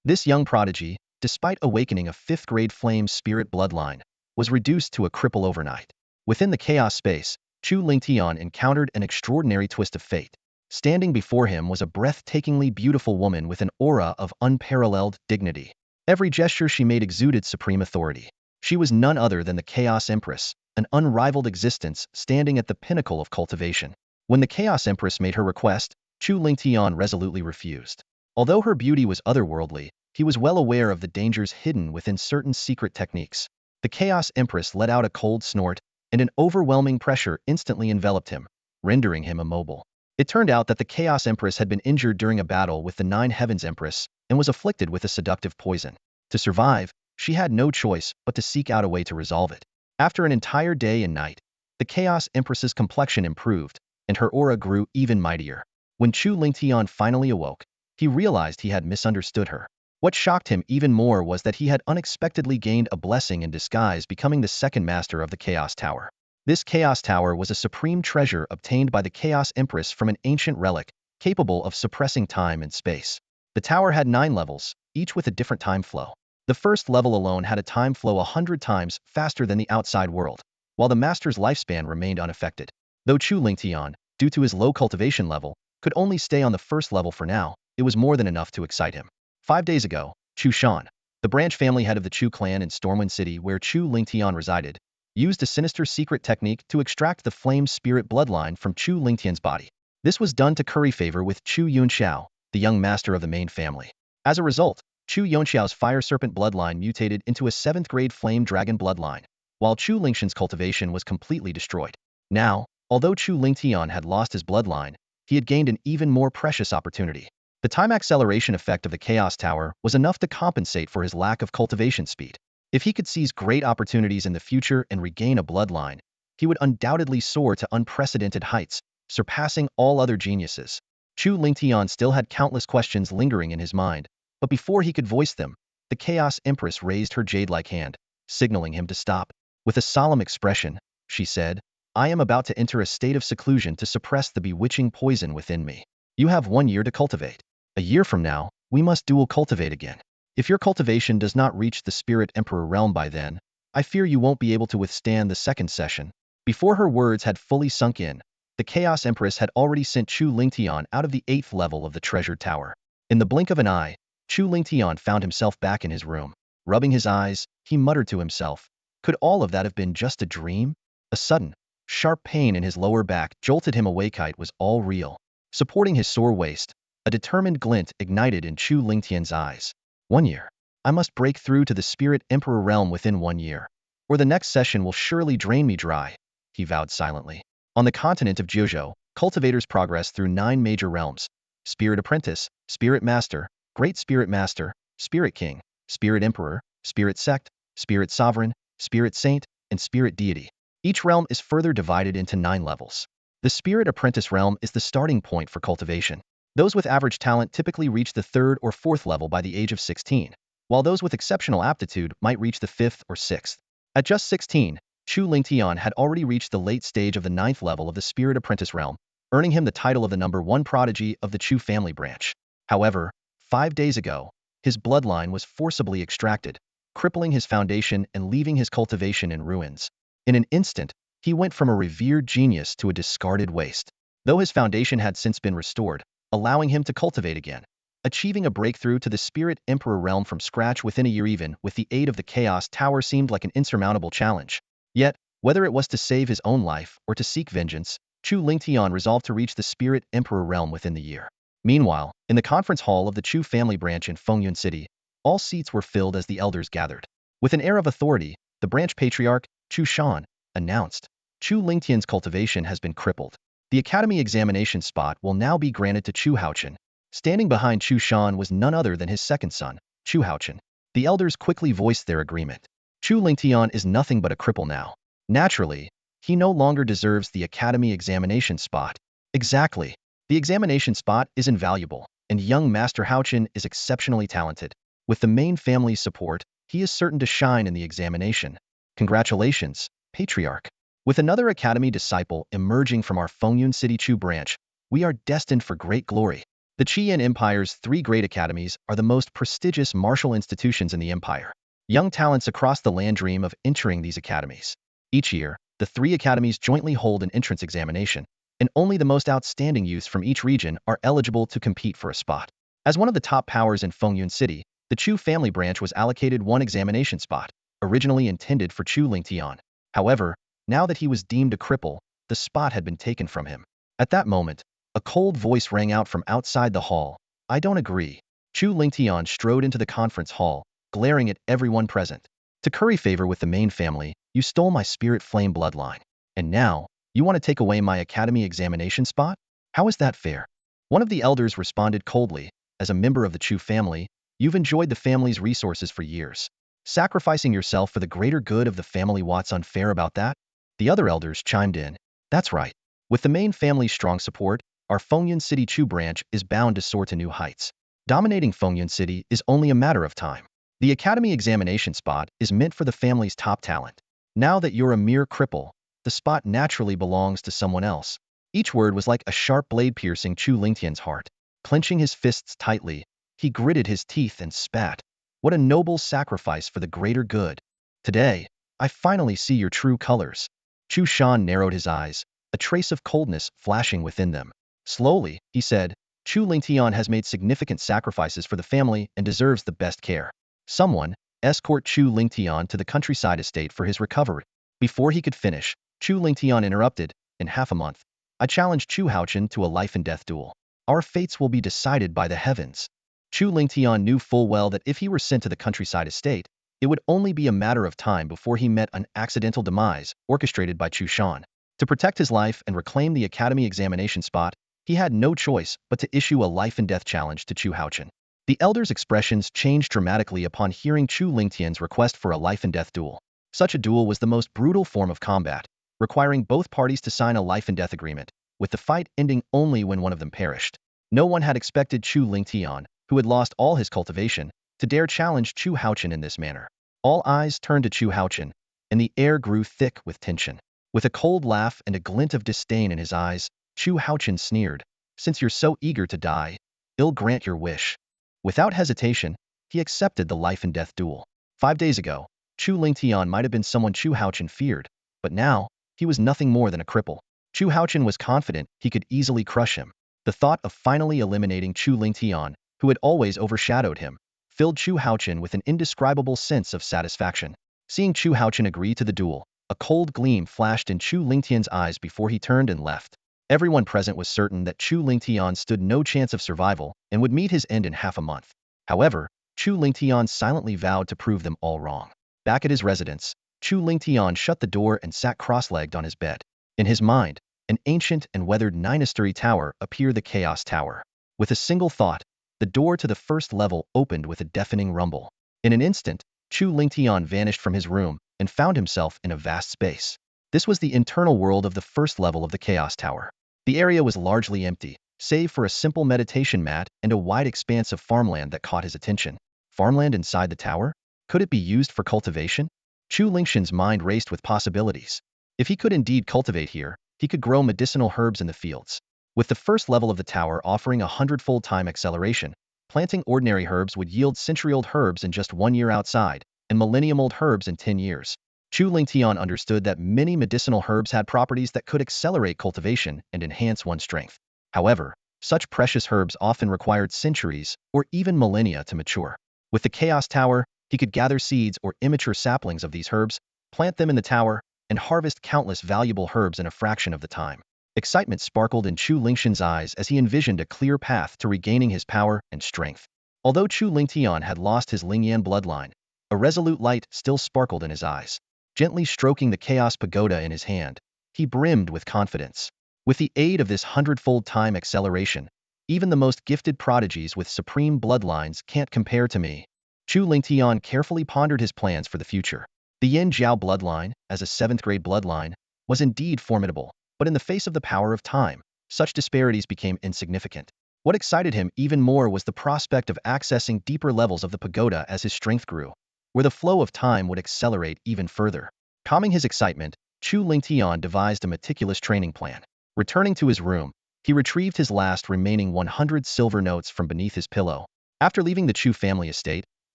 This young prodigy, despite awakening a fifth-grade flame spirit bloodline, was reduced to a cripple overnight. Within the chaos space, Chu Lingtian encountered an extraordinary twist of fate. Standing before him was a breathtakingly beautiful woman with an aura of unparalleled dignity. Every gesture she made exuded supreme authority. She was none other than the Chaos Empress, an unrivaled existence standing at the pinnacle of cultivation. When the Chaos Empress made her request, Chu Lingtian resolutely refused. Although her beauty was otherworldly, he was well aware of the dangers hidden within certain secret techniques. The Chaos Empress let out a cold snort, and an overwhelming pressure instantly enveloped him, rendering him immobile. It turned out that the Chaos Empress had been injured during a battle with the Nine Heavens Empress and was afflicted with a seductive poison. To survive, she had no choice but to seek out a way to resolve it. After an entire day and night, the Chaos Empress's complexion improved, and her aura grew even mightier. When Chu Lingtian finally awoke, he realized he had misunderstood her. What shocked him even more was that he had unexpectedly gained a blessing in disguise, becoming the second master of the Chaos Tower. This Chaos Tower was a supreme treasure obtained by the Chaos Empress from an ancient relic, capable of suppressing time and space. The tower had 9 levels, each with a different time flow. The first level alone had a time flow 100 times faster than the outside world, while the master's lifespan remained unaffected. Though Chu Lingtian, due to his low cultivation level, could only stay on the first level for now, it was more than enough to excite him. 5 days ago, Chu Shan, the branch family head of the Chu clan in Stormwind City where Chu Lingtian resided, used a sinister secret technique to extract the flame spirit bloodline from Chu Lingtian's body. This was done to curry favor with Chu Yunxiao, the young master of the main family. As a result, Chu Yunxiao's fire serpent bloodline mutated into a 7th-grade flame dragon bloodline, while Chu Lingshan's cultivation was completely destroyed. Now, although Chu Lingtian had lost his bloodline, he had gained an even more precious opportunity. The time acceleration effect of the Chaos Tower was enough to compensate for his lack of cultivation speed. If he could seize great opportunities in the future and regain a bloodline, he would undoubtedly soar to unprecedented heights, surpassing all other geniuses. Chu Lingtian still had countless questions lingering in his mind, but before he could voice them, the Chaos Empress raised her jade-like hand, signaling him to stop. With a solemn expression, she said, "I am about to enter a state of seclusion to suppress the bewitching poison within me. You have 1 year to cultivate. A year from now, we must dual cultivate again. If your cultivation does not reach the Spirit Emperor realm by then, I fear you won't be able to withstand the second session." Before her words had fully sunk in, the Chaos Empress had already sent Chu Lingtian out of the 8th level of the treasured tower. In the blink of an eye, Chu Lingtian found himself back in his room. Rubbing his eyes, he muttered to himself, "Could all of that have been just a dream?" A sudden, sharp pain in his lower back jolted him awake. It was all real. Supporting his sore waist, a determined glint ignited in Chu Lingtian's eyes. 1 year. I must break through to the Spirit Emperor realm within 1 year, or the next session will surely drain me dry, he vowed silently. On the continent of Jiuzhou, cultivators progress through 9 major realms: Spirit Apprentice, Spirit Master, Great Spirit Master, Spirit King, Spirit Emperor, Spirit Sect, Spirit Sovereign, Spirit Saint, and Spirit Deity. Each realm is further divided into 9 levels. The Spirit Apprentice realm is the starting point for cultivation. Those with average talent typically reach the 3rd or 4th level by the age of 16, while those with exceptional aptitude might reach the 5th or 6th. At just 16, Chu Lingtian had already reached the late stage of the 9th level of the Spirit Apprentice realm, earning him the title of the #1 prodigy of the Chu family branch. However, 5 days ago, his bloodline was forcibly extracted, crippling his foundation and leaving his cultivation in ruins. In an instant, he went from a revered genius to a discarded waste. Though his foundation had since been restored, allowing him to cultivate again, achieving a breakthrough to the Spirit Emperor realm from scratch within a year even with the aid of the Chaos Tower seemed like an insurmountable challenge. Yet, whether it was to save his own life or to seek vengeance, Chu Lingtian resolved to reach the Spirit Emperor realm within the year. Meanwhile, in the conference hall of the Chu family branch in Fengyun City, all seats were filled as the elders gathered. With an air of authority, the branch patriarch, Chu Shan, announced, "Chu Lingtian's cultivation has been crippled. The academy examination spot will now be granted to Chu Haochen." Standing behind Chu Shan was none other than his second son, Chu Haochen. The elders quickly voiced their agreement. Chu Lingtian is nothing but a cripple now. Naturally, he no longer deserves the academy examination spot. Exactly. The examination spot is invaluable, and young Master Haochen is exceptionally talented. With the main family's support, he is certain to shine in the examination. Congratulations, Patriarch. With another academy disciple emerging from our Fengyun City Chu branch, we are destined for great glory. The Qian Empire's three great academies are the most prestigious martial institutions in the empire. Young talents across the land dream of entering these academies. Each year, the three academies jointly hold an entrance examination, and only the most outstanding youths from each region are eligible to compete for a spot. As one of the top powers in Fengyun City, the Chu family branch was allocated one examination spot, originally intended for Chu Lingtian. However, now that he was deemed a cripple, the spot had been taken from him. At that moment, a cold voice rang out from outside the hall. I don't agree. Chu Lingtian strode into the conference hall, glaring at everyone present. To curry favor with the main family, you stole my spirit flame bloodline. And now, you want to take away my academy examination spot? How is that fair? One of the elders responded coldly. As a member of the Chu family, you've enjoyed the family's resources for years. Sacrificing yourself for the greater good of the family, what's unfair about that? The other elders chimed in. That's right. With the main family's strong support, our Fengyun City Chu branch is bound to soar to new heights. Dominating Fengyun City is only a matter of time. The academy examination spot is meant for the family's top talent. Now that you're a mere cripple, the spot naturally belongs to someone else. Each word was like a sharp blade piercing Chu Lingtian's heart. Clenching his fists tightly, he gritted his teeth and spat. What a noble sacrifice for the greater good. Today, I finally see your true colors. Chu Shan narrowed his eyes, a trace of coldness flashing within them. Slowly, he said, Chu Lingtian has made significant sacrifices for the family and deserves the best care. Someone, escort Chu Lingtian to the countryside estate for his recovery. Before he could finish, Chu Lingtian interrupted. In half a month, I challenge Chu Haochen to a life-and-death duel. Our fates will be decided by the heavens. Chu Lingtian knew full well that if he were sent to the countryside estate, it would only be a matter of time before he met an accidental demise orchestrated by Chu Shan. To protect his life and reclaim the academy examination spot, he had no choice but to issue a life-and-death challenge to Chu Haochen. The elder's expressions changed dramatically upon hearing Chu Lingtian's request for a life-and-death duel. Such a duel was the most brutal form of combat, requiring both parties to sign a life-and-death agreement, with the fight ending only when one of them perished. No one had expected Chu Lingtian, who had lost all his cultivation, to dare challenge Chu Haochen in this manner. All eyes turned to Chu Haochen, and the air grew thick with tension. With a cold laugh and a glint of disdain in his eyes, Chu Haochen sneered. Since you're so eager to die, I'll grant your wish. Without hesitation, he accepted the life-and-death duel. 5 days ago, Chu Lingtian might have been someone Chu Haochen feared, but now, he was nothing more than a cripple. Chu Haochen was confident he could easily crush him. The thought of finally eliminating Chu Lingtian, who had always overshadowed him, filled Chu Haochen with an indescribable sense of satisfaction. Seeing Chu Haochen agree to the duel, a cold gleam flashed in Chu Lingtian's eyes before he turned and left. Everyone present was certain that Chu Lingtian stood no chance of survival and would meet his end in half a month. However, Chu Lingtian silently vowed to prove them all wrong. Back at his residence, Chu Lingtian shut the door and sat cross-legged on his bed. In his mind, an ancient and weathered nine-story tower appeared, the Chaos Tower. With a single thought, the door to the first level opened with a deafening rumble. In an instant, Chu Lingtian vanished from his room and found himself in a vast space. This was the internal world of the first level of the Chaos Tower. The area was largely empty, save for a simple meditation mat and a wide expanse of farmland that caught his attention. Farmland inside the tower? Could it be used for cultivation? Chu Lingshan's mind raced with possibilities. If he could indeed cultivate here, he could grow medicinal herbs in the fields. With the first level of the tower offering 100-fold time acceleration, planting ordinary herbs would yield century-old herbs in just 1 year outside, and millennium-old herbs in 10 years. Chu Lingtian understood that many medicinal herbs had properties that could accelerate cultivation and enhance one's strength. However, such precious herbs often required centuries or even millennia to mature. With the Chaos Tower, he could gather seeds or immature saplings of these herbs, plant them in the tower, and harvest countless valuable herbs in a fraction of the time. Excitement sparkled in Chu Lingshan's eyes as he envisioned a clear path to regaining his power and strength. Although Chu Lingtian had lost his Lingyan bloodline, a resolute light still sparkled in his eyes. Gently stroking the Chaos Pagoda in his hand, he brimmed with confidence. With the aid of this 100-fold time acceleration, even the most gifted prodigies with supreme bloodlines can't compare to me. Chu Lingtian carefully pondered his plans for the future. The Yin Jiao bloodline, as a 7th-grade bloodline, was indeed formidable, but in the face of the power of time, such disparities became insignificant. What excited him even more was the prospect of accessing deeper levels of the pagoda as his strength grew, where the flow of time would accelerate even further. Calming his excitement, Chu Lingtian devised a meticulous training plan. Returning to his room, He retrieved his last remaining 100 silver notes from beneath his pillow. After leaving the Chu family estate,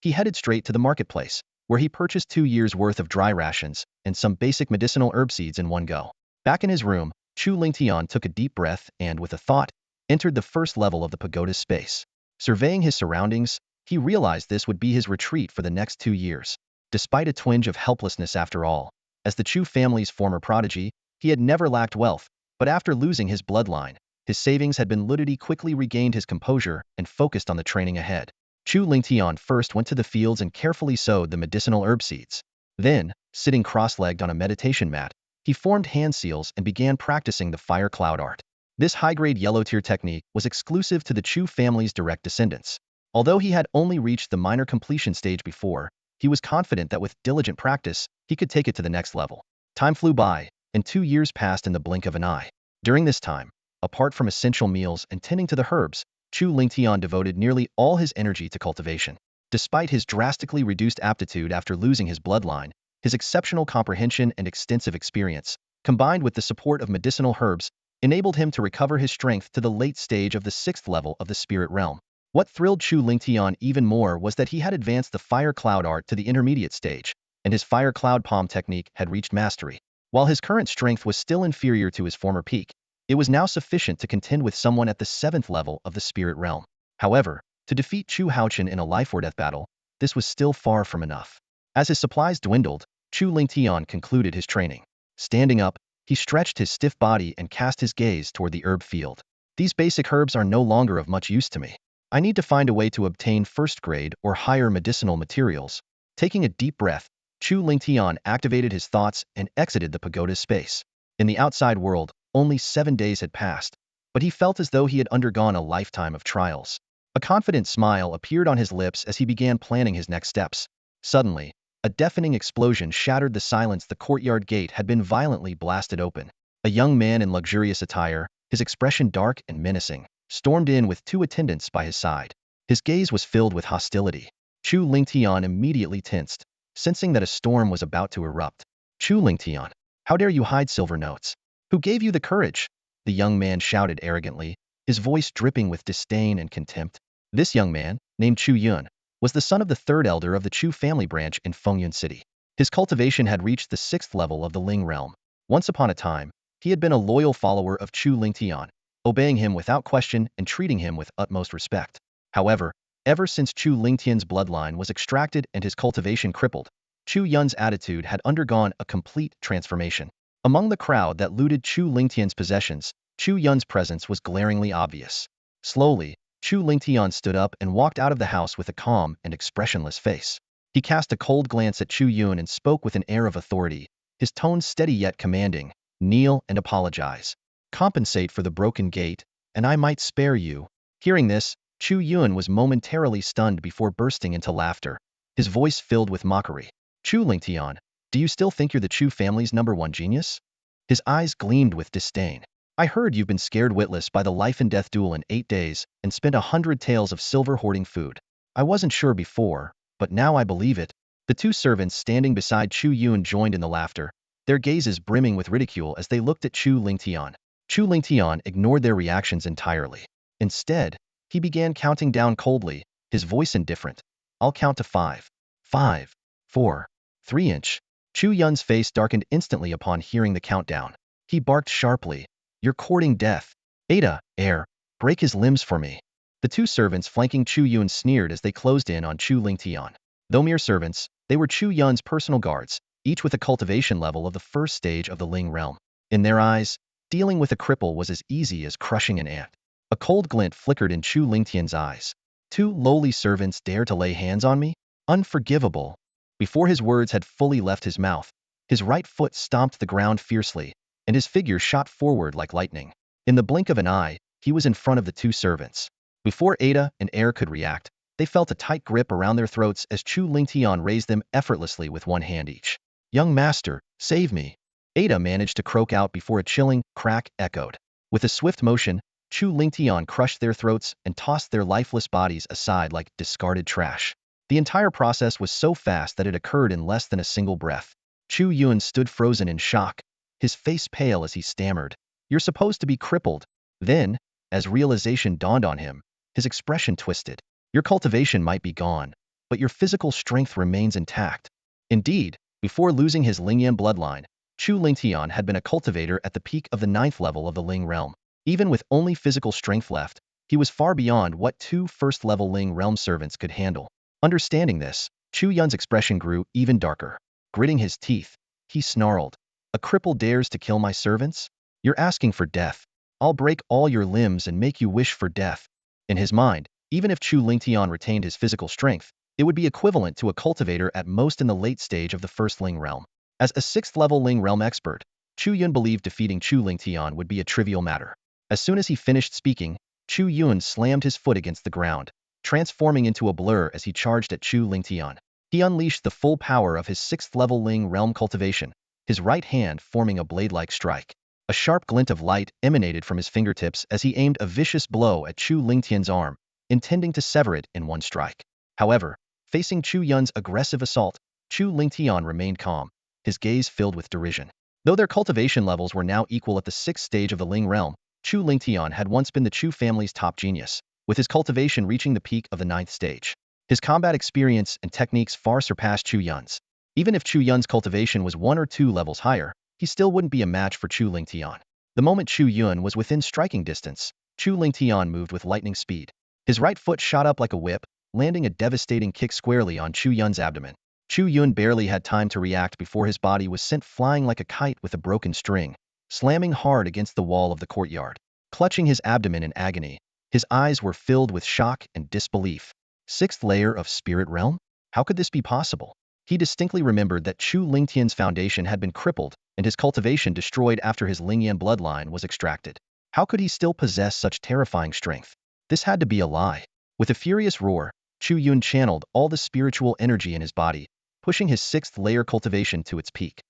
he headed straight to the marketplace, where he purchased 2 years' worth of dry rations and some basic medicinal herb seeds in one go. Back in his room, Chu Lingtian took a deep breath and, with a thought, entered the first level of the pagoda's space. Surveying his surroundings, he realized this would be his retreat for the next 2 years. Despite a twinge of helplessness after all, as the Chu family's former prodigy, he had never lacked wealth, but after losing his bloodline, his savings had been looted. He quickly regained his composure and focused on the training ahead. Chu Lingtian first went to the fields and carefully sowed the medicinal herb seeds. Then, sitting cross-legged on a meditation mat, he formed hand seals and began practicing the fire cloud art. This high-grade yellow tier technique was exclusive to the Chu family's direct descendants. Although he had only reached the minor completion stage before, he was confident that with diligent practice, he could take it to the next level. Time flew by, and 2 years passed in the blink of an eye. During this time, apart from essential meals and tending to the herbs, Chu Lingtian devoted nearly all his energy to cultivation. Despite his drastically reduced aptitude after losing his bloodline, his exceptional comprehension and extensive experience, combined with the support of medicinal herbs, enabled him to recover his strength to the late stage of the 6th level of the spirit realm. What thrilled Chu Lingtian even more was that he had advanced the fire cloud art to the intermediate stage, and his fire cloud palm technique had reached mastery. While his current strength was still inferior to his former peak, it was now sufficient to contend with someone at the 7th level of the spirit realm. However, to defeat Chu Haochen in a life-or-death battle, this was still far from enough. As his supplies dwindled, Chu Lingtian concluded his training. Standing up, he stretched his stiff body and cast his gaze toward the herb field. These basic herbs are no longer of much use to me. I need to find a way to obtain first-grade or higher medicinal materials. Taking a deep breath, Chu Lingtian activated his thoughts and exited the pagoda's space. In the outside world, only 7 days had passed, but he felt as though he had undergone a lifetime of trials. A confident smile appeared on his lips as he began planning his next steps. Suddenly, a deafening explosion shattered the silence. The courtyard gate had been violently blasted open. A young man in luxurious attire, his expression dark and menacing, stormed in with 2 attendants by his side. His gaze was filled with hostility. Chu Lingtian immediately tensed, sensing that a storm was about to erupt. Chu Lingtian, how dare you hide silver notes? Who gave you the courage? The young man shouted arrogantly, his voice dripping with disdain and contempt. This young man, named Chu Yun, was the son of the 3rd elder of the Chu family branch in Fengyun City. His cultivation had reached the 6th level of the Ling realm. Once upon a time, he had been a loyal follower of Chu Lingtian, obeying him without question and treating him with utmost respect. However, ever since Chu Lingtian's bloodline was extracted and his cultivation crippled, Chu Yun's attitude had undergone a complete transformation. Among the crowd that looted Chu Lingtian's possessions, Chu Yun's presence was glaringly obvious. Slowly, Chu Lingtian stood up and walked out of the house with a calm and expressionless face. He cast a cold glance at Chu Yun and spoke with an air of authority, his tone steady yet commanding. Kneel and apologize. Compensate for the broken gate, and I might spare you. Hearing this, Chu Yun was momentarily stunned before bursting into laughter, his voice filled with mockery. Chu Lingtian, do you still think you're the Chu family's #1 genius? His eyes gleamed with disdain. I heard you've been scared witless by the life-and-death duel in 8 days and spent 100 taels of silver hoarding food. I wasn't sure before, but now I believe it. The 2 servants standing beside Chu Yun joined in the laughter, their gazes brimming with ridicule as they looked at Chu Lingtian. Chu Lingtian ignored their reactions entirely. Instead, he began counting down coldly, his voice indifferent. I'll count to 5. 5, 4, 3 inch. Chu Yun's face darkened instantly upon hearing the countdown. He barked sharply, you're courting death. Ada, heir, break his limbs for me. The 2 servants flanking Chu Yun sneered as they closed in on Chu Lingtian. Though mere servants, they were Chu Yun's personal guards, each with a cultivation level of the 1st stage of the Ling realm. In their eyes, dealing with a cripple was as easy as crushing an ant. A cold glint flickered in Chu Lingtian's eyes. 2 lowly servants dare to lay hands on me? Unforgivable. Before his words had fully left his mouth, his right foot stomped the ground fiercely, and his figure shot forward like lightning. In the blink of an eye, he was in front of the 2 servants. Before Ada and Air could react, they felt a tight grip around their throats as Chu Lingtian raised them effortlessly with 1 hand each. Young master, save me. Ada managed to croak out before a chilling crack echoed. With a swift motion, Chu Lingtian crushed their throats and tossed their lifeless bodies aside like discarded trash. The entire process was so fast that it occurred in less than a single breath. Chu Yun stood frozen in shock, his face pale as he stammered. You're supposed to be crippled. Then, as realization dawned on him, his expression twisted. Your cultivation might be gone, but your physical strength remains intact. Indeed, before losing his Lingyan bloodline, Chu Lingtian had been a cultivator at the peak of the 9th level of the Ling realm. Even with only physical strength left, he was far beyond what 2 first-level Ling realm servants could handle. Understanding this, Chu Yun's expression grew even darker. Gritting his teeth, he snarled, "A cripple dares to kill my servants? You're asking for death. I'll break all your limbs and make you wish for death." In his mind, even if Chu Lingtian retained his physical strength, it would be equivalent to a cultivator at most in the late stage of the first Ling realm. As a 6th-level Ling realm expert, Chu Yun believed defeating Chu Lingtian would be a trivial matter. As soon as he finished speaking, Chu Yun slammed his foot against the ground, transforming into a blur as he charged at Chu Lingtian. He unleashed the full power of his 6th-level Ling realm cultivation, his right hand forming a blade-like strike. A sharp glint of light emanated from his fingertips as he aimed a vicious blow at Chu Lingtian's arm, intending to sever it in one strike. However, facing Chu Yun's aggressive assault, Chu Lingtian remained calm, his gaze filled with derision. Though their cultivation levels were now equal at the 6th stage of the Ling realm, Chu Lingtian had once been the Chu family's top genius, with his cultivation reaching the peak of the 9th stage. His combat experience and techniques far surpassed Chu Yun's. Even if Chu Yun's cultivation was 1 or 2 levels higher, he still wouldn't be a match for Chu Lingtian. The moment Chu Yun was within striking distance, Chu Lingtian moved with lightning speed. His right foot shot up like a whip, landing a devastating kick squarely on Chu Yun's abdomen. Chu Yun barely had time to react before his body was sent flying like a kite with a broken string, slamming hard against the wall of the courtyard. Clutching his abdomen in agony, his eyes were filled with shock and disbelief. 6th layer of spirit realm? How could this be possible? He distinctly remembered that Chu Lingtian's foundation had been crippled and his cultivation destroyed after his Lingyan bloodline was extracted. How could he still possess such terrifying strength? This had to be a lie. With a furious roar, Chu Yun channeled all the spiritual energy in his body, pushing his 6th layer cultivation to its peak.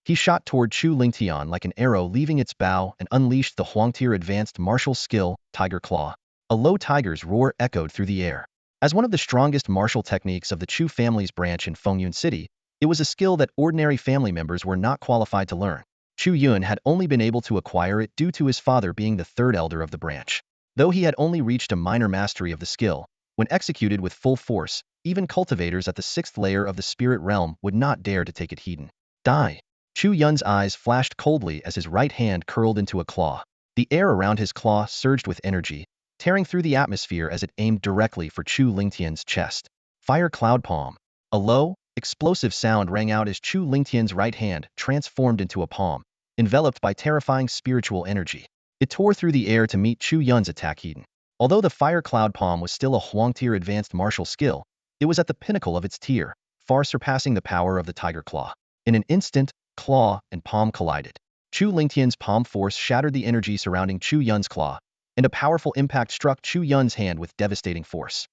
He shot toward Chu Lingtian like an arrow leaving its bow and unleashed the Huangtir advanced martial skill, Tiger Claw. A low tiger's roar echoed through the air. As one of the strongest martial techniques of the Chu family's branch in Fengyun City, it was a skill that ordinary family members were not qualified to learn. Chu Yun had only been able to acquire it due to his father being the 3rd elder of the branch. Though he had only reached a minor mastery of the skill, when executed with full force, even cultivators at the 6th layer of the spirit realm would not dare to take it heeding. Die! Chu Yun's eyes flashed coldly as his right hand curled into a claw. The air around his claw surged with energy, tearing through the atmosphere as it aimed directly for Chu Lingtian's chest. Fire Cloud Palm. A low, explosive sound rang out as Chu Lingtian's right hand transformed into a palm, enveloped by terrifying spiritual energy. It tore through the air to meet Chu Yun's attack heading. Although the Fire Cloud Palm was still a Huangtir advanced martial skill, it was at the pinnacle of its tier, far surpassing the power of the Tiger Claw. In an instant, claw and palm collided. Chu Lingtian's palm force shattered the energy surrounding Chu Yun's claw, and a powerful impact struck Chu Yun's hand with devastating force.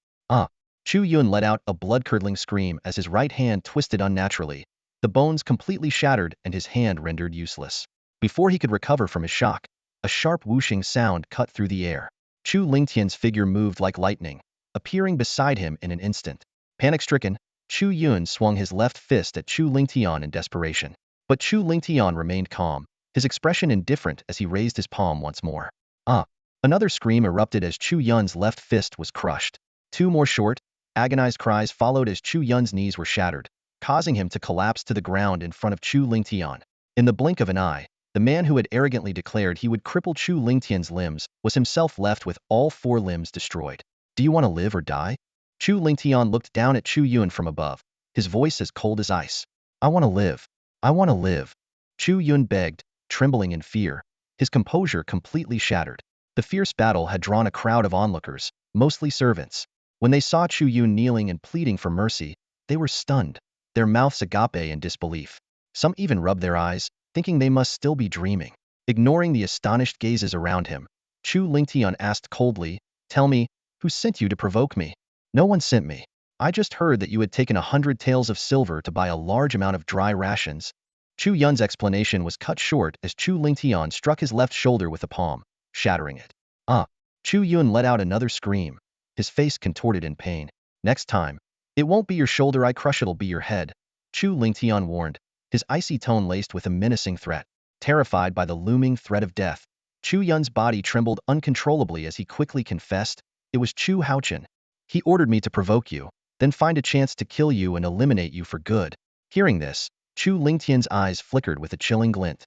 Chu Yun let out a blood-curdling scream as his right hand twisted unnaturally, the bones completely shattered and his hand rendered useless. Before he could recover from his shock, a sharp whooshing sound cut through the air. Chu Lingtian's figure moved like lightning, appearing beside him in an instant. Panic-stricken, Chu Yun swung his left fist at Chu Lingtian in desperation. But Chu Lingtian remained calm, his expression indifferent as he raised his palm once more. Another scream erupted as Chu Yun's left fist was crushed. 2 more short, agonized cries followed as Chu Yun's knees were shattered, causing him to collapse to the ground in front of Chu Lingtian. In the blink of an eye, the man who had arrogantly declared he would cripple Chu Lingtian's limbs was himself left with all 4 limbs destroyed. Do you want to live or die? Chu Lingtian looked down at Chu Yun from above, his voice as cold as ice. I want to live. I want to live. Chu Yun begged, trembling in fear, his composure completely shattered. The fierce battle had drawn a crowd of onlookers, mostly servants. When they saw Chu Yun kneeling and pleading for mercy, they were stunned, their mouths agape in disbelief. Some even rubbed their eyes, thinking they must still be dreaming. Ignoring the astonished gazes around him, Chu Lingtian asked coldly, "Tell me, who sent you to provoke me?" "No one sent me. I just heard that you had taken 100 taels of silver to buy a large amount of dry rations." Chu Yun's explanation was cut short as Chu Lingtian struck his left shoulder with a palm, shattering it. Chu Yun let out another scream, his face contorted in pain. "Next time, it won't be your shoulder I crush, it'll be your head," Chu Lingtian warned, his icy tone laced with a menacing threat. Terrified by the looming threat of death, Chu Yun's body trembled uncontrollably as he quickly confessed, "It was Chu Haochen. He ordered me to provoke you, then find a chance to kill you and eliminate you for good." Hearing this, Chu Lingtian's eyes flickered with a chilling glint.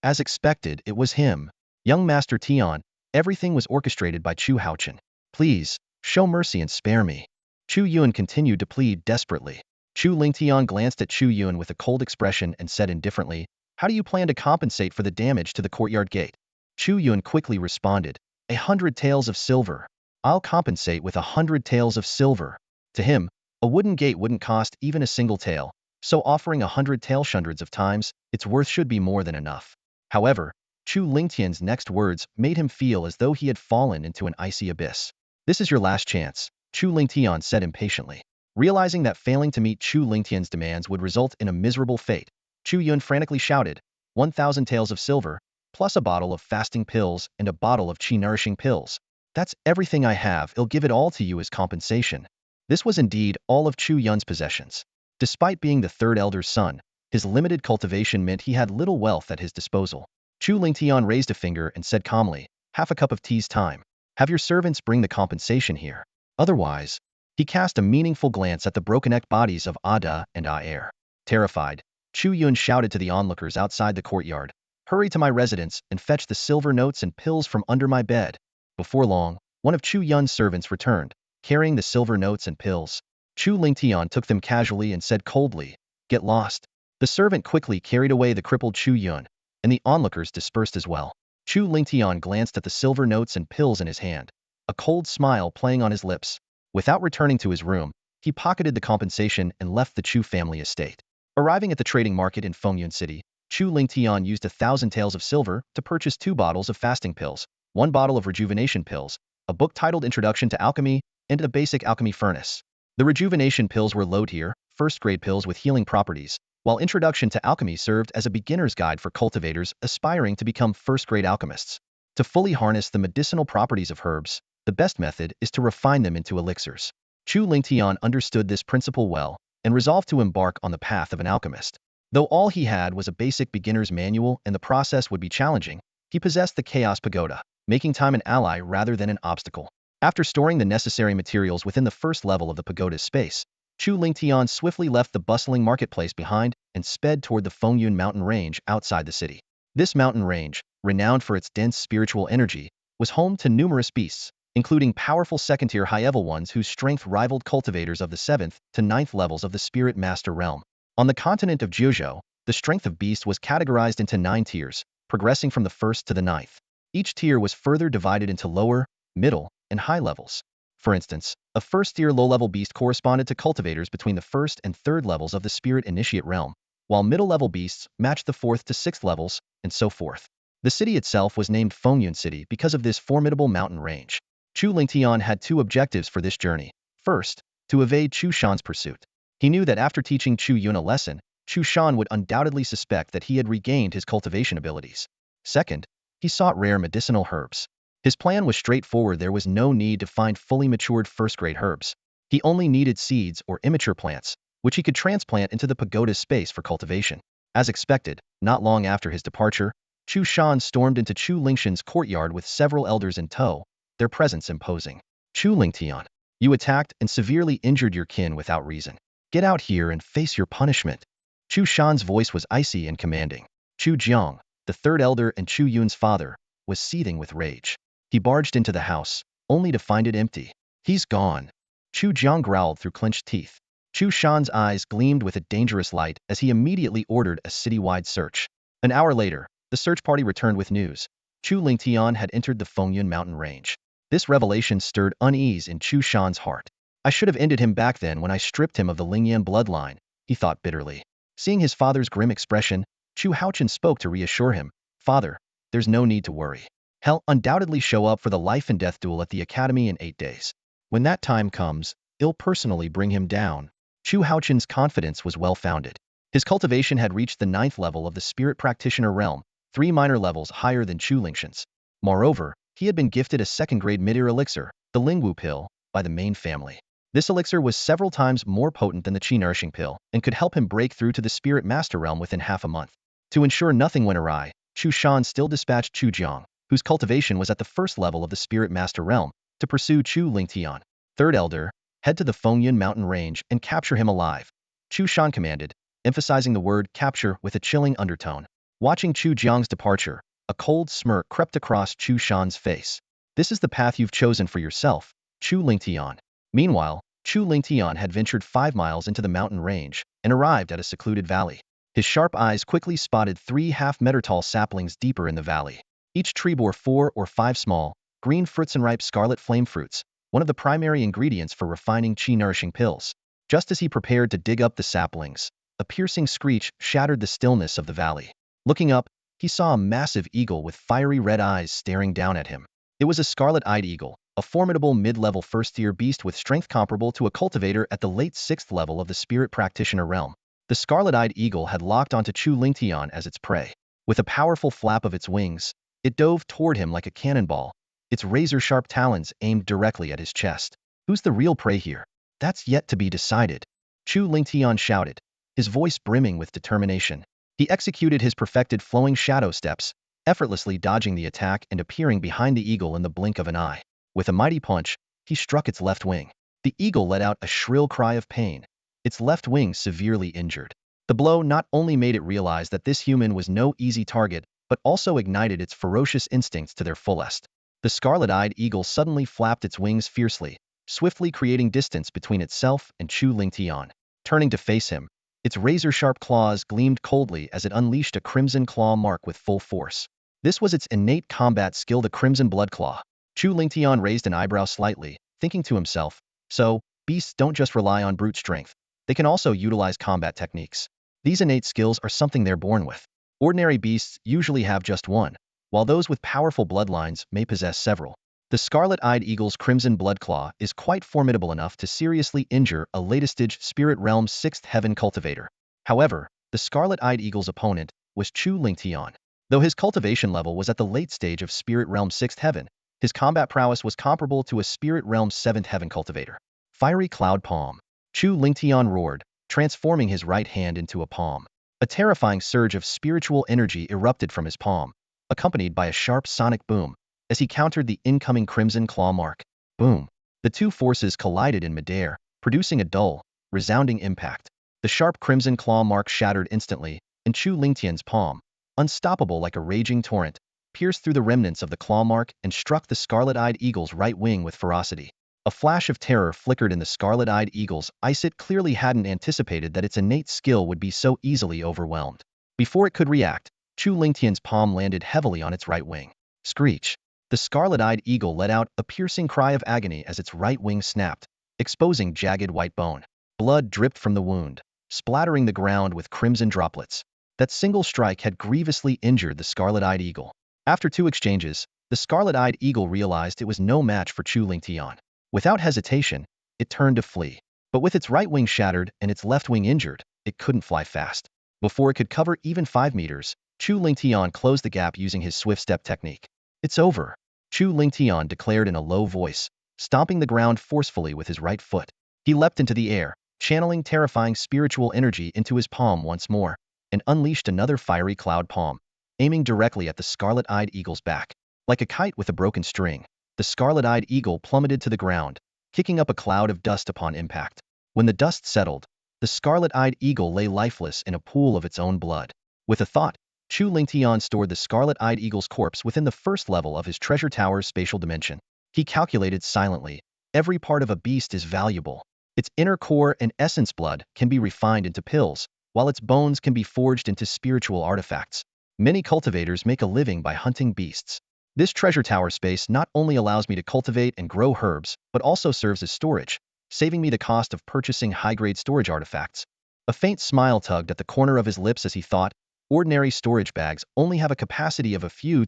As expected, it was him. Young Master Tian, everything was orchestrated by Chu Haochen. "Please, show mercy and spare me." Chu Yun continued to plead desperately. Chu Lingtian glanced at Chu Yun with a cold expression and said indifferently, "How do you plan to compensate for the damage to the courtyard gate?" Chu Yun quickly responded, 100 taels of silver. I'll compensate with 100 taels of silver. To him, a wooden gate wouldn't cost even a single tael, so offering 100 taels hundreds of times, its worth should be more than enough. However, Chu Lingtian's next words made him feel as though he had fallen into an icy abyss. "This is your last chance," Chu Lingtian said impatiently. Realizing that failing to meet Chu Lingtian's demands would result in a miserable fate, Chu Yun frantically shouted, 1,000 taels of silver, plus a bottle of fasting pills and a bottle of qi-nourishing pills. That's everything I have, I'll give it all to you as compensation. This was indeed all of Chu Yun's possessions. Despite being the third elder's son, his limited cultivation meant he had little wealth at his disposal. Chu Lingtian raised a finger and said calmly, "Half a cup of tea's time. Have your servants bring the compensation here. Otherwise," he cast a meaningful glance at the broken-necked bodies of Ada and Aer. Terrified, Chu Yun shouted to the onlookers outside the courtyard, "Hurry to my residence and fetch the silver notes and pills from under my bed." Before long, one of Chu Yun's servants returned, carrying the silver notes and pills. Chu Lingtian took them casually and said coldly, "Get lost." The servant quickly carried away the crippled Chu Yun, and the onlookers dispersed as well. Chu Lingtian glanced at the silver notes and pills in his hand, a cold smile playing on his lips. Without returning to his room, he pocketed the compensation and left the Chu family estate. Arriving at the trading market in Fengyun City, Chu Lingtian used 1,000 taels of silver to purchase 2 bottles of fasting pills, 1 bottle of rejuvenation pills, a book titled Introduction to Alchemy, and a basic alchemy furnace. The rejuvenation pills were low-tier, first-grade pills with healing properties, while Introduction to Alchemy served as a beginner's guide for cultivators aspiring to become first-grade alchemists. To fully harness the medicinal properties of herbs, the best method is to refine them into elixirs. Chu Lingtian understood this principle well and resolved to embark on the path of an alchemist. Though all he had was a basic beginner's manual and the process would be challenging, he possessed the Chaos Pagoda, making time an ally rather than an obstacle. After storing the necessary materials within the first level of the pagoda's space, Chu Lingtian swiftly left the bustling marketplace behind and sped toward the Fengyun mountain range outside the city. This mountain range, renowned for its dense spiritual energy, was home to numerous beasts, including powerful second-tier high-level ones whose strength rivaled cultivators of the 7th to 9th levels of the Spirit Master realm. On the continent of Jiuzhou, the strength of beasts was categorized into 9 tiers, progressing from the 1st to the 9th. Each tier was further divided into lower, middle, and high levels. For instance, a first-tier low-level beast corresponded to cultivators between the 1st and 3rd levels of the Spirit Initiate realm, while middle-level beasts matched the 4th to 6th levels, and so forth. The city itself was named Fengyun City because of this formidable mountain range. Chu Lingtian had 2 objectives for this journey. First, to evade Chu Shan's pursuit. He knew that after teaching Chu Yun a lesson, Chu Shan would undoubtedly suspect that he had regained his cultivation abilities. Second, he sought rare medicinal herbs. His plan was straightforward. There was no need to find fully matured first-grade herbs. He only needed seeds or immature plants, which he could transplant into the pagoda's space for cultivation. As expected, not long after his departure, Chu Shan stormed into Chu Lingshan's courtyard with several elders in tow, their presence imposing. "Chu Lingtian, you attacked and severely injured your kin without reason. Get out here and face your punishment." Chu Shan's voice was icy and commanding. Chu Jiang, the 3rd elder and Chu Yun's father, was seething with rage. He barged into the house, only to find it empty. "He's gone." Chu Jiang growled through clenched teeth. Chu Shan's eyes gleamed with a dangerous light as he immediately ordered a city-wide search. An hour later, the search party returned with news. Chu Lingtian had entered the Fengyun mountain range. This revelation stirred unease in Chu Shan's heart. "I should have ended him back then when I stripped him of the Lingyan bloodline," he thought bitterly. Seeing his father's grim expression, Chu Haochen spoke to reassure him, "Father, there's no need to worry. He'll undoubtedly show up for the life and death duel at the academy in 8 days. When that time comes, I'll personally bring him down." Chu Haochen's confidence was well-founded. His cultivation had reached the 9th level of the spirit practitioner realm, 3 minor levels higher than Chu Lingshan's. Moreover, he had been gifted a second-grade mid-ear elixir, the Lingwu pill, by the main family. This elixir was several times more potent than the qi-nourishing pill and could help him break through to the spirit master realm within half a month. To ensure nothing went awry, Chu Shan still dispatched Chu Jiang, whose cultivation was at the first level of the Spirit Master Realm, to pursue Chu Lingtian. Third Elder, head to the Fengyun mountain range and capture him alive, Chu Shan commanded, emphasizing the word capture with a chilling undertone. Watching Chu Jiang's departure, a cold smirk crept across Chu Shan's face. This is the path you've chosen for yourself, Chu Lingtian. Meanwhile, Chu Lingtian had ventured 5 miles into the mountain range and arrived at a secluded valley. His sharp eyes quickly spotted 3 half-meter-tall saplings deeper in the valley. Each tree bore 4 or 5 small, green fruits and ripe scarlet flame fruits, one of the primary ingredients for refining qi-nourishing pills. Just as he prepared to dig up the saplings, a piercing screech shattered the stillness of the valley. Looking up, he saw a massive eagle with fiery red eyes staring down at him. It was a scarlet-eyed eagle, a formidable mid-level first-tier beast with strength comparable to a cultivator at the late 6th level of the spirit practitioner realm. The scarlet-eyed eagle had locked onto Chu Lingtian as its prey. With a powerful flap of its wings, it dove toward him like a cannonball, its razor-sharp talons aimed directly at his chest. Who's the real prey here? That's yet to be decided, Chu Lingtian shouted, his voice brimming with determination. He executed his perfected flowing shadow steps, effortlessly dodging the attack and appearing behind the eagle in the blink of an eye. With a mighty punch, he struck its left wing. The eagle let out a shrill cry of pain, its left wing severely injured. The blow not only made it realize that this human was no easy target, but also ignited its ferocious instincts to their fullest. The scarlet-eyed eagle suddenly flapped its wings fiercely, swiftly creating distance between itself and Chu Lingtian. Turning to face him, its razor-sharp claws gleamed coldly as it unleashed a crimson claw mark with full force. This was its innate combat skill, the Crimson Blood Claw. Chu Lingtian raised an eyebrow slightly, thinking to himself, so, beasts don't just rely on brute strength. They can also utilize combat techniques. These innate skills are something they're born with. Ordinary beasts usually have just one, while those with powerful bloodlines may possess several. The scarlet-eyed eagle's Crimson Blood Claw is quite formidable enough to seriously injure a late-stage Spirit Realm 6th Heaven cultivator. However, the scarlet-eyed eagle's opponent was Chu Lingtian. Though his cultivation level was at the late stage of Spirit Realm 6th Heaven, his combat prowess was comparable to a Spirit Realm 7th Heaven cultivator. Fiery Cloud Palm. Chu Lingtian roared, transforming his right hand into a palm. A terrifying surge of spiritual energy erupted from his palm, accompanied by a sharp sonic boom, as he countered the incoming Crimson Claw mark. Boom! The two forces collided in midair, producing a dull, resounding impact. The sharp Crimson Claw mark shattered instantly, and Chu Lingtian's palm, unstoppable like a raging torrent, pierced through the remnants of the claw mark and struck the scarlet-eyed eagle's right wing with ferocity. A flash of terror flickered in the scarlet-eyed eagle's eyes. It clearly hadn't anticipated that its innate skill would be so easily overwhelmed. Before it could react, Chu Lingtian's palm landed heavily on its right wing. Screech! The scarlet-eyed eagle let out a piercing cry of agony as its right wing snapped, exposing jagged white bone. Blood dripped from the wound, splattering the ground with crimson droplets. That single strike had grievously injured the scarlet-eyed eagle. After 2 exchanges, the scarlet-eyed eagle realized it was no match for Chu Lingtian. Without hesitation, it turned to flee. But with its right wing shattered and its left wing injured, it couldn't fly fast. Before it could cover even 5 meters, Chu Lingtian closed the gap using his swift step technique. It's over, Chu Lingtian declared in a low voice, stomping the ground forcefully with his right foot. He leapt into the air, channeling terrifying spiritual energy into his palm once more, and unleashed another fiery cloud palm, aiming directly at the scarlet-eyed eagle's back. Like a kite with a broken string, the scarlet-eyed eagle plummeted to the ground, kicking up a cloud of dust upon impact. When the dust settled, the scarlet-eyed eagle lay lifeless in a pool of its own blood. With a thought, Chu Lingtian stored the scarlet-eyed eagle's corpse within the first level of his treasure tower's spatial dimension. He calculated silently, every part of a beast is valuable. Its inner core and essence blood can be refined into pills, while its bones can be forged into spiritual artifacts. Many cultivators make a living by hunting beasts. This treasure tower space not only allows me to cultivate and grow herbs, but also serves as storage, saving me the cost of purchasing high-grade storage artifacts. A faint smile tugged at the corner of his lips as he thought, ordinary storage bags only have a capacity of a few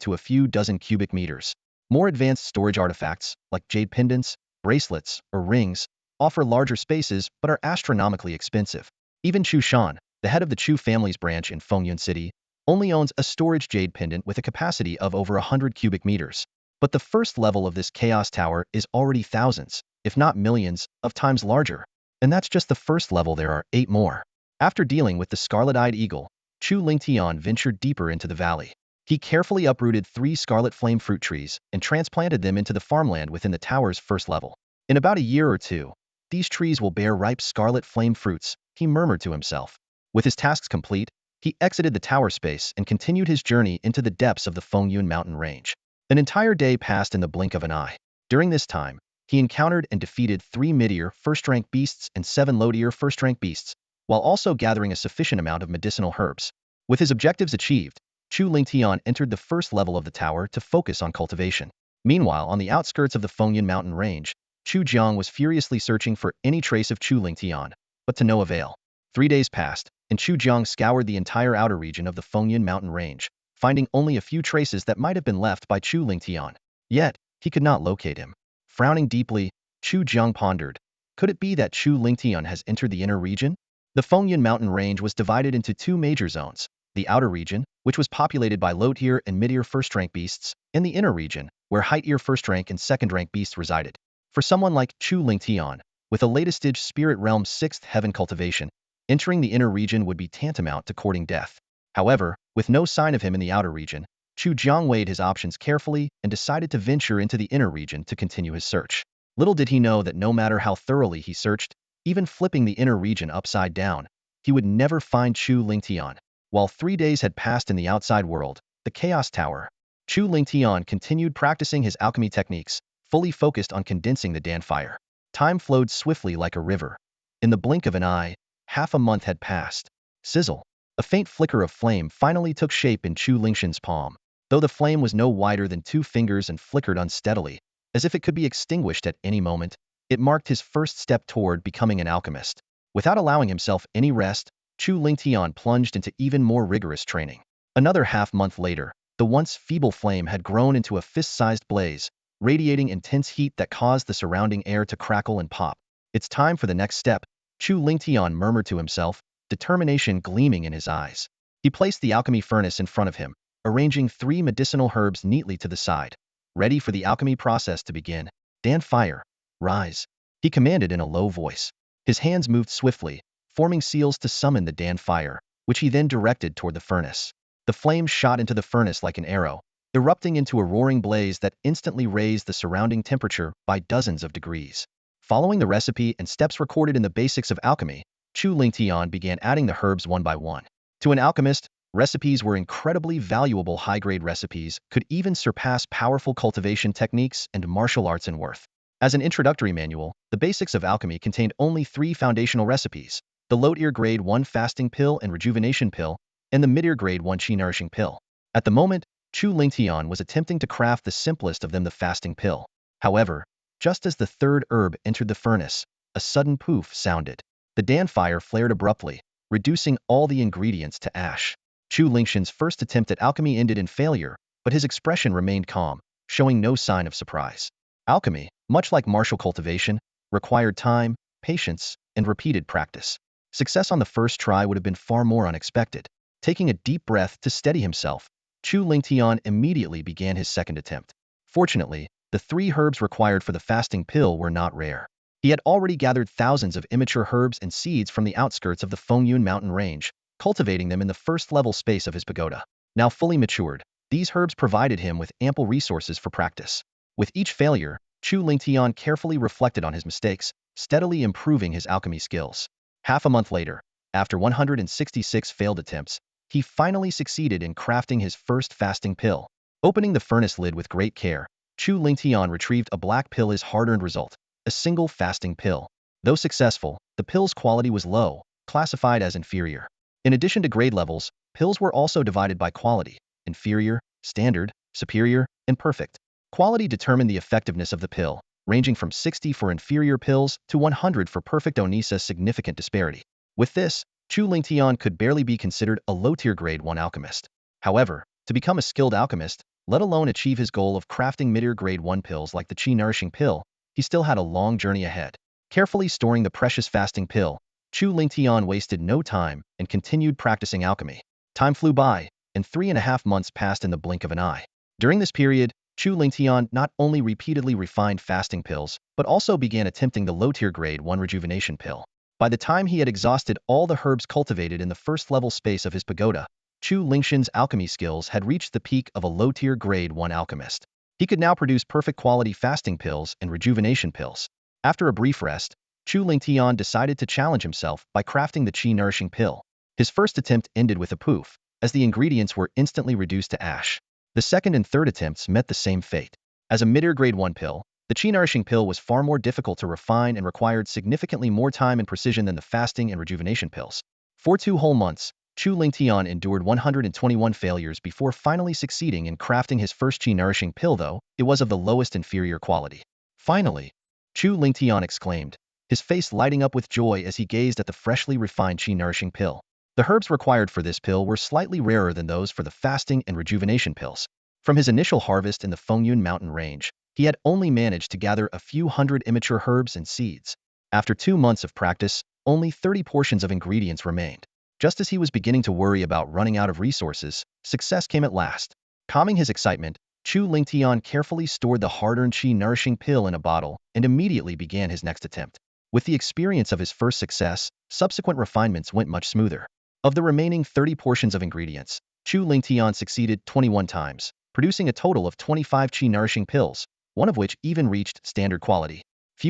dozen cubic meters. More advanced storage artifacts, like jade pendants, bracelets, or rings, offer larger spaces but are astronomically expensive. Even Chu Shan, the head of the Chu family's branch in Fengyun City, only owns a storage jade pendant with a capacity of over 100 cubic meters. But the first level of this Chaos Tower is already thousands, if not millions, of times larger. And that's just the first level. There are 8 more. After dealing with the scarlet-eyed eagle, Chu Lingtian ventured deeper into the valley. He carefully uprooted 3 scarlet flame fruit trees and transplanted them into the farmland within the tower's first level. In about a year or two, these trees will bear ripe scarlet flame fruits, he murmured to himself. With his tasks complete, he exited the tower space and continued his journey into the depths of the Fengyun mountain range. An entire day passed in the blink of an eye. During this time, he encountered and defeated 3 mid-tier first-rank beasts and 7 low-tier first-rank beasts, while also gathering a sufficient amount of medicinal herbs. With his objectives achieved, Chu Lingtian entered the first level of the tower to focus on cultivation. Meanwhile, on the outskirts of the Fengyun mountain range, Chu Jiang was furiously searching for any trace of Chu Lingtian, but to no avail. 3 days passed, and Chu Jiang scoured the entire outer region of the Fengyun mountain range, finding only a few traces that might have been left by Chu Lingtian. Yet, he could not locate him. Frowning deeply, Chu Jiang pondered, could it be that Chu Lingtian has entered the inner region? The Fengyun mountain range was divided into 2 major zones, the outer region, which was populated by low-tier and mid-tier first-rank beasts, and the inner region, where high-tier first-rank and second-rank beasts resided. For someone like Chu Lingtian, with a latest-stage Spirit Realm 6th Heaven cultivation, entering the inner region would be tantamount to courting death. However, with no sign of him in the outer region, Chu Jiang weighed his options carefully and decided to venture into the inner region to continue his search. Little did he know that no matter how thoroughly he searched, even flipping the inner region upside down, he would never find Chu Lingtian. While 3 days had passed in the outside world, the Chaos Tower, Chu Lingtian continued practicing his alchemy techniques, fully focused on condensing the Dan fire. Time flowed swiftly like a river. In the blink of an eye, half a month had passed. Sizzle. A faint flicker of flame finally took shape in Chu Lingtian's palm. Though the flame was no wider than 2 fingers and flickered unsteadily, as if it could be extinguished at any moment, it marked his first step toward becoming an alchemist. Without allowing himself any rest, Chu Lingtian plunged into even more rigorous training. Another half-month later, the once feeble flame had grown into a fist-sized blaze, radiating intense heat that caused the surrounding air to crackle and pop. It's time for the next step, Chu Lingtian murmured to himself, determination gleaming in his eyes. He placed the alchemy furnace in front of him, arranging 3 medicinal herbs neatly to the side. Ready for the alchemy process to begin. Dan fire, rise, he commanded in a low voice. His hands moved swiftly, forming seals to summon the Dan fire, which he then directed toward the furnace. The flame shot into the furnace like an arrow, erupting into a roaring blaze that instantly raised the surrounding temperature by dozens of degrees. Following the recipe and steps recorded in the basics of alchemy, Chu Lingtian began adding the herbs one by one. To an alchemist, recipes were incredibly valuable. High-grade recipes could even surpass powerful cultivation techniques and martial arts in worth. As an introductory manual, the basics of alchemy contained only 3 foundational recipes: the low-tier grade 1 fasting pill and rejuvenation pill, and the mid-tier grade 1 chi nourishing pill. At the moment, Chu Lingtian was attempting to craft the simplest of them, the fasting pill. However, just as the 3rd herb entered the furnace, a sudden poof sounded. The Dan fire flared abruptly, reducing all the ingredients to ash. Chu Lingtian's first attempt at alchemy ended in failure, but his expression remained calm, showing no sign of surprise. Alchemy, much like martial cultivation, required time, patience, and repeated practice. Success on the first try would have been far more unexpected. Taking a deep breath to steady himself, Chu Lingtian immediately began his second attempt. Fortunately, the 3 herbs required for the fasting pill were not rare. He had already gathered thousands of immature herbs and seeds from the outskirts of the Fengyun mountain range, cultivating them in the first-level space of his pagoda. Now fully matured, these herbs provided him with ample resources for practice. With each failure, Chu Lingtian carefully reflected on his mistakes, steadily improving his alchemy skills. Half a month later, after 166 failed attempts, he finally succeeded in crafting his first fasting pill. Opening the furnace lid with great care, Chu Lingtian retrieved a black pill, his hard-earned result, a single fasting pill. Though successful, the pill's quality was low, classified as inferior. In addition to grade levels, pills were also divided by quality: inferior, standard, superior, and perfect. Quality determined the effectiveness of the pill, ranging from 60 for inferior pills to 100 for perfect. Onisa significant disparity. With this, Chu Lingtian could barely be considered a low-tier grade 1 alchemist. However, to become a skilled alchemist, let alone achieve his goal of crafting mid-tier grade 1 pills like the chi nourishing pill, he still had a long journey ahead. Carefully storing the precious fasting pill, Chu Lingtian wasted no time and continued practicing alchemy. Time flew by, and 3.5 months passed in the blink of an eye. During this period, Chu Lingtian not only repeatedly refined fasting pills, but also began attempting the low-tier grade 1 rejuvenation pill. By the time he had exhausted all the herbs cultivated in the first-level space of his pagoda, Chu Lingxian's alchemy skills had reached the peak of a low-tier grade 1 alchemist. He could now produce perfect-quality fasting pills and rejuvenation pills. After a brief rest, Chu Lingtian decided to challenge himself by crafting the qi-nourishing pill. His first attempt ended with a poof, as the ingredients were instantly reduced to ash. The second and third attempts met the same fate. As a mid-tier grade 1 pill, the qi-nourishing pill was far more difficult to refine and required significantly more time and precision than the fasting and rejuvenation pills. For 2 whole months, Chu Lingtian endured 121 failures before finally succeeding in crafting his first qi-nourishing pill, though it was of the lowest inferior quality. Finally, Chu Lingtian exclaimed, his face lighting up with joy as he gazed at the freshly refined qi-nourishing pill. The herbs required for this pill were slightly rarer than those for the fasting and rejuvenation pills. From his initial harvest in the Fengyun mountain range, he had only managed to gather a few hundred immature herbs and seeds. After 2 months of practice, only 30 portions of ingredients remained. Just as he was beginning to worry about running out of resources, success came at last. Calming his excitement, Chu Lingtian carefully stored the hard-earned qi-nourishing pill in a bottle and immediately began his next attempt. With the experience of his first success, subsequent refinements went much smoother. Of the remaining 30 portions of ingredients, Chu Lingtian succeeded 21 times, producing a total of 25 qi-nourishing pills, one of which even reached standard quality.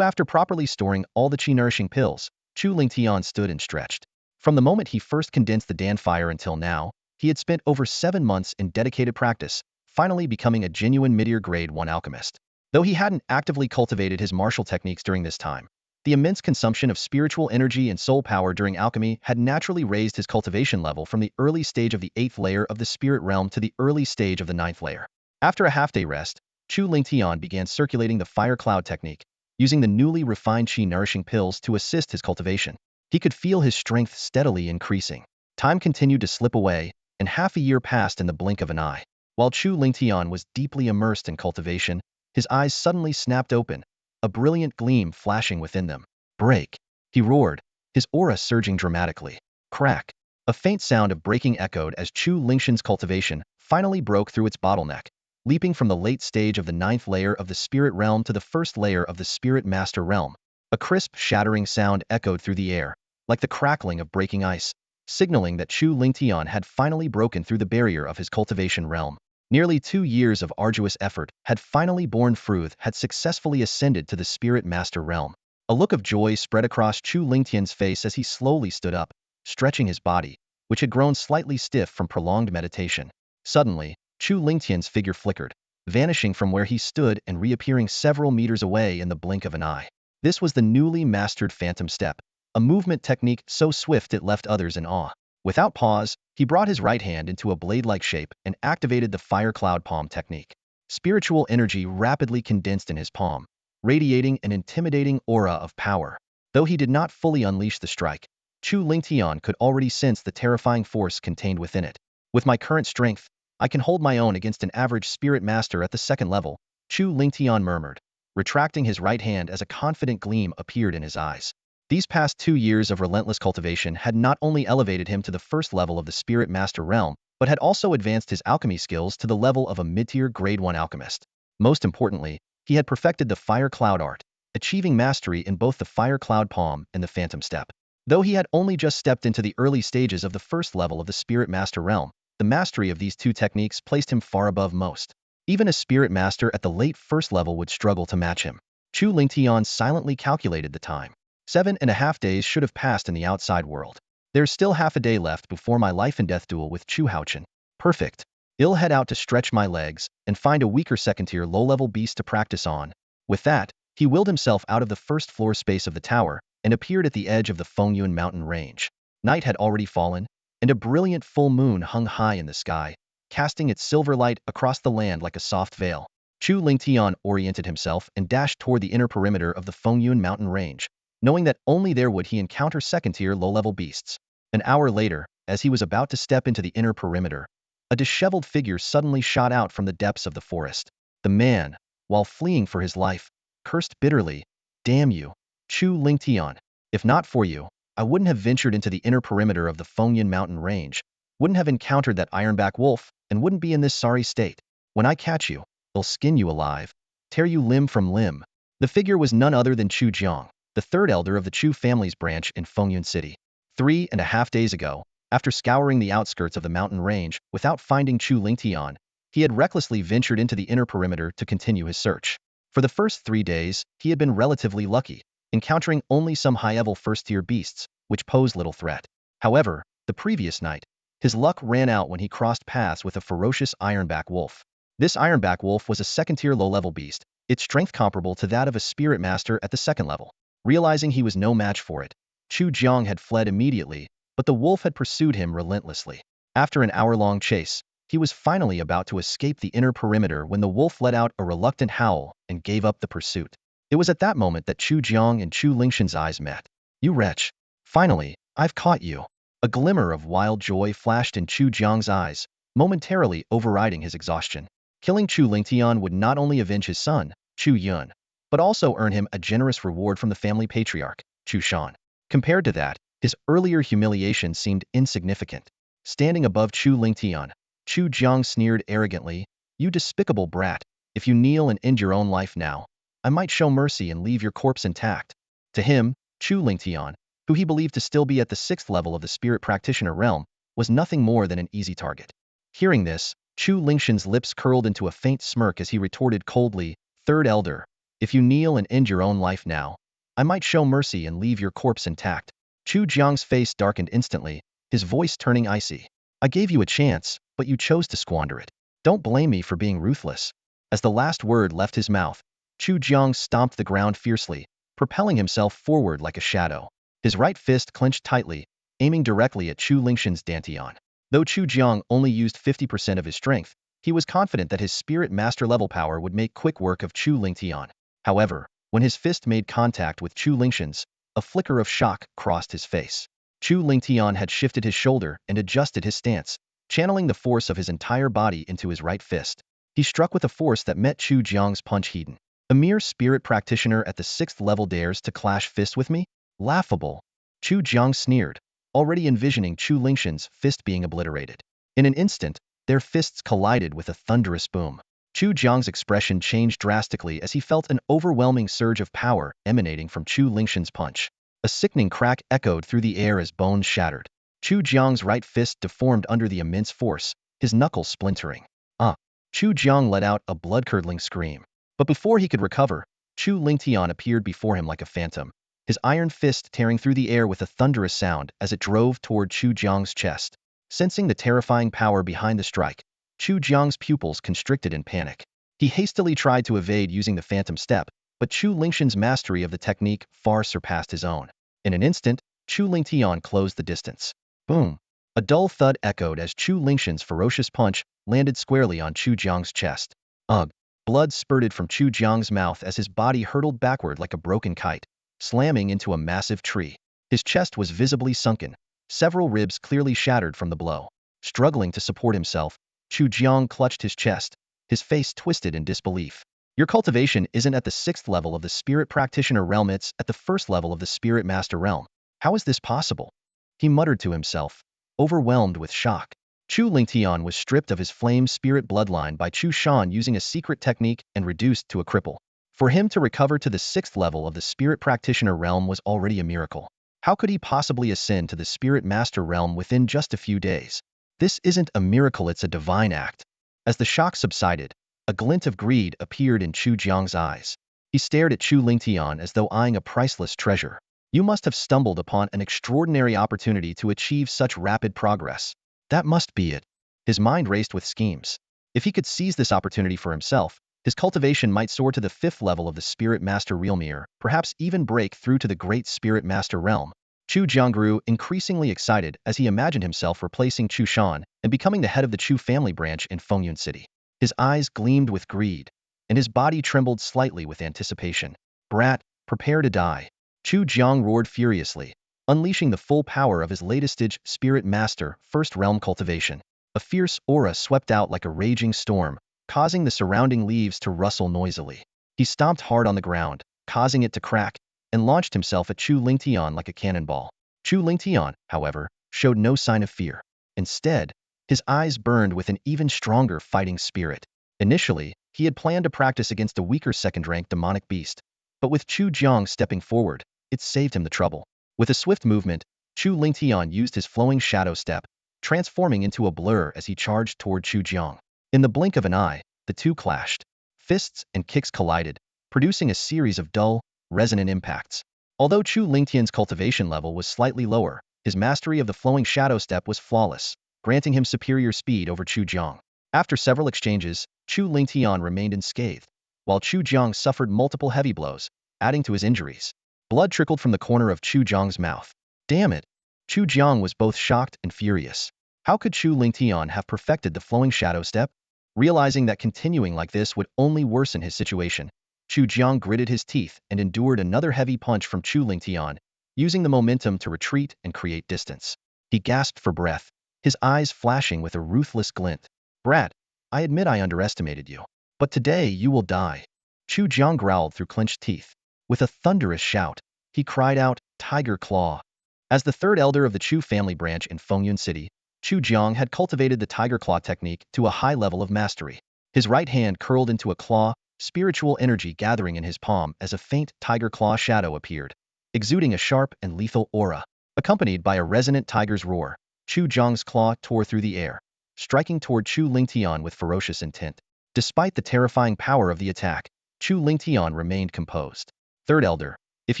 After properly storing all the qi-nourishing pills, Chu Lingtian stood and stretched. From the moment he first condensed the Dan fire until now, he had spent over 7 months in dedicated practice, finally becoming a genuine mid-tier grade 1 alchemist. Though he hadn't actively cultivated his martial techniques during this time, the immense consumption of spiritual energy and soul power during alchemy had naturally raised his cultivation level from the early stage of the 8th layer of the spirit realm to the early stage of the 9th layer. After a half-day rest, Chu Lingtian began circulating the fire cloud technique, using the newly refined qi-nourishing pills to assist his cultivation. He could feel his strength steadily increasing. Time continued to slip away, and half a year passed in the blink of an eye. While Chu Lingtian was deeply immersed in cultivation, his eyes suddenly snapped open, a brilliant gleam flashing within them. "Break!" he roared, his aura surging dramatically. Crack! A faint sound of breaking echoed as Chu Lingxian's cultivation finally broke through its bottleneck, leaping from the late stage of the 9th layer of the spirit realm to the 1st layer of the spirit master realm. A crisp, shattering sound echoed through the air, like the crackling of breaking ice, signaling that Chu Lingtian had finally broken through the barrier of his cultivation realm. Nearly 2 years of arduous effort had finally borne fruit, had successfully ascended to the spirit master realm. A look of joy spread across Chu Lingtian's face as he slowly stood up, stretching his body, which had grown slightly stiff from prolonged meditation. Suddenly, Chu Lingtian's figure flickered, vanishing from where he stood and reappearing several meters away in the blink of an eye. This was the newly mastered phantom step, a movement technique so swift it left others in awe. Without pause, he brought his right hand into a blade-like shape and activated the fire cloud palm technique. Spiritual energy rapidly condensed in his palm, radiating an intimidating aura of power. Though he did not fully unleash the strike, Chu Lingtian could already sense the terrifying force contained within it. "With my current strength, I can hold my own against an average spirit master at the 2nd level," Chu Lingtian murmured, retracting his right hand as a confident gleam appeared in his eyes. These past 2 years of relentless cultivation had not only elevated him to the 1st level of the Spirit Master realm, but had also advanced his alchemy skills to the level of a mid-tier grade 1 alchemist. Most importantly, he had perfected the fire cloud art, achieving mastery in both the fire cloud palm and the phantom step. Though he had only just stepped into the early stages of the 1st level of the Spirit Master realm, the mastery of these 2 techniques placed him far above most. Even a Spirit Master at the late 1st level would struggle to match him. Chu Lingtian silently calculated the time. 7.5 days should have passed in the outside world. There's still half a day left before my life and death duel with Chu Haochen. Perfect. I'll head out to stretch my legs and find a weaker 2nd-tier low-level beast to practice on. With that, he willed himself out of the 1st floor space of the tower and appeared at the edge of the Fengyun mountain range. Night had already fallen, and a brilliant full moon hung high in the sky, casting its silver light across the land like a soft veil. Chu Lingtian oriented himself and dashed toward the inner perimeter of the Fengyun mountain range, knowing that only there would he encounter 2nd-tier low-level beasts. An hour later, as he was about to step into the inner perimeter, a disheveled figure suddenly shot out from the depths of the forest. The man, while fleeing for his life, cursed bitterly, "Damn you, Chu Lingtian. If not for you, I wouldn't have ventured into the inner perimeter of the Fengyun mountain range, wouldn't have encountered that ironback wolf, and wouldn't be in this sorry state. When I catch you, I'll skin you alive, tear you limb from limb." The figure was none other than Chu Jiang, the 3rd elder of the Chu family's branch in Fengyun City. 3.5 days ago, After scouring the outskirts of the mountain range without finding Chu Lingtian, he had recklessly ventured into the inner perimeter to continue his search. For the first 3 days, he had been relatively lucky, encountering only some high-level first-tier beasts, which posed little threat. However, the previous night, his luck ran out when he crossed paths with a ferocious ironback wolf. This ironback wolf was a second-tier low-level beast, its strength comparable to that of a spirit master at the second level. Realizing he was no match for it, Chu Jiang had fled immediately, but the wolf had pursued him relentlessly. After an hour-long chase, he was finally about to escape the inner perimeter when the wolf let out a reluctant howl and gave up the pursuit. It was at that moment that Chu Jiang and Chu Lingshan's eyes met. "You wretch! Finally, I've caught you!" A glimmer of wild joy flashed in Chu Jiang's eyes, momentarily overriding his exhaustion. Killing Chu Lingtian would not only avenge his son, Chu Yun, but also earn him a generous reward from the family patriarch, Chu Shan. Compared to that, his earlier humiliation seemed insignificant. Standing above Chu Lingtian, Chu Jiang sneered arrogantly, "You despicable brat, if you kneel and end your own life now, I might show mercy and leave your corpse intact." To him, Chu Lingtian, who he believed to still be at the 6th level of the spirit practitioner realm, was nothing more than an easy target. Hearing this, Chu Lingshan's lips curled into a faint smirk as he retorted coldly, "Third elder, if you kneel and end your own life now, I might show mercy and leave your corpse intact." Chu Jiang's face darkened instantly, his voice turning icy. "I gave you a chance, but you chose to squander it. Don't blame me for being ruthless." As the last word left his mouth, Chu Jiang stomped the ground fiercely, propelling himself forward like a shadow. His right fist clenched tightly, aiming directly at Chu Lingshan's dantian. Though Chu Jiang only used 50% of his strength, he was confident that his spirit master level power would make quick work of Chu Lingtian. However, when his fist made contact with Chu Lingshan's, a flicker of shock crossed his face. Chu Lingtian had shifted his shoulder and adjusted his stance, channeling the force of his entire body into his right fist. He struck with a force that met Chu Jiang's punch heat. "A mere spirit practitioner at the 6th level dares to clash fists with me? Laughable." Chu Jiang sneered, already envisioning Chu Lingshan's fist being obliterated. In an instant, their fists collided with a thunderous boom. Chu Jiang's expression changed drastically as he felt an overwhelming surge of power emanating from Chu Lingshan's punch. A sickening crack echoed through the air as bones shattered. Chu Jiang's right fist deformed under the immense force, his knuckles splintering. "Ah!" Chu Jiang let out a blood-curdling scream. But before he could recover, Chu Lingtian appeared before him like a phantom, his iron fist tearing through the air with a thunderous sound as it drove toward Chu Jiang's chest. Sensing the terrifying power behind the strike, Chu Jiang's pupils constricted in panic. He hastily tried to evade using the phantom step, but Chu Lingshan's mastery of the technique far surpassed his own. In an instant, Chu Lingtian closed the distance. Boom! A dull thud echoed as Chu Lingshan's ferocious punch landed squarely on Chu Jiang's chest. Ugh! Blood spurted from Chu Jiang's mouth as his body hurtled backward like a broken kite, slamming into a massive tree. His chest was visibly sunken, several ribs clearly shattered from the blow. Struggling to support himself, Chu Jiang clutched his chest, his face twisted in disbelief. "Your cultivation isn't at the 6th level of the spirit practitioner realm, it's at the 1st level of the spirit master realm. How is this possible?" He muttered to himself, overwhelmed with shock. Chu Lingtian was stripped of his flame spirit bloodline by Chu Shan using a secret technique and reduced to a cripple. For him to recover to the 6th level of the spirit practitioner realm was already a miracle. How could he possibly ascend to the spirit master realm within just a few days? This isn't a miracle, it's a divine act. As the shock subsided, a glint of greed appeared in Chu Jiang's eyes. He stared at Chu Lingtian as though eyeing a priceless treasure. "You must have stumbled upon an extraordinary opportunity to achieve such rapid progress. That must be it." His mind raced with schemes. If he could seize this opportunity for himself, his cultivation might soar to the 5th level of the Spirit Master realm, perhaps even break through to the Great Spirit Master realm. Chu Jiang grew increasingly excited as he imagined himself replacing Chu Shan and becoming the head of the Chu family branch in Fengyun City. His eyes gleamed with greed, and his body trembled slightly with anticipation. "Brat, prepare to die." Chu Jiang roared furiously, unleashing the full power of his latest-stage Spirit Master First Realm cultivation. A fierce aura swept out like a raging storm, causing the surrounding leaves to rustle noisily. He stomped hard on the ground, causing it to crack, and launched himself at Chu Lingtian like a cannonball. Chu Lingtian, however, showed no sign of fear. Instead, his eyes burned with an even stronger fighting spirit. Initially, he had planned to practice against a weaker second-rank demonic beast, but with Chu Jiang stepping forward, it saved him the trouble. With a swift movement, Chu Lingtian used his flowing shadow step, transforming into a blur as he charged toward Chu Jiang. In the blink of an eye, the two clashed. Fists and kicks collided, producing a series of dull, resonant impacts. Although Chu Lingtian's cultivation level was slightly lower, his mastery of the flowing shadow step was flawless, granting him superior speed over Chu Jiang. After several exchanges, Chu Lingtian remained unscathed, while Chu Jiang suffered multiple heavy blows, adding to his injuries. Blood trickled from the corner of Chu Jiang's mouth. Damn it! Chu Jiang was both shocked and furious. How could Chu Lingtian have perfected the flowing shadow step? Realizing that continuing like this would only worsen his situation, Chu Jiang gritted his teeth and endured another heavy punch from Chu Lingtian, using the momentum to retreat and create distance. He gasped for breath, his eyes flashing with a ruthless glint. Brat, I admit I underestimated you. But today you will die. Chu Jiang growled through clenched teeth. With a thunderous shout, he cried out, Tiger Claw. As the third elder of the Chu family branch in Fengyun City, Chu Jiang had cultivated the Tiger Claw technique to a high level of mastery. His right hand curled into a claw, spiritual energy gathering in his palm as a faint tiger claw shadow appeared, exuding a sharp and lethal aura. Accompanied by a resonant tiger's roar, Chu Jiang's claw tore through the air, striking toward Chu Lingtian with ferocious intent. Despite the terrifying power of the attack, Chu Lingtian remained composed. Third elder, if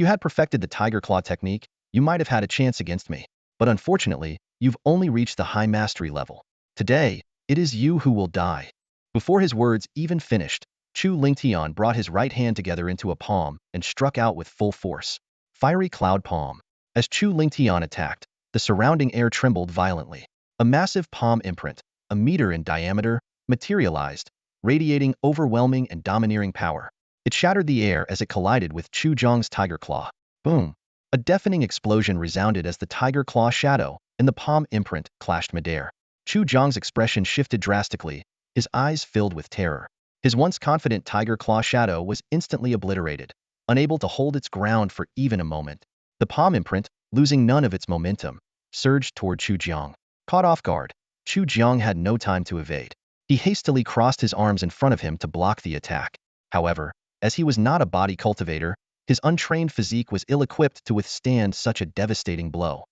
you had perfected the tiger claw technique, you might have had a chance against me. But unfortunately, you've only reached the high mastery level. Today, it is you who will die. Before his words even finished, Chu Lingtian brought his right hand together into a palm and struck out with full force. Fiery Cloud Palm. As Chu Lingtian attacked, the surrounding air trembled violently. A massive palm imprint, a meter in diameter, materialized, radiating overwhelming and domineering power. It shattered the air as it collided with Chu Jiang's tiger claw. Boom! A deafening explosion resounded as the tiger claw shadow and the palm imprint clashed midair. Chu Jiang's expression shifted drastically, his eyes filled with terror. His once confident tiger claw shadow was instantly obliterated, unable to hold its ground for even a moment. The palm imprint, losing none of its momentum, surged toward Chu Jiang. Caught off guard, Chu Jiang had no time to evade. He hastily crossed his arms in front of him to block the attack. However, as he was not a body cultivator, his untrained physique was ill-equipped to withstand such a devastating blow.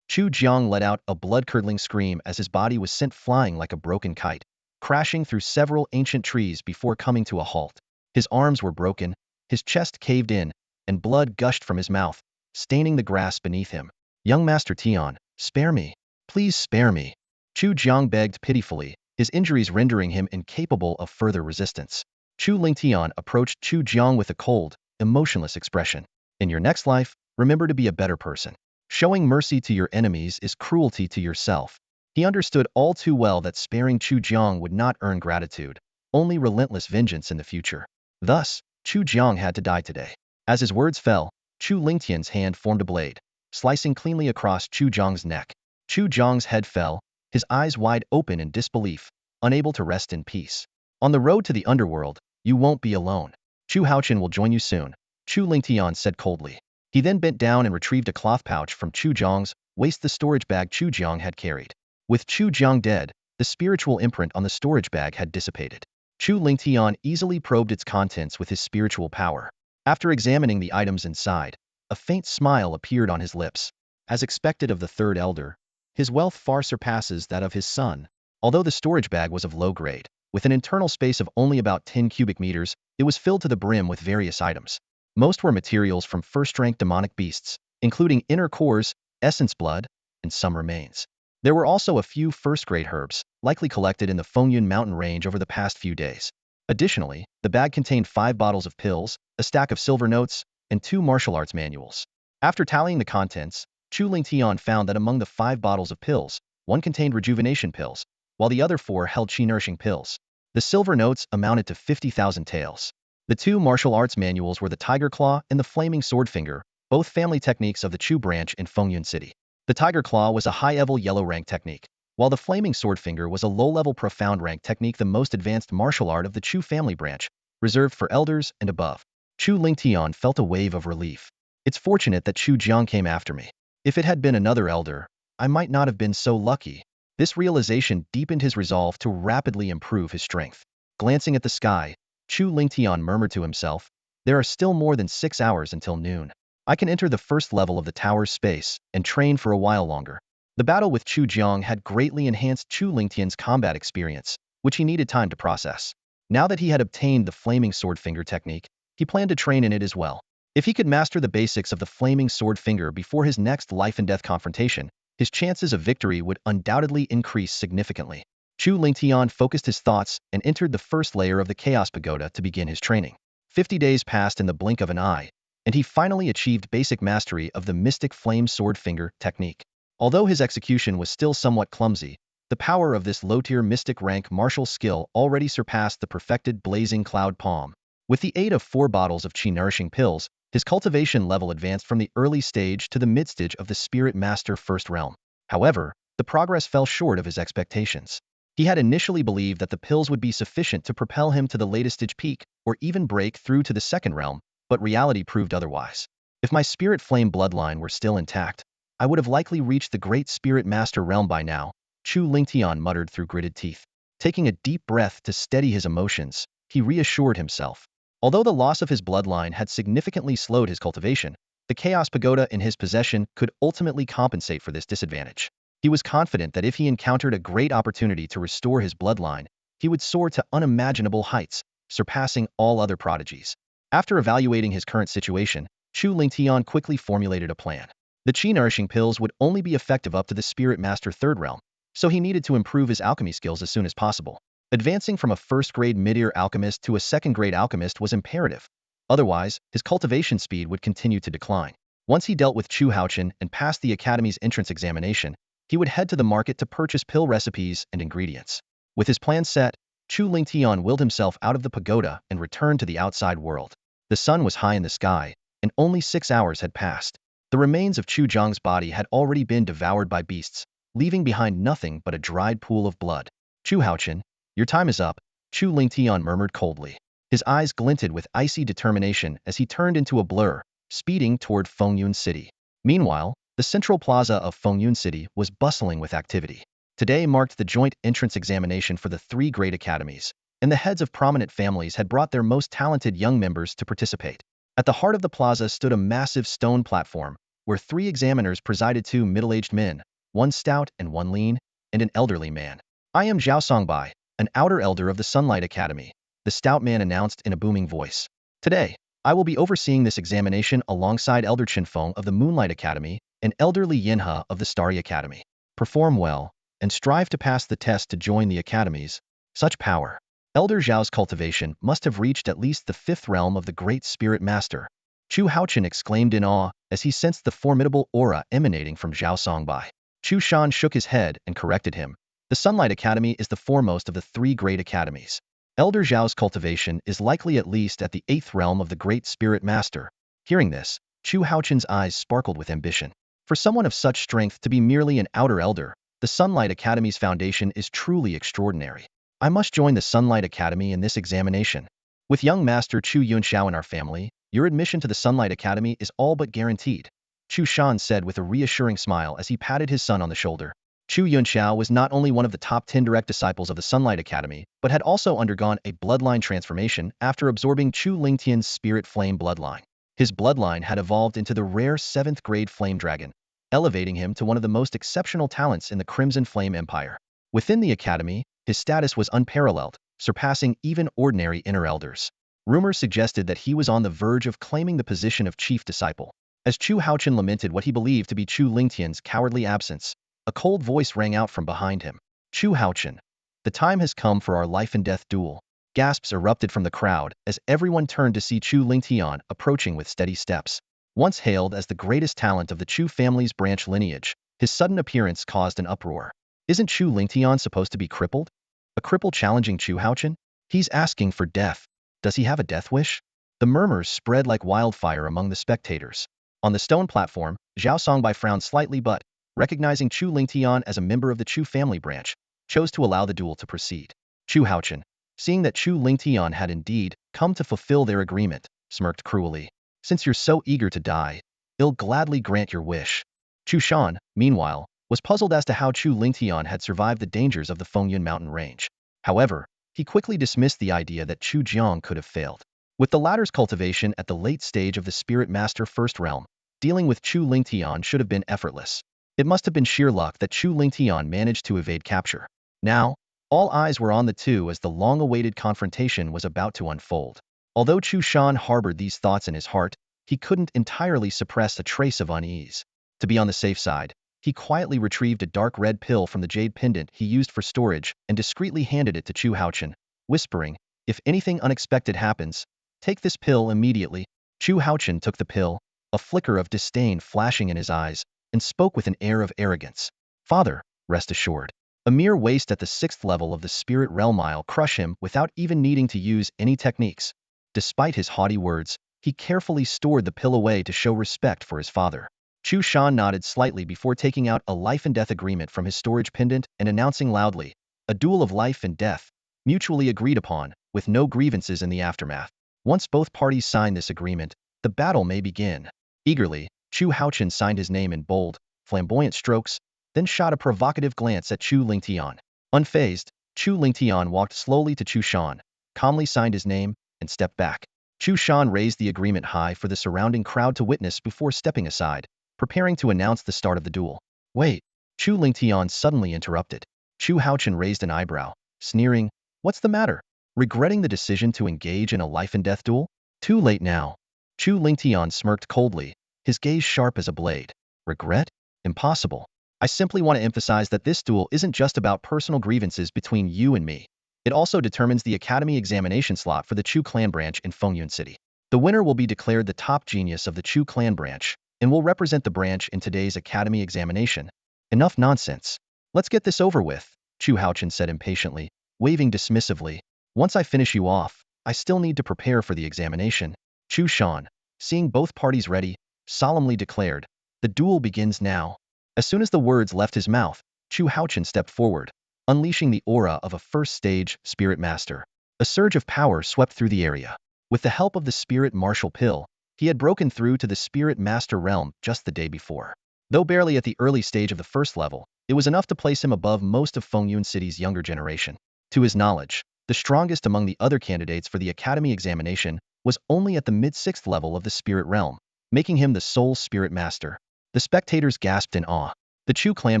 Chu Jiang let out a blood-curdling scream as his body was sent flying like a broken kite, crashing through several ancient trees before coming to a halt. His arms were broken, his chest caved in, and blood gushed from his mouth, staining the grass beneath him. Young Master Tian, spare me. Please spare me. Chu Jiang begged pitifully, his injuries rendering him incapable of further resistance. Chu Lingtian approached Chu Jiang with a cold, emotionless expression. In your next life, remember to be a better person. Showing mercy to your enemies is cruelty to yourself. He understood all too well that sparing Chu Jiang would not earn gratitude, only relentless vengeance in the future. Thus, Chu Jiang had to die today. As his words fell, Chu Lingtian's hand formed a blade, slicing cleanly across Chu Jiang's neck. Chu Jiang's head fell, his eyes wide open in disbelief, unable to rest in peace. On the road to the underworld, you won't be alone. Chu Haochen will join you soon, Chu Lingtian said coldly. He then bent down and retrieved a cloth pouch from Chu Jiang's waist, the storage bag Chu Jiang had carried. With Chu Jiang dead, the spiritual imprint on the storage bag had dissipated. Chu Lingtian easily probed its contents with his spiritual power. After examining the items inside, a faint smile appeared on his lips. As expected of the third elder, his wealth far surpasses that of his son. Although the storage bag was of low grade, with an internal space of only about 10 cubic meters, it was filled to the brim with various items. Most were materials from first-rank demonic beasts, including inner cores, essence blood, and some remains. There were also a few first-grade herbs, likely collected in the Fengyun mountain range over the past few days. Additionally, the bag contained 5 bottles of pills, a stack of silver notes, and 2 martial arts manuals. After tallying the contents, Chu Lingtian found that among the 5 bottles of pills, one contained rejuvenation pills, while the other 4 held chi-nourishing pills. The silver notes amounted to 50,000 taels. The 2 martial arts manuals were the Tiger Claw and the Flaming Sword Finger, both family techniques of the Chu branch in Fengyun City. The Tiger Claw was a high-level yellow rank technique, while the Flaming Sword Finger was a low-level profound rank technique, the most advanced martial art of the Chu family branch, reserved for elders and above. Chu Lingtian felt a wave of relief. It's fortunate that Chu Jiang came after me. If it had been another elder, I might not have been so lucky. This realization deepened his resolve to rapidly improve his strength. Glancing at the sky, Chu Lingtian murmured to himself, there are still more than 6 hours until noon. I can enter the first level of the tower's space and train for a while longer. The battle with Chu Jiang had greatly enhanced Chu Lingtian's combat experience, which he needed time to process. Now that he had obtained the flaming sword finger technique, he planned to train in it as well. If he could master the basics of the flaming sword finger before his next life-and-death confrontation, his chances of victory would undoubtedly increase significantly. Chu Lingtian focused his thoughts and entered the first layer of the Chaos Pagoda to begin his training. 50 days passed in the blink of an eye, and he finally achieved basic mastery of the mystic flame sword finger technique. Although his execution was still somewhat clumsy, the power of this low-tier mystic rank martial skill already surpassed the perfected blazing cloud palm. With the aid of 4 bottles of chi-nourishing pills, his cultivation level advanced from the early stage to the mid-stage of the Spirit Master First Realm. However, the progress fell short of his expectations. He had initially believed that the pills would be sufficient to propel him to the latest stage peak, or even break through to the second realm, but reality proved otherwise. If my Spirit Flame bloodline were still intact, I would have likely reached the Great Spirit Master realm by now, Chu Lingtian muttered through gritted teeth. Taking a deep breath to steady his emotions, he reassured himself. Although the loss of his bloodline had significantly slowed his cultivation, the Chaos Pagoda in his possession could ultimately compensate for this disadvantage. He was confident that if he encountered a great opportunity to restore his bloodline, he would soar to unimaginable heights, surpassing all other prodigies. After evaluating his current situation, Chu Lingtian quickly formulated a plan. The chi-nourishing pills would only be effective up to the Spirit Master Third Realm, so he needed to improve his alchemy skills as soon as possible. Advancing from a first-grade mid-tier alchemist to a second-grade alchemist was imperative. Otherwise, his cultivation speed would continue to decline. Once he dealt with Chu Haochen and passed the Academy's entrance examination, he would head to the market to purchase pill recipes and ingredients. With his plan set, Chu Lingtian willed himself out of the pagoda and returned to the outside world. The sun was high in the sky, and only 6 hours had passed. The remains of Chu Jiang's body had already been devoured by beasts, leaving behind nothing but a dried pool of blood. Chu Haochen, your time is up, Chu Lingtian murmured coldly. His eyes glinted with icy determination as he turned into a blur, speeding toward Fengyun City. Meanwhile, the central plaza of Fengyun City was bustling with activity. Today marked the joint entrance examination for the 3 great academies, and the heads of prominent families had brought their most talented young members to participate. At the heart of the plaza stood a massive stone platform, where 3 examiners presided, 2 middle-aged men, 1 stout and 1 lean, and an elderly man. I am Zhao Songbai, an outer elder of the Sunlight Academy, the stout man announced in a booming voice. Today, I will be overseeing this examination alongside Elder Qinfeng of the Moonlight Academy and Elder Li Yinhe of the Starry Academy. Perform well, and strive to pass the test to join the academies. Such power. Elder Zhao's cultivation must have reached at least the 5th realm of the Great Spirit Master. Chu Haochen exclaimed in awe as he sensed the formidable aura emanating from Zhao Songbai. Chu Shan shook his head and corrected him. The Sunlight Academy is the foremost of the 3 great academies. Elder Zhao's cultivation is likely at least at the 8th realm of the Great Spirit Master. Hearing this, Chu Haochen's eyes sparkled with ambition. For someone of such strength to be merely an outer elder, the Sunlight Academy's foundation is truly extraordinary. I must join the Sunlight Academy in this examination. With young Master Chu Yunxiao in our family, your admission to the Sunlight Academy is all but guaranteed, Chu Shan said with a reassuring smile as he patted his son on the shoulder. Chu Yunxiao was not only one of the top 10 direct disciples of the Sunlight Academy, but had also undergone a bloodline transformation after absorbing Chu Lingtian's Spirit Flame bloodline. His bloodline had evolved into the rare 7th grade Flame Dragon, elevating him to one of the most exceptional talents in the Crimson Flame Empire. Within the Academy, his status was unparalleled, surpassing even ordinary inner elders. Rumors suggested that he was on the verge of claiming the position of chief disciple. As Chu Haochen lamented what he believed to be Chu Lingtian's cowardly absence, a cold voice rang out from behind him. Chu Haochen, the time has come for our life-and-death duel. Gasps erupted from the crowd as everyone turned to see Chu Lingtian approaching with steady steps. Once hailed as the greatest talent of the Chu family's branch lineage, his sudden appearance caused an uproar. Isn't Chu Lingtian supposed to be crippled? A cripple challenging Chu Haochen? He's asking for death. Does he have a death wish? The murmurs spread like wildfire among the spectators. On the stone platform, Zhao Songbai frowned slightly but, recognizing Chu Lingtian as a member of the Chu family branch, chose to allow the duel to proceed. Chu Haochen, seeing that Chu Lingtian had indeed come to fulfill their agreement, smirked cruelly. Since you're so eager to die, I'll gladly grant your wish. Chu Shan, meanwhile, was puzzled as to how Chu Lingtian had survived the dangers of the Fengyun mountain range. However, he quickly dismissed the idea that Chu Jiang could have failed. With the latter's cultivation at the late stage of the Spirit Master First Realm, dealing with Chu Lingtian should have been effortless. It must have been sheer luck that Chu Lingtian managed to evade capture. Now, all eyes were on the two as the long-awaited confrontation was about to unfold. Although Chu Shan harbored these thoughts in his heart, he couldn't entirely suppress a trace of unease. To be on the safe side, he quietly retrieved a dark red pill from the jade pendant he used for storage and discreetly handed it to Chu Haochen, whispering, "If anything unexpected happens, take this pill immediately." Chu Haochen took the pill, a flicker of disdain flashing in his eyes, and spoke with an air of arrogance. "Father, rest assured. A mere waste at the 6th level of the spirit realm I'll crush him without even needing to use any techniques." Despite his haughty words, he carefully stored the pill away to show respect for his father. Chu Shan nodded slightly before taking out a life and death agreement from his storage pendant and announcing loudly, "A duel of life and death, mutually agreed upon, with no grievances in the aftermath. Once both parties sign this agreement, the battle may begin." Eagerly, Chu Haochen signed his name in bold, flamboyant strokes, then shot a provocative glance at Chu Lingtian. Unfazed, Chu Lingtian walked slowly to Chu Shan, calmly signed his name, and stepped back. Chu Shan raised the agreement high for the surrounding crowd to witness before stepping aside, preparing to announce the start of the duel. "Wait," Chu Lingtian suddenly interrupted. Chu Haochen raised an eyebrow, sneering, "What's the matter? Regretting the decision to engage in a life-and-death duel? Too late now." Chu Lingtian smirked coldly, his gaze sharp as a blade. "Regret? Impossible. I simply want to emphasize that this duel isn't just about personal grievances between you and me. It also determines the academy examination slot for the Chu clan branch in Fengyun City. The winner will be declared the top genius of the Chu clan branch, and will represent the branch in today's academy examination." "Enough nonsense. Let's get this over with," Chu Haochen said impatiently, waving dismissively. "Once I finish you off, I still need to prepare for the examination." Chu Shan, seeing both parties ready, solemnly declared, "The duel begins now." As soon as the words left his mouth, Chu Haochen stepped forward, unleashing the aura of a first-stage spirit master. A surge of power swept through the area. With the help of the spirit martial pill, he had broken through to the spirit master realm just the day before. Though barely at the early stage of the first level, it was enough to place him above most of Fengyun City's younger generation. To his knowledge, the strongest among the other candidates for the academy examination was only at the mid-6th level of the spirit realm, making him the sole spirit master. The spectators gasped in awe. The Chu clan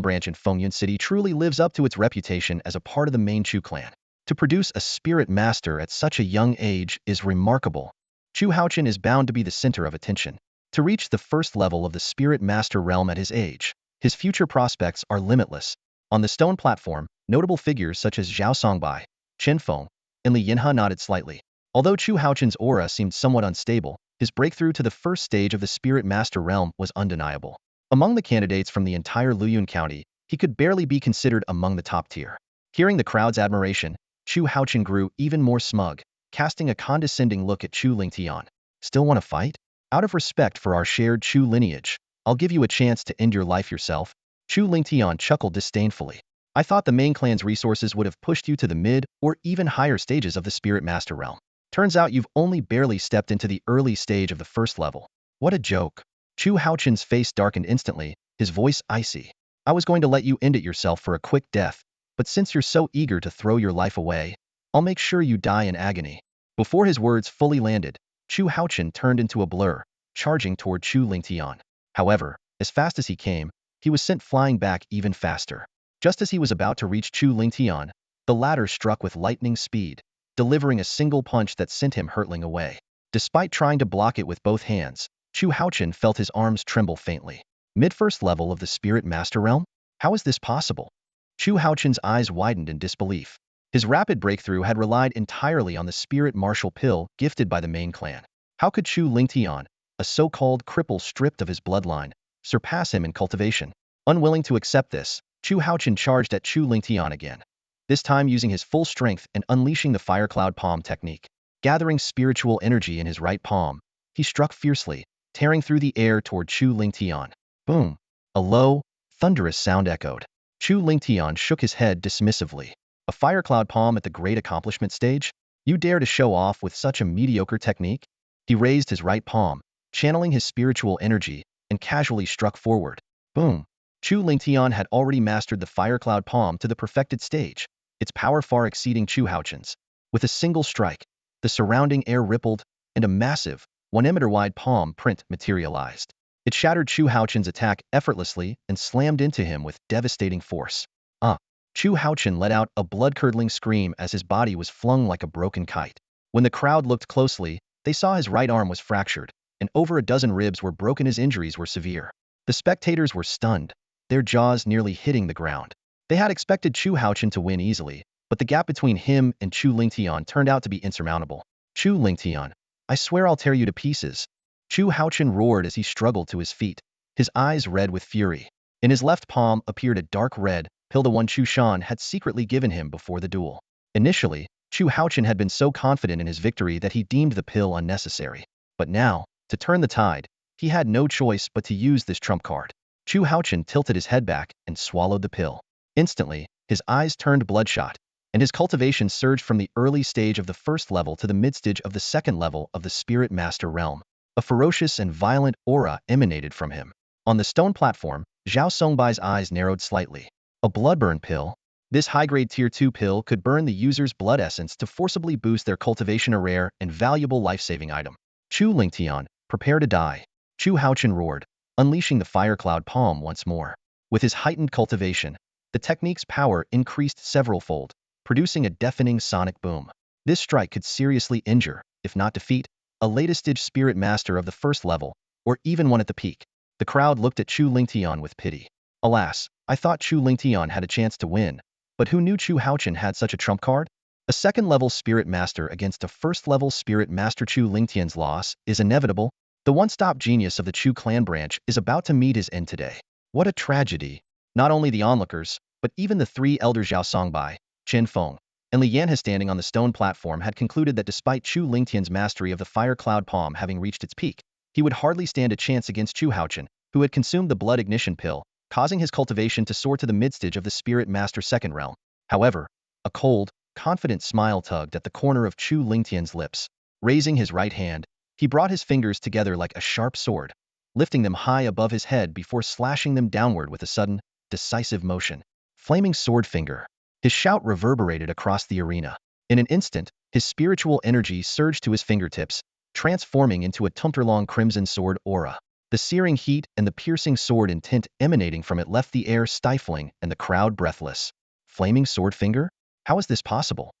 branch in Fengyun City truly lives up to its reputation as a part of the main Chu clan. To produce a spirit master at such a young age is remarkable. Chu Haochen is bound to be the center of attention. To reach the first level of the spirit master realm at his age, his future prospects are limitless. On the stone platform, notable figures such as Zhao Songbai, Chen Feng, and Li Yinhe nodded slightly. Although Chu Haochen's aura seemed somewhat unstable, his breakthrough to the first stage of the spirit master realm was undeniable. Among the candidates from the entire Luyun County, he could barely be considered among the top tier. Hearing the crowd's admiration, Chu Haochen grew even more smug, casting a condescending look at Chu Lingtian. "Still want to fight? Out of respect for our shared Chu lineage, I'll give you a chance to end your life yourself." Chu Lingtian chuckled disdainfully. "I thought the main clan's resources would have pushed you to the mid or even higher stages of the spirit master realm. Turns out you've only barely stepped into the early stage of the first level. What a joke." Chu Haochen's face darkened instantly, his voice icy. "I was going to let you end it yourself for a quick death, but since you're so eager to throw your life away, I'll make sure you die in agony." Before his words fully landed, Chu Haochen turned into a blur, charging toward Chu Lingtian. However, as fast as he came, he was sent flying back even faster. Just as he was about to reach Chu Lingtian, the latter struck with lightning speed, delivering a single punch that sent him hurtling away. Despite trying to block it with both hands, Chu Haochen felt his arms tremble faintly. Mid-first level of the spirit master realm? How is this possible? Chu Haochen's eyes widened in disbelief. His rapid breakthrough had relied entirely on the spirit martial pill gifted by the main clan. How could Chu Lingtian, a so-called cripple stripped of his bloodline, surpass him in cultivation? Unwilling to accept this, Chu Haochen charged at Chu Lingtian again, this time using his full strength and unleashing the Fire Cloud Palm technique. Gathering spiritual energy in his right palm, he struck fiercely, tearing through the air toward Chu Lingtian. Boom! A low, thunderous sound echoed. Chu Lingtian shook his head dismissively. "A Fire Cloud Palm at the great accomplishment stage? You dare to show off with such a mediocre technique?" He raised his right palm, channeling his spiritual energy, and casually struck forward. Boom! Chu Lingtian had already mastered the Fire Cloud Palm to the perfected stage, its power far exceeding Chu Haochen's. With a single strike, the surrounding air rippled, and a massive, 1 meter-wide palm print materialized. It shattered Chu Haochen's attack effortlessly and slammed into him with devastating force. Ah! Chu Haochen let out a blood-curdling scream as his body was flung like a broken kite. When the crowd looked closely, they saw his right arm was fractured, and over a dozen ribs were broken. His injuries were severe. The spectators were stunned, their jaws nearly hitting the ground. They had expected Chu Haochen to win easily, but the gap between him and Chu Lingtian turned out to be insurmountable. Chu Lingtian, I swear I'll tear you to pieces. Chu Haochen roared as he struggled to his feet, his eyes red with fury. In his left palm appeared a dark red pill, the one Chu Shan had secretly given him before the duel. Initially, Chu Haochen had been so confident in his victory that he deemed the pill unnecessary. But now, to turn the tide, he had no choice but to use this trump card. Chu Haochen tilted his head back and swallowed the pill. Instantly, his eyes turned bloodshot, and his cultivation surged from the early stage of the first level to the mid-stage of the second level of the Spirit Master realm. A ferocious and violent aura emanated from him. On the stone platform, Zhao Songbai's eyes narrowed slightly. A bloodburn pill? This high-grade Tier 2 pill could burn the user's blood essence to forcibly boost their cultivation, a rare and valuable life-saving item. Chu Lingtian, prepare to die. Chu Haochen roared, unleashing the fire cloud palm once more. With his heightened cultivation, the technique's power increased several-fold, producing a deafening sonic boom. This strike could seriously injure, if not defeat, a latest-stage spirit master of the first level, or even one at the peak. The crowd looked at Chu Lingtian with pity. Alas, I thought Chu Lingtian had a chance to win, but who knew Chu Haochen had such a trump card? A second-level spirit master against a first-level spirit master. Chu Lingtian's loss is inevitable. The one-stop genius of the Chu clan branch is about to meet his end today. What a tragedy! Not only the onlookers, but even the three elders Zhao Songbai, Chen Feng, and Li Yanhe standing on the stone platform had concluded that despite Chu Lingtian's mastery of the fire cloud palm having reached its peak, he would hardly stand a chance against Chu Haochen, who had consumed the blood ignition pill, causing his cultivation to soar to the mid-stage of the Spirit Master second realm. However, a cold, confident smile tugged at the corner of Chu Lingtian's lips. Raising his right hand, he brought his fingers together like a sharp sword, lifting them high above his head before slashing them downward with a sudden, decisive motion. Flaming sword finger. His shout reverberated across the arena. In an instant, his spiritual energy surged to his fingertips, transforming into a tumterlong crimson sword aura. The searing heat and the piercing sword intent emanating from it left the air stifling and the crowd breathless. Flaming sword finger? How is this possible?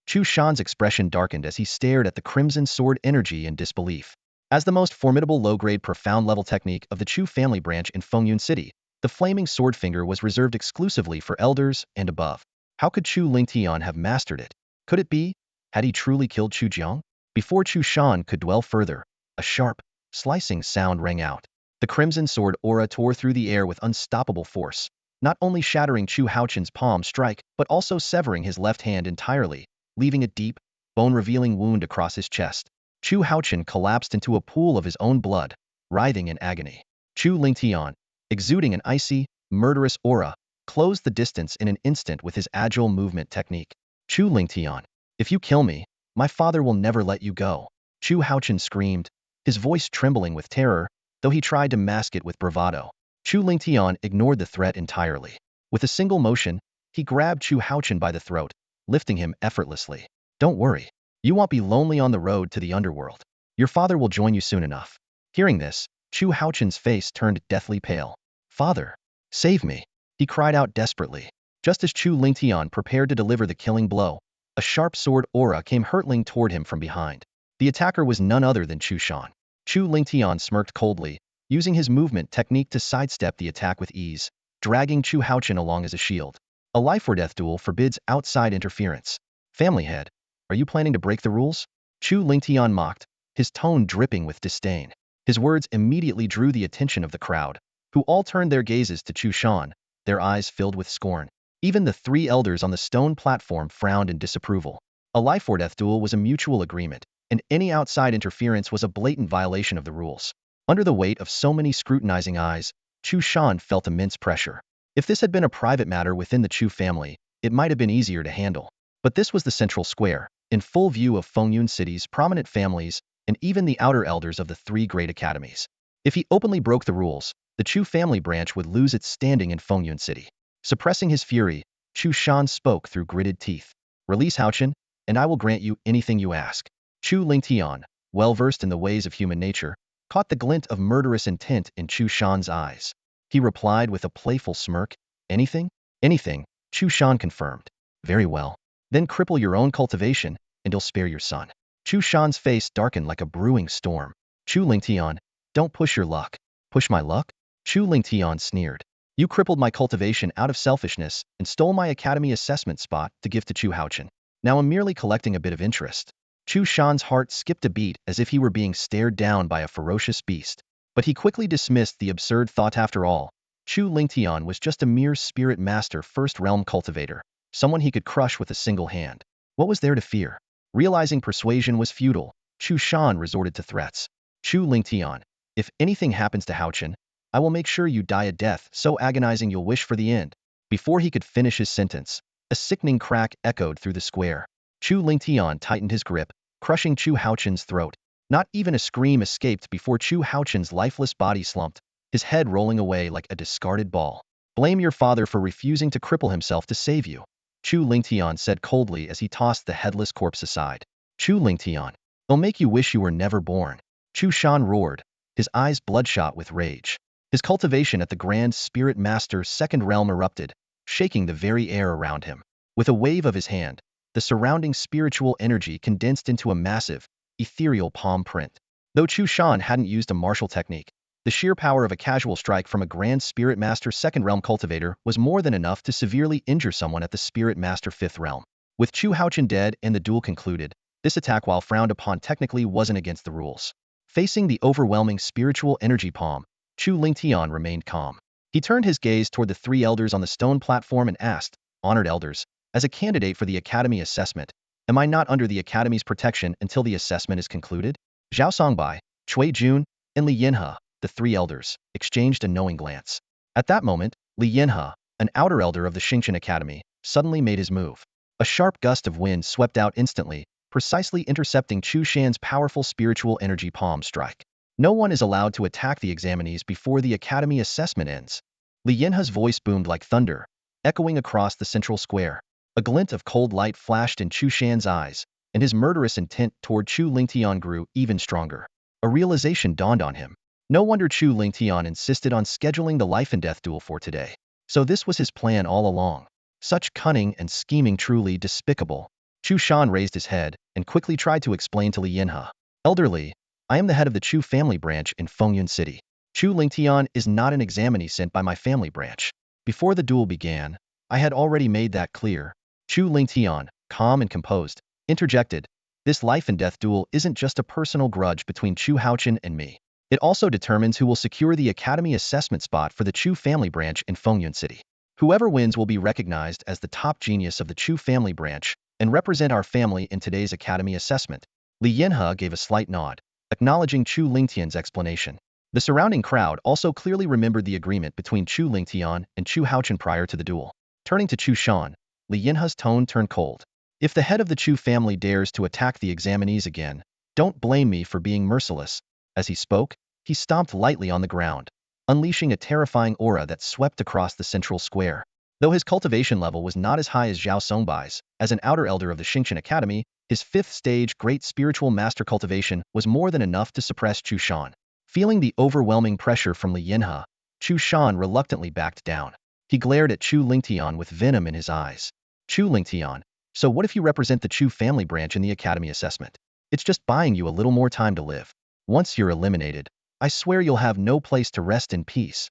Chu Shan's expression darkened as he stared at the crimson sword energy in disbelief. As the most formidable low-grade profound-level technique of the Chu family branch in Fengyun City, the flaming sword finger was reserved exclusively for elders and above. How could Chu Lingtian have mastered it? Could it be? Had he truly killed Chu Jiang? Before Chu Shan could dwell further, a sharp, slicing sound rang out. The crimson sword aura tore through the air with unstoppable force, not only shattering Chu Haochen's palm strike, but also severing his left hand entirely, leaving a deep, bone-revealing wound across his chest. Chu Haochen collapsed into a pool of his own blood, writhing in agony. Chu Lingtian, exuding an icy, murderous aura, closed the distance in an instant with his agile movement technique. Chu Lingtian, if you kill me, my father will never let you go. Chu Haochen screamed, his voice trembling with terror, though he tried to mask it with bravado. Chu Lingtian ignored the threat entirely. With a single motion, he grabbed Chu Haochen by the throat, lifting him effortlessly. Don't worry. You won't be lonely on the road to the underworld. Your father will join you soon enough. Hearing this, Chu Haochen's face turned deathly pale. Father, save me, he cried out desperately. Just as Chu Lingtian prepared to deliver the killing blow, a sharp sword aura came hurtling toward him from behind. The attacker was none other than Chu Shan. Chu Lingtian smirked coldly, using his movement technique to sidestep the attack with ease, dragging Chu Haochen along as a shield. A life-or-death duel forbids outside interference. Family head, are you planning to break the rules? Chu Lingtian mocked, his tone dripping with disdain. His words immediately drew the attention of the crowd, who all turned their gazes to Chu Shan, their eyes filled with scorn. Even the three elders on the stone platform frowned in disapproval. A life-or-death duel was a mutual agreement, and any outside interference was a blatant violation of the rules. Under the weight of so many scrutinizing eyes, Chu Shan felt immense pressure. If this had been a private matter within the Chu family, it might have been easier to handle. But this was the central square, in full view of Fengyun City's prominent families and even the outer elders of the three great academies. If he openly broke the rules, the Chu family branch would lose its standing in Fengyun City. Suppressing his fury, Chu Shan spoke through gritted teeth. Release Haochen, and I will grant you anything you ask. Chu Lingtian, well-versed in the ways of human nature, caught the glint of murderous intent in Chu Shan's eyes. He replied with a playful smirk, "Anything?" "Anything," Chu Shan confirmed. "Very well. Then cripple your own cultivation, and you'll spare your son." Chu Shan's face darkened like a brewing storm. "Chu Lingtian, don't push your luck." "Push my luck?" Chu Lingtian sneered. "You crippled my cultivation out of selfishness and stole my academy assessment spot to give to Chu Haochen. Now I'm merely collecting a bit of interest." Chu Shan's heart skipped a beat as if he were being stared down by a ferocious beast. But he quickly dismissed the absurd thought. After all, Chu Lingtian was just a mere spirit master first realm cultivator, someone he could crush with a single hand. What was there to fear? Realizing persuasion was futile, Chu Shan resorted to threats. "Chu Lingtian, if anything happens to Haochen, I will make sure you die a death so agonizing you'll wish for the end." Before he could finish his sentence, a sickening crack echoed through the square. Chu Lingtian tightened his grip, crushing Chu Haochen's throat. Not even a scream escaped before Chu Haochen's lifeless body slumped, his head rolling away like a discarded ball. "Blame your father for refusing to cripple himself to save you," Chu Lingtian said coldly as he tossed the headless corpse aside. "Chu Lingtian, it'll make you wish you were never born." Chu Shan roared, his eyes bloodshot with rage. His cultivation at the Grand Spirit Master's second realm erupted, shaking the very air around him. With a wave of his hand, the surrounding spiritual energy condensed into a massive, ethereal palm print. Though Chu Shan hadn't used a martial technique, the sheer power of a casual strike from a Grand Spirit Master second realm cultivator was more than enough to severely injure someone at the Spirit Master fifth realm. With Chu Haochen dead and the duel concluded, this attack, while frowned upon, technically wasn't against the rules. Facing the overwhelming spiritual energy palm, Chu Lingtian remained calm. He turned his gaze toward the three elders on the stone platform and asked, "Honored elders, as a candidate for the Academy assessment, am I not under the Academy's protection until the assessment is concluded?" Zhao Songbai, Cui Jun, and Li Yinhe, the three elders, exchanged a knowing glance. At that moment, Li Yinhe, an outer elder of the Xingqian Academy, suddenly made his move. A sharp gust of wind swept out instantly, precisely intercepting Chu Shan's powerful spiritual energy palm strike. "No one is allowed to attack the examinees before the Academy assessment ends." Li Yinhe's voice boomed like thunder, echoing across the central square. A glint of cold light flashed in Chu Shan's eyes, and his murderous intent toward Chu Lingtian grew even stronger. A realization dawned on him. No wonder Chu Lingtian insisted on scheduling the life and death duel for today. So this was his plan all along. Such cunning and scheming, truly despicable. Chu Shan raised his head and quickly tried to explain to Li Yinhe. "Elderly, I am the head of the Chu family branch in Fengyun City. Chu Lingtian is not an examinee sent by my family branch. Before the duel began, I had already made that clear." Chu Lingtian, calm and composed, interjected, "This life and death duel isn't just a personal grudge between Chu Haochen and me. It also determines who will secure the Academy assessment spot for the Chu family branch in Fengyun City. Whoever wins will be recognized as the top genius of the Chu family branch and represent our family in today's Academy assessment." Li Yinhe gave a slight nod, acknowledging Chu Lingtian's explanation. The surrounding crowd also clearly remembered the agreement between Chu Lingtian and Chu Haochen prior to the duel. Turning to Chu Shan, Li Yinhe's tone turned cold. "If the head of the Chu family dares to attack the examinees again, don't blame me for being merciless." As he spoke, he stomped lightly on the ground, unleashing a terrifying aura that swept across the central square. Though his cultivation level was not as high as Zhao Songbai's, as an outer elder of the Xingqian Academy, his fifth stage great spiritual master cultivation was more than enough to suppress Chu Shan. Feeling the overwhelming pressure from Li Yinhe, Chu Shan reluctantly backed down. He glared at Chu Lingtian with venom in his eyes. "Chu Lingtian, so what if you represent the Chu family branch in the Academy assessment? It's just buying you a little more time to live. Once you're eliminated, I swear you'll have no place to rest in peace."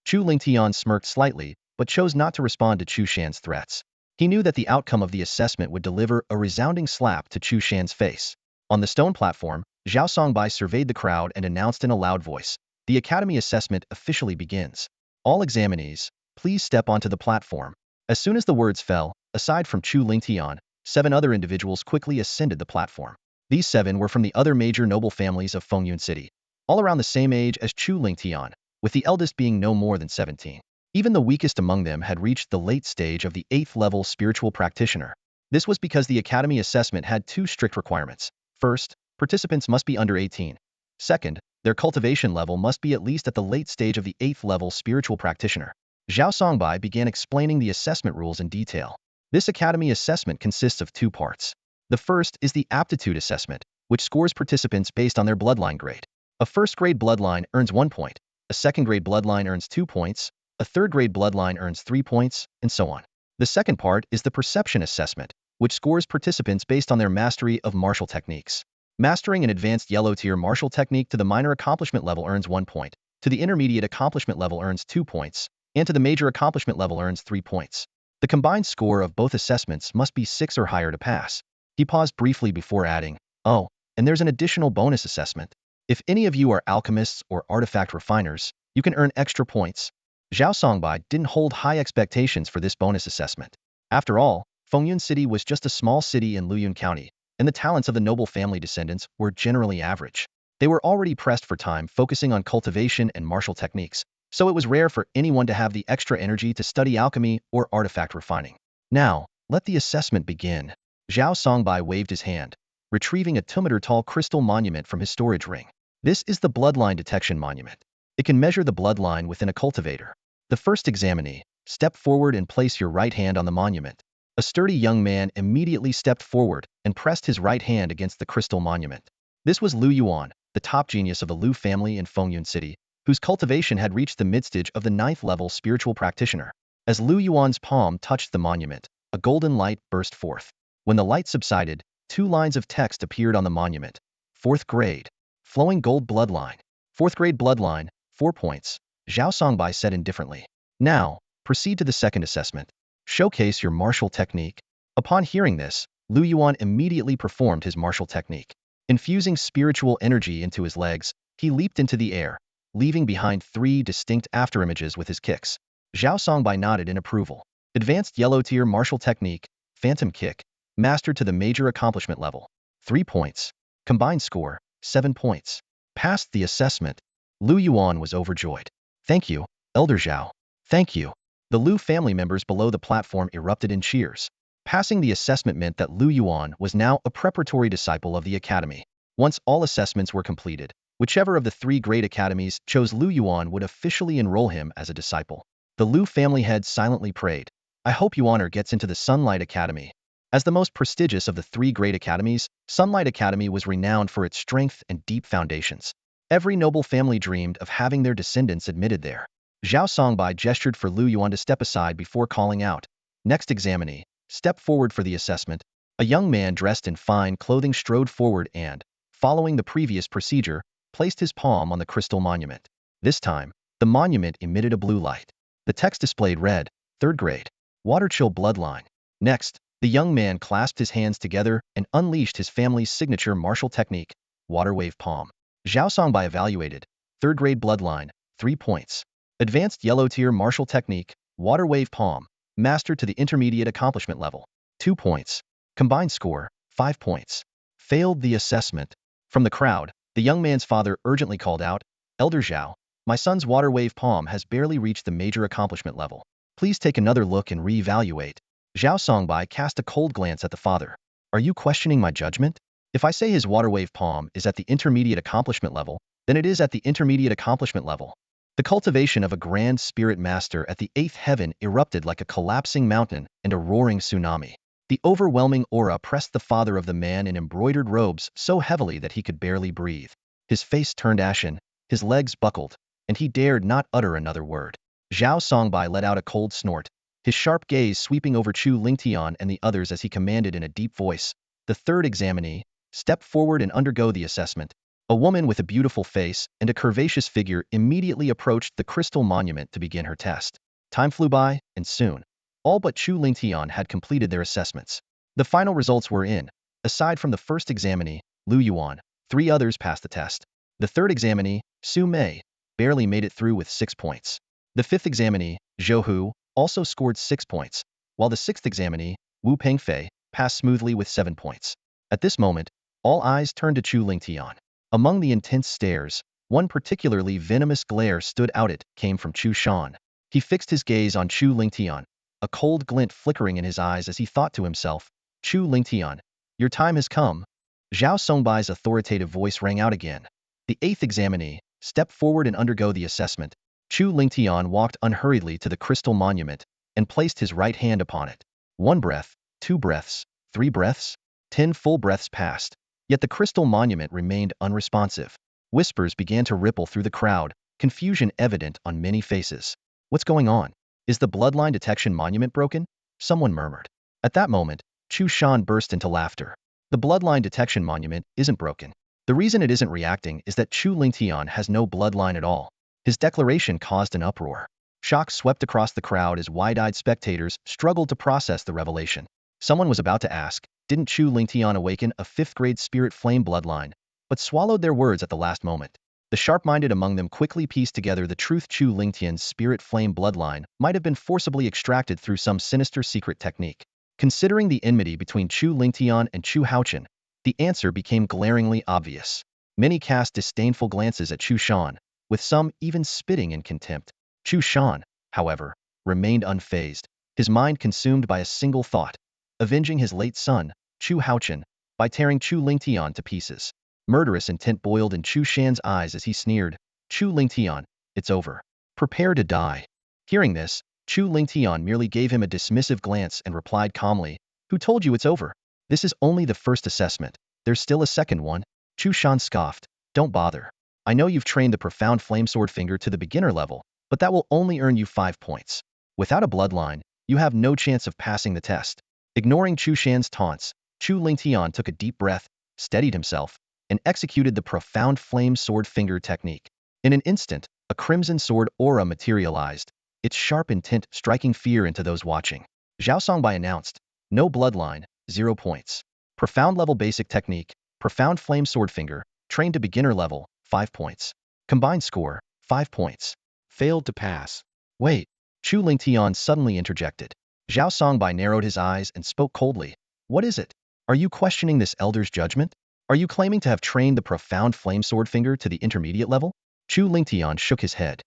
Chu Lingtian smirked slightly, but chose not to respond to Chu Shan's threats. He knew that the outcome of the assessment would deliver a resounding slap to Chu Shan's face. On the stone platform, Zhao Songbai surveyed the crowd and announced in a loud voice, "The Academy assessment officially begins. All examinees, please step onto the platform." As soon as the words fell, aside from Chu Lingtian, 7 other individuals quickly ascended the platform. These 7 were from the other major noble families of Fengyun City, all around the same age as Chu Lingtian, with the eldest being no more than 17. Even the weakest among them had reached the late stage of the 8th level spiritual practitioner. This was because the Academy assessment had 2 strict requirements. First, participants must be under 18. Second, their cultivation level must be at least at the late stage of the 8th level spiritual practitioner. Zhao Songbai began explaining the assessment rules in detail. This Academy assessment consists of 2 parts. The first is the aptitude assessment, which scores participants based on their bloodline grade. A first-grade bloodline earns 1 point, a second-grade bloodline earns 2 points, a third-grade bloodline earns 3 points, and so on. The second part is the perception assessment, which scores participants based on their mastery of martial techniques. Mastering an advanced yellow-tier martial technique to the minor accomplishment level earns 1 point, to the intermediate accomplishment level earns 2 points, and to the major accomplishment level earns 3 points. The combined score of both assessments must be 6 or higher to pass. He paused briefly before adding, "Oh, and there's an additional bonus assessment. If any of you are alchemists or artifact refiners, you can earn extra points." Zhao Songbai didn't hold high expectations for this bonus assessment. After all, Fengyun City was just a small city in Luyun County, and the talents of the noble family descendants were generally average. They were already pressed for time focusing on cultivation and martial techniques, so it was rare for anyone to have the extra energy to study alchemy or artifact refining. "Now, let the assessment begin." Zhao Songbai waved his hand, retrieving a 2-meter-tall crystal monument from his storage ring. This is the bloodline detection monument. It can measure the bloodline within a cultivator. The first examinee, step forward and place your right hand on the monument. A sturdy young man immediately stepped forward and pressed his right hand against the crystal monument. This was Lu Yuan, the top genius of the Lu family in Fengyun City, whose cultivation had reached the midstage of the 9th-level spiritual practitioner. As Lu Yuan's palm touched the monument, a golden light burst forth. When the light subsided, 2 lines of text appeared on the monument. 4th grade. Flowing gold bloodline. 4th grade bloodline, 4 points, Zhao Songbai said indifferently. "Now, proceed to the second assessment. Showcase your martial technique." Upon hearing this, Lu Yuan immediately performed his martial technique. Infusing spiritual energy into his legs, he leaped into the air, leaving behind 3 distinct afterimages with his kicks. Zhao Songbai nodded in approval. Advanced yellow-tier martial technique, phantom kick, mastered to the major accomplishment level. 3 points. Combined score, 7 points. Passed the assessment. Lu Yuan was overjoyed. "Thank you, Elder Zhao. Thank you." The Lu family members below the platform erupted in cheers. Passing the assessment meant that Lu Yuan was now a preparatory disciple of the academy. Once all assessments were completed, whichever of the 3 great academies chose Lu Yuan would officially enroll him as a disciple. The Lu family head silently prayed, "I hope Yuaner gets into the Sunlight Academy." As the most prestigious of the 3 great academies, Sunlight Academy was renowned for its strength and deep foundations. Every noble family dreamed of having their descendants admitted there. Zhao Songbai gestured for Lu Yuan to step aside before calling out, "Next examinee, step forward for the assessment." A young man dressed in fine clothing strode forward and, following the previous procedure, placed his palm on the crystal monument. This time, the monument emitted a blue light. The text displayed read, 3rd grade, Water Chill Bloodline. Next, the young man clasped his hands together and unleashed his family's signature martial technique, Water Wave Palm. Zhao Songbai evaluated, 3rd grade bloodline, 3 points. Advanced yellow-tier martial technique, Water Wave Palm, mastered to the intermediate accomplishment level, 2 points. Combined score, 5 points. Failed the assessment. From the crowd, the young man's father urgently called out, "Elder Zhao, my son's Water Wave Palm has barely reached the major accomplishment level. Please take another look and re-evaluate." Zhao Songbai cast a cold glance at the father. "Are you questioning my judgment? If I say his Water Wave Palm is at the intermediate accomplishment level, then it is at the intermediate accomplishment level." The cultivation of a grand spirit master at the 8th heaven erupted like a collapsing mountain and a roaring tsunami. The overwhelming aura pressed the father of the man in embroidered robes so heavily that he could barely breathe. His face turned ashen, his legs buckled, and he dared not utter another word. Zhao Songbai let out a cold snort, his sharp gaze sweeping over Chu Lingtian and the others as he commanded in a deep voice, "The 3rd examinee, step forward and undergo the assessment." A woman with a beautiful face and a curvaceous figure immediately approached the crystal monument to begin her test. Time flew by, and soon, all but Chu Lingtian had completed their assessments. The final results were in. Aside from the 1st examinee, Lu Yuan, 3 others passed the test. The 3rd examinee, Su Mei, barely made it through with 6 points. The 5th examinee, Zhou Hu, also scored 6 points, while the 6th examinee, Wu Pengfei, passed smoothly with 7 points. At this moment, all eyes turned to Chu Lingtian. Among the intense stares, one particularly venomous glare stood out. It came from Chu Shan. He fixed his gaze on Chu Lingtian, a cold glint flickering in his eyes as he thought to himself, "Chu Lingtian, your time has come." Zhao Songbai's authoritative voice rang out again. "The 8th examinee, step forward and undergo the assessment." Chu Lingtian walked unhurriedly to the crystal monument and placed his right hand upon it. 1 breath, 2 breaths, 3 breaths, 10 full breaths passed. Yet the crystal monument remained unresponsive. Whispers began to ripple through the crowd, confusion evident on many faces. What's going on? Is the bloodline detection monument broken? Someone murmured. At that moment, Chu Shan burst into laughter. The bloodline detection monument isn't broken. The reason it isn't reacting is that Chu Lingtian has no bloodline at all. His declaration caused an uproar. Shock swept across the crowd as wide-eyed spectators struggled to process the revelation. Someone was about to ask, didn't Chu Lingtian awaken a 5th-grade spirit flame bloodline, but swallowed their words at the last moment. The sharp-minded among them quickly pieced together the truth. Chu Lingtian's spirit flame bloodline might have been forcibly extracted through some sinister secret technique. Considering the enmity between Chu Lingtian and Chu Haochen, the answer became glaringly obvious. Many cast disdainful glances at Chu Shan, with some even spitting in contempt. Chu Shan, however, remained unfazed, his mind consumed by a single thought: avenging his late son, Chu Haochen, by tearing Chu Lingtian to pieces. Murderous intent boiled in Chu Shan's eyes as he sneered, "Chu Lingtian, it's over. Prepare to die." Hearing this, Chu Lingtian merely gave him a dismissive glance and replied calmly, "Who told you it's over? This is only the first assessment. There's still a second one." Chu Shan scoffed, "Don't bother. I know you've trained the profound flamesword finger to the beginner level, but that will only earn you 5 points. Without a bloodline, you have no chance of passing the test." Ignoring Chu Shan's taunts, Chu Lingtian took a deep breath, steadied himself, and executed the profound flame sword finger technique. In an instant, a crimson sword aura materialized, its sharp intent striking fear into those watching. Zhao Songbai announced, "No bloodline, 0 points. Profound level basic technique, profound flame sword finger, trained to beginner level, 5 points. Combined score, 5 points. Failed to pass." "Wait," Chu Lingtian suddenly interjected. Zhao Songbai narrowed his eyes and spoke coldly. "What is it? Are you questioning this elder's judgment? Are you claiming to have trained the profound flame sword finger to the intermediate level?" Chu Lingtian shook his head.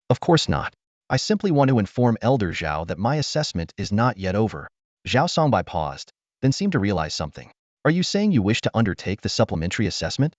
"Of course not. I simply want to inform Elder Zhao that my assessment is not yet over." Zhao Songbai paused, then seemed to realize something. "Are you saying you wish to undertake the supplementary assessment?"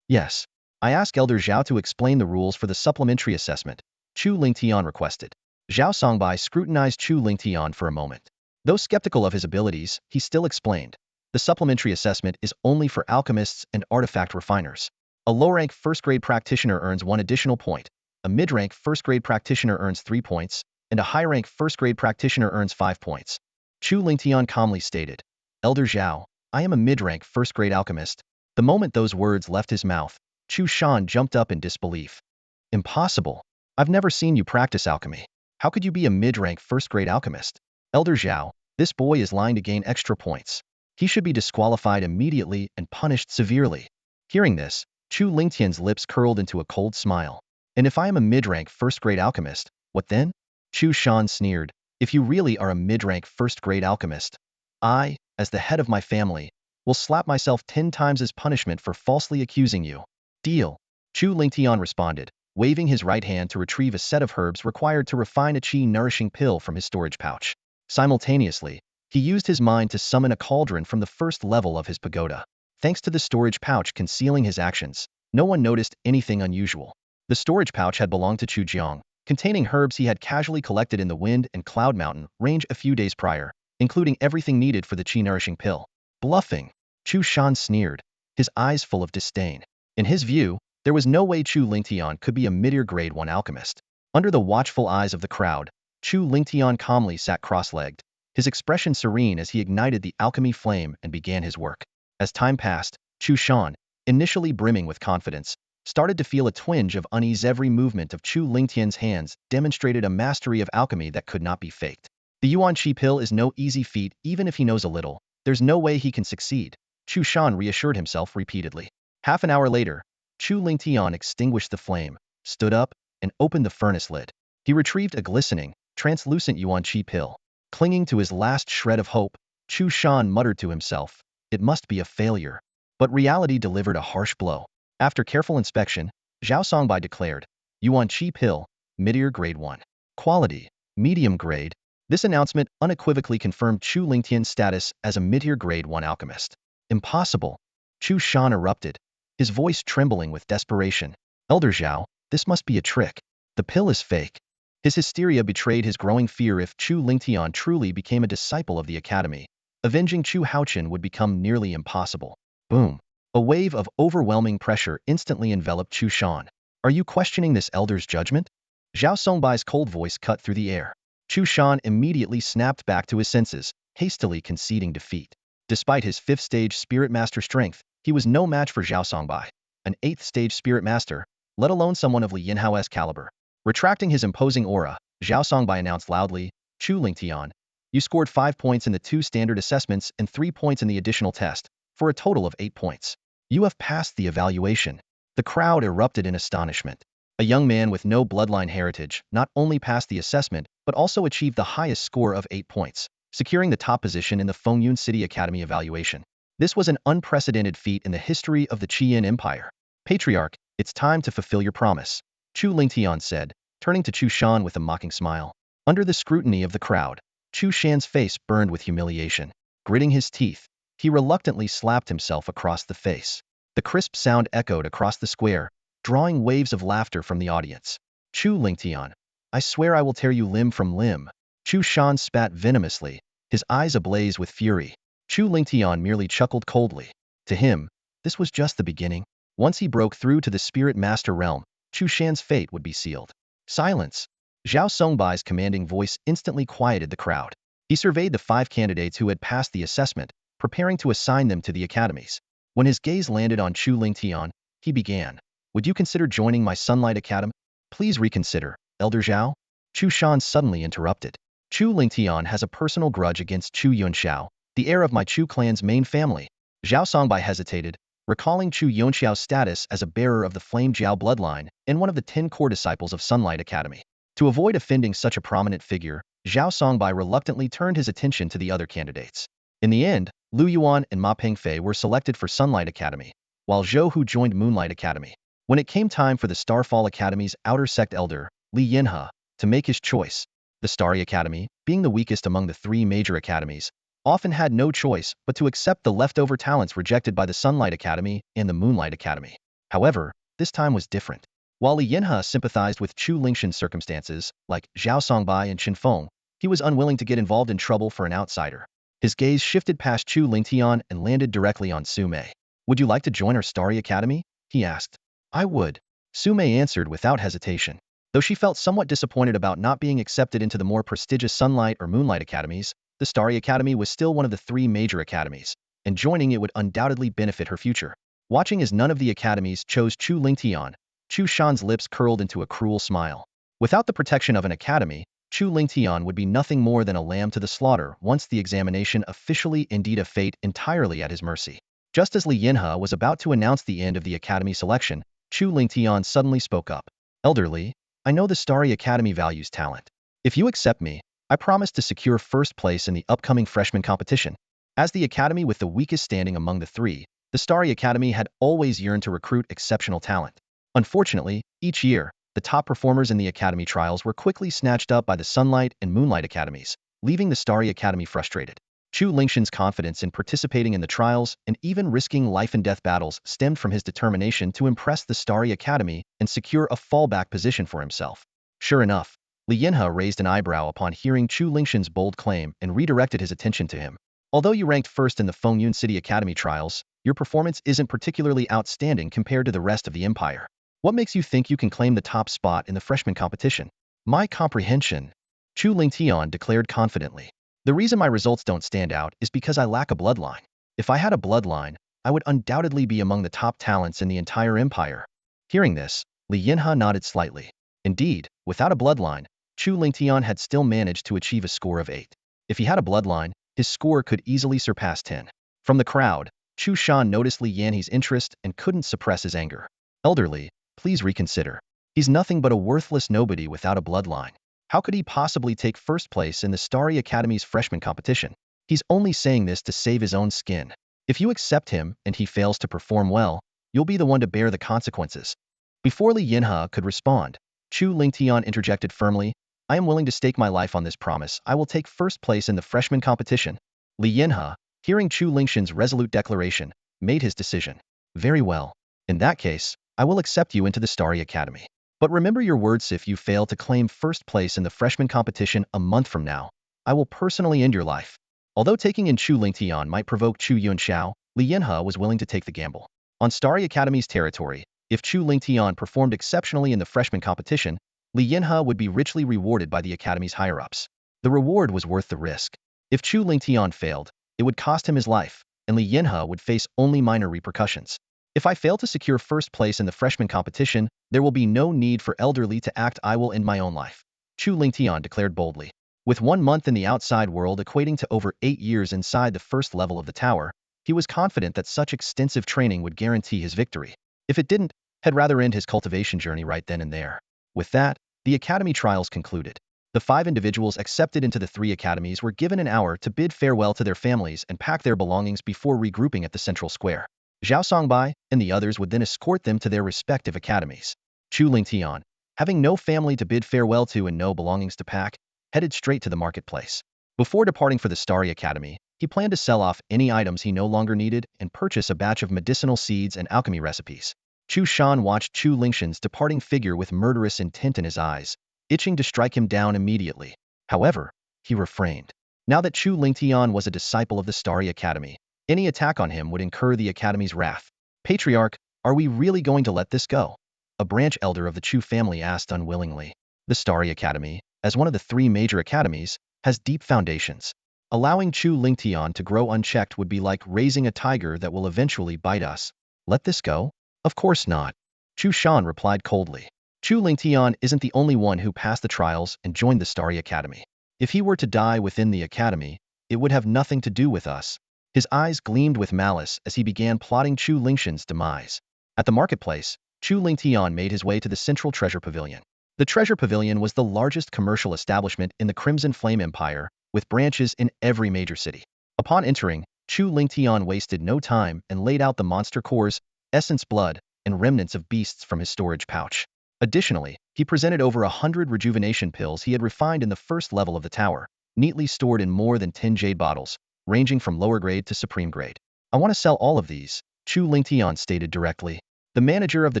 "Yes. I ask Elder Zhao to explain the rules for the supplementary assessment," Chu Lingtian requested. Zhao Songbai scrutinized Chu Lingtian for a moment. Though skeptical of his abilities, he still explained, "The supplementary assessment is only for alchemists and artifact refiners. A low-rank first-grade practitioner earns 1 additional point, a mid-rank first-grade practitioner earns 3 points, and a high-rank first-grade practitioner earns 5 points." Chu Lingtian calmly stated, "Elder Zhao, I am a mid-rank first-grade alchemist." The moment those words left his mouth, Chu Shan jumped up in disbelief. "Impossible. I've never seen you practice alchemy. How could you be a mid-rank first-grade alchemist?" "Elder Zhao, this boy is lying to gain extra points. He should be disqualified immediately and punished severely." Hearing this, Chu Lingtian's lips curled into a cold smile. "And if I am a mid-rank first-grade alchemist, what then?" Chu Shan sneered, "If you really are a mid-rank first-grade alchemist, I, as the head of my family, will slap myself 10 times as punishment for falsely accusing you." "Deal." Chu Lingtian responded, waving his right hand to retrieve a set of herbs required to refine a qi-nourishing pill from his storage pouch. Simultaneously, he used his mind to summon a cauldron from the first level of his pagoda. Thanks to the storage pouch concealing his actions, no one noticed anything unusual. The storage pouch had belonged to Chu Jiang, containing herbs he had casually collected in the Wind and Cloud Mountain range a few days prior, including everything needed for the qi-nourishing pill. "Bluffing," Chu Shan sneered, his eyes full of disdain. In his view, there was no way Chu Lingtian could be a mid-tier grade 1 alchemist. Under the watchful eyes of the crowd, Chu Lingtian calmly sat cross-legged, his expression serene as he ignited the alchemy flame and began his work. As time passed, Chu Shan, initially brimming with confidence, started to feel a twinge of unease. Every movement of Chu Lingtian's hands demonstrated a mastery of alchemy that could not be faked. The Yuan Qi pill is no easy feat. Even if he knows a little, there's no way he can succeed, Chu Shan reassured himself repeatedly. Half an hour later, Chu Lingtian extinguished the flame, stood up, and opened the furnace lid. He retrieved a glistening, translucent Yuan Qi pill. Clinging to his last shred of hope, Chu Shan muttered to himself, "It must be a failure." But reality delivered a harsh blow. After careful inspection, Zhao Songbai declared, "Yuan Qi pill, mid-tier grade 1. Quality, medium grade." This announcement unequivocally confirmed Chu Lingtian's status as a mid-tier grade 1 alchemist. "Impossible!" Chu Shan erupted, his voice trembling with desperation. "Elder Zhao, this must be a trick. The pill is fake." His hysteria betrayed his growing fear. If Chu Lingtian truly became a disciple of the academy, avenging Chu Haochen would become nearly impossible. Boom! A wave of overwhelming pressure instantly enveloped Chu Shan. Are you questioning this elder's judgment? Zhao Songbai's cold voice cut through the air. Chu Shan immediately snapped back to his senses, hastily conceding defeat. Despite his 5th-stage Spirit Master strength, he was no match for Zhao Songbai, an 8th-stage Spirit Master, let alone someone of Li Yinhao's caliber. Retracting his imposing aura, Zhao Songbai announced loudly, Chu Lingtian, you scored 5 points in the 2 standard assessments and 3 points in the additional test, for a total of 8 points. You have passed the evaluation. The crowd erupted in astonishment. A young man with no bloodline heritage not only passed the assessment, but also achieved the highest score of 8 points, securing the top position in the Fengyun City Academy evaluation. This was an unprecedented feat in the history of the Qian Empire. Patriarch, it's time to fulfill your promise, Chu Lingtian said, turning to Chu Shan with a mocking smile. Under the scrutiny of the crowd, Chu Shan's face burned with humiliation. Gritting his teeth, he reluctantly slapped himself across the face. The crisp sound echoed across the square, drawing waves of laughter from the audience. Chu Lingtian, I swear I will tear you limb from limb. Chu Shan spat venomously, his eyes ablaze with fury. Chu Lingtian merely chuckled coldly. To him, this was just the beginning. Once he broke through to the Spirit Master realm, Chu Shan's fate would be sealed. Silence! Zhao Songbai's commanding voice instantly quieted the crowd. He surveyed the 5 candidates who had passed the assessment, preparing to assign them to the academies. When his gaze landed on Chu Lingtian, he began. Would you consider joining my Sunlight Academy? Please reconsider, Elder Zhao. Chu Shan suddenly interrupted. Chu Lingtian has a personal grudge against Chu Yunxiao, the heir of my Chu clan's main family. Zhao Songbai hesitated, recalling Chu Yunxiao's status as a bearer of the Flame Jiao bloodline and one of the 10 core disciples of Sunlight Academy. To avoid offending such a prominent figure, Zhao Songbai reluctantly turned his attention to the other candidates. In the end, Lu Yuan and Ma Pengfei were selected for Sunlight Academy, while Zhou Hu joined Moonlight Academy. When it came time for the Starfall Academy's outer sect elder, Li Yinhe, to make his choice, the Starry Academy, being the weakest among the 3 major academies, often had no choice but to accept the leftover talents rejected by the Sunlight Academy and the Moonlight Academy. However, this time was different. While Li Yinhe sympathized with Chu Lingshan's circumstances, like Zhao Songbai and Qin Feng, he was unwilling to get involved in trouble for an outsider. His gaze shifted past Chu Lingtian and landed directly on Su Mei. Would you like to join our Starry Academy? He asked. I would. Su Mei answered without hesitation. Though she felt somewhat disappointed about not being accepted into the more prestigious Sunlight or Moonlight Academies, the Starry Academy was still one of the 3 major academies, and joining it would undoubtedly benefit her future. Watching as none of the academies chose Chu Lingtian, Chu Shan's lips curled into a cruel smile. Without the protection of an academy, Chu Lingtian would be nothing more than a lamb to the slaughter once the examination officially indeed a fate entirely at his mercy. Just as Li Yinhe was about to announce the end of the academy selection, Chu Lingtian suddenly spoke up. Elderly, I know the Starry Academy values talent. If you accept me, I promise to secure first place in the upcoming freshman competition. As the academy with the weakest standing among the 3, the Starry Academy had always yearned to recruit exceptional talent. Unfortunately, each year, the top performers in the academy trials were quickly snatched up by the Sunlight and Moonlight Academies, leaving the Starry Academy frustrated. Chu Lingshan's confidence in participating in the trials and even risking life-and-death battles stemmed from his determination to impress the Starry Academy and secure a fallback position for himself. Sure enough, Li Yinhe raised an eyebrow upon hearing Chu Lingshan's bold claim and redirected his attention to him. Although you ranked first in the Fengyun City Academy trials, your performance isn't particularly outstanding compared to the rest of the empire. What makes you think you can claim the top spot in the freshman competition? My comprehension, Chu Lingtian declared confidently. The reason my results don't stand out is because I lack a bloodline. If I had a bloodline, I would undoubtedly be among the top talents in the entire empire. Hearing this, Li Yinhe nodded slightly. Indeed, without a bloodline, Chu Lingtian had still managed to achieve a score of 8. If he had a bloodline, his score could easily surpass 10. From the crowd, Chu Shan noticed Li Yanhe's interest and couldn't suppress his anger. Elderly, please reconsider. He's nothing but a worthless nobody without a bloodline. How could he possibly take first place in the Starry Academy's freshman competition? He's only saying this to save his own skin. If you accept him and he fails to perform well, you'll be the one to bear the consequences. Before Li Yinhe could respond, Chu Lingtian interjected firmly, I am willing to stake my life on this promise. I will take first place in the freshman competition. Li Yinhe, hearing Chu Lingshan's resolute declaration, made his decision. Very well. In that case, I will accept you into the Starry Academy. But remember your words, if you fail to claim first place in the freshman competition a month from now, I will personally end your life. Although taking in Chu Lingtian might provoke Chu Yunxiao, Li Yinhe was willing to take the gamble. On Starry Academy's territory, if Chu Lingtian performed exceptionally in the freshman competition, Li Yinhe would be richly rewarded by the Academy's higher-ups. The reward was worth the risk. If Chu Lingtian failed, it would cost him his life, and Li Yinhe would face only minor repercussions. If I fail to secure first place in the freshman competition, there will be no need for elderly to act. I will end my own life, Chu Lingtian declared boldly. With 1 month in the outside world equating to over 8 years inside the first level of the tower, he was confident that such extensive training would guarantee his victory. If it didn't, he'd rather end his cultivation journey right then and there. With that, the academy trials concluded. The 5 individuals accepted into the 3 academies were given an hour to bid farewell to their families and pack their belongings before regrouping at the central square. Zhao Songbai and the others would then escort them to their respective academies. Chu Lingtian, having no family to bid farewell to and no belongings to pack, headed straight to the marketplace. Before departing for the Starry Academy, he planned to sell off any items he no longer needed and purchase a batch of medicinal seeds and alchemy recipes. Chu Shan watched Chu Lingshan's departing figure with murderous intent in his eyes, itching to strike him down immediately. However, he refrained. Now that Chu Lingtian was a disciple of the Starry Academy, any attack on him would incur the Academy's wrath. Patriarch, are we really going to let this go? A branch elder of the Chu family asked unwillingly. The Starry Academy, as one of the 3 major academies, has deep foundations. Allowing Chu Lingtian to grow unchecked would be like raising a tiger that will eventually bite us. Let this go? Of course not. Chu Shan replied coldly. Chu Lingtian isn't the only one who passed the trials and joined the Starry Academy. If he were to die within the academy, it would have nothing to do with us. His eyes gleamed with malice as he began plotting Chu Lingshan's demise. At the marketplace, Chu Lingtian made his way to the central treasure pavilion. The treasure pavilion was the largest commercial establishment in the Crimson Flame Empire, with branches in every major city. Upon entering, Chu Lingtian wasted no time and laid out the monster cores, essence blood, and remnants of beasts from his storage pouch. Additionally, he presented over 100 rejuvenation pills he had refined in the first level of the tower, neatly stored in more than 10 jade bottles, ranging from lower grade to supreme grade. I want to sell all of these, Chu Lingtian stated directly. The manager of the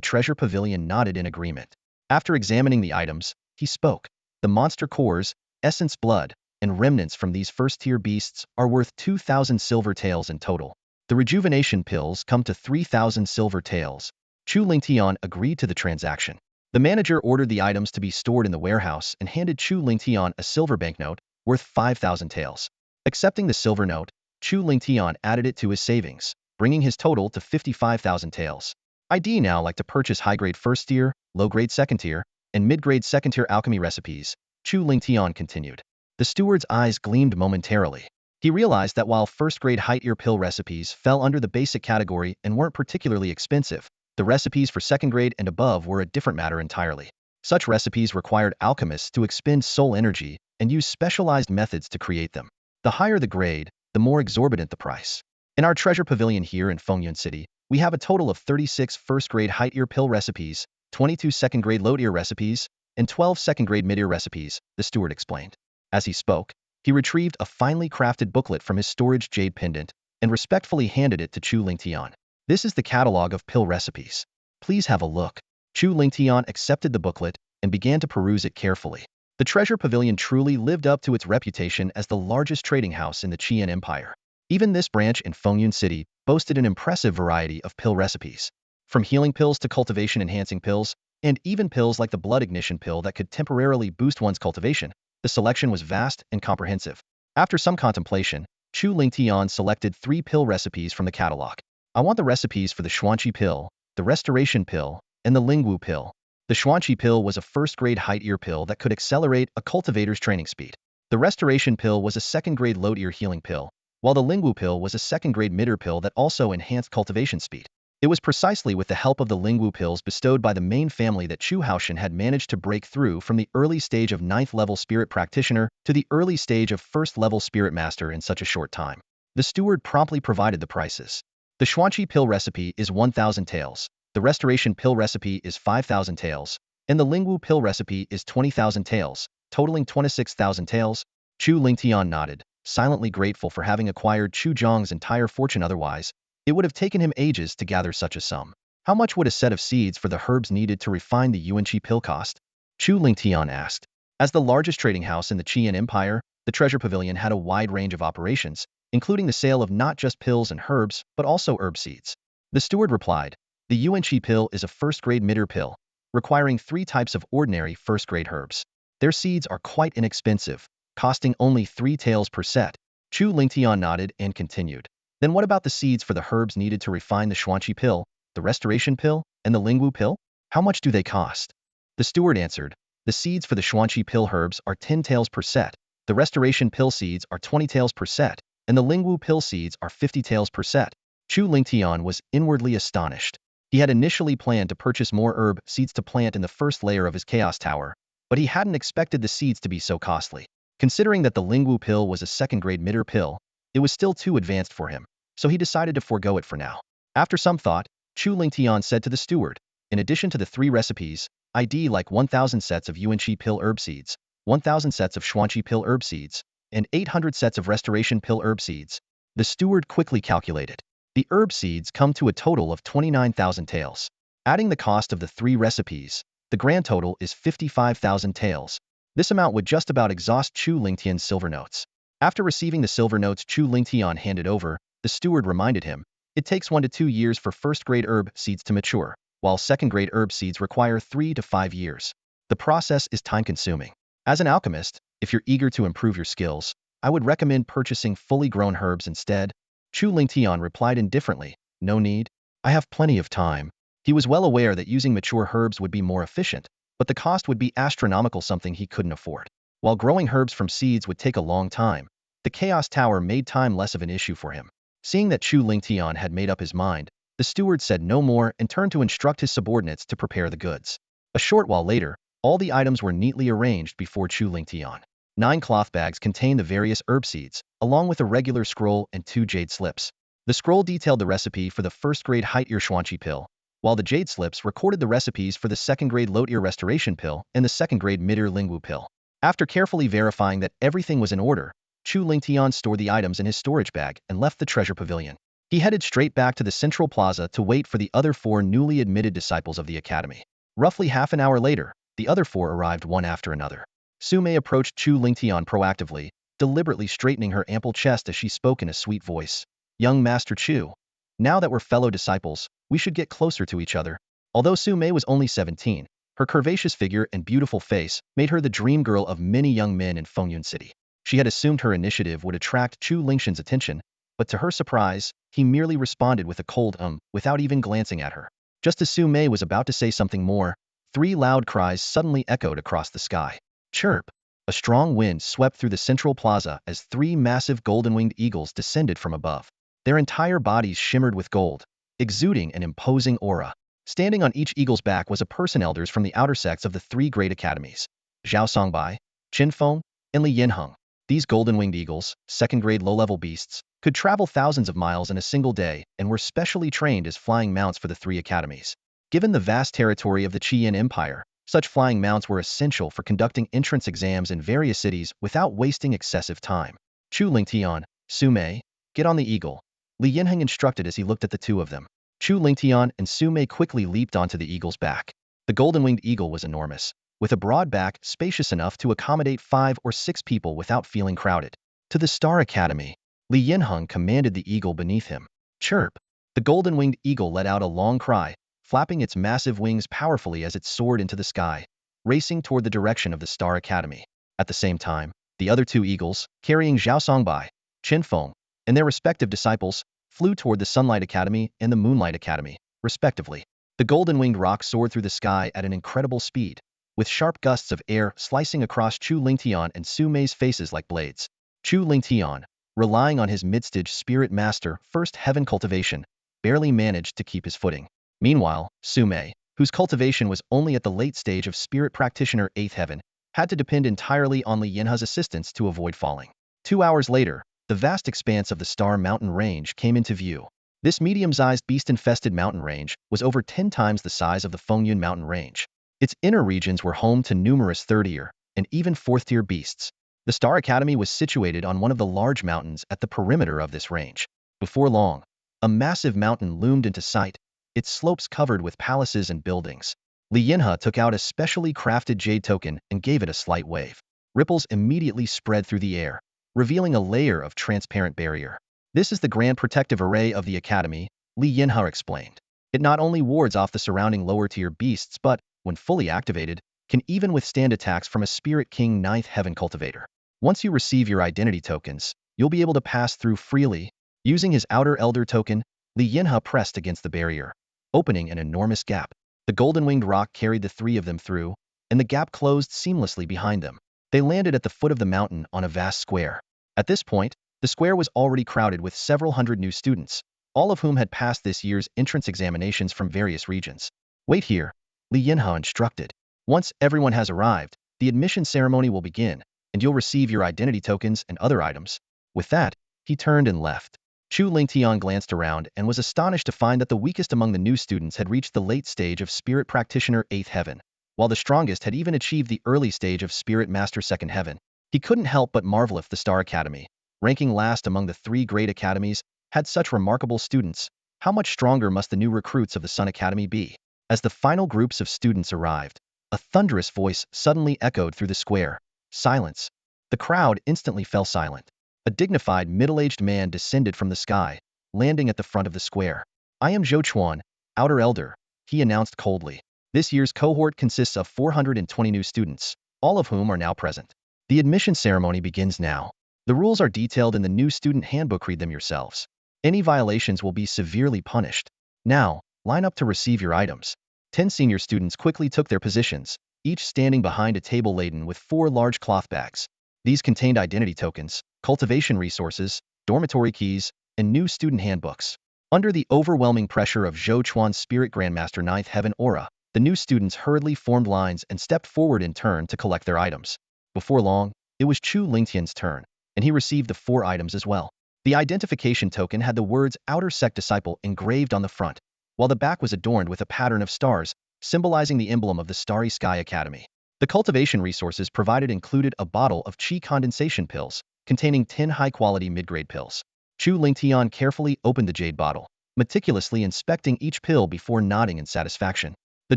treasure pavilion nodded in agreement. After examining the items, he spoke. The monster cores, essence blood, and remnants from these first-tier beasts are worth 2,000 silver taels in total. The rejuvenation pills come to 3,000 silver taels. Chu Lingtian agreed to the transaction. The manager ordered the items to be stored in the warehouse and handed Chu Lingtian a silver banknote worth 5,000 taels. Accepting the silver note, Chu Lingtian added it to his savings, bringing his total to 55,000 taels. I'd now like to purchase high-grade first-tier, low-grade second-tier, and mid-grade second-tier alchemy recipes, Chu Lingtian continued. The steward's eyes gleamed momentarily. He realized that while first-grade high-tier pill recipes fell under the basic category and weren't particularly expensive, the recipes for second-grade and above were a different matter entirely. Such recipes required alchemists to expend soul energy and use specialized methods to create them. The higher the grade, the more exorbitant the price. In our treasure pavilion here in Fengyun City, we have a total of 36 first-grade high-tier pill recipes, 22 second-grade low-tier recipes, and 12 second-grade mid-tier recipes, the steward explained. As he spoke, he retrieved a finely crafted booklet from his storage jade pendant and respectfully handed it to Chu Lingtian. This is the catalog of pill recipes. Please have a look. Chu Lingtian accepted the booklet and began to peruse it carefully. The treasure pavilion truly lived up to its reputation as the largest trading house in the Qian Empire. Even this branch in Fengyun City boasted an impressive variety of pill recipes. From healing pills to cultivation-enhancing pills, and even pills like the blood ignition pill that could temporarily boost one's cultivation, the selection was vast and comprehensive. After some contemplation, Chu Lingtian selected 3 pill recipes from the catalog. I want the recipes for the Xuanqi pill, the restoration pill, and the Lingwu pill. The Xuanqi pill was a first-grade high-tier pill that could accelerate a cultivator's training speed. The restoration pill was a second-grade low-tier healing pill, while the Lingwu pill was a second-grade mid-tier pill that also enhanced cultivation speed. It was precisely with the help of the Lingwu pills bestowed by the main family that Chu Haoshan had managed to break through from the early stage of 9th-level spirit practitioner to the early stage of 1st-level spirit master in such a short time. The steward promptly provided the prices. The Xuanqi pill recipe is 1,000 taels, the restoration pill recipe is 5,000 taels, and the Lingwu pill recipe is 20,000 taels, totaling 26,000 taels. Chu Lingtian nodded, silently grateful for having acquired Chu Zhong's entire fortune. Otherwise, it would have taken him ages to gather such a sum. How much would a set of seeds for the herbs needed to refine the Yuanqi pill cost? Chu Lingtian asked. As the largest trading house in the Qian Empire, the treasure pavilion had a wide range of operations, including the sale of not just pills and herbs, but also herb seeds. The steward replied, the Yuan-Chi pill is a first-grade midder pill, requiring 3 types of ordinary first-grade herbs. Their seeds are quite inexpensive, costing only 3 taels per set. Chu Lingtian nodded and continued. Then what about the seeds for the herbs needed to refine the Xuanqi pill, the restoration pill, and the Lingwu pill? How much do they cost? The steward answered, the seeds for the Xuanqi pill herbs are 10 taels per set, the restoration pill seeds are 20 taels per set, and the Lingwu pill seeds are 50 taels per set. Chu Lingtian was inwardly astonished. He had initially planned to purchase more herb seeds to plant in the first layer of his Chaos Tower, but he hadn't expected the seeds to be so costly. Considering that the Lingwu pill was a second-grade midder pill, it was still too advanced for him, so he decided to forego it for now. After some thought, Chu Lingtian said to the steward, in addition to the 3 recipes, I'd like 1,000 sets of Yuan-Chi pill herb seeds, 1,000 sets of Xuanqi pill herb seeds, and 800 sets of restoration pill herb seeds. The steward quickly calculated. The herb seeds come to a total of 29,000 taels. Adding the cost of the 3 recipes, the grand total is 55,000 taels. This amount would just about exhaust Chu Lingtian's silver notes. After receiving the silver notes Chu Lingtian handed over, the steward reminded him, it takes 1 to 2 years for first-grade herb seeds to mature, while second-grade herb seeds require 3 to 5 years. The process is time-consuming. As an alchemist, if you're eager to improve your skills, I would recommend purchasing fully grown herbs instead. Chu Lingtian replied indifferently, no need. I have plenty of time. He was well aware that using mature herbs would be more efficient, but the cost would be astronomical, something he couldn't afford. While growing herbs from seeds would take a long time, the Chaos Tower made time less of an issue for him. Seeing that Chu Lingtian had made up his mind, the steward said no more and turned to instruct his subordinates to prepare the goods. A short while later, all the items were neatly arranged before Chu Lingtian. 9 cloth bags contained the various herb seeds, along with a regular scroll and 2 jade slips. The scroll detailed the recipe for the first-grade height ear Xuanqi pill, while the jade slips recorded the recipes for the second-grade lote ear restoration pill and the second-grade mid-ear Lingwu pill. After carefully verifying that everything was in order, Chu Lingtian stored the items in his storage bag and left the treasure pavilion. He headed straight back to the central plaza to wait for the other 4 newly admitted disciples of the academy. Roughly half an hour later, the other 4 arrived one after another. Su Mei approached Chu Lingtian proactively, deliberately straightening her ample chest as she spoke in a sweet voice. Young Master Chu, now that we're fellow disciples, we should get closer to each other. Although Su Mei was only 17, her curvaceous figure and beautiful face made her the dream girl of many young men in Fengyun City. She had assumed her initiative would attract Chu Lingshan's attention, but to her surprise, he merely responded with a cold without even glancing at her. Just as Su Mei was about to say something more, 3 loud cries suddenly echoed across the sky. Chirp! A strong wind swept through the central plaza as 3 massive golden-winged eagles descended from above. Their entire bodies shimmered with gold, exuding an imposing aura. Standing on each eagle's back was a person elders from the outer sects of the 3 great academies, Zhao Songbai, Qin Feng, and Li Yinheng. These golden-winged eagles, second-grade low-level beasts, could travel thousands of miles in a single day and were specially trained as flying mounts for the 3 academies. Given the vast territory of the Qian Empire, such flying mounts were essential for conducting entrance exams in various cities without wasting excessive time. Chu Lingtian, Su Mei, get on the eagle, Li Yinheng instructed as he looked at the 2 of them. Chu Lingtian and Su Mei quickly leaped onto the eagle's back. The golden-winged eagle was enormous, with a broad back spacious enough to accommodate 5 or 6 people without feeling crowded. To the Star Academy, Li Yinheng commanded the eagle beneath him. Chirp! The golden-winged eagle let out a long cry, flapping its massive wings powerfully as it soared into the sky, racing toward the direction of the Star Academy. At the same time, the other 2 eagles, carrying Zhao Songbai, Qin Feng, and their respective disciples, flew toward the Sunlight Academy and the Moonlight Academy, respectively. The golden-winged roc soared through the sky at an incredible speed, with sharp gusts of air slicing across Chu Lingtian and Su Mei's faces like blades. Chu Lingtian, relying on his mid-stage spirit master first heaven cultivation, barely managed to keep his footing. Meanwhile, Su Mei, whose cultivation was only at the late stage of spirit practitioner 8th heaven, had to depend entirely on Li Yinhe's assistance to avoid falling. 2 hours later, the vast expanse of the Star Mountain Range came into view. This medium-sized beast-infested mountain range was over 10 times the size of the Fengyun Mountain Range. Its inner regions were home to numerous 3rd-tier and even 4th-tier beasts. The Star Academy was situated on one of the large mountains at the perimeter of this range. Before long, a massive mountain loomed into sight, its slopes covered with palaces and buildings. Li Yinhe took out a specially crafted jade token and gave it a slight wave. Ripples immediately spread through the air, revealing a layer of transparent barrier. This is the grand protective array of the academy, Li Yinhao explained. It not only wards off the surrounding lower-tier beasts but, when fully activated, can even withstand attacks from a Spirit King Ninth Heaven cultivator. Once you receive your identity tokens, you'll be able to pass through freely. Using his Outer Elder token, Li Yinhao pressed against the barrier, opening an enormous gap. The golden-winged rock carried the three of them through, and the gap closed seamlessly behind them. They landed at the foot of the mountain on a vast square. At this point, the square was already crowded with several hundred new students, all of whom had passed this year's entrance examinations from various regions. Wait here, Li Yinhao instructed. Once everyone has arrived, the admission ceremony will begin, and you'll receive your identity tokens and other items. With that, he turned and left. Chu Lingtian glanced around and was astonished to find that the weakest among the new students had reached the late stage of Spirit Practitioner 8th Heaven, while the strongest had even achieved the early stage of Spirit Master 2nd Heaven. He couldn't help but marvel if the Star Academy, ranking last among the three great academies, had such remarkable students. How much stronger must the new recruits of the Sun Academy be? As the final groups of students arrived, a thunderous voice suddenly echoed through the square. Silence. The crowd instantly fell silent. A dignified, middle-aged man descended from the sky, landing at the front of the square. I am Zhou Chuan, Outer Elder, he announced coldly. This year's cohort consists of 420 new students, all of whom are now present. The admission ceremony begins now. The rules are detailed in the new student handbook. Read them yourselves. Any violations will be severely punished. Now, line up to receive your items. 10 senior students quickly took their positions, each standing behind a table laden with 4 large cloth bags. These contained identity tokens, cultivation resources, dormitory keys, and new student handbooks. Under the overwhelming pressure of Zhou Chuan's Spirit Grandmaster 9th Heaven aura, the new students hurriedly formed lines and stepped forward in turn to collect their items. Before long, it was Chu Lingtian's turn, and he received the 4 items as well. The identification token had the words Outer Sect Disciple engraved on the front, while the back was adorned with a pattern of stars, symbolizing the emblem of the Starry Sky Academy. The cultivation resources provided included a bottle of Qi condensation pills, containing 10 high-quality mid-grade pills. Chu Lingtian carefully opened the jade bottle, meticulously inspecting each pill before nodding in satisfaction. The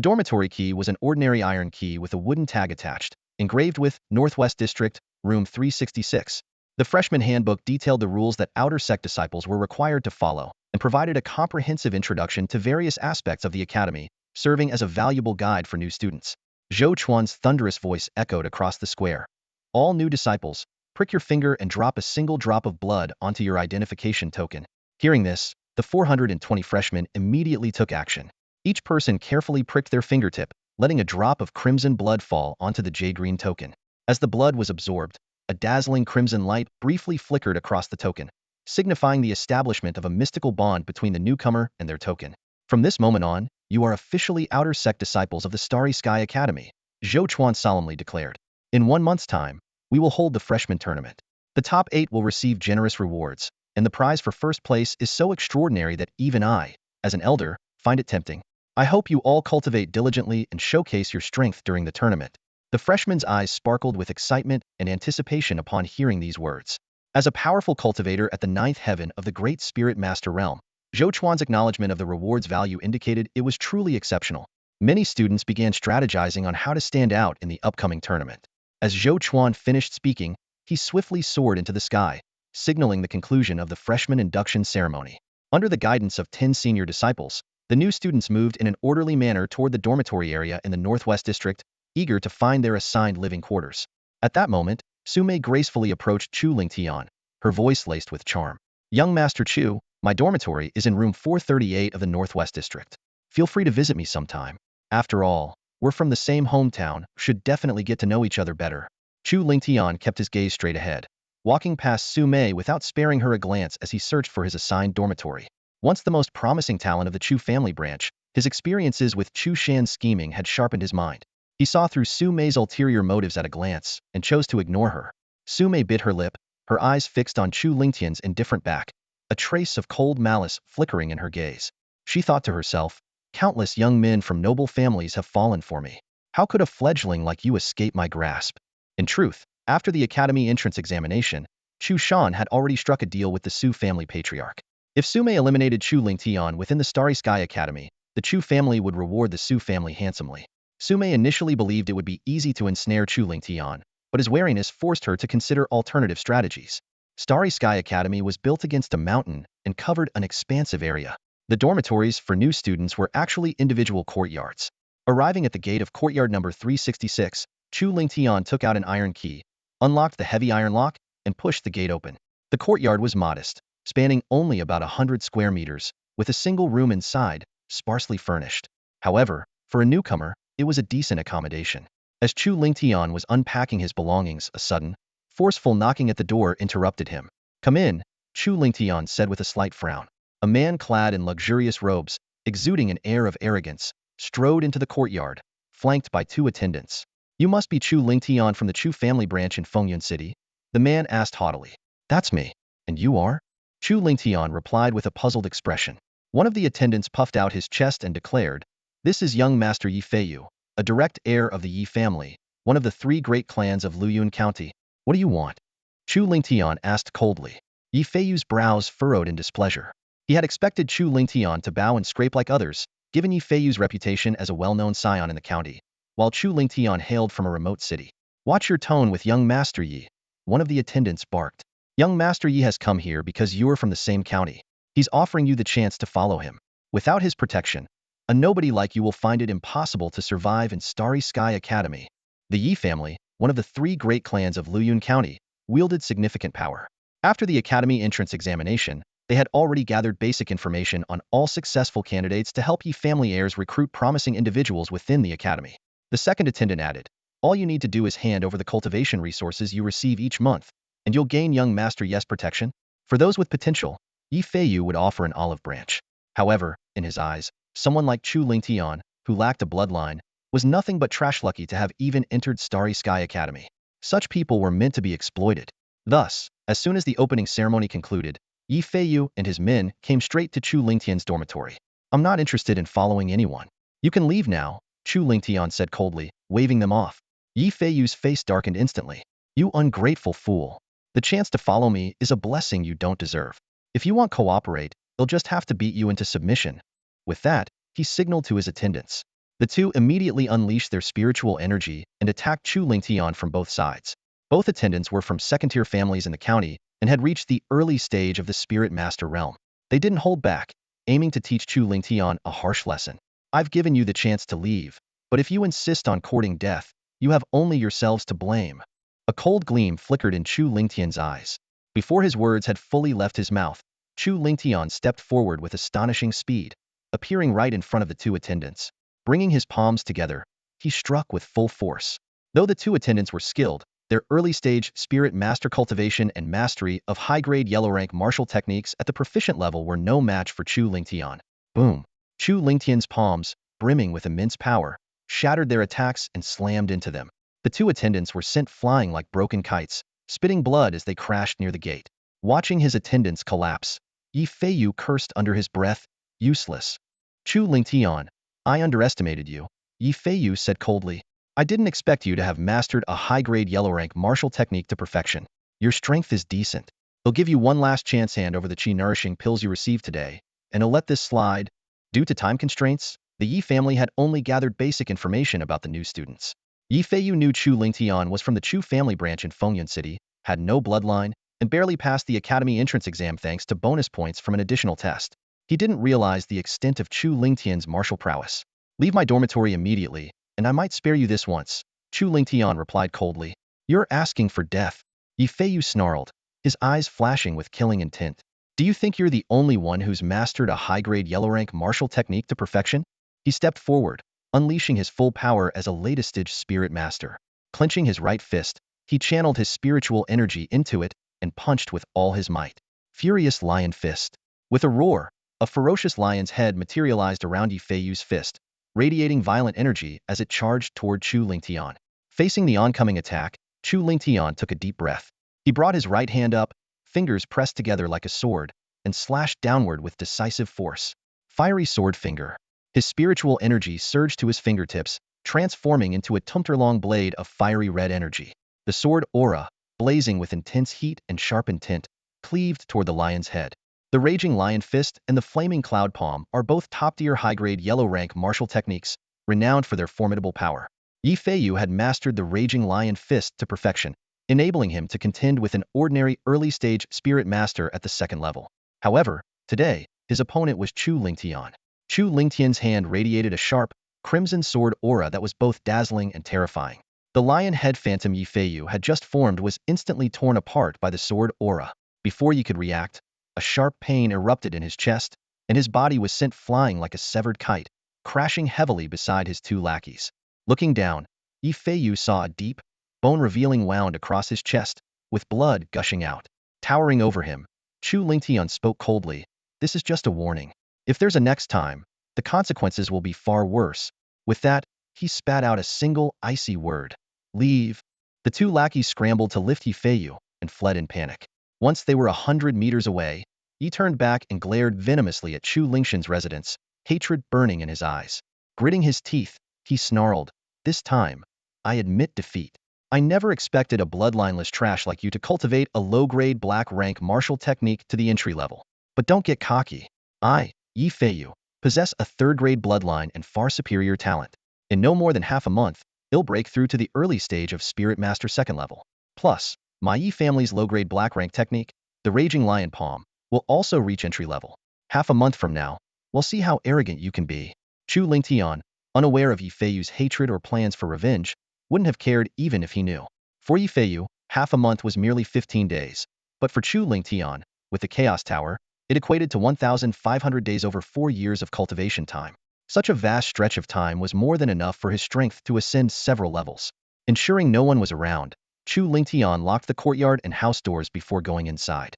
dormitory key was an ordinary iron key with a wooden tag attached, engraved with Northwest District, Room 366. The freshman handbook detailed the rules that Outer Sect disciples were required to follow, and provided a comprehensive introduction to various aspects of the academy, serving as a valuable guide for new students. Zhou Chuan's thunderous voice echoed across the square. All new disciples, prick your finger and drop a single drop of blood onto your identification token. Hearing this, the 420 freshmen immediately took action. Each person carefully pricked their fingertip, letting a drop of crimson blood fall onto the jade-green token. As the blood was absorbed, a dazzling crimson light briefly flickered across the token, signifying the establishment of a mystical bond between the newcomer and their token. From this moment on, you are officially Outer Sect disciples of the Starry Sky Academy, Zhou Chuan solemnly declared. In 1 month's time, we will hold the freshman tournament. The top 8 will receive generous rewards, and the prize for first place is so extraordinary that even I, as an elder, find it tempting. I hope you all cultivate diligently and showcase your strength during the tournament. The freshman's eyes sparkled with excitement and anticipation upon hearing these words. As a powerful cultivator at the 9th heaven of the Great Spirit Master Realm, Zhou Chuan's acknowledgement of the reward's value indicated it was truly exceptional. Many students began strategizing on how to stand out in the upcoming tournament. As Zhou Chuan finished speaking, he swiftly soared into the sky, signaling the conclusion of the freshman induction ceremony. Under the guidance of 10 senior disciples, the new students moved in an orderly manner toward the dormitory area in the Northwest District, eager to find their assigned living quarters. At that moment, Su-mei gracefully approached Chu Lingtian, her voice laced with charm. Young Master Chu, my dormitory is in room 438 of the Northwest District. Feel free to visit me sometime. After all, we're from the same hometown, should definitely get to know each other better. Chu Lingtian kept his gaze straight ahead, walking past Su-mei without sparing her a glance as he searched for his assigned dormitory. Once the most promising talent of the Chu family branch, his experiences with Chu Shan's scheming had sharpened his mind. He saw through Su-mei's ulterior motives at a glance, and chose to ignore her. Su-mei bit her lip, her eyes fixed on Chu Lingtian's indifferent back, a trace of cold malice flickering in her gaze. She thought to herself, countless young men from noble families have fallen for me. How could a fledgling like you escape my grasp? In truth, after the academy entrance examination, Chu Shan had already struck a deal with the Su family patriarch. If Su-mei eliminated Chu Lingtian within the Starry Sky Academy, the Chu family would reward the Su family handsomely. Su-mei initially believed it would be easy to ensnare Chu Lingtian, but his wariness forced her to consider alternative strategies. Starry Sky Academy was built against a mountain and covered an expansive area. The dormitories for new students were actually individual courtyards. Arriving at the gate of courtyard number 366, Chu Lingtian took out an iron key, unlocked the heavy iron lock, and pushed the gate open. The courtyard was modest, spanning only about 100 square meters, with a single room inside, sparsely furnished. However, for a newcomer, it was a decent accommodation. As Chu Lingtian was unpacking his belongings, a sudden, forceful knocking at the door interrupted him. "Come in," Chu Lingtian said with a slight frown. A man clad in luxurious robes, exuding an air of arrogance, strode into the courtyard, flanked by two attendants. "You must be Chu Lingtian from the Chu family branch in Fengyun City?" the man asked haughtily. "That's me. And you are?" Chu Lingtian replied with a puzzled expression. One of the attendants puffed out his chest and declared, "This is young Master Yi Feiyu, a direct heir of the Yi family, one of the three great clans of Luyun County. What do you want?" Chu Lingtian asked coldly. Yi Feiyu's brows furrowed in displeasure. He had expected Chu Lingtian to bow and scrape like others, given Yi Feiyu's reputation as a well-known scion in the county, while Chu Lingtian hailed from a remote city. "Watch your tone with young Master Yi," one of the attendants barked. "Young Master Yi has come here because you are from the same county. He's offering you the chance to follow him. Without his protection, a nobody like you will find it impossible to survive in Starry Sky Academy." The Yi family, one of the three great clans of Luyun County, wielded significant power. After the academy entrance examination, they had already gathered basic information on all successful candidates to help Yi family heirs recruit promising individuals within the academy. The second attendant added, "All you need to do is hand over the cultivation resources you receive each month, and you'll gain young Master Yi's protection. For those with potential, Yi Feiyu would offer an olive branch." However, in his eyes, someone like Chu Lingtian, who lacked a bloodline, was nothing but trash lucky to have even entered Starry Sky Academy. Such people were meant to be exploited. Thus, as soon as the opening ceremony concluded, Yi Feiyu and his men came straight to Chu Lingtian's dormitory. "I'm not interested in following anyone. You can leave now," Chu Lingtian said coldly, waving them off. Yi Feiyu's face darkened instantly. "You ungrateful fool. The chance to follow me is a blessing you don't deserve. If you want cooperate, they'll just have to beat you into submission." With that, he signaled to his attendants. The two immediately unleashed their spiritual energy and attacked Chu Lingtian from both sides. Both attendants were from second-tier families in the county and had reached the early stage of the Spirit Master realm. They didn't hold back, aiming to teach Chu Lingtian a harsh lesson. "I've given you the chance to leave, but if you insist on courting death, you have only yourselves to blame." A cold gleam flickered in Chu Lingtian's eyes. Before his words had fully left his mouth, Chu Lingtian stepped forward with astonishing speed, appearing right in front of the two attendants. Bringing his palms together, he struck with full force. Though the two attendants were skilled, their early-stage spirit master cultivation and mastery of high-grade yellow-rank martial techniques at the proficient level were no match for Chu Lingtian. Boom! Chu Lingtian's palms, brimming with immense power, shattered their attacks and slammed into them. The two attendants were sent flying like broken kites, spitting blood as they crashed near the gate. Watching his attendants collapse, Yi Feiyu cursed under his breath, "Useless." "Chu Lingtian, I underestimated you," Yi Feiyu said coldly. "I didn't expect you to have mastered a high-grade yellow-rank martial technique to perfection. Your strength is decent. They'll give you one last chance. Hand over the chi-nourishing pills you received today, and I'll let this slide." Due to time constraints, the Yi family had only gathered basic information about the new students. Yi Feiyu knew Chu Lingtian was from the Chu family branch in Fengyun City, had no bloodline, and barely passed the academy entrance exam thanks to bonus points from an additional test. He didn't realize the extent of Chu Lingtian's martial prowess. "Leave my dormitory immediately, and I might spare you this once," Chu Lingtian replied coldly. "You're asking for death." Yi Feiyu snarled, his eyes flashing with killing intent. "Do you think you're the only one who's mastered a high-grade yellow-rank martial technique to perfection?" He stepped forward, unleashing his full power as a latest-stage spirit master. Clenching his right fist, he channeled his spiritual energy into it and punched with all his might. Furious Lion Fist. With a roar, a ferocious lion's head materialized around Yi Feiyu's fist, radiating violent energy as it charged toward Chu Lingtian. Facing the oncoming attack, Chu Lingtian took a deep breath. He brought his right hand up, fingers pressed together like a sword, and slashed downward with decisive force. Fiery sword finger. His spiritual energy surged to his fingertips, transforming into a tumtor-long blade of fiery red energy. The sword aura, blazing with intense heat and sharp intent, cleaved toward the lion's head. The Raging Lion Fist and the Flaming Cloud Palm are both top-tier high-grade yellow-rank martial techniques, renowned for their formidable power. Yi Feiyu had mastered the Raging Lion Fist to perfection, enabling him to contend with an ordinary early-stage spirit master at the second level. However, today, his opponent was Chu Lingtian. Chu Lingtian's hand radiated a sharp, crimson sword aura that was both dazzling and terrifying. The lion head phantom Yi Feiyu had just formed was instantly torn apart by the sword aura. Before Yi could react, a sharp pain erupted in his chest, and his body was sent flying like a severed kite, crashing heavily beside his two lackeys. Looking down, Yi Feiyu saw a deep, bone-revealing wound across his chest, with blood gushing out. Towering over him, Chu Lingtian spoke coldly, "This is just a warning. If there's a next time, the consequences will be far worse." With that, he spat out a single, icy word. "Leave." The two lackeys scrambled to lift Yi Feiyu and fled in panic. Once they were 100 meters away, Yi turned back and glared venomously at Chu Lingtian's residence, hatred burning in his eyes. Gritting his teeth, he snarled, "This time, I admit defeat. I never expected a bloodlineless trash like you to cultivate a low-grade black-rank martial technique to the entry level. But don't get cocky. I, Yi Feiyu, possess a third-grade bloodline and far superior talent. In no more than half a month, I'll break through to the early stage of Spirit Master 2nd level. Plus, my Yi family's low-grade black-rank technique, the Raging Lion Palm, will also reach entry level. Half a month from now, we'll see how arrogant you can be." Chu Lingtian, unaware of Yi Feiyu's hatred or plans for revenge, wouldn't have cared even if he knew. For Yi Feiyu, half a month was merely 15 days, but for Chu Lingtian, with the Chaos Tower, it equated to 1,500 days over 4 years of cultivation time. Such a vast stretch of time was more than enough for his strength to ascend several levels. Ensuring no one was around, Chu Lingtian locked the courtyard and house doors before going inside.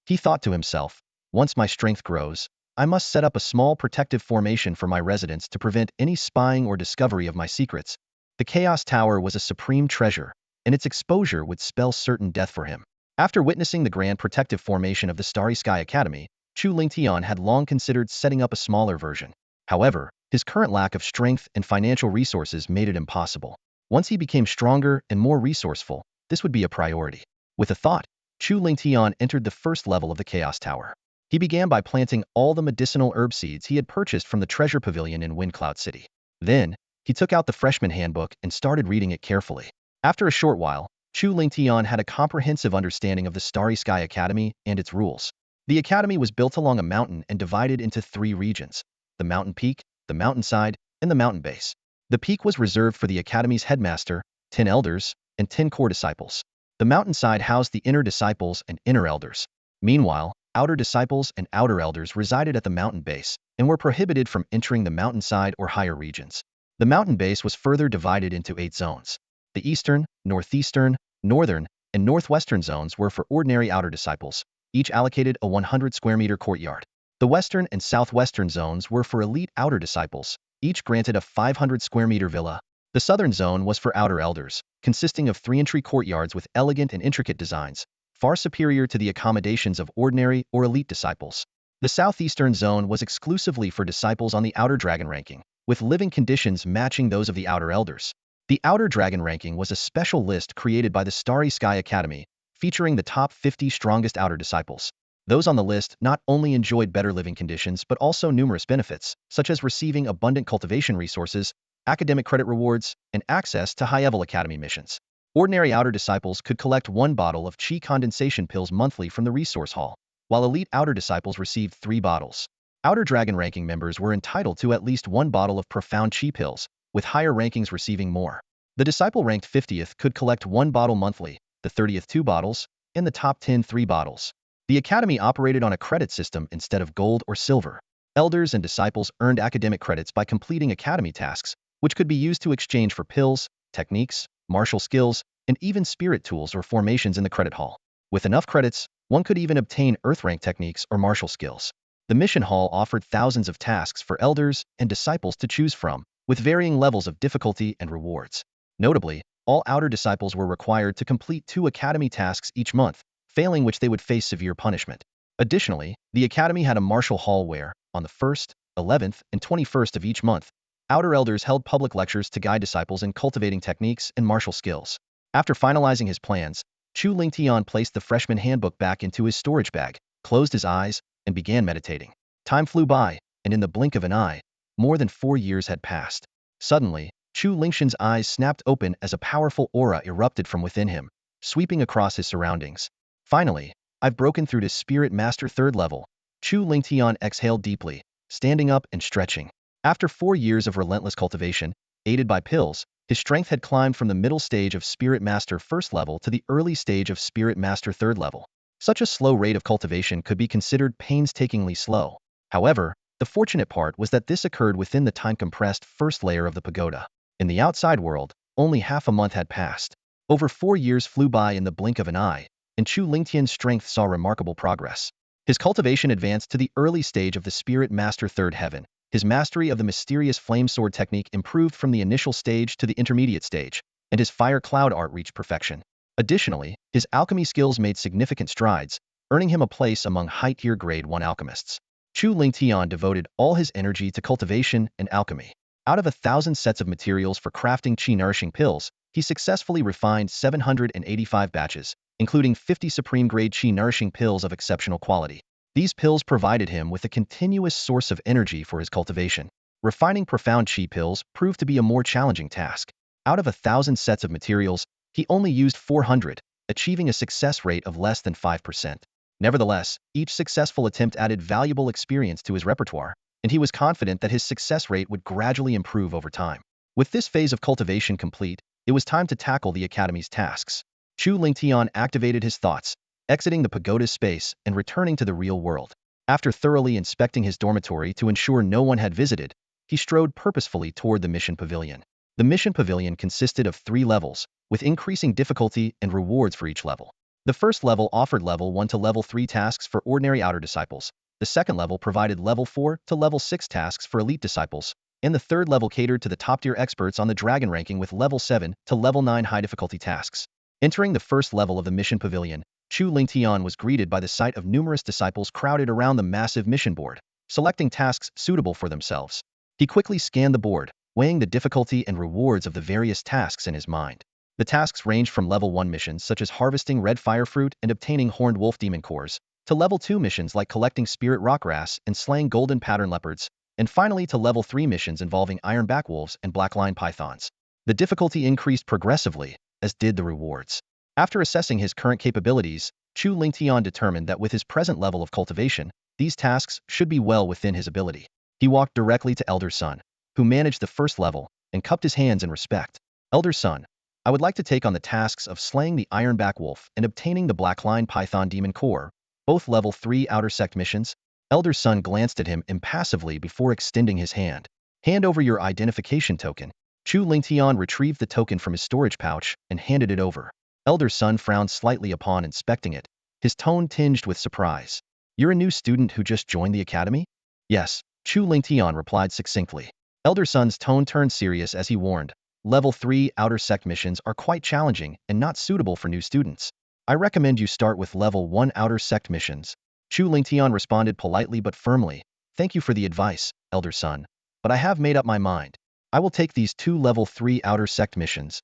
He thought to himself, "Once my strength grows, I must set up a small protective formation for my residence to prevent any spying or discovery of my secrets." The Chaos Tower was a supreme treasure, and its exposure would spell certain death for him. After witnessing the grand protective formation of the Starry Sky Academy, Chu Lingtian had long considered setting up a smaller version. However, his current lack of strength and financial resources made it impossible. Once he became stronger and more resourceful, this would be a priority. With a thought, Chu Lingtian entered the first level of the Chaos Tower. He began by planting all the medicinal herb seeds he had purchased from the treasure pavilion in Windcloud City. Then, he took out the freshman handbook and started reading it carefully. After a short while, Chu Lingtian had a comprehensive understanding of the Starry Sky Academy and its rules. The academy was built along a mountain and divided into 3 regions: the mountain peak, the mountainside, and the mountain base. The peak was reserved for the academy's headmaster, 10 elders, and 10 core disciples. The mountainside housed the inner disciples and inner elders. Meanwhile, outer disciples and outer elders resided at the mountain base and were prohibited from entering the mountainside or higher regions. The mountain base was further divided into 8 zones. The eastern, northeastern, northern, and northwestern zones were for ordinary outer disciples, each allocated a 100 square meter courtyard. The western and southwestern zones were for elite outer disciples, each granted a 500 square meter villa. The southern zone was for outer elders, consisting of 3 entry courtyards with elegant and intricate designs, far superior to the accommodations of ordinary or elite disciples. The southeastern zone was exclusively for disciples on the outer dragon ranking, with living conditions matching those of the outer elders. The outer dragon ranking was a special list created by the Starry Sky Academy, featuring the top 50 strongest outer disciples. Those on the list not only enjoyed better living conditions but also numerous benefits, such as receiving abundant cultivation resources, academic credit rewards, and access to high-level academy missions. Ordinary outer disciples could collect 1 bottle of chi condensation pills monthly from the resource hall, while elite outer disciples received 3 bottles. Outer dragon ranking members were entitled to at least 1 bottle of profound chi pills, with higher rankings receiving more. The disciple ranked 50th could collect 1 bottle monthly, the 30th 2 bottles, and the top 10 3 bottles. The academy operated on a credit system instead of gold or silver. Elders and disciples earned academic credits by completing academy tasks, which could be used to exchange for pills, techniques, martial skills, and even spirit tools or formations in the credit hall. With enough credits, one could even obtain earth rank techniques or martial skills. The mission hall offered thousands of tasks for elders and disciples to choose from, with varying levels of difficulty and rewards. Notably, all outer disciples were required to complete 2 academy tasks each month, failing which they would face severe punishment. Additionally, the academy had a martial hall where, on the 1st, 11th, and 21st of each month, outer elders held public lectures to guide disciples in cultivating techniques and martial skills. After finalizing his plans, Chu Lingtian placed the freshman handbook back into his storage bag, closed his eyes, and began meditating. Time flew by, and in the blink of an eye, more than 4 years had passed. Suddenly, Chu Lingtian's eyes snapped open as a powerful aura erupted from within him, sweeping across his surroundings. Finally, I've broken through to Spirit Master 3rd level, Chu Lingtian exhaled deeply, standing up and stretching. After 4 years of relentless cultivation, aided by pills, his strength had climbed from the middle stage of Spirit Master first level to the early stage of Spirit Master third level. Such a slow rate of cultivation could be considered painstakingly slow. However, the fortunate part was that this occurred within the time-compressed first layer of the pagoda. In the outside world, only half a month had passed. Over 4 years flew by in the blink of an eye, and Chu Lingtian's strength saw remarkable progress. His cultivation advanced to the early stage of the Spirit Master Third Heaven. His mastery of the mysterious flame sword technique improved from the initial stage to the intermediate stage, and his fire cloud art reached perfection. Additionally, his alchemy skills made significant strides, earning him a place among high-tier Grade 1 alchemists. Chu Lingtian devoted all his energy to cultivation and alchemy. Out of 1,000 sets of materials for crafting qi-nourishing pills, he successfully refined 785 batches, including 50 supreme-grade qi-nourishing pills of exceptional quality. These pills provided him with a continuous source of energy for his cultivation. Refining profound qi pills proved to be a more challenging task. Out of 1,000 sets of materials, he only used 400, achieving a success rate of less than 5%. Nevertheless, each successful attempt added valuable experience to his repertoire, and he was confident that his success rate would gradually improve over time. With this phase of cultivation complete, it was time to tackle the Academy's tasks. Chu Lingtian activated his thoughts, exiting the pagoda's space and returning to the real world. After thoroughly inspecting his dormitory to ensure no one had visited, he strode purposefully toward the mission pavilion. The mission pavilion consisted of 3 levels, with increasing difficulty and rewards for each level. The first level offered level 1 to level 3 tasks for ordinary outer disciples. The second level provided level 4 to level 6 tasks for elite disciples, and the third level catered to the top-tier experts on the dragon ranking with level 7 to level 9 high-difficulty tasks. Entering the first level of the mission pavilion, Chu Lingtian was greeted by the sight of numerous disciples crowded around the massive mission board, selecting tasks suitable for themselves. He quickly scanned the board, weighing the difficulty and rewards of the various tasks in his mind. The tasks ranged from level 1 missions such as harvesting red fire fruit and obtaining horned wolf demon cores, to level 2 missions like collecting spirit rockgrass and slaying golden pattern leopards, and finally to level 3 missions involving iron backwolves and blackline pythons. The difficulty increased progressively, as did the rewards. After assessing his current capabilities, Chu Lingtian determined that with his present level of cultivation, these tasks should be well within his ability. He walked directly to Elder Sun, who managed the first level, and cupped his hands in respect. Elder Sun, I would like to take on the tasks of slaying the Ironback Wolf and obtaining the Blackline Python Demon Core, both level 3 Outer Sect missions. Elder Sun glanced at him impassively before extending his hand. Hand over your identification token. Chu Lingtian retrieved the token from his storage pouch and handed it over. Elder Sun frowned slightly upon inspecting it, his tone tinged with surprise. You're a new student who just joined the academy? Yes, Chu Lingtian replied succinctly. Elder Sun's tone turned serious as he warned, Level 3 Outer Sect missions are quite challenging and not suitable for new students. I recommend you start with Level 1 Outer Sect missions. Chu Lingtian responded politely but firmly, Thank you for the advice, Elder Sun, but I have made up my mind. I will take these 2 Level 3 Outer Sect missions.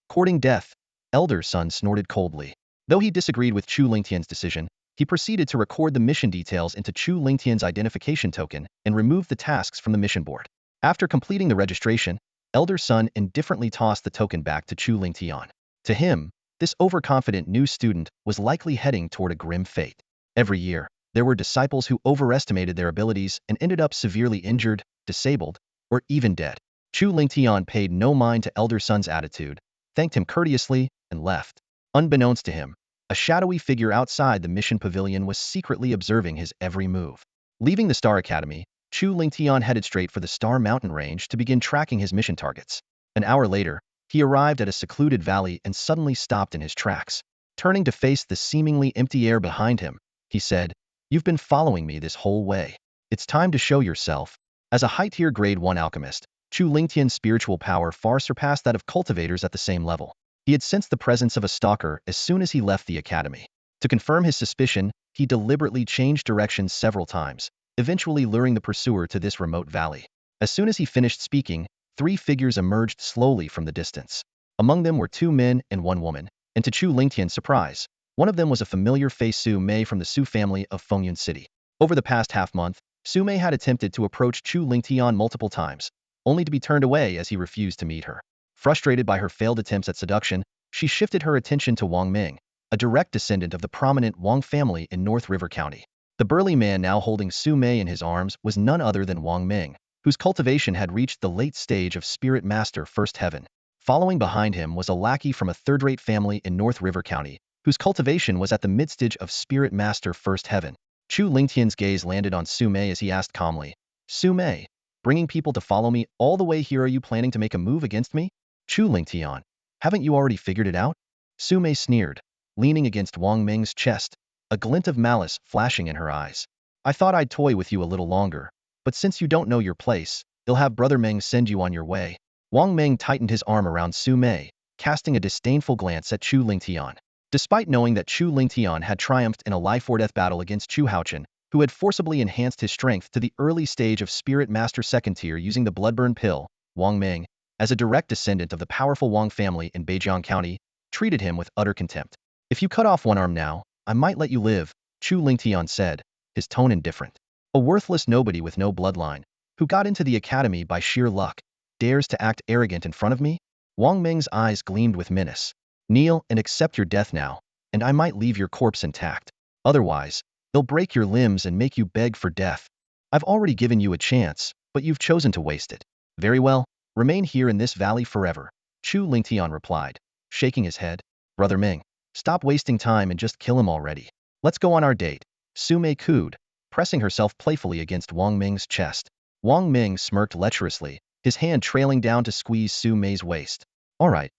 Courting death. Elder Sun snorted coldly. Though he disagreed with Chu Lingtian's decision, he proceeded to record the mission details into Chu Lingtian's identification token and remove the tasks from the mission board. After completing the registration, Elder Sun indifferently tossed the token back to Chu Lingtian. To him, this overconfident new student was likely heading toward a grim fate. Every year, there were disciples who overestimated their abilities and ended up severely injured, disabled, or even dead. Chu Lingtian paid no mind to Elder Sun's attitude, thanked him courteously, and left. Unbeknownst to him, a shadowy figure outside the mission pavilion was secretly observing his every move. Leaving the Star Academy, Chu Lingtian headed straight for the Star Mountain Range to begin tracking his mission targets. An hour later, he arrived at a secluded valley and suddenly stopped in his tracks. Turning to face the seemingly empty air behind him, he said, You've been following me this whole way. It's time to show yourself. As a high-tier Grade 1 alchemist, Chu Lingtian's spiritual power far surpassed that of cultivators at the same level. He had sensed the presence of a stalker as soon as he left the academy. To confirm his suspicion, he deliberately changed directions several times, eventually luring the pursuer to this remote valley. As soon as he finished speaking, 3 figures emerged slowly from the distance. Among them were 2 men and 1 woman, and to Chu Lingtian's surprise, one of them was a familiar face Su Mei from the Su family of Fengyun City. Over the past half-month, Su Mei had attempted to approach Chu Lingtian multiple times, only to be turned away as he refused to meet her. Frustrated by her failed attempts at seduction, she shifted her attention to Wang Ming, a direct descendant of the prominent Wang family in North River County. The burly man now holding Su Mei in his arms was none other than Wang Ming, whose cultivation had reached the late stage of Spirit Master First Heaven. Following behind him was a lackey from a third-rate family in North River County, whose cultivation was at the mid-stage of Spirit Master First Heaven. Chu Lingtian's gaze landed on Su Mei as he asked calmly, Su Mei, bringing people to follow me all the way here, are you planning to make a move against me? Chu Lingtian, haven't you already figured it out? Su Mei sneered, leaning against Wang Ming's chest, a glint of malice flashing in her eyes. I thought I'd toy with you a little longer, but since you don't know your place, you'll have Brother Meng send you on your way. Wang Ming tightened his arm around Su Mei, casting a disdainful glance at Chu Lingtian. Despite knowing that Chu Lingtian had triumphed in a life-or-death battle against Chu Haochen, who had forcibly enhanced his strength to the early stage of Spirit Master Second Tier using the Bloodburn Pill, Wang Ming, as a direct descendant of the powerful Wang family in Beijiang County, treated him with utter contempt. If you cut off one arm now, I might let you live, Chu Lingtian said, his tone indifferent. A worthless nobody with no bloodline, who got into the academy by sheer luck, dares to act arrogant in front of me? Wang Ming's eyes gleamed with menace. Kneel and accept your death now, and I might leave your corpse intact. Otherwise, they'll break your limbs and make you beg for death. I've already given you a chance, but you've chosen to waste it. Very well, remain here in this valley forever, Chu Lingtian replied, shaking his head. Brother Ming, stop wasting time and just kill him already. Let's go on our date. Su Mei cooed, pressing herself playfully against Wang Ming's chest. Wang Ming smirked lecherously, his hand trailing down to squeeze Su Mei's waist. All right.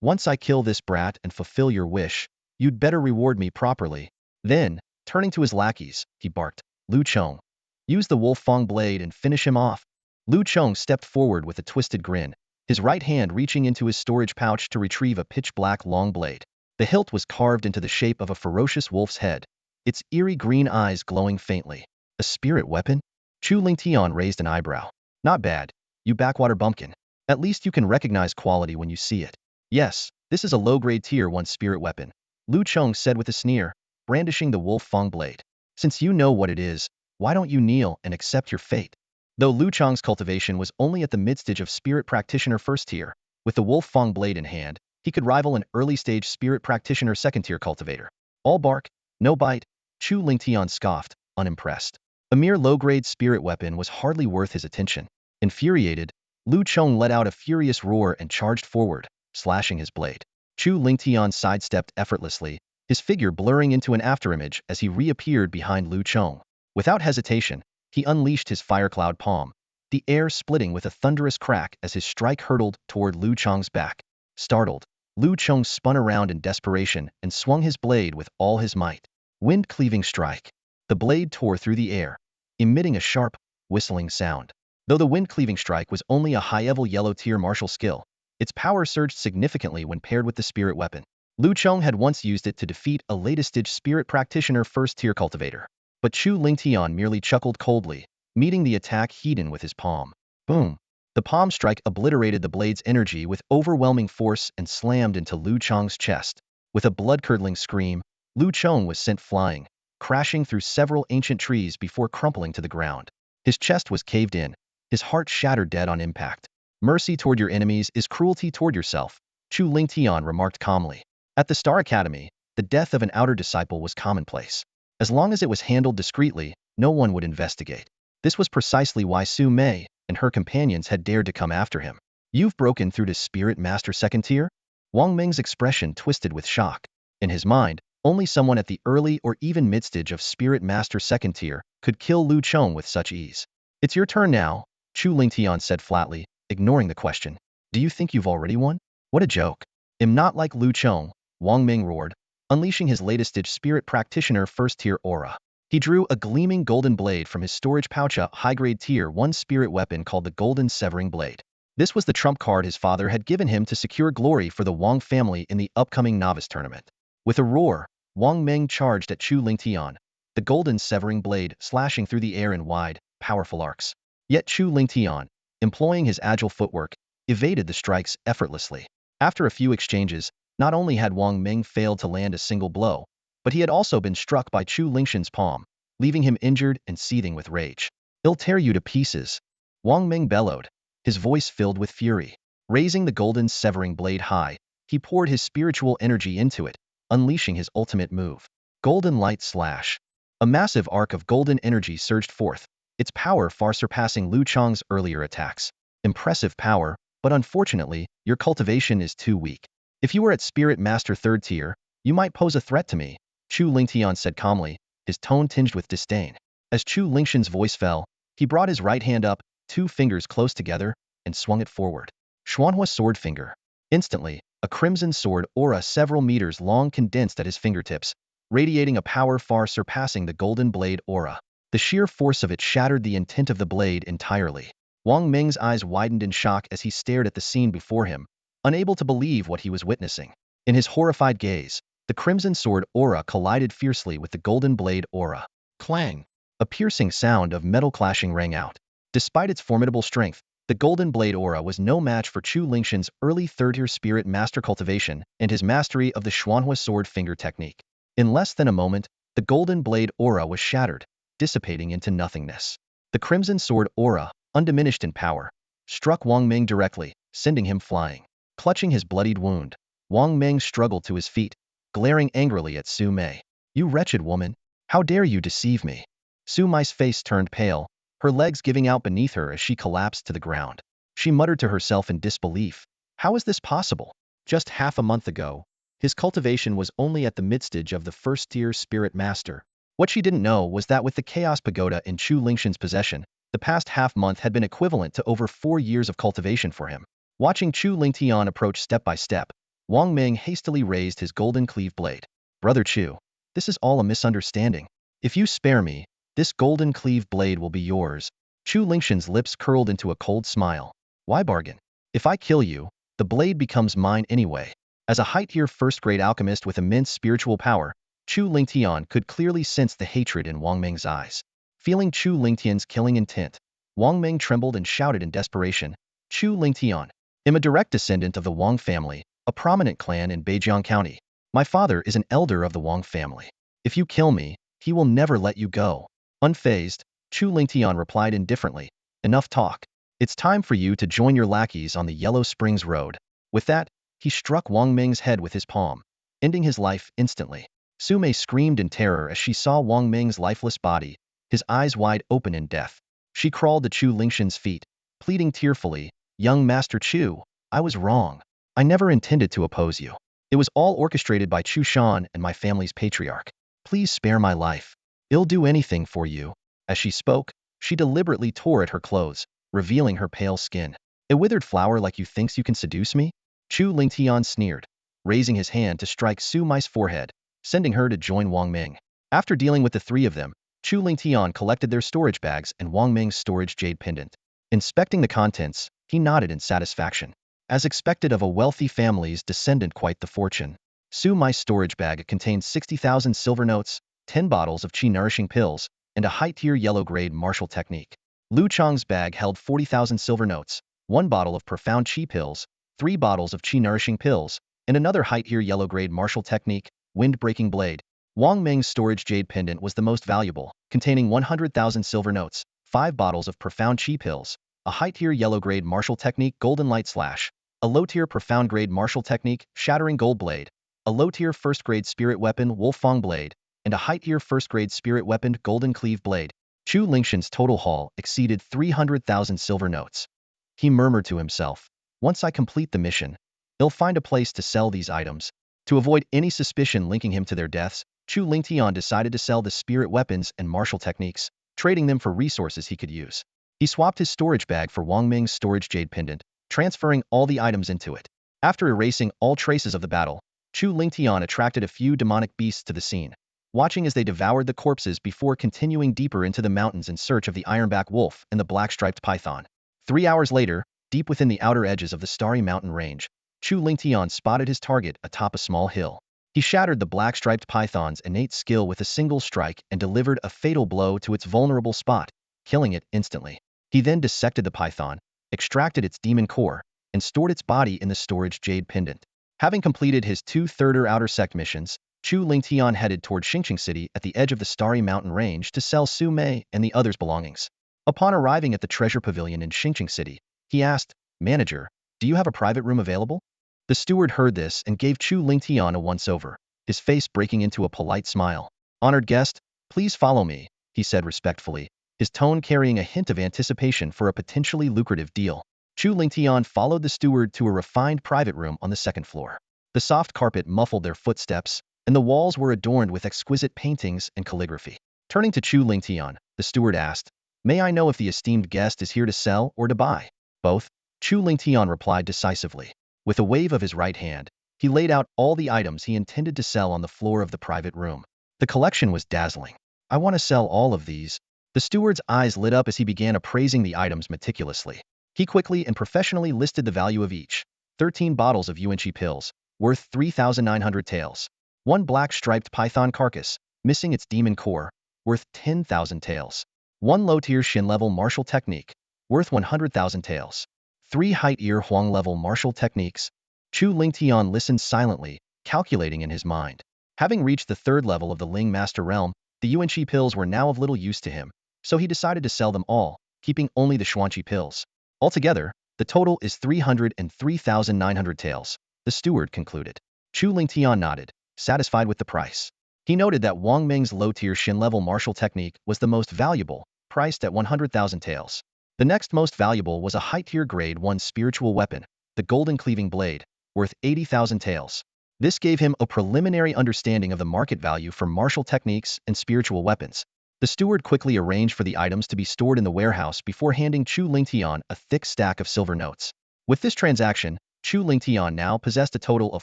Once I kill this brat and fulfill your wish, you'd better reward me properly. Then, turning to his lackeys, he barked, Lu Chong, use the Wolf Fang blade and finish him off. Lu Chong stepped forward with a twisted grin, his right hand reaching into his storage pouch to retrieve a pitch-black long blade. The hilt was carved into the shape of a ferocious wolf's head, its eerie green eyes glowing faintly. A spirit weapon? Chu Lingtian raised an eyebrow. Not bad, you backwater bumpkin. At least you can recognize quality when you see it. Yes, this is a low-grade Tier 1 spirit weapon, Lu Chong said with a sneer, brandishing the Wolf Fang blade. Since you know what it is, why don't you kneel and accept your fate? Though Lu Chong's cultivation was only at the mid-stage of Spirit Practitioner First Tier, with the Wolf Fang blade in hand, he could rival an early-stage Spirit Practitioner Second Tier cultivator. All bark, no bite, Chu Lingtian scoffed, unimpressed. A mere low-grade spirit weapon was hardly worth his attention. Infuriated, Lu Chong let out a furious roar and charged forward, slashing his blade. Chu Lingtian sidestepped effortlessly, his figure blurring into an afterimage as he reappeared behind Lu Chong. Without hesitation, he unleashed his firecloud palm, the air splitting with a thunderous crack as his strike hurtled toward Lu Chong's back. Startled, Lu Chong spun around in desperation and swung his blade with all his might. Wind-cleaving strike. The blade tore through the air, emitting a sharp, whistling sound. Though the wind-cleaving strike was only a high-level yellow-tier martial skill, its power surged significantly when paired with the spirit weapon. Lu Chong had once used it to defeat a latest-stage spirit practitioner first-tier cultivator. But Chu Lingtian merely chuckled coldly, meeting the attack head-on with his palm. Boom! The palm strike obliterated the blade's energy with overwhelming force and slammed into Lu Chong's chest. With a blood-curdling scream, Lu Chong was sent flying, crashing through several ancient trees before crumpling to the ground. His chest was caved in, his heart shattered dead on impact. Mercy toward your enemies is cruelty toward yourself, Chu Lingtian remarked calmly. At the Star Academy, the death of an outer disciple was commonplace. As long as it was handled discreetly, no one would investigate. This was precisely why Su Mei and her companions had dared to come after him. You've broken through to Spirit Master Second Tier? Wang Ming's expression twisted with shock. In his mind, only someone at the early or even mid-stage of Spirit Master Second Tier could kill Lu Chong with such ease. It's your turn now, Chu Lingtian said flatly, ignoring the question. Do you think you've already won? What a joke. I'm not like Lu Chong, Wang Ming roared, unleashing his latest-stage Spirit Practitioner First-Tier aura. He drew a gleaming golden blade from his storage pouch, a high-grade Tier 1 spirit weapon called the Golden Severing Blade. This was the trump card his father had given him to secure glory for the Wang family in the upcoming novice tournament. With a roar, Wang Ming charged at Chu Lingtian, the Golden Severing Blade slashing through the air in wide, powerful arcs. Yet Chu Lingtian, employing his agile footwork, evaded the strikes effortlessly. After a few exchanges, not only had Wang Ming failed to land a single blow, but he had also been struck by Chu Lingtian's palm, leaving him injured and seething with rage. He'll tear you to pieces, Wang Ming bellowed, his voice filled with fury. Raising the Golden Severing Blade high, he poured his spiritual energy into it, unleashing his ultimate move. Golden Light Slash. A massive arc of golden energy surged forth, its power far surpassing Lu Chang's earlier attacks. Impressive power, but unfortunately, your cultivation is too weak. If you were at Spirit Master 3rd tier, you might pose a threat to me, Chu Lingtian said calmly, his tone tinged with disdain. As Chu Lingtian's voice fell, he brought his right hand up, 2 fingers close together, and swung it forward. Xuanhua sword finger. Instantly, a crimson sword aura several meters long condensed at his fingertips, radiating a power far surpassing the golden blade aura. The sheer force of it shattered the intent of the blade entirely. Wang Ming's eyes widened in shock as he stared at the scene before him, unable to believe what he was witnessing. In his horrified gaze, the crimson sword aura collided fiercely with the golden blade aura. Clang! A piercing sound of metal clashing rang out. Despite its formidable strength, the golden blade aura was no match for Chu Lingtian's early 3rd-tier spirit master cultivation and his mastery of the Xuanhua sword finger technique. In less than a moment, the golden blade aura was shattered, dissipating into nothingness. The crimson sword aura, undiminished in power, struck Wang Ming directly, sending him flying. Clutching his bloodied wound, Wang Ming struggled to his feet, glaring angrily at Su Mei. You wretched woman! How dare you deceive me? Su Mei's face turned pale, her legs giving out beneath her as she collapsed to the ground. She muttered to herself in disbelief. How is this possible? Just half a month ago, his cultivation was only at the mid-stage of the 1st-tier spirit master. What she didn't know was that with the Chaos Pagoda in Chu Lingtian's possession, the past half-month had been equivalent to over 4 years of cultivation for him. Watching Chu Lingtian approach step by step, Wang Ming hastily raised his golden cleave blade. Brother Chu, this is all a misunderstanding. If you spare me, this golden cleave blade will be yours. Chu Lingtian's lips curled into a cold smile. Why bargain? If I kill you, the blade becomes mine anyway. As a high-tier 1st-grade alchemist with immense spiritual power, Chu Lingtian could clearly sense the hatred in Wang Ming's eyes. Feeling Chu Lingtian's killing intent, Wang Ming trembled and shouted in desperation, Chu Lingtian, I'm a direct descendant of the Wang family, a prominent clan in Beijiang County. My father is an elder of the Wang family. If you kill me, he will never let you go. Unfazed, Chu Lingtian replied indifferently, enough talk. It's time for you to join your lackeys on the Yellow Springs Road. With that, he struck Wang Ming's head with his palm, ending his life instantly. Su Mei screamed in terror as she saw Wang Ming's lifeless body, his eyes wide open in death. She crawled to Chu Lingtian's feet, pleading tearfully, Young Master Chu, I was wrong. I never intended to oppose you. It was all orchestrated by Chu Shan and my family's patriarch. Please spare my life. I'll do anything for you. As she spoke, she deliberately tore at her clothes, revealing her pale skin. A withered flower like you thinks you can seduce me? Chu Lingtian sneered, raising his hand to strike Su Mei's forehead, sending her to join Wang Ming. After dealing with the 3 of them, Chu Lingtian collected their storage bags and Wang Ming's storage jade pendant. Inspecting the contents, he nodded in satisfaction. As expected of a wealthy family's descendant, quite the fortune. Su Mei's storage bag contained 60,000 silver notes, 10 bottles of qi-nourishing pills, and a high-tier yellow-grade martial technique. Lu Chang's bag held 40,000 silver notes, 1 bottle of profound qi pills, 3 bottles of qi-nourishing pills, and another high-tier yellow-grade martial technique, wind-breaking blade. Wang Ming's storage jade pendant was the most valuable, containing 100,000 silver notes, 5 bottles of profound qi pills, a high-tier yellow-grade martial technique golden light slash, a low-tier profound-grade martial technique shattering gold blade, a low-tier 1st-grade spirit weapon Wolfang blade, and a high-tier 1st-grade spirit weapon golden cleave blade. Chu Lingtian's total haul exceeded 300,000 silver notes. He murmured to himself, once I complete the mission, I'll find a place to sell these items. To avoid any suspicion linking him to their deaths, Chu Lingtian decided to sell the spirit weapons and martial techniques, trading them for resources he could use. He swapped his storage bag for Wang Ming's storage jade pendant, transferring all the items into it. After erasing all traces of the battle, Chu Lingtian attracted a few demonic beasts to the scene, watching as they devoured the corpses before continuing deeper into the mountains in search of the ironback wolf and the black-striped python. 3 hours later, deep within the outer edges of the starry mountain range, Chu Lingtian spotted his target atop a small hill. He shattered the black-striped python's innate skill with a single strike and delivered a fatal blow to its vulnerable spot, killing it instantly. He then dissected the python, extracted its demon core, and stored its body in the storage jade pendant. Having completed his 2 third-tier outer sect missions, Chu Lingtian headed toward Xingqing City at the edge of the starry mountain range to sell Su Mei and the others' belongings. Upon arriving at the treasure pavilion in Xingqing City, he asked, Manager, do you have a private room available? The steward heard this and gave Chu Lingtian a once-over, his face breaking into a polite smile. Honored guest, Please follow me, he said respectfully, his tone carrying a hint of anticipation for a potentially lucrative deal. Chu Lingtian followed the steward to a refined private room on the second floor. The soft carpet muffled their footsteps, and the walls were adorned with exquisite paintings and calligraphy. Turning to Chu Lingtian, the steward asked, "May I know if the esteemed guest is here to sell or to buy?" "Both," Chu Lingtian replied decisively. With a wave of his right hand, he laid out all the items he intended to sell on the floor of the private room. The collection was dazzling. "I want to sell all of these." The steward's eyes lit up as he began appraising the items meticulously. He quickly and professionally listed the value of each. 13 bottles of Yuanqi pills, worth 3,900 taels. One black striped python carcass, missing its demon core, worth 10,000 taels. One low-tier Shin-level martial technique, worth 100,000 taels. 3 height-ear Huang-level martial techniques. Chu Lingtian listened silently, calculating in his mind. Having reached the third level of the Ling Master Realm, the Yuanqi pills were now of little use to him, so he decided to sell them all, keeping only the Xuanqi pills. Altogether, the total is 303,900 taels, the steward concluded. Chu Lingtian nodded, satisfied with the price. He noted that Wang Ming's low-tier Shin-level martial technique was the most valuable, priced at 100,000 taels. The next most valuable was a high-tier grade 1 spiritual weapon, the Golden Cleaving Blade, worth 80,000 taels. This gave him a preliminary understanding of the market value for martial techniques and spiritual weapons. The steward quickly arranged for the items to be stored in the warehouse before handing Chu Lingtian a thick stack of silver notes. With this transaction, Chu Lingtian now possessed a total of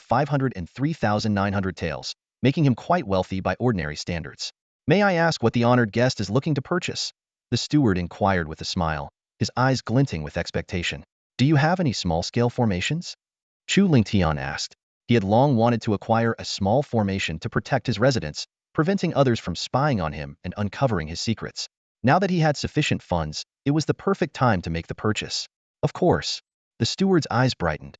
503,900 taels, making him quite wealthy by ordinary standards. "May I ask what the honored guest is looking to purchase?" the steward inquired with a smile, his eyes glinting with expectation. "Do you have any small-scale formations?" Chu Lingtian asked. He had long wanted to acquire a small formation to protect his residence, preventing others from spying on him and uncovering his secrets. Now that he had sufficient funds, it was the perfect time to make the purchase. "Of course." The steward's eyes brightened.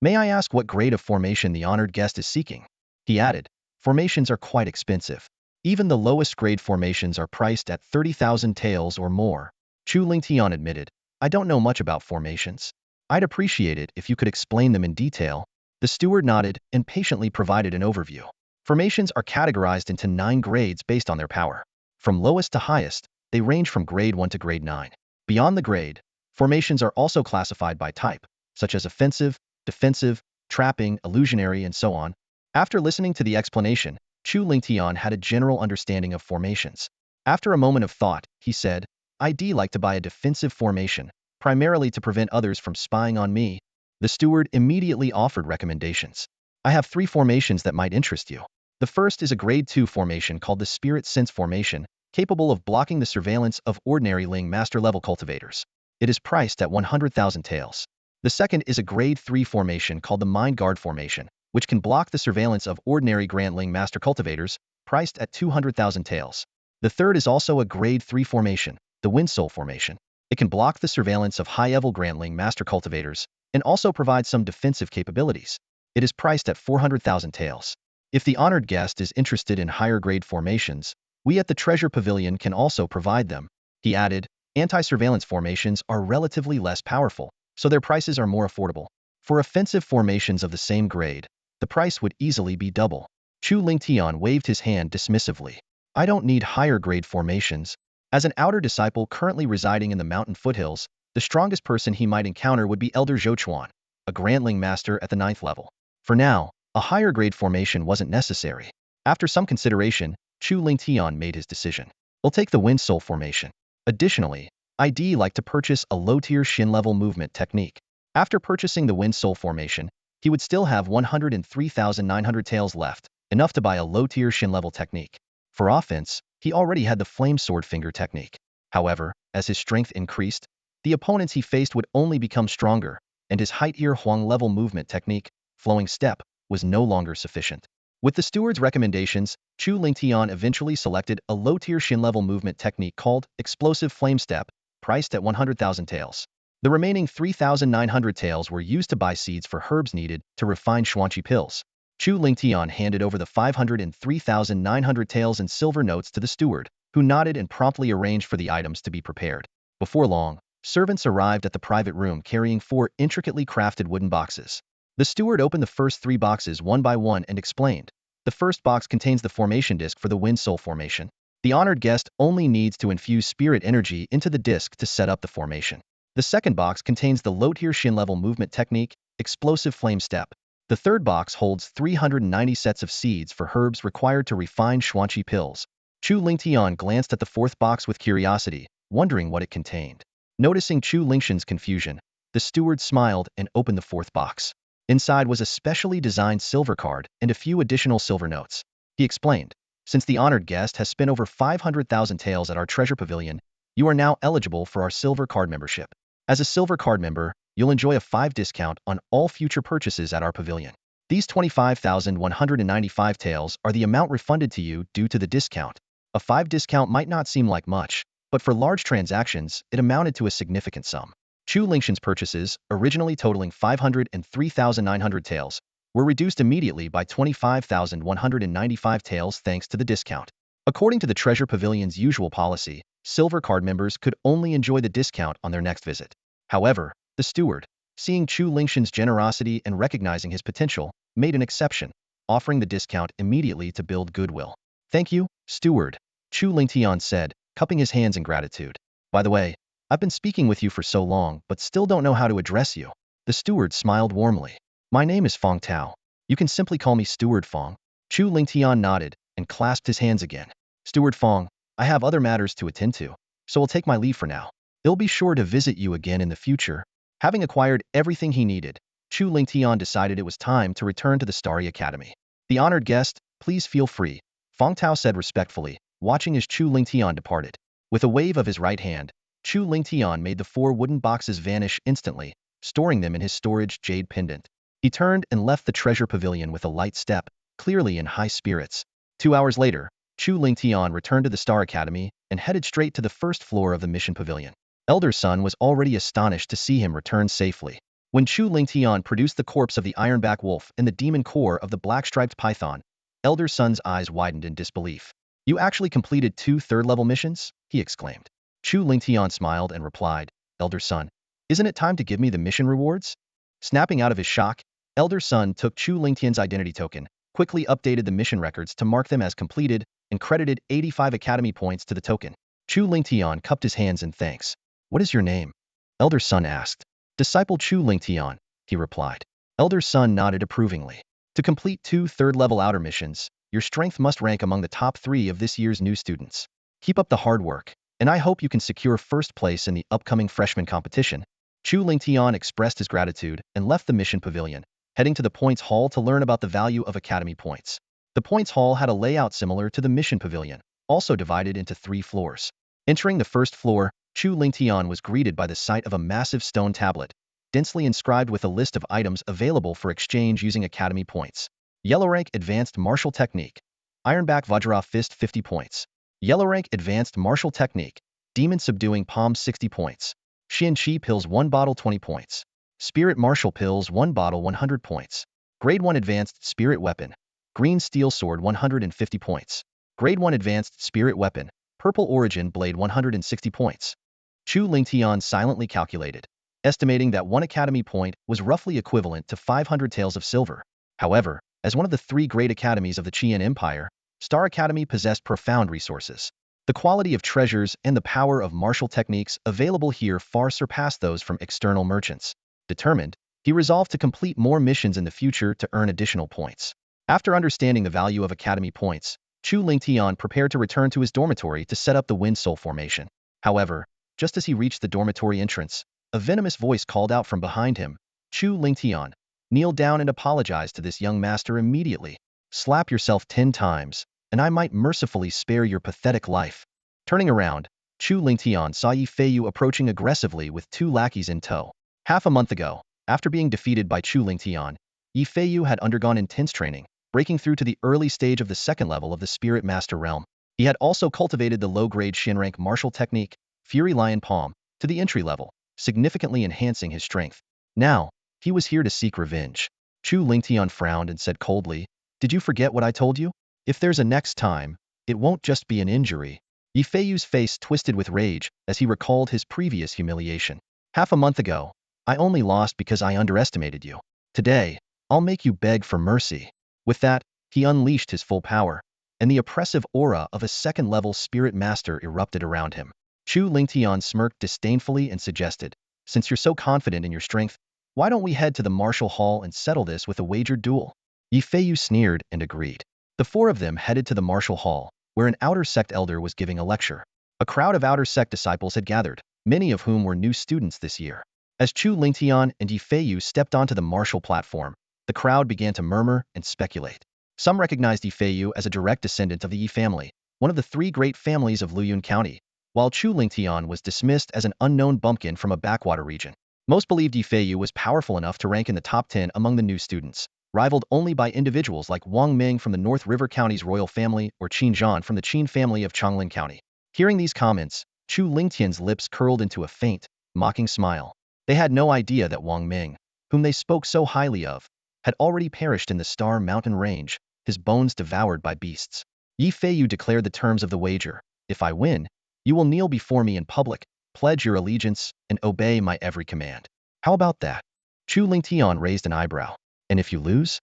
"May I ask what grade of formation the honored guest is seeking?" He added, "Formations are quite expensive. Even the lowest grade formations are priced at 30,000 taels or more." Chu Lingtian admitted, "I don't know much about formations. I'd appreciate it if you could explain them in detail." The steward nodded and patiently provided an overview. Formations are categorized into 9 grades based on their power. From lowest to highest, they range from grade 1 to grade 9. Beyond the grade, formations are also classified by type, such as offensive, defensive, trapping, illusionary, and so on. After listening to the explanation, Chu Lingtian had a general understanding of formations. After a moment of thought, he said, "I'd like to buy a defensive formation, primarily to prevent others from spying on me." The steward immediately offered recommendations. "I have 3 formations that might interest you. The first is a grade 2 formation called the Spirit Sense Formation, capable of blocking the surveillance of ordinary Ling Master-level cultivators. It is priced at 100,000 taels. The second is a grade 3 formation called the Mind Guard Formation, which can block the surveillance of ordinary Grand Ling Master cultivators, priced at 200,000 taels. The third is also a grade 3 formation, the Wind Soul Formation. It can block the surveillance of high-level Grand Ling Master cultivators, and also provides some defensive capabilities. It is priced at 400,000 taels. If the honored guest is interested in higher-grade formations, we at the Treasure Pavilion can also provide them." He added, "Anti-surveillance formations are relatively less powerful, so their prices are more affordable. For offensive formations of the same grade, the price would easily be double." Chu Lingtian waved his hand dismissively. "I don't need higher-grade formations. As an outer disciple currently residing in the mountain foothills, the strongest person he might encounter would be Elder Zhou Chuan, a Grand Ling Master at the 9th level. For now, a higher grade formation wasn't necessary." After some consideration, Chu Lingtian made his decision. "I'll take the Wind Soul formation. Additionally, I'd like to purchase a low-tier Shin-level movement technique." After purchasing the Wind Soul formation, he would still have 103,900 taels left, enough to buy a low-tier Shin-level technique. For offense, he already had the Flame Sword Finger technique. However, as his strength increased, the opponents he faced would only become stronger, and his height-ear Huang-level movement technique, Flowing Step, was no longer sufficient. With the steward's recommendations, Chu Lingtian eventually selected a low-tier Shin-level movement technique called Explosive Flame Step, priced at 100,000 taels. The remaining 3,900 taels were used to buy seeds for herbs needed to refine Xuanqi pills. Chu Lingtian handed over the 503,900 taels in silver notes to the steward, who nodded and promptly arranged for the items to be prepared. Before long, servants arrived at the private room carrying 4 intricately crafted wooden boxes. The steward opened the first 3 boxes one by one and explained, "The first box contains the formation disc for the Wind Soul formation. The honored guest only needs to infuse spirit energy into the disc to set up the formation. The second box contains the Lotir Shin level movement technique, Explosive Flame Step. The third box holds 390 sets of seeds for herbs required to refine Xuanqi pills. Chu Lingtian glanced at the fourth box with curiosity, wondering what it contained. Noticing Chu Lingshan's confusion, the steward smiled and opened the fourth box. Inside was a specially designed silver card and a few additional silver notes. He explained, "Since the honored guest has spent over 500,000 taels at our treasure pavilion, you are now eligible for our silver card membership. As a silver card member, you'll enjoy a 5 discount on all future purchases at our pavilion. These 25,195 taels are the amount refunded to you due to the discount. A 5 discount might not seem like much, but for large transactions, it amounted to a significant sum." Chu Lingshan's purchases, originally totaling 503,900 taels, were reduced immediately by 25,195 taels thanks to the discount. According to the Treasure Pavilion's usual policy, silver card members could only enjoy the discount on their next visit. However, the steward, seeing Chu Lingshan's generosity and recognizing his potential, made an exception, offering the discount immediately to build goodwill. "Thank you, steward," Chu Lingtian said, cupping his hands in gratitude. "By the way, I've been speaking with you for so long but still don't know how to address you." The steward smiled warmly. "My name is Fong Tao. You can simply call me Steward Fong." Chu Lingtian nodded and clasped his hands again. "Steward Fong, I have other matters to attend to, so I'll take my leave for now. I'll be sure to visit you again in the future." Having acquired everything he needed, Chu Lingtian decided it was time to return to the Starry Academy. "The honored guest, please feel free," Fong Tao said respectfully, watching as Chu Lingtian departed. With a wave of his right hand, Chu Lingtian made the 4 wooden boxes vanish instantly, storing them in his storage jade pendant. He turned and left the treasure pavilion with a light step, clearly in high spirits. 2 hours later, Chu Lingtian returned to the Star Academy and headed straight to the first floor of the mission pavilion. Elder Sun was already astonished to see him return safely. When Chu Lingtian produced the corpse of the ironback wolf and the demon core of the black-striped python, Elder Sun's eyes widened in disbelief. "You actually completed 2 third-level missions?" he exclaimed. Chu Lingtian smiled and replied, "Elder Sun, isn't it time to give me the mission rewards?" Snapping out of his shock, Elder Sun took Chu Lingtian's identity token, quickly updated the mission records to mark them as completed, and credited 85 academy points to the token. Chu Lingtian cupped his hands in thanks. "What is your name?" Elder Sun asked. "Disciple Chu Lingtian," he replied. Elder Sun nodded approvingly. "To complete 2 third-level outer missions, your strength must rank among the top 3 of this year's new students. Keep up the hard work, and I hope you can secure first place in the upcoming freshman competition." Chu Lingtian expressed his gratitude and left the mission pavilion, heading to the points hall to learn about the value of academy points. The points hall had a layout similar to the mission pavilion, also divided into 3 floors. Entering the first floor, Chu Lingtian was greeted by the sight of a massive stone tablet, densely inscribed with a list of items available for exchange using academy points. Yellow rank Advanced Martial Technique. Ironback Vajra Fist 50 points. Yellow rank Advanced Martial Technique. Demon Subduing Palm 60 points. Xian Qi Pills 1 bottle 20 points. Spirit Martial Pills 1 bottle 100 points. Grade 1 Advanced Spirit Weapon. Green Steel Sword 150 points. Grade 1 Advanced Spirit Weapon. Purple Origin Blade 160 points. Chu Lingtian silently calculated, estimating that 1 academy point was roughly equivalent to 500 taels of silver. However, as one of the 3 great academies of the Qian Empire, Star Academy possessed profound resources. The quality of treasures and the power of martial techniques available here far surpassed those from external merchants. Determined, he resolved to complete more missions in the future to earn additional points. After understanding the value of academy points, Chu Lingtian prepared to return to his dormitory to set up the Wind Soul formation. However, just as he reached the dormitory entrance, a venomous voice called out from behind him, "Chu Lingtian, kneel down and apologize to this young master immediately. Slap yourself 10 times, and I might mercifully spare your pathetic life." Turning around, Chu Lingtian saw Yi Feiyu approaching aggressively with 2 lackeys in tow. Half a month ago, after being defeated by Chu Lingtian, Yi Feiyu had undergone intense training, breaking through to the early stage of the 2nd level of the Spirit Master realm. He had also cultivated the low-grade Shin rank martial technique, Fury Lion Palm, to the entry level, significantly enhancing his strength. Now, he was here to seek revenge. Chu Lingtian frowned and said coldly, "Did you forget what I told you? If there's a next time, it won't just be an injury." Yi Feiyu's face twisted with rage as he recalled his previous humiliation. "Half a month ago, I only lost because I underestimated you. Today, I'll make you beg for mercy." With that, he unleashed his full power, and the oppressive aura of a second-level spirit master erupted around him. Chu Lingtian smirked disdainfully and suggested, "Since you're so confident in your strength, why don't we head to the martial hall and settle this with a wagered duel?" Yi Feiyu sneered and agreed. The four of them headed to the martial hall, where an outer sect elder was giving a lecture. A crowd of outer sect disciples had gathered, many of whom were new students this year. As Chu Lingtian and Yi Feiyu stepped onto the martial platform, the crowd began to murmur and speculate. Some recognized Yi Feiyu as a direct descendant of the Yi family, one of the three great families of Luyun County, while Chu Lingtian was dismissed as an unknown bumpkin from a backwater region. Most believed Yi Feiyu was powerful enough to rank in the top 10 among the new students, rivaled only by individuals like Wang Ming from the North River County's royal family or Qin Zhan from the Qin family of Changlin County. Hearing these comments, Chu Lingtian's lips curled into a faint, mocking smile. They had no idea that Wang Ming, whom they spoke so highly of, had already perished in the Star Mountain Range, his bones devoured by beasts. Yi Feiyu declared the terms of the wager. "If I win, you will kneel before me in public, pledge your allegiance, and obey my every command." "How about that?" Chu Lingtian raised an eyebrow. "And if you lose?"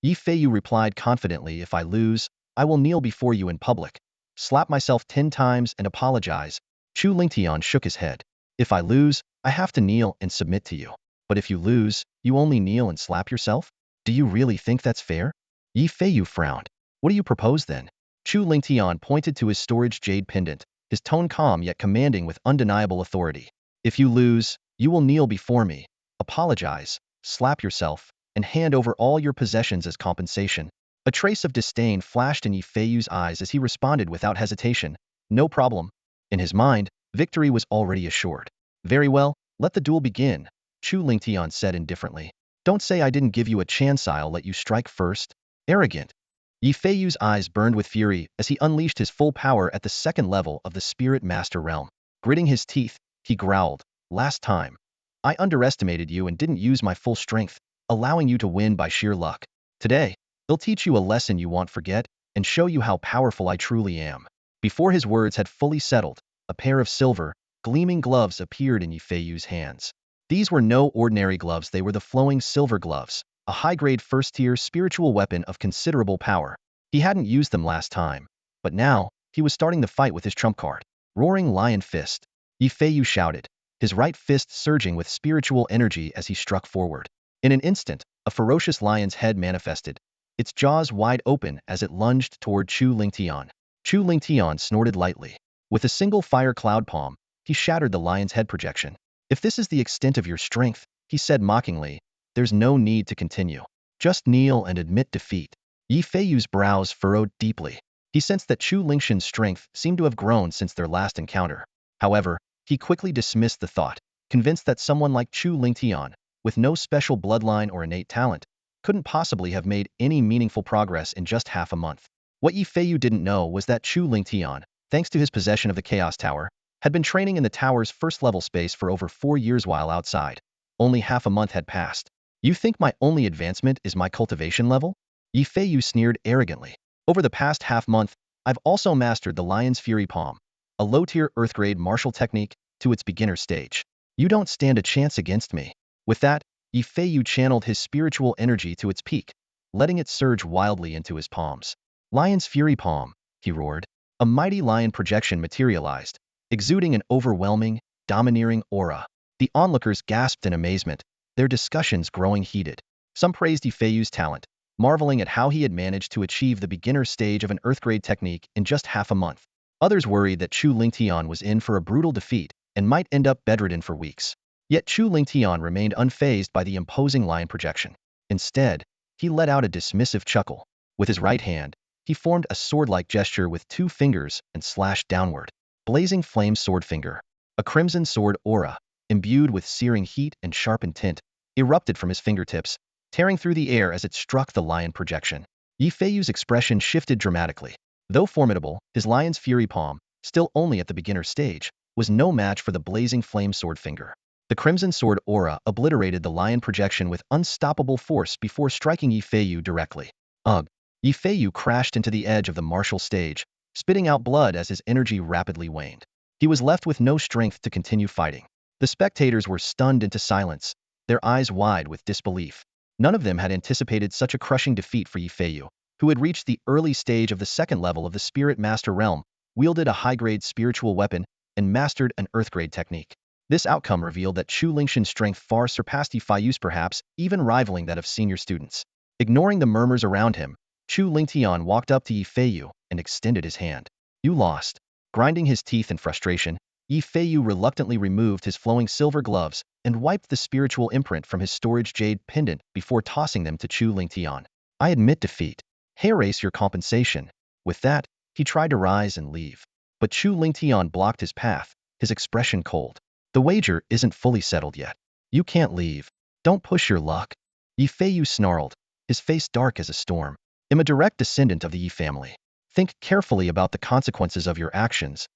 Yi Feiyu replied confidently, "If I lose, I will kneel before you in public, slap myself 10 times and apologize." Chu Lingtian shook his head. "If I lose, I have to kneel and submit to you. But if you lose, you only kneel and slap yourself? Do you really think that's fair?" Yi Feiyu frowned. "What do you propose then?" Chu Lingtian pointed to his storage jade pendant, his tone calm yet commanding with undeniable authority. "If you lose, you will kneel before me, apologize, slap yourself, and hand over all your possessions as compensation." A trace of disdain flashed in Yi Feiyu's eyes as he responded without hesitation, "No problem." In his mind, victory was already assured. "Very well, let the duel begin," Chu Lingtian said indifferently. "Don't say I didn't give you a chance. I'll let you strike first." Arrogant. Yi Feiyu's eyes burned with fury as he unleashed his full power at the second level of the Spirit Master realm. Gritting his teeth, he growled, "Last time, I underestimated you and didn't use my full strength, allowing you to win by sheer luck. Today, I'll teach you a lesson you won't forget and show you how powerful I truly am." Before his words had fully settled, a pair of silver, gleaming gloves appeared in Yi Feiyu's hands. These were no ordinary gloves. They were the flowing silver gloves, a high-grade first-tier spiritual weapon of considerable power. He hadn't used them last time, but now, he was starting the fight with his trump card. Roaring Lion Fist. Yi Feiyu shouted, his right fist surging with spiritual energy as he struck forward. In an instant, a ferocious lion's head manifested, its jaws wide open as it lunged toward Chu Lingtian. Chu Lingtian snorted lightly. With a single fire cloud palm, he shattered the lion's head projection. "If this is the extent of your strength," he said mockingly, "there's no need to continue. Just kneel and admit defeat." Yi Feiyu's brows furrowed deeply. He sensed that Chu Lingtian's strength seemed to have grown since their last encounter. However, he quickly dismissed the thought, convinced that someone like Chu Lingtian, with no special bloodline or innate talent, couldn't possibly have made any meaningful progress in just half a month. What Yi Feiyu didn't know was that Chu Lingtian, thanks to his possession of the Chaos Tower, had been training in the tower's first-level space for over 4 years while outside. Only half a month had passed. "You think my only advancement is my cultivation level?" Yi Feiyu sneered arrogantly. "Over the past half-month, I've also mastered the Lion's Fury Palm, a low-tier Earth-grade martial technique, to its beginner stage. You don't stand a chance against me." With that, Yi Feiyu channeled his spiritual energy to its peak, letting it surge wildly into his palms. "Lion's Fury Palm," he roared. A mighty lion projection materialized, exuding an overwhelming, domineering aura. The onlookers gasped in amazement, their discussions growing heated. Some praised Yi Feiyu's talent, marveling at how he had managed to achieve the beginner stage of an Earth-grade technique in just half a month. Others worried that Chu Lingtian was in for a brutal defeat and might end up bedridden for weeks. Yet Chu Lingtian remained unfazed by the imposing lion projection. Instead, he let out a dismissive chuckle. With his right hand, he formed a sword-like gesture with 2 fingers and slashed downward. Blazing flame sword finger. A crimson sword aura, imbued with searing heat and sharpened tint, erupted from his fingertips, tearing through the air as it struck the lion projection. Yi Feiyu's expression shifted dramatically. Though formidable, his lion's fury palm, still only at the beginner stage, was no match for the blazing flame sword finger. The crimson sword aura obliterated the lion projection with unstoppable force before striking Yi Feiyu directly. Ugh! Yi Feiyu crashed into the edge of the martial stage, spitting out blood as his energy rapidly waned. He was left with no strength to continue fighting. The spectators were stunned into silence, their eyes wide with disbelief. None of them had anticipated such a crushing defeat for Yi Feiyu. who had reached the early stage of the second level of the Spirit Master realm, wielded a high-grade spiritual weapon, and mastered an earth-grade technique. This outcome revealed that Chu Lingshan's strength far surpassed Yifei's, perhaps even rivaling that of senior students. Ignoring the murmurs around him, Chu Lingtian walked up to Yifei and extended his hand. You lost. Grinding his teeth in frustration, Yifei reluctantly removed his flowing silver gloves and wiped the spiritual imprint from his storage jade pendant before tossing them to Chu Lingtian. I admit defeat. Here is your compensation. With that, he tried to rise and leave. But Chu Lingtian blocked his path, his expression cold. The wager isn't fully settled yet. You can't leave. Don't push your luck. Yifei snarled, his face dark as a storm. I'm a direct descendant of the Yi family. Think carefully about the consequences of your actions.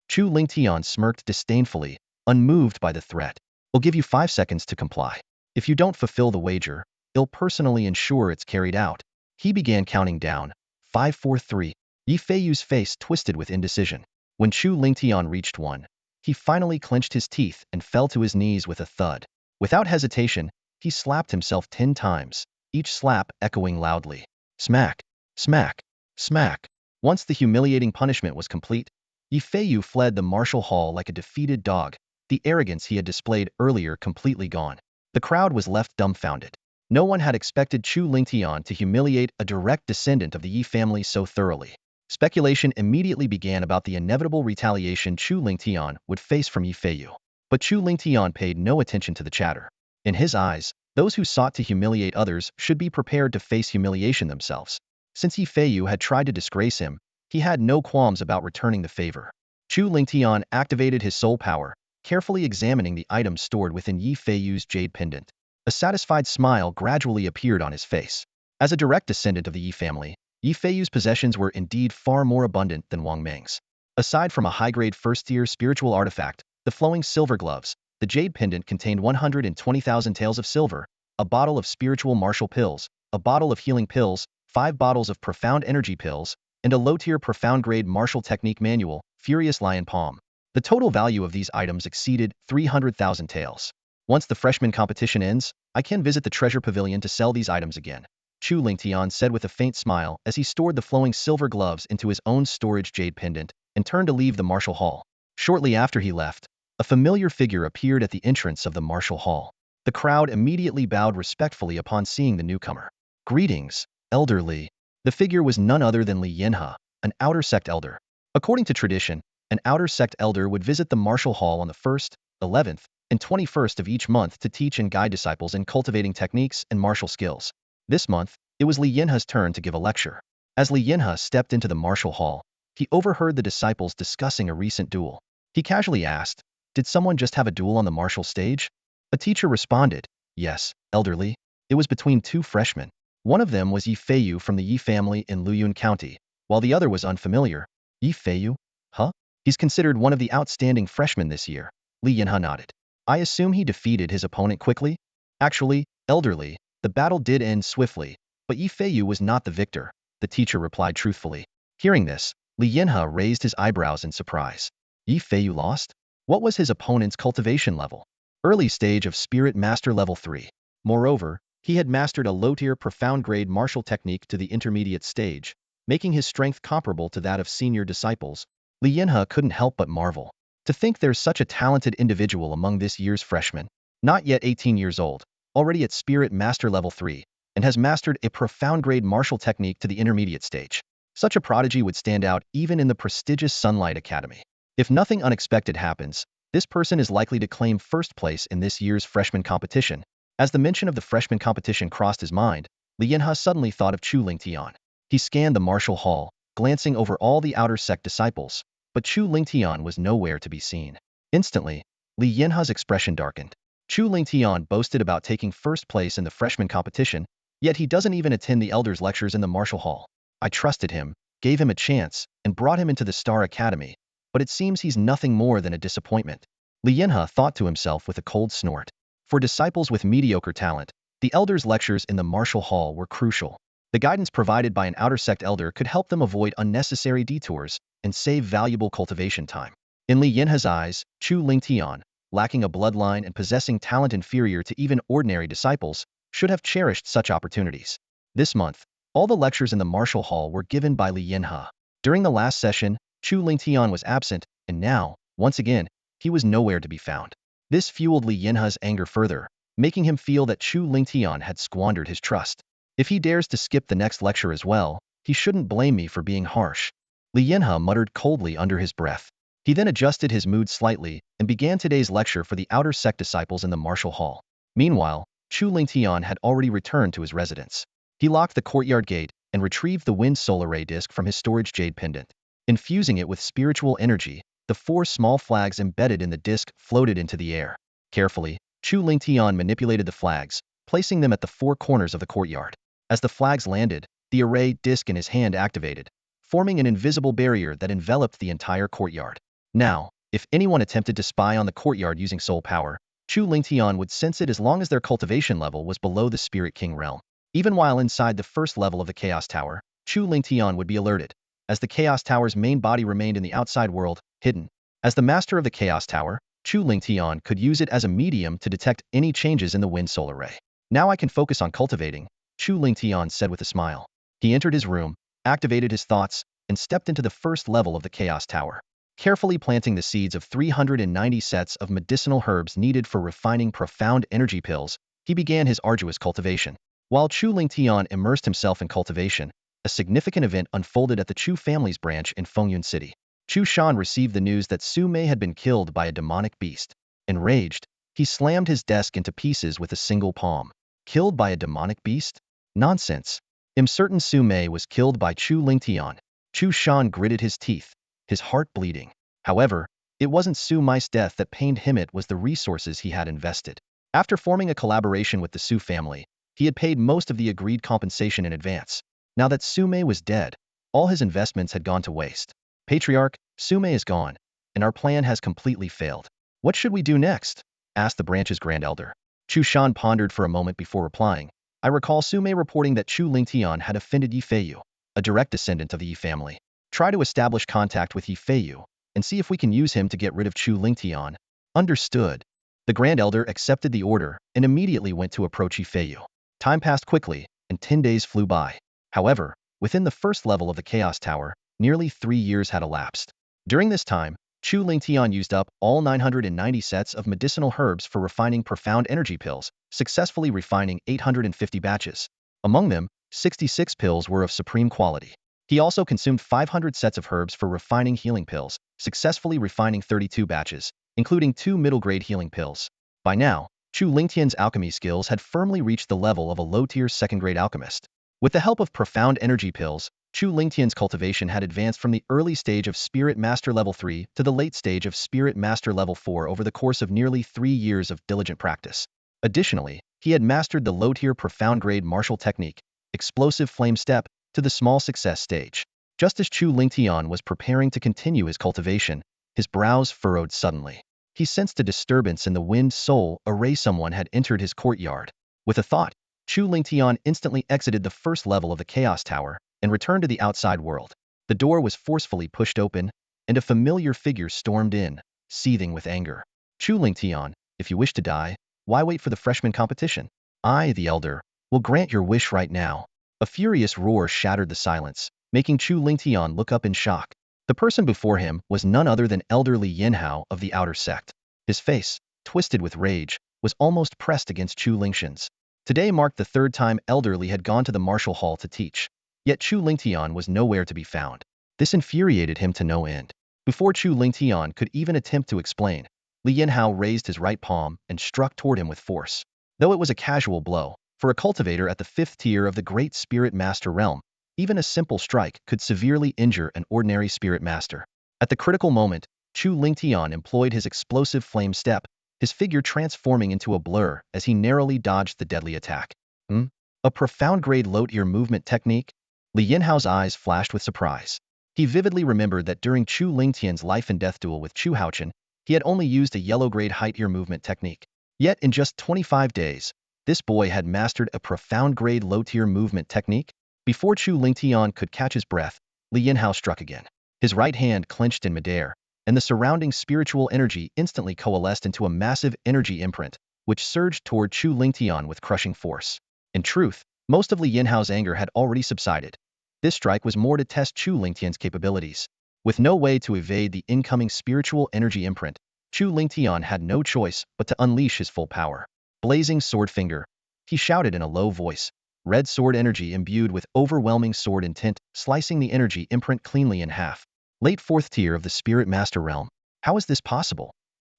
Chu Lingtian smirked disdainfully, unmoved by the threat. I'll give you 5 seconds to comply. If you don't fulfill the wager, I'll personally ensure it's carried out. He began counting down. 5, 4, 3. Yifei's face twisted with indecision. When Chu Lingtian reached 1, he finally clenched his teeth and fell to his knees with a thud. Without hesitation, he slapped himself 10 times, each slap echoing loudly. Smack, smack, smack. Once the humiliating punishment was complete, Yifei fled the martial hall like a defeated dog, the arrogance he had displayed earlier completely gone. The crowd was left dumbfounded. No one had expected Chu Lingtian to humiliate a direct descendant of the Yi family so thoroughly. Speculation immediately began about the inevitable retaliation Chu Lingtian would face from Yifei. But Chu Lingtian paid no attention to the chatter. In his eyes, those who sought to humiliate others should be prepared to face humiliation themselves. Since Yifei had tried to disgrace him, he had no qualms about returning the favor. Chu Lingtian activated his soul power, carefully examining the items stored within Yifei's jade pendant. A satisfied smile gradually appeared on his face. As a direct descendant of the Yi family, Yifei's possessions were indeed far more abundant than Wang Meng's. Aside from a high-grade first-tier spiritual artifact, the flowing silver gloves, the jade pendant contained 120,000 taels of silver, a bottle of spiritual martial pills, a bottle of healing pills, 5 bottles of profound energy pills, and a low-tier profound-grade martial technique manual, Furious Lion Palm. The total value of these items exceeded 300,000 taels. Once the freshman competition ends, I can visit the treasure pavilion to sell these items again, Chu Lingtian said with a faint smile as he stored the flowing silver gloves into his own storage jade pendant and turned to leave the martial hall. Shortly after he left, a familiar figure appeared at the entrance of the martial hall. The crowd immediately bowed respectfully upon seeing the newcomer. Greetings, Elder Li. The figure was none other than Li Yanhe, an outer sect elder. According to tradition, an outer sect elder would visit the martial hall on the 1st, 11th, and 21st of each month to teach and guide disciples in cultivating techniques and martial skills. This month, it was Li Yanhe's turn to give a lecture. As Li Yanhe stepped into the martial hall, he overheard the disciples discussing a recent duel. He casually asked, "Did someone just have a duel on the martial stage?" A teacher responded, "Yes, Elder Li. It was between 2 freshmen. One of them was Yifei from the Yi family in Luyun County, while the other was unfamiliar." Yifei? Huh? He's considered one of the outstanding freshmen this year. Li Yanhe nodded. I assume he defeated his opponent quickly? Actually, Elder Li, the battle did end swiftly, but Yifei was not the victor, the teacher replied truthfully. Hearing this, Li Yanhe raised his eyebrows in surprise. Yifei lost? What was his opponent's cultivation level? Early stage of Spirit Master level 3. Moreover, he had mastered a low-tier profound-grade martial technique to the intermediate stage, making his strength comparable to that of senior disciples. Li Yanhe couldn't help but marvel. To think there's such a talented individual among this year's freshmen, not yet 18 years old, already at Spirit Master level 3, and has mastered a profound-grade martial technique to the intermediate stage. Such a prodigy would stand out even in the prestigious Sunlight Academy. If nothing unexpected happens, this person is likely to claim first place in this year's freshman competition. As the mention of the freshman competition crossed his mind, Li Yanhe suddenly thought of Chu Lingtian. He scanned the martial hall, glancing over all the outer sect disciples, but Chu Lingtian was nowhere to be seen. Instantly, Li Yanhe's expression darkened. Chu Lingtian boasted about taking first place in the freshman competition, yet he doesn't even attend the elders' lectures in the martial hall. I trusted him, gave him a chance, and brought him into the Star Academy, but it seems he's nothing more than a disappointment. Li Yanhe thought to himself with a cold snort. For disciples with mediocre talent, the elders' lectures in the martial hall were crucial. The guidance provided by an outer sect elder could help them avoid unnecessary detours and save valuable cultivation time. In Li Yanhe's eyes, Chu Lingtian, lacking a bloodline and possessing talent inferior to even ordinary disciples, should have cherished such opportunities. This month, All the lectures in the martial hall were given by Li Yinhe. During the last session, Chu Lingtian was absent, and now, once again, he was nowhere to be found. This fueled Li Yinhe's anger further, making him feel that Chu Lingtian had squandered his trust. If he dares to skip the next lecture as well, he shouldn't blame me for being harsh. Li Yinhe muttered coldly under his breath. He then adjusted his mood slightly and began today's lecture for the outer sect disciples in the martial hall. Meanwhile, Chu Lingtian had already returned to his residence. He locked the courtyard gate and retrieved the wind solar ray disc from his storage jade pendant. Infusing it with spiritual energy, the 4 small flags embedded in the disc floated into the air. Carefully, Chu Lingtian manipulated the flags, placing them at the 4 corners of the courtyard. As the flags landed, the array disc in his hand activated, forming an invisible barrier that enveloped the entire courtyard. Now, if anyone attempted to spy on the courtyard using soul power, Chu Lingtian would sense it as long as their cultivation level was below the Spirit King realm. Even while inside the first level of the Chaos Tower, Chu Lingtian would be alerted, as the Chaos Tower's main body remained in the outside world, hidden. As the master of the Chaos Tower, Chu Lingtian could use it as a medium to detect any changes in the wind solar ray. Now I can focus on cultivating, Chu Lingtian said with a smile. He entered his room, activated his thoughts, and stepped into the first level of the Chaos Tower, carefully planting the seeds of 390 sets of medicinal herbs needed for refining profound energy pills. He began his arduous cultivation. While Chu Lingtian immersed himself in cultivation, a significant event unfolded at the Chu family's branch in Fengyun City. Chu Shan received the news that Su Mei had been killed by a demonic beast. Enraged, he slammed his desk into pieces with a single palm. Killed by a demonic beast? Nonsense. I'm certain Su Mei was killed by Chu Lingtian. Chu Shan gritted his teeth, his heart bleeding. However, it wasn't Su Mei's death that pained him, it was the resources he had invested. After forming a collaboration with the Su family, he had paid most of the agreed compensation in advance. Now that Su Mei was dead, all his investments had gone to waste. Patriarch, Su Mei is gone, and our plan has completely failed. What should we do next? Asked the branch's grand elder. Chu Shan pondered for a moment before replying. I recall Su Mei reporting that Chu Lingtian had offended Yi Feiyu, a direct descendant of the Yi family. Try to establish contact with Yi Feiyu, and see if we can use him to get rid of Chu Lingtian. Understood. The grand elder accepted the order and immediately went to approach Yi Feiyu. Time passed quickly, and 10 days flew by. However, within the first level of the Chaos Tower, nearly 3 years had elapsed. During this time, Chu Lingtian used up all 990 sets of medicinal herbs for refining profound energy pills, successfully refining 850 batches. Among them, 66 pills were of supreme quality. He also consumed 500 sets of herbs for refining healing pills, successfully refining 32 batches, including 2 middle-grade healing pills. By now, Chu Lingtian's alchemy skills had firmly reached the level of a low-tier second-grade alchemist. With the help of profound energy pills, Chu Lingtian's cultivation had advanced from the early stage of Spirit Master Level 3 to the late stage of Spirit Master Level 4 over the course of nearly 3 years of diligent practice. Additionally, he had mastered the low-tier profound-grade martial technique, Explosive Flame Step, to the small success stage. Just as Chu Lingtian was preparing to continue his cultivation, his brows furrowed suddenly. He sensed a disturbance in the wind soul array. Someone had entered his courtyard. With a thought, Chu Lingtian instantly exited the first level of the Chaos Tower and returned to the outside world. The door was forcefully pushed open, and a familiar figure stormed in, seething with anger. Chu Lingtian, if you wish to die, why wait for the freshman competition? I, the elder, will grant your wish right now. A furious roar shattered the silence, making Chu Lingtian look up in shock. The person before him was none other than Elder Li Yinhe of the outer sect. His face, twisted with rage, was almost pressed against Chu Lingtian's. Today marked the 3rd time Elder Li had gone to the martial hall to teach. Yet Chu Lingtian was nowhere to be found. This infuriated him to no end. Before Chu Lingtian could even attempt to explain, Li Yinhe raised his right palm and struck toward him with force. Though it was a casual blow, for a cultivator at the 5th tier of the Great Spirit Master realm, even a simple strike could severely injure an ordinary Spirit Master. At the critical moment, Chu Lingtian employed his Explosive Flame Step, his figure transforming into a blur as he narrowly dodged the deadly attack. A profound-grade low-tier movement technique? Li Yinhao's eyes flashed with surprise. He vividly remembered that during Chu Lingtian's life and death duel with Chu Haochen, he had only used a yellow-grade high-tier movement technique. Yet in just 25 days, this boy had mastered a profound-grade low-tier movement technique. Before Chu Lingtian could catch his breath, Li Yinhao struck again. His right hand clenched in midair, and the surrounding spiritual energy instantly coalesced into a massive energy imprint, which surged toward Chu Lingtian with crushing force. In truth, Most of Li Yinhao's anger had already subsided. This strike was more to test Chu Lingtian's capabilities. With no way to evade the incoming spiritual energy imprint, Chu Lingtian had no choice but to unleash his full power. Blazing sword finger, he shouted in a low voice. Red sword energy imbued with overwhelming sword intent, slicing the energy imprint cleanly in half. Late fourth tier of the Spirit Master Realm. How is this possible?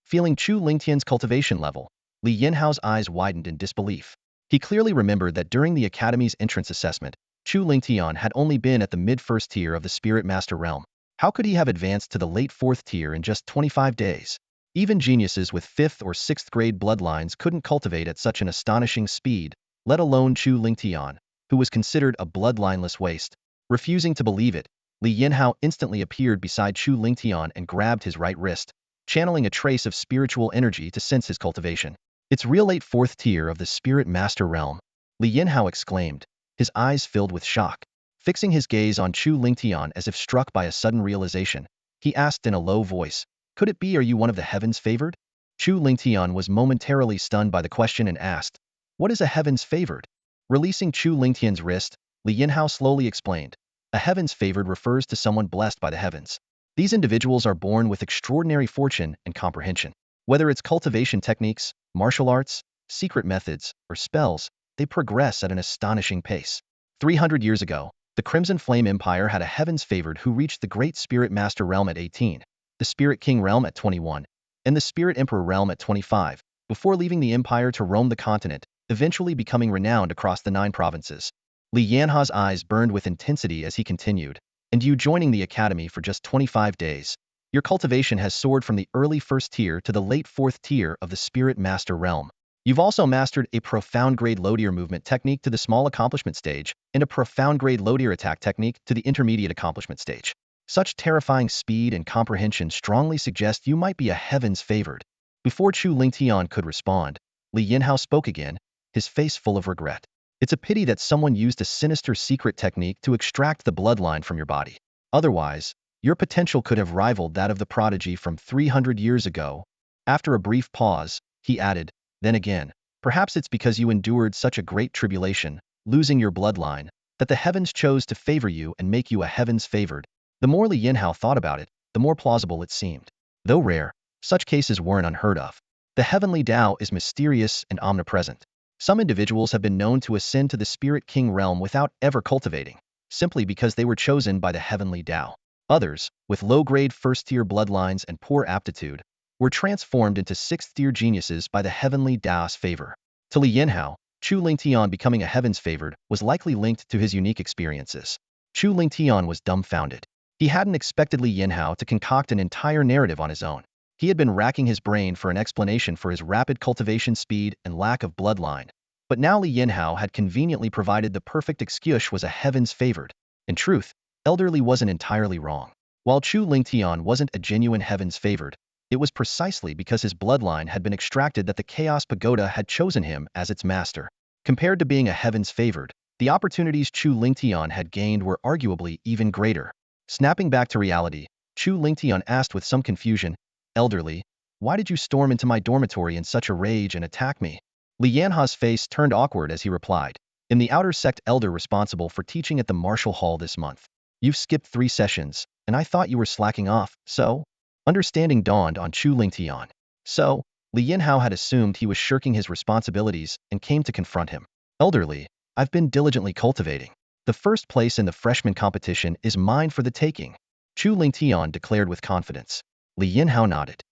Feeling Chu Lingtian's cultivation level, Li Yinhao's eyes widened in disbelief. He clearly remembered that during the Academy's entrance assessment, Chu Lingtian had only been at the mid-first tier of the Spirit Master Realm. How could he have advanced to the late fourth tier in just 25 days? Even geniuses with 5th or 6th grade bloodlines couldn't cultivate at such an astonishing speed, let alone Chu Lingtian, who was considered a bloodlineless waste. Refusing to believe it, Li Yinhao instantly appeared beside Chu Lingtian and grabbed his right wrist, channeling a trace of spiritual energy to sense his cultivation. It's real late fourth tier of the Spirit Master Realm, Li Yinhao exclaimed, his eyes filled with shock. Fixing his gaze on Chu Lingtian as if struck by a sudden realization, he asked in a low voice, "Could it be are you one of the heavens favored?" Chu Lingtian was momentarily stunned by the question and asked, "What is a heavens favored?" Releasing Chu Lingtian's wrist, Li Yinhao slowly explained, "A heavens favored refers to someone blessed by the heavens. These individuals are born with extraordinary fortune and comprehension. Whether it's cultivation techniques, martial arts, secret methods, or spells, they progress at an astonishing pace. 300 years ago, the Crimson Flame Empire had a heavens favored who reached the Great Spirit Master Realm at 18, the Spirit King Realm at 21, and the Spirit Emperor Realm at 25, before leaving the empire to roam the continent, eventually becoming renowned across the 9 provinces. Li Yanha's eyes burned with intensity as he continued, "And you joining the academy for just 25 days. Your cultivation has soared from the early first tier to the late fourth tier of the Spirit Master Realm. You've also mastered a profound grade low tier movement technique to the small accomplishment stage and a profound grade low tier attack technique to the intermediate accomplishment stage. Such terrifying speed and comprehension strongly suggest you might be a heavens favored." Before Chu Lingtian could respond, Li Yinhao spoke again, his face full of regret. "It's a pity that someone used a sinister secret technique to extract the bloodline from your body. Otherwise, your potential could have rivaled that of the prodigy from 300 years ago." After a brief pause, he added, "Then again, perhaps it's because you endured such a great tribulation, losing your bloodline, that the heavens chose to favor you and make you a heavens favored." The more Li Yinhao thought about it, the more plausible it seemed. Though rare, such cases weren't unheard of. The heavenly Tao is mysterious and omnipresent. Some individuals have been known to ascend to the Spirit King realm without ever cultivating, simply because they were chosen by the heavenly Tao. Others, with low-grade first-tier bloodlines and poor aptitude, were transformed into 6th-tier geniuses by the heavenly Tao's favor. To Li Yinhao, Chu Lingtian becoming a heavens favored was likely linked to his unique experiences. Chu Lingtian was dumbfounded. He hadn't expected Li Yinhao to concoct an entire narrative on his own. He had been racking his brain for an explanation for his rapid cultivation speed and lack of bloodline. But now Li Yinhao had conveniently provided the perfect excuse was a heavens favored. In truth, Elder Li wasn't entirely wrong. While Chu Lingtian wasn't a genuine heavens favored, it was precisely because his bloodline had been extracted that the Chaos Pagoda had chosen him as its master. Compared to being a heavens favored, the opportunities Chu Lingtian had gained were arguably even greater. Snapping back to reality, Chu Lingtian asked with some confusion, "Elderly, why did you storm into my dormitory in such a rage and attack me?" Li Yanha's face turned awkward as he replied, "In the outer sect elder responsible for teaching at the martial hall this month. You've skipped 3 sessions, and I thought you were slacking off, so?" Understanding dawned on Chu Lingtian. So, Li Yinhao had assumed he was shirking his responsibilities and came to confront him. "Elderly, I've been diligently cultivating. The first place in the freshman competition is mine for the taking," Chu Lingtian declared with confidence. Li Yinhao nodded.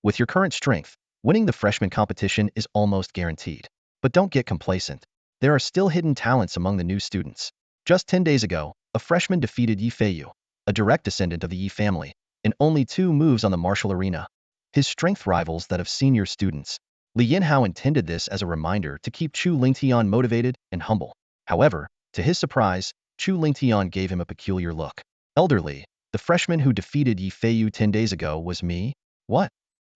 "With your current strength, winning the freshman competition is almost guaranteed. But don't get complacent. There are still hidden talents among the new students. Just 10 days ago, a freshman defeated Yi Feiyu, a direct descendant of the Yi family, in only 2 moves on the martial arena. His strength rivals that of senior students." Li Yinhao intended this as a reminder to keep Chu Lingtian motivated and humble. However, to his surprise, Chu Lingtian gave him a peculiar look. "Elderly, the freshman who defeated Yi Feiyu 10 days ago was me? What?"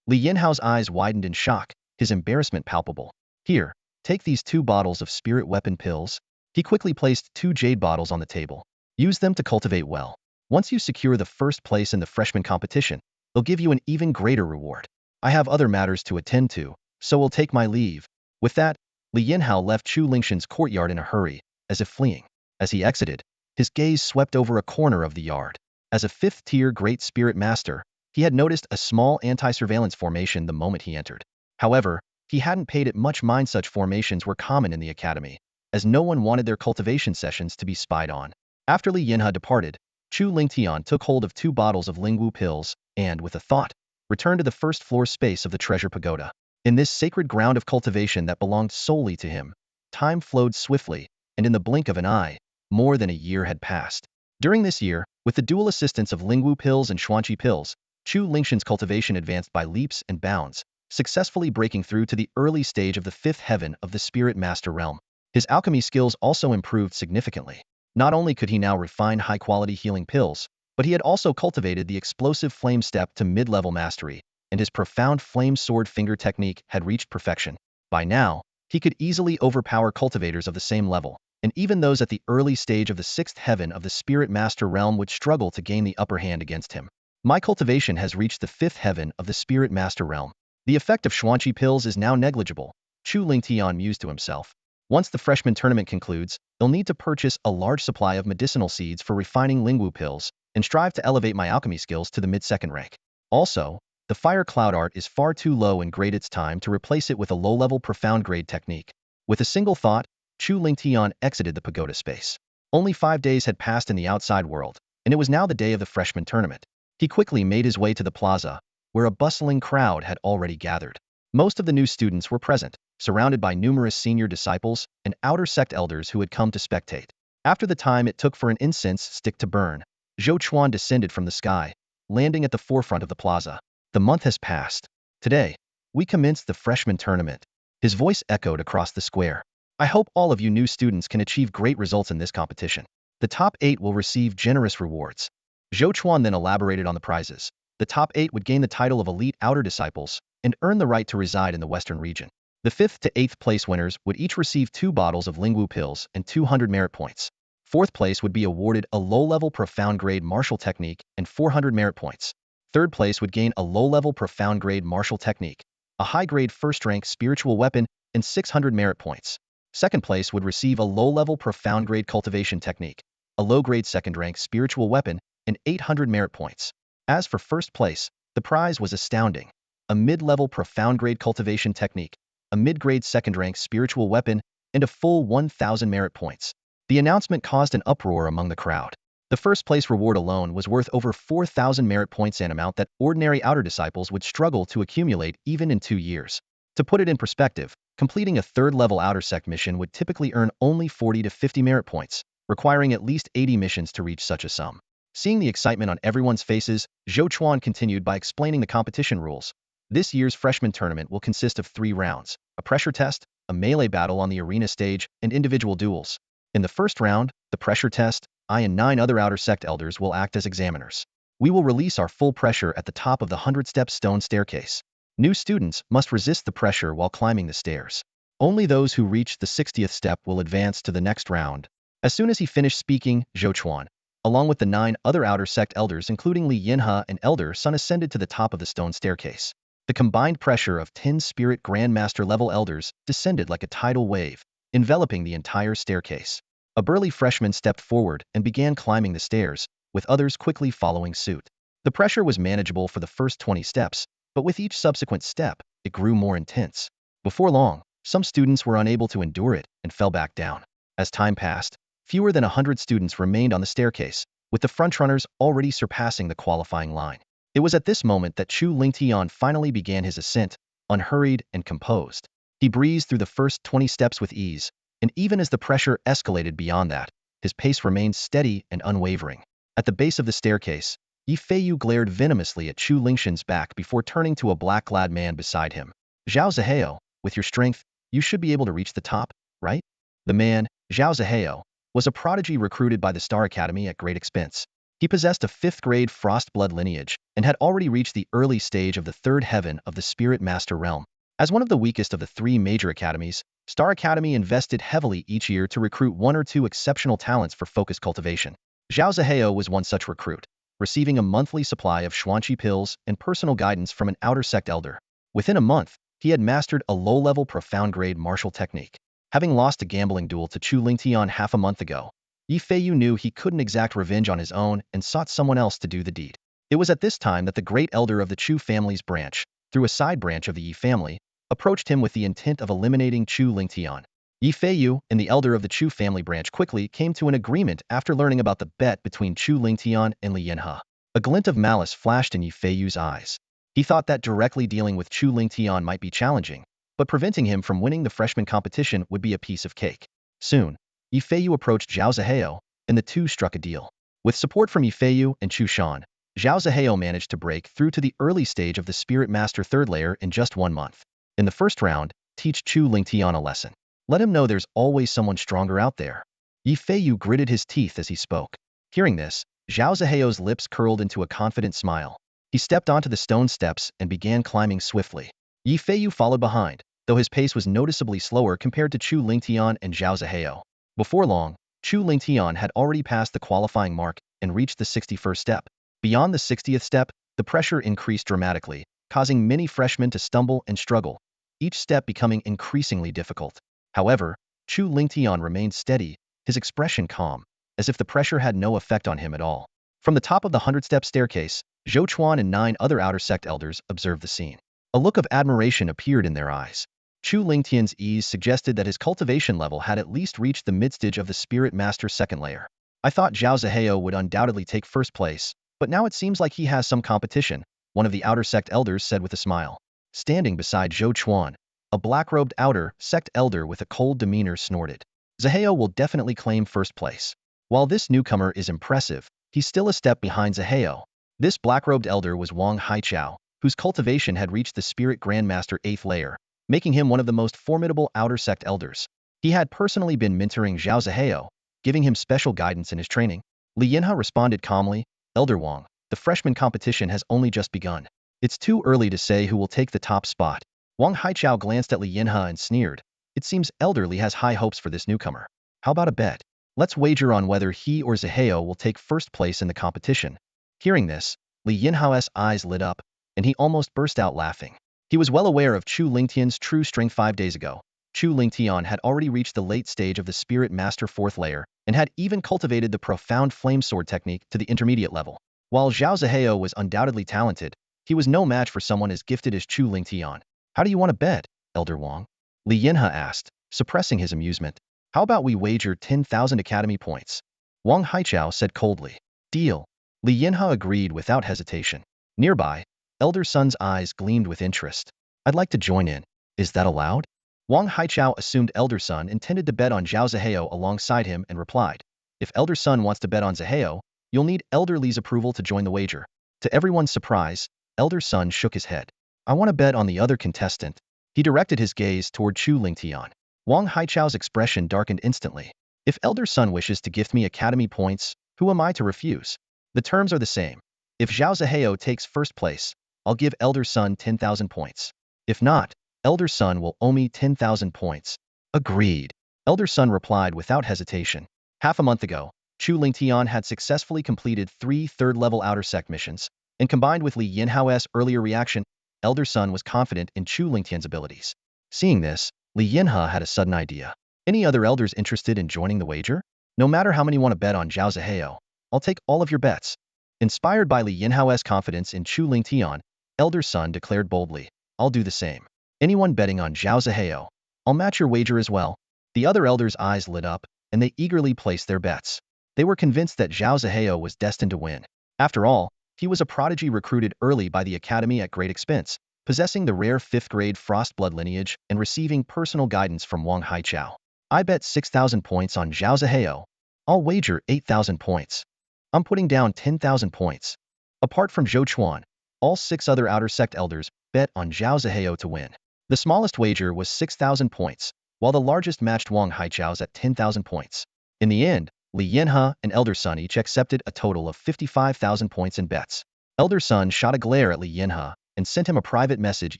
Li Yinhao's eyes widened in shock, his embarrassment palpable. "Here, take these 2 bottles of spirit weapon pills." He quickly placed 2 jade bottles on the table. "Use them to cultivate well. Once you secure the first place in the freshman competition, they'll give you an even greater reward. I have other matters to attend to, so will take my leave." With that, Li Yinhao left Chu Lingshan's courtyard in a hurry, as if fleeing. As he exited, his gaze swept over a corner of the yard. As a fifth-tier Great Spirit Master, he had noticed a small anti-surveillance formation the moment he entered. However, he hadn't paid it much mind. Such formations were common in the academy, as no one wanted their cultivation sessions to be spied on. After Li Yinhe departed, Chu Lingtian took hold of 2 bottles of Lingwu pills and, with a thought, returned to the first-floor space of the Treasure Pagoda. In this sacred ground of cultivation that belonged solely to him, time flowed swiftly, and in the blink of an eye, more than a year had passed. During this year, with the dual assistance of Lingwu pills and Xuanqi pills, Chu Lingtian's cultivation advanced by leaps and bounds, successfully breaking through to the early stage of the 5th heaven of the Spirit Master realm. His alchemy skills also improved significantly. Not only could he now refine high-quality healing pills, but he had also cultivated the explosive flame step to mid-level mastery, and his profound flame sword finger technique had reached perfection. By now, he could easily overpower cultivators of the same level, and even those at the early stage of the 6th heaven of the Spirit Master realm would struggle to gain the upper hand against him. My cultivation has reached the 5th heaven of the Spirit Master realm. The effect of Xuanqi pills is now negligible, Chu Lingtian mused to himself. Once the freshman tournament concludes, they'll need to purchase a large supply of medicinal seeds for refining Lingwu pills, and strive to elevate my alchemy skills to the mid-second rank. Also, the fire cloud art is far too low in grade. It's time to replace it with a low-level profound grade technique. With a single thought, Chu Lingtian exited the pagoda space. Only 5 days had passed in the outside world, and it was now the day of the freshman tournament. He quickly made his way to the plaza, where a bustling crowd had already gathered. Most of the new students were present, surrounded by numerous senior disciples and outer sect elders who had come to spectate. After the time it took for an incense stick to burn, Zhou Chuan descended from the sky, landing at the forefront of the plaza. The month has passed. Today, we commenced the freshman tournament. His voice echoed across the square. I hope all of you new students can achieve great results in this competition. The top 8 will receive generous rewards. Zhou Chuan then elaborated on the prizes. The top 8 would gain the title of elite outer disciples and earn the right to reside in the western region. The 5th to 8th place winners would each receive 2 bottles of Lingwu pills and 200 merit points. 4th place would be awarded a low-level profound grade martial technique and 400 merit points. 3rd place would gain a low-level profound grade martial technique, a high-grade first-rank spiritual weapon, and 600 merit points. 2nd place would receive a low-level profound grade cultivation technique, a low-grade second-rank spiritual weapon, and 800 merit points. As for 1st place, the prize was astounding. A mid-level profound grade cultivation technique, a mid-grade second-rank spiritual weapon, and a full 1,000 merit points. The announcement caused an uproar among the crowd. The 1st place reward alone was worth over 4,000 merit points, an amount that ordinary outer disciples would struggle to accumulate even in 2 years. To put it in perspective, completing a 3rd-level outer sect mission would typically earn only 40 to 50 merit points, requiring at least 80 missions to reach such a sum. Seeing the excitement on everyone's faces, Zhou Chuan continued by explaining the competition rules. This year's freshman tournament will consist of 3 rounds, a pressure test, a melee battle on the arena stage, and individual duels. In the first round, the pressure test, I and 9 other outer sect elders will act as examiners. We will release our full pressure at the top of the 100-step stone staircase. New students must resist the pressure while climbing the stairs. Only those who reach the 60th step will advance to the next round. As soon as he finished speaking, Zhou Chuan, along with the 9 other outer sect elders including Li Yinhe and Elder Sun, ascended to the top of the stone staircase. The combined pressure of 10 Spirit Grandmaster level elders descended like a tidal wave, enveloping the entire staircase. A burly freshman stepped forward and began climbing the stairs, with others quickly following suit. The pressure was manageable for the first 20 steps, but with each subsequent step, it grew more intense. Before long, some students were unable to endure it and fell back down. As time passed, fewer than 100 students remained on the staircase, with the frontrunners already surpassing the qualifying line. It was at this moment that Chu Lingtian finally began his ascent, unhurried and composed. He breezed through the first 20 steps with ease, and even as the pressure escalated beyond that, his pace remained steady and unwavering. At the base of the staircase, Yi Feiyu glared venomously at Chu Lingtian's back before turning to a black-clad man beside him. Zhao Zihao, with your strength, you should be able to reach the top, right? The man, Zhao Zihao, was a prodigy recruited by the Star Academy at great expense. He possessed a 5th-grade frost blood lineage and had already reached the early stage of the 3rd heaven of the Spirit Master realm. As one of the weakest of the 3 major academies, Star Academy invested heavily each year to recruit 1 or 2 exceptional talents for focused cultivation. Zhao Zihao was one such recruit, receiving a monthly supply of Xuanqi pills and personal guidance from an outer sect elder. Within a month, he had mastered a low-level profound grade martial technique. Having lost a gambling duel to Chu Lingtian half a month ago, Yi Feiyu knew he couldn't exact revenge on his own and sought someone else to do the deed. It was at this time that the great elder of the Chu family's branch, through a side branch of the Yi family, approached him with the intent of eliminating Chu Lingtian. Yi Feiyu and the elder of the Chu family branch quickly came to an agreement after learning about the bet between Chu Lingtian and Li Yanhe. A glint of malice flashed in Yi Feiyu's eyes. He thought that directly dealing with Chu Lingtian might be challenging, but preventing him from winning the freshman competition would be a piece of cake. Soon, Yi Feiyu approached Zhao Zihao, and the two struck a deal. With support from Yi Feiyu and Chu Shan, Zhao Zihao managed to break through to the early stage of the Spirit Master third layer in just 1 month. In the first round, teach Chu Lingtian a lesson. Let him know there's always someone stronger out there. Yi Feiyu gritted his teeth as he spoke. Hearing this, Zhao Zihao's lips curled into a confident smile. He stepped onto the stone steps and began climbing swiftly. Yi Feiyu followed behind, though his pace was noticeably slower compared to Chu Lingtian and Zhao Zihao. Before long, Chu Lingtian had already passed the qualifying mark and reached the 61st step. Beyond the 60th step, the pressure increased dramatically, causing many freshmen to stumble and struggle, each step becoming increasingly difficult. However, Chu Lingtian remained steady, his expression calm, as if the pressure had no effect on him at all. From the top of the 100-step staircase, Zhou Chuan and 9 other outer sect elders observed the scene. A look of admiration appeared in their eyes. Chu Lingtian's ease suggested that his cultivation level had at least reached the mid-stage of the Spirit Master's second layer. I thought Zhao Zihao would undoubtedly take first place, but now it seems like he has some competition, one of the outer sect elders said with a smile. Standing beside Zhou Chuan, a black-robed outer sect elder with a cold demeanor snorted. Zihao will definitely claim first place. While this newcomer is impressive, he's still a step behind Zihao. This black-robed elder was Wang Haichao, whose cultivation had reached the Spirit Grandmaster 8th layer, making him one of the most formidable outer sect elders. He had personally been mentoring Zhao Zihao, giving him special guidance in his training. Li Yanhe responded calmly, Elder Wang, the freshman competition has only just begun. It's too early to say who will take the top spot. Wang Haichao glanced at Li Yanhe and sneered. It seems Elder Li has high hopes for this newcomer. How about a bet? Let's wager on whether he or Zihao will take first place in the competition. Hearing this, Li Yanhe's eyes lit up, and he almost burst out laughing. He was well aware of Chu Lingtian's true strength 5 days ago. Chu Lingtian had already reached the late stage of the Spirit Master 4th layer, and had even cultivated the profound flame sword technique to the intermediate level. While Zhao Zihao was undoubtedly talented, he was no match for someone as gifted as Chu Lingtian. How do you want to bet, Elder Wang? Li Yanhe asked, suppressing his amusement. How about we wager 10,000 academy points? Wang Haichao said coldly. Deal. Li Yanhe agreed without hesitation. Nearby, Elder Sun's eyes gleamed with interest. I'd like to join in. Is that allowed? Wang Haichao assumed Elder Sun intended to bet on Zhao Zihao alongside him and replied. If Elder Sun wants to bet on Zihao, you'll need Elder Li's approval to join the wager. To everyone's surprise, Elder Sun shook his head. I want to bet on the other contestant. He directed his gaze toward Chu Lingtian. Wang Haichao's expression darkened instantly. If Elder Sun wishes to gift me academy points, who am I to refuse? The terms are the same. If Zhao Zihao takes first place, I'll give Elder Sun 10,000 points. If not, Elder Sun will owe me 10,000 points. Agreed. Elder Sun replied without hesitation. Half a month ago, Chu Lingtian had successfully completed 3 third-level outer sect missions, and combined with Li Yanhe's earlier reaction, Elder Sun was confident in Chu Lingtian's abilities. Seeing this, Li Yanhe had a sudden idea. Any other elders interested in joining the wager? No matter how many want to bet on Zhao Zihao, I'll take all of your bets. Inspired by Li Yanhe's confidence in Chu Lingtian, Elder Sun declared boldly, I'll do the same. Anyone betting on Zhao Zihao, I'll match your wager as well. The other elders' eyes lit up, and they eagerly placed their bets. They were convinced that Zhao Zihao was destined to win. After all, he was a prodigy recruited early by the academy at great expense, possessing the rare 5th-grade frost blood lineage and receiving personal guidance from Wang Haichao. I bet 6,000 points on Zhao Zihao. I'll wager 8,000 points. I'm putting down 10,000 points. Apart from Zhou Chuan, all 6 other outer sect elders bet on Zhao Zihao to win. The smallest wager was 6,000 points, while the largest matched Wang Haichao's at 10,000 points. In the end, Li Yanhe and Elder Sun each accepted a total of 55,000 points in bets. Elder Sun shot a glare at Li Yanhe and sent him a private message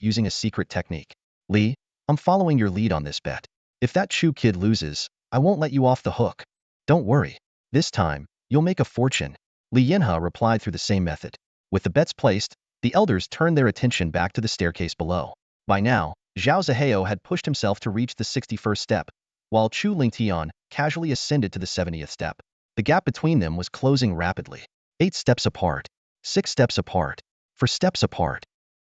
using a secret technique. Li, I'm following your lead on this bet. If that Chu kid loses, I won't let you off the hook. Don't worry. This time, you'll make a fortune. Li Yanhe replied through the same method. With the bets placed, the elders turned their attention back to the staircase below. By now, Zhao Zihao had pushed himself to reach the 61st step. while Chu Lingtian casually ascended to the 70th step. The gap between them was closing rapidly. 8 steps apart. 6 steps apart. 4 steps apart.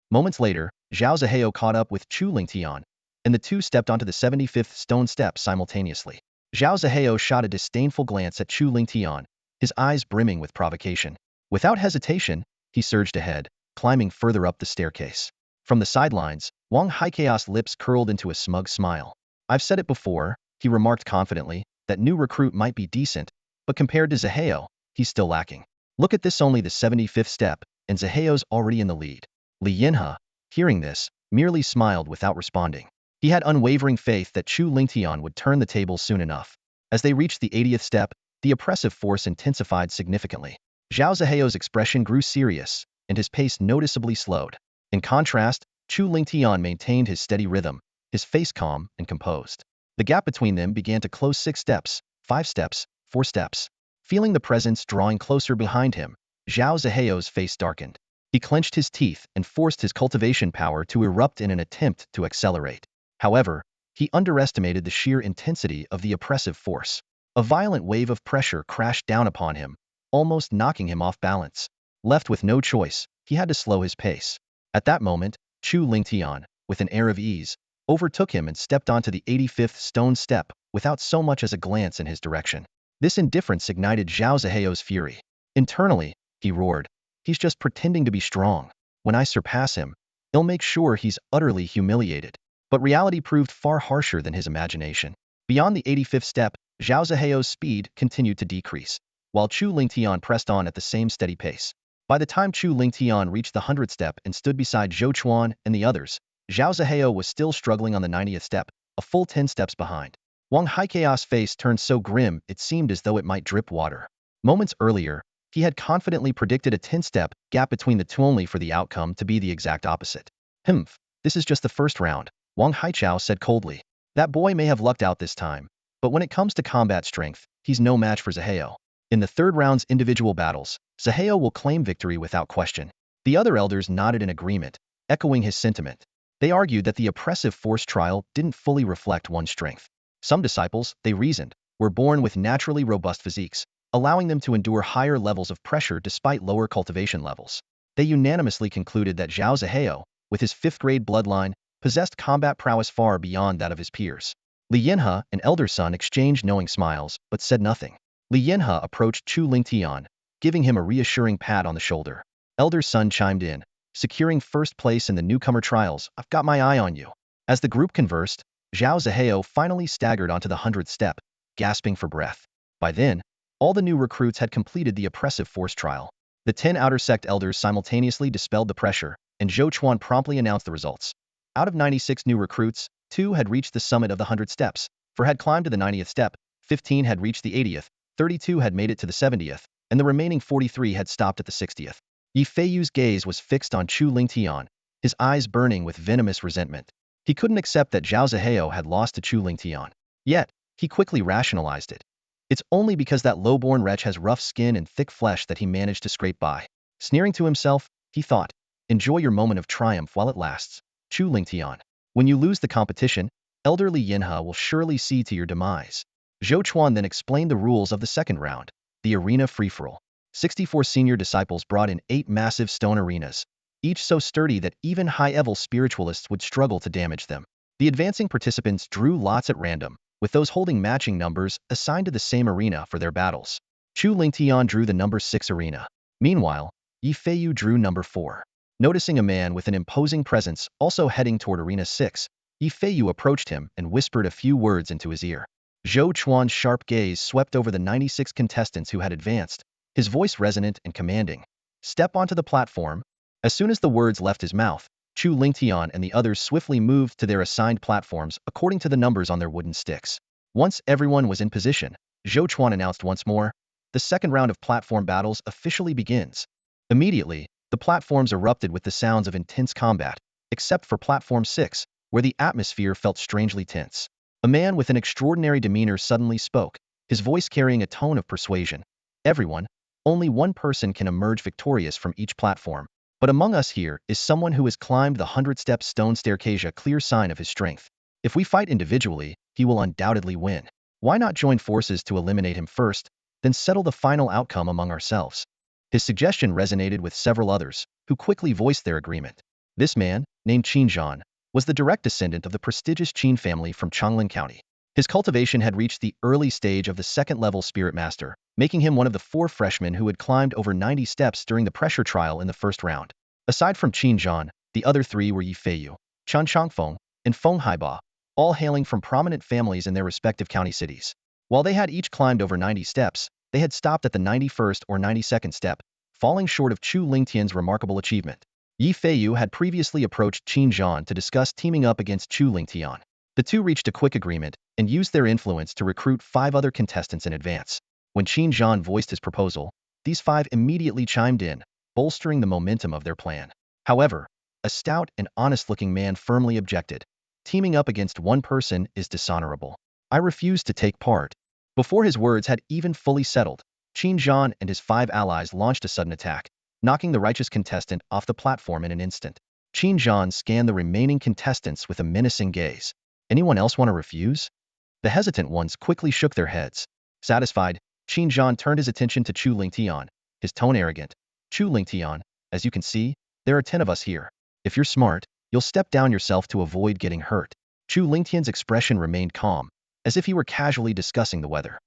Moments later, Zhao Zihao caught up with Chu Lingtian, and the two stepped onto the 75th stone step simultaneously. Zhao Zihao shot a disdainful glance at Chu Lingtian, his eyes brimming with provocation. Without hesitation, he surged ahead, climbing further up the staircase. From the sidelines, Wang Haichaos' lips curled into a smug smile. I've said it before, he remarked confidently, that new recruit might be decent, but compared to Zihao, he's still lacking. Look at this, only the 75th step, and Zihao's already in the lead. Li Yinhe, hearing this, merely smiled without responding. He had unwavering faith that Chu Lingtian would turn the tables soon enough. As they reached the 80th step, the oppressive force intensified significantly. Zhao Zihao's expression grew serious, and his pace noticeably slowed. In contrast, Chu Lingtian maintained his steady rhythm, his face calm and composed. The gap between them began to close 6 steps, 5 steps, 4 steps. Feeling the presence drawing closer behind him, Zhao Zihao's face darkened. He clenched his teeth and forced his cultivation power to erupt in an attempt to accelerate. However, he underestimated the sheer intensity of the oppressive force. A violent wave of pressure crashed down upon him, almost knocking him off balance. Left with no choice, he had to slow his pace. At that moment, Chu Lingtian, with an air of ease, overtook him and stepped onto the 85th stone step without so much as a glance in his direction. This indifference ignited Zhao Zihao's fury. Internally, he roared, he's just pretending to be strong. When I surpass him, he'll make sure he's utterly humiliated. But reality proved far harsher than his imagination. Beyond the 85th step, Zhao Zihao's speed continued to decrease, while Chu Lingtian pressed on at the same steady pace. By the time Chu Lingtian reached the 100th step and stood beside Zhou Chuan and the others, Zhao Zihao was still struggling on the 90th step, a full 10 steps behind. Wang Haichaos' face turned so grim it seemed as though it might drip water. Moments earlier, he had confidently predicted a 10-step gap between the two, only for the outcome to be the exact opposite. This is just the first round, Wang Haichao said coldly. That boy may have lucked out this time, but when it comes to combat strength, he's no match for Zihao. In the third round's individual battles, Zihao will claim victory without question. The other elders nodded in agreement, echoing his sentiment. They argued that the oppressive force trial didn't fully reflect one's strength. Some disciples, they reasoned, were born with naturally robust physiques, allowing them to endure higher levels of pressure despite lower cultivation levels. They unanimously concluded that Zhao Zihao, with his 5th-grade bloodline, possessed combat prowess far beyond that of his peers. Li Yinhe and Elder Sun exchanged knowing smiles, but said nothing. Li Yinhe approached Chu Lingtian, giving him a reassuring pat on the shoulder. Elder Sun chimed in, securing first place in the newcomer trials. I've got my eye on you. As the group conversed, Zhao Zihao finally staggered onto the 100th step, gasping for breath. By then, all the new recruits had completed the oppressive force trial. The 10 outer sect elders simultaneously dispelled the pressure, and Zhou Chuan promptly announced the results. Out of 96 new recruits, 2 had reached the summit of the 100 steps, 4 had climbed to the 90th step, 15 had reached the 80th, 32 had made it to the 70th, and the remaining 43 had stopped at the 60th. Yi Feiyu's gaze was fixed on Chu Lingtian, his eyes burning with venomous resentment. He couldn't accept that Zhao Zihao had lost to Chu Lingtian. Yet, he quickly rationalized it. It's only because that low-born wretch has rough skin and thick flesh that he managed to scrape by. Sneering to himself, he thought, enjoy your moment of triumph while it lasts, Chu Lingtian. When you lose the competition, Elder Li Yinhe will surely see to your demise. Zhou Chuan then explained the rules of the second round, the arena free-for-all. 64 senior disciples brought in 8 massive stone arenas, each so sturdy that even high-level spiritualists would struggle to damage them. The advancing participants drew lots at random, with those holding matching numbers assigned to the same arena for their battles. Chu Lingtian drew the number 6 arena. Meanwhile, Yi Feiyu drew number 4. Noticing a man with an imposing presence also heading toward arena 6, Yi Feiyu approached him and whispered a few words into his ear. Zhou Chuan's sharp gaze swept over the 96 contestants who had advanced, his voice resonant and commanding. Step onto the platform. As soon as the words left his mouth, Chu Lingtian and the others swiftly moved to their assigned platforms according to the numbers on their wooden sticks. Once everyone was in position, Zhou Chuan announced once more, the second round of platform battles officially begins. Immediately, the platforms erupted with the sounds of intense combat, except for platform 6, where the atmosphere felt strangely tense. A man with an extraordinary demeanor suddenly spoke, his voice carrying a tone of persuasion. Everyone, only one person can emerge victorious from each platform. But among us here is someone who has climbed the 100-step stone staircase, a clear sign of his strength. If we fight individually, he will undoubtedly win. Why not join forces to eliminate him first, then settle the final outcome among ourselves? His suggestion resonated with several others, who quickly voiced their agreement. This man, named Qin Zhan, was the direct descendant of the prestigious Qin family from Changlin County. His cultivation had reached the early stage of the second-level Spirit Master, making him one of the 4 freshmen who had climbed over 90 steps during the pressure trial in the first round. Aside from Qin Zhan, the other 3 were Yi Feiyu, Chen Changfeng, and Feng Haiba, all hailing from prominent families in their respective county cities. While they had each climbed over 90 steps, they had stopped at the 91st or 92nd step, falling short of Chu Lingtian's remarkable achievement. Yi Feiyu had previously approached Qin Zhan to discuss teaming up against Chu Lingtian. The two reached a quick agreement and used their influence to recruit 5 other contestants in advance. When Qin Zhan voiced his proposal, these 5 immediately chimed in, bolstering the momentum of their plan. However, a stout and honest-looking man firmly objected. Teaming up against one person is dishonorable. I refuse to take part. Before his words had even fully settled, Qin Zhan and his 5 allies launched a sudden attack, knocking the righteous contestant off the platform in an instant. Qin Zhan scanned the remaining contestants with a menacing gaze. Anyone else want to refuse? The hesitant ones quickly shook their heads. Satisfied, Qin Zhan turned his attention to Chu Lingtian, his tone arrogant. Chu Lingtian, as you can see, there are 10 of us here. If you're smart, you'll step down yourself to avoid getting hurt. Chu Lingtian's expression remained calm, as if he were casually discussing the weather.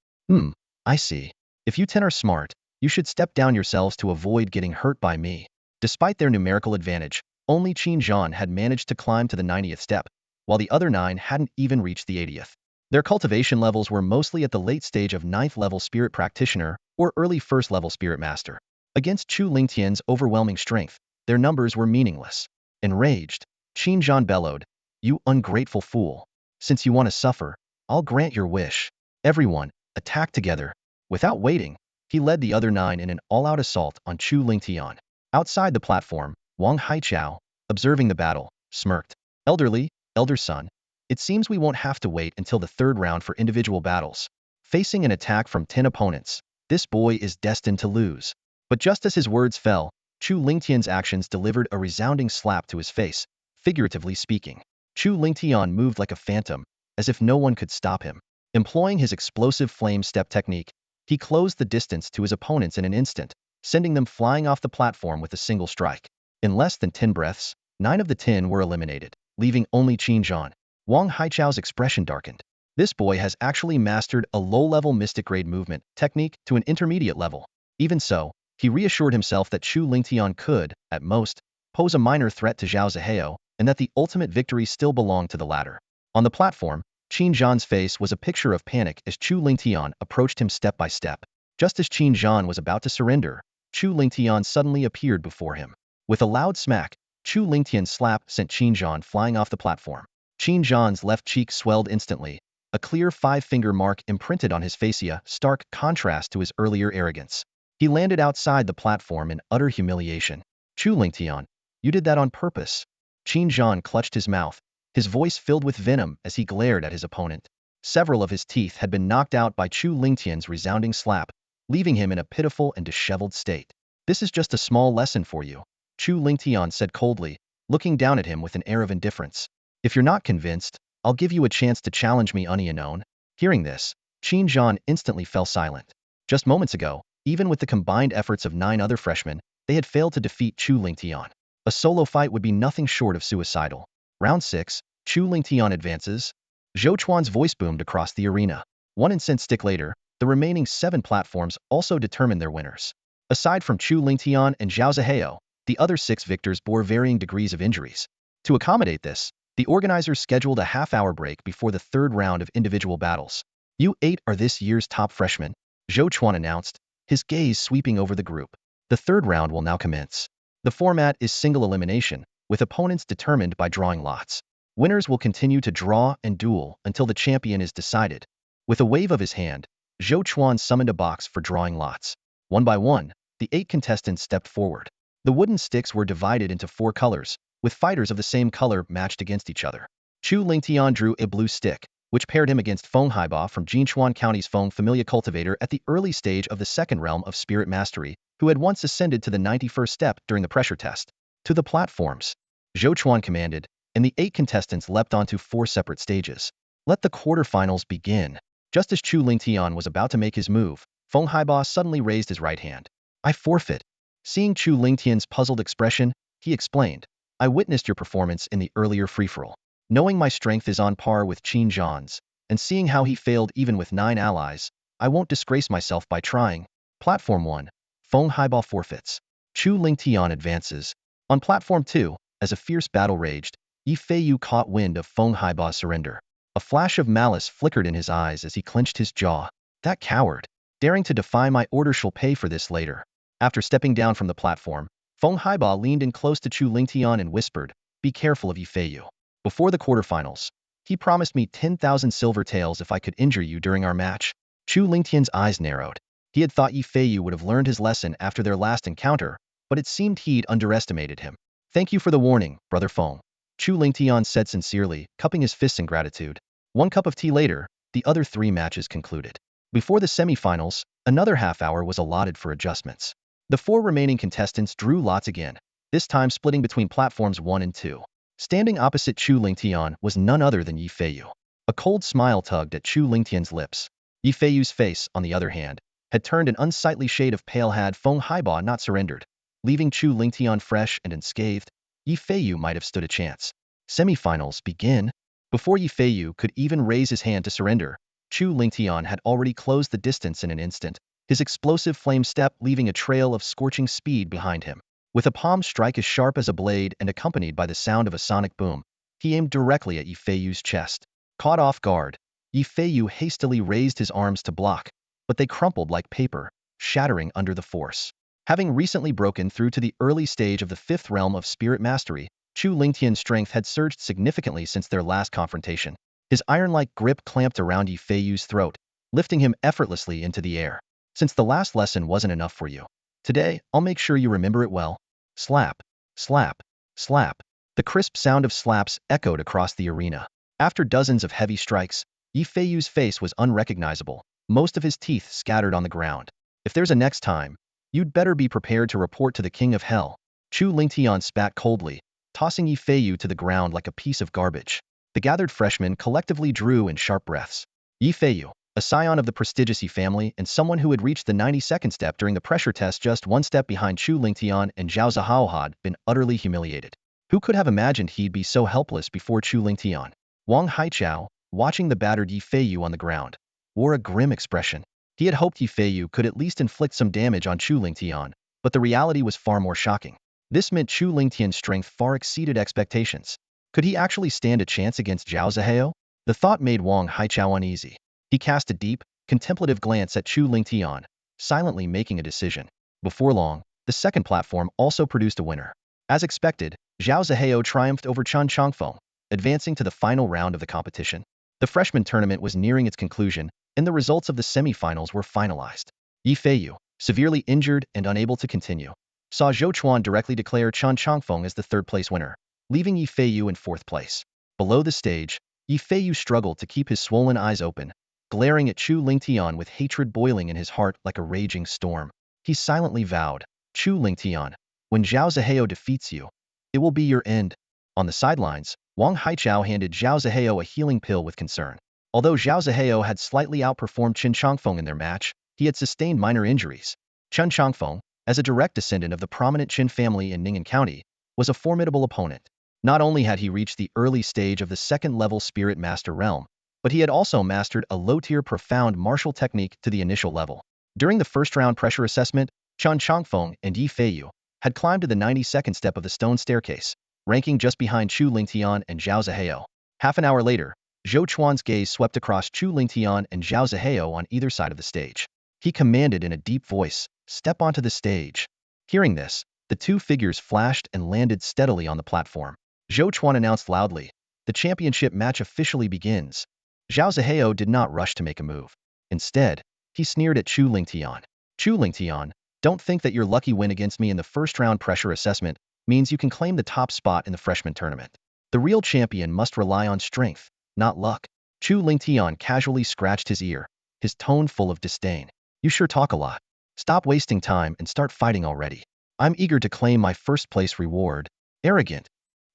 I see. If you 10 are smart, you should step down yourselves to avoid getting hurt by me. Despite their numerical advantage, only Qin Zhan had managed to climb to the 90th step, while the other 9 hadn't even reached the 80th. Their cultivation levels were mostly at the late stage of 9th-level Spirit Practitioner or early 1st-level Spirit Master. Against Chu Lingtian's overwhelming strength, their numbers were meaningless. Enraged, Qin Zhan bellowed, "You ungrateful fool! Since you want to suffer, I'll grant your wish. Everyone, attack together." Without waiting, he led the other 9 in an all-out assault on Chu Lingtian. Outside the platform, Wang Haichao, observing the battle, smirked. Elder son, it seems we won't have to wait until the 3rd round for individual battles. Facing an attack from 10 opponents, this boy is destined to lose. But just as his words fell, Chu Lingtian's actions delivered a resounding slap to his face, figuratively speaking. Chu Lingtian moved like a phantom, as if no one could stop him. Employing his explosive flame step technique, he closed the distance to his opponents in an instant, sending them flying off the platform with a single strike. In less than 10 breaths, 9 of the 10 were eliminated, leaving only Qin Zhan. Wang Haichao's expression darkened. This boy has actually mastered a low-level mystic grade movement technique to an intermediate level. Even so, he reassured himself that Chu Lingtian could, at most, pose a minor threat to Zhao Zihao, and that the ultimate victory still belonged to the latter. On the platform, Qin Zhan's face was a picture of panic as Chu Lingtian approached him step by step. Just as Qin Zhan was about to surrender, Chu Lingtian suddenly appeared before him. With a loud smack, Chu Lingtian's slap sent Qin Zhan flying off the platform. Qin Zhan's left cheek swelled instantly, a clear 5-finger mark imprinted on his fascia, stark contrast to his earlier arrogance. He landed outside the platform in utter humiliation. Chu Lingtian, you did that on purpose. Qin Zhan clutched his mouth, his voice filled with venom as he glared at his opponent. Several of his teeth had been knocked out by Chu Lingtian's resounding slap, leaving him in a pitiful and disheveled state. This is just a small lesson for you, Chu Lingtian said coldly, looking down at him with an air of indifference. If you're not convinced, I'll give you a chance to challenge me unknown. Hearing this, Qin Zhan instantly fell silent. Just moments ago, even with the combined efforts of 9 other freshmen, they had failed to defeat Chu Lingtian. A solo fight would be nothing short of suicidal. Round 6, Chu Lingtian advances. Zhou Chuan's voice boomed across the arena. 1 incensed stick later, the remaining 7 platforms also determined their winners. Aside from Chu Lingtian and Zhao Zihao, the other 6 victors bore varying degrees of injuries. To accommodate this, the organizers scheduled a half-hour break before the 3rd round of individual battles. You 8 are this year's top freshmen, Zhou Chuan announced, his gaze sweeping over the group. The 3rd round will now commence. The format is single elimination, with opponents determined by drawing lots. Winners will continue to draw and duel until the champion is decided. With a wave of his hand, Zhou Chuan summoned a box for drawing lots. One by one, the 8 contestants stepped forward. The wooden sticks were divided into 4 colors, with fighters of the same color matched against each other. Chu Lingtian drew a blue stick, which paired him against Feng Haiba from Jinchuan County's Feng Familia cultivator at the early stage of the 2nd realm of Spirit Mastery, who had once ascended to the 91st step during the pressure test. To the platforms, Zhou Chuan commanded, and the 8 contestants leapt onto 4 separate stages. Let the quarterfinals begin. Just as Chu Lingtian was about to make his move, Feng Haiba suddenly raised his right hand. I forfeit. Seeing Chu Lingtian's puzzled expression, he explained, I witnessed your performance in the earlier free-for-all. Knowing my strength is on par with Qin Zhan's, and seeing how he failed even with 9 allies, I won't disgrace myself by trying. Platform 1. Feng Haiba forfeits. Chu Lingtian advances. On Platform 2, as a fierce battle raged, Yi Feiyu caught wind of Feng Haiba's surrender. A flash of malice flickered in his eyes as he clenched his jaw. That coward! Daring to defy my order shall pay for this later. After stepping down from the platform, Feng Haiba leaned in close to Chu Lingtian and whispered, Be careful of Yi Feiyu. Before the quarterfinals, he promised me 10,000 silver taels if I could injure you during our match. Chu Lingtian's eyes narrowed. He had thought Yi Feiyu would have learned his lesson after their last encounter, but it seemed he'd underestimated him. Thank you for the warning, Brother Feng. Chu Lingtian said sincerely, cupping his fists in gratitude. 1 cup of tea later, the other 3 matches concluded. Before the semifinals, another half hour was allotted for adjustments. The 4 remaining contestants drew lots again, this time splitting between platforms 1 and 2. Standing opposite Chu Lingtian was none other than Yi Feiyu. A cold smile tugged at Chu Lingtian's lips. Yi Feiyu's face, on the other hand, had turned an unsightly shade of pale. Had Feng Haiba not surrendered, leaving Chu Lingtian fresh and unscathed, Yi Feiyu might have stood a chance. Semifinals begin. Before Yi Feiyu could even raise his hand to surrender, Chu Lingtian had already closed the distance in an instant, his explosive flame step leaving a trail of scorching speed behind him. With a palm strike as sharp as a blade and accompanied by the sound of a sonic boom, he aimed directly at Yi Feiyu's chest. Caught off guard, Yi Feiyu hastily raised his arms to block, but they crumpled like paper, shattering under the force. Having recently broken through to the early stage of the 5th realm of spirit mastery, Chu Lingtian's strength had surged significantly since their last confrontation. His iron-like grip clamped around Yi Feiyu's throat, lifting him effortlessly into the air. Since the last lesson wasn't enough for you, today I'll make sure you remember it well. Slap, slap, slap. The crisp sound of slaps echoed across the arena. After dozens of heavy strikes, Yi Feiyu's face was unrecognizable, most of his teeth scattered on the ground. If there's a next time, you'd better be prepared to report to the King of Hell. Chu Lingtian spat coldly, tossing Yi Feiyu to the ground like a piece of garbage. The gathered freshmen collectively drew in sharp breaths. Yi Feiyu, a scion of the prestigious Yi family and someone who had reached the 92nd step during the pressure test just 1 step behind Chu Lingtian and Zhao Zihao, had been utterly humiliated. Who could have imagined he'd be so helpless before Chu Lingtian? Wang Haichao, watching the battered Yi Feiyu on the ground, wore a grim expression. He had hoped Yi Feiyu could at least inflict some damage on Chu Lingtian, but the reality was far more shocking. This meant Chu Lingtian's strength far exceeded expectations. Could he actually stand a chance against Zhao Zihao? The thought made Wang Haichao uneasy. He cast a deep, contemplative glance at Chu Lingtian, silently making a decision. Before long, the second platform also produced a winner. As expected, Zhao Zihao triumphed over Chen Changfeng, advancing to the final round of the competition. The freshman tournament was nearing its conclusion, and the results of the semifinals were finalized. Yi Feiyu, severely injured and unable to continue, saw Zhou Chuan directly declare Chen Changfeng as the 3rd-place winner, leaving Yi Feiyu in 4th place. Below the stage, Yi Feiyu struggled to keep his swollen eyes open, glaring at Chu Lingtian with hatred boiling in his heart like a raging storm. He silently vowed, Chu Lingtian, when Zhao Zihao defeats you, it will be your end. On the sidelines, Wang Haichao handed Zhao Zihao a healing pill with concern. Although Zhao Zihao had slightly outperformed Chen Changfeng in their match, he had sustained minor injuries. Chen Changfeng, as a direct descendant of the prominent Qin family in Ning'an County, was a formidable opponent. Not only had he reached the early stage of the 2nd-level Spirit Master realm, but he had also mastered a low-tier profound martial technique to the initial level. During the first-round pressure assessment, Chen Changfeng and Yi Feiyu had climbed to the 92nd step of the stone staircase, ranking just behind Chu Lingtian and Zhao Zihao. Half an hour later, Zhou Chuan's gaze swept across Chu Lingtian and Zhao Zihao on either side of the stage. He commanded in a deep voice, "Step onto the stage." Hearing this, the 2 figures flashed and landed steadily on the platform. Zhou Chuan announced loudly, "The championship match officially begins." Zhao Zihao did not rush to make a move. Instead, he sneered at Chu Lingtian. "Chu Lingtian, don't think that your lucky win against me in the first-round pressure assessment means you can claim the top spot in the freshman tournament. The real champion must rely on strength, not luck." Chu Lingtian casually scratched his ear, his tone full of disdain. "You sure talk a lot. Stop wasting time and start fighting already. I'm eager to claim my 1st-place reward." Arrogant.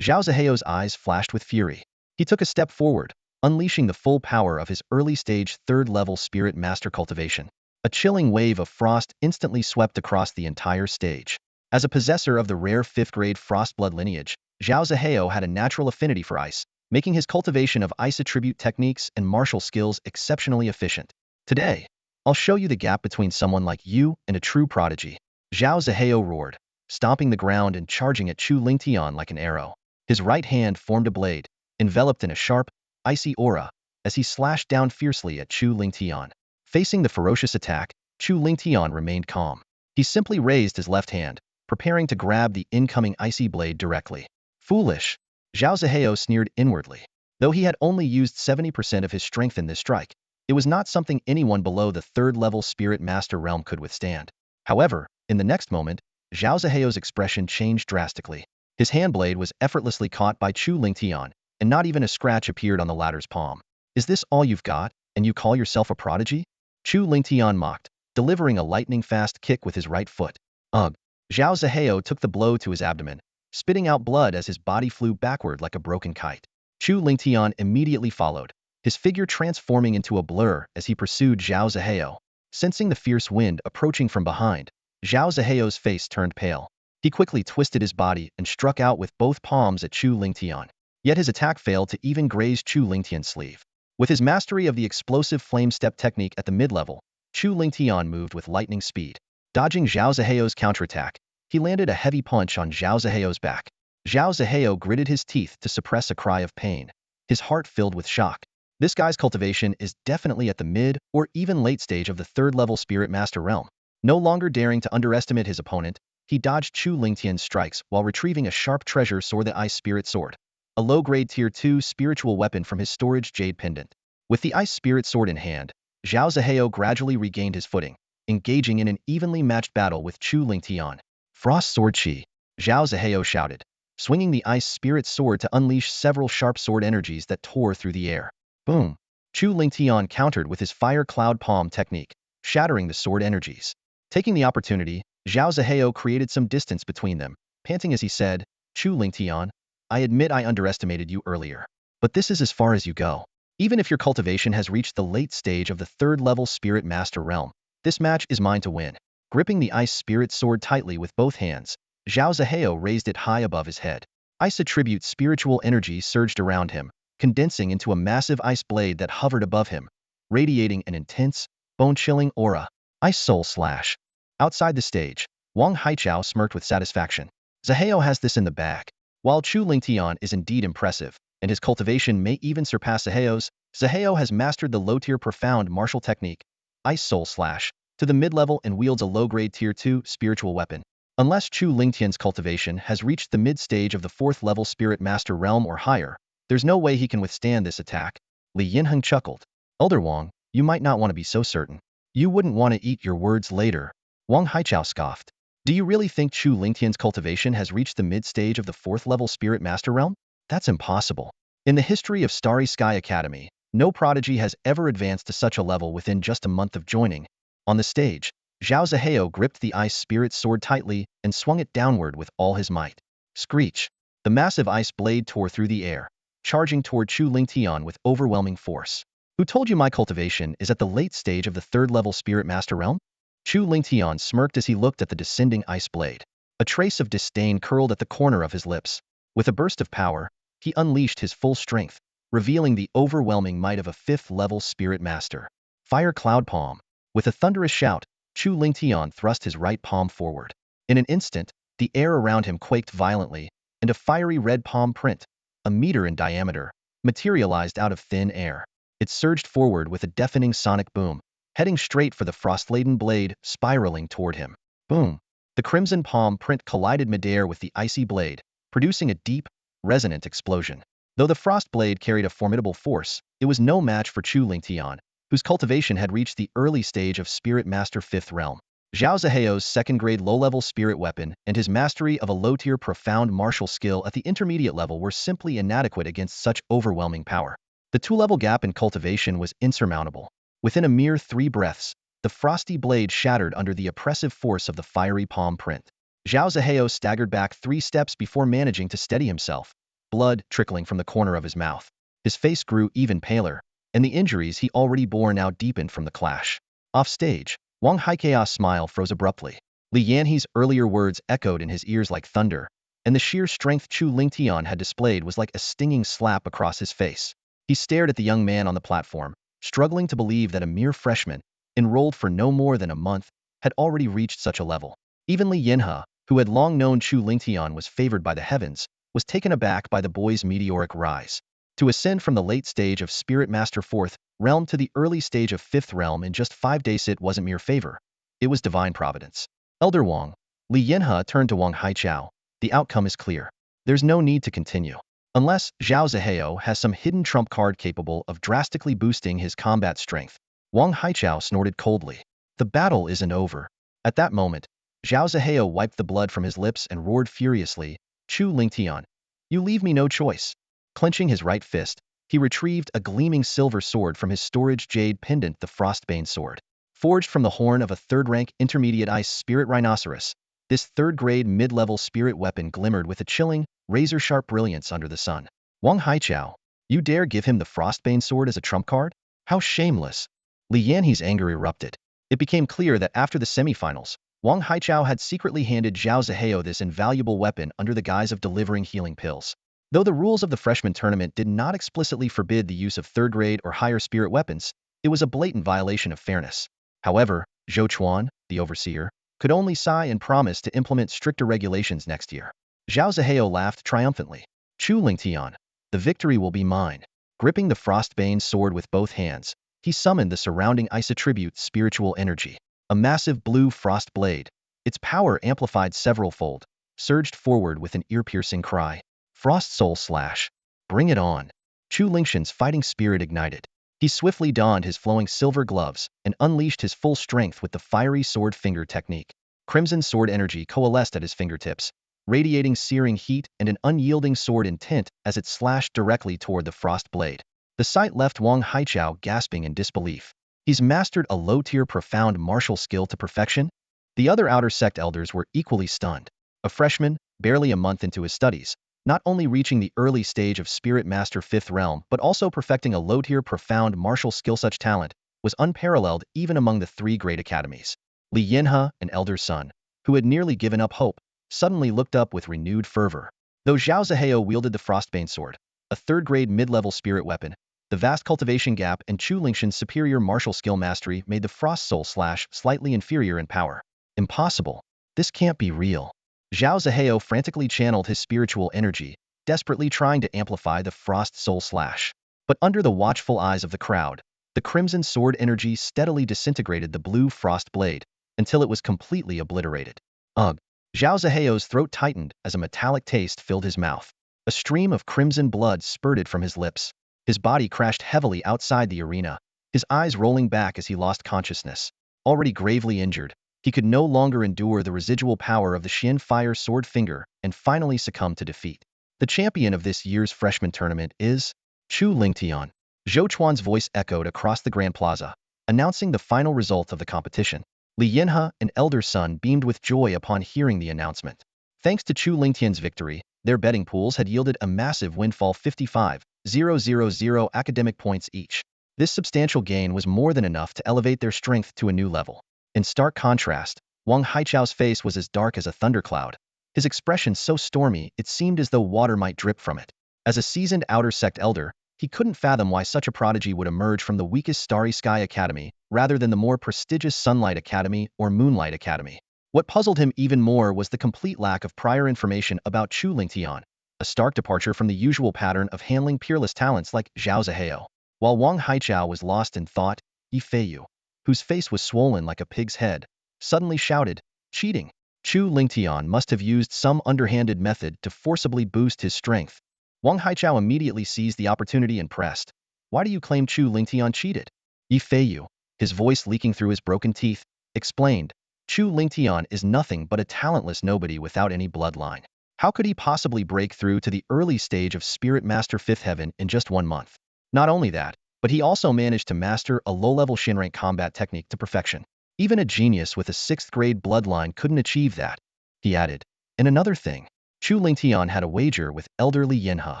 Zhao Zihao's eyes flashed with fury. He took a step forward, unleashing the full power of his early-stage third-level spirit master cultivation. A chilling wave of frost instantly swept across the entire stage. As a possessor of the rare 5th-grade Frostblood lineage, Zhao Zihao had a natural affinity for ice, making his cultivation of ice attribute techniques and martial skills exceptionally efficient. Today, I'll show you the gap between someone like you and a true prodigy. Zhao Zihao roared, stomping the ground and charging at Chu Lingtian like an arrow. His right hand formed a blade, enveloped in a sharp, icy aura, as he slashed down fiercely at Chu Lingtian. Facing the ferocious attack, Chu Lingtian remained calm. He simply raised his left hand, preparing to grab the incoming icy blade directly. Foolish! Zhao Zihao sneered inwardly. Though he had only used 70% of his strength in this strike, it was not something anyone below the third-level Spirit Master realm could withstand. However, in the next moment, Zhao Zihao's expression changed drastically. His handblade was effortlessly caught by Chu Lingtian, and not even a scratch appeared on the latter's palm. Is this all you've got, and you call yourself a prodigy? Chu Lingtian mocked, delivering a lightning-fast kick with his right foot. Ugh! Zhao Zihao took the blow to his abdomen, spitting out blood as his body flew backward like a broken kite. Chu Lingtian immediately followed, his figure transforming into a blur as he pursued Zhao Zihao. Sensing the fierce wind approaching from behind, Zhao Zihao's face turned pale. He quickly twisted his body and struck out with both palms at Chu Lingtian. Yet his attack failed to even graze Chu Lingtian's sleeve. With his mastery of the explosive flame step technique at the mid-level, Chu Lingtian moved with lightning speed. Dodging Zhao Zihao's counterattack, he landed a heavy punch on Zhao Zihao's back. Zhao Zihao gritted his teeth to suppress a cry of pain, his heart filled with shock. This guy's cultivation is definitely at the mid or even late stage of the third-level Spirit Master realm. No longer daring to underestimate his opponent, he dodged Chu Lingtian's strikes while retrieving a sharp treasure sword, the Ice Spirit Sword, a low-grade Tier 2 spiritual weapon from his storage jade pendant. With the Ice Spirit Sword in hand, Zhao Zihao gradually regained his footing, engaging in an evenly matched battle with Chu Lingtian. Frost Sword Chi! Zhao Zihao shouted, swinging the Ice Spirit Sword to unleash several sharp sword energies that tore through the air. Boom! Chu Lingtian countered with his Fire Cloud Palm technique, shattering the sword energies. Taking the opportunity, Zhao Zihao created some distance between them, panting as he said, Chu Lingtian, I admit I underestimated you earlier. But this is as far as you go. Even if your cultivation has reached the late stage of the third-level Spirit Master realm, this match is mine to win. Gripping the Ice Spirit Sword tightly with both hands, Zhao Zihao raised it high above his head. Ice attribute spiritual energy surged around him, condensing into a massive ice blade that hovered above him, radiating an intense, bone-chilling aura. Ice Soul Slash. Outside the stage, Wang Haichao smirked with satisfaction. Zihao has this in the bag. While Chu Lingtian is indeed impressive, and his cultivation may even surpass Zihao's, Zihao has mastered the low-tier profound martial technique, Ice Soul Slash, to the mid-level and wields a low-grade Tier 2 spiritual weapon. Unless Chu Lingtian's cultivation has reached the mid-stage of the 4th-level Spirit Master realm or higher, there's no way he can withstand this attack. Li Yinheng chuckled. Elder Wang, you might not want to be so certain. You wouldn't want to eat your words later. Wang Haichao scoffed. Do you really think Chu Lingtian's cultivation has reached the mid-stage of the 4th-level Spirit Master realm? That's impossible. In the history of Starry Sky Academy, no prodigy has ever advanced to such a level within just a month of joining. On the stage, Zhao Zihao gripped the Ice Spirit Sword tightly and swung it downward with all his might. Screech! The massive ice blade tore through the air, charging toward Chu Lingtian with overwhelming force. Who told you my cultivation is at the late stage of the third-level Spirit Master realm? Chu Lingtian smirked as he looked at the descending ice blade. A trace of disdain curled at the corner of his lips. With a burst of power, he unleashed his full strength, revealing the overwhelming might of a 5th-level Spirit Master. Fire Cloud Palm. With a thunderous shout, Chu Lingtian thrust his right palm forward. In an instant, the air around him quaked violently, and a fiery red palm print, a meter in diameter, materialized out of thin air. It surged forward with a deafening sonic boom, heading straight for the frost-laden blade, spiraling toward him. Boom! The crimson palm print collided midair with the icy blade, producing a deep, resonant explosion. Though the frost blade carried a formidable force, it was no match for Chu Lingtian, whose cultivation had reached the early stage of Spirit Master 5th realm. Zhao Zihao's second-grade low-level spirit weapon and his mastery of a low-tier profound martial skill at the intermediate level were simply inadequate against such overwhelming power. The two-level gap in cultivation was insurmountable. Within a mere 3 breaths, the frosty blade shattered under the oppressive force of the fiery palm print. Zhao Zihao staggered back 3 steps before managing to steady himself, blood trickling from the corner of his mouth. His face grew even paler, and the injuries he already bore now deepened from the clash. Off stage, Wang Haikea's smile froze abruptly. Li Yanhe's earlier words echoed in his ears like thunder, and the sheer strength Chu Lingtian had displayed was like a stinging slap across his face. He stared at the young man on the platform, struggling to believe that a mere freshman, enrolled for no more than a month, had already reached such a level. Even Li Yanhe, who had long known Chu Lingtian was favored by the heavens, was taken aback by the boy's meteoric rise. To ascend from the late stage of Spirit Master 4th Realm to the early stage of 5th Realm in just 5 days, it wasn't mere favor. It was divine providence. Elder Wang, Li Yanhe turned to Wang Haichao. The outcome is clear. There's no need to continue. Unless Zhao Zihao has some hidden trump card capable of drastically boosting his combat strength. Wang Haichao snorted coldly. The battle isn't over. At that moment, Zhao Zihao wiped the blood from his lips and roared furiously, Chu Lingtian, you leave me no choice. Clenching his right fist, he retrieved a gleaming silver sword from his storage jade pendant, the Frostbane sword. Forged from the horn of a third-rank intermediate ice spirit rhinoceros, this third-grade mid-level spirit weapon glimmered with a chilling, razor-sharp brilliance under the sun. Wang Haichao, you dare give him the Frostbane sword as a trump card? How shameless! Li Yanhe's anger erupted. It became clear that after the semifinals, Wang Haichao had secretly handed Zhao Zihao this invaluable weapon under the guise of delivering healing pills. Though the rules of the freshman tournament did not explicitly forbid the use of third-grade or higher spirit weapons, it was a blatant violation of fairness. However, Zhou Chuan, the overseer, could only sigh and promise to implement stricter regulations next year. Zhao Zihao laughed triumphantly. Chu Lingtian, the victory will be mine. Gripping the Frostbane sword with both hands, he summoned the surrounding ice attribute spiritual energy. A massive blue frost blade, its power amplified several-fold, surged forward with an ear-piercing cry. Frost Soul Slash. Bring it on. Chu Lingshan's fighting spirit ignited. He swiftly donned his flowing silver gloves and unleashed his full strength with the fiery sword finger technique. Crimson sword energy coalesced at his fingertips, radiating searing heat and an unyielding sword intent as it slashed directly toward the frost blade. The sight left Wang Haichao gasping in disbelief. He's mastered a low-tier profound martial skill to perfection? The other outer sect elders were equally stunned. A freshman, barely a month into his studies, not only reaching the early stage of Spirit Master 5th Realm but also perfecting a low-tier profound martial skill. Such talent was unparalleled even among the 3 great academies. Li Yanhe, an elder son, who had nearly given up hope, suddenly looked up with renewed fervor. Though Zhao Zihao wielded the Frostbane sword, a third-grade mid-level spirit weapon, the vast cultivation gap and Chu Lingshan's superior martial skill mastery made the Frost Soul Slash slightly inferior in power. Impossible. This can't be real. Zhao Zihao frantically channeled his spiritual energy, desperately trying to amplify the Frost Soul Slash. But under the watchful eyes of the crowd, the crimson sword energy steadily disintegrated the blue frost blade until it was completely obliterated. Ugh! Zhao Zihao's throat tightened as a metallic taste filled his mouth. A stream of crimson blood spurted from his lips. His body crashed heavily outside the arena, his eyes rolling back as he lost consciousness. Already gravely injured, he could no longer endure the residual power of the Xian Fire Sword Finger and finally succumbed to defeat. The champion of this year's freshman tournament is Chu Lingtian. Zhou Chuan's voice echoed across the Grand Plaza, announcing the final result of the competition. Li Yanhe, an elder son, beamed with joy upon hearing the announcement. Thanks to Chu Lingtian's victory, their betting pools had yielded a massive windfall 55,000 academic points each. This substantial gain was more than enough to elevate their strength to a new level. In stark contrast, Wang Haichao's face was as dark as a thundercloud, his expression so stormy it seemed as though water might drip from it. As a seasoned outer sect elder, he couldn't fathom why such a prodigy would emerge from the weakest Starry Sky Academy rather than the more prestigious Sunlight Academy or Moonlight Academy. What puzzled him even more was the complete lack of prior information about Chu Lingtian, a stark departure from the usual pattern of handling peerless talents like Zhao Zihao. While Wang Haichao was lost in thought, Yi Feiyu, whose face was swollen like a pig's head, suddenly shouted, cheating. Chu Lingtian must have used some underhanded method to forcibly boost his strength. Wang Haichao immediately seized the opportunity and pressed, why do you claim Chu Lingtian cheated? Yi Feiyu, his voice leaking through his broken teeth, explained, Chu Lingtian is nothing but a talentless nobody without any bloodline. How could he possibly break through to the early stage of Spirit Master 5th Heaven in just 1 month? Not only that, but he also managed to master a low-level Shinrank combat technique to perfection. Even a genius with a 6th grade bloodline couldn't achieve that, he added. And another thing, Chu Lingtian had a wager with elder Li Yanhe.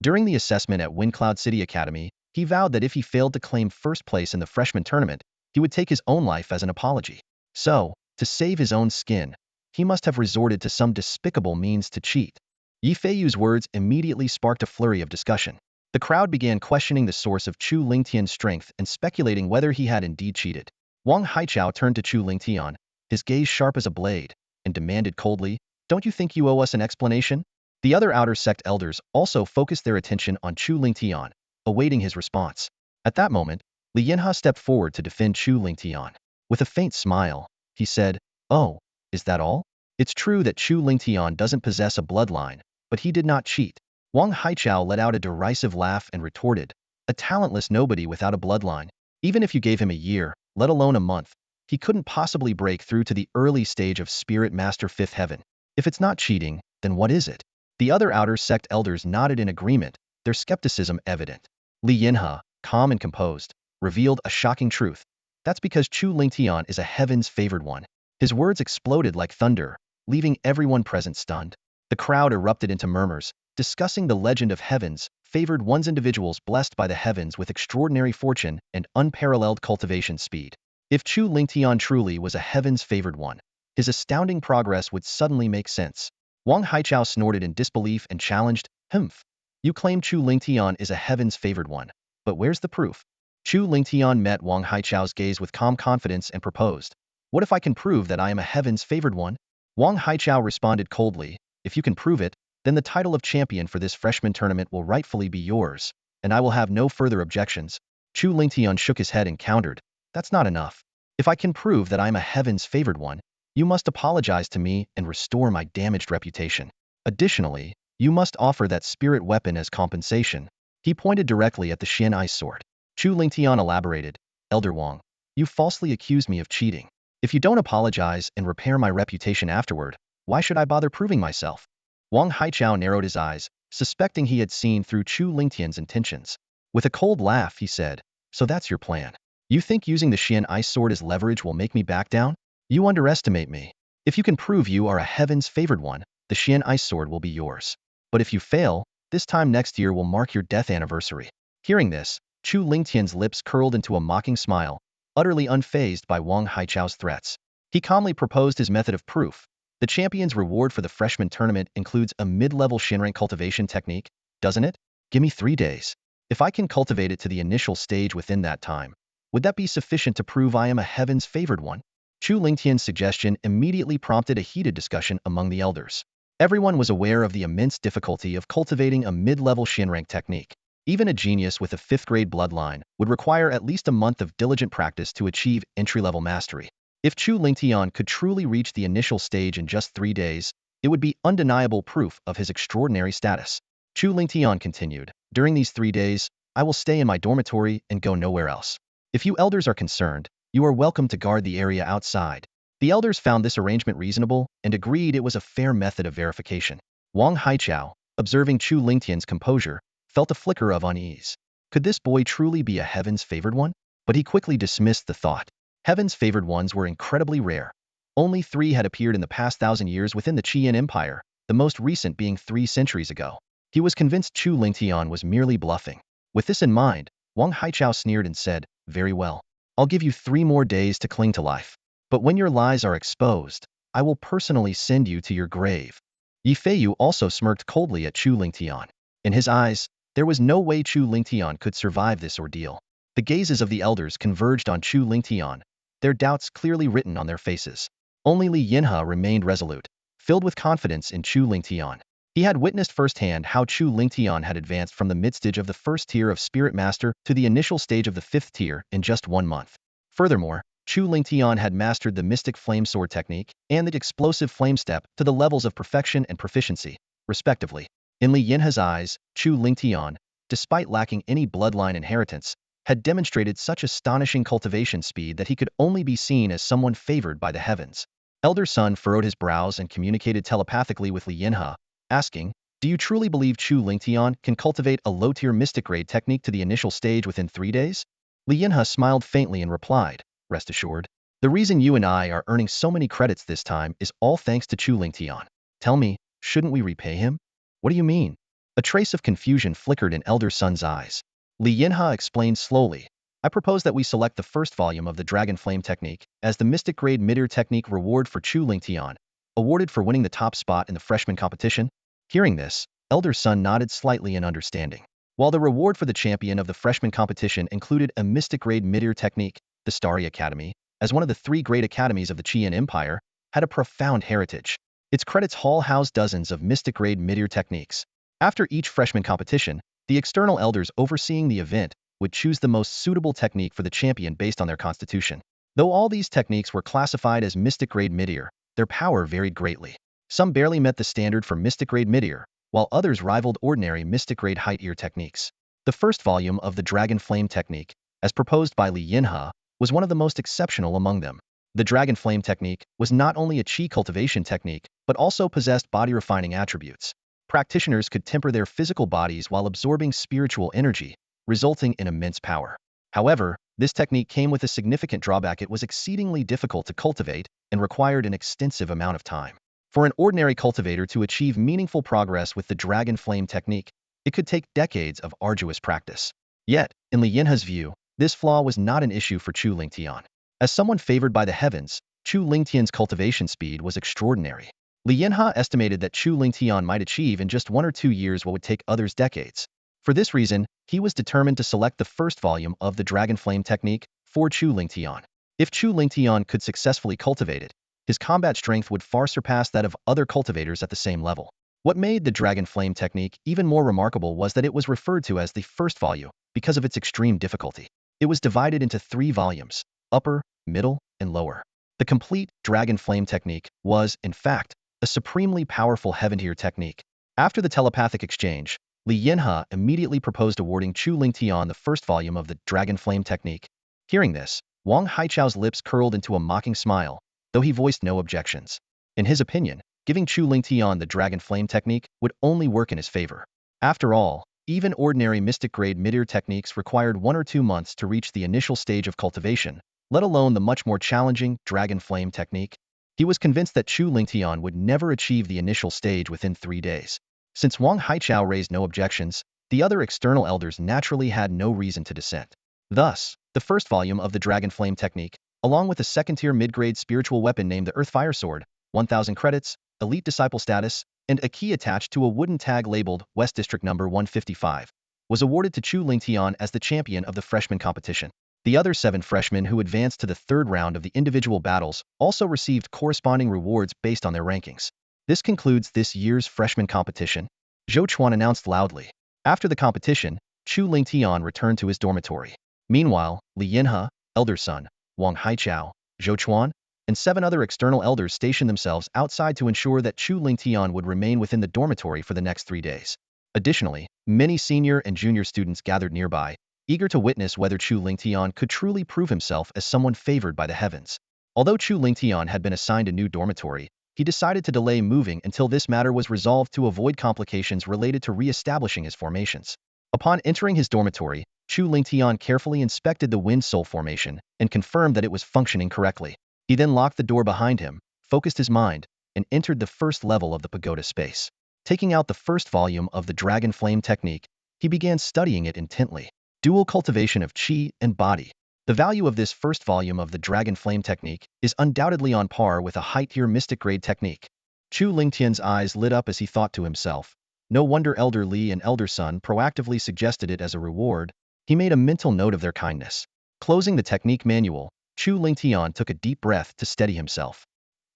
During the assessment at Windcloud City Academy, he vowed that if he failed to claim first place in the freshman tournament, he would take his own life as an apology. So, to save his own skin, he must have resorted to some despicable means to cheat. Yi Feiyu's words immediately sparked a flurry of discussion. The crowd began questioning the source of Chu Lingtian's strength and speculating whether he had indeed cheated. Wang Haichao turned to Chu Lingtian, his gaze sharp as a blade, and demanded coldly, "Don't you think you owe us an explanation?" The other outer sect elders also focused their attention on Chu Lingtian, awaiting his response. At that moment, Li Yinhe stepped forward to defend Chu Lingtian. With a faint smile, he said, "Oh, is that all? It's true that Chu Lingtian doesn't possess a bloodline, but he did not cheat." Wang Haichao let out a derisive laugh and retorted, "A talentless nobody without a bloodline. Even if you gave him a year, let alone a month, he couldn't possibly break through to the early stage of Spirit Master Fifth Heaven. If it's not cheating, then what is it?" The other outer sect elders nodded in agreement, their skepticism evident. Li Yinhe, calm and composed, revealed a shocking truth. That's because Chu Lingtian is a heaven's favored one. His words exploded like thunder, leaving everyone present stunned. The crowd erupted into murmurs, discussing the legend of heavens, favored ones, individuals blessed by the heavens with extraordinary fortune and unparalleled cultivation speed. If Chu Lingtian truly was a heaven's favored one, his astounding progress would suddenly make sense. Wang Haichao snorted in disbelief and challenged, "Humph. You claim Chu Lingtian is a heaven's favored one, but where's the proof?" Chu Lingtian met Wang Haichao's gaze with calm confidence and proposed, "What if I can prove that I am a heaven's favored one?" Wang Haichao responded coldly, "If you can prove it, then the title of champion for this freshman tournament will rightfully be yours, and I will have no further objections." Chu Lingtian shook his head and countered, "That's not enough. If I can prove that I am a heaven's favored one, you must apologize to me and restore my damaged reputation. Additionally, you must offer that spirit weapon as compensation." He pointed directly at the Xian Ice Sword. Chu Lingtian elaborated, "Elder Wang, you falsely accused me of cheating. If you don't apologize and repair my reputation afterward, why should I bother proving myself?" Wang Haichao narrowed his eyes, suspecting he had seen through Chu Lingtian's intentions. With a cold laugh, he said, "So that's your plan. You think using the Xian Ice Sword as leverage will make me back down? You underestimate me. If you can prove you are a heaven's favored one, the Xian Ice Sword will be yours. But if you fail, this time next year will mark your death anniversary." Hearing this, Chu Lingtian's lips curled into a mocking smile, utterly unfazed by Wang Haichao's threats. He calmly proposed his method of proof. "The champion's reward for the freshman tournament includes a mid-level Shinrank cultivation technique, doesn't it? Give me 3 days. If I can cultivate it to the initial stage within that time, would that be sufficient to prove I am a heaven's favored one?" Chu Lingtian's suggestion immediately prompted a heated discussion among the elders. Everyone was aware of the immense difficulty of cultivating a mid-level Shinrank technique. Even a genius with a 5th-grade bloodline would require at least a month of diligent practice to achieve entry-level mastery. If Chu Lingtian could truly reach the initial stage in just 3 days, it would be undeniable proof of his extraordinary status. Chu Lingtian continued, "During these 3 days, I will stay in my dormitory and go nowhere else. If you elders are concerned, you are welcome to guard the area outside." The elders found this arrangement reasonable and agreed it was a fair method of verification. Wang Haichao, observing Chu Lingtian's composure, felt a flicker of unease. Could this boy truly be a heaven's favored one? But he quickly dismissed the thought. Heaven's favored ones were incredibly rare. Only 3 had appeared in the past 1,000 years within the Qian Empire, the most recent being 3 centuries ago. He was convinced Chu Lingtian was merely bluffing. With this in mind, Wang Haichao sneered and said, "Very well. I'll give you 3 more days to cling to life. But when your lies are exposed, I will personally send you to your grave." Yi Feiyu also smirked coldly at Chu Lingtian. In his eyes, there was no way Chu Lingtian could survive this ordeal. The gazes of the elders converged on Chu Lingtian, their doubts clearly written on their faces. Only Li Yinhe remained resolute, filled with confidence in Chu Lingtian. He had witnessed firsthand how Chu Lingtian had advanced from the mid-stage of the 1st tier of Spirit Master to the initial stage of the 5th tier in just 1 month. Furthermore, Chu Lingtian had mastered the Mystic Flame Sword technique and the Explosive Flame Step to the levels of perfection and proficiency, respectively. In Li Yinhe's eyes, Chu Lingtian, despite lacking any bloodline inheritance, had demonstrated such astonishing cultivation speed that he could only be seen as someone favored by the heavens. Elder Sun furrowed his brows and communicated telepathically with Li Yinhe, asking, "Do you truly believe Chu Lingtian can cultivate a low-tier mystic grade technique to the initial stage within 3 days?" Li Yinhe smiled faintly and replied, "Rest assured. The reason you and I are earning so many credits this time is all thanks to Chu Lingtian. Tell me, shouldn't we repay him?" "What do you mean?" A trace of confusion flickered in Elder Sun's eyes. Li Yinha explained slowly, I propose that we select the first volume of the Dragon Flame Technique as the Mystic Grade Mid-Ear Technique reward for Chu Lingtian, awarded for winning the top spot in the freshman competition. Hearing this, Elder Sun nodded slightly in understanding. While the reward for the champion of the freshman competition included a Mystic Grade Mid-Ear Technique, the Starry Academy, as one of the 3 great academies of the Qian Empire, had a profound heritage. Its credits hall housed dozens of Mystic Grade Mid-Ear techniques. After each freshman competition, the external elders overseeing the event would choose the most suitable technique for the champion based on their constitution. Though all these techniques were classified as Mystic Grade Mid-Ear, their power varied greatly. Some barely met the standard for Mystic Grade Mid-Ear, while others rivaled ordinary Mystic Grade Height-Ear techniques. The first volume of the Dragon Flame Technique, as proposed by Li Yinha, was one of the most exceptional among them. The Dragon Flame Technique was not only a qi cultivation technique, but also possessed body-refining attributes. Practitioners could temper their physical bodies while absorbing spiritual energy, resulting in immense power. However, this technique came with a significant drawback. It was exceedingly difficult to cultivate and required an extensive amount of time. For an ordinary cultivator to achieve meaningful progress with the Dragon Flame Technique, it could take decades of arduous practice. Yet, in Li Yinha's view, this flaw was not an issue for Chu Lingtian. As someone favored by the heavens, Chu Lingtian's cultivation speed was extraordinary. Li Yinha estimated that Chu Lingtian might achieve in just 1 or 2 years what would take others decades. For this reason, he was determined to select the first volume of the Dragon Flame Technique for Chu Lingtian. If Chu Lingtian could successfully cultivate it, his combat strength would far surpass that of other cultivators at the same level. What made the Dragon Flame Technique even more remarkable was that it was referred to as the first volume because of its extreme difficulty. It was divided into 3 volumes, upper, middle, and lower. The complete Dragon Flame Technique was, in fact, a supremely powerful heaven-tier technique. After the telepathic exchange, Li Yinha immediately proposed awarding Chu Lingtian the first volume of the Dragon Flame Technique. Hearing this, Wang Haichao's lips curled into a mocking smile, though he voiced no objections. In his opinion, giving Chu Lingtian the Dragon Flame Technique would only work in his favor. After all, even ordinary Mystic Grade Mid-Ear techniques required 1 or 2 months to reach the initial stage of cultivation, let alone the much more challenging Dragon Flame Technique. He was convinced that Chu Lingtian would never achieve the initial stage within 3 days. Since Wang Haichao raised no objections, the other external elders naturally had no reason to dissent. Thus, the first volume of the Dragon Flame Technique, along with a second-tier mid-grade spiritual weapon named the Earth Fire Sword, 1,000 credits, elite disciple status, and a key attached to a wooden tag labeled West District Number 155, was awarded to Chu Lingtian as the champion of the freshman competition. The other 7 freshmen who advanced to the 3rd round of the individual battles also received corresponding rewards based on their rankings. This concludes this year's freshman competition, Zhou Chuan announced loudly. After the competition, Chu Lingtian returned to his dormitory. Meanwhile, Li Yinha, Elder Sun, Wang Haichao, Zhou Chuan, and 7 other external elders stationed themselves outside to ensure that Chu Lingtian would remain within the dormitory for the next 3 days. Additionally, many senior and junior students gathered nearby, eager to witness whether Chu Lingtian could truly prove himself as someone favored by the heavens. Although Chu Lingtian had been assigned a new dormitory, he decided to delay moving until this matter was resolved to avoid complications related to re-establishing his formations. Upon entering his dormitory, Chu Lingtian carefully inspected the Wind Soul formation and confirmed that it was functioning correctly. He then locked the door behind him, focused his mind, and entered the first level of the pagoda space. Taking out the first volume of the Dragon Flame Technique, he began studying it intently. Dual cultivation of qi and body. The value of this first volume of the Dragon Flame Technique is undoubtedly on par with a high-tier Mystic Grade technique. Chu Lingtian's eyes lit up as he thought to himself. No wonder Elder Li and Elder Sun proactively suggested it as a reward. He made a mental note of their kindness. Closing the technique manual, Chu Lingtian took a deep breath to steady himself.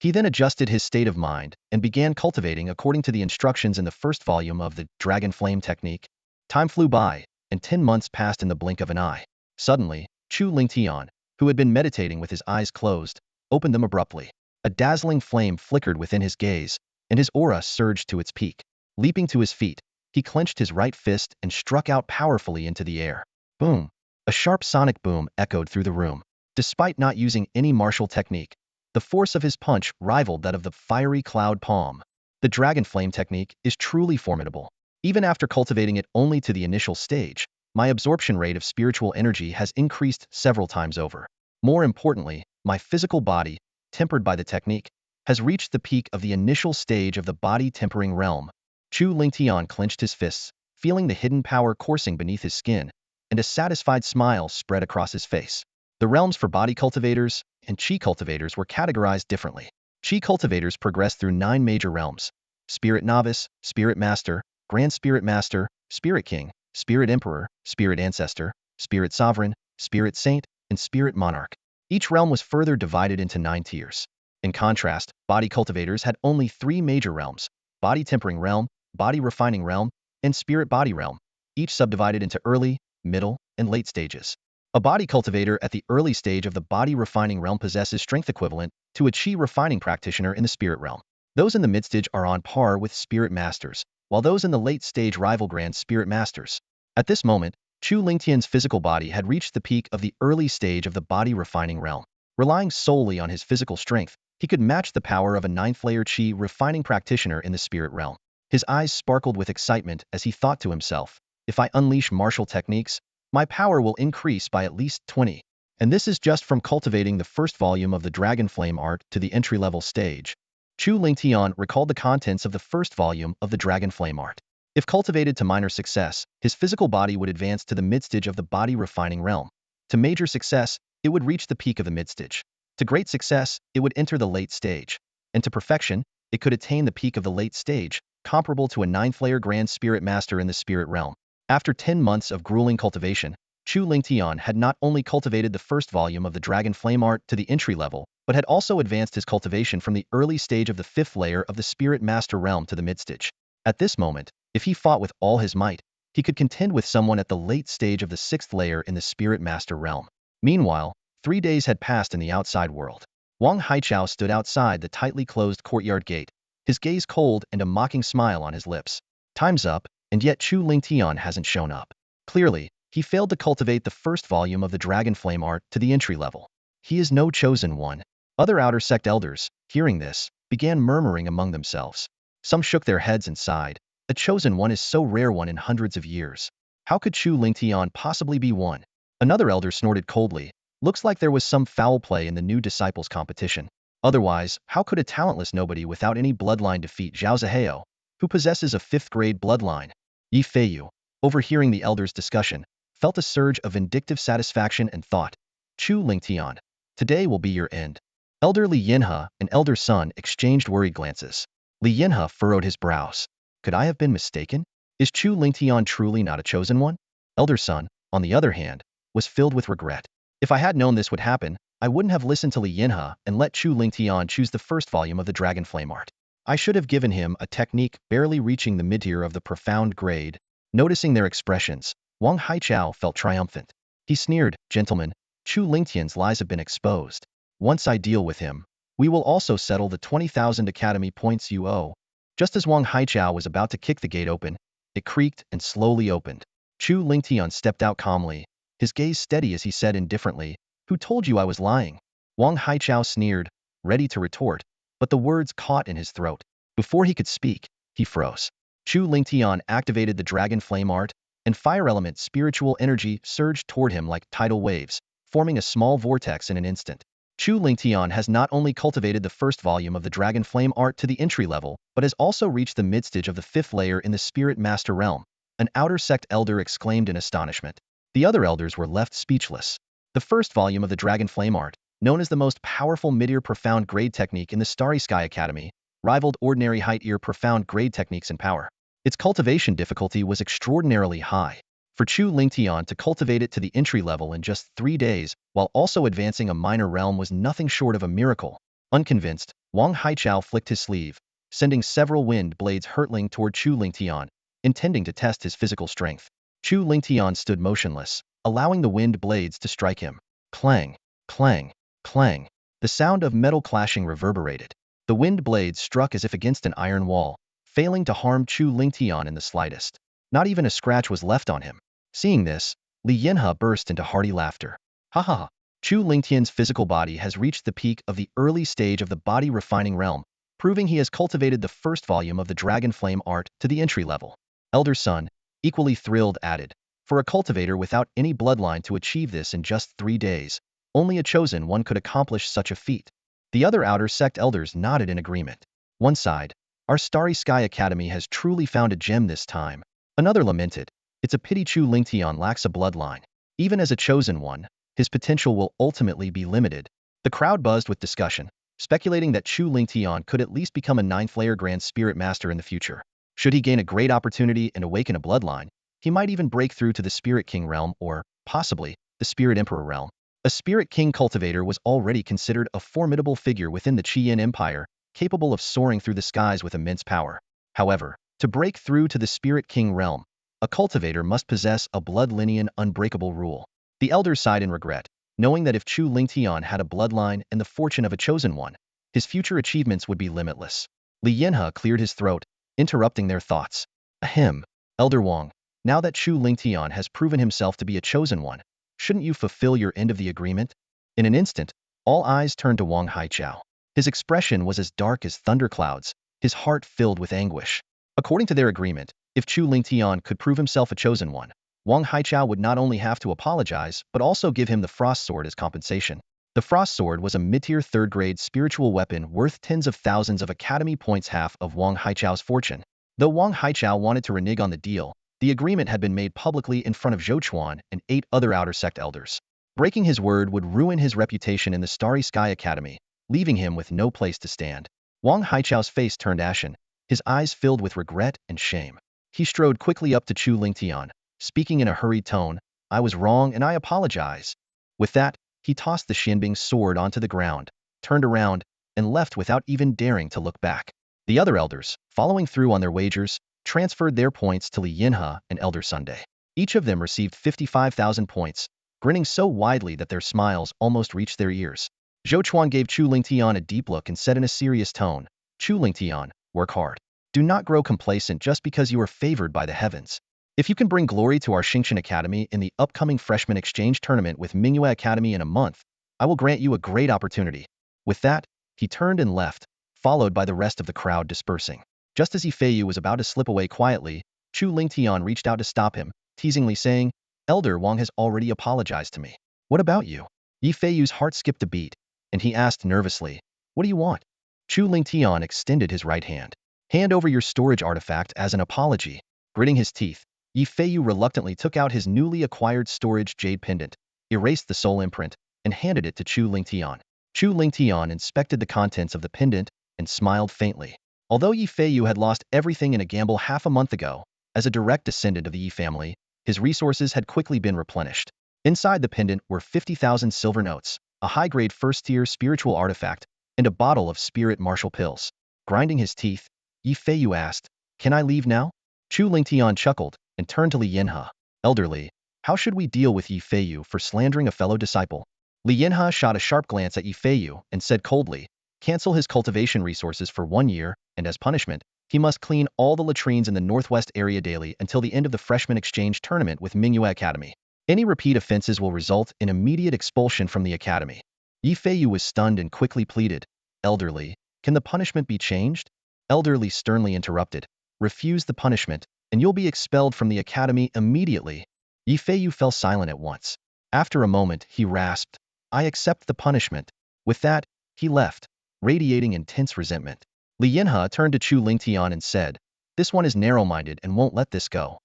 He then adjusted his state of mind and began cultivating according to the instructions in the first volume of the Dragon Flame Technique. Time flew by, and 10 months passed in the blink of an eye. Suddenly, Chu Lingtian, who had been meditating with his eyes closed, opened them abruptly. A dazzling flame flickered within his gaze, and his aura surged to its peak. Leaping to his feet, he clenched his right fist and struck out powerfully into the air. Boom! A sharp sonic boom echoed through the room. Despite not using any martial technique, the force of his punch rivaled that of the fiery cloud palm. The Dragon Flame Technique is truly formidable. Even after cultivating it only to the initial stage, my absorption rate of spiritual energy has increased several times over. More importantly, my physical body, tempered by the technique, has reached the peak of the initial stage of the body tempering realm. Chu Lingtian clenched his fists, feeling the hidden power coursing beneath his skin, and a satisfied smile spread across his face. The realms for body cultivators and chi cultivators were categorized differently. Chi cultivators progressed through 9 major realms: Spirit Novice, Spirit Master, Grand Spirit Master, Spirit King, Spirit Emperor, Spirit Ancestor, Spirit Sovereign, Spirit Saint, and Spirit Monarch. Each realm was further divided into 9 tiers. In contrast, body cultivators had only 3 major realms: Body Tempering Realm, Body Refining Realm, and Spirit Body Realm, each subdivided into early, middle, and late stages. A body cultivator at the early stage of the body refining realm possesses strength equivalent to a chi refining practitioner in the spirit realm. Those in the mid-stage are on par with spirit masters, while those in the late stage rival grand spirit masters. At this moment, Chu Lingtian's physical body had reached the peak of the early stage of the body refining realm. Relying solely on his physical strength, he could match the power of a 9th-layer chi refining practitioner in the spirit realm. His eyes sparkled with excitement as he thought to himself, if I unleash martial techniques, my power will increase by at least 20. And this is just from cultivating the first volume of the Dragon Flame art to the entry-level stage. Chu Lingtian recalled the contents of the first volume of the Dragon Flame art. If cultivated to minor success, his physical body would advance to the mid-stage of the body refining realm. To major success, it would reach the peak of the mid-stage. To great success, it would enter the late stage. And to perfection, it could attain the peak of the late stage, comparable to a 9th-layer Grand Spirit Master in the spirit realm. After 10 months of grueling cultivation, Chu Lingtian had not only cultivated the first volume of the Dragon Flame art to the entry level, but had also advanced his cultivation from the early stage of the 5th layer of the Spirit Master realm to the mid-stage. At this moment, if he fought with all his might, he could contend with someone at the late stage of the 6th layer in the Spirit Master realm. Meanwhile, 3 days had passed in the outside world. Wang Haichao stood outside the tightly closed courtyard gate, his gaze cold and a mocking smile on his lips. Time's up, and yet Chu Lingtian hasn't shown up. Clearly, he failed to cultivate the first volume of the Dragon Flame art to the entry level. He is no chosen one. Other outer sect elders, hearing this, began murmuring among themselves. Some shook their heads and sighed. A chosen one is so rare, one in hundreds of years. How could Chu Lingtian possibly be one? Another elder snorted coldly. Looks like there was some foul play in the new disciples competition. Otherwise, how could a talentless nobody without any bloodline defeat Zhao Zihao, who possesses a 5th-grade bloodline? Yi Feiyu, overhearing the elders' discussion, felt a surge of vindictive satisfaction and thought, Chu Lingtian, today will be your end. Elder Li Yinhe and Elder Sun exchanged worried glances. Li Yinhe furrowed his brows. Could I have been mistaken? Is Chu Lingtian truly not a chosen one? Elder Sun, on the other hand, was filled with regret. If I had known this would happen, I wouldn't have listened to Li Yinhe and let Chu Lingtian choose the first volume of the Dragon Flame art. I should have given him a technique barely reaching the mid-tier of the profound grade. Noticing their expressions, Wang Haichao felt triumphant. He sneered, gentlemen, Chu Lingtian's lies have been exposed. Once I deal with him, we will also settle the 20,000 academy points you owe. Just as Wang Haichao was about to kick the gate open, it creaked and slowly opened. Chu Lingtian stepped out calmly, his gaze steady as he said indifferently, who told you I was lying? Wang Haichao sneered, ready to retort, but the words caught in his throat. Before he could speak, he froze. Chu Lingtian activated the Dragon Flame art, and fire element spiritual energy surged toward him like tidal waves, forming a small vortex in an instant. Chu Lingtian has not only cultivated the first volume of the Dragon Flame art to the entry level, but has also reached the mid-stage of the 5th layer in the Spirit Master realm. An outer sect elder exclaimed in astonishment. The other elders were left speechless. The first volume of the Dragon Flame art, known as the most powerful mid-ear profound grade technique in the Starry Sky Academy, rivaled ordinary height-ear profound grade techniques in power. Its cultivation difficulty was extraordinarily high. For Chu Lingtian to cultivate it to the entry level in just 3 days, while also advancing a minor realm, was nothing short of a miracle. Unconvinced, Wang Haichao flicked his sleeve, sending several wind blades hurtling toward Chu Lingtian, intending to test his physical strength. Chu Lingtian stood motionless, allowing the wind blades to strike him. Clang, clang, clang. The sound of metal clashing reverberated. The wind blades struck as if against an iron wall, failing to harm Chu Lingtian in the slightest. Not even a scratch was left on him. Seeing this, Li Yinhe burst into hearty laughter. Ha ha ha. Chu Lingtian's physical body has reached the peak of the early stage of the body refining realm, proving he has cultivated the first volume of the Dragon Flame art to the entry level. Elder Sun, equally thrilled, added, for a cultivator without any bloodline to achieve this in just 3 days, only a chosen one could accomplish such a feat. The other outer sect elders nodded in agreement. One sighed, Our Starry Sky Academy has truly found a gem this time. Another lamented. It's a pity Chu Lingtian lacks a bloodline. Even as a chosen one, his potential will ultimately be limited. The crowd buzzed with discussion, speculating that Chu Lingtian could at least become a ninth-layer Grand Spirit Master in the future. Should he gain a great opportunity and awaken a bloodline, he might even break through to the Spirit King realm or, possibly, the Spirit Emperor realm. A Spirit King cultivator was already considered a formidable figure within the Qian Empire, capable of soaring through the skies with immense power. However, to break through to the Spirit King realm, a cultivator must possess a blood lineage unbreakable rule. The elders sighed in regret, knowing that if Chu Lingtian had a bloodline and the fortune of a chosen one, his future achievements would be limitless. Li Yinhe cleared his throat, interrupting their thoughts. Ahem, Elder Wang, now that Chu Lingtian has proven himself to be a chosen one, shouldn't you fulfill your end of the agreement? In an instant, all eyes turned to Wang Haichao. His expression was as dark as thunderclouds, his heart filled with anguish. According to their agreement, if Chu Lingtian could prove himself a chosen one, Wang Haichao would not only have to apologize, but also give him the Frost Sword as compensation. The Frost Sword was a mid-tier third-grade spiritual weapon worth tens of thousands of academy points, half of Wang Haichao's fortune. Though Wang Haichao wanted to renege on the deal, the agreement had been made publicly in front of Zhou Chuan and 8 other outer sect elders. Breaking his word would ruin his reputation in the Starry Sky Academy, leaving him with no place to stand. Wang Haichao's face turned ashen, his eyes filled with regret and shame. He strode quickly up to Chu Lingtian, speaking in a hurried tone, "I was wrong and I apologize." With that, he tossed the Xianbing sword onto the ground, turned around, and left without even daring to look back. The other elders, following through on their wagers, transferred their points to Li Yinhe and Elder Sunday. Each of them received 55,000 points, grinning so widely that their smiles almost reached their ears. Zhou Chuan gave Chu Lingtian a deep look and said in a serious tone, "Chu Lingtian, work hard. Do not grow complacent just because you are favored by the heavens. If you can bring glory to our Xingqian Academy in the upcoming freshman exchange tournament with Mingyue Academy in a month, I will grant you a great opportunity." With that, he turned and left, followed by the rest of the crowd dispersing. Just as Yifeiyu was about to slip away quietly, Chu Lingtian reached out to stop him, teasingly saying, "Elder Wang has already apologized to me. What about you?" Yifeiyu's heart skipped a beat, and he asked nervously, "What do you want?" Chu Lingtian extended his right hand. "Hand over your storage artifact as an apology." Gritting his teeth, Yifeiyu reluctantly took out his newly acquired storage jade pendant, erased the soul imprint, and handed it to Chu Lingtian. Chu Lingtian inspected the contents of the pendant and smiled faintly. Although Yifeiyu had lost everything in a gamble half a month ago, as a direct descendant of the Yi family, his resources had quickly been replenished. Inside the pendant were 50,000 silver notes, a high-grade first-tier spiritual artifact, and a bottle of spirit martial pills. Grinding his teeth, Yifeiyu asked, "Can I leave now?" Chu Lingtian chuckled and turned to Li Yinhe. "Elderly, how should we deal with Yifeiyu for slandering a fellow disciple?" Li Yinhe shot a sharp glance at Yifeiyu and said coldly, "Cancel his cultivation resources for 1 year, and as punishment, he must clean all the latrines in the northwest area daily until the end of the freshman exchange tournament with Mingyue Academy. Any repeat offenses will result in immediate expulsion from the academy." Yifeiyu was stunned and quickly pleaded, "Elderly, can the punishment be changed?" Elderly sternly interrupted, "Refuse the punishment, and you'll be expelled from the academy immediately." Yifeiyu fell silent at once. After a moment, he rasped, "I accept the punishment." With that, he left, radiating intense resentment. Li Yinhe turned to Chu Lingtian and said, "This one is narrow-minded and won't let this go.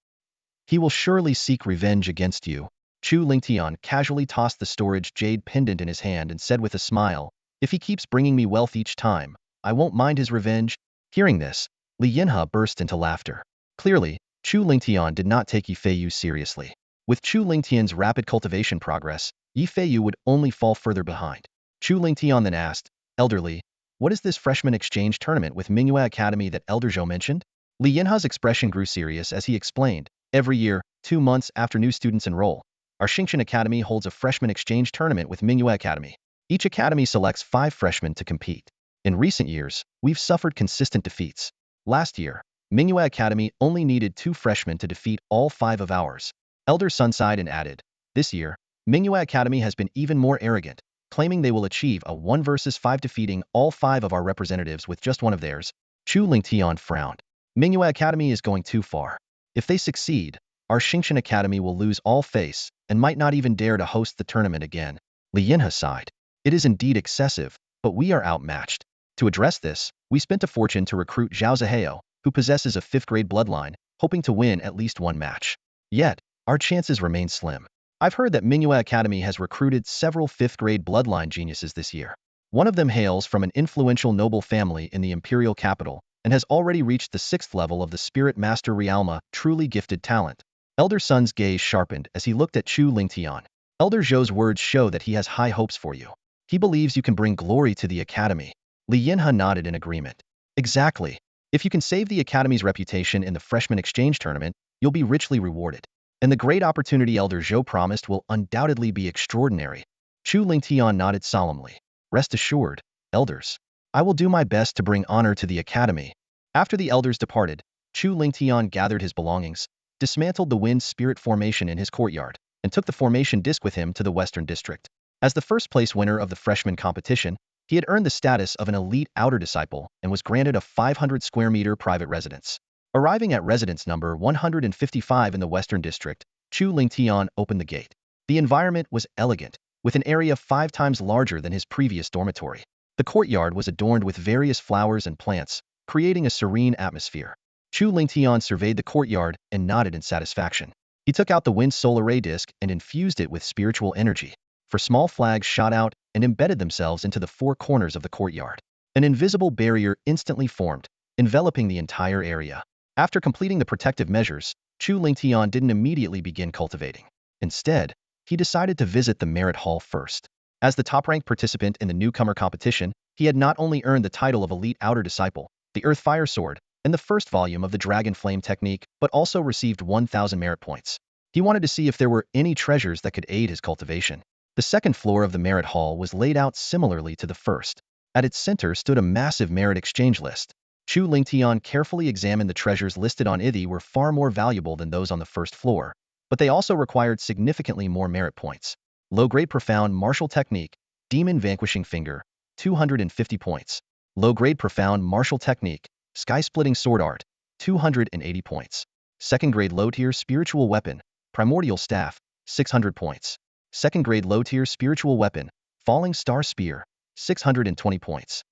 He will surely seek revenge against you." Chu Lingtian casually tossed the storage jade pendant in his hand and said with a smile, "If he keeps bringing me wealth each time, I won't mind his revenge." Hearing this, Li Yinhe burst into laughter. Clearly, Chu Lingtian did not take Yifeiyu seriously. With Chu Lingtian's rapid cultivation progress, Yifeiyu would only fall further behind. Chu Lingtian then asked, "Elderly, what is this freshman exchange tournament with Mingyue Academy that Elder Zhou mentioned?" Li Yinhe's expression grew serious as he explained, "Every year, 2 months after new students enroll, our Xingqian Academy holds a freshman exchange tournament with Mingyue Academy. Each academy selects 5 freshmen to compete. In recent years, we've suffered consistent defeats. Last year, Mingyue Academy only needed 2 freshmen to defeat all 5 of ours." Elder Sun sighed and added, "This year, Mingyue Academy has been even more arrogant, claiming they will achieve a 1 versus 5 defeating all 5 of our representatives with just one of theirs." Chu Lingtian frowned. "Mingyue Academy is going too far. If they succeed, our Xingqian Academy will lose all face and might not even dare to host the tournament again." Li Yinhe sighed. "It is indeed excessive, but we are outmatched. To address this, we spent a fortune to recruit Zhao Zihao, who possesses a 5th-grade bloodline, hoping to win at least one match. Yet, our chances remain slim. I've heard that Mingyue Academy has recruited several 5th-grade bloodline geniuses this year. One of them hails from an influential noble family in the imperial capital and has already reached the 6th level of the Spirit Master Realma, truly gifted talent. Elder Sun's gaze sharpened as he looked at Chu Lingtian. Elder Zhou's words show that he has high hopes for you. He believes you can bring glory to the academy. Li Yinhe nodded in agreement. Exactly. If you can save the academy's reputation in the freshman exchange tournament, you'll be richly rewarded. And the great opportunity Elder Zhou promised will undoubtedly be extraordinary. Chu Lingtian nodded solemnly. Rest assured, elders. I will do my best to bring honor to the academy. After the elders departed, Chu Lingtian gathered his belongings, dismantled the wind spirit formation in his courtyard, and took the formation disc with him to the Western District. As the first-place winner of the freshman competition, he had earned the status of an elite outer disciple and was granted a 500-square-meter private residence. Arriving at residence number 155 in the Western District, Chu Lingtian opened the gate. The environment was elegant, with an area 5 times larger than his previous dormitory. The courtyard was adorned with various flowers and plants, creating a serene atmosphere. Chu Lingtian surveyed the courtyard and nodded in satisfaction. He took out the wind solar ray disc and infused it with spiritual energy. For small flags shot out and embedded themselves into the 4 corners of the courtyard. An invisible barrier instantly formed, enveloping the entire area. After completing the protective measures, Chu Lingtian didn't immediately begin cultivating. Instead, he decided to visit the Merit Hall first. As the top-ranked participant in the newcomer competition, he had not only earned the title of Elite Outer Disciple, the Earth Fire Sword, and the first volume of the Dragon Flame Technique, but also received 1,000 merit points. He wanted to see if there were any treasures that could aid his cultivation. The second floor of the Merit Hall was laid out similarly to the first. At its center stood a massive merit exchange list. Chu Lingtian carefully examined the treasures listed on Ithi were far more valuable than those on the first floor, but they also required significantly more merit points. Low-grade Profound Martial Technique, Demon Vanquishing Finger, 250 points. Low-grade Profound Martial Technique, Sky-Splitting Sword Art, 280 points. Second-grade Low-tier Spiritual Weapon, Primordial Staff, 600 points. Second-grade Low-tier Spiritual Weapon, Falling Star Spear, 620 points.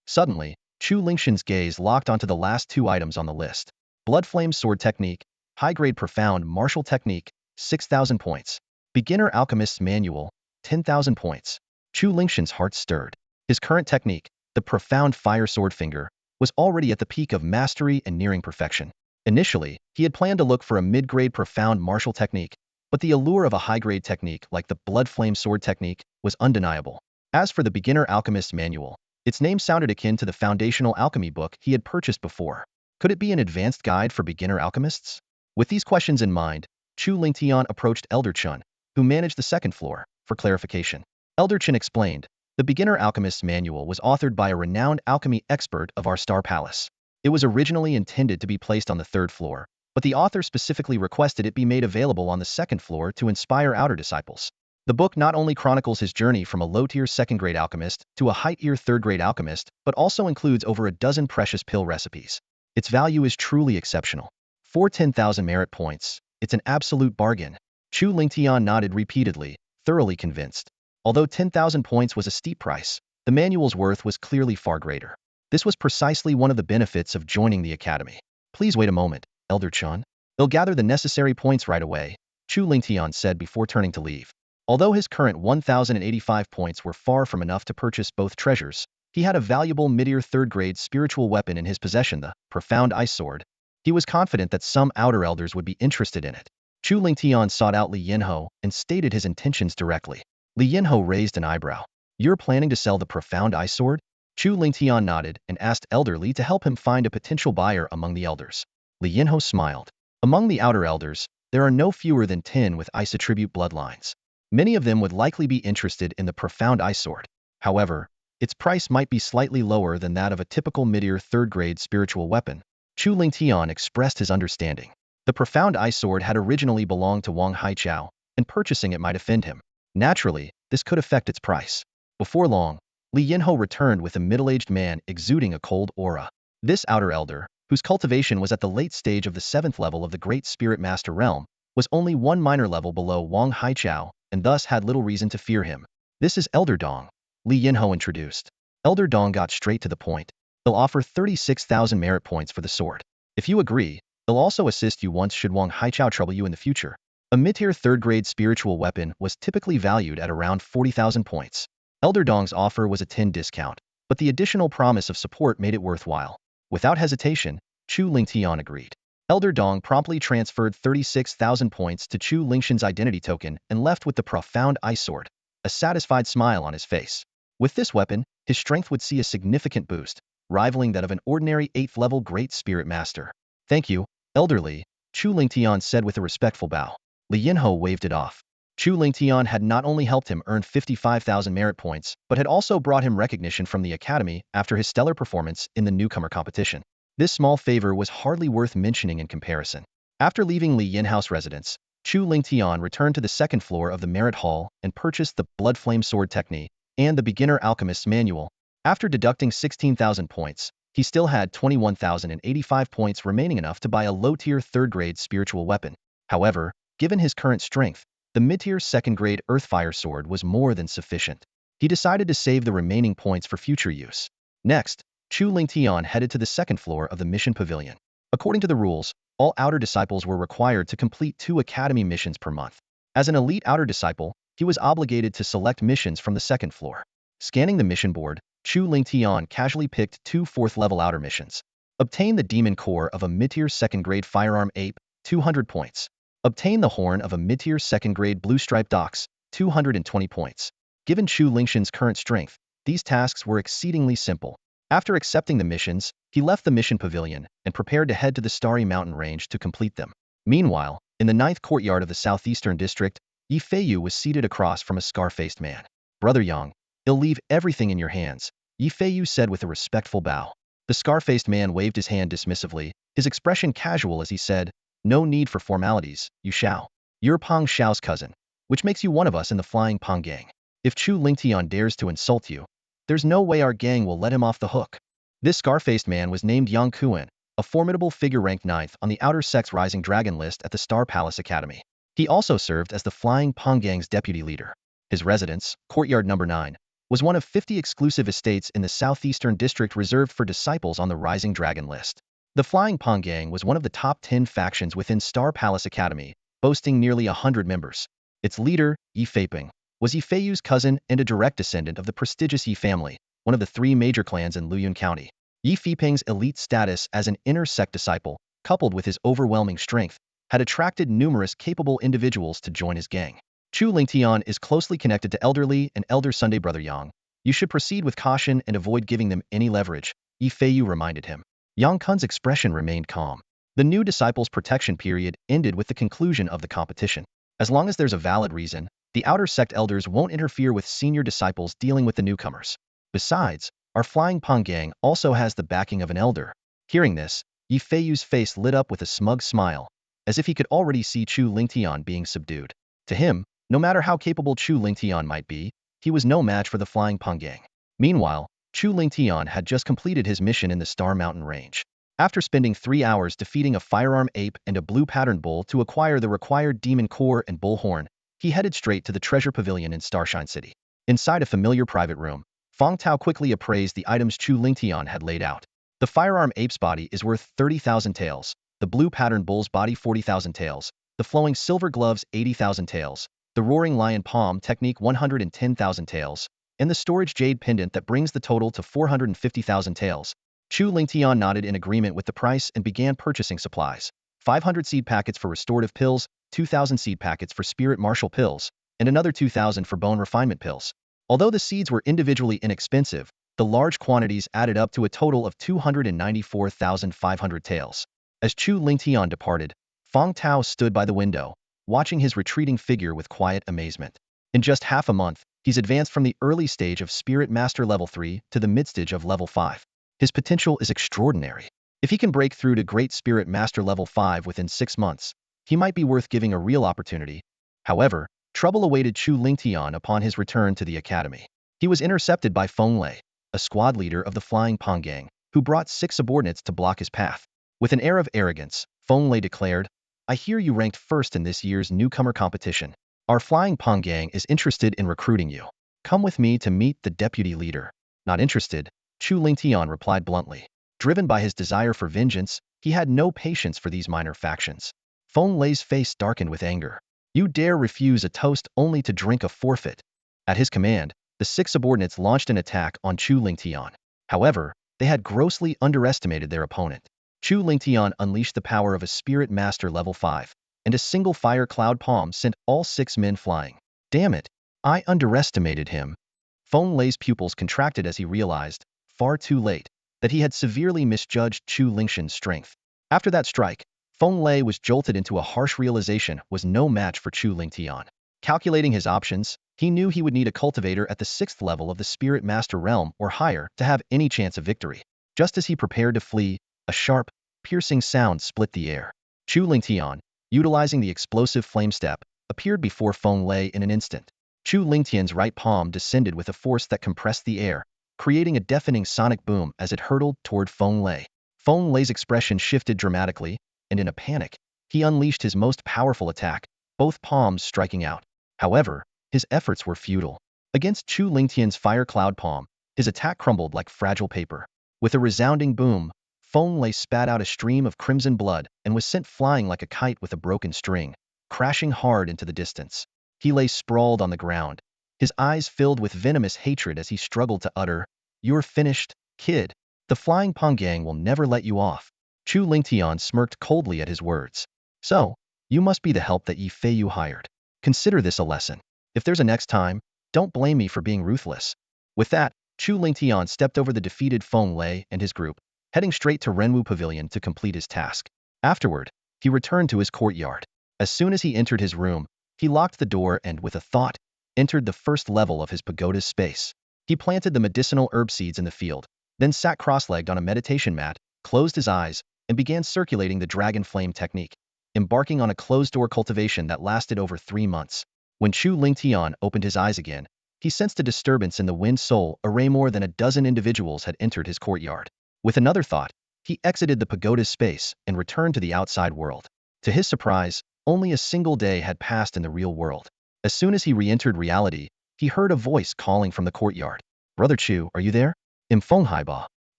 Suddenly, Chu Lingtian's gaze locked onto the last 2 items on the list. Blood Flame Sword Technique, High-grade Profound Martial Technique, 6,000 points. Beginner Alchemist's Manual, 10,000 points. Chu Lingtian's heart stirred. His current technique, the Profound Fire Sword Finger, was already at the peak of mastery and nearing perfection. Initially, he had planned to look for a mid-grade Profound Martial Technique, but the allure of a high-grade technique like the Blood Flame Sword Technique was undeniable. As for the Beginner Alchemist's Manual, its name sounded akin to the foundational alchemy book he had purchased before. Could it be an advanced guide for beginner alchemists? With these questions in mind, Chu Lingtian approached Elder Chun, who managed the second floor, for clarification. Elder Chun explained, the Beginner Alchemist's Manual was authored by a renowned alchemy expert of our Star Palace. It was originally intended to be placed on the 3rd floor, but the author specifically requested it be made available on the 2nd floor to inspire outer disciples. The book not only chronicles his journey from a low-tier 2nd-grade alchemist to a high-tier 3rd-grade alchemist, but also includes over a dozen precious pill recipes. Its value is truly exceptional. For 10,000 merit points, it's an absolute bargain. Chu Lingtian nodded repeatedly, thoroughly convinced. Although 10,000 points was a steep price, the manual's worth was clearly far greater. This was precisely one of the benefits of joining the academy. Please wait a moment, Elder Chun. They'll gather the necessary points right away, Chu Lingtian said before turning to leave. Although his current 1,085 points were far from enough to purchase both treasures, he had a valuable mid-tier 3rd-grade spiritual weapon in his possession, the Profound Ice Sword. He was confident that some outer elders would be interested in it. Chu Lingtian sought out Li Yinhe and stated his intentions directly. Li Yinhe raised an eyebrow. You're planning to sell the Profound Ice Sword? Chu Lingtian nodded and asked Elder Li to help him find a potential buyer among the elders. Li Yinhe smiled. Among the outer elders, there are no fewer than 10 with ice attribute bloodlines. Many of them would likely be interested in the Profound Ice Sword. However, its price might be slightly lower than that of a typical mid-tier 3rd-grade spiritual weapon. Chu Lingtian expressed his understanding. The Profound Ice Sword had originally belonged to Wang Haichao, and purchasing it might offend him. Naturally, this could affect its price. Before long, Li Yinhe returned with a middle-aged man exuding a cold aura. This outer elder, whose cultivation was at the late stage of the 7th level of the Great Spirit Master Realm, was only one minor level below Wang Haichao, and thus had little reason to fear him. This is Elder Dong, Li Yinhe introduced. Elder Dong got straight to the point. They'll offer 36,000 merit points for the sword. If you agree, they'll also assist you once should Wang Haichao trouble you in the future. A mid-tier third-grade spiritual weapon was typically valued at around 40,000 points. Elder Dong's offer was a 10 discount, but the additional promise of support made it worthwhile. Without hesitation, Chu Lingtian agreed. Elder Dong promptly transferred 36,000 points to Chu Lingshan's identity token and left with the profound ice sword, a satisfied smile on his face. With this weapon, his strength would see a significant boost, rivaling that of an ordinary 8th-level Great Spirit Master. Thank you, elderly, Chu Lingtian said with a respectful bow. Li Yinho waved it off. Chu Lingtian had not only helped him earn 55,000 merit points, but had also brought him recognition from the academy after his stellar performance in the newcomer competition. This small favor was hardly worth mentioning in comparison. After leaving Li Yinhao's residence, Chu Lingtian returned to the second floor of the Merit Hall and purchased the Blood Flame Sword Technique and the Beginner Alchemist's Manual. After deducting 16,000 points, he still had 21,085 points remaining, enough to buy a low-tier third-grade spiritual weapon. However, given his current strength, the mid-tier second-grade Earthfire Sword was more than sufficient. He decided to save the remaining points for future use. Next, Chu Lingtian headed to the second floor of the mission pavilion. According to the rules, all outer disciples were required to complete 2 academy missions per month. As an elite outer disciple, he was obligated to select missions from the second floor. Scanning the mission board, Chu Lingtian casually picked 2 4th-level outer missions. Obtain the Demon Core of a mid-tier second-grade Firearm Ape, 200 points. Obtain the Horn of a mid-tier second-grade Blue Striped Ox, 220 points. Given Chu Lingshan's current strength, these tasks were exceedingly simple. After accepting the missions, he left the mission pavilion and prepared to head to the Starry Mountain Range to complete them. Meanwhile, in the 9th courtyard of the southeastern district, Yi Feiyu was seated across from a scar-faced man. Brother Yang, he'll leave everything in your hands, Yi Feiyu said with a respectful bow. The scar-faced man waved his hand dismissively, his expression casual as he said, "No need for formalities, Yu Xiao. You're Pang Xiao's cousin, which makes you one of us in the Flying Pang gang. If Chu Lingtian dares to insult you, there's no way our gang will let him off the hook." This scar-faced man was named Yang Kuan, a formidable figure ranked 9th on the Outer Sex Rising Dragon list at the Star Palace Academy. He also served as the Flying Pang gang's deputy leader. His residence, Courtyard Number 9, was one of 50 exclusive estates in the southeastern district reserved for disciples on the Rising Dragon list. The Flying Pang gang was one of the top 10 factions within Star Palace Academy, boasting nearly 100 members. Its leader, Yi Feiping, was Yi Feiyu's cousin and a direct descendant of the prestigious Yi family, one of the 3 major clans in Luyun County. Yi Feiping's elite status as an inner sect disciple, coupled with his overwhelming strength, had attracted numerous capable individuals to join his gang. Chu Lingtian is closely connected to Elderly and Elder Sunday Brother Yang. You should proceed with caution and avoid giving them any leverage, Yi Feiyu reminded him. Yang Kun's expression remained calm. The new disciples' protection period ended with the conclusion of the competition. As long as there's a valid reason, the outer sect elders won't interfere with senior disciples dealing with the newcomers. Besides, our Flying Pang gang also has the backing of an elder. Hearing this, Yi Feiyu's face lit up with a smug smile, as if he could already see Chu Lingtian being subdued. To him, no matter how capable Chu Lingtian might be, he was no match for the Flying Pang gang. Meanwhile, Chu Lingtian had just completed his mission in the Star Mountain Range. After spending 3 hours defeating a Firearm Ape and a Blue Pattern Bull to acquire the required Demon Core and Bull Horn, he headed straight to the Treasure Pavilion in Starshine City. Inside a familiar private room, Fang Tao quickly appraised the items Chu Lingtian had laid out. The Firearm Ape's body is worth 30,000 taels, the Blue Pattern Bull's body 40,000 taels, the Flowing Silver Gloves 80,000 taels, the Roaring Lion Palm Technique 110,000 taels, and the Storage Jade Pendant that brings the total to 450,000 taels. Chu Lingtian nodded in agreement with the price and began purchasing supplies. 500 seed packets for restorative pills, 2,000 seed packets for spirit martial pills, and another 2,000 for bone refinement pills. Although the seeds were individually inexpensive, the large quantities added up to a total of 294,500 taels. As Chu Lingtian departed, Fang Tao stood by the window, watching his retreating figure with quiet amazement. In just half a month, he's advanced from the early stage of Spirit Master Level 3 to the mid-stage of Level 5. His potential is extraordinary. If he can break through to Great Spirit Master Level 5 within 6 months, he might be worth giving a real opportunity. However, trouble awaited Chu Lingtian upon his return to the academy. He was intercepted by Feng Lei, a squad leader of the Flying Pang gang, who brought 6 subordinates to block his path. With an air of arrogance, Feng Lei declared, "I hear you ranked first in this year's newcomer competition. Our Flying Pang gang is interested in recruiting you. Come with me to meet the deputy leader." Not interested, Chu Lingtian replied bluntly. Driven by his desire for vengeance, he had no patience for these minor factions. Feng Lei's face darkened with anger. You dare refuse a toast only to drink a forfeit. At his command, the 6 subordinates launched an attack on Chu Lingtian. However, they had grossly underestimated their opponent. Chu Lingtian unleashed the power of a Spirit Master level 5, and a single fire cloud palm sent all 6 men flying. Damn it, I underestimated him. Feng Lei's pupils contracted as he realized, far too late, that he had severely misjudged Chu Lingtian's strength. After that strike, Feng Lei was jolted into a harsh realization was no match for Chu Lingtian. Calculating his options, he knew he would need a cultivator at the 6th level of the Spirit Master realm or higher to have any chance of victory. Just as he prepared to flee, a sharp, piercing sound split the air. Chu Lingtian, utilizing the explosive flame step, appeared before Feng Lei in an instant. Chu Lingtian's right palm descended with a force that compressed the air, creating a deafening sonic boom as it hurtled toward Feng Lei. Feng Lei's expression shifted dramatically, and in a panic, he unleashed his most powerful attack, both palms striking out. However, his efforts were futile. Against Chu Lingtian's fire cloud palm, his attack crumbled like fragile paper. With a resounding boom, Feng Lei spat out a stream of crimson blood and was sent flying like a kite with a broken string, crashing hard into the distance. He lay sprawled on the ground, his eyes filled with venomous hatred as he struggled to utter, "You're finished, kid. The Flying Pong Gang will never let you off." Chu Lingtian smirked coldly at his words. "So, you must be the help that Yi Feiyu hired. Consider this a lesson. If there's a next time, don't blame me for being ruthless." With that, Chu Lingtian stepped over the defeated Feng Lei and his group, heading straight to Renwu Pavilion to complete his task. Afterward, he returned to his courtyard. As soon as he entered his room, he locked the door and, with a thought, entered the first level of his pagoda's space. He planted the medicinal herb seeds in the field, then sat cross-legged on a meditation mat, closed his eyes, and began circulating the dragon flame technique, embarking on a closed-door cultivation that lasted over 3 months. When Chu Lingtian opened his eyes again, he sensed a disturbance in the wind soul array. More than a dozen individuals had entered his courtyard. With another thought, he exited the pagoda's space and returned to the outside world. To his surprise, only a single day had passed in the real world. As soon as he re-entered reality, he heard a voice calling from the courtyard. "Brother Chu, are you there? I'm Feng Haiba.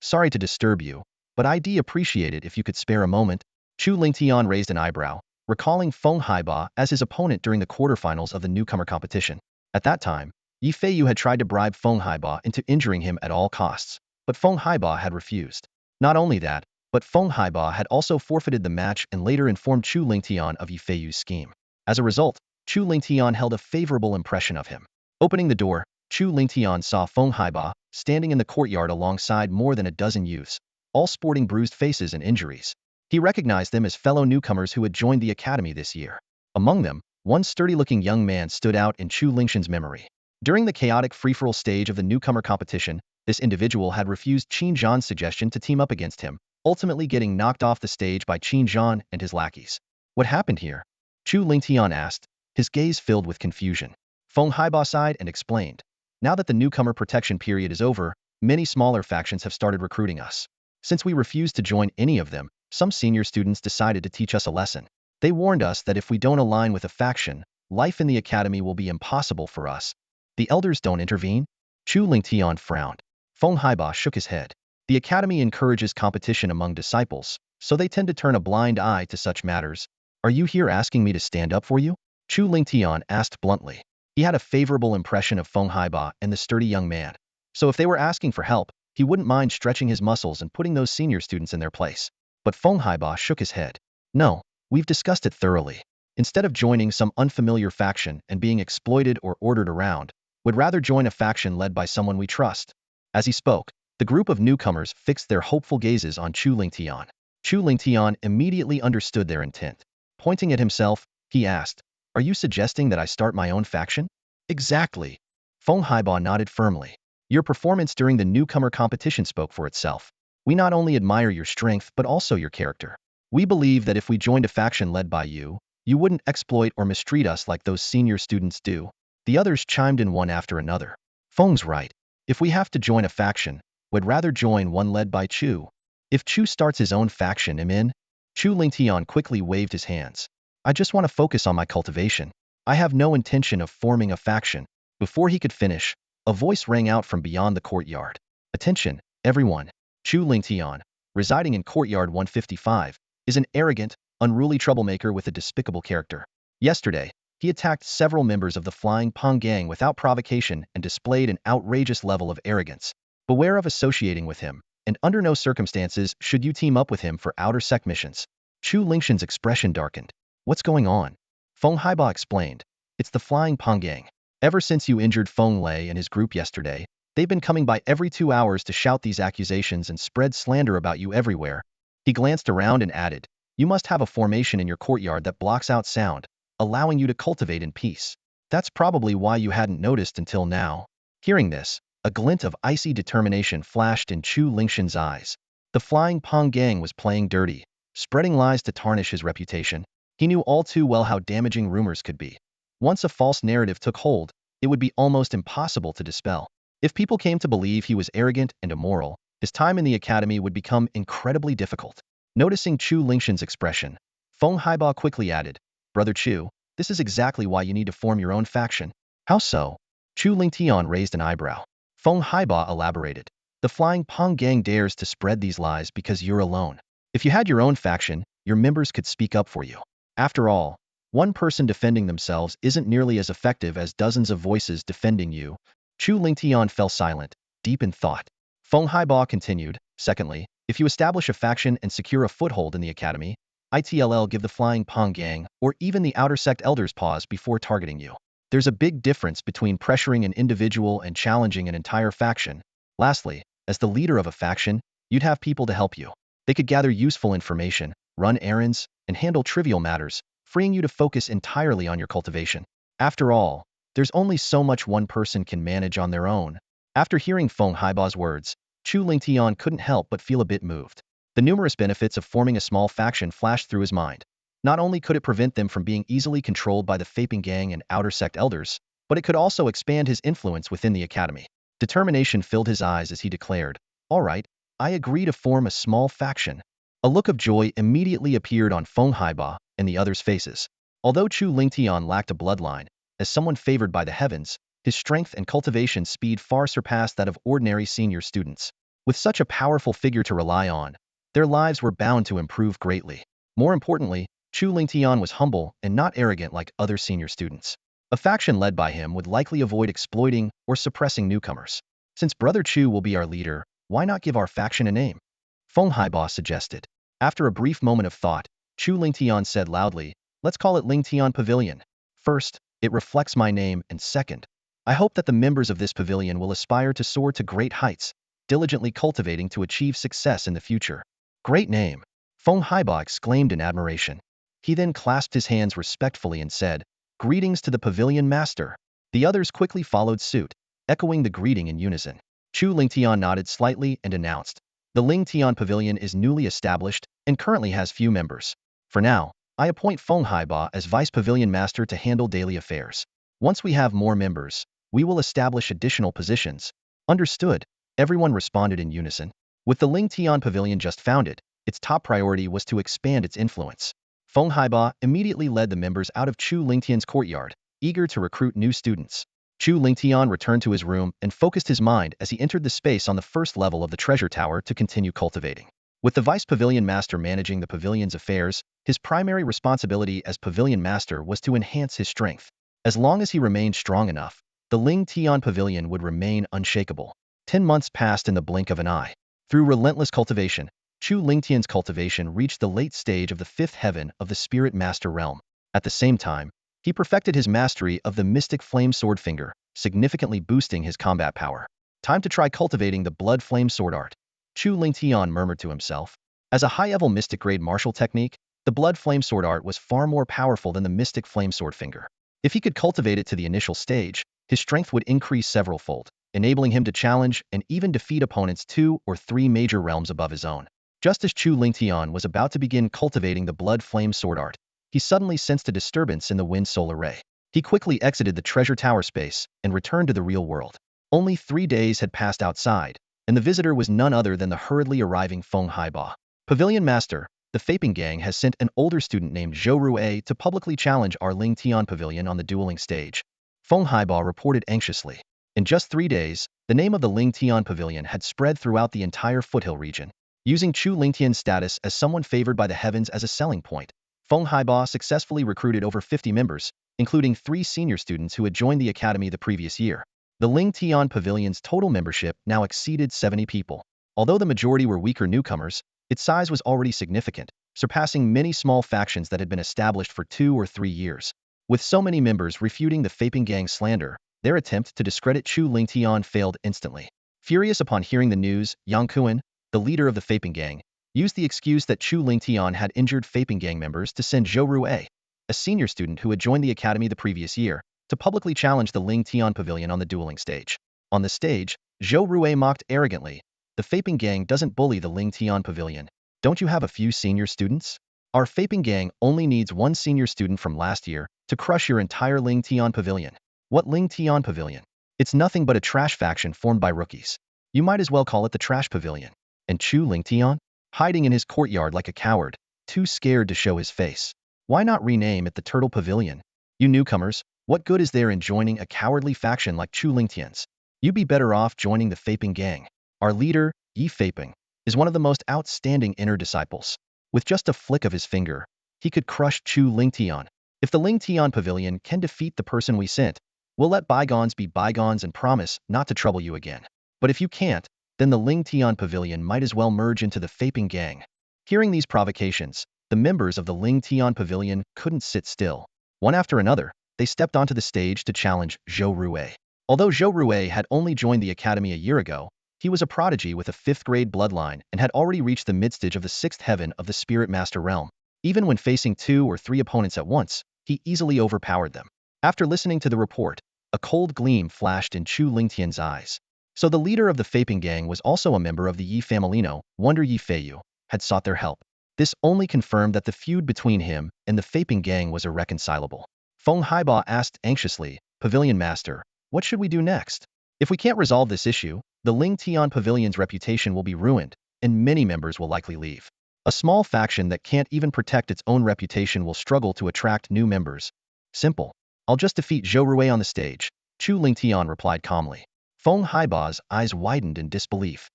Sorry to disturb you, but I'd appreciate it if you could spare a moment." Chu Lingtian raised an eyebrow, recalling Feng Haiba as his opponent during the quarterfinals of the newcomer competition. At that time, Yi Feiyu had tried to bribe Feng Haiba into injuring him at all costs, but Feng Haiba had refused. Not only that, but Feng Haiba had also forfeited the match and later informed Chu Lingtian of Yi Feiyu's scheme. As a result, Chu Lingtian held a favorable impression of him. Opening the door, Chu Lingtian saw Feng Haiba standing in the courtyard alongside more than a dozen youths, all sporting bruised faces and injuries. He recognized them as fellow newcomers who had joined the academy this year. Among them, one sturdy-looking young man stood out in Chu Lingtian's memory. During the chaotic free-for-all stage of the newcomer competition, this individual had refused Qin Zhan's suggestion to team up against him, ultimately getting knocked off the stage by Qin Zhan and his lackeys. "What happened here?" Chu Lingtian asked, his gaze filled with confusion. Feng Haiba sighed and explained, "Now that the newcomer protection period is over, many smaller factions have started recruiting us. Since we refused to join any of them, some senior students decided to teach us a lesson. They warned us that if we don't align with a faction, life in the academy will be impossible for us. The elders don't intervene?" Chu Lingtian frowned. Feng Haiba shook his head. "The academy encourages competition among disciples, so they tend to turn a blind eye to such matters. Are you here asking me to stand up for you?" Chu Lingtian asked bluntly. He had a favorable impression of Feng Haiba and the sturdy young man, so if they were asking for help, he wouldn't mind stretching his muscles and putting those senior students in their place. But Feng Haiba shook his head. "No, we've discussed it thoroughly. Instead of joining some unfamiliar faction and being exploited or ordered around, we'd rather join a faction led by someone we trust." As he spoke, the group of newcomers fixed their hopeful gazes on Chu Lingtian. Chu Lingtian immediately understood their intent. Pointing at himself, he asked, "Are you suggesting that I start my own faction?" "Exactly." Feng Haiba nodded firmly. "Your performance during the newcomer competition spoke for itself. We not only admire your strength but also your character. We believe that if we joined a faction led by you, you wouldn't exploit or mistreat us like those senior students do." The others chimed in one after another. "Feng's right. If we have to join a faction, we'd rather join one led by Chu. If Chu starts his own faction, I'm in." Chu Lingtian quickly waved his hands. "I just want to focus on my cultivation. I have no intention of forming a faction." Before he could finish, a voice rang out from beyond the courtyard. Attention, everyone. Chu Lingtian, residing in Courtyard 155, is an arrogant, unruly troublemaker with a despicable character. Yesterday, he attacked several members of the Flying Pong gang without provocation and displayed an outrageous level of arrogance. Beware of associating with him, and under no circumstances should you team up with him for outer sect missions. Chu Lingshan's expression darkened. What's going on? Feng Haiba explained. It's the Flying Pong gang. Ever since you injured Feng Lei and his group yesterday, they've been coming by every 2 hours to shout these accusations and spread slander about you everywhere. He glanced around and added, you must have a formation in your courtyard that blocks out sound, allowing you to cultivate in peace. That's probably why you hadn't noticed until now. Hearing this, a glint of icy determination flashed in Chu Lingshan's eyes. The Flying Pong gang was playing dirty, spreading lies to tarnish his reputation. He knew all too well how damaging rumors could be. Once a false narrative took hold, it would be almost impossible to dispel. If people came to believe he was arrogant and immoral, his time in the academy would become incredibly difficult. Noticing Chu Lingshan's expression, Feng Haiba quickly added, Brother Chu, this is exactly why you need to form your own faction. How so? Chu Lingtian raised an eyebrow. Feng Haiba elaborated. The Flying Pong gang dares to spread these lies because you're alone. If you had your own faction, your members could speak up for you. After all, one person defending themselves isn't nearly as effective as dozens of voices defending you. Chu Lingtian fell silent, deep in thought. Feng Haiba continued, secondly, if you establish a faction and secure a foothold in the academy, ITLL give the Flying Pong gang, or even the outer sect elders pause before targeting you. There's a big difference between pressuring an individual and challenging an entire faction. Lastly, as the leader of a faction, you'd have people to help you. They could gather useful information, run errands, and handle trivial matters, freeing you to focus entirely on your cultivation. After all, there's only so much one person can manage on their own. After hearing Feng Haiba's words, Chu Lingtian couldn't help but feel a bit moved. The numerous benefits of forming a small faction flashed through his mind. Not only could it prevent them from being easily controlled by the Faping gang and outer sect elders, but it could also expand his influence within the academy. Determination filled his eyes as he declared, all right, I agree to form a small faction. A look of joy immediately appeared on Feng Haiba and the others' faces. Although Chu Lingtian lacked a bloodline, as someone favored by the heavens, his strength and cultivation speed far surpassed that of ordinary senior students. With such a powerful figure to rely on, their lives were bound to improve greatly. More importantly, Chu Lingtian was humble and not arrogant like other senior students. A faction led by him would likely avoid exploiting or suppressing newcomers. Since Brother Chu will be our leader, why not give our faction a name? Feng Haiba suggested. After a brief moment of thought, Chu Lingtian said loudly, let's call it Lingtian Pavilion. First, it reflects my name, and second, I hope that the members of this pavilion will aspire to soar to great heights, diligently cultivating to achieve success in the future. Great name! Feng Haiba exclaimed in admiration. He then clasped his hands respectfully and said, greetings to the pavilion master. The others quickly followed suit, echoing the greeting in unison. Chu Lingtian nodded slightly and announced, the Lingtian Pavilion is newly established and currently has few members. For now, I appoint Feng Haiba as Vice Pavilion Master to handle daily affairs. Once we have more members, we will establish additional positions. Understood, everyone responded in unison. With the Lingtian Pavilion just founded, its top priority was to expand its influence. Feng Haiba immediately led the members out of Chu Lingtian's courtyard, eager to recruit new students. Chu Lingtian returned to his room and focused his mind as he entered the space on the first level of the treasure tower to continue cultivating. With the Vice Pavilion Master managing the pavilion's affairs, his primary responsibility as Pavilion Master was to enhance his strength. As long as he remained strong enough, the Lingtian Pavilion would remain unshakable. 10 months passed in the blink of an eye. Through relentless cultivation, Chu Lingtian's cultivation reached the late stage of the 5th heaven of the Spirit Master realm. At the same time, he perfected his mastery of the Mystic Flame Sword Finger, significantly boosting his combat power. Time to try cultivating the Blood Flame Sword art. Chu Lingtian murmured to himself. As a high-level mystic-grade martial technique, the Blood Flame Sword art was far more powerful than the Mystic Flame Sword Finger. If he could cultivate it to the initial stage, his strength would increase several-fold, enabling him to challenge and even defeat opponents 2 or 3 major realms above his own. Just as Chu Lingtian was about to begin cultivating the Blood Flame Sword art, he suddenly sensed a disturbance in the wind solar ray. He quickly exited the treasure tower space and returned to the real world. Only 3 days had passed outside, and the visitor was none other than the hurriedly arriving Feng Haiba. Pavilion Master, the Faping gang has sent an older student named Zhou Rue to publicly challenge our Lingtian Pavilion on the dueling stage. Feng Haiba reported anxiously. In just 3 days, The name of the Lingtian Pavilion had spread throughout the entire foothill region. Using Chu Lingtian's status as someone favored by the heavens as a selling point, Feng Haiba successfully recruited over 50 members, including 3 senior students who had joined the academy the previous year. The Lingtian Pavilion's total membership now exceeded 70 people. Although the majority were weaker newcomers, its size was already significant, surpassing many small factions that had been established for 2 or 3 years. With so many members refuting the Faping Gang's slander, their attempt to discredit Chu Lingtian failed instantly. Furious upon hearing the news, Yang Kuan, the leader of the Faping Gang, used the excuse that Chu Lingtian had injured Faping Gang members to send Zhou Rue, a senior student who had joined the academy the previous year, to publicly challenge the Lingtian Pavilion on the dueling stage. On the stage, Zhou Rue mocked arrogantly, "The Faping Gang doesn't bully the Lingtian Pavilion. Don't you have a few senior students? Our Faping Gang only needs 1 senior student from last year to crush your entire Lingtian Pavilion." What Lingtian Pavilion? It's nothing but a trash faction formed by rookies. You might as well call it the Trash Pavilion. And Chu Lingtian? Hiding in his courtyard like a coward, too scared to show his face. Why not rename it the Turtle Pavilion? You newcomers, what good is there in joining a cowardly faction like Chu Lingtian's? You'd be better off joining the Faping Gang. Our leader, Yi Faping, is one of the most outstanding inner disciples. With just a flick of his finger, he could crush Chu Lingtian. If the Lingtian Pavilion can defeat the person we sent, we'll let bygones be bygones and promise not to trouble you again. But if you can't, then the Lingtian Pavilion might as well merge into the Faping Gang. Hearing these provocations, the members of the Lingtian Pavilion couldn't sit still. One after another, they stepped onto the stage to challenge Zhou Rue. Although Zhou Rue had only joined the academy a year ago, he was a prodigy with a 5th-grade bloodline and had already reached the midstage of the 6th heaven of the Spirit Master realm. Even when facing 2 or 3 opponents at once, he easily overpowered them. After listening to the report, a cold gleam flashed in Chu Lingtian's eyes. So the leader of the Faping Gang was also a member of the Yi Familino, Wonder Yi Feiyu, had sought their help. This only confirmed that the feud between him and the Faping Gang was irreconcilable. Feng Haiba asked anxiously, "Pavilion Master, what should we do next? If we can't resolve this issue, the Lingtian Pavilion's reputation will be ruined, and many members will likely leave. A small faction that can't even protect its own reputation will struggle to attract new members. Simple. I'll just defeat Zhou Rue on the stage," Chu Lingtian replied calmly. Feng Haiba's eyes widened in disbelief.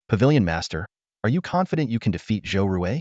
"Pavilion Master, are you confident you can defeat Zhou Rue?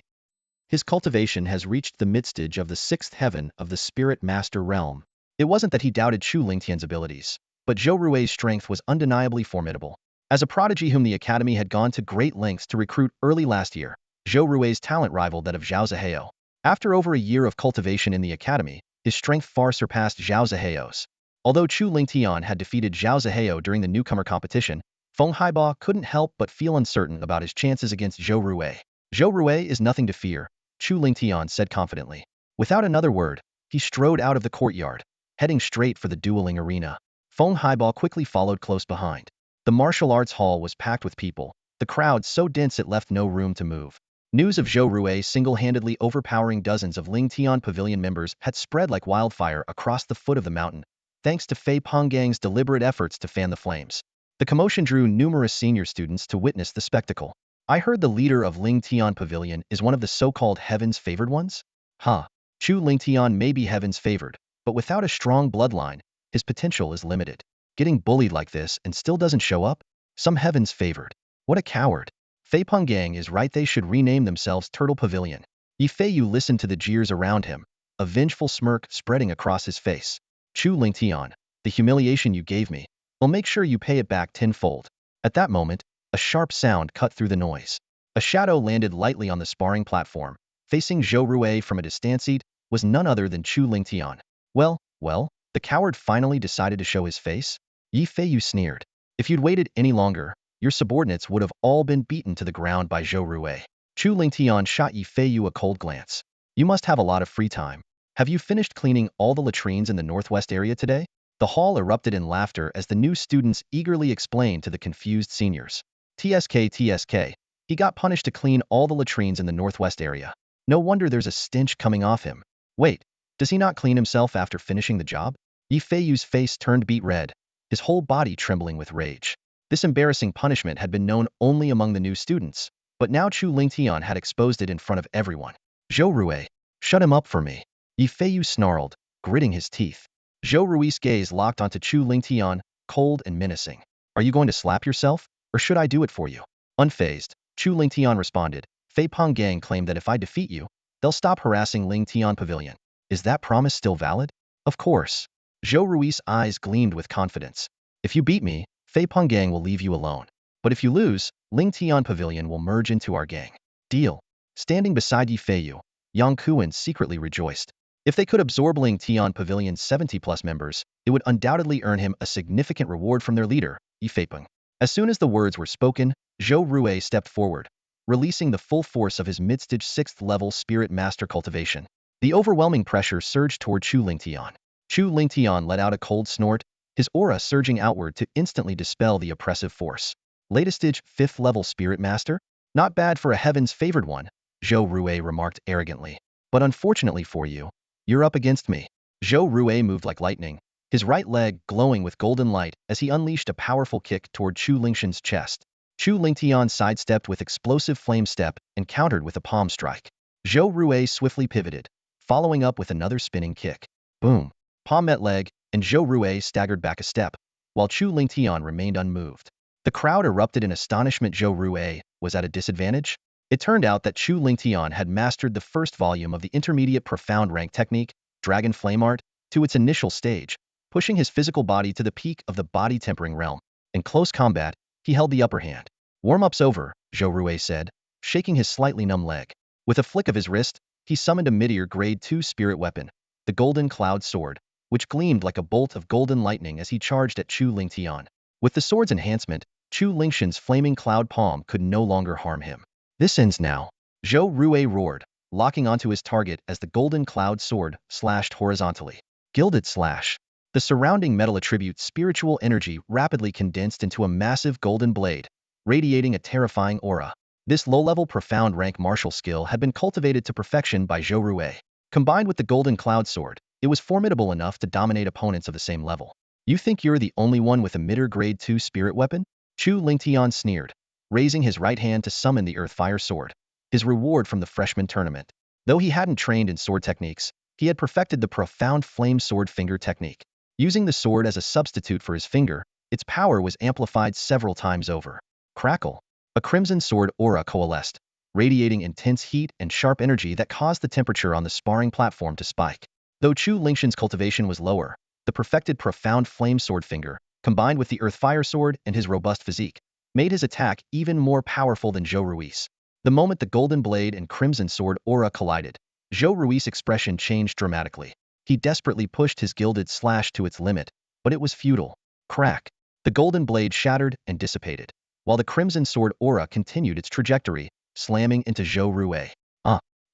His cultivation has reached the midstage of the 6th heaven of the Spirit Master realm." It wasn't that he doubted Chu Lingtian's abilities, but Zhou Rue's strength was undeniably formidable. As a prodigy whom the academy had gone to great lengths to recruit early last year, Zhou Rue's talent rivaled that of Zhao Zihao. After over a year of cultivation in the academy, his strength far surpassed Zhao Zihao's. Although Chu Lingtian had defeated Zhao Zihao during the newcomer competition, Feng Haiba couldn't help but feel uncertain about his chances against Zhou Rue. "Zhou Rue is nothing to fear," Chu Lingtian said confidently. Without another word, he strode out of the courtyard, heading straight for the dueling arena. Feng Haiba quickly followed close behind. The martial arts hall was packed with people, the crowd so dense it left no room to move. News of Zhou Rue single-handedly overpowering dozens of Lingtian Pavilion members had spread like wildfire across the foot of the mountain, thanks to Fei Ponggang's deliberate efforts to fan the flames. The commotion drew numerous senior students to witness the spectacle. "I heard the leader of Lingtian Pavilion is one of the so-called Heaven's favored ones?" Huh. Chu Lingtian may be Heaven's favored, but without a strong bloodline, his potential is limited. Getting bullied like this and still doesn't show up? Some Heaven's favored. What a coward. Fei Penggang is right, they should rename themselves Turtle Pavilion. Yi Feiyu listened to the jeers around him, a vengeful smirk spreading across his face. "Chu Lingtian, the humiliation you gave me, will make sure you pay it back tenfold." At that moment, a sharp sound cut through the noise. A shadow landed lightly on the sparring platform. Facing Zhou Rue from a distant seat was none other than Chu Lingtian. Well, the coward finally decided to show his face? Yi Feiyu sneered. "If you'd waited any longer, your subordinates would have all been beaten to the ground by Zhou Rue." Chu Lingtian shot Yi Feiyu a cold glance. "You must have a lot of free time. Have you finished cleaning all the latrines in the northwest area today?" The hall erupted in laughter as the new students eagerly explained to the confused seniors. TSK, he got punished to clean all the latrines in the northwest area. No wonder there's a stench coming off him. Wait, does he not clean himself after finishing the job? Yi Feiyu's face turned beet red, his whole body trembling with rage. This embarrassing punishment had been known only among the new students, but now Chu Lingtian had exposed it in front of everyone. "Zhou Rue, shut him up for me," Yi Feiyu snarled, gritting his teeth. Zhou Rui's gaze locked onto Chu Lingtian, cold and menacing. Are you going to slap yourself, or should I do it for you? Unfazed, Chu Lingtian responded, Fei Penggang claimed that if I defeat you, they'll stop harassing Lingtian Pavilion. Is that promise still valid? Of course. Zhou Rui's eyes gleamed with confidence. If you beat me, Fei Penggang will leave you alone. But if you lose, Lingtian Pavilion will merge into our gang. Deal. Standing beside Yi Feiyu, Yang Kuan secretly rejoiced. If they could absorb Lingtian Pavilion's 70-plus members, it would undoubtedly earn him a significant reward from their leader, Yi Feipeng. As soon as the words were spoken, Zhou Rui stepped forward, releasing the full force of his mid-stage 6th-level Spirit Master cultivation. The overwhelming pressure surged toward Chu Lingtian. Chu Lingtian let out a cold snort, his aura surging outward to instantly dispel the oppressive force. Latest stage 5th-level Spirit Master? Not bad for a heaven's favored one, Zhou Rui remarked arrogantly. But unfortunately for you, you're up against me. Zhou Rui moved like lightning, his right leg glowing with golden light as he unleashed a powerful kick toward Chu Lingtian's chest. Chu Lingtian sidestepped with explosive flame step and countered with a palm strike. Zhou Rui swiftly pivoted, following up with another spinning kick. Boom. Palm met leg, and Zhou Rui staggered back a step, while Chu Lingtian remained unmoved. The crowd erupted in astonishment. Zhou Rui was at a disadvantage? It turned out that Chu Lingtian had mastered the first volume of the intermediate profound rank technique, Dragon Flame Art, to its initial stage, pushing his physical body to the peak of the body tempering realm. In close combat, he held the upper hand. Warm-up's over, Zhou Rui said, shaking his slightly numb leg. With a flick of his wrist, he summoned a mid-ear grade 2 spirit weapon, the Golden Cloud Sword, which gleamed like a bolt of golden lightning as he charged at Chu Lingtian. With the sword's enhancement, Chu Lingtian's flaming cloud palm could no longer harm him. This ends now. Zhou Rui roared, locking onto his target as the Golden Cloud Sword slashed horizontally. Gilded slash. The surrounding metal attribute spiritual energy rapidly condensed into a massive golden blade, radiating a terrifying aura. This low-level profound rank martial skill had been cultivated to perfection by Zhou Rui. Combined with the Golden Cloud Sword, it was formidable enough to dominate opponents of the same level. You think you're the only one with a mid-ear grade 2 spirit weapon? Chu Lingtian sneered, raising his right hand to summon the Earthfire Sword, his reward from the freshman tournament. Though he hadn't trained in sword techniques, he had perfected the profound flame sword finger technique. Using the sword as a substitute for his finger, its power was amplified several times over. Crackle. A crimson sword aura coalesced, radiating intense heat and sharp energy that caused the temperature on the sparring platform to spike. Though Chu Lingtian's cultivation was lower, the perfected profound flame sword finger, combined with the Earthfire Sword and his robust physique, made his attack even more powerful than Zhou Rui's. The moment the golden blade and crimson sword aura collided, Zhou Rui's expression changed dramatically. He desperately pushed his gilded slash to its limit, but it was futile. Crack. The golden blade shattered and dissipated, while the crimson sword aura continued its trajectory, slamming into Zhou Rui.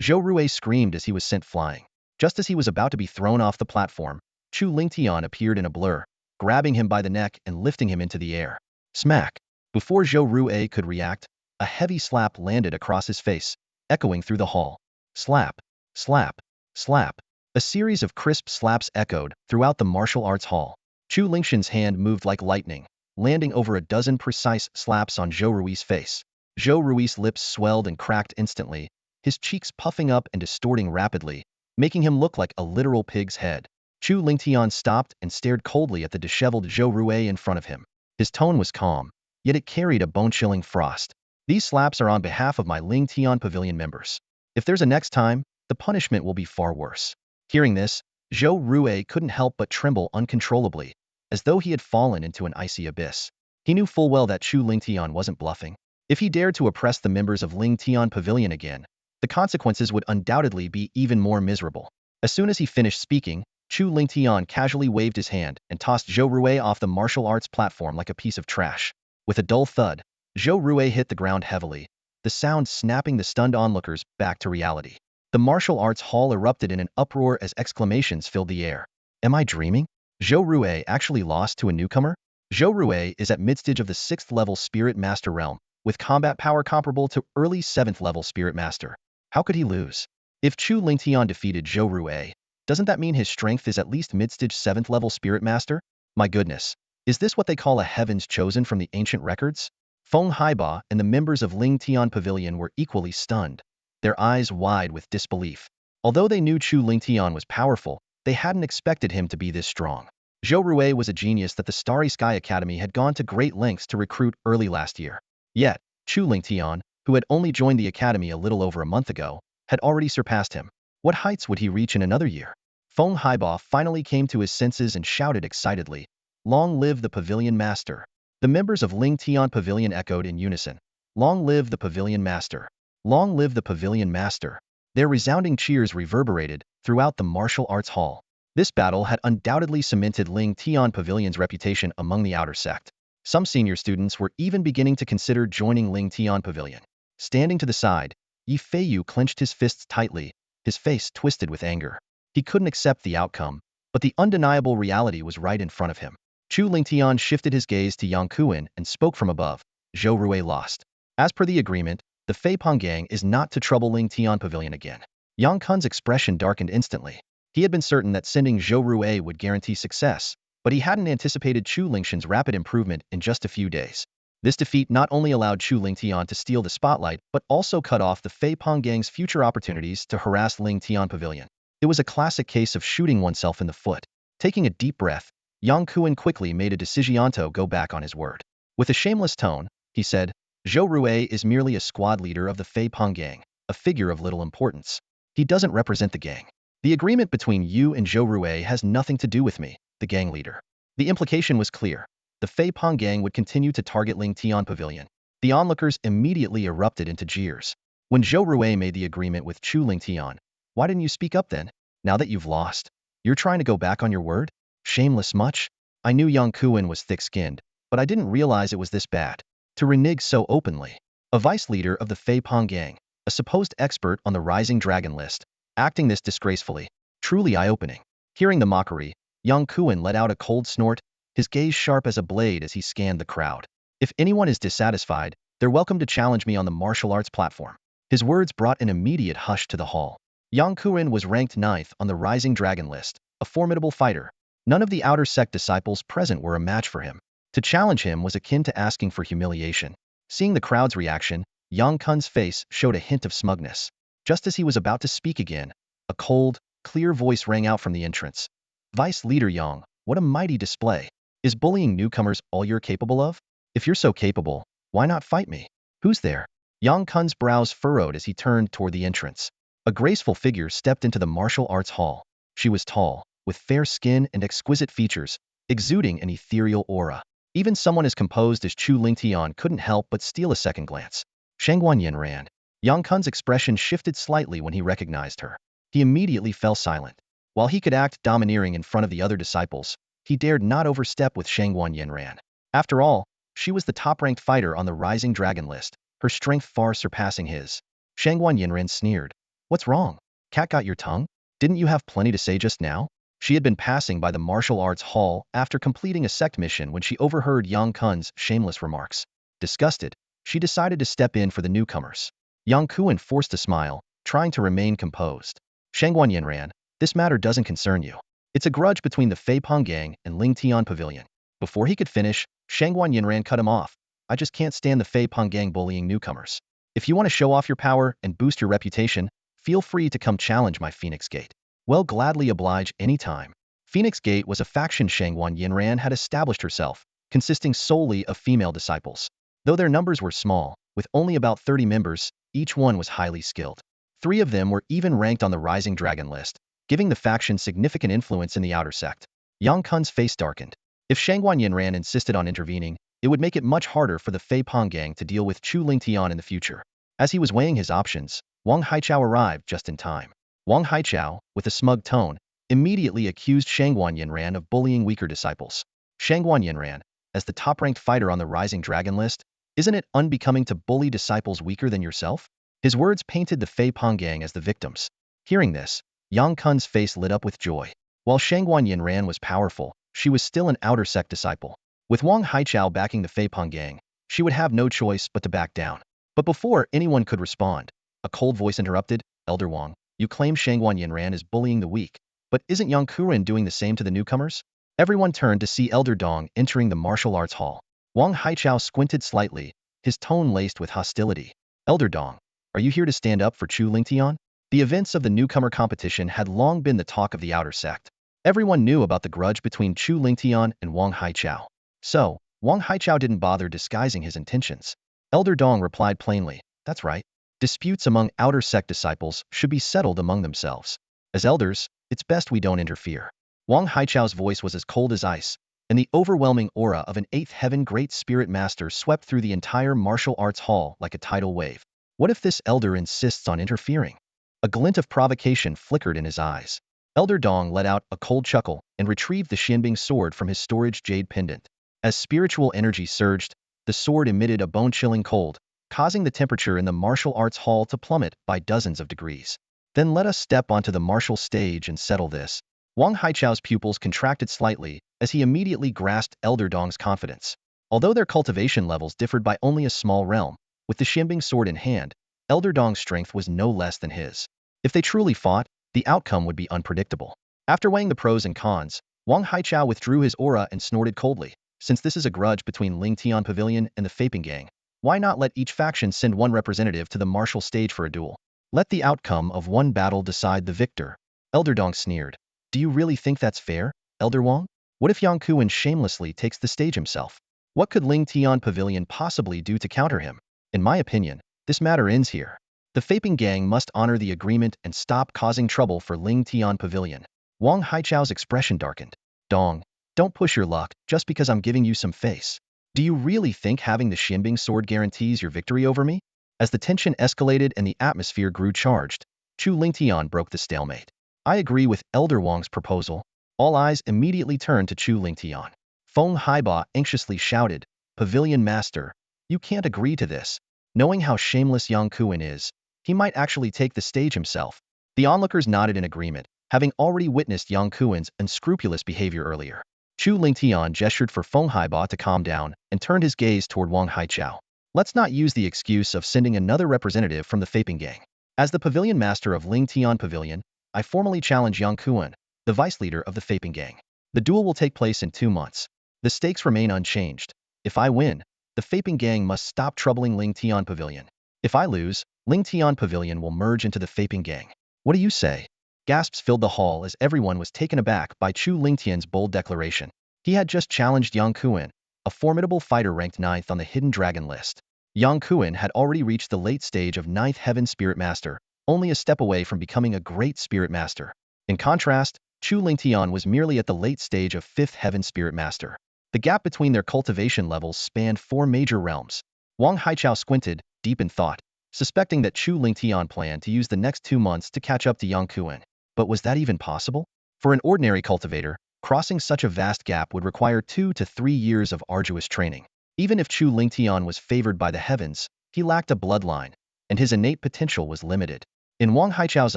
Zhou Rui screamed as he was sent flying. Just as he was about to be thrown off the platform, Chu Lingtian appeared in a blur, grabbing him by the neck and lifting him into the air. Smack. Before Zhou Rui could react, a heavy slap landed across his face, echoing through the hall. Slap. Slap. Slap. A series of crisp slaps echoed throughout the martial arts hall. Chu Lingtian's hand moved like lightning, landing over a dozen precise slaps on Zhou Rui's face. Zhou Rui's lips swelled and cracked instantly, his cheeks puffing up and distorting rapidly, making him look like a literal pig's head. Chu Lingtian stopped and stared coldly at the disheveled Zhou Rui in front of him. His tone was calm, yet it carried a bone-chilling frost. These slaps are on behalf of my Lingtian Pavilion members. If there's a next time, the punishment will be far worse. Hearing this, Zhou Rui couldn't help but tremble uncontrollably, as though he had fallen into an icy abyss. He knew full well that Chu Lingtian wasn't bluffing. If he dared to oppress the members of Lingtian Pavilion again, the consequences would undoubtedly be even more miserable. As soon as he finished speaking, Chu Lingtian casually waved his hand and tossed Zhou Rui off the martial arts platform like a piece of trash. With a dull thud, Zhou Rui hit the ground heavily, the sound snapping the stunned onlookers back to reality. The martial arts hall erupted in an uproar as exclamations filled the air. Am I dreaming? Zhou Rui actually lost to a newcomer? Zhou Rui is at mid-stage of the 6th level Spirit Master realm, with combat power comparable to early 7th level Spirit Master. How could he lose? If Chu Lingtian defeated Zhou Rui, doesn't that mean his strength is at least mid-stage 7th level Spirit Master? My goodness, is this what they call a heavens chosen from the ancient records? Feng Haiba and the members of Lingtian Pavilion were equally stunned, their eyes wide with disbelief. Although they knew Chu Lingtian was powerful, they hadn't expected him to be this strong. Zhou Rui was a genius that the Starry Sky Academy had gone to great lengths to recruit early last year. Yet, Chu Lingtian, who had only joined the academy a little over a month ago, had already surpassed him. What heights would he reach in another year? Feng Haiba finally came to his senses and shouted excitedly, "Long live the Pavilion Master!" The members of Ling Tian Pavilion echoed in unison, "Long live the Pavilion Master! Long live the Pavilion Master!" Their resounding cheers reverberated throughout the martial arts hall. This battle had undoubtedly cemented Ling Tian Pavilion's reputation among the outer sect. Some senior students were even beginning to consider joining Ling Tian Pavilion. Standing to the side, Yi Feiyu clenched his fists tightly, his face twisted with anger. He couldn't accept the outcome, but the undeniable reality was right in front of him. Chu Lingtian shifted his gaze to Yang Kuan and spoke from above. Zhou Rui lost. As per the agreement, the Fei Peng gang is not to trouble Ling Tian Pavilion again. Yang Kun's expression darkened instantly. He had been certain that sending Zhou Rui would guarantee success, but he hadn't anticipated Chu Lingshan's rapid improvement in just a few days. This defeat not only allowed Chu Lingtian to steal the spotlight, but also cut off the Fei Peng gang's future opportunities to harass Ling Tian Pavilion. It was a classic case of shooting oneself in the foot. Taking a deep breath, Yang Kuan quickly made a decision to go back on his word. With a shameless tone, he said, "Zhou Rui is merely a squad leader of the Fei Peng gang, a figure of little importance. He doesn't represent the gang. The agreement between you and Zhou Rui has nothing to do with me, the gang leader." The implication was clear. The Fei Peng gang would continue to target Ling Tian Pavilion. The onlookers immediately erupted into jeers. When Zhou Rui made the agreement with Chu Lingtian, "Why didn't you speak up then? Now that you've lost, you're trying to go back on your word? Shameless much?" I knew Yang Kuan was thick-skinned, but I didn't realize it was this bad. To renege so openly. A vice leader of the Fei Peng gang, a supposed expert on the Rising Dragon list, acting this disgracefully. Truly eye-opening. Hearing the mockery, Yang Kuan let out a cold snort, his gaze sharp as a blade as he scanned the crowd. "If anyone is dissatisfied, they're welcome to challenge me on the martial arts platform." His words brought an immediate hush to the hall. Yang Kuan was ranked 9th on the Rising Dragon list, a formidable fighter. None of the outer sect disciples present were a match for him. To challenge him was akin to asking for humiliation. Seeing the crowd's reaction, Yang Kun's face showed a hint of smugness. Just as he was about to speak again, a cold, clear voice rang out from the entrance. "Vice Leader Yang, what a mighty display. Is bullying newcomers all you're capable of? If you're so capable, why not fight me? Who's there?" Yang Kun's brows furrowed as he turned toward the entrance. A graceful figure stepped into the martial arts hall. She was tall, with fair skin and exquisite features, exuding an ethereal aura. Even someone as composed as Chu Lingtian couldn't help but steal a second glance. Shangguan Yanran. Yang Kun's expression shifted slightly when he recognized her. He immediately fell silent. While he could act domineering in front of the other disciples, he dared not overstep with Shangguan Yanran. After all, she was the top-ranked fighter on the Rising Dragon list, her strength far surpassing his. Shangguan Yanran sneered. "What's wrong? Cat got your tongue? Didn't you have plenty to say just now?" She had been passing by the martial arts hall after completing a sect mission when she overheard Yang Kun's shameless remarks. Disgusted, she decided to step in for the newcomers. Yang Kuan forced a smile, trying to remain composed. "Shangguan Yanran, this matter doesn't concern you. It's a grudge between the Fei Peng gang and Ling Tian Pavilion." Before he could finish, Shangguan Yanran cut him off. "I just can't stand the Fei Peng gang bullying newcomers. If you want to show off your power and boost your reputation, feel free to come challenge my Phoenix Gate. Well, gladly oblige any time." Phoenix Gate was a faction Shangguan Yanran had established herself, consisting solely of female disciples. Though their numbers were small, with only about 30 members, each one was highly skilled. 3 of them were even ranked on the Rising Dragon list, giving the faction significant influence in the outer sect. Yang Kun's face darkened. If Shangguan Yanran insisted on intervening, it would make it much harder for the Fei Peng gang to deal with Chu Lingtian in the future. As he was weighing his options, Wang Haichao arrived just in time. Wang Haichao, with a smug tone, immediately accused Shangguan Yanran of bullying weaker disciples. "Shangguan Yanran, as the top-ranked fighter on the Rising Dragon list, isn't it unbecoming to bully disciples weaker than yourself?" His words painted the Fei Peng gang as the victims. Hearing this, Yang Kun's face lit up with joy. While Shangguan Yanran was powerful, she was still an outer sect disciple. With Wang Haichao backing the Fei Peng gang, she would have no choice but to back down. But before anyone could respond, a cold voice interrupted. "Elder Wang, you claim Shangguan Yanran is bullying the weak, but isn't Yang Kuren doing the same to the newcomers?" Everyone turned to see Elder Dong entering the martial arts hall. Wang Haichao squinted slightly, his tone laced with hostility. "Elder Dong, are you here to stand up for Chu Lingtian?" The events of the newcomer competition had long been the talk of the outer sect. Everyone knew about the grudge between Chu Lingtian and Wang Haichao. So, Wang Haichao didn't bother disguising his intentions. Elder Dong replied plainly, "That's right. Disputes among outer sect disciples should be settled among themselves. As elders, it's best we don't interfere." Wang Haichao's voice was as cold as ice, and the overwhelming aura of an eighth heaven great spirit master swept through the entire martial arts hall like a tidal wave. What if this elder insists on interfering? A glint of provocation flickered in his eyes. Elder Dong let out a cold chuckle and retrieved the Xianbing sword from his storage jade pendant. As spiritual energy surged, the sword emitted a bone-chilling cold, causing the temperature in the martial arts hall to plummet by dozens of degrees. "Then let us step onto the martial stage and settle this." Wang Haichao's pupils contracted slightly as he immediately grasped Elder Dong's confidence. Although their cultivation levels differed by only a small realm, with the Xianbing sword in hand, Elder Dong's strength was no less than his. If they truly fought, the outcome would be unpredictable. After weighing the pros and cons, Wang Haichao withdrew his aura and snorted coldly. Since this is a grudge between Ling Tian Pavilion and the Faping Gang, why not let each faction send one representative to the martial stage for a duel? Let the outcome of one battle decide the victor. Elder Dong sneered. "Do you really think that's fair, Elder Wang? What if Yang Kuan shamelessly takes the stage himself? What could Ling Tian Pavilion possibly do to counter him? In my opinion, this matter ends here. The Faping Gang must honor the agreement and stop causing trouble for Ling Tian Pavilion." Wang Haichao's expression darkened. "Dong, don't push your luck just because I'm giving you some face. Do you really think having the Xianbing sword guarantees your victory over me?" As the tension escalated and the atmosphere grew charged, Chu Lingtian broke the stalemate. "I agree with Elder Wang's proposal." All eyes immediately turned to Chu Lingtian. Feng Haiba anxiously shouted, "Pavilion Master, you can't agree to this. Knowing how shameless Yang Kuan is, he might actually take the stage himself." The onlookers nodded in agreement, having already witnessed Yang Kuan's unscrupulous behavior earlier. Chu Lingtian gestured for Feng Haiba to calm down and turned his gaze toward Wang Haichao. "Let's not use the excuse of sending another representative from the Faping Gang. As the Pavilion Master of Ling Tian Pavilion, I formally challenge Yang Kuan, the vice leader of the Faping Gang. The duel will take place in 2 months. The stakes remain unchanged. If I win, the Faping Gang must stop troubling Ling Tian Pavilion. If I lose, Ling Tian Pavilion will merge into the Faping Gang. What do you say?" Gasps filled the hall as everyone was taken aback by Chu Lingtian's bold declaration. He had just challenged Yang Kuan, a formidable fighter ranked 9th on the Hidden Dragon list. Yang Kuan had already reached the late stage of 9th Heaven Spirit Master, only a step away from becoming a great Spirit Master. In contrast, Chu Lingtian was merely at the late stage of 5th Heaven Spirit Master. The gap between their cultivation levels spanned 4 major realms. Wang Haichao squinted, deep in thought, suspecting that Chu Lingtian planned to use the next 2 months to catch up to Yang Kuan. But was that even possible? For an ordinary cultivator, crossing such a vast gap would require 2 to 3 years of arduous training. Even if Chu Lingtian was favored by the heavens, he lacked a bloodline, and his innate potential was limited. In Wang Haichao's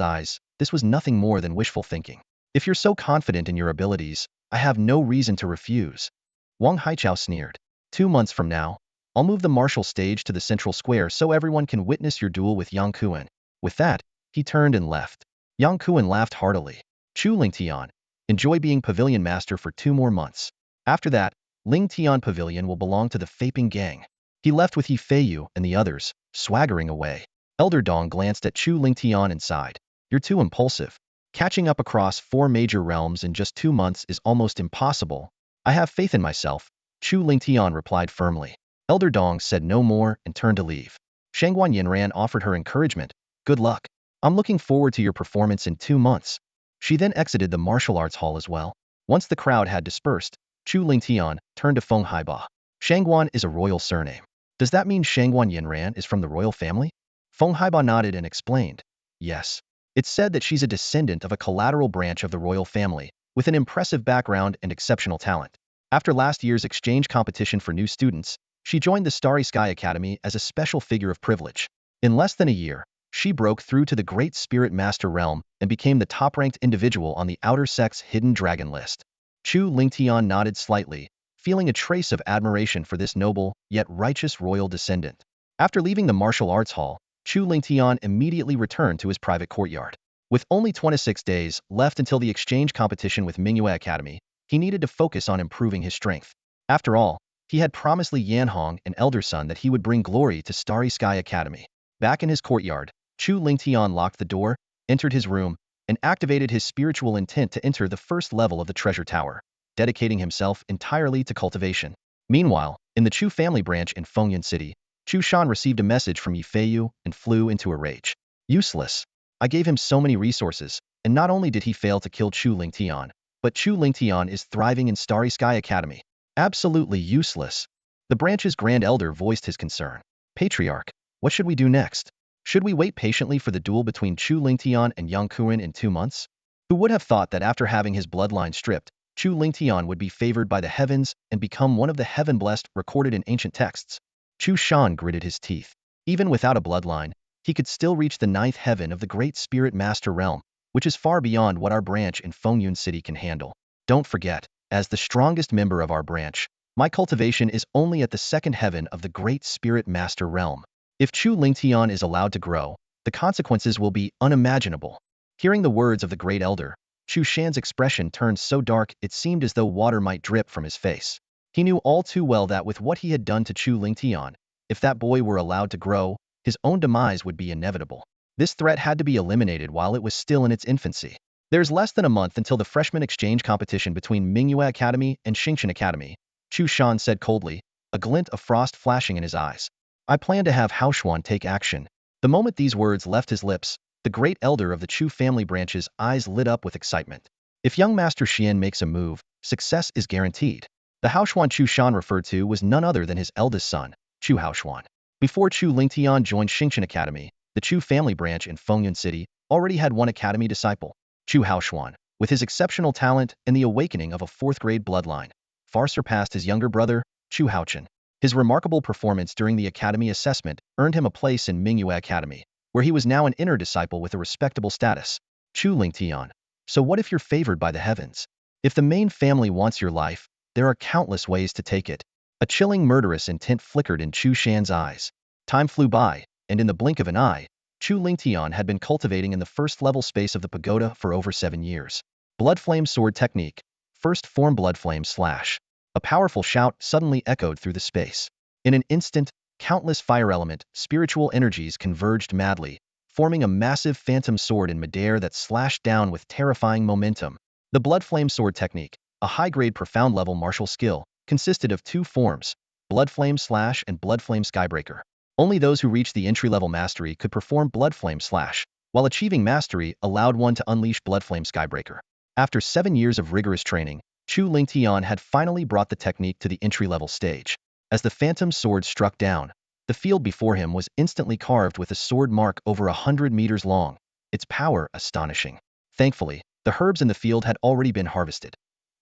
eyes, this was nothing more than wishful thinking. "If you're so confident in your abilities, I have no reason to refuse." Wang Haichao sneered. 2 months from now, I'll move the martial stage to the central square so everyone can witness your duel with Yang Kuan." With that, he turned and left. Yang Kuan laughed heartily. "Chu Lingtian, enjoy being Pavilion Master for 2 more months. After that, Ling Tian Pavilion will belong to the Faping Gang." He left with He Feiyu and the others, swaggering away. Elder Dong glanced at Chu Lingtian and sighed. "You're too impulsive. Catching up across 4 major realms in just 2 months is almost impossible." "I have faith in myself," Chu Lingtian replied firmly. Elder Dong said no more and turned to leave. Shangguan Yinran offered her encouragement. "Good luck. I'm looking forward to your performance in 2 months." She then exited the martial arts hall as well. Once the crowd had dispersed, Chu Lingtian turned to Feng Haiba. "Shangguan is a royal surname. Does that mean Shangguan Yinran is from the royal family?" Feng Haiba nodded and explained. "Yes. It's said that she's a descendant of a collateral branch of the royal family, with an impressive background and exceptional talent. After last year's exchange competition for new students, she joined the Starry Sky Academy as a special figure of privilege. In less than a year, she broke through to the Great Spirit Master realm and became the top-ranked individual on the Outer Sect's Hidden Dragon list." Chu Lingtian nodded slightly, feeling a trace of admiration for this noble, yet righteous royal descendant. After leaving the martial arts hall, Chu Lingtian immediately returned to his private courtyard. With only 26 days left until the exchange competition with Mingyue Academy, he needed to focus on improving his strength. After all, he had promised Li Yanhong and Elder Sun that he would bring glory to Starry Sky Academy. Back in his courtyard, Chu Lingtian locked the door, entered his room, and activated his spiritual intent to enter the first level of the treasure tower, dedicating himself entirely to cultivation. Meanwhile, in the Chu family branch in Fengyun City, Chu Shan received a message from Yifeiyu and flew into a rage. Useless. I gave him so many resources, and not only did he fail to kill Chu Lingtian, but Chu Lingtian is thriving in Starry Sky Academy. Absolutely useless. The branch's grand elder voiced his concern. Patriarch, what should we do next? Should we wait patiently for the duel between Chu Lingtian and Yang Kuan in 2 months? Who would have thought that after having his bloodline stripped, Chu Lingtian would be favored by the heavens and become one of the heaven-blessed recorded in ancient texts? Chu Shan gritted his teeth. Even without a bloodline, he could still reach the 9th heaven of the Great Spirit Master Realm, which is far beyond what our branch in Fengyun City can handle. Don't forget, as the strongest member of our branch, my cultivation is only at the 2nd heaven of the Great Spirit Master Realm. If Chu Lingtian is allowed to grow, the consequences will be unimaginable. Hearing the words of the great elder, Chu Shan's expression turned so dark it seemed as though water might drip from his face. He knew all too well that with what he had done to Chu Lingtian, if that boy were allowed to grow, his own demise would be inevitable. This threat had to be eliminated while it was still in its infancy. There's less than a month until the freshman exchange competition between Mingyue Academy and Xingshan Academy, Chu Shan said coldly, a glint of frost flashing in his eyes. I plan to have Haoshuan take action. The moment these words left his lips, the great elder of the Chu family branch's eyes lit up with excitement. If young Master Xian makes a move, success is guaranteed. The Haoshuan Chu Shan referred to was none other than his eldest son, Chu Haoshuan. Before Chu Lingtian joined Xingshan Academy, the Chu family branch in Fengyun City already had one academy disciple, Chu Haoshuan, with his exceptional talent and the awakening of a 4th-grade bloodline, far surpassed his younger brother, Chu Haochen. His remarkable performance during the academy assessment earned him a place in Mingyue Academy, where he was now an inner disciple with a respectable status. Chu Lingtian. So what if you're favored by the heavens? If the main family wants your life, there are countless ways to take it. A chilling murderous intent flickered in Chu Shan's eyes. Time flew by, and in the blink of an eye, Chu Lingtian had been cultivating in the first-level space of the pagoda for over 7 years. Blood Flame Sword Technique. First form Blood Flame Slash. A powerful shout suddenly echoed through the space. In an instant, countless fire element, spiritual energies converged madly, forming a massive phantom sword in midair that slashed down with terrifying momentum. The Blood Flame Sword Technique, a high-grade profound-level martial skill, consisted of 2 forms, Blood Flame Slash and Blood Flame Skybreaker. Only those who reached the entry-level mastery could perform Blood Flame Slash, while achieving mastery allowed one to unleash Blood Flame Skybreaker. After 7 years of rigorous training, Chu Lingtian had finally brought the technique to the entry-level stage. As the phantom sword struck down, the field before him was instantly carved with a sword mark over 100 meters long, its power astonishing. Thankfully, the herbs in the field had already been harvested.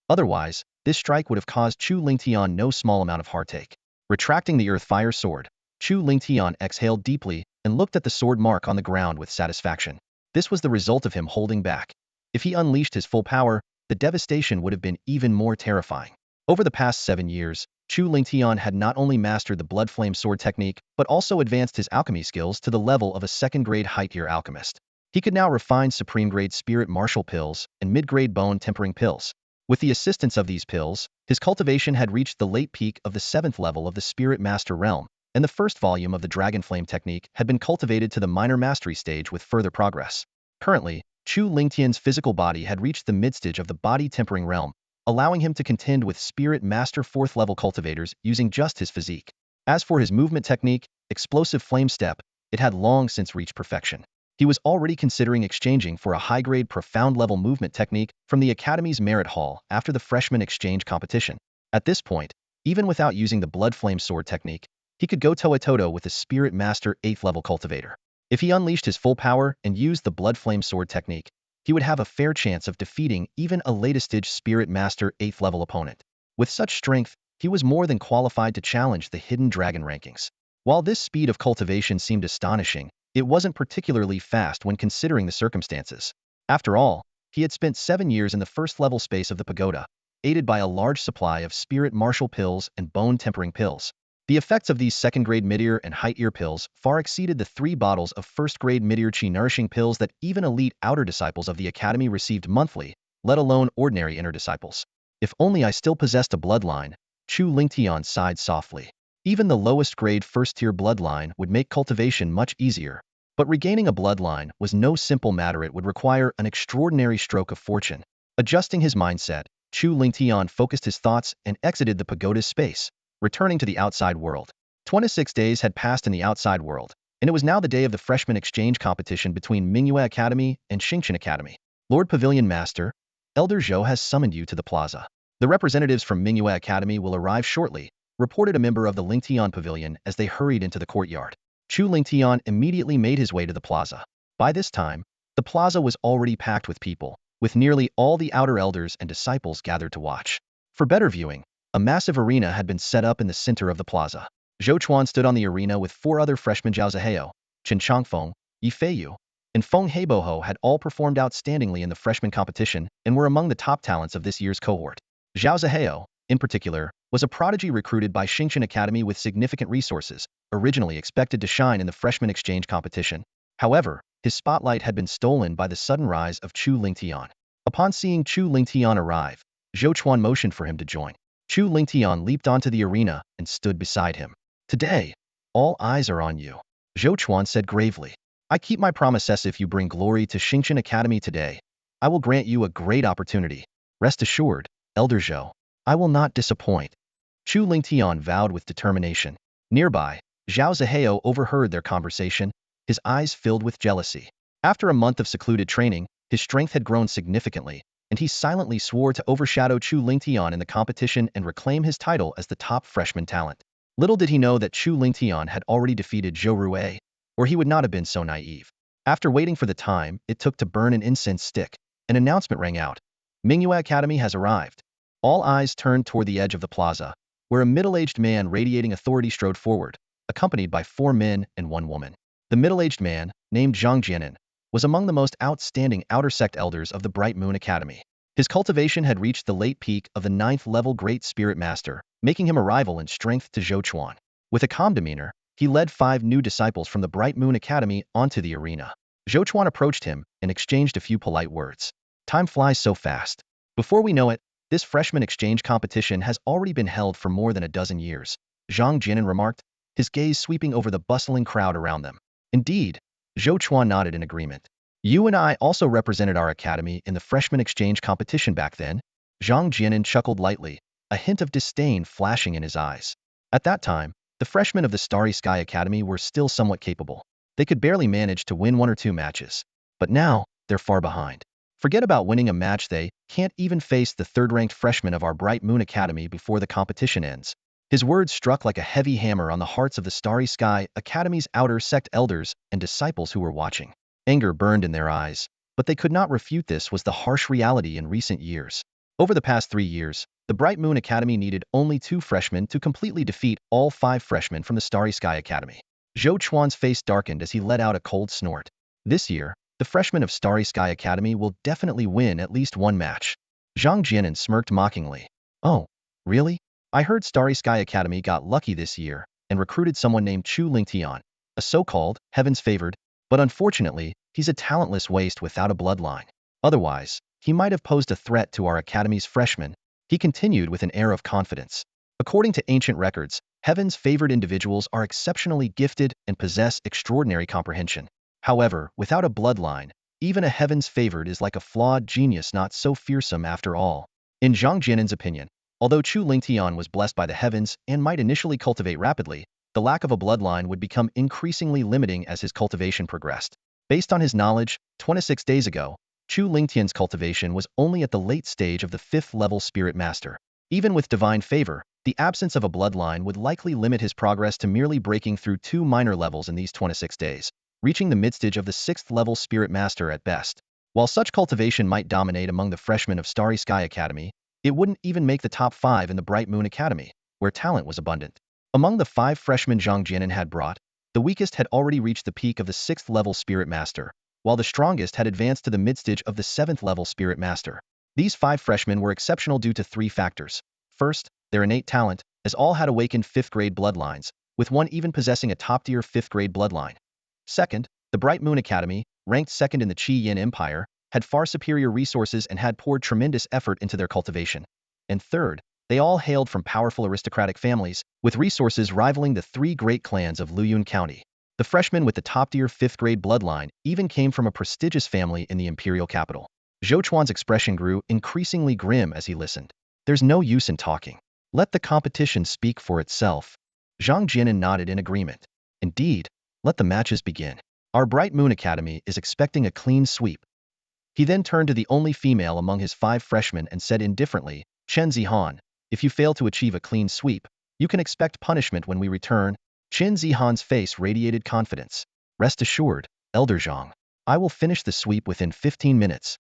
Otherwise, this strike would have caused Chu Lingtian no small amount of heartache. Retracting the earth fire sword, Chu Lingtian exhaled deeply and looked at the sword mark on the ground with satisfaction. This was the result of him holding back. If he unleashed his full power, the devastation would have been even more terrifying. Over the past 7 years, Chu Lingtian had not only mastered the Blood Flame Sword technique, but also advanced his alchemy skills to the level of a 2nd-grade high-tier alchemist. He could now refine supreme-grade spirit martial pills and mid-grade bone tempering pills. With the assistance of these pills, his cultivation had reached the late peak of the 7th level of the Spirit Master Realm, and the first volume of the Dragon Flame technique had been cultivated to the minor mastery stage with further progress. Currently, Chu Lingtian's physical body had reached the mid-stage of the body tempering realm, allowing him to contend with Spirit Master 4th-level cultivators using just his physique. As for his movement technique, Explosive Flame Step, it had long since reached perfection. He was already considering exchanging for a high-grade profound-level movement technique from the Academy's Merit Hall after the freshman exchange competition. At this point, even without using the Blood Flame Sword technique, he could go toe-to-toe with the Spirit Master 8th-level cultivator. If he unleashed his full power and used the Blood Flame Sword technique, he would have a fair chance of defeating even a latest-stage Spirit Master 8th-level opponent. With such strength, he was more than qualified to challenge the Hidden Dragon rankings. While this speed of cultivation seemed astonishing, it wasn't particularly fast when considering the circumstances. After all, he had spent 7 years in the first-level space of the pagoda, aided by a large supply of spirit martial pills and bone-tempering pills. The effects of these 2nd-grade mid-ear and high-ear pills far exceeded the 3 bottles of 1st-grade mid-ear chi-nourishing pills that even elite outer disciples of the Academy received monthly, let alone ordinary inner disciples. If only I still possessed a bloodline, Chu Lingtian sighed softly. Even the lowest-grade 1st-tier bloodline would make cultivation much easier. But regaining a bloodline was no simple matter. It would require an extraordinary stroke of fortune. Adjusting his mindset, Chu Lingtian focused his thoughts and exited the pagoda's space, returning to the outside world. 26 days had passed in the outside world, and it was now the day of the freshman exchange competition between Mingyue Academy and Xingqian Academy. Lord Pavilion Master, Elder Zhou has summoned you to the plaza. The representatives from Mingyue Academy will arrive shortly, reported a member of the Lingtian Pavilion as they hurried into the courtyard. Chu Lingtian immediately made his way to the plaza. By this time, the plaza was already packed with people, with nearly all the outer elders and disciples gathered to watch. For better viewing, a massive arena had been set up in the center of the plaza. Zhou Chuan stood on the arena with 4 other freshmen. Zhao Zihao, Chen Changfeng, Yi Feiyu, and Feng Heiboho had all performed outstandingly in the freshman competition and were among the top talents of this year's cohort. Zhao Zihao, in particular, was a prodigy recruited by Xingqian Academy with significant resources, originally expected to shine in the freshman exchange competition. However, his spotlight had been stolen by the sudden rise of Chu Lingtian. Upon seeing Chu Lingtian arrive, Zhou Chuan motioned for him to join. Chu Lingtian leaped onto the arena and stood beside him. Today, all eyes are on you, Zhou Chuan said gravely. I keep my promises. If you bring glory to Xingqian Academy today, I will grant you a great opportunity. Rest assured, Elder Zhou, I will not disappoint. Chu Lingtian vowed with determination. Nearby, Zhao Zihao overheard their conversation, his eyes filled with jealousy. After a month of secluded training, his strength had grown significantly, and he silently swore to overshadow Chu Lingtian in the competition and reclaim his title as the top freshman talent. Little did he know that Chu Lingtian had already defeated Zhou Rue, or he would not have been so naive. After waiting for the time it took to burn an incense stick, an announcement rang out. Mingyue Academy has arrived. All eyes turned toward the edge of the plaza, where a middle-aged man radiating authority strode forward, accompanied by 4 men and 1 woman. The middle-aged man, named Zhang Jianan, was among the most outstanding outer sect elders of the Bright Moon Academy. His cultivation had reached the late peak of the 9th level Great Spirit Master, making him a rival in strength to Zhou Chuan. With a calm demeanor, he led 5 new disciples from the Bright Moon Academy onto the arena. Zhou Chuan approached him and exchanged a few polite words. Time flies so fast. Before we know it, this freshman exchange competition has already been held for more than a dozen years, Zhang Jianan remarked, his gaze sweeping over the bustling crowd around them. Indeed, Zhou Chuan nodded in agreement. You and I also represented our academy in the freshman exchange competition back then. Zhang Jianan chuckled lightly, a hint of disdain flashing in his eyes. At that time, the freshmen of the Starry Sky Academy were still somewhat capable. They could barely manage to win 1 or 2 matches. But now, they're far behind. Forget about winning a match, they can't even face the 3rd-ranked freshmen of our Bright Moon Academy before the competition ends. His words struck like a heavy hammer on the hearts of the Starry Sky Academy's outer sect elders and disciples who were watching. Anger burned in their eyes, but they could not refute this was the harsh reality in recent years. Over the past 3 years, the Bright Moon Academy needed only 2 freshmen to completely defeat all 5 freshmen from the Starry Sky Academy. Zhou Chuan's face darkened as he let out a cold snort. This year, the freshmen of Starry Sky Academy will definitely win at least 1 match. Zhang Jianan smirked mockingly. Oh, really? I heard Starry Sky Academy got lucky this year and recruited someone named Chu Lingtian, a so-called heaven's favored, but unfortunately, he's a talentless waste without a bloodline. Otherwise, he might have posed a threat to our academy's freshmen, he continued with an air of confidence. According to ancient records, heaven's favored individuals are exceptionally gifted and possess extraordinary comprehension. However, without a bloodline, even a heaven's favored is like a flawed genius, not so fearsome after all. In Zhang Jianan's opinion, although Chu Lingtian was blessed by the heavens and might initially cultivate rapidly, the lack of a bloodline would become increasingly limiting as his cultivation progressed. Based on his knowledge, 26 days ago, Chu Lingtian's cultivation was only at the late stage of the 5th level Spirit Master. Even with divine favor, the absence of a bloodline would likely limit his progress to merely breaking through 2 minor levels in these 26 days, reaching the midstage of the 6th level Spirit Master at best. While such cultivation might dominate among the freshmen of Starry Sky Academy, it wouldn't even make the top 5 in the Bright Moon Academy, where talent was abundant. Among the 5 freshmen Zhang Jianan had brought, the weakest had already reached the peak of the 6th level Spirit Master, while the strongest had advanced to the midstage of the 7th level Spirit Master. These 5 freshmen were exceptional due to 3 factors. First, their innate talent, as all had awakened 5th grade bloodlines, with one even possessing a top-tier 5th grade bloodline. Second, the Bright Moon Academy, ranked 2nd in the Qi Yin Empire, had far superior resources and had poured tremendous effort into their cultivation. And third, they all hailed from powerful aristocratic families, with resources rivaling the 3 great clans of Luyun County. The freshman with the top-tier 5th-grade bloodline even came from a prestigious family in the imperial capital. Zhou Chuan's expression grew increasingly grim as he listened. There's no use in talking. Let the competition speak for itself. Zhang Jianan nodded in agreement. Indeed, let the matches begin. Our Bright Moon Academy is expecting a clean sweep. He then turned to the only female among his 5 freshmen and said indifferently, Chen Zihan, if you fail to achieve a clean sweep, you can expect punishment when we return. Chen Zihan's face radiated confidence. Rest assured, Elder Zhang, I will finish the sweep within 15 minutes.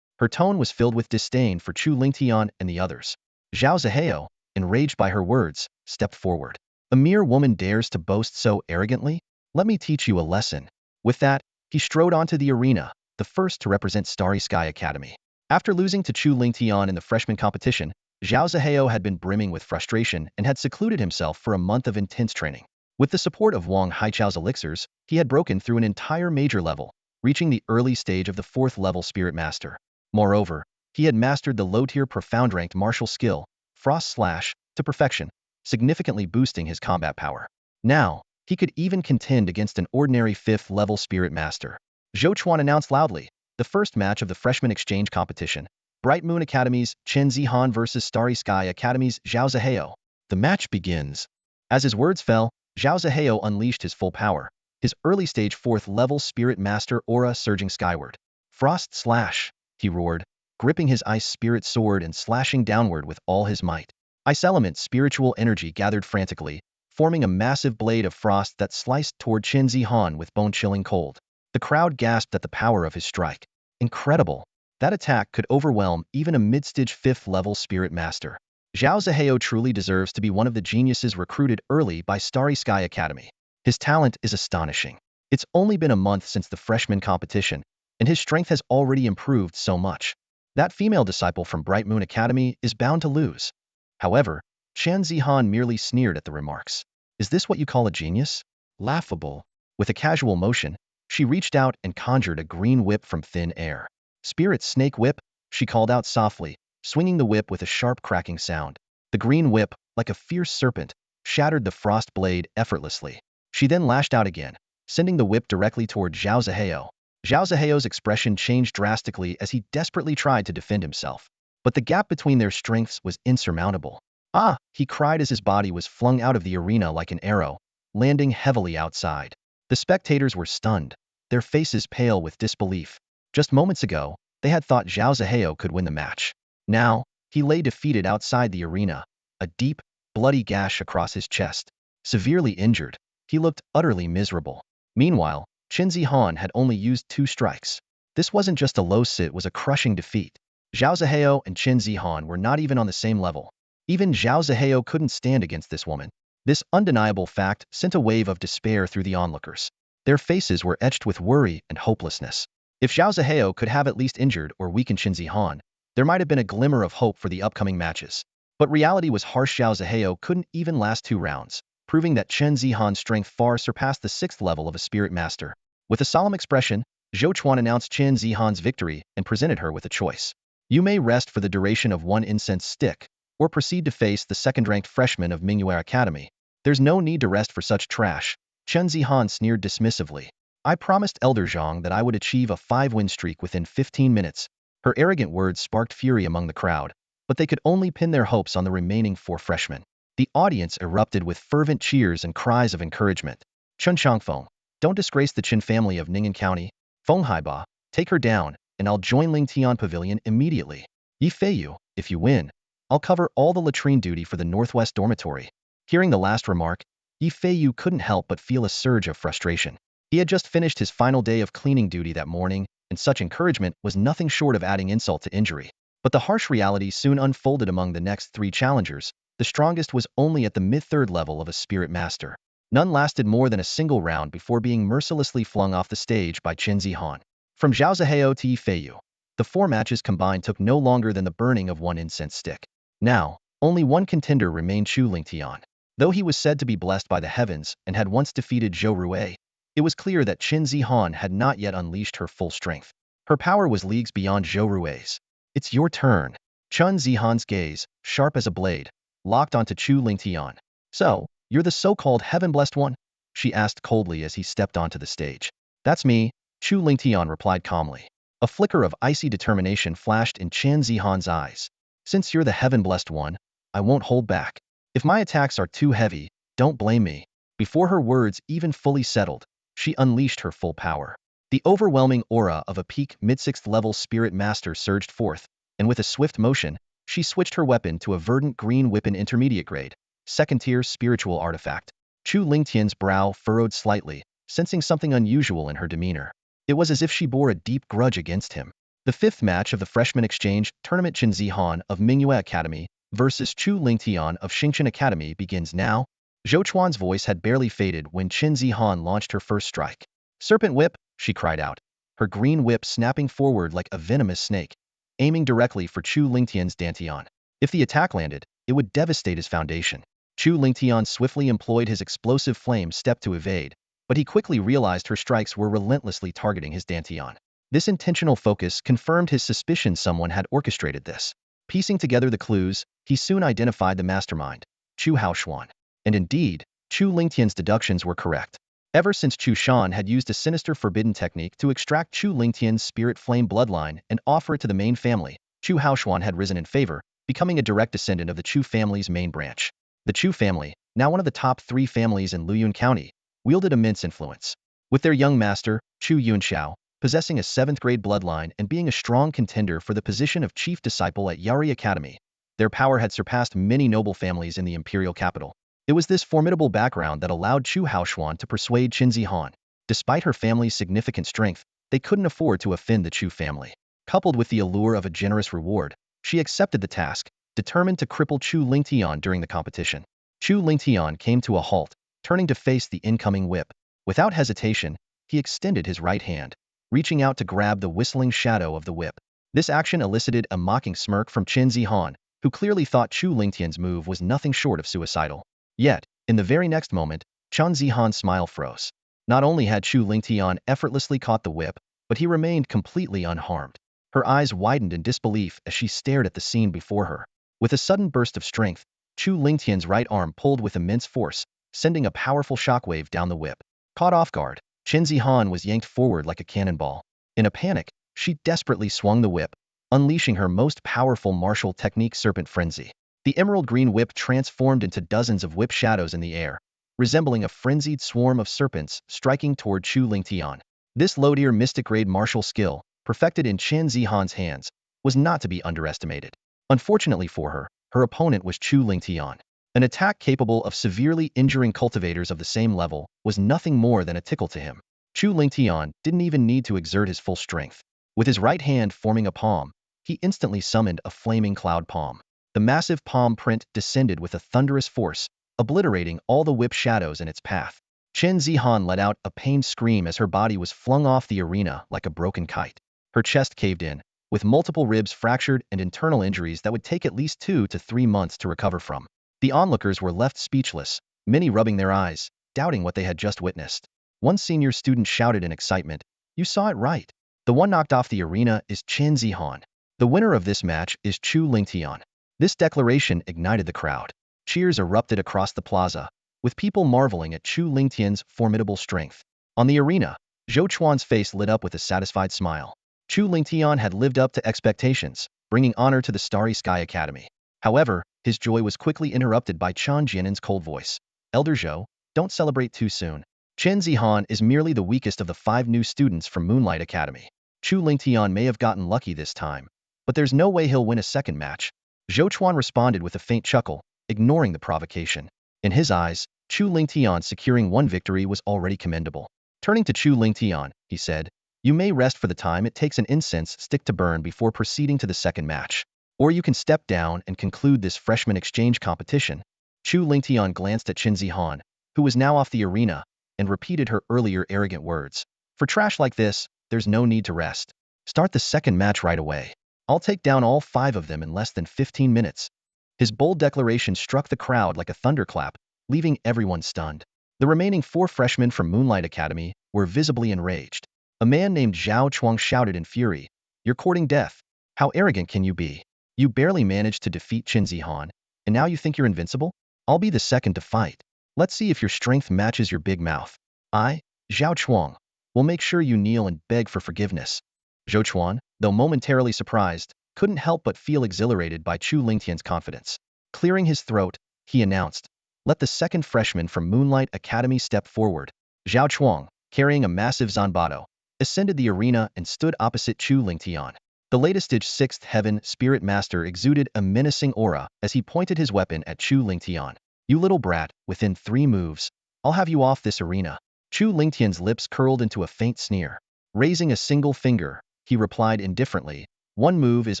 Her tone was filled with disdain for Chu Lingtian and the others. Zhao Zihao, enraged by her words, stepped forward. A mere woman dares to boast so arrogantly? Let me teach you a lesson. With that, he strode onto the arena, the first to represent Starry Sky Academy. After losing to Chu Lingtian in the freshman competition, Zhao Zihao had been brimming with frustration and had secluded himself for a month of intense training. With the support of Wang Haichao's elixirs, he had broken through an entire major level, reaching the early stage of the 4th-level Spirit Master. Moreover, he had mastered the low-tier profound-ranked martial skill, Frost Slash, to perfection, significantly boosting his combat power. Now, he could even contend against an ordinary 5th-level Spirit Master. Zhou Chuan announced loudly, the first match of the freshman exchange competition, Bright Moon Academy's Chen Zihan versus Starry Sky Academy's Zhao Zihao. The match begins. As his words fell, Zhao Zihao unleashed his full power, his early-stage 4th-level Spirit Master aura surging skyward. Frost Slash, he roared, gripping his ice spirit sword and slashing downward with all his might. Ice element spiritual energy gathered frantically, forming a massive blade of frost that sliced toward Chen Zihan with bone-chilling cold. The crowd gasped at the power of his strike. Incredible! That attack could overwhelm even a mid-stage 5th-level Spirit Master. Zhao Zihao truly deserves to be one of the geniuses recruited early by Starry Sky Academy. His talent is astonishing. It's only been a month since the freshman competition, and his strength has already improved so much. That female disciple from Bright Moon Academy is bound to lose. However, Chen Zihan merely sneered at the remarks. Is this what you call a genius? Laughable. With a casual motion, she reached out and conjured a green whip from thin air. Spirit Snake Whip, she called out softly, swinging the whip with a sharp cracking sound. The green whip, like a fierce serpent, shattered the frost blade effortlessly. She then lashed out again, sending the whip directly toward Zhao Zihao. Zhao Zihao's expression changed drastically as he desperately tried to defend himself. But the gap between their strengths was insurmountable. Ah! He cried as his body was flung out of the arena like an arrow, landing heavily outside. The spectators were stunned, their faces pale with disbelief. Just moments ago, they had thought Zhao Zihao could win the match. Now, he lay defeated outside the arena, a deep, bloody gash across his chest. Severely injured, he looked utterly miserable. Meanwhile, Chen Zihan had only used 2 strikes. This wasn't just a low sit, it was a crushing defeat. Zhao Zihao and Chen Zihan were not even on the same level. Even Zhao Zihao couldn't stand against this woman. This undeniable fact sent a wave of despair through the onlookers. Their faces were etched with worry and hopelessness. If Zhao Zihao could have at least injured or weakened Chen Zihan, there might have been a glimmer of hope for the upcoming matches. But reality was harsh. Zhao Zihao couldn't even last 2 rounds, proving that Chen Zihan's strength far surpassed the 6th level of a Spirit Master. With a solemn expression, Zhou Chuan announced Chen Zihan's victory and presented her with a choice. You may rest for the duration of 1 incense stick, or proceed to face the 2nd-ranked freshman of Mingyue Academy. There's no need to rest for such trash, Chen Zihan sneered dismissively. I promised Elder Zhang that I would achieve a 5-win streak within 15 minutes. Her arrogant words sparked fury among the crowd, but they could only pin their hopes on the remaining 4 freshmen. The audience erupted with fervent cheers and cries of encouragement. Chun Changfeng, don't disgrace the Qin family of Ning'an County. Feng Haiba, take her down, and I'll join Ling Tian Pavilion immediately. Yi Feiyu, if you win, I'll cover all the latrine duty for the Northwest Dormitory. Hearing the last remark, Yi Feiyu couldn't help but feel a surge of frustration. He had just finished his final day of cleaning duty that morning, and such encouragement was nothing short of adding insult to injury. But the harsh reality soon unfolded among the next 3 challengers. The strongest was only at the mid-3rd level of a Spirit Master. None lasted more than a single round before being mercilessly flung off the stage by Chen Zihan. From Zhao Zihao to Yi Feiyu, the 4 matches combined took no longer than the burning of 1 incense stick. Now, only one contender remained, Chu Lingtian. Though he was said to be blessed by the heavens and had once defeated Zhou Rui, it was clear that Chen Zihan had not yet unleashed her full strength. Her power was leagues beyond Zhou Rui's. It's your turn. Chen Zihan's gaze, sharp as a blade, locked onto Chu Lingtian. So, you're the so-called heaven-blessed one? she asked coldly as he stepped onto the stage. That's me, Chu Lingtian replied calmly. A flicker of icy determination flashed in Chen Zihan's eyes. Since you're the heaven-blessed one, I won't hold back. If my attacks are too heavy, don't blame me. Before her words even fully settled, she unleashed her full power. The overwhelming aura of a peak mid-6th level spirit master surged forth, and with a swift motion, she switched her weapon to a verdant green weapon intermediate grade, second-tier spiritual artifact. Chu Lingtian's brow furrowed slightly, sensing something unusual in her demeanor. It was as if she bore a deep grudge against him. The fifth match of the Freshman Exchange Tournament, Chen Zihan of Mingyue Academy versus Chu Lingtian of Xingchen Academy begins now. Zhou Chuan's voice had barely faded when Chen Zihan launched her first strike. Serpent Whip, she cried out, her green whip snapping forward like a venomous snake, aiming directly for Chu Lingtian's dantian. If the attack landed, it would devastate his foundation. Chu Lingtian swiftly employed his explosive flame step to evade, but he quickly realized her strikes were relentlessly targeting his dantian. This intentional focus confirmed his suspicion someone had orchestrated this. Piecing together the clues, he soon identified the mastermind, Chu Haoshuan. And indeed, Chu Lingtian's deductions were correct. Ever since Chu Shan had used a sinister forbidden technique to extract Chu Lingtian's spirit flame bloodline and offer it to the main family, Chu Haoshuan had risen in favor, becoming a direct descendant of the Chu family's main branch. The Chu family, now one of the top 3 families in Luyun County, wielded immense influence. With their young master, Chu Yunxiao, possessing a 7th-grade bloodline and being a strong contender for the position of chief disciple at Yari Academy, their power had surpassed many noble families in the imperial capital. It was this formidable background that allowed Chu Haoshuan to persuade Chen Zihan. Despite her family's significant strength, they couldn't afford to offend the Chu family. Coupled with the allure of a generous reward, she accepted the task, determined to cripple Chu Lingtian during the competition. Chu Lingtian came to a halt, turning to face the incoming whip. Without hesitation, he extended his right hand, reaching out to grab the whistling shadow of the whip. This action elicited a mocking smirk from Chen Zihan, who clearly thought Chu Lingtian's move was nothing short of suicidal. Yet, in the very next moment, Chen Zihan's smile froze. Not only had Chu Lingtian effortlessly caught the whip, but he remained completely unharmed. Her eyes widened in disbelief as she stared at the scene before her. With a sudden burst of strength, Chu Lingtian's right arm pulled with immense force, sending a powerful shockwave down the whip. Caught off guard, Chen Zihan was yanked forward like a cannonball. In a panic, she desperately swung the whip, unleashing her most powerful martial technique, Serpent Frenzy. The emerald green whip transformed into dozens of whip shadows in the air, resembling a frenzied swarm of serpents striking toward Chu Lingtian. This low-tier mystic-grade martial skill, perfected in Chen Zihan's hands, was not to be underestimated. Unfortunately for her, her opponent was Chu Lingtian. An attack capable of severely injuring cultivators of the same level was nothing more than a tickle to him. Chu Lingtian didn't even need to exert his full strength. With his right hand forming a palm, he instantly summoned a flaming cloud palm. The massive palm print descended with a thunderous force, obliterating all the whip shadows in its path. Chen Zihan let out a pained scream as her body was flung off the arena like a broken kite. Her chest caved in, with multiple ribs fractured and internal injuries that would take at least 2 to 3 months to recover from. The onlookers were left speechless, many rubbing their eyes, doubting what they had just witnessed. One senior student shouted in excitement, "You saw it right. The one knocked off the arena is Chen Zihan. The winner of this match is Chu Lingtian." This declaration ignited the crowd. Cheers erupted across the plaza, with people marveling at Chu Lingtian's formidable strength. On the arena, Zhou Chuan's face lit up with a satisfied smile. Chu Lingtian had lived up to expectations, bringing honor to the Starry Sky Academy. However, his joy was quickly interrupted by Chan Jianin's cold voice. "Elder Zhou, don't celebrate too soon. Chen Zihan is merely the weakest of the 5 new students from Moonlight Academy. Chu Lingtian may have gotten lucky this time, but there's no way he'll win a second match." Zhou Chuan responded with a faint chuckle, ignoring the provocation. In his eyes, Chu Lingtian securing one victory was already commendable. Turning to Chu Lingtian, he said, "You may rest for the time it takes an incense stick to burn before proceeding to the second match. Or you can step down and conclude this freshman exchange competition." Chu Lingtian glanced at Chen Zihan, who was now off the arena, and repeated her earlier arrogant words. "For trash like this, there's no need to rest. Start the second match right away. I'll take down all 5 of them in less than 15 minutes. His bold declaration struck the crowd like a thunderclap, leaving everyone stunned. The remaining 4 freshmen from Moonlight Academy were visibly enraged. A man named Zhao Chuang shouted in fury, "You're courting death. How arrogant can you be? You barely managed to defeat Chen Zihan, and now you think you're invincible? I'll be the second to fight." Let's see if your strength matches your big mouth. I, Zhao Chuang, will make sure you kneel and beg for forgiveness. Zhou Chuan, though momentarily surprised, couldn't help but feel exhilarated by Chu Lingtian's confidence. Clearing his throat, he announced, "Let the second freshman from Moonlight Academy step forward." Zhao Chuang, carrying a massive zanbato, ascended the arena and stood opposite Chu Lingtian. The latest-stage 6th Heaven Spirit Master exuded a menacing aura as he pointed his weapon at Chu Lingtian. "You little brat, within 3 moves, I'll have you off this arena." Chu Lingtian's lips curled into a faint sneer. Raising a single finger, he replied indifferently, "1 move is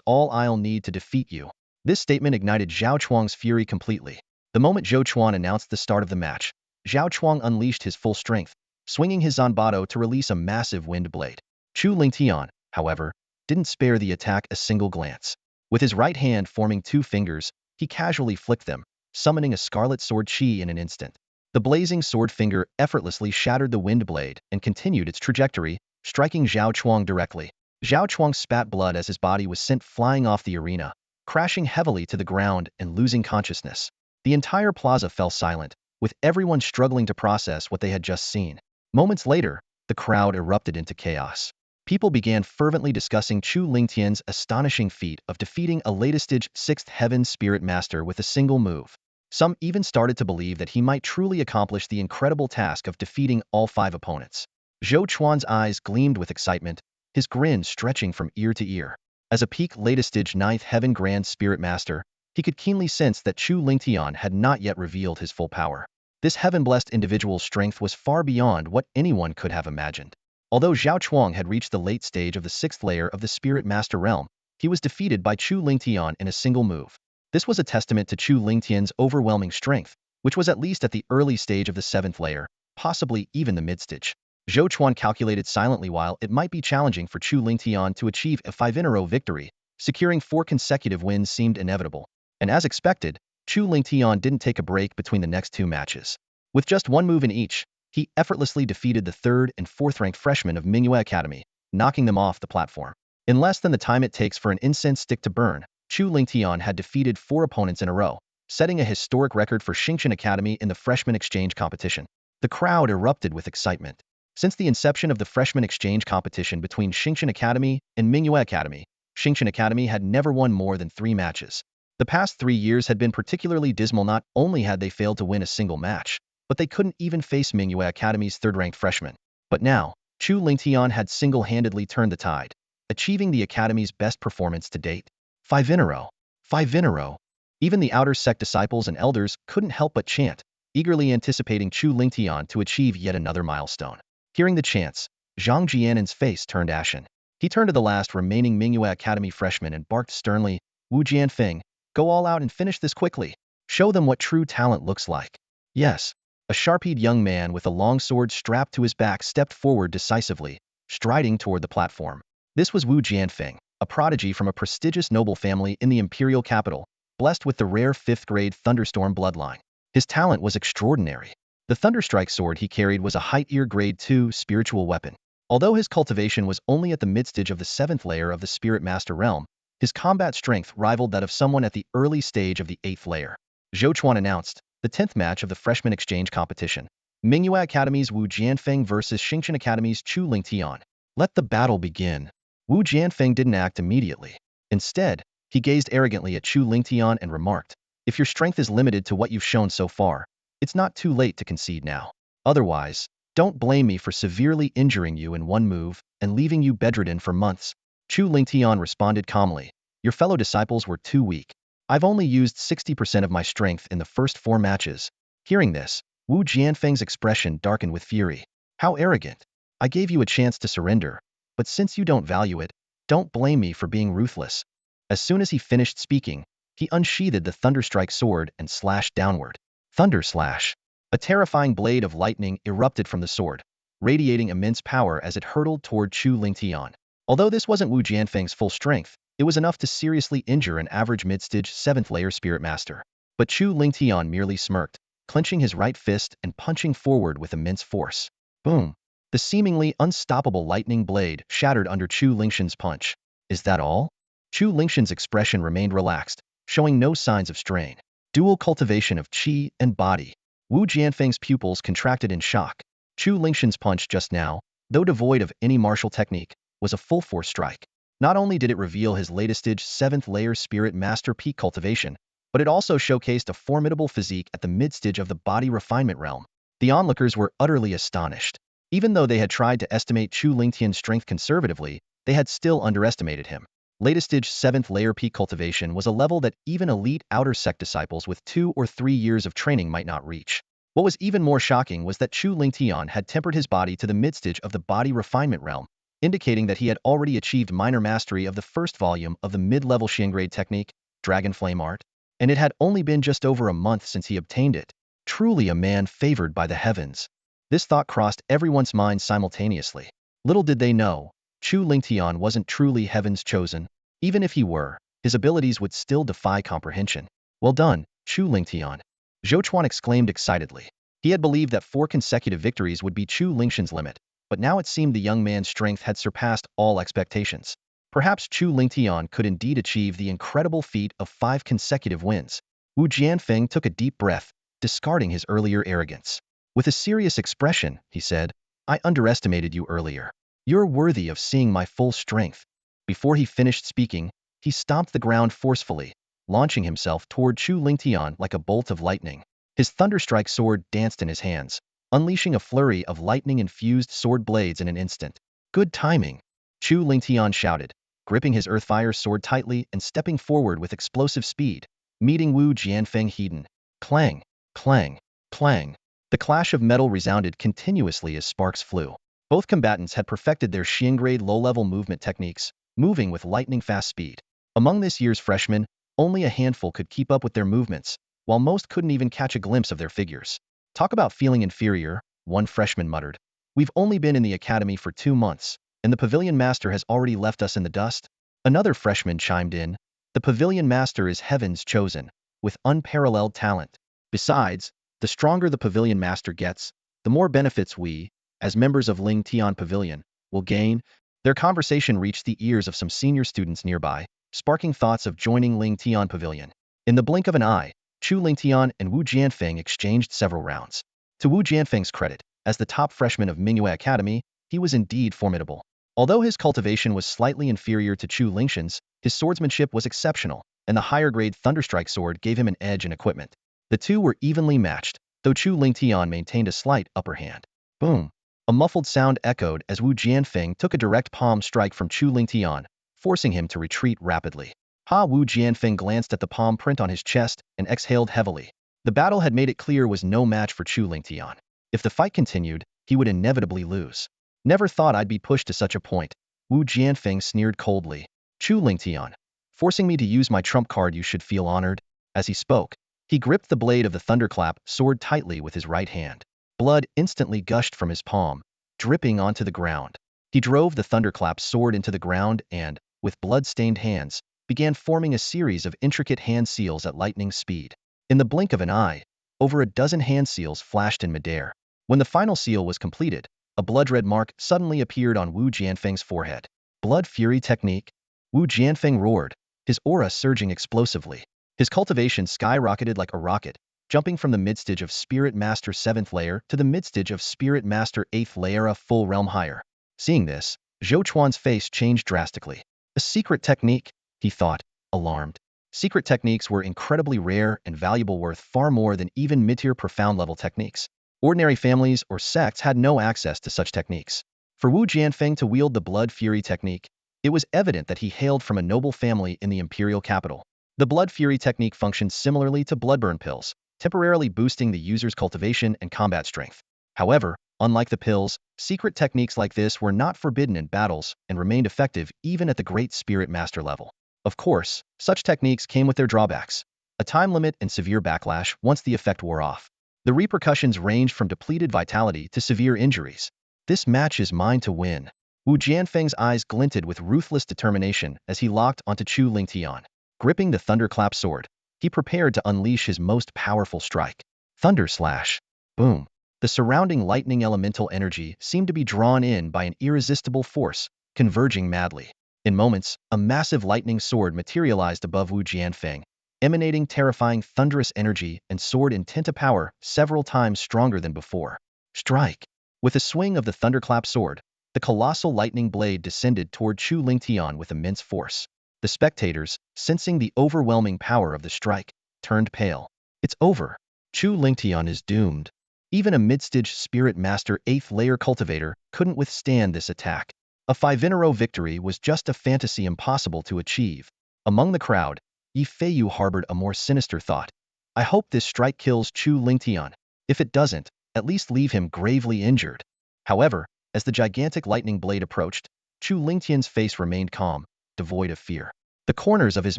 all I'll need to defeat you." This statement ignited Zhao Chuang's fury completely. The moment Zhou Chuan announced the start of the match, Zhao Chuang unleashed his full strength, swinging his zanbato to release a massive wind blade. Chu Lingtian, however, didn't spare the attack a single glance. With his right hand forming 2 fingers, he casually flicked them, summoning a scarlet sword chi in an instant. The blazing sword finger effortlessly shattered the wind blade and continued its trajectory, striking Zhao Chuang directly. Zhao Chuang spat blood as his body was sent flying off the arena, crashing heavily to the ground and losing consciousness. The entire plaza fell silent, with everyone struggling to process what they had just seen. Moments later, the crowd erupted into chaos. People began fervently discussing Chu Lingtian's astonishing feat of defeating a latest-stage 6th Heaven Spirit Master with a single move. Some even started to believe that he might truly accomplish the incredible task of defeating all 5 opponents. Zhou Chuan's eyes gleamed with excitement, his grin stretching from ear to ear. As a peak latest-stage 9th Heaven Grand Spirit Master, he could keenly sense that Chu Lingtian had not yet revealed his full power. This heaven-blessed individual's strength was far beyond what anyone could have imagined. Although Zhao Chuang had reached the late stage of the 6th layer of the Spirit Master realm, he was defeated by Chu Lingtian in a single move. This was a testament to Chu Lingtian's overwhelming strength, which was at least at the early stage of the 7th layer, possibly even the mid-stage. Zhou Chuan calculated silently while it might be challenging for Chu Lingtian to achieve a 5-in-a-row victory, securing 4 consecutive wins seemed inevitable. And as expected, Chu Lingtian didn't take a break between the next 2 matches. With just 1 move in each, he effortlessly defeated the 3rd and 4th-ranked freshmen of Mingyue Academy, knocking them off the platform. In less than the time it takes for an incense stick to burn, Chu Lingtian had defeated 4 opponents in a row, setting a historic record for Xingqian Academy in the freshman exchange competition. The crowd erupted with excitement. Since the inception of the freshman exchange competition between Xingqian Academy and Mingyue Academy, Xingqian Academy had never won more than 3 matches. The past 3 years had been particularly dismal. Not only had they failed to win a single match, but they couldn't even face Mingyue Academy's 3rd-ranked freshmen. But now, Chu Lingtian had single-handedly turned the tide, achieving the Academy's best performance to date. 5 in a row. 5 in a row. Even the outer sect disciples and elders couldn't help but chant, eagerly anticipating Chu Lingtian to achieve yet another milestone. Hearing the chants, Zhang Jianen's face turned ashen. He turned to the last remaining Mingyue Academy freshman and barked sternly, "Wu Jianfeng, go all out and finish this quickly. Show them what true talent looks like." "Yes." A sharp-eyed young man with a long sword strapped to his back stepped forward decisively, striding toward the platform. This was Wu Jianfeng, a prodigy from a prestigious noble family in the imperial capital, blessed with the rare 5th-grade Thunderstorm bloodline. His talent was extraordinary. The Thunderstrike sword he carried was a height-ear grade 2 spiritual weapon. Although his cultivation was only at the mid-stage of the 7th layer of the Spirit Master realm, his combat strength rivaled that of someone at the early stage of the 8th layer. Zhou Chuan announced, the 10th match of the freshman exchange competition. Mingyue Academy's Wu Jianfeng versus Xingqian Academy's Chu Lingtian. Let the battle begin. Wu Jianfeng didn't act immediately. Instead, he gazed arrogantly at Chu Lingtian and remarked, "If your strength is limited to what you've shown so far, it's not too late to concede now. Otherwise, don't blame me for severely injuring you in 1 move and leaving you bedridden for months." Chu Lingtian responded calmly, "Your fellow disciples were too weak. I've only used 60% of my strength in the first 4 matches." Hearing this, Wu Jianfeng's expression darkened with fury. "How arrogant. I gave you a chance to surrender, but since you don't value it, don't blame me for being ruthless." As soon as he finished speaking, he unsheathed the Thunderstrike sword and slashed downward. Thunder slash. A terrifying blade of lightning erupted from the sword, radiating immense power as it hurtled toward Chu Lingtian. Although this wasn't Wu Jianfeng's full strength, it was enough to seriously injure an average mid-stage 7th layer Spirit Master. But Chu Lingtian merely smirked, clenching his right fist and punching forward with immense force. Boom! The seemingly unstoppable lightning blade shattered under Chu Lingtian's punch. Is that all? Chu Lingtian's expression remained relaxed, showing no signs of strain. Dual cultivation of qi and body. Wu Jianfeng's pupils contracted in shock. Chu Lingxian's punch just now, though devoid of any martial technique, was a full-force strike. Not only did it reveal his latest stage 7th layer spirit master peak cultivation, but it also showcased a formidable physique at the mid-stage of the body refinement realm. The onlookers were utterly astonished. Even though they had tried to estimate Chu Lingtian's strength conservatively, they had still underestimated him. Latest stage 7th layer peak cultivation was a level that even elite outer sect disciples with 2 or 3 years of training might not reach. What was even more shocking was that Chu Lingtian had tempered his body to the mid-stage of the body refinement realm, indicating that he had already achieved minor mastery of the first volume of the mid-level Xiangrade technique, Dragon Flame Art, and it had only been just over a month since he obtained it. Truly a man favored by the heavens. This thought crossed everyone's mind simultaneously. Little did they know, Chu Lingtian wasn't truly heaven's chosen. Even if he were, his abilities would still defy comprehension. Well done, Chu Lingtian. Zhou Chuan exclaimed excitedly. He had believed that 4 consecutive victories would be Chu Lingxian's limit, but now it seemed the young man's strength had surpassed all expectations. Perhaps Chu Lingtian could indeed achieve the incredible feat of 5 consecutive wins. Wu Jianfeng took a deep breath, discarding his earlier arrogance. With a serious expression, he said, I underestimated you earlier. You're worthy of seeing my full strength. Before he finished speaking, he stomped the ground forcefully, launching himself toward Chu Lingtian like a bolt of lightning. His thunderstrike sword danced in his hands, unleashing a flurry of lightning-infused sword blades in an instant. Good timing, Chu Lingtian shouted, gripping his earthfire sword tightly and stepping forward with explosive speed, meeting Wu Jianfeng head-on. Clang, clang, clang. The clash of metal resounded continuously as sparks flew. Both combatants had perfected their Xiangrade low-level movement techniques, moving with lightning-fast speed. Among this year's freshmen, only a handful could keep up with their movements, while most couldn't even catch a glimpse of their figures. Talk about feeling inferior, one freshman muttered. We've only been in the academy for 2 months, and the pavilion master has already left us in the dust. Another freshman chimed in. The pavilion master is heaven's chosen, with unparalleled talent. Besides, the stronger the pavilion master gets, the more benefits we, as members of Ling Tian Pavilion, will gain. Their conversation reached the ears of some senior students nearby, sparking thoughts of joining Ling Tian Pavilion. In the blink of an eye, Chu Lingtian and Wu Jianfeng exchanged several rounds. To Wu Jianfeng's credit, as the top freshman of Mingyue Academy, he was indeed formidable. Although his cultivation was slightly inferior to Chu Lingxian's, his swordsmanship was exceptional, and the higher-grade Thunderstrike sword gave him an edge in equipment. The two were evenly matched, though Chu Lingtian maintained a slight upper hand. Boom! A muffled sound echoed as Wu Jianfeng took a direct palm strike from Chu Lingtian, forcing him to retreat rapidly. Wu Jianfeng glanced at the palm print on his chest and exhaled heavily. The battle had made it clear was no match for Chu Lingtian. If the fight continued, he would inevitably lose. Never thought I'd be pushed to such a point, Wu Jianfeng sneered coldly. Chu Lingtian, forcing me to use my trump card, you should feel honored. As he spoke, he gripped the blade of the thunderclap sword tightly with his right hand. Blood instantly gushed from his palm, dripping onto the ground. He drove the thunderclap sword into the ground and, with blood-stained hands, began forming a series of intricate hand seals at lightning speed. In the blink of an eye, over a dozen hand seals flashed in midair. When the final seal was completed, a blood-red mark suddenly appeared on Wu Jianfeng's forehead. Blood Fury Technique? Wu Jianfeng roared, his aura surging explosively. His cultivation skyrocketed like a rocket, jumping from the mid-stage of Spirit Master 7th layer to the mid-stage of Spirit Master 8th layer, a full realm higher. Seeing this, Zhou Chuan's face changed drastically. A secret technique, he thought, alarmed. Secret techniques were incredibly rare and valuable, worth far more than even mid-tier profound-level techniques. Ordinary families or sects had no access to such techniques. For Wu Jianfeng to wield the Blood Fury technique, it was evident that he hailed from a noble family in the imperial capital. The Blood Fury technique functions similarly to bloodburn pills, temporarily boosting the user's cultivation and combat strength. However, unlike the pills, secret techniques like this were not forbidden in battles and remained effective even at the Great Spirit Master level. Of course, such techniques came with their drawbacks: a time limit and severe backlash once the effect wore off. The repercussions ranged from depleted vitality to severe injuries. This match is mine to win. Wu Jianfeng's eyes glinted with ruthless determination as he locked onto Chu Lingtian. Gripping the thunderclap sword, he prepared to unleash his most powerful strike. Thunder Slash. Boom. The surrounding lightning elemental energy seemed to be drawn in by an irresistible force, converging madly. In moments, a massive lightning sword materialized above Wu Jianfeng, emanating terrifying thunderous energy and soared in Tinta power several times stronger than before. Strike! With a swing of the thunderclap sword, the colossal lightning blade descended toward Chu Lingtian with immense force. The spectators, sensing the overwhelming power of the strike, turned pale. It's over. Chu Lingtian is doomed. Even a mid-stage Spirit Master 8th layer cultivator couldn't withstand this attack. A 5-in-a-row victory was just a fantasy impossible to achieve. Among the crowd, Yi Feiyu harbored a more sinister thought. I hope this strike kills Chu Lingtian. If it doesn't, at least leave him gravely injured. However, as the gigantic lightning blade approached, Chu Lingtian's face remained calm, devoid of fear. The corners of his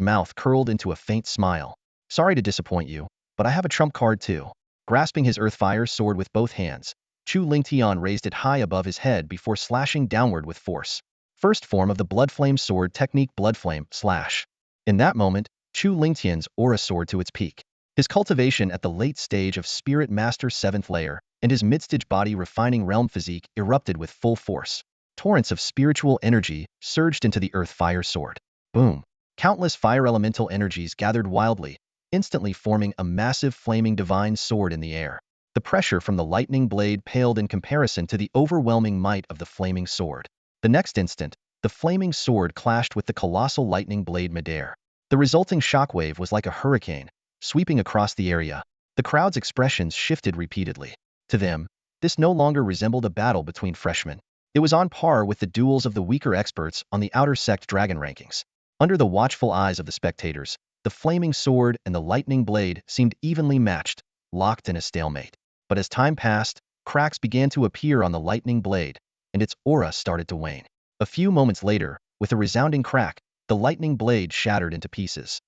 mouth curled into a faint smile. Sorry to disappoint you, but I have a trump card too. Grasping his earthfire sword with both hands, Chu Lingtian raised it high above his head before slashing downward with force. First form of the Bloodflame sword technique, Bloodflame slash. In that moment, Chu Lingtian's aura soared to its peak. His cultivation at the late stage of Spirit Master 7th layer and his mid-stage body refining realm physique erupted with full force. Torrents of spiritual energy surged into the earth fire sword. Boom! Countless fire elemental energies gathered wildly, instantly forming a massive flaming divine sword in the air. The pressure from the lightning blade paled in comparison to the overwhelming might of the flaming sword. The next instant, the flaming sword clashed with the colossal lightning blade midair. The resulting shockwave was like a hurricane, sweeping across the area. The crowd's expressions shifted repeatedly. To them, this no longer resembled a battle between freshmen. It was on par with the duels of the weaker experts on the outer sect dragon rankings. Under the watchful eyes of the spectators, the flaming sword and the lightning blade seemed evenly matched, locked in a stalemate. But as time passed, cracks began to appear on the lightning blade, and its aura started to wane. A few moments later, with a resounding crack, the lightning blade shattered into pieces.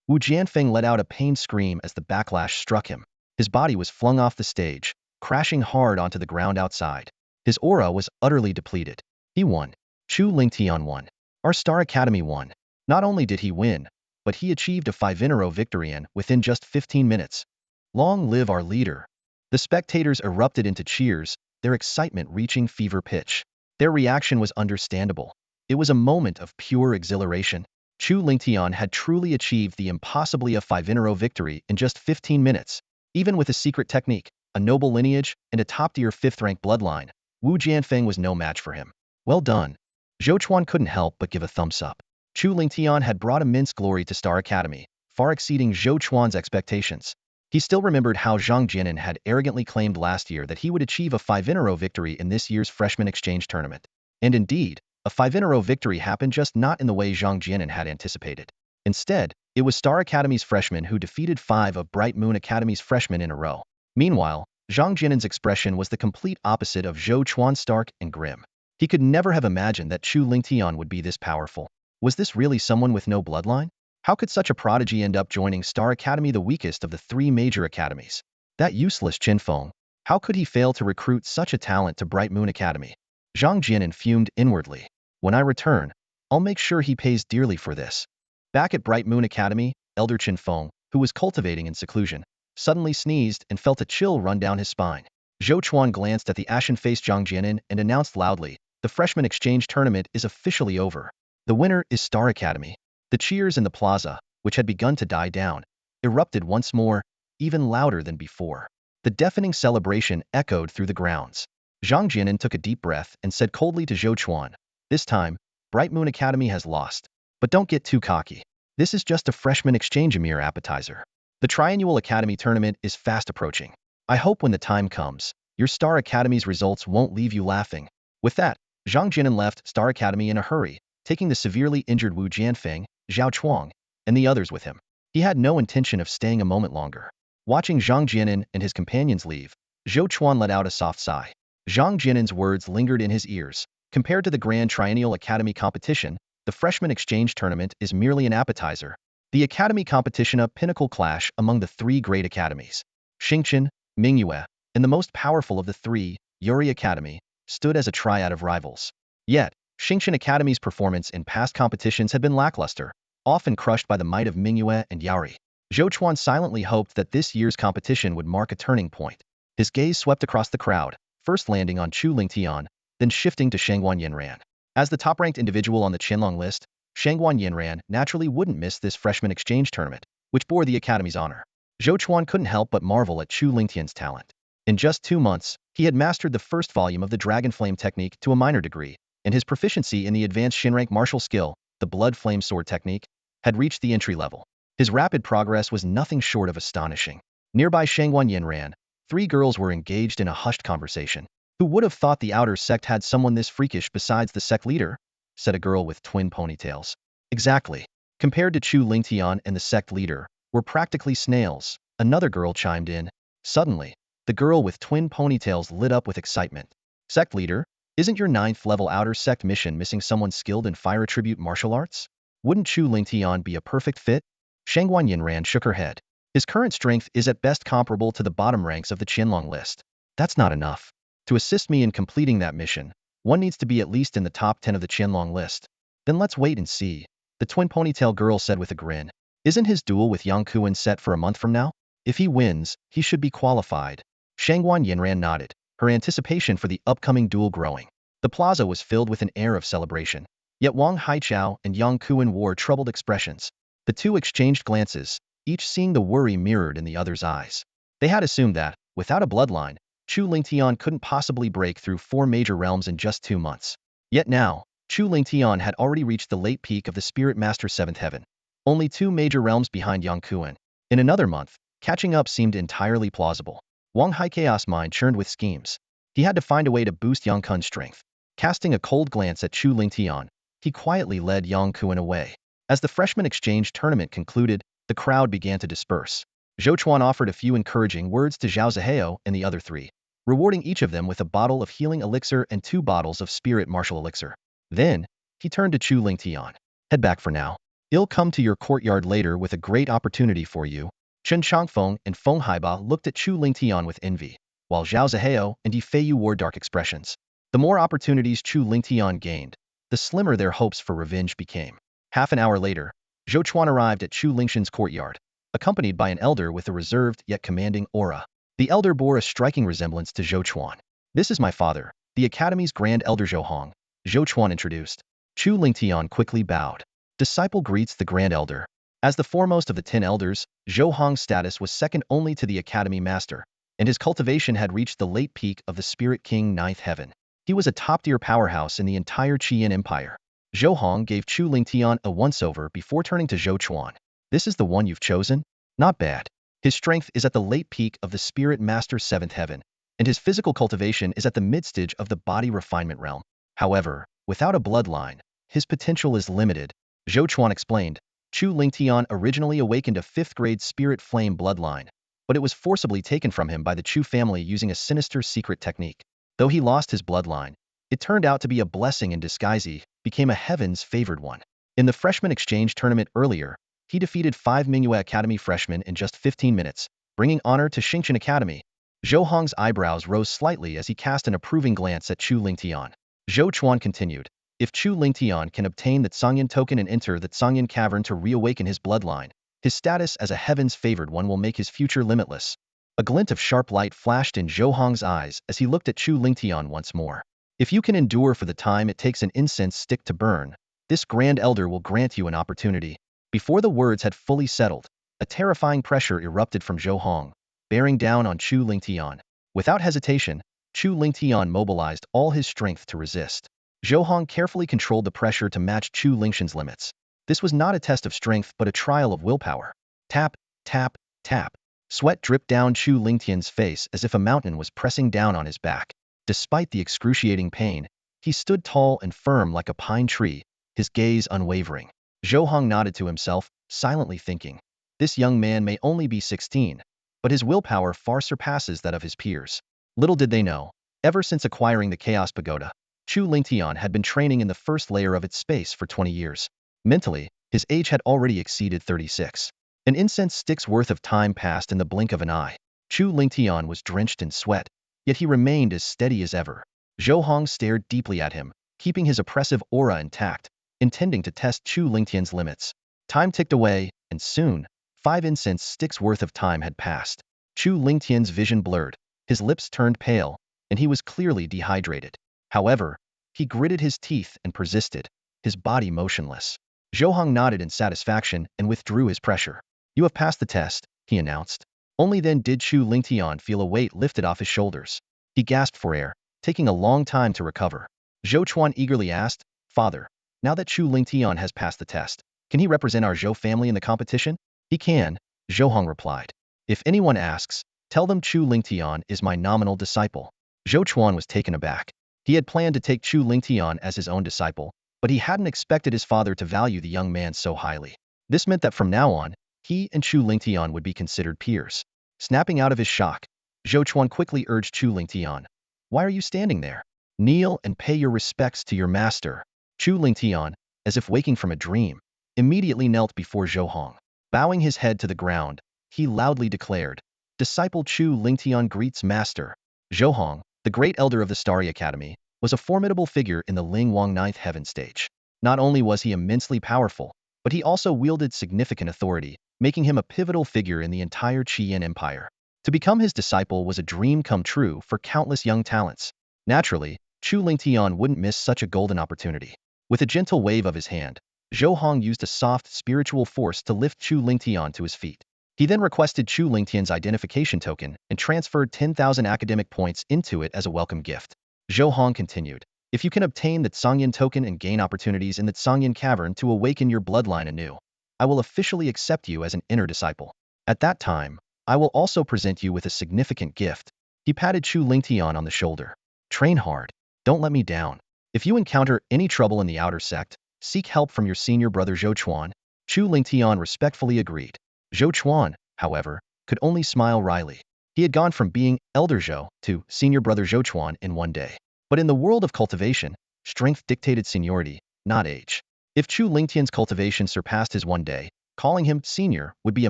Wu Jianfeng let out a pained scream as the backlash struck him. His body was flung off the stage, crashing hard onto the ground outside. His aura was utterly depleted. He won. Chu Lingtian won. Our Star Academy won. Not only did he win, but he achieved a 5-in-a-row victory within just 15 minutes. Long live our leader. The spectators erupted into cheers, their excitement reaching fever pitch. Their reaction was understandable. It was a moment of pure exhilaration. Chu Lingtian had truly achieved the impossibly a 5-in-a-row victory in just 15 minutes. Even with a secret technique, a noble lineage, and a top-tier 5th-rank bloodline, Wu Jianfeng was no match for him. Well done. Zhou Chuan couldn't help but give a thumbs up. Chu Lingtian had brought immense glory to Star Academy, far exceeding Zhou Chuan's expectations. He still remembered how Zhang Jianan had arrogantly claimed last year that he would achieve a 5-in-a-row victory in this year's freshman exchange tournament. And indeed, a 5-in-a-row victory happened, just not in the way Zhang Jianan had anticipated. Instead, it was Star Academy's freshmen who defeated 5 of Bright Moon Academy's freshmen in a row. Meanwhile, Zhang Jianan's expression was the complete opposite of Zhou Chuan's, stark and grim. He could never have imagined that Chu Lingtian would be this powerful. Was this really someone with no bloodline? How could such a prodigy end up joining Star Academy, the weakest of the 3 major academies? That useless Qinfeng, how could he fail to recruit such a talent to Bright Moon Academy? Zhang Jianan fumed inwardly. When I return, I'll make sure he pays dearly for this. Back at Bright Moon Academy, Elder Qinfeng, who was cultivating in seclusion, suddenly sneezed and felt a chill run down his spine. Zhou Chuan glanced at the ashen-faced Zhang Jianan and announced loudly, the freshman exchange tournament is officially over. The winner is Star Academy. The cheers in the plaza, which had begun to die down, erupted once more, even louder than before. The deafening celebration echoed through the grounds. Zhang Jianan took a deep breath and said coldly to Zhou Chuan, this time, Bright Moon Academy has lost. But don't get too cocky. This is just a freshman exchange, a mere appetizer. The Triannual Academy tournament is fast approaching. I hope when the time comes, your Star Academy's results won't leave you laughing. With that, Zhang Jianan left Star Academy in a hurry, taking the severely injured Wu Jianfeng, Zhao Chuang, and the others with him. He had no intention of staying a moment longer. Watching Zhang Jianan and his companions leave, Zhou Chuan let out a soft sigh. Zhang Jianan's words lingered in his ears. Compared to the Grand Triennial Academy competition, the freshman exchange tournament is merely an appetizer. The academy competition, a pinnacle clash among the 3 great academies. Xingqian, Mingyue, and the most powerful of the 3, Yuri Academy, stood as a triad of rivals. Yet, Xingqian Academy's performance in past competitions had been lackluster, often crushed by the might of Mingyue and Yaori. Zhou Chuan silently hoped that this year's competition would mark a turning point. His gaze swept across the crowd, first landing on Chu Lingtian, then shifting to Shangguan Yanran. As the top-ranked individual on the Qianlong list, Shangguan Yanran naturally wouldn't miss this freshman exchange tournament. which bore the Academy's honor. Zhou Chuan couldn't help but marvel at Chu Lingtian's talent. In just 2 months, he had mastered the first volume of the Dragon Flame technique to a minor degree, and his proficiency in the advanced Shinrank martial skill, the Blood Flame Sword technique, had reached the entry level. His rapid progress was nothing short of astonishing. Nearby Shangguan Yin ran. 3 girls were engaged in a hushed conversation. Who would have thought the outer sect had someone this freakish besides the sect leader? Said a girl with twin ponytails. Exactly. Compared to Chu Lingtian and the sect leader, we're practically snails, another girl chimed in. Suddenly, the girl with twin ponytails lit up with excitement. Sect leader, isn't your 9th level outer sect mission missing someone skilled in fire attribute martial arts? Wouldn't Chu Lingtian be a perfect fit? Shangguan Yinran shook her head. His current strength is at best comparable to the bottom ranks of the Qianlong list. That's not enough. To assist me in completing that mission, one needs to be at least in the top 10 of the Qianlong list. Then let's wait and see, the twin ponytail girl said with a grin. Isn't his duel with Yang Kuan set for a month from now? If he wins, he should be qualified. Shangguan Yinran nodded, her anticipation for the upcoming duel growing. The plaza was filled with an air of celebration. Yet Wang Haichao and Yang Kuan wore troubled expressions. The two exchanged glances, each seeing the worry mirrored in the other's eyes. They had assumed that, without a bloodline, Chu Lingtian couldn't possibly break through 4 major realms in just 2 months. Yet now, Chu Lingtian had already reached the late peak of the Spirit Master 7th Heaven, only 2 major realms behind Yang Kuan. In another month, catching up seemed entirely plausible. Wang Haichao's mind churned with schemes. He had to find a way to boost Yang Kuan's strength. Casting a cold glance at Chu Lingtian, he quietly led Yang Kuan away. As the freshman exchange tournament concluded, the crowd began to disperse. Zhou Chuan offered a few encouraging words to Zhao Zihao and the other 3, rewarding each of them with a bottle of healing elixir and 2 bottles of spirit martial elixir. Then, he turned to Chu Lingtian. Head back for now. I'll come to your courtyard later with a great opportunity for you. Chen Changfeng and Feng Haiba looked at Chu Lingtian with envy, while Zhao Zihao and Yi Feiyu wore dark expressions. The more opportunities Chu Lingtian gained, the slimmer their hopes for revenge became. Half an hour later, Zhou Chuan arrived at Chu Lingshan's courtyard, accompanied by an elder with a reserved yet commanding aura. The elder bore a striking resemblance to Zhou Chuan. This is my father, the Academy's Grand Elder Zhou Hong, Zhou Chuan introduced. Chu Lingtian quickly bowed. Disciple greets the Grand Elder. As the foremost of the 10 elders, Zhou Hong's status was second only to the Academy Master, and his cultivation had reached the late peak of the Spirit King 9th Heaven. He was a top-tier powerhouse in the entire Qian Empire. Zhou Hong gave Chu Lingtian a once-over before turning to Zhou Chuan. This is the one you've chosen? Not bad. His strength is at the late peak of the Spirit Master 7th Heaven, and his physical cultivation is at the mid-stage of the body refinement realm. However, without a bloodline, his potential is limited, Zhou Chuan explained. Chu Lingtian originally awakened a 5th-grade Spirit Flame bloodline, but it was forcibly taken from him by the Chu family using a sinister secret technique. Though he lost his bloodline, it turned out to be a blessing in disguise. He became a heaven's favored one. In the freshman exchange tournament earlier, he defeated 5 Mingyue Academy freshmen in just 15 minutes, bringing honor to Xingshan Academy. Zhou Hong's eyebrows rose slightly as he cast an approving glance at Chu Lingtian. Zhou Chuan continued. If Chu Lingtian can obtain the Tsangyan token and enter the Tsangyan cavern to reawaken his bloodline, his status as a heaven's favored one will make his future limitless. A glint of sharp light flashed in Zhou Hong's eyes as he looked at Chu Lingtian once more. If you can endure for the time it takes an incense stick to burn, this Grand Elder will grant you an opportunity. Before the words had fully settled, a terrifying pressure erupted from Zhou Hong, bearing down on Chu Lingtian. Without hesitation, Chu Lingtian mobilized all his strength to resist. Zhou Hong carefully controlled the pressure to match Chu Lingshan's limits. This was not a test of strength but a trial of willpower. Tap, tap, tap. Sweat dripped down Chu Lingtian's face as if a mountain was pressing down on his back. Despite the excruciating pain, he stood tall and firm like a pine tree, his gaze unwavering. Zhou Hong nodded to himself, silently thinking. This young man may only be 16, but his willpower far surpasses that of his peers. Little did they know, ever since acquiring the Chaos Pagoda, Chu Lingtian had been training in the first layer of its space for 20 years. Mentally, his age had already exceeded 36. An incense stick's worth of time passed in the blink of an eye. Chu Lingtian was drenched in sweat, yet he remained as steady as ever. Zhou Hong stared deeply at him, keeping his oppressive aura intact, intending to test Chu Lingtian's limits. Time ticked away, and soon, 5 incense sticks worth of time had passed. Chu Lingtian's vision blurred, his lips turned pale, and he was clearly dehydrated. However, he gritted his teeth and persisted, his body motionless. Zhou Hong nodded in satisfaction and withdrew his pressure. You have passed the test, he announced. Only then did Chu Lingtian feel a weight lifted off his shoulders. He gasped for air, taking a long time to recover. Zhou Chuan eagerly asked, Father, now that Chu Lingtian has passed the test, can he represent our Zhou family in the competition? He can, Zhou Hong replied. If anyone asks, tell them Chu Lingtian is my nominal disciple. Zhou Chuan was taken aback. He had planned to take Chu Lingtian as his own disciple, but he hadn't expected his father to value the young man so highly. This meant that from now on, he and Chu Lingtian would be considered peers. Snapping out of his shock, Zhou Chuan quickly urged Chu Lingtian. Why are you standing there? Kneel and pay your respects to your master. Chu Lingtian, as if waking from a dream, immediately knelt before Zhou Hong. Bowing his head to the ground, he loudly declared, Disciple Chu Lingtian greets master. Zhou Hong, the great elder of the Starry Academy, was a formidable figure in the Ling Wang Ninth Heaven stage. Not only was he immensely powerful, but he also wielded significant authority, making him a pivotal figure in the entire Qian Empire. To become his disciple was a dream come true for countless young talents. Naturally, Chu Lingtian wouldn't miss such a golden opportunity. With a gentle wave of his hand, Zhou Hong used a soft spiritual force to lift Chu Lingtian to his feet. He then requested Chu Lingtian's identification token and transferred 10,000 academic points into it as a welcome gift. Zhou Hong continued, if you can obtain the Tsangyan token and gain opportunities in the Tsangyan cavern to awaken your bloodline anew, I will officially accept you as an inner disciple. At that time, I will also present you with a significant gift. He patted Chu Lingtian on the shoulder. Train hard. Don't let me down. If you encounter any trouble in the outer sect, seek help from your senior brother Zhou Chuan. Chu Lingtian respectfully agreed. Zhou Chuan, however, could only smile wryly. He had gone from being Elder Zhou to Senior Brother Zhou Chuan in one day. But in the world of cultivation, strength dictated seniority, not age. If Chu Lingtian's cultivation surpassed his one day, calling him senior would be a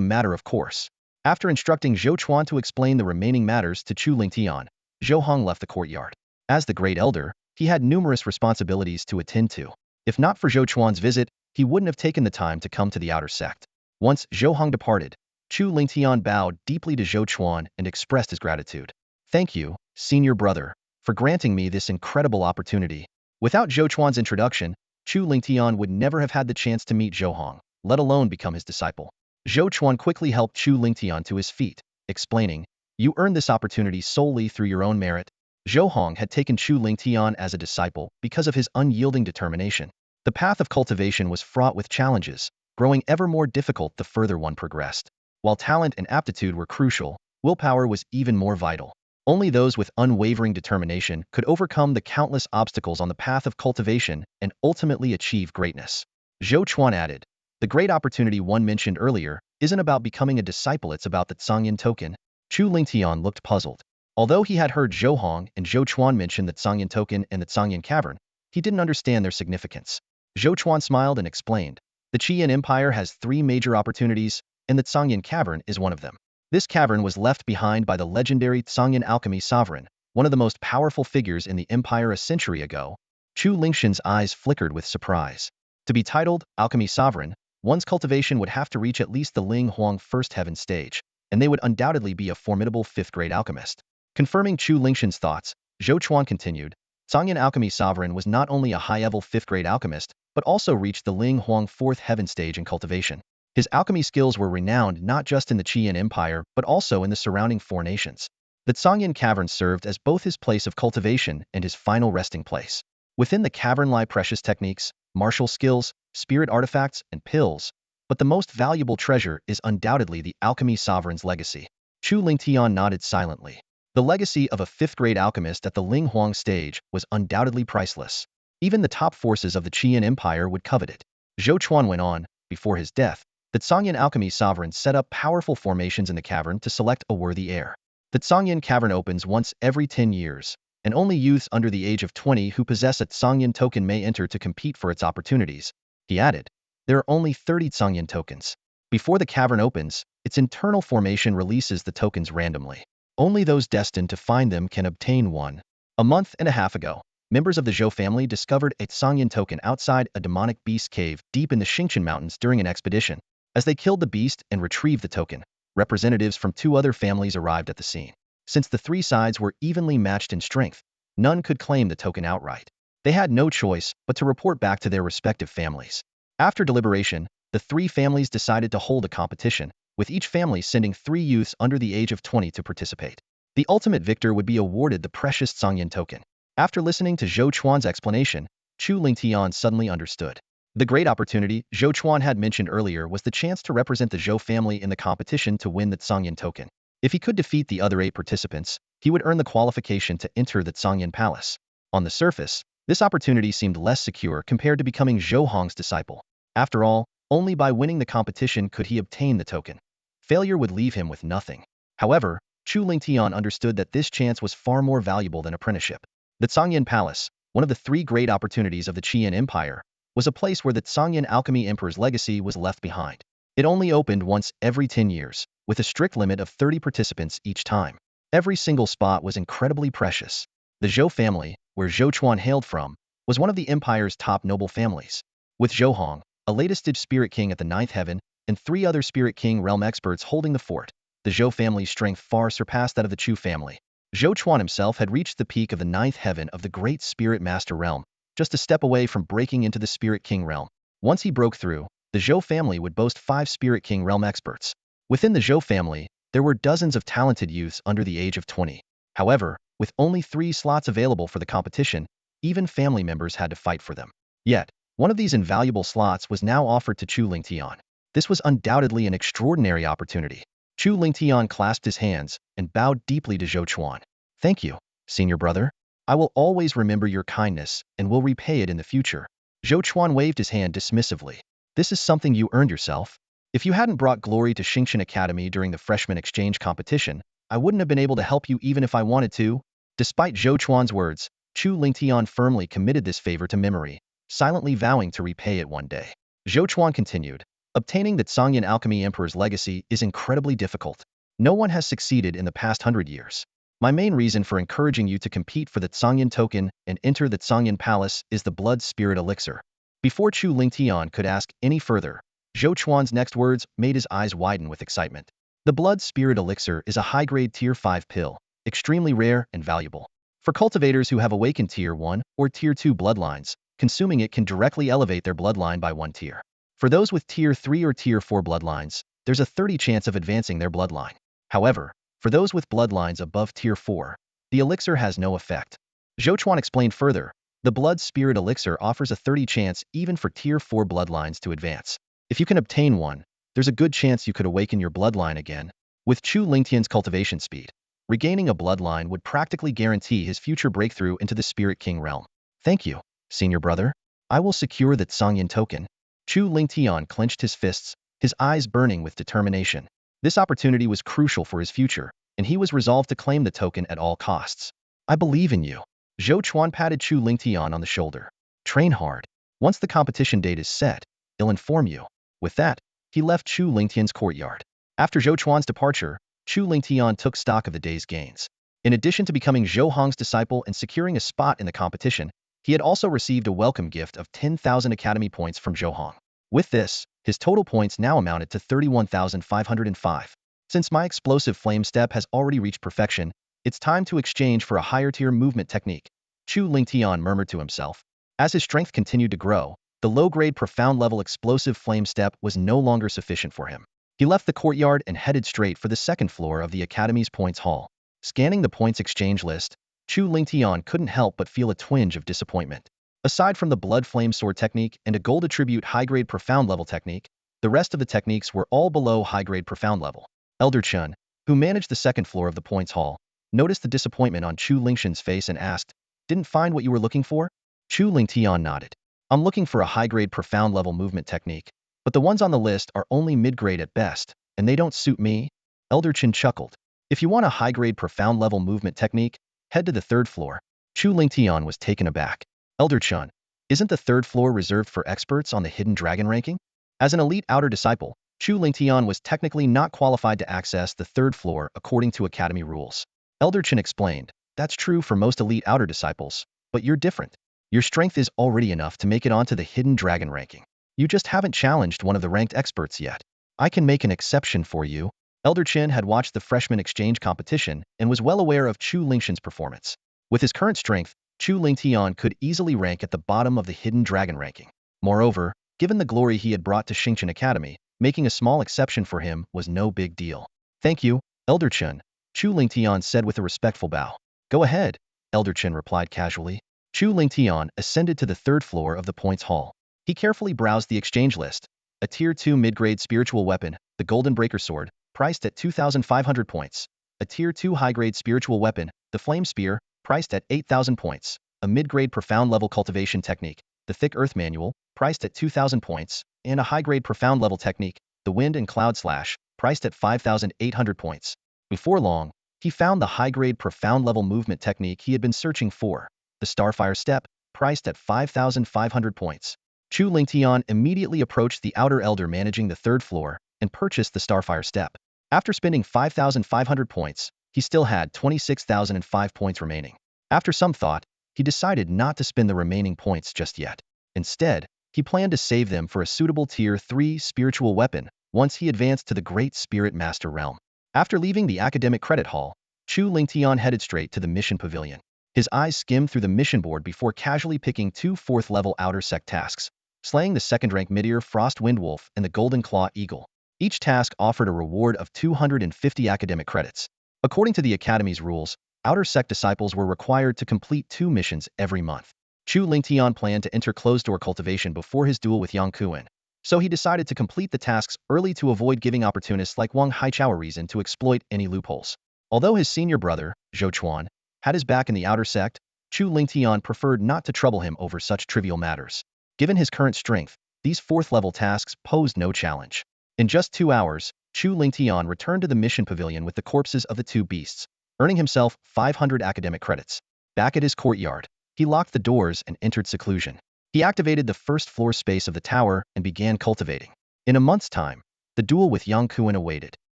matter of course. After instructing Zhou Chuan to explain the remaining matters to Chu Lingtian, Zhou Hong left the courtyard. As the great elder, he had numerous responsibilities to attend to. If not for Zhou Chuan's visit, he wouldn't have taken the time to come to the outer sect. Once Zhou Hong departed, Chu Lingtian bowed deeply to Zhou Chuan and expressed his gratitude. Thank you, senior brother, for granting me this incredible opportunity. Without Zhou Chuan's introduction, Chu Lingtian would never have had the chance to meet Zhou Hong, let alone become his disciple. Zhou Chuan quickly helped Chu Lingtian to his feet, explaining, you earned this opportunity solely through your own merit. Zhou Hong had taken Chu Lingtian as a disciple because of his unyielding determination. The path of cultivation was fraught with challenges, growing ever more difficult the further one progressed. While talent and aptitude were crucial, willpower was even more vital. Only those with unwavering determination could overcome the countless obstacles on the path of cultivation and ultimately achieve greatness. Zhou Chuan added, the great opportunity one mentioned earlier isn't about becoming a disciple, it's about the Tsangyan token. Chu Lingtian looked puzzled. Although he had heard Zhou Hong and Zhou Chuan mention the Tsangyan token and the Tsangyan cavern, he didn't understand their significance. Zhou Chuan smiled and explained, the Qian Empire has 3 major opportunities, and the Tsangyan cavern is one of them. This cavern was left behind by the legendary Tsangyan alchemy sovereign, one of the most powerful figures in the empire a century ago. Chu Lingshan's eyes flickered with surprise. To be titled alchemy sovereign, one's cultivation would have to reach at least the Ling Huang First Heaven stage, and they would undoubtedly be a formidable 5th-grade alchemist. Confirming Chu Lingshan's thoughts, Zhou Chuan continued, Tsangyan alchemy sovereign was not only a high-level 5th-grade alchemist, but also reached the Ling Huang 4th Heaven stage in cultivation. His alchemy skills were renowned not just in the Qian Empire, but also in the surrounding 4 nations. The Tsangyan cavern served as both his place of cultivation and his final resting place. Within the cavern lie precious techniques, martial skills, spirit artifacts, and pills, but the most valuable treasure is undoubtedly the alchemy sovereign's legacy. Chu Lingtian nodded silently. The legacy of a 5th-grade alchemist at the Ling Huang stage was undoubtedly priceless. Even the top forces of the Qian Empire would covet it. Zhou Chuan went on, before his death, the Tsangyan alchemy sovereign set up powerful formations in the cavern to select a worthy heir. The Tsangyan cavern opens once every 10 years, and only youths under the age of 20 who possess a Tsangyan token may enter to compete for its opportunities. He added, there are only 30 Tsangyan tokens. Before the cavern opens, its internal formation releases the tokens randomly. Only those destined to find them can obtain one. A month and a half ago, members of the Zhou family discovered a Tsangyan token outside a demonic beast cave deep in the Xingqian Mountains during an expedition. As they killed the beast and retrieved the token, representatives from 2 other families arrived at the scene. Since the 3 sides were evenly matched in strength, none could claim the token outright. They had no choice but to report back to their respective families. After deliberation, the 3 families decided to hold a competition, with each family sending 3 youths under the age of 20 to participate. The ultimate victor would be awarded the precious Sangyin token. After listening to Zhou Chuan's explanation, Chu Lingtian suddenly understood. The great opportunity Zhou Chuan had mentioned earlier was the chance to represent the Zhou family in the competition to win the Sangyin token. If he could defeat the other 8 participants, he would earn the qualification to enter the Sangyin Palace. On the surface, this opportunity seemed less secure compared to becoming Zhou Hong's disciple. After all, only by winning the competition could he obtain the token. Failure would leave him with nothing. However, Chu Lingtian understood that this chance was far more valuable than apprenticeship. The Sangyin Palace, one of the 3 great opportunities of the Qian Empire, was a place where the Sangyin alchemy emperor's legacy was left behind. It only opened once every 10 years, with a strict limit of 30 participants each time. Every single spot was incredibly precious. The Zhou family, where Zhou Chuan hailed from, was one of the empire's top noble families. With Zhou Hong, a latest spirit king at the 9th heaven, and 3 other spirit king realm experts holding the fort, the Zhou family's strength far surpassed that of the Chu family. Zhou Chuan himself had reached the peak of the 9th heaven of the great spirit master realm, just a step away from breaking into the spirit king realm. Once he broke through, the Zhou family would boast 5 spirit king realm experts. Within the Zhou family, there were dozens of talented youths under the age of 20. However, with only 3 slots available for the competition, even family members had to fight for them. Yet, one of these invaluable slots was now offered to Chu Lingtian. This was undoubtedly an extraordinary opportunity. Chu Lingtian clasped his hands and bowed deeply to Zhou Chuan. Thank you, senior brother. I will always remember your kindness and will repay it in the future. Zhou Chuan waved his hand dismissively. This is something you earned yourself. If you hadn't brought glory to Xingqian Academy during the freshman exchange competition, I wouldn't have been able to help you even if I wanted to. Despite Zhou Chuan's words, Chu Lingtian firmly committed this favor to memory, silently vowing to repay it one day. Zhou Chuan continued. Obtaining the Sangyin alchemy emperor's legacy is incredibly difficult. No one has succeeded in the past 100 years. My main reason for encouraging you to compete for the Sangyin token and enter the Sangyin Palace is the blood spirit elixir. Before Chu Lingtian could ask any further, Zhou Chuan's next words made his eyes widen with excitement. The blood spirit elixir is a high-grade tier 5 pill, extremely rare and valuable. For cultivators who have awakened tier 1 or tier 2 bloodlines, consuming it can directly elevate their bloodline by 1 tier. For those with tier 3 or tier 4 bloodlines, there's a 30% chance of advancing their bloodline. However, for those with bloodlines above tier 4, the elixir has no effect. Zhou Chuan explained further, the blood spirit elixir offers a 30% chance even for tier 4 bloodlines to advance. If you can obtain one, there's a good chance you could awaken your bloodline again. With Chu Lingtian's cultivation speed, regaining a bloodline would practically guarantee his future breakthrough into the Spirit King realm. Thank you, senior brother. I will secure that Sangyin token. Chu Lingtian clenched his fists, his eyes burning with determination. This opportunity was crucial for his future, and he was resolved to claim the token at all costs. I believe in you. Zhou Chuan patted Chu Lingtian on the shoulder. Train hard. Once the competition date is set, I'll inform you. With that, he left Chu Lingtian's courtyard. After Zhou Chuan's departure, Chu Lingtian took stock of the day's gains. In addition to becoming Zhou Hong's disciple and securing a spot in the competition, he had also received a welcome gift of 10,000 academy points from Zhou Hong. With this, his total points now amounted to 31,505. Since my explosive flame step has already reached perfection, it's time to exchange for a higher tier movement technique, Chu Lingtian murmured to himself. As his strength continued to grow, the low-grade profound level explosive flame step was no longer sufficient for him. He left the courtyard and headed straight for the 2nd floor of the Academy's points hall. Scanning the points exchange list, Chu Lingtian couldn't help but feel a twinge of disappointment. Aside from the blood flame sword technique and a gold attribute high-grade profound level technique, the rest of the techniques were all below high-grade profound level. Elder Chun, who managed the 2nd floor of the points hall, noticed the disappointment on Chu Lingtian's face and asked, "Didn't find what you were looking for?" Chu Lingtian nodded. "I'm looking for a high-grade profound level movement technique, but the ones on the list are only mid-grade at best, and they don't suit me." Elder Chin chuckled. "If you want a high-grade profound level movement technique, head to the 3rd floor." Chu Lingtian was taken aback. "Elder Chun, isn't the 3rd floor reserved for experts on the hidden dragon ranking?" As an elite outer disciple, Chu Lingtian was technically not qualified to access the 3rd floor according to Academy rules. Elder Chin explained, "That's true for most elite outer disciples, but you're different. Your strength is already enough to make it onto the hidden dragon ranking. You just haven't challenged one of the ranked experts yet. I can make an exception for you." Elder Chin had watched the freshman exchange competition and was well aware of Chu Lingtian's performance. With his current strength, Chu Lingtian could easily rank at the bottom of the hidden dragon ranking. Moreover, given the glory he had brought to Xingqian Academy, Making a small exception for him was no big deal. Thank you, Elder Chen, Chu Lingtian said with a respectful bow. Go ahead, Elder Chen replied casually. Chu Lingtian ascended to the third floor of the points hall. He carefully browsed the exchange list. A Tier 2 mid-grade spiritual weapon, the Golden Breaker Sword, priced at 2,500 points. A Tier 2 high-grade spiritual weapon, the Flame Spear, priced at 8,000 points. A mid-grade profound-level cultivation technique, the Thick Earth Manual, priced at 2,000 points, and a high-grade profound-level technique, the Wind and Cloud Slash, priced at 5,800 points. Before long, he found the high-grade profound-level movement technique he had been searching for, the Starfire Step, priced at 5,500 points. Chu Lingtian immediately approached the outer elder managing the third floor and purchased the Starfire Step. After spending 5,500 points, he still had 26,005 points remaining. After some thought, he decided not to spend the remaining points just yet. Instead, he planned to save them for a suitable Tier 3 spiritual weapon once he advanced to the Great Spirit Master realm. After leaving the Academic Credit Hall, Chu Lingtian headed straight to the Mission Pavilion. His eyes skimmed through the mission board before casually picking 2 4th-level outer sect tasks, slaying the second-rank Midear Frost Windwolf and the Golden Claw Eagle. Each task offered a reward of 250 academic credits. According to the Academy's rules, outer sect disciples were required to complete 2 missions every month. Chu Lingtian planned to enter closed-door cultivation before his duel with Yang Kuan, so he decided to complete the tasks early to avoid giving opportunists like Wang Haichao a reason to exploit any loopholes. Although his senior brother, Zhou Chuan, had his back in the outer sect, Chu Lingtian preferred not to trouble him over such trivial matters. Given his current strength, these 4th-level tasks posed no challenge. In just 2 hours, Chu Lingtian returned to the mission pavilion with the corpses of the 2 beasts, earning himself 500 academic credits. Back at his courtyard, he locked the doors and entered seclusion. He activated the first-floor space of the tower and began cultivating. In a month's time, the duel with Yang Kuan awaited.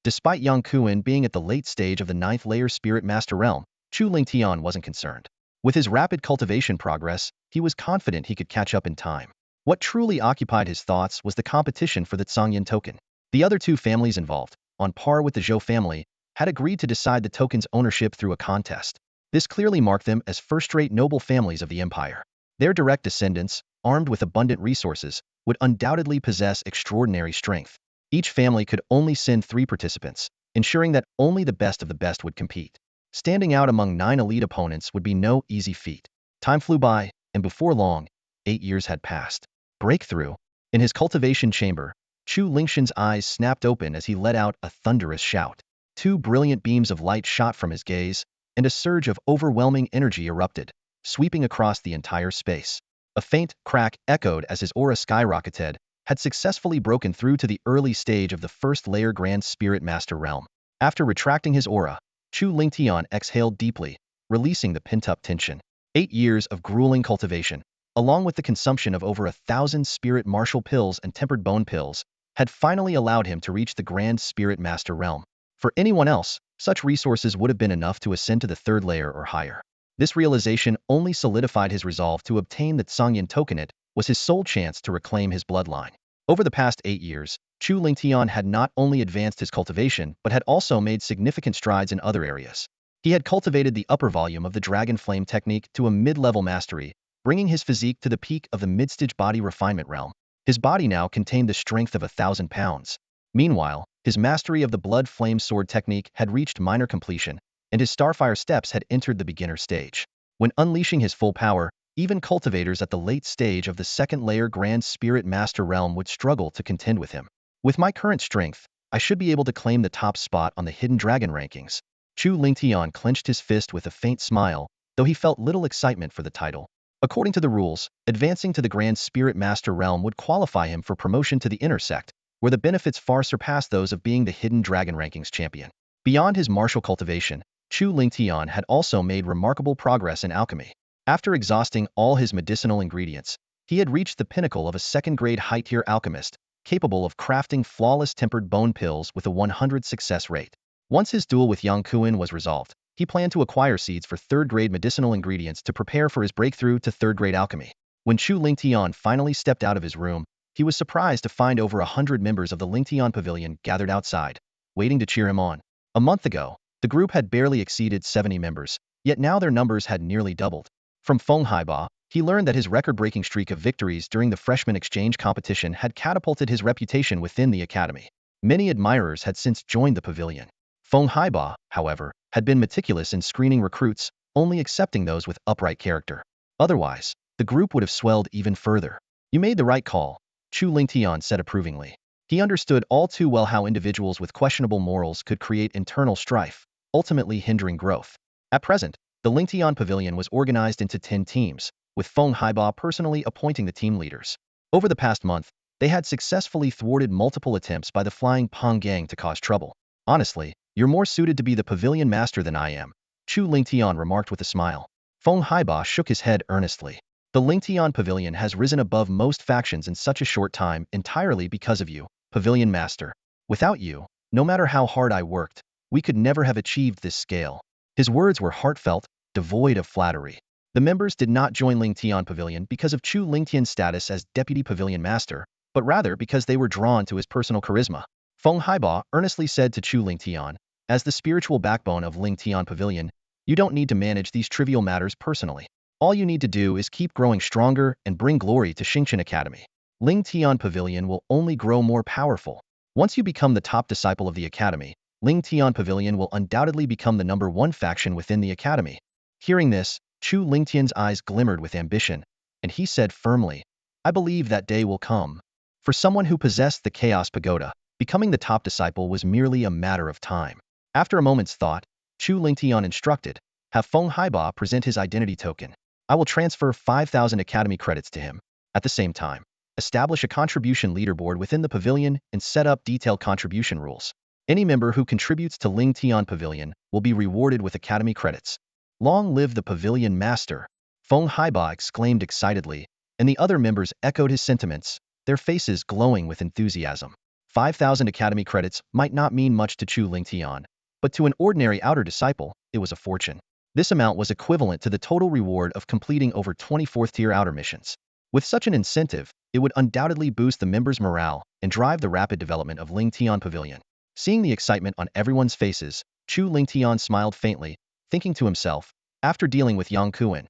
Despite Yang Kuan being at the late stage of the 9th-layer Spirit Master realm, Chu Lingtian wasn't concerned. With his rapid cultivation progress, he was confident he could catch up in time. What truly occupied his thoughts was the competition for the Zhangyan token. The other 2 families involved, on par with the Zhou family, had agreed to decide the token's ownership through a contest. This clearly marked them as first-rate noble families of the empire. Their direct descendants, armed with abundant resources, would undoubtedly possess extraordinary strength. Each family could only send 3 participants, ensuring that only the best of the best would compete. Standing out among 9 elite opponents would be no easy feat. Time flew by, and before long, 8 years had passed. Breakthrough. In his cultivation chamber, Chu Lingtian's eyes snapped open as he let out a thunderous shout. 2 brilliant beams of light shot from his gaze, and a surge of overwhelming energy erupted, sweeping across the entire space. A faint crack echoed as his aura skyrocketed, had successfully broken through to the early stage of the first-layer Grand Spirit Master realm. After retracting his aura, Chu Lingtian exhaled deeply, releasing the pent-up tension. 8 years of grueling cultivation, along with the consumption of over 1,000 spirit martial pills and tempered bone pills, had finally allowed him to reach the Grand Spirit Master realm. For anyone else, such resources would have been enough to ascend to the 3rd layer or higher. This realization only solidified his resolve to obtain the Zhangyan token. It was his sole chance to reclaim his bloodline. Over the past 8 years, Chu Lingtian had not only advanced his cultivation but had also made significant strides in other areas. He had cultivated the upper volume of the Dragon Flame technique to a mid-level mastery, bringing his physique to the peak of the mid-stage body refinement realm. His body now contained the strength of 1,000 pounds. Meanwhile, his mastery of the Blood Flame Sword technique had reached minor completion, and his Starfire steps had entered the beginner stage. When unleashing his full power, even cultivators at the late stage of the 2nd-layer Grand Spirit Master realm would struggle to contend with him. With my current strength, I should be able to claim the top spot on the Hidden Dragon rankings. Chu Lingtian clenched his fist with a faint smile, though he felt little excitement for the title. According to the rules, advancing to the Grand Spirit Master realm would qualify him for promotion to the Inner Sect, where the benefits far surpass those of being the Hidden Dragon rankings champion. Beyond his martial cultivation, Chu Lingtian had also made remarkable progress in alchemy. After exhausting all his medicinal ingredients, he had reached the pinnacle of a 2nd-grade high-tier alchemist, capable of crafting flawless tempered bone pills with a 100 success rate. Once his duel with Yang Kuan was resolved, he planned to acquire seeds for 3rd-grade medicinal ingredients to prepare for his breakthrough to 3rd-grade alchemy. When Chu Lingtian finally stepped out of his room, he was surprised to find over 100 members of the Lingtian Pavilion gathered outside, waiting to cheer him on. A month ago, the group had barely exceeded 70 members, yet now their numbers had nearly doubled. From Feng Haiba, He learned that his record-breaking streak of victories during the freshman exchange competition had catapulted his reputation within the academy. Many admirers had since joined the pavilion. Feng Haiba, however, had been meticulous in screening recruits, only accepting those with upright character. Otherwise, the group would have swelled even further. You made the right call, Chu Lingtian said approvingly. He understood all too well how individuals with questionable morals could create internal strife, ultimately hindering growth. At present, the Lingtian Pavilion was organized into 10 teams, with Feng Haiba personally appointing the team leaders. Over the past month, they had successfully thwarted multiple attempts by the Flying Pong Gang to cause trouble. Honestly, you're more suited to be the pavilion master than I am, Chu Lingtian remarked with a smile. Feng Haiba shook his head earnestly. The Lingtian Pavilion has risen above most factions in such a short time entirely because of you, Pavilion Master. Without you, no matter how hard I worked, we could never have achieved this scale. His words were heartfelt, devoid of flattery. The members did not join Lingtian Pavilion because of Chu Lingtian's status as Deputy Pavilion Master, but rather because they were drawn to his personal charisma. Feng Haiba earnestly said to Chu Lingtian, as the spiritual backbone of Lingtian Pavilion, you don't need to manage these trivial matters personally. All you need to do is keep growing stronger and bring glory to Xingqian Academy. Lingtian Pavilion will only grow more powerful. Once you become the top disciple of the academy, Lingtian Pavilion will undoubtedly become the #1 faction within the academy. Hearing this, Chu Lingtian's eyes glimmered with ambition, and he said firmly, I believe that day will come. For someone who possessed the Chaos Pagoda, becoming the top disciple was merely a matter of time. After a moment's thought, Chu Lingtian instructed, have Feng Haiba present his identity token. I will transfer 5,000 academy credits to him. At the same time, establish a contribution leaderboard within the pavilion and set up detailed contribution rules. Any member who contributes to Lingtian Pavilion will be rewarded with academy credits. Long live the Pavilion Master! Feng Haiba exclaimed excitedly, and the other members echoed his sentiments, their faces glowing with enthusiasm. 5,000 academy credits might not mean much to Chu Lingtian, but to an ordinary outer disciple, it was a fortune. This amount was equivalent to the total reward of completing over 24th-tier outer missions. With such an incentive, it would undoubtedly boost the members' morale and drive the rapid development of Lingtian Pavilion. Seeing the excitement on everyone's faces, Chu Lingtian smiled faintly, thinking to himself, after dealing with Yang Kuan,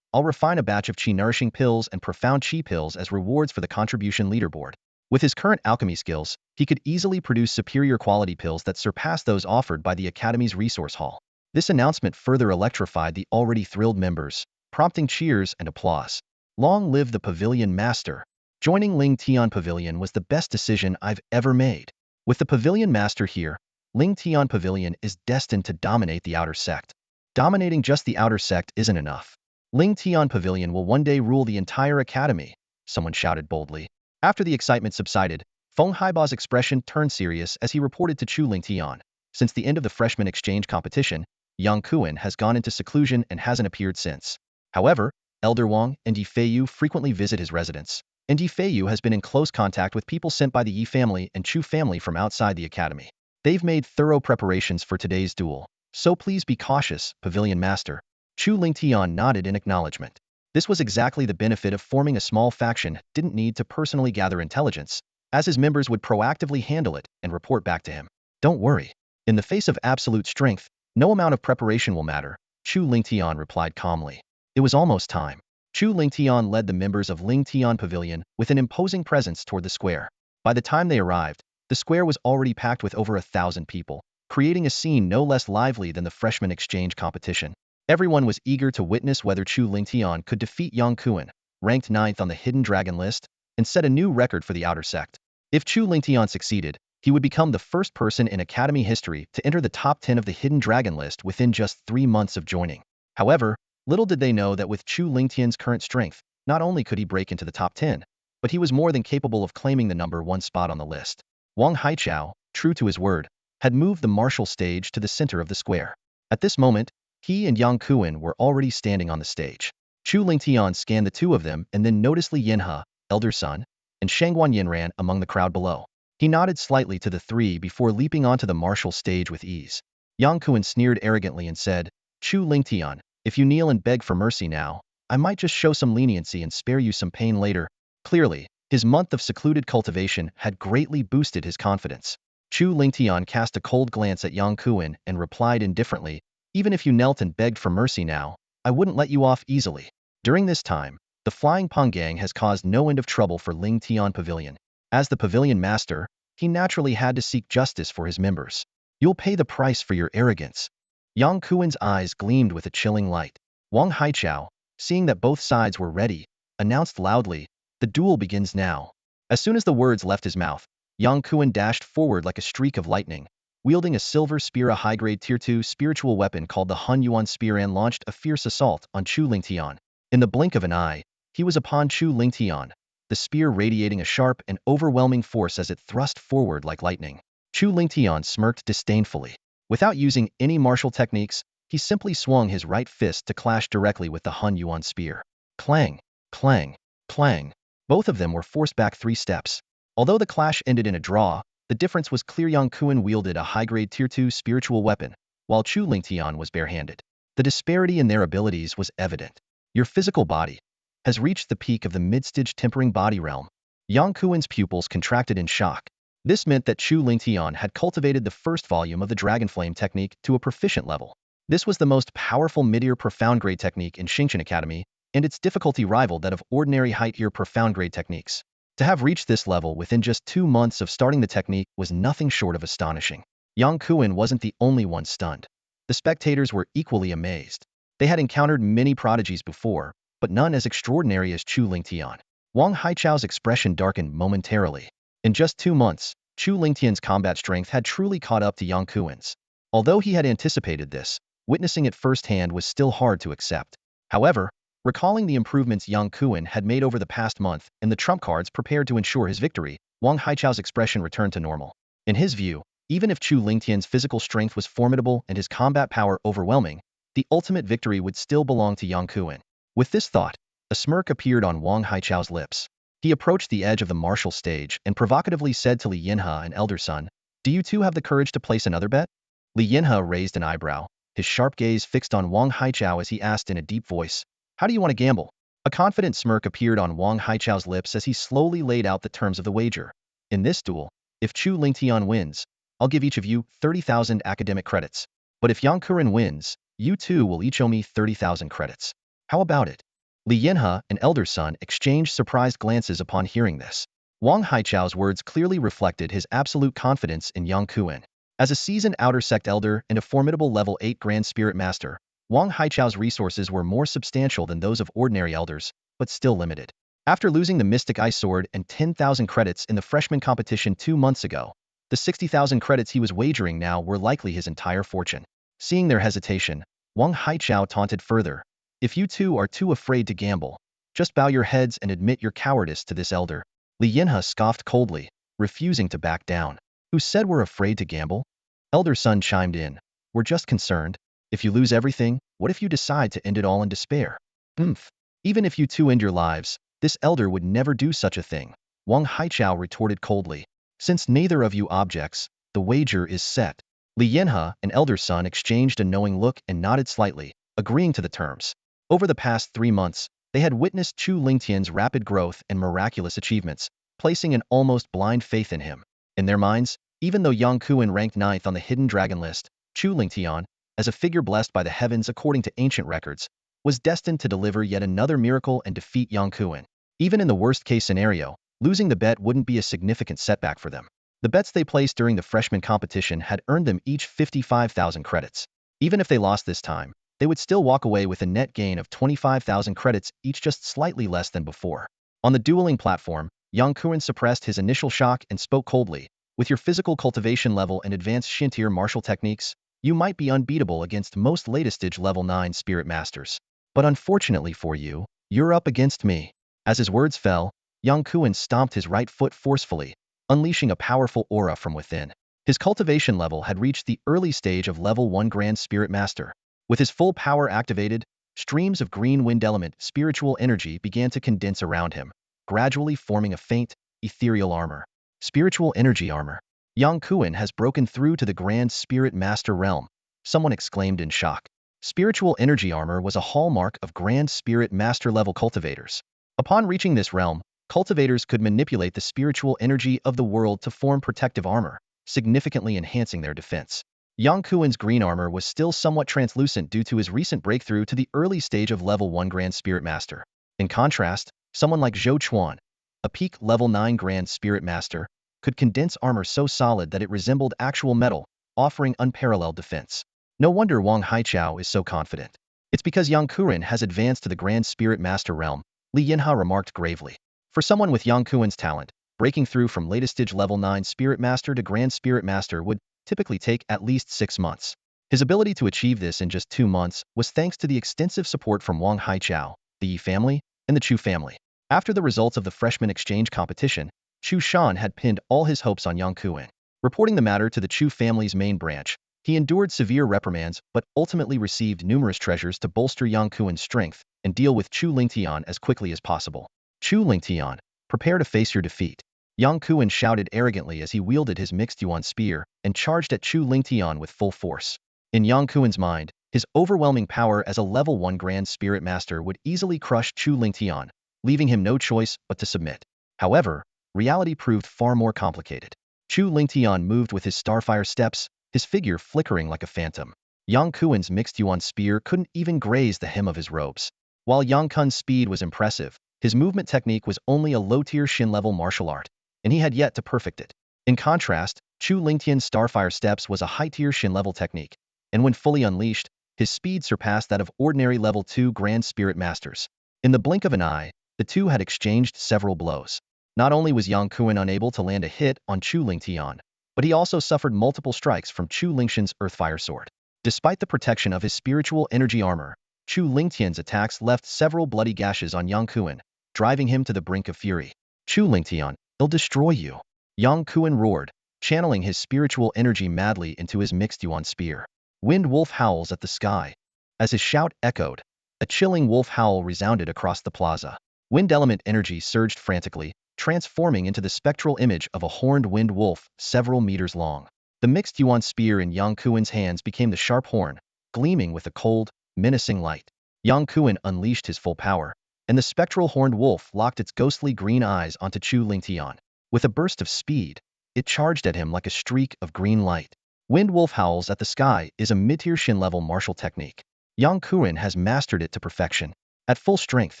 I'll refine a batch of qi-nourishing pills and profound qi pills as rewards for the contribution leaderboard. With his current alchemy skills, he could easily produce superior quality pills that surpass those offered by the Academy's resource hall. This announcement further electrified the already thrilled members, prompting cheers and applause. Long live the Pavilion Master! Joining Lingtian Pavilion was the best decision I've ever made. With the Pavilion Master here, Lingtian Pavilion is destined to dominate the outer sect. Dominating just the outer sect isn't enough. Lingtian Pavilion will one day rule the entire academy, someone shouted boldly. After the excitement subsided, Feng Haiba's expression turned serious as he reported to Chu Lingtian. Since the end of the freshman exchange competition, Yang Kuan has gone into seclusion and hasn't appeared since. However, Elder Wang and Yi Feiyu frequently visit his residence, and Yi Feiyu has been in close contact with people sent by the Yi family and Chu family from outside the academy. They've made thorough preparations for today's duel, so please be cautious, Pavilion Master. Chu Lingtian nodded in acknowledgement. This was exactly the benefit of forming a small faction, didn't need to personally gather intelligence, as his members would proactively handle it and report back to him. Don't worry. In the face of absolute strength, no amount of preparation will matter, Chu Lingtian replied calmly. It was almost time. Chu Lingtian led the members of Lingtian Pavilion with an imposing presence toward the square. By the time they arrived, the square was already packed with over 1,000 people, creating a scene no less lively than the freshman exchange competition. Everyone was eager to witness whether Chu Lingtian could defeat Yang Kuan, ranked 9th on the Hidden Dragon list, and set a new record for the outer sect. If Chu Lingtian succeeded, he would become the first person in Academy history to enter the top 10 of the Hidden Dragon list within just 3 months of joining. However, little did they know that with Chu Lingtian's current strength, not only could he break into the top 10, but he was more than capable of claiming the #1 spot on the list. Wang Haichao, true to his word, had moved the martial stage to the center of the square. At this moment, he and Yang Kuan were already standing on the stage. Chu Lingtian scanned the two of them and then noticed Li Yinhe, elder son, and Shangguan Yinran among the crowd below. He nodded slightly to the three before leaping onto the martial stage with ease. Yang Kuan sneered arrogantly and said, Chu Lingtian, if you kneel and beg for mercy now, I might just show some leniency and spare you some pain later. Clearly, his month of secluded cultivation had greatly boosted his confidence. Chu Lingtian cast a cold glance at Yang Kuan and replied indifferently, even if you knelt and begged for mercy now, I wouldn't let you off easily. During this time, the Flying Pung Gang has caused no end of trouble for Ling Tian Pavilion. As the pavilion master, he naturally had to seek justice for his members. You'll pay the price for your arrogance. Yang Kuen's eyes gleamed with a chilling light. Wang Haichao, seeing that both sides were ready, announced loudly, "The duel begins now." As soon as the words left his mouth, Yang Kuen dashed forward like a streak of lightning, wielding a silver spear, a high-grade Tier 2 spiritual weapon called the Hun Yuan Spear, and launched a fierce assault on Chu Lingtian. In the blink of an eye, he was upon Chu Lingtian, the spear radiating a sharp and overwhelming force as it thrust forward like lightning. Chu Lingtian smirked disdainfully. Without using any martial techniques, he simply swung his right fist to clash directly with the Hun Yuan spear. Clang, clang, clang. Both of them were forced back 3 steps. Although the clash ended in a draw, the difference was clear. Yang Kuen wielded a high-grade Tier 2 spiritual weapon, while Chu Lingtian was barehanded. The disparity in their abilities was evident. Your physical body has reached the peak of the mid-stage tempering body realm. Yang Kuen's pupils contracted in shock. This meant that Chu Lingtian had cultivated the first volume of the Dragonflame technique to a proficient level. This was the most powerful mid-ear profound grade technique in Xingqian Academy, and its difficulty rivaled that of ordinary height-ear profound grade techniques. To have reached this level within just 2 months of starting the technique was nothing short of astonishing. Yang Kuen wasn't the only one stunned. The spectators were equally amazed. They had encountered many prodigies before, but none as extraordinary as Chu Lingtian. Wang Haichao's expression darkened momentarily. In just 2 months, Chu Lingtian's combat strength had truly caught up to Yang Kuen's. Although he had anticipated this, witnessing it firsthand was still hard to accept. However, recalling the improvements Yang Kuen had made over the past month and the trump cards prepared to ensure his victory, Wang Haichao's expression returned to normal. In his view, even if Chu Lingtian's physical strength was formidable and his combat power overwhelming, the ultimate victory would still belong to Yang Kuen. With this thought, a smirk appeared on Wang Haichao's lips. He approached the edge of the martial stage and provocatively said to Li Yinhe and Elder Son, "Do you two have the courage to place another bet?" Li Yinhe raised an eyebrow, his sharp gaze fixed on Wang Haichao as he asked in a deep voice, "How do you want to gamble?" A confident smirk appeared on Wang Haichao's lips as he slowly laid out the terms of the wager. "In this duel, if Chu Lingtian wins, I'll give each of you 30,000 academic credits. But if Yang Kuen wins, you two will each owe me 30,000 credits. How about it?" Li Yinhe and Elder Son exchanged surprised glances upon hearing this. Wang Haichao's words clearly reflected his absolute confidence in Yang Kuen. As a seasoned outer sect elder and a formidable level 8 Grand Spirit Master, Wang Haichao's resources were more substantial than those of ordinary elders, but still limited. After losing the Mystic Ice Sword and 10,000 credits in the freshman competition 2 months ago, the 60,000 credits he was wagering now were likely his entire fortune. Seeing their hesitation, Wang Haichao taunted further, "If you two are too afraid to gamble, just bow your heads and admit your cowardice to this elder." Li Yinhe scoffed coldly, refusing to back down. "Who said we're afraid to gamble?" Elder Son chimed in, "We're just concerned. If you lose everything, what if you decide to end it all in despair?" "Humph. Even if you two end your lives, this elder would never do such a thing," Wang Haichao retorted coldly. "Since neither of you objects, the wager is set." Li Yinhe and Elder Son exchanged a knowing look and nodded slightly, agreeing to the terms. Over the past 3 months, they had witnessed Chu Lingtian's rapid growth and miraculous achievements, placing an almost blind faith in him. In their minds, even though Yang Kuen ranked 9th on the Hidden Dragon list, Chu Lingtian, as a figure blessed by the heavens according to ancient records, was destined to deliver yet another miracle and defeat Yang Kuen. Even in the worst-case scenario, losing the bet wouldn't be a significant setback for them. The bets they placed during the freshman competition had earned them each 55,000 credits. Even if they lost this time, they would still walk away with a net gain of 25,000 credits each, just slightly less than before. On the dueling platform, Yang Kuen suppressed his initial shock and spoke coldly, "With your physical cultivation level and advanced Shintier martial techniques, you might be unbeatable against most latest-stage level 9 spirit masters. But unfortunately for you, you're up against me." As his words fell, Yang Kuen stomped his right foot forcefully, unleashing a powerful aura from within. His cultivation level had reached the early stage of level 1 Grand Spirit Master. With his full power activated, streams of green wind element spiritual energy began to condense around him, gradually forming a faint, ethereal armor. Spiritual energy armor. Yang Kuen has broken through to the Grand Spirit Master realm, someone exclaimed in shock. Spiritual energy armor was a hallmark of Grand Spirit Master level cultivators. Upon reaching this realm, cultivators could manipulate the spiritual energy of the world to form protective armor, significantly enhancing their defense. Yang Kuen's green armor was still somewhat translucent due to his recent breakthrough to the early stage of level 1 Grand Spirit Master. In contrast, someone like Zhou Chuan, a peak level 9 Grand Spirit Master, could condense armor so solid that it resembled actual metal, offering unparalleled defense. No wonder Wang Haichao is so confident. It's because Yang Kuren has advanced to the Grand Spirit Master realm, Li Yinha remarked gravely. For someone with Yang Kuren's talent, breaking through from latest stage level 9 Spirit Master to Grand Spirit Master would typically take at least 6 months. His ability to achieve this in just 2 months was thanks to the extensive support from Wang Haichao, the Yi family, and the Chu family. After the results of the freshman exchange competition, Chu Shan had pinned all his hopes on Yang Kuren. Reporting the matter to the Chu family's main branch, he endured severe reprimands but ultimately received numerous treasures to bolster Yang Kuren's strength and deal with Chu Lingtian as quickly as possible. Chu Lingtian, prepare to face your defeat. Yang Kuren shouted arrogantly as he wielded his mixed yuan spear and charged at Chu Lingtian with full force. In Yang Kuren's mind, his overwhelming power as a level 1 Grand Spirit Master would easily crush Chu Lingtian, leaving him no choice but to submit. However, reality proved far more complicated. Chu Lingtian moved with his starfire steps, his figure flickering like a phantom. Yang Kuren's mixed yuan spear couldn't even graze the hem of his robes. While Yang Kun's speed was impressive, his movement technique was only a low-tier Shin-level martial art, and he had yet to perfect it. In contrast, Chu Lingtian's starfire steps was a high-tier Shin-level technique, and when fully unleashed, his speed surpassed that of ordinary level 2 Grand Spirit Masters. In the blink of an eye, the two had exchanged several blows. Not only was Yang Kuren unable to land a hit on Chu Lingtian, but he also suffered multiple strikes from Chu Lingshan's Earthfire Sword. Despite the protection of his spiritual energy armor, Chu Lingtian's attacks left several bloody gashes on Yang Kuren, driving him to the brink of fury. Chu Lingtian, he'll destroy you. Yang Kuren roared, channeling his spiritual energy madly into his mixed yuan spear. Wind wolf howls at the sky. As his shout echoed, a chilling wolf howl resounded across the plaza. Wind element energy surged frantically, transforming into the spectral image of a horned wind wolf several meters long. The mixed yuan spear in Yang Kuren's hands became the sharp horn, gleaming with a cold, menacing light. Yang Kuren unleashed his full power, and the spectral horned wolf locked its ghostly green eyes onto Chu Lingtian. With a burst of speed, it charged at him like a streak of green light. Wind wolf howls at the sky is a mid-tier Shin-level martial technique. Yang Kuren has mastered it to perfection. At full strength,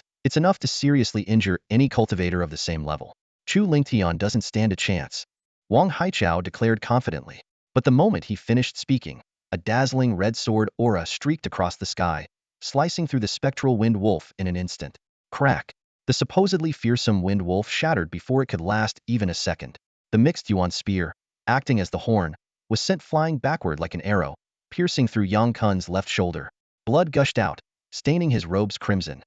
it's enough to seriously injure any cultivator of the same level. Chu Lingtian doesn't stand a chance, Wang Haichao declared confidently. But the moment he finished speaking, a dazzling red sword aura streaked across the sky, slicing through the spectral wind wolf in an instant. Crack! The supposedly fearsome wind wolf shattered before it could last even a second. The mixed yuan spear, acting as the horn, was sent flying backward like an arrow, piercing through Yang Kun's left shoulder. Blood gushed out, staining his robes crimson.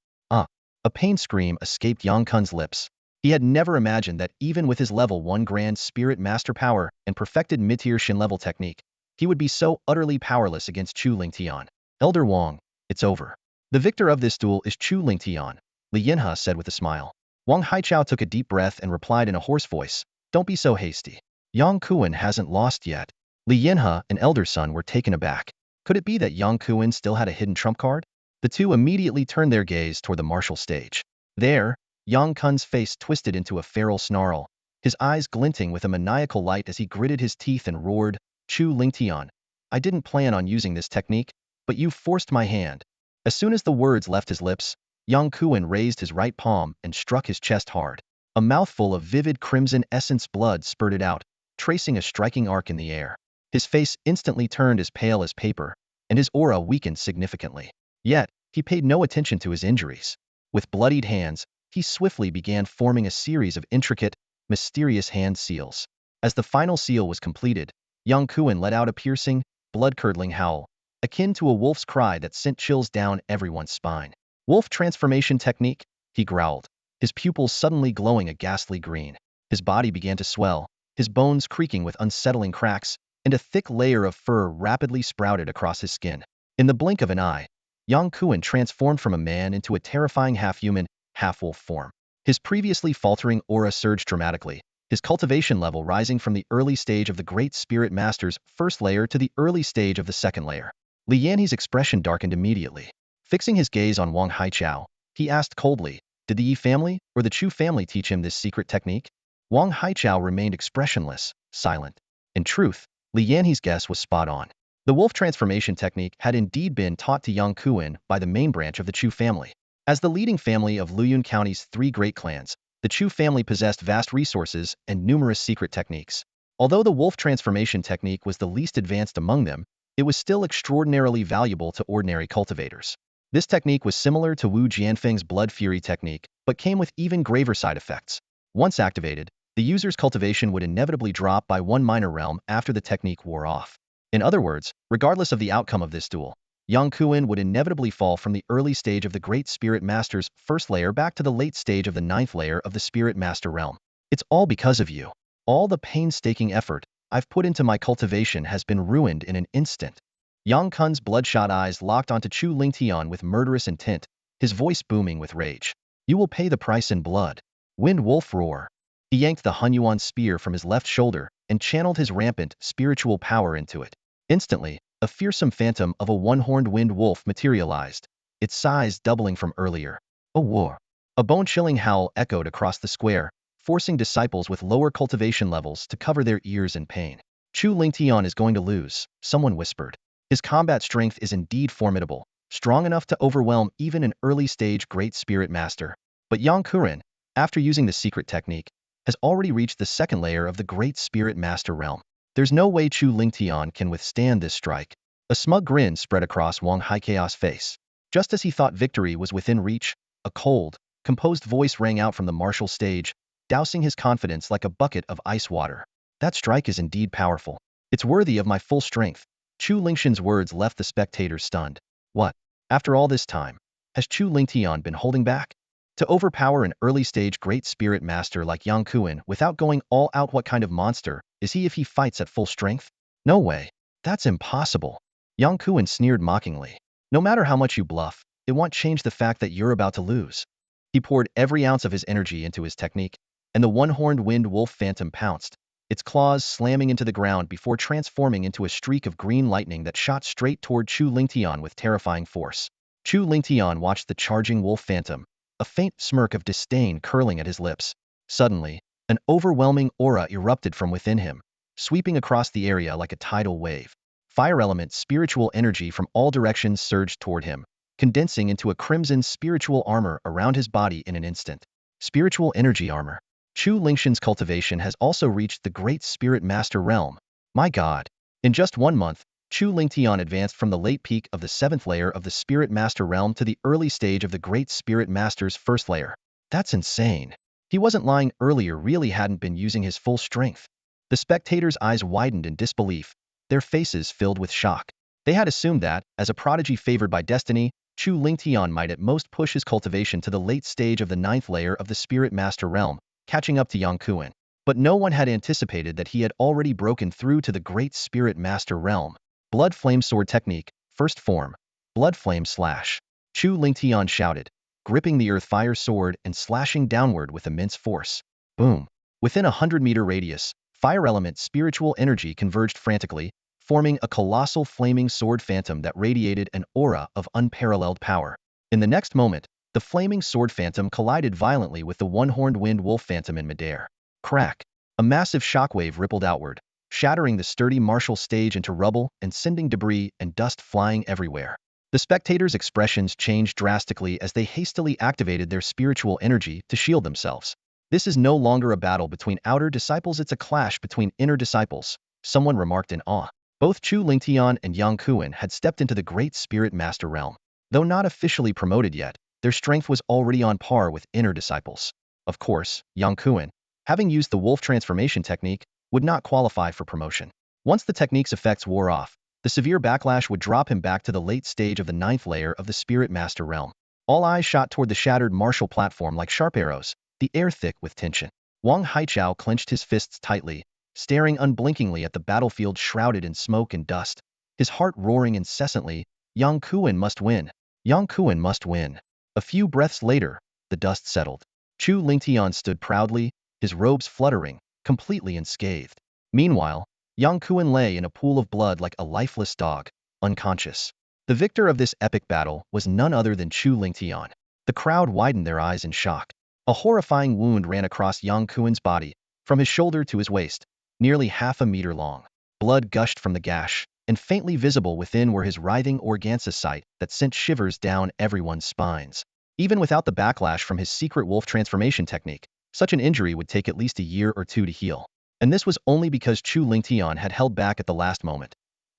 A pain scream escaped Yang Kun's lips. He had never imagined that even with his level 1 Grand Spirit Master power and perfected mid-tier Shin-level technique, he would be so utterly powerless against Chu Lingtian. Elder Wang, it's over. The victor of this duel is Chu Lingtian, Li Yinha said with a smile. Wang Haichao took a deep breath and replied in a hoarse voice, don't be so hasty. Yang Kuren hasn't lost yet. Li Yinha and Elder Sun were taken aback. Could it be that Yang Kuren still had a hidden trump card? The two immediately turned their gaze toward the martial stage. There, Yang Kun's face twisted into a feral snarl, his eyes glinting with a maniacal light as he gritted his teeth and roared, Chu Lingtian, I didn't plan on using this technique, but you forced my hand. As soon as the words left his lips, Yang Kuren raised his right palm and struck his chest hard. A mouthful of vivid crimson essence blood spurted out, tracing a striking arc in the air. His face instantly turned as pale as paper, and his aura weakened significantly. Yet, he paid no attention to his injuries. With bloodied hands, he swiftly began forming a series of intricate, mysterious hand seals. As the final seal was completed, Yang Kuren let out a piercing, blood-curdling howl, akin to a wolf's cry that sent chills down everyone's spine. Wolf transformation technique, he growled, his pupils suddenly glowing a ghastly green. His body began to swell, his bones creaking with unsettling cracks, and a thick layer of fur rapidly sprouted across his skin. In the blink of an eye, Yang Kuren transformed from a man into a terrifying half-human, half-wolf form. His previously faltering aura surged dramatically, his cultivation level rising from the early stage of the Great Spirit Master's first layer to the early stage of the second layer. Li Yanhe's expression darkened immediately. Fixing his gaze on Wang Haichao, he asked coldly, did the Yi family or the Chu family teach him this secret technique? Wang Haichao remained expressionless, silent. In truth, Li Yanhe's guess was spot on. The wolf transformation technique had indeed been taught to Yang Kuren by the main branch of the Chu family. As the leading family of Luyun County's three great clans, the Chu family possessed vast resources and numerous secret techniques. Although the wolf transformation technique was the least advanced among them, it was still extraordinarily valuable to ordinary cultivators. This technique was similar to Wu Jianfeng's Blood Fury technique, but came with even graver side effects. Once activated, the user's cultivation would inevitably drop by one minor realm after the technique wore off. In other words, regardless of the outcome of this duel, Yang Kuan would inevitably fall from the early stage of the Great Spirit Master's first layer back to the late stage of the ninth layer of the Spirit Master realm. It's all because of you. All the painstaking effort I've put into my cultivation has been ruined in an instant. Yang Kun's bloodshot eyes locked onto Chu Lingtian with murderous intent, his voice booming with rage. You will pay the price in blood. Wind Wolf roar. He yanked the Hunyuan spear from his left shoulder and channeled his rampant spiritual power into it. Instantly, a fearsome phantom of a one-horned wind wolf materialized, its size doubling from earlier. A war. A bone-chilling howl echoed across the square, forcing disciples with lower cultivation levels to cover their ears in pain. Chu Lingtian is going to lose, someone whispered. His combat strength is indeed formidable, strong enough to overwhelm even an early-stage Great Spirit Master. But Yang Kuren, after using the secret technique, has already reached the second layer of the Great Spirit Master realm. There's no way Chu Lingtian can withstand this strike. A smug grin spread across Wang Haikea's face. Just as he thought victory was within reach, a cold, composed voice rang out from the martial stage, dousing his confidence like a bucket of ice water. That strike is indeed powerful. It's worthy of my full strength. Chu Lingshan's words left the spectators stunned. What? After all this time, has Chu Lingtian been holding back? To overpower an early-stage Great Spirit Master like Yang Kuan without going all out, what kind of monster is he if he fights at full strength? No way. That's impossible. Yang Kuan sneered mockingly. No matter how much you bluff, it won't change the fact that you're about to lose. He poured every ounce of his energy into his technique, and the one-horned wind wolf phantom pounced, its claws slamming into the ground before transforming into a streak of green lightning that shot straight toward Chu Lingtian with terrifying force. Chu Lingtian watched the charging wolf phantom, a faint smirk of disdain curling at his lips. Suddenly, an overwhelming aura erupted from within him, sweeping across the area like a tidal wave. Fire element spiritual energy from all directions surged toward him, condensing into a crimson spiritual armor around his body in an instant. Spiritual energy armor. Chu Lingshan's cultivation has also reached the Great Spirit Master realm. My God! In just 1 month, Chu Lingtian advanced from the late peak of the 7th layer of the Spirit Master realm to the early stage of the Great Spirit Master's first layer. That's insane. He wasn't lying earlier, really hadn't been using his full strength. The spectators' eyes widened in disbelief, their faces filled with shock. They had assumed that, as a prodigy favored by destiny, Chu Lingtian might at most push his cultivation to the late stage of the 9th layer of the Spirit Master realm, catching up to Yang Kuan. But no one had anticipated that he had already broken through to the Great Spirit Master realm. Blood Flame Sword Technique, First Form. Blood Flame Slash. Chu Lingtian shouted, gripping the Earth Fire Sword and slashing downward with immense force. Boom. Within a 100-meter radius, fire element spiritual energy converged frantically, forming a colossal flaming sword phantom that radiated an aura of unparalleled power. In the next moment, the flaming sword phantom collided violently with the one-horned wind wolf phantom in midair. Crack! A massive shockwave rippled outward, shattering the sturdy martial stage into rubble and sending debris and dust flying everywhere. The spectators' expressions changed drastically as they hastily activated their spiritual energy to shield themselves. This is no longer a battle between outer disciples, it's a clash between inner disciples, someone remarked in awe. Both Chu Lingtian and Yang Kuan had stepped into the Great Spirit Master realm. Though not officially promoted yet, their strength was already on par with inner disciples. Of course, Yang Kuan, having used the wolf transformation technique, would not qualify for promotion. Once the technique's effects wore off, the severe backlash would drop him back to the late stage of the 9th layer of the Spirit Master realm. All eyes shot toward the shattered martial platform like sharp arrows, the air thick with tension. Wang Haichao clenched his fists tightly, staring unblinkingly at the battlefield shrouded in smoke and dust, his heart roaring incessantly. Yang Kuan must win. Yang Kuan must win. A few breaths later, the dust settled. Chu Lingtian stood proudly, his robes fluttering, completely unscathed. Meanwhile, Yang Kuan lay in a pool of blood like a lifeless dog, unconscious. The victor of this epic battle was none other than Chu Lingtian. The crowd widened their eyes in shock. A horrifying wound ran across Yang Kuan's body, from his shoulder to his waist, nearly half a meter long. Blood gushed from the gash, and faintly visible within were his writhing organza site that sent shivers down everyone's spines. Even without the backlash from his secret wolf transformation technique, such an injury would take at least a year or two to heal. And this was only because Chu Lingtian had held back at the last moment.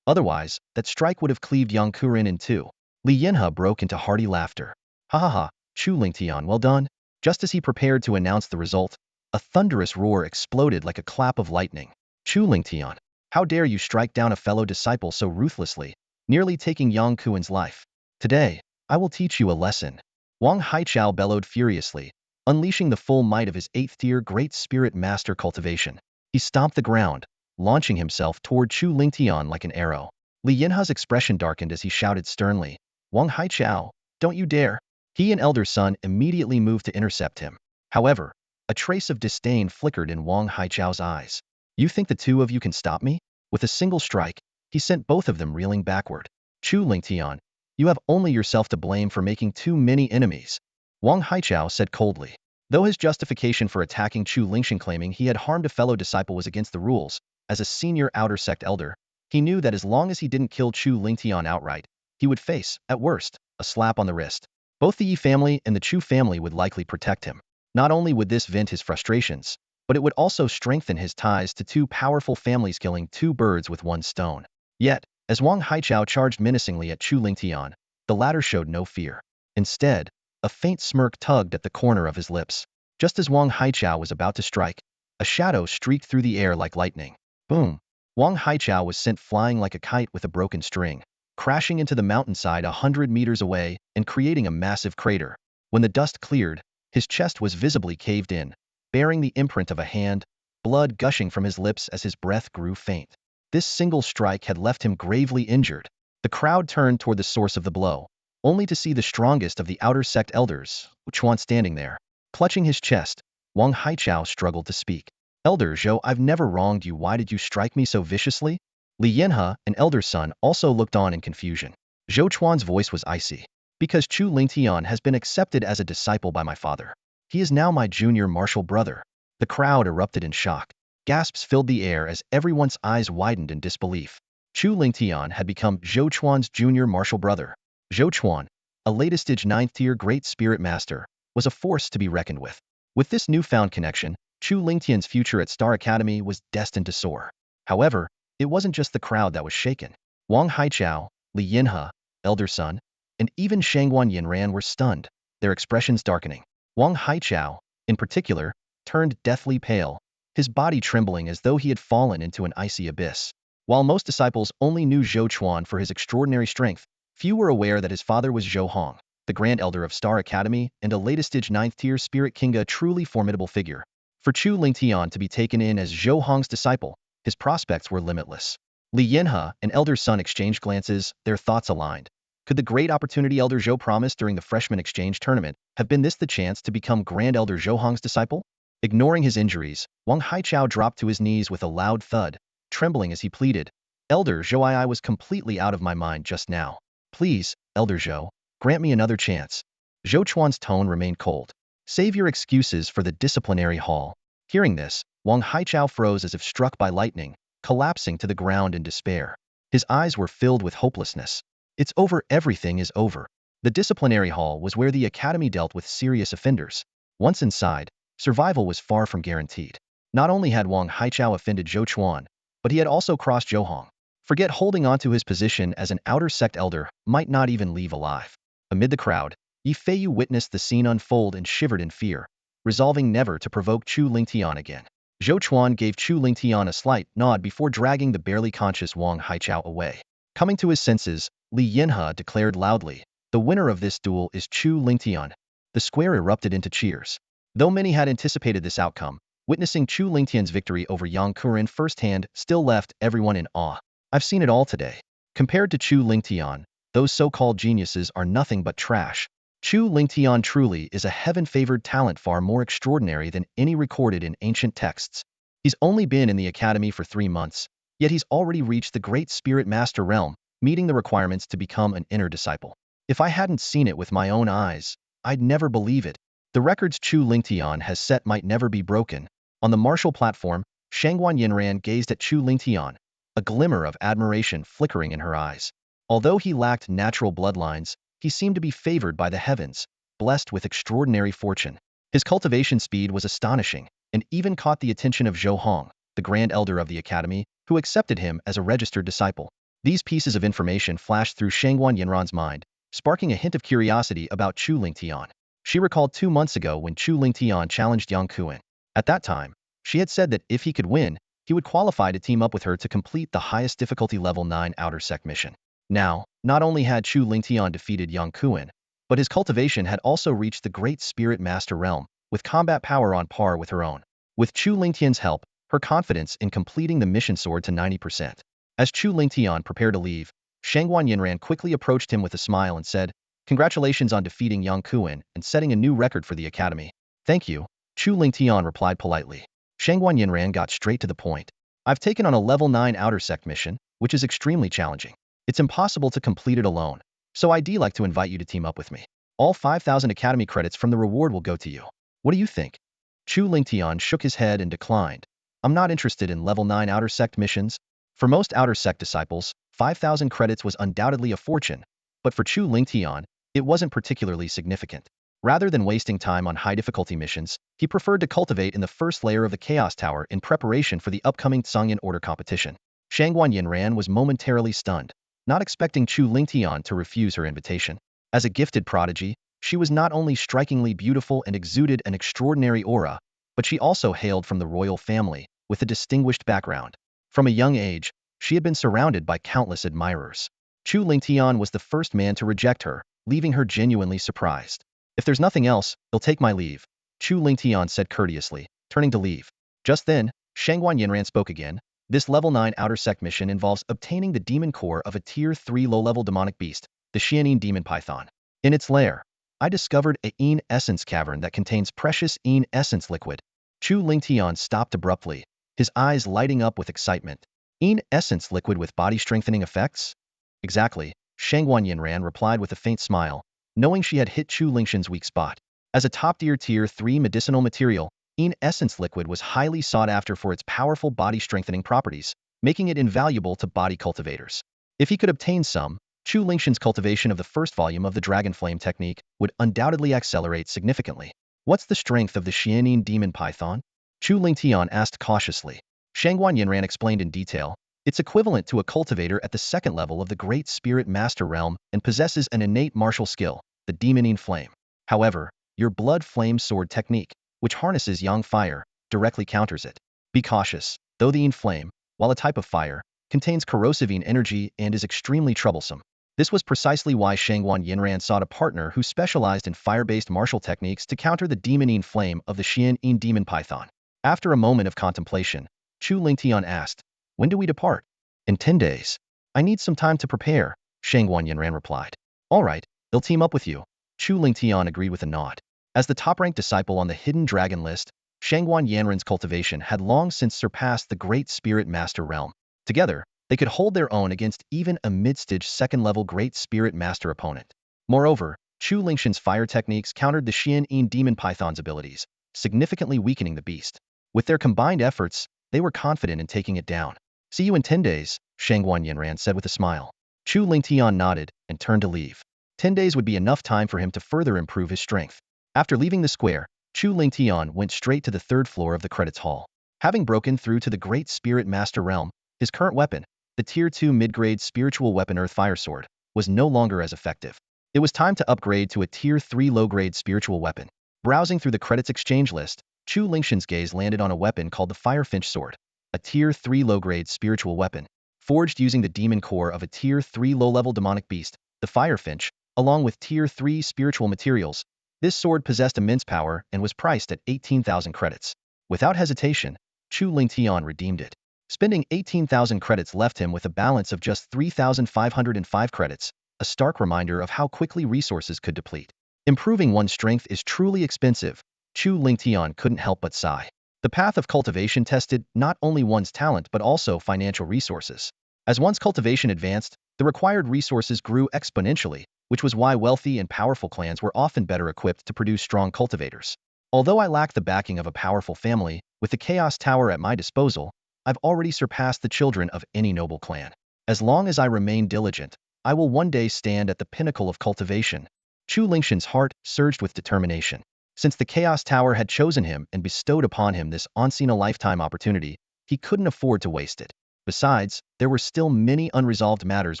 Otherwise, that strike would have cleaved Yang Kurin in two. Li Yinhe broke into hearty laughter. Ha ha ha, Chu Lingtian, well done. Just as he prepared to announce the result, a thunderous roar exploded like a clap of lightning. Chu Lingtian, how dare you strike down a fellow disciple so ruthlessly, nearly taking Yang Kuin's life. Today, I will teach you a lesson. Wang Haichao bellowed furiously, unleashing the full might of his 8th-tier Great Spirit Master cultivation. He stomped the ground, launching himself toward Chu Lingtian like an arrow. Li Yinhe's expression darkened as he shouted sternly, Wang Haichao, don't you dare. He and elder son immediately moved to intercept him. However, a trace of disdain flickered in Wang Haichao's eyes. You think the two of you can stop me? With a single strike, he sent both of them reeling backward. Chu Lingtian, you have only yourself to blame for making too many enemies, Wang Haichao said coldly. Though his justification for attacking Chu Lingtian claiming he had harmed a fellow disciple was against the rules, as a senior outer sect elder, he knew that as long as he didn't kill Chu Lingtian outright, he would face, at worst, a slap on the wrist. Both the Yi family and the Chu family would likely protect him. Not only would this vent his frustrations, but it would also strengthen his ties to two powerful families, killing two birds with one stone. Yet, as Wang Haichao charged menacingly at Chu Lingtian, the latter showed no fear. Instead, a faint smirk tugged at the corner of his lips. Just as Wang Haichao was about to strike, a shadow streaked through the air like lightning. Boom! Wang Haichao was sent flying like a kite with a broken string, crashing into the mountainside 100 meters away and creating a massive crater. When the dust cleared, his chest was visibly caved in, bearing the imprint of a hand, blood gushing from his lips as his breath grew faint. This single strike had left him gravely injured. The crowd turned toward the source of the blow, only to see the strongest of the outer sect elders, Chuan, standing there. Clutching his chest, Wang Haichao struggled to speak. Elder Zhou, I've never wronged you. Why did you strike me so viciously? Li Yinhe, an elder son, also looked on in confusion. Zhou Chuan's voice was icy. Because Chu Lingtian has been accepted as a disciple by my father. He is now my junior martial brother. The crowd erupted in shock. Gasps filled the air as everyone's eyes widened in disbelief. Chu Lingtian had become Zhou Chuan's junior martial brother. Zhou Chuan, a latest-stage 9th-tier Great Spirit Master, was a force to be reckoned with. With this newfound connection, Chu Lingtian's future at Star Academy was destined to soar. However, it wasn't just the crowd that was shaken. Wang Haichao, Li Yinhe, elder son, and even Shangguan Yinran were stunned, their expressions darkening. Wang Haichao, in particular, turned deathly pale, his body trembling as though he had fallen into an icy abyss. While most disciples only knew Zhou Chuan for his extraordinary strength, few were aware that his father was Zhou Hong, the Grand Elder of Star Academy and a latest-stage 9th-tier Spirit King, a truly formidable figure. For Chu Lingtian to be taken in as Zhou Hong's disciple, his prospects were limitless. Li Yinhe and elder son exchanged glances, their thoughts aligned. Could the great opportunity Elder Zhou promised during the freshman exchange tournament have been this the chance to become Grand Elder Zhou Hong's disciple? Ignoring his injuries, Wang Haichao dropped to his knees with a loud thud, trembling as he pleaded, Elder Zhou, I was completely out of my mind just now. Please, Elder Zhou, grant me another chance. Zhou Chuan's tone remained cold. Save your excuses for the disciplinary hall. Hearing this, Wang Haichao froze as if struck by lightning, collapsing to the ground in despair. His eyes were filled with hopelessness. It's over, everything is over. The disciplinary hall was where the academy dealt with serious offenders. Once inside, survival was far from guaranteed. Not only had Wang Haichao offended Zhou Chuan, but he had also crossed Zhou Hong. Forget holding on to his position as an outer sect elder, might not even leave alive. Amid the crowd, Yi Feiyu witnessed the scene unfold and shivered in fear, resolving never to provoke Chu Lingtian again. Zhou Chuan gave Chu Lingtian a slight nod before dragging the barely conscious Wang Haichao away. Coming to his senses, Li Yinhe declared loudly, the winner of this duel is Chu Lingtian. The square erupted into cheers. Though many had anticipated this outcome, witnessing Chu Lingtian's victory over Yang Kurin firsthand still left everyone in awe. I've seen it all today. Compared to Chu Lingtian, those so-called geniuses are nothing but trash. Chu Lingtian truly is a heaven-favored talent, far more extraordinary than any recorded in ancient texts. He's only been in the academy for 3 months, yet he's already reached the Great Spirit Master realm, meeting the requirements to become an inner disciple. If I hadn't seen it with my own eyes, I'd never believe it. The records Chu Lingtian has set might never be broken. On the martial platform, Shangguan Yinran gazed at Chu Lingtian, a glimmer of admiration flickering in her eyes. Although he lacked natural bloodlines, he seemed to be favored by the heavens, blessed with extraordinary fortune. His cultivation speed was astonishing, and even caught the attention of Zhou Hong, the Grand Elder of the Academy, who accepted him as a registered disciple. These pieces of information flashed through Shangguan Yinran's mind, sparking a hint of curiosity about Chu Lingtian. She recalled 2 months ago when Chu Lingtian challenged Yang Kuan. At that time, she had said that if he could win, he would qualify to team up with her to complete the highest difficulty level 9 outer sect mission. Now, not only had Chu Lingtian defeated Yang Kuan, but his cultivation had also reached the Great Spirit Master realm, with combat power on par with her own. With Chu Lingtian's help, her confidence in completing the mission soared to 90%. As Chu Lingtian prepared to leave, Shangguan Yinran quickly approached him with a smile and said, "Congratulations on defeating Yang Kuan and setting a new record for the Academy." "Thank you," Chu Lingtian replied politely. Shangguan Yinran got straight to the point. "I've taken on a level 9 outer sect mission, which is extremely challenging. It's impossible to complete it alone, so I'd like to invite you to team up with me. All 5,000 Academy credits from the reward will go to you. What do you think?" Chu Lingtian shook his head and declined. "I'm not interested in level 9 outer sect missions. For most outer sect disciples, 5,000 credits was undoubtedly a fortune, but for Chu Lingtian, it wasn't particularly significant. Rather than wasting time on high-difficulty missions, he preferred to cultivate in the first layer of the Chaos Tower in preparation for the upcoming Tsangyan Order competition." Shangguan Yinran was momentarily stunned, not expecting Chu Lingtian to refuse her invitation. As a gifted prodigy, she was not only strikingly beautiful and exuded an extraordinary aura, but she also hailed from the royal family, with a distinguished background. From a young age, she had been surrounded by countless admirers. Chu Lingtian was the first man to reject her, leaving her genuinely surprised. "If there's nothing else, I'll take my leave," Chu Lingtian said courteously, turning to leave. Just then, Shangguan Yinran spoke again. "This level 9 outer sect mission involves obtaining the demon core of a tier 3 low-level demonic beast, the Xianin demon python. In its lair, I discovered a Yin essence cavern that contains precious Yin essence liquid." Chu Lingtian stopped abruptly, his eyes lighting up with excitement. "Yin essence liquid with body-strengthening effects?" "Exactly," Shangguan Yinran replied with a faint smile, knowing she had hit Chu Lingtian's weak spot. As a top-tier tier 3 medicinal material, Yin essence liquid was highly sought after for its powerful body-strengthening properties, making it invaluable to body cultivators. If he could obtain some, Chu Lingtian's cultivation of the first volume of the Dragon Flame technique would undoubtedly accelerate significantly. "What's the strength of the Xianin demon python?" Chu Lingtian asked cautiously. Shangguan Yinran explained in detail. "It's equivalent to a cultivator at the second level of the Great Spirit Master realm and possesses an innate martial skill, the Demoning Flame. However, your Blood Flame Sword technique, which harnesses Yang fire, directly counters it. Be cautious, though the Yin Flame, while a type of fire, contains corrosive Yin energy and is extremely troublesome." This was precisely why Shangguan Yinran sought a partner who specialized in fire-based martial techniques to counter the Demoning Flame of the Xianin demon python. After a moment of contemplation, Chu Lingtian asked, "When do we depart?" "In 10 days. I need some time to prepare," Shangguan Yinran replied. "All right, they'll team up with you." Chu Lingtian agreed with a nod. As the top-ranked disciple on the Hidden Dragon list, Shangguan Yanran's cultivation had long since surpassed the Great Spirit Master realm. Together, they could hold their own against even a mid-stage second-level Great Spirit Master opponent. Moreover, Chu Lingtian's fire techniques countered the Xianin demon python's abilities, significantly weakening the beast. With their combined efforts, they were confident in taking it down. "See you in 10 days, Shangguan Yinran said with a smile. Chu Lingtian nodded and turned to leave. 10 days would be enough time for him to further improve his strength. After leaving the square, Chu Lingtian went straight to the 3rd floor of the credits hall. Having broken through to the Great Spirit Master realm, his current weapon, the Tier 2 mid-grade spiritual weapon Earth Fire Sword, was no longer as effective. It was time to upgrade to a Tier 3 low-grade spiritual weapon. Browsing through the credits exchange list, Chu Lingtian's gaze landed on a weapon called the Firefinch Sword, a Tier 3 low-grade spiritual weapon. Forged using the demon core of a Tier 3 low-level demonic beast, the Firefinch, along with Tier 3 spiritual materials, this sword possessed immense power and was priced at 18,000 credits. Without hesitation, Chu Lingtian redeemed it. Spending 18,000 credits left him with a balance of just 3,505 credits, a stark reminder of how quickly resources could deplete. Improving one's strength is truly expensive. Chu Lingtian couldn't help but sigh. The path of cultivation tested not only one's talent but also financial resources. As one's cultivation advanced, the required resources grew exponentially, which was why wealthy and powerful clans were often better equipped to produce strong cultivators. Although I lack the backing of a powerful family, with the Chaos Tower at my disposal, I've already surpassed the children of any noble clan. As long as I remain diligent, I will one day stand at the pinnacle of cultivation. Chu Lingxian's heart surged with determination. Since the Chaos Tower had chosen him and bestowed upon him this once-in-a-lifetime opportunity, he couldn't afford to waste it. Besides, there were still many unresolved matters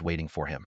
waiting for him.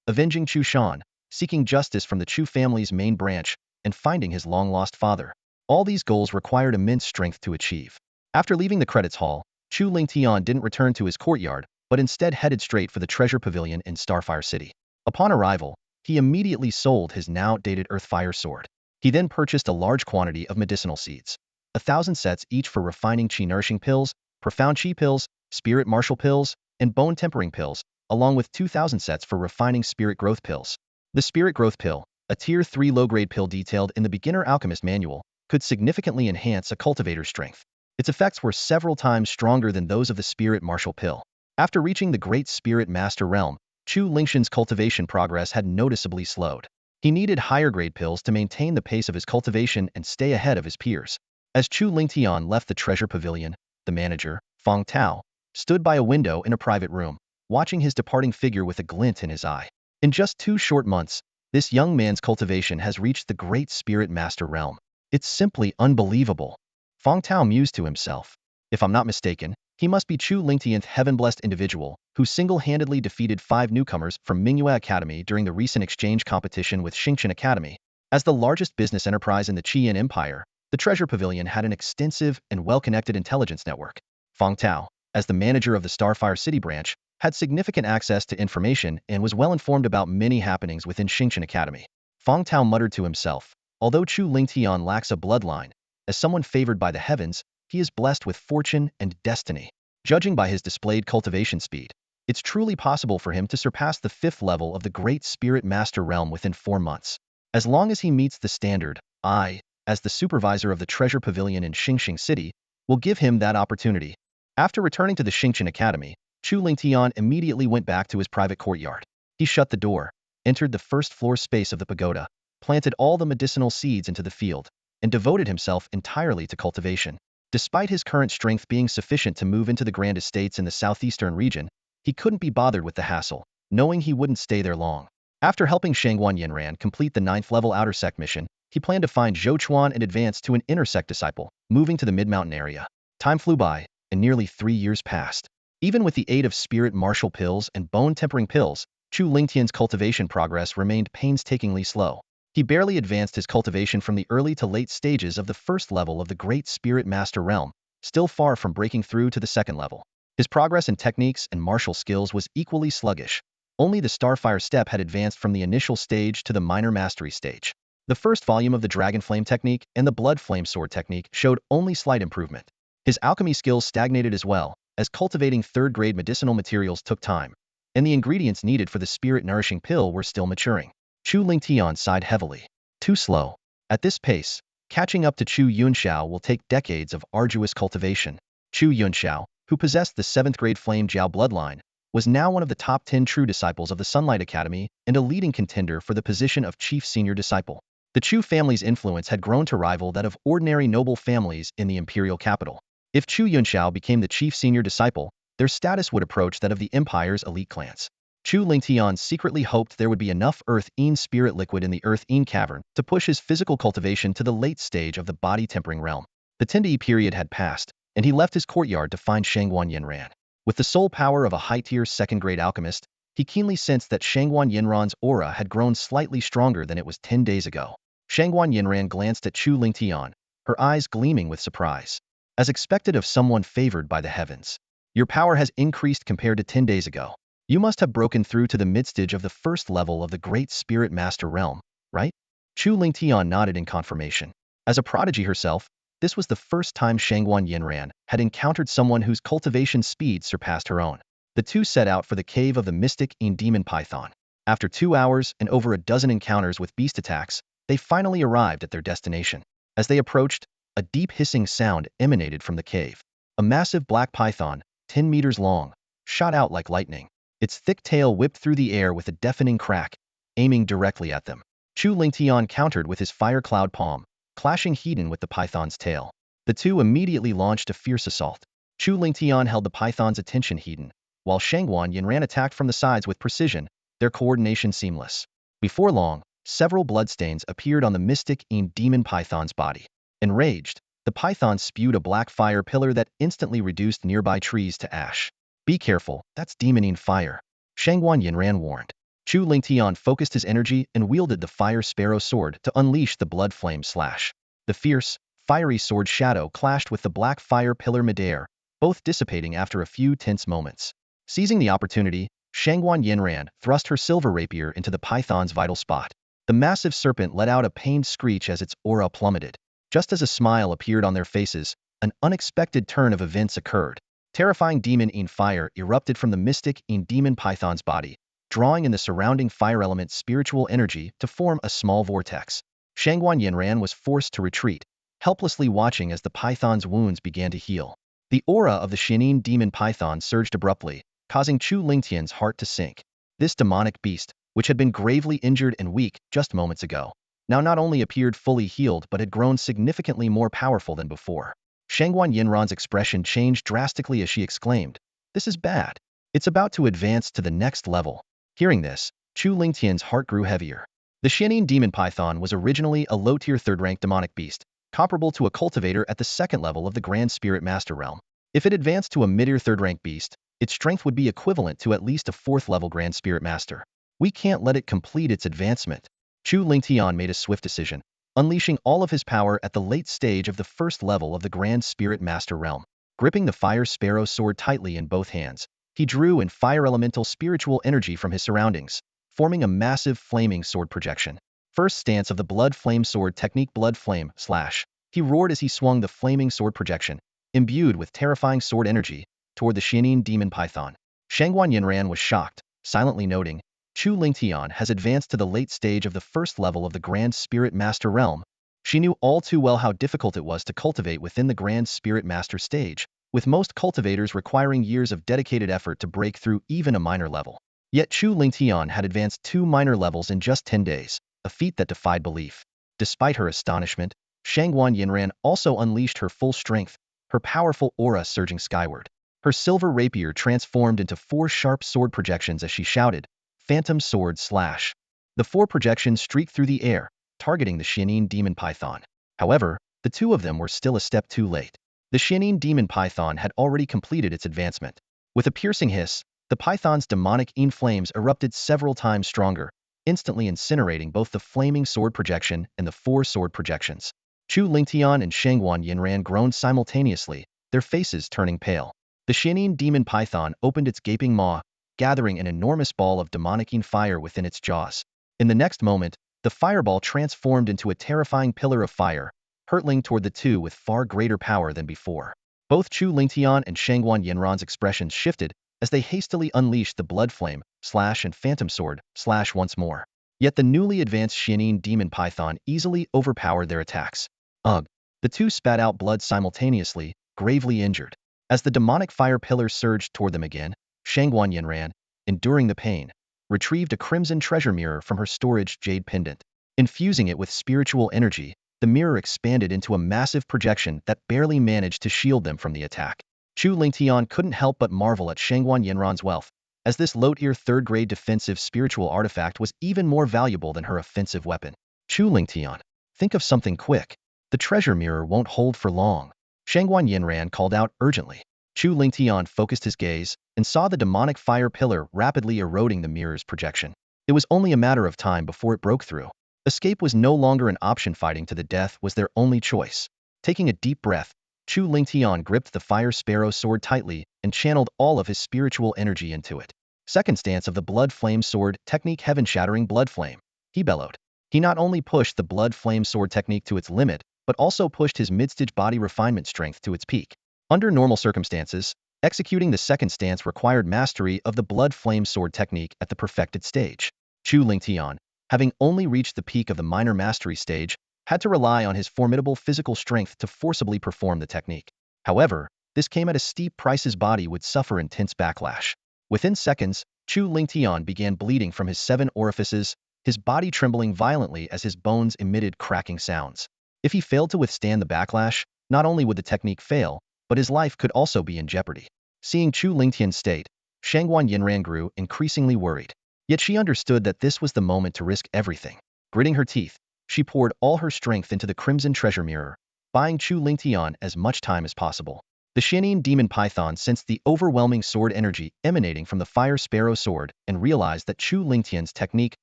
Avenging Chu Shan, seeking justice from the Chu family's main branch, and finding his long-lost father. All these goals required immense strength to achieve. After leaving the credits hall, Chu Lingtian didn't return to his courtyard, but instead headed straight for the treasure pavilion in Starfire City. Upon arrival, he immediately sold his now outdated Earthfire sword. He then purchased a large quantity of medicinal seeds, 1,000 sets each for refining Qi nourishing pills, profound Qi pills, spirit martial pills, and bone tempering pills, along with 2,000 sets for refining spirit growth pills. The spirit growth pill, a tier 3 low-grade pill detailed in the beginner alchemist manual, could significantly enhance a cultivator's strength. Its effects were several times stronger than those of the spirit martial pill. After reaching the Great Spirit Master realm, Chu Lingxian's cultivation progress had noticeably slowed. He needed higher-grade pills to maintain the pace of his cultivation and stay ahead of his peers. As Chu Lingtian left the treasure pavilion, the manager, Feng Tao, stood by a window in a private room, watching his departing figure with a glint in his eye. In just 2 short months, this young man's cultivation has reached the Great Spirit Master realm. It's simply unbelievable. Feng Tao mused to himself. If I'm not mistaken, he must be Chu Lingtian's heaven-blessed individual, who single-handedly defeated 5 newcomers from Mingyue Academy during the recent exchange competition with Xingqian Academy. As the largest business enterprise in the Qian Empire, the Treasure Pavilion had an extensive and well-connected intelligence network. Feng Tao, as the manager of the Starfire City branch, had significant access to information and was well informed about many happenings within Xingqian Academy. Feng Tao muttered to himself, although Chu Lingtian lacks a bloodline, as someone favored by the heavens, he is blessed with fortune and destiny. Judging by his displayed cultivation speed, it's truly possible for him to surpass the 5th level of the Great Spirit Master realm within 4 months. As long as he meets the standard, I, as the supervisor of the Treasure Pavilion in Xingqing City, will give him that opportunity. After returning to the Xingqian Academy, Chu Lingtian immediately went back to his private courtyard. He shut the door, entered the first-floor space of the pagoda, planted all the medicinal seeds into the field, and devoted himself entirely to cultivation. Despite his current strength being sufficient to move into the grand estates in the southeastern region, he couldn't be bothered with the hassle, knowing he wouldn't stay there long. After helping Shangguan Yinran complete the 9th-level outer sect mission, he planned to find Zhou Chuan and advance to an inner sect disciple, moving to the mid-mountain area. Time flew by, and nearly 3 years passed. Even with the aid of spirit martial pills and bone-tempering pills, Chu Lingtian's cultivation progress remained painstakingly slow. He barely advanced his cultivation from the early to late stages of the 1st level of the Great Spirit Master realm, still far from breaking through to the 2nd level. His progress in techniques and martial skills was equally sluggish. Only the Starfire step had advanced from the initial stage to the minor mastery stage. The first volume of the Dragon Flame technique and the Blood Flame sword technique showed only slight improvement. His alchemy skills stagnated as well, as cultivating 3rd-grade medicinal materials took time, and the ingredients needed for the spirit-nourishing pill were still maturing. Chu Lingtian sighed heavily. Too slow. At this pace, catching up to Chu Yunxiao will take decades of arduous cultivation. Chu Yunxiao, who possessed the 7th-grade Flame Jiao bloodline, was now one of the top 10 true disciples of the Sunlight Academy and a leading contender for the position of chief senior disciple. The Chu family's influence had grown to rival that of ordinary noble families in the imperial capital. If Chu Yunxiao became the chief senior disciple, their status would approach that of the empire's elite clans. Chu Lingtian secretly hoped there would be enough Earth-Een spirit liquid in the Earth-Een cavern to push his physical cultivation to the late stage of the body-tempering realm. The 10-day period had passed, and he left his courtyard to find Shangguan Yinran. With the sole power of a high-tier 2nd-grade alchemist, he keenly sensed that Shangguan Yinran's aura had grown slightly stronger than it was 10 days ago. Shangguan Yinran glanced at Chu Lingtian, her eyes gleaming with surprise. As expected of someone favored by the heavens, your power has increased compared to 10 days ago. You must have broken through to the mid-stage of the 1st level of the Great Spirit Master realm, right? Chu Lingtian nodded in confirmation. As a prodigy herself, this was the first time Shangguan Yinran had encountered someone whose cultivation speed surpassed her own. The two set out for the cave of the mystic Een demon python. After 2 hours and over a dozen encounters with beast attacks, they finally arrived at their destination. As they approached, a deep hissing sound emanated from the cave. A massive black python, 10 meters long, shot out like lightning. Its thick tail whipped through the air with a deafening crack, aiming directly at them. Chu Lingtian countered with his fire cloud palm, clashing Hedon with the python's tail. The two immediately launched a fierce assault. Chu Lingtian held the python's attention Hedon, while Shangguan Yinran attacked from the sides with precision, their coordination seamless. Before long, several bloodstains appeared on the mystic demon python's body. Enraged, the python spewed a black fire pillar that instantly reduced nearby trees to ash. Be careful, that's demonine fire, Shangguan Yinran warned. Chu Lingtian focused his energy and wielded the fire sparrow sword to unleash the blood flame slash. The fierce, fiery sword shadow clashed with the black fire pillar midair, both dissipating after a few tense moments. Seizing the opportunity, Shangguan Yinran thrust her silver rapier into the python's vital spot. The massive serpent let out a pained screech as its aura plummeted. Just as a smile appeared on their faces, an unexpected turn of events occurred. Terrifying demon fire erupted from the mystic demon python's body, drawing in the surrounding fire element's spiritual energy to form a small vortex. Shangguan Yinran was forced to retreat, helplessly watching as the python's wounds began to heal. The aura of the Xianin demon python surged abruptly, causing Chu Lingtian's heart to sink. This demonic beast, which had been gravely injured and weak just moments ago, now not only appeared fully healed but had grown significantly more powerful than before. Shangguan Yinran's expression changed drastically as she exclaimed, "This is bad. It's about to advance to the next level." Hearing this, Chu Lingtian's heart grew heavier. The Xianin demon python was originally a low-tier third-rank demonic beast, comparable to a cultivator at the second level of the Grand Spirit Master realm. If it advanced to a mid-tier third-rank beast, its strength would be equivalent to at least a fourth-level Grand Spirit Master. We can't let it complete its advancement. Chu Lingtian made a swift decision, unleashing all of his power at the late stage of the first level of the Grand Spirit Master realm. Gripping the Fire Sparrow sword tightly in both hands, he drew in fire elemental spiritual energy from his surroundings, forming a massive flaming sword projection. First stance of the Blood Flame Sword technique, Blood Flame slash. He roared as he swung the flaming sword projection, imbued with terrifying sword energy, toward the Xianin demon python. Shangguan Yinran was shocked, silently noting, Chu Lingtian has advanced to the late stage of the first level of the Grand Spirit Master realm. She knew all too well how difficult it was to cultivate within the Grand Spirit Master stage, with most cultivators requiring years of dedicated effort to break through even a minor level. Yet Chu Lingtian had advanced 2 minor levels in just 10 days, a feat that defied belief. Despite her astonishment, Shangguan Yinran also unleashed her full strength, her powerful aura surging skyward. Her silver rapier transformed into 4 sharp sword projections as she shouted, "Phantom Sword Slash." The 4 projections streaked through the air, targeting the Xianin demon python. However, the 2 of them were still a step too late. The Xianin demon python had already completed its advancement. With a piercing hiss, the python's demonic flames erupted several times stronger, instantly incinerating both the flaming sword projection and the 4 sword projections. Chu Lingtian and Shangguan Yinran groaned simultaneously, their faces turning pale. The Xianin demon python opened its gaping maw, gathering an enormous ball of demonic fire within its jaws. In the next moment, the fireball transformed into a terrifying pillar of fire, hurtling toward the 2 with far greater power than before. Both Chu Lingtian and Shangguan Yinran's expressions shifted as they hastily unleashed the Blood Flame slash and Phantom Sword slash once more. Yet the newly advanced Xianin demon python easily overpowered their attacks. Ugh! The 2 spat out blood simultaneously, gravely injured. As the demonic fire pillar surged toward them again, Shangguan Yinran, enduring the pain, retrieved a crimson treasure mirror from her storage jade pendant. Infusing it with spiritual energy, the mirror expanded into a massive projection that barely managed to shield them from the attack. Chu Lingtian couldn't help but marvel at Shangguan Yinran's wealth, as this low-tier third-grade defensive spiritual artifact was even more valuable than her offensive weapon. Chu Lingtian, think of something quick. The treasure mirror won't hold for long. Shangguan Yinran called out urgently. Chu Lingtian focused his gaze and saw the demonic fire pillar rapidly eroding the mirror's projection. It was only a matter of time before it broke through. Escape was no longer an option. Fighting to the death was their only choice. Taking a deep breath, Chu Lingtian gripped the Fire Sparrow sword tightly and channeled all of his spiritual energy into it. Second stance of the Blood Flame Sword technique, Heaven-Shattering Blood Flame. He bellowed. He not only pushed the Blood Flame Sword technique to its limit, but also pushed his mid-stage body refinement strength to its peak. Under normal circumstances, executing the second stance required mastery of the Blood Flame Sword technique at the perfected stage. Chu Lingtian, having only reached the peak of the minor mastery stage, had to rely on his formidable physical strength to forcibly perform the technique. However, this came at a steep price. His body would suffer intense backlash. Within seconds, Chu Lingtian began bleeding from his 7 orifices, his body trembling violently as his bones emitted cracking sounds. If he failed to withstand the backlash, not only would the technique fail, but his life could also be in jeopardy. Seeing Chu Lingtian's state, Shangguan Yinran grew increasingly worried. Yet she understood that this was the moment to risk everything. Gritting her teeth, she poured all her strength into the crimson treasure mirror, buying Chu Lingtian as much time as possible. The Xianyin demon python sensed the overwhelming sword energy emanating from the fire sparrow sword and realized that Chu Lingtian's technique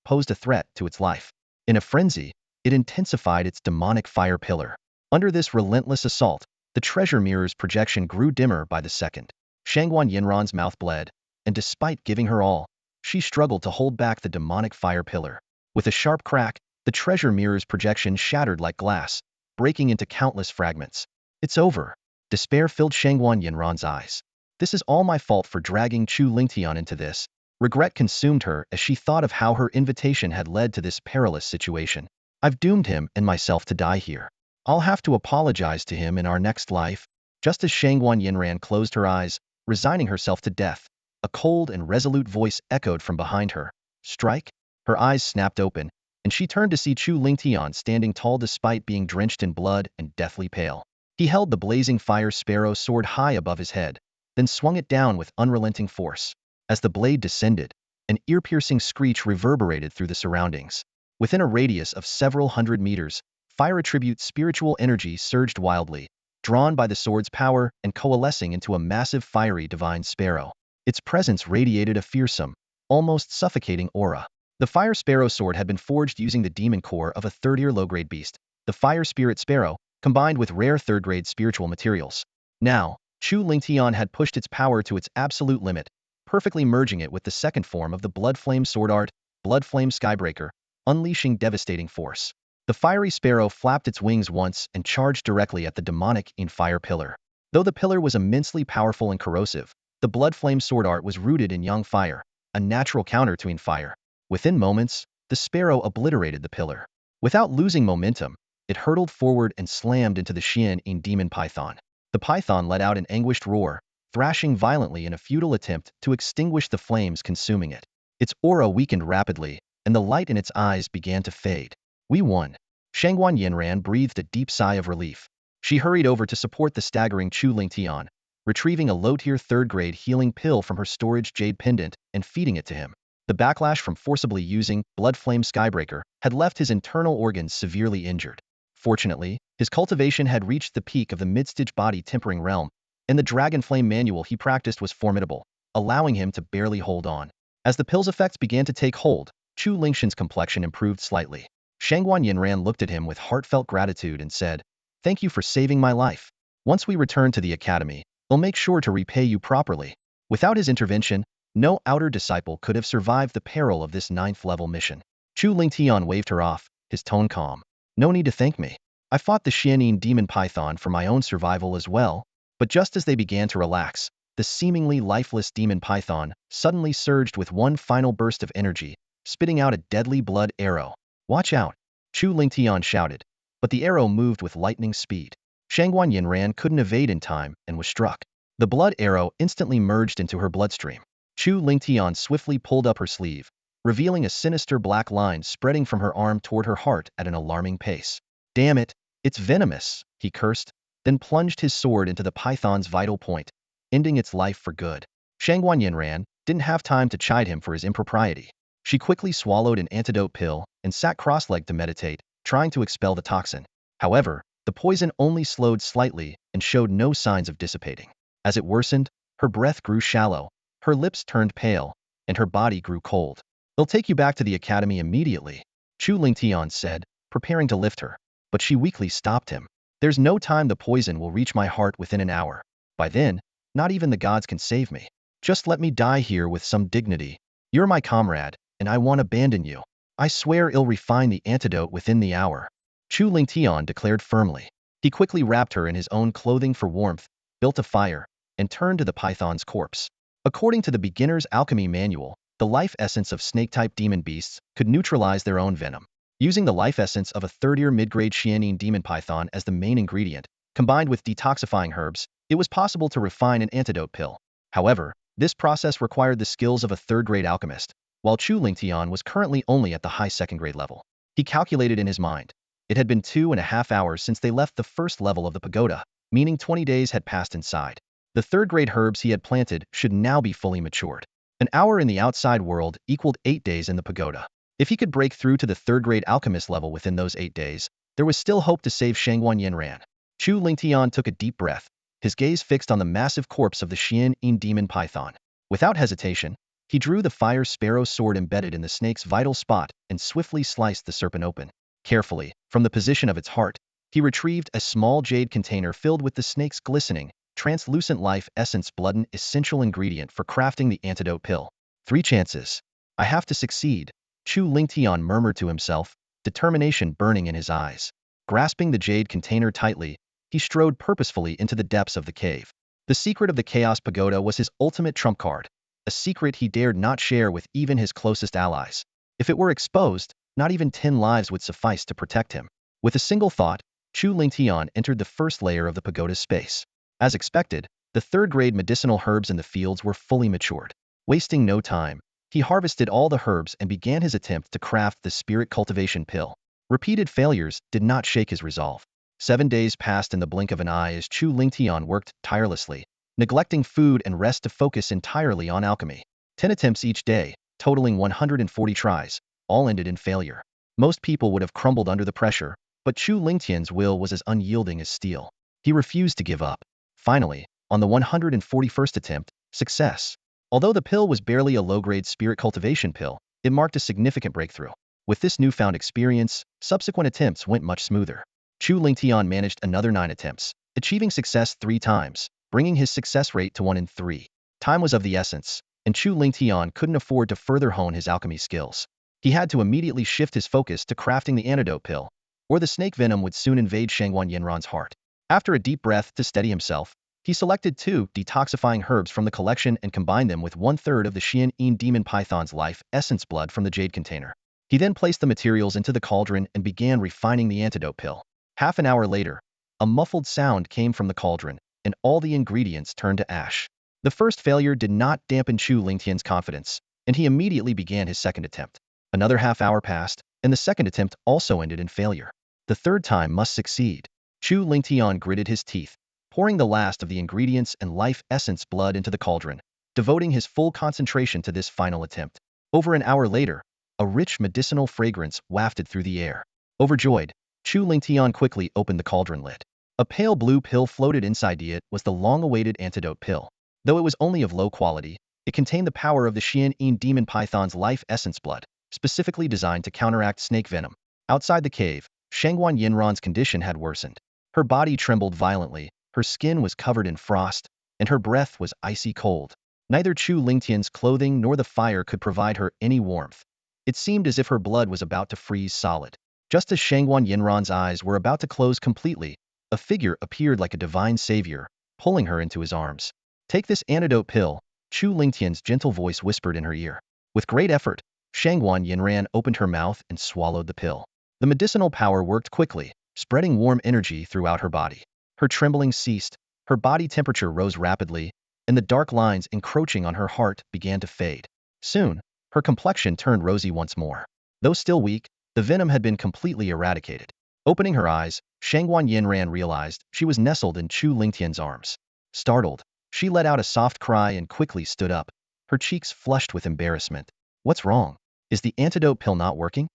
posed a threat to its life. In a frenzy, it intensified its demonic fire pillar. Under this relentless assault, the treasure mirror's projection grew dimmer by the second. Shangguan Yinran's mouth bled, and despite giving her all, she struggled to hold back the demonic fire pillar. With a sharp crack, the treasure mirror's projection shattered like glass, breaking into countless fragments. It's over. Despair filled Shangguan Yinran's eyes. This is all my fault for dragging Chu Lingtian into this. Regret consumed her as she thought of how her invitation had led to this perilous situation. I've doomed him and myself to die here. I'll have to apologize to him in our next life. Just as Shangguan Yinran closed her eyes, resigning herself to death, a cold and resolute voice echoed from behind her. Strike? Her eyes snapped open, and she turned to see Chu Lingtian standing tall despite being drenched in blood and deathly pale. He held the blazing fire sparrow sword high above his head, then swung it down with unrelenting force. As the blade descended, an ear-piercing screech reverberated through the surroundings. Within a radius of several hundred meters, fire attribute spiritual energy surged wildly, drawn by the sword's power and coalescing into a massive fiery divine sparrow. Its presence radiated a fearsome, almost suffocating aura. The fire sparrow sword had been forged using the demon core of a third-tier low-grade beast, the fire spirit sparrow, combined with rare third-grade spiritual materials. Now, Chu Lingtian had pushed its power to its absolute limit, perfectly merging it with the second form of the Blood Flame sword art, Blood Flame Skybreaker, unleashing devastating force. The fiery sparrow flapped its wings once and charged directly at the demonic fire pillar. Though the pillar was immensely powerful and corrosive, the Blood Flame sword art was rooted in yang fire, a natural counter to fire. Within moments, the sparrow obliterated the pillar. Without losing momentum, it hurtled forward and slammed into the Xianyin demon python. The python let out an anguished roar, thrashing violently in a futile attempt to extinguish the flames consuming it. Its aura weakened rapidly, and the light in its eyes began to fade. We won. Shangguan Yinran breathed a deep sigh of relief. She hurried over to support the staggering Chu Lingtian, retrieving a low-tier third-grade healing pill from her storage jade pendant and feeding it to him. The backlash from forcibly using Blood Flame Skybreaker had left his internal organs severely injured. Fortunately, his cultivation had reached the peak of the mid-stage body tempering realm, and the Dragon Flame manual he practiced was formidable, allowing him to barely hold on. As the pill's effects began to take hold, Chu Lingtian's complexion improved slightly. Shangguan Yinran looked at him with heartfelt gratitude and said, "Thank you for saving my life. Once we return to the academy, I'll make sure to repay you properly." Without his intervention, no outer disciple could have survived the peril of this 9th-level mission. Chu Lingtian waved her off, his tone calm. "No need to thank me. I fought the Xianyin demon python for my own survival as well." But just as they began to relax, the seemingly lifeless demon python suddenly surged with one final burst of energy, spitting out a deadly blood arrow. "Watch out!" Chu Lingtian shouted, but the arrow moved with lightning speed. Shangguan Yinran couldn't evade in time and was struck. The blood arrow instantly merged into her bloodstream. Chu Lingtian swiftly pulled up her sleeve, revealing a sinister black line spreading from her arm toward her heart at an alarming pace. "Damn it, it's venomous," he cursed, then plunged his sword into the python's vital point, ending its life for good. Shangguan Yinran didn't have time to chide him for his impropriety. She quickly swallowed an antidote pill and sat cross-legged to meditate, trying to expel the toxin. However, the poison only slowed slightly and showed no signs of dissipating. As it worsened, her breath grew shallow, her lips turned pale, and her body grew cold. "They'll take you back to the academy immediately," Chu Lingtian said, preparing to lift her. But she weakly stopped him. "There's no time. The poison will reach my heart within an hour. By then, not even the gods can save me. Just let me die here with some dignity. You're my comrade, and I won't abandon you. I swear I'll refine the antidote within the hour," Chu Lingtian declared firmly. He quickly wrapped her in his own clothing for warmth, built a fire, and turned to the python's corpse. According to the beginner's alchemy manual, the life essence of snake-type demon beasts could neutralize their own venom. Using the life essence of a third-tier mid-grade Xianyin demon python as the main ingredient, combined with detoxifying herbs, it was possible to refine an antidote pill. However, this process required the skills of a third-grade alchemist, while Chu Lingtian was currently only at the high second-grade level. He calculated in his mind. It had been 2.5 hours since they left the first level of the pagoda, meaning 20 days had passed inside. The third-grade herbs he had planted should now be fully matured. An hour in the outside world equaled 8 days in the pagoda. If he could break through to the third-grade alchemist level within those 8 days, there was still hope to save Shangguan Yinran. Chu Lingtian took a deep breath, his gaze fixed on the massive corpse of the Xian-Yin demon python. Without hesitation, he drew the fire sparrow sword embedded in the snake's vital spot and swiftly sliced the serpent open. Carefully, from the position of its heart, he retrieved a small jade container filled with the snake's glistening, translucent life essence, blood, an essential ingredient for crafting the antidote pill. 3 chances. I have to succeed, Chu Lingtian murmured to himself, determination burning in his eyes. Grasping the jade container tightly, he strode purposefully into the depths of the cave. The secret of the Chaos Pagoda was his ultimate trump card, a secret he dared not share with even his closest allies. If it were exposed, not even 10 lives would suffice to protect him. With a single thought, Chu Lingtian entered the first layer of the pagoda's space. As expected, the third-grade medicinal herbs in the fields were fully matured. Wasting no time, he harvested all the herbs and began his attempt to craft the spirit cultivation pill. Repeated failures did not shake his resolve. 7 days passed in the blink of an eye as Chu Lingtian worked tirelessly, neglecting food and rest to focus entirely on alchemy. 10 attempts each day, totaling 140 tries, all ended in failure. Most people would have crumbled under the pressure, but Chu Lingtian's will was as unyielding as steel. He refused to give up. Finally, on the 141st attempt, success. Although the pill was barely a low-grade spirit cultivation pill, it marked a significant breakthrough. With this newfound experience, subsequent attempts went much smoother. Chu Lingtian managed another 9 attempts, achieving success 3 times, bringing his success rate to 1 in 3. Time was of the essence, and Chu Lingtian couldn't afford to further hone his alchemy skills. He had to immediately shift his focus to crafting the antidote pill, or the snake venom would soon invade Shangguan Yinran's heart. After a deep breath to steady himself, he selected 2 detoxifying herbs from the collection and combined them with 1/3 of the Xian-Yin demon python's life essence blood from the jade container. He then placed the materials into the cauldron and began refining the antidote pill. Half an hour later, a muffled sound came from the cauldron, and all the ingredients turned to ash. The first failure did not dampen Chu Lingtian's confidence, and he immediately began his second attempt. Another half hour passed, and the second attempt also ended in failure. The third time must succeed. Chu Lingtian gritted his teeth, pouring the last of the ingredients and life essence blood into the cauldron, devoting his full concentration to this final attempt. Over an hour later, a rich medicinal fragrance wafted through the air. Overjoyed, Chu Lingtian quickly opened the cauldron lid. A pale blue pill floated inside it was the long-awaited antidote pill. Though it was only of low quality, it contained the power of the Xian-Yin demon python's life essence blood, specifically designed to counteract snake venom. Outside the cave, Shangguan Yinran's condition had worsened. Her body trembled violently, her skin was covered in frost, and her breath was icy cold. Neither Chu Lingtian's clothing nor the fire could provide her any warmth. It seemed as if her blood was about to freeze solid. Just as Shangguan Yinran's eyes were about to close completely, a figure appeared like a divine savior, pulling her into his arms. "Take this antidote pill," Chu Lingtian's gentle voice whispered in her ear. With great effort, Shangguan Yinran opened her mouth and swallowed the pill. The medicinal power worked quickly, spreading warm energy throughout her body. Her trembling ceased, her body temperature rose rapidly, and the dark lines encroaching on her heart began to fade. Soon, her complexion turned rosy once more. Though still weak, the venom had been completely eradicated. Opening her eyes, Shangguan Yinran realized she was nestled in Chu Lingtian's arms. Startled, she let out a soft cry and quickly stood up, her cheeks flushed with embarrassment. "What's wrong? Is the antidote pill not working?"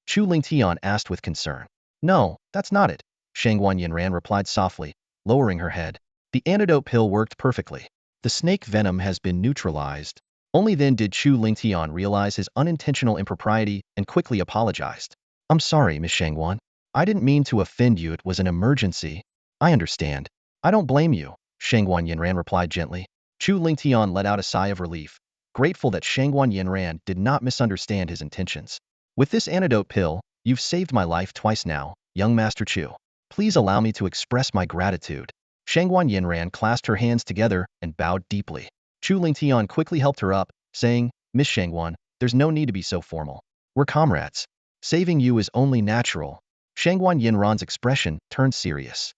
Chu Lingtian asked with concern. "No, that's not it," Shangguan Yinran replied softly, lowering her head. "The antidote pill worked perfectly. The snake venom has been neutralized." Only then did Chu Lingtian realize his unintentional impropriety and quickly apologized. "I'm sorry, Miss Shangguan. I didn't mean to offend you. It was an emergency." "I understand. I don't blame you," Shangguan Yinran replied gently. Chu Lingtian let out a sigh of relief, grateful that Shangguan Yinran did not misunderstand his intentions. "With this antidote pill, you've saved my life twice now, young Master Chu. Please allow me to express my gratitude." Shangguan Yinran clasped her hands together and bowed deeply. Chu Lingtian quickly helped her up, saying, "Miss Shangguan, there's no need to be so formal. We're comrades. Saving you is only natural." Shangguan Yinran's expression turned serious.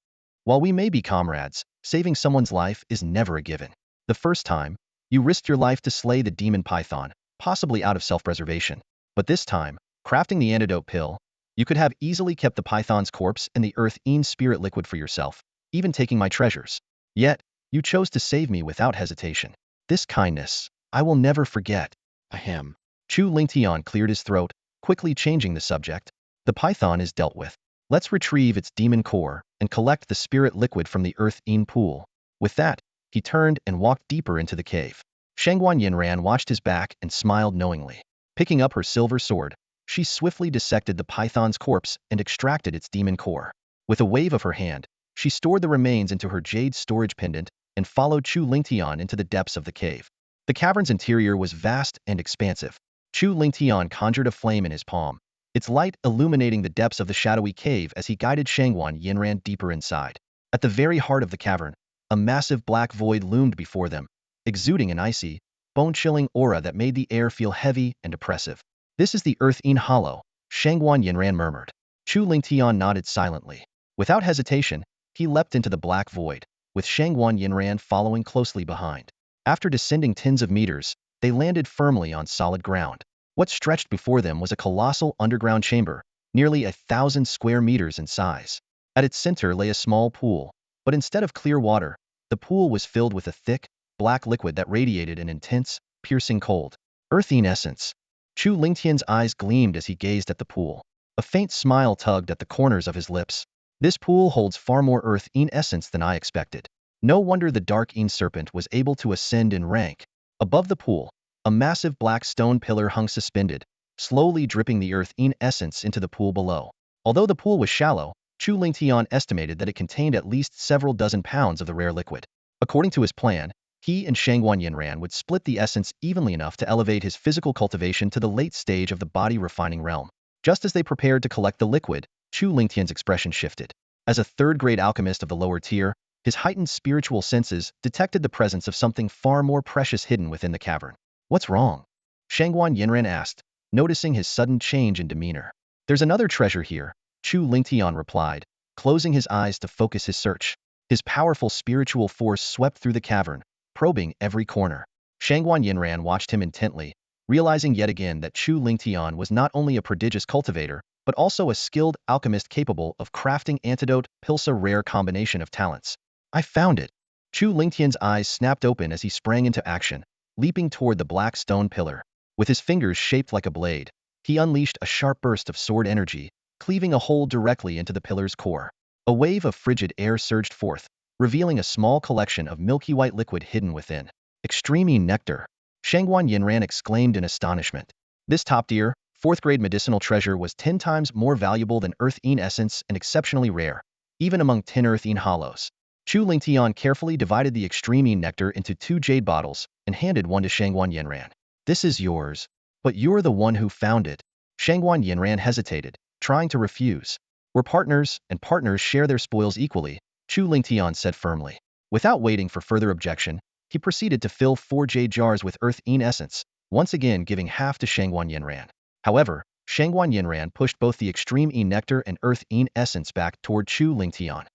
"While we may be comrades, saving someone's life is never a given. The first time, you risked your life to slay the demon python, possibly out of self-preservation. But this time, crafting the antidote pill, you could have easily kept the python's corpse and the earth-ean spirit liquid for yourself, even taking my treasures. Yet, you chose to save me without hesitation. This kindness, I will never forget." Ahem. Chu Lingtian cleared his throat, quickly changing the subject. The python is dealt with. Let's retrieve its demon core and collect the spirit liquid from the earth-in pool. With that, he turned and walked deeper into the cave. Shangguan Yinran watched his back and smiled knowingly. Picking up her silver sword, she swiftly dissected the python's corpse and extracted its demon core. With a wave of her hand, she stored the remains into her jade storage pendant and followed Chu Lingtian into the depths of the cave. The cavern's interior was vast and expansive. Chu Lingtian conjured a flame in his palm, its light illuminating the depths of the shadowy cave as he guided Shangguan Yinran deeper inside. At the very heart of the cavern, a massive black void loomed before them, exuding an icy, bone-chilling aura that made the air feel heavy and oppressive. This is the Earth-in Hollow, Shangguan Yinran murmured. Chu Lingtian nodded silently. Without hesitation, he leapt into the black void, with Shangguan Yinran following closely behind. After descending tens of meters, they landed firmly on solid ground. What stretched before them was a colossal underground chamber, nearly 1,000 square meters in size. At its center lay a small pool, but instead of clear water, the pool was filled with a thick, black liquid that radiated an intense, piercing cold. Earthine essence. Chu Lingtian's eyes gleamed as he gazed at the pool. A faint smile tugged at the corners of his lips. This pool holds far more Earth-in essence than I expected. No wonder the Dark-in serpent was able to ascend in rank. Above the pool, a massive black stone pillar hung suspended, slowly dripping the Earth-in essence into the pool below. Although the pool was shallow, Chu Lingtian estimated that it contained at least several dozen pounds of the rare liquid. According to his plan, he and Shangguan Yinran would split the essence evenly enough to elevate his physical cultivation to the late stage of the body-refining realm. Just as they prepared to collect the liquid, Chu Lingtian's expression shifted. As a third-grade alchemist of the lower tier, his heightened spiritual senses detected the presence of something far more precious hidden within the cavern. What's wrong? Shangguan Yinran asked, noticing his sudden change in demeanor. There's another treasure here, Chu Lingtian replied, closing his eyes to focus his search. His powerful spiritual force swept through the cavern, probing every corner. Shangguan Yinran watched him intently, realizing yet again that Chu Lingtian was not only a prodigious cultivator, but also a skilled alchemist capable of crafting antidote pills, a rare combination of talents. I found it. Chu Lingtian's eyes snapped open as he sprang into action, leaping toward the black stone pillar. With his fingers shaped like a blade, he unleashed a sharp burst of sword energy, cleaving a hole directly into the pillar's core. A wave of frigid air surged forth, revealing a small collection of milky white liquid hidden within. Extreme nectar. Shangguan Yinran exclaimed in astonishment. This top-tier, fourth-grade medicinal treasure was 10 times more valuable than Earth-in essence and exceptionally rare, even among 10 Earth-in hollows. Chu Lingtian carefully divided the extreme nectar into 2 jade bottles and handed one to Shangguan Yinran. This is yours, but you're the one who found it. Shangguan Yinran hesitated, trying to refuse. We're partners, and partners share their spoils equally, Chu Lingtian said firmly. Without waiting for further objection, he proceeded to fill 4 jade jars with Earth-in essence, once again giving half to Shangguan Yinran. However, Shangguan Yinran pushed both the extreme nectar and Earth-in essence back toward Chu Lingtian.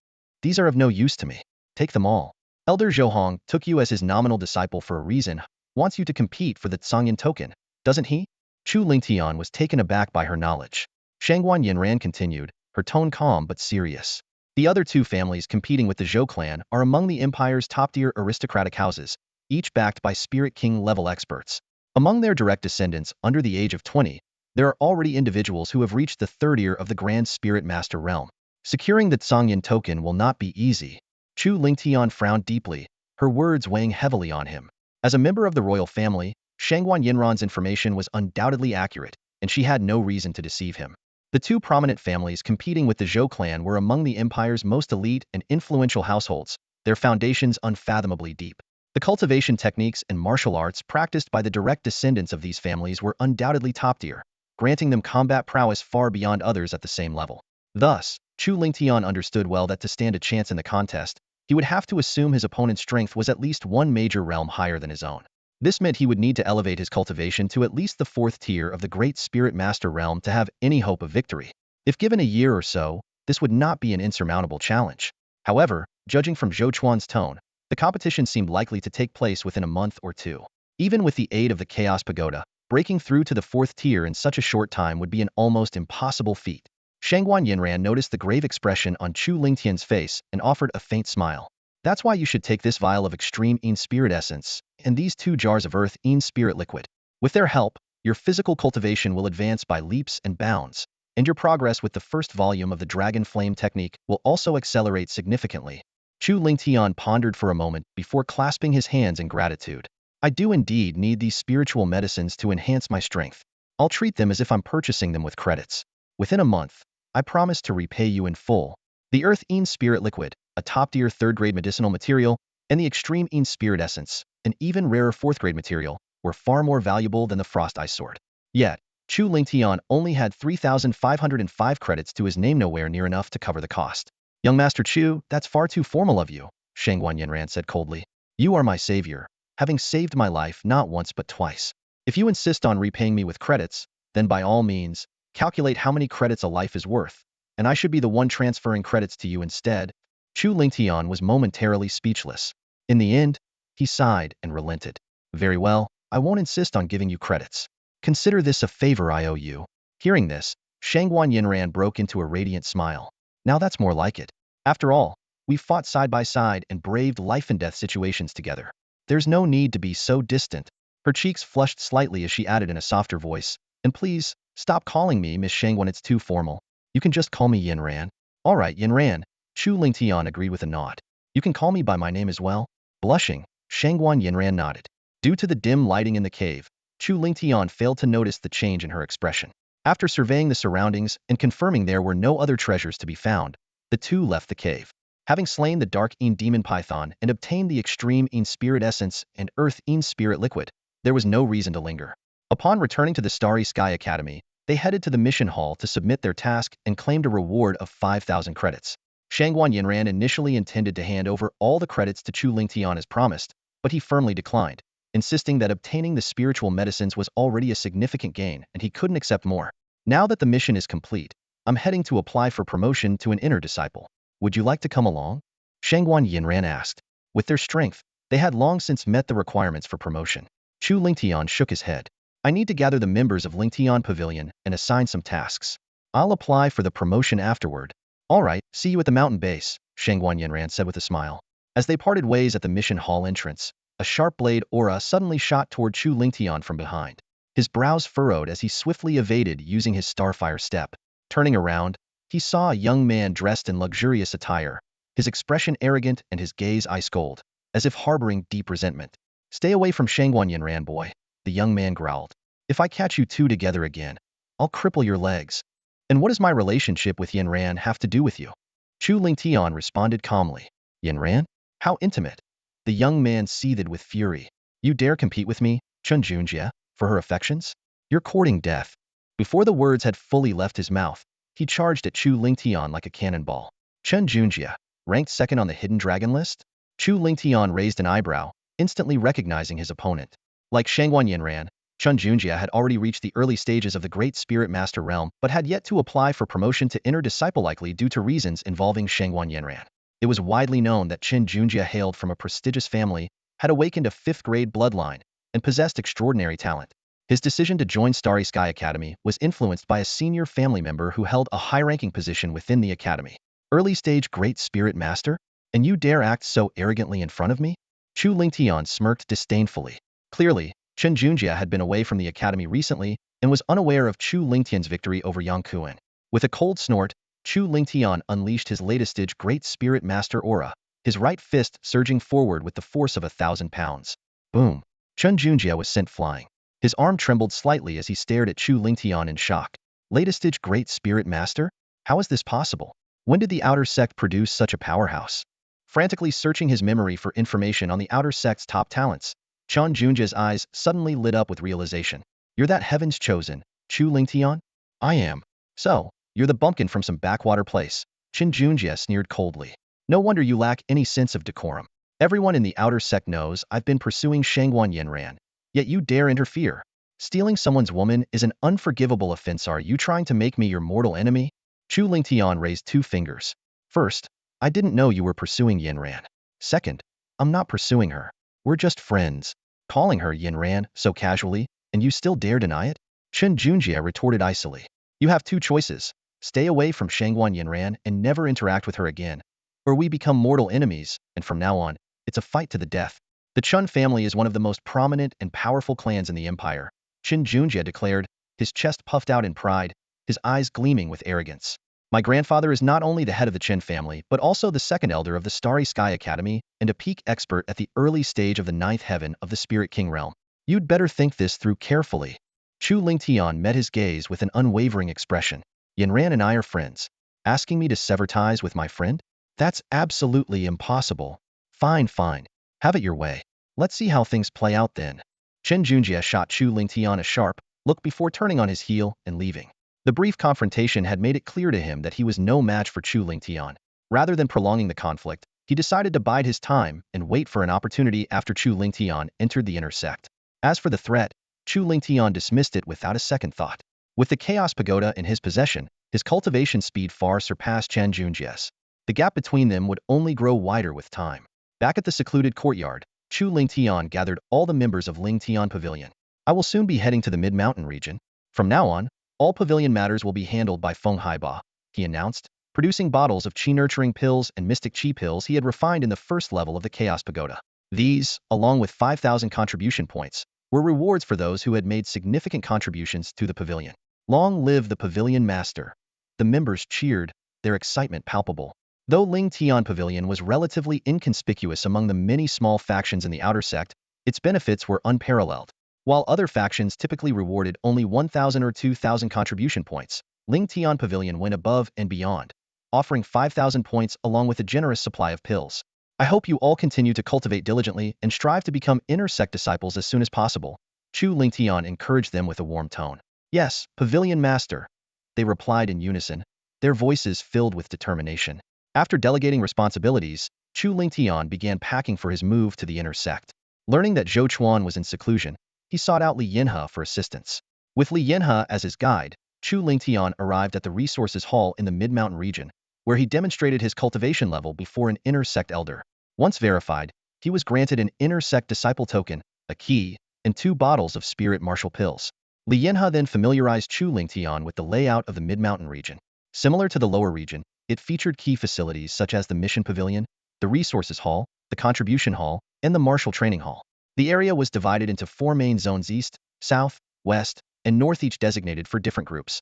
These are of no use to me. Take them all. Elder Zhouhong took you as his nominal disciple for a reason, wants you to compete for the Tsangyan token, doesn't he? Chu Lingtian was taken aback by her knowledge. Shangguan Yinran continued, her tone calm but serious. The other 2 families competing with the Zhou clan are among the empire's top-tier aristocratic houses, each backed by Spirit King-level experts. Among their direct descendants under the age of 20, there are already individuals who have reached the 3rd tier of the Grand Spirit Master realm. Securing the Tsangyan token will not be easy. Chu Lingtian frowned deeply, her words weighing heavily on him. As a member of the royal family, Shangguan Yinran's information was undoubtedly accurate, and she had no reason to deceive him. The 2 prominent families competing with the Zhou clan were among the empire's most elite and influential households, their foundations unfathomably deep. The cultivation techniques and martial arts practiced by the direct descendants of these families were undoubtedly top-tier, granting them combat prowess far beyond others at the same level. Thus, Chu Lingtian understood well that to stand a chance in the contest, he would have to assume his opponent's strength was at least 1 major realm higher than his own. This meant he would need to elevate his cultivation to at least the 4th tier of the Great Spirit Master realm to have any hope of victory. If given a year or so, this would not be an insurmountable challenge. However, judging from Zhou Chuan's tone, the competition seemed likely to take place within a month or 2. Even with the aid of the Chaos Pagoda, breaking through to the 4th tier in such a short time would be an almost impossible feat. Shangguan Yinran noticed the grave expression on Chu Lingtian's face and offered a faint smile. That's why you should take this vial of extreme spirit essence and these 2 jars of Earth-in spirit liquid. With their help, Your physical cultivation will advance by leaps and bounds, and your progress with the first volume of the Dragon Flame technique will also accelerate significantly. Chu Lingtian pondered for a moment before clasping his hands in gratitude. I do indeed need these spiritual medicines to enhance my strength. I'll treat them as if I'm purchasing them with credits. Within a month, I promise to repay you in full. The Earth Een Spirit Liquid, a top-tier third-grade medicinal material, and the Extreme Een Spirit Essence, an even rarer fourth-grade material, were far more valuable than the Frost Ice Sword. Yet, Chu Lingtian only had 3,505 credits to his name, nowhere near enough to cover the cost. Young Master Chu, that's far too formal of you, Shangguan Yinran said coldly. You are my savior, having saved my life not once but twice. If you insist on repaying me with credits, then by all means, calculate how many credits a life is worth, and I should be the one transferring credits to you instead. Chu Lingtian was momentarily speechless. In the end, he sighed and relented. Very well, I won't insist on giving you credits. Consider this a favor I owe you. Hearing this, Shangguan Yinran broke into a radiant smile. Now that's more like it. After all, we've fought side by side and braved life and death situations together. There's no need to be so distant. Her cheeks flushed slightly as she added in a softer voice, and please, stop calling me Miss Shangguan, it's too formal. You can just call me Yinran. All right, Yinran, Chu Lingtian agreed with a nod. You can call me by my name as well? Blushing, Shangguan Yinran nodded. Due to the dim lighting in the cave, Chu Lingtian failed to notice the change in her expression. After surveying the surroundings and confirming there were no other treasures to be found, the two left the cave. Having slain the Dark Een Demon Python and obtained the Extreme Een Spirit Essence and Earth Een Spirit Liquid, there was no reason to linger. Upon returning to the Starry Sky Academy, they headed to the mission hall to submit their task and claimed a reward of 5,000 credits. Shangguan Yinran initially intended to hand over all the credits to Chu Lingtian as promised, but he firmly declined, insisting that obtaining the spiritual medicines was already a significant gain and he couldn't accept more. Now that the mission is complete, I'm heading to apply for promotion to an inner disciple. Would you like to come along? Shangguan Yinran asked. With their strength, they had long since met the requirements for promotion. Chu Lingtian shook his head. I need to gather the members of Lingtian Pavilion and assign some tasks. I'll apply for the promotion afterward. All right, see you at the mountain base, Shangguan Yinran said with a smile. As they parted ways at the mission hall entrance, a sharp blade aura suddenly shot toward Chu Lingtian from behind. His brows furrowed as he swiftly evaded using his starfire step. Turning around, he saw a young man dressed in luxurious attire, his expression arrogant and his gaze ice-cold, as if harboring deep resentment. Stay away from Shangguan Yinran, boy, the young man growled. If I catch you two together again, I'll cripple your legs. And what does my relationship with Yinran have to do with you? Chu Lingtian responded calmly. Yinran? How intimate? The young man seethed with fury. You dare compete with me, Chun Junjie, for her affections? You're courting death. Before the words had fully left his mouth, he charged at Chu Lingtian like a cannonball. Chun Junjie, ranked second on the hidden dragon list? Chu Lingtian raised an eyebrow, instantly recognizing his opponent. Like Shangguan Yinran, Chun Junjie had already reached the early stages of the Great Spirit Master realm but had yet to apply for promotion to inner disciple, likely due to reasons involving Shangguan Yinran. It was widely known that Chun Junjie hailed from a prestigious family, had awakened a 5th-grade bloodline, and possessed extraordinary talent. His decision to join Starry Sky Academy was influenced by a senior family member who held a high-ranking position within the academy. Early-stage Great Spirit Master? And you dare act so arrogantly in front of me? Chu Lingtian smirked disdainfully. Clearly, Chun Junjie had been away from the academy recently and was unaware of Chu Lingtian's victory over Yang Kuan. With a cold snort, Chu Lingtian unleashed his latest Great Spirit Master aura, his right fist surging forward with the force of 1,000 pounds. Boom! Chun Junjie was sent flying. His arm trembled slightly as he stared at Chu Lingtian in shock. Latest Great Spirit Master? How is this possible? When did the Outer Sect produce such a powerhouse? Frantically searching his memory for information on the Outer Sect's top talents, Chun Junjie's eyes suddenly lit up with realization. You're that heaven's chosen, Chu Lingtian? I am. So, you're the bumpkin from some backwater place. Chun Junjie sneered coldly. No wonder you lack any sense of decorum. Everyone in the Outer Sect knows I've been pursuing Shangguan Yinran, yet you dare interfere. Stealing someone's woman is an unforgivable offense. Are you trying to make me your mortal enemy? Chu Lingtian raised 2 fingers. First, I didn't know you were pursuing Yinran. Second, I'm not pursuing her. We're just friends. Calling her Yinran so casually, and you still dare deny it? Chun Junjie retorted icily. You have 2 choices. Stay away from Shangguan Yinran and never interact with her again, or we become mortal enemies, and from now on, it's a fight to the death. The Chun family is one of the most prominent and powerful clans in the empire, Qin Junjie declared, his chest puffed out in pride, his eyes gleaming with arrogance. My grandfather is not only the head of the Qin family, but also the second elder of the Starry Sky Academy and a peak expert at the early stage of the ninth heaven of the Spirit King realm. You'd better think this through carefully. Chu Lingtian met his gaze with an unwavering expression. Yanran and I are friends. Asking me to sever ties with my friend? That's absolutely impossible. Fine, fine. Have it your way. Let's see how things play out then. Chen Junjie shot Chu Lingtian a sharp look before turning on his heel and leaving. The brief confrontation had made it clear to him that he was no match for Chu Lingtian. Rather than prolonging the conflict, he decided to bide his time and wait for an opportunity after Chu Lingtian entered the inner sect. As for the threat, Chu Lingtian dismissed it without a second thought. With the Chaos Pagoda in his possession, his cultivation speed far surpassed Chen Junjie's. The gap between them would only grow wider with time. Back at the secluded courtyard, Chu Lingtian gathered all the members of Lingtian Pavilion. I will soon be heading to the mid-mountain region. From now on, all pavilion matters will be handled by Feng Haiba, he announced, producing bottles of qi-nurturing pills and mystic qi pills he had refined in the first level of the Chaos Pagoda. These, along with 5,000 contribution points, were rewards for those who had made significant contributions to the pavilion. Long live the pavilion master! The members cheered, their excitement palpable. Though Lingtian Pavilion was relatively inconspicuous among the many small factions in the outer sect, its benefits were unparalleled. While other factions typically rewarded only 1,000 or 2,000 contribution points, Lingtian Pavilion went above and beyond, offering 5,000 points along with a generous supply of pills. I hope you all continue to cultivate diligently and strive to become inner sect disciples as soon as possible. Chu Lingtian encouraged them with a warm tone. Yes, Pavilion Master, they replied in unison, their voices filled with determination. After delegating responsibilities, Chu Lingtian began packing for his move to the inner sect. Learning that Zhou Chuan was in seclusion, he sought out Li Yinhe for assistance. With Li Yinhe as his guide, Chu Lingtian arrived at the resources hall in the mid-mountain region, where he demonstrated his cultivation level before an inner sect elder. Once verified, he was granted an inner sect disciple token, a key, and 2 bottles of spirit martial pills. Li Yinhe then familiarized Chu Lingtian with the layout of the mid-mountain region. Similar to the lower region, it featured key facilities such as the mission pavilion, the resources hall, the contribution hall, and the martial training hall. The area was divided into 4 main zones: east, south, west, and north, each designated for different groups.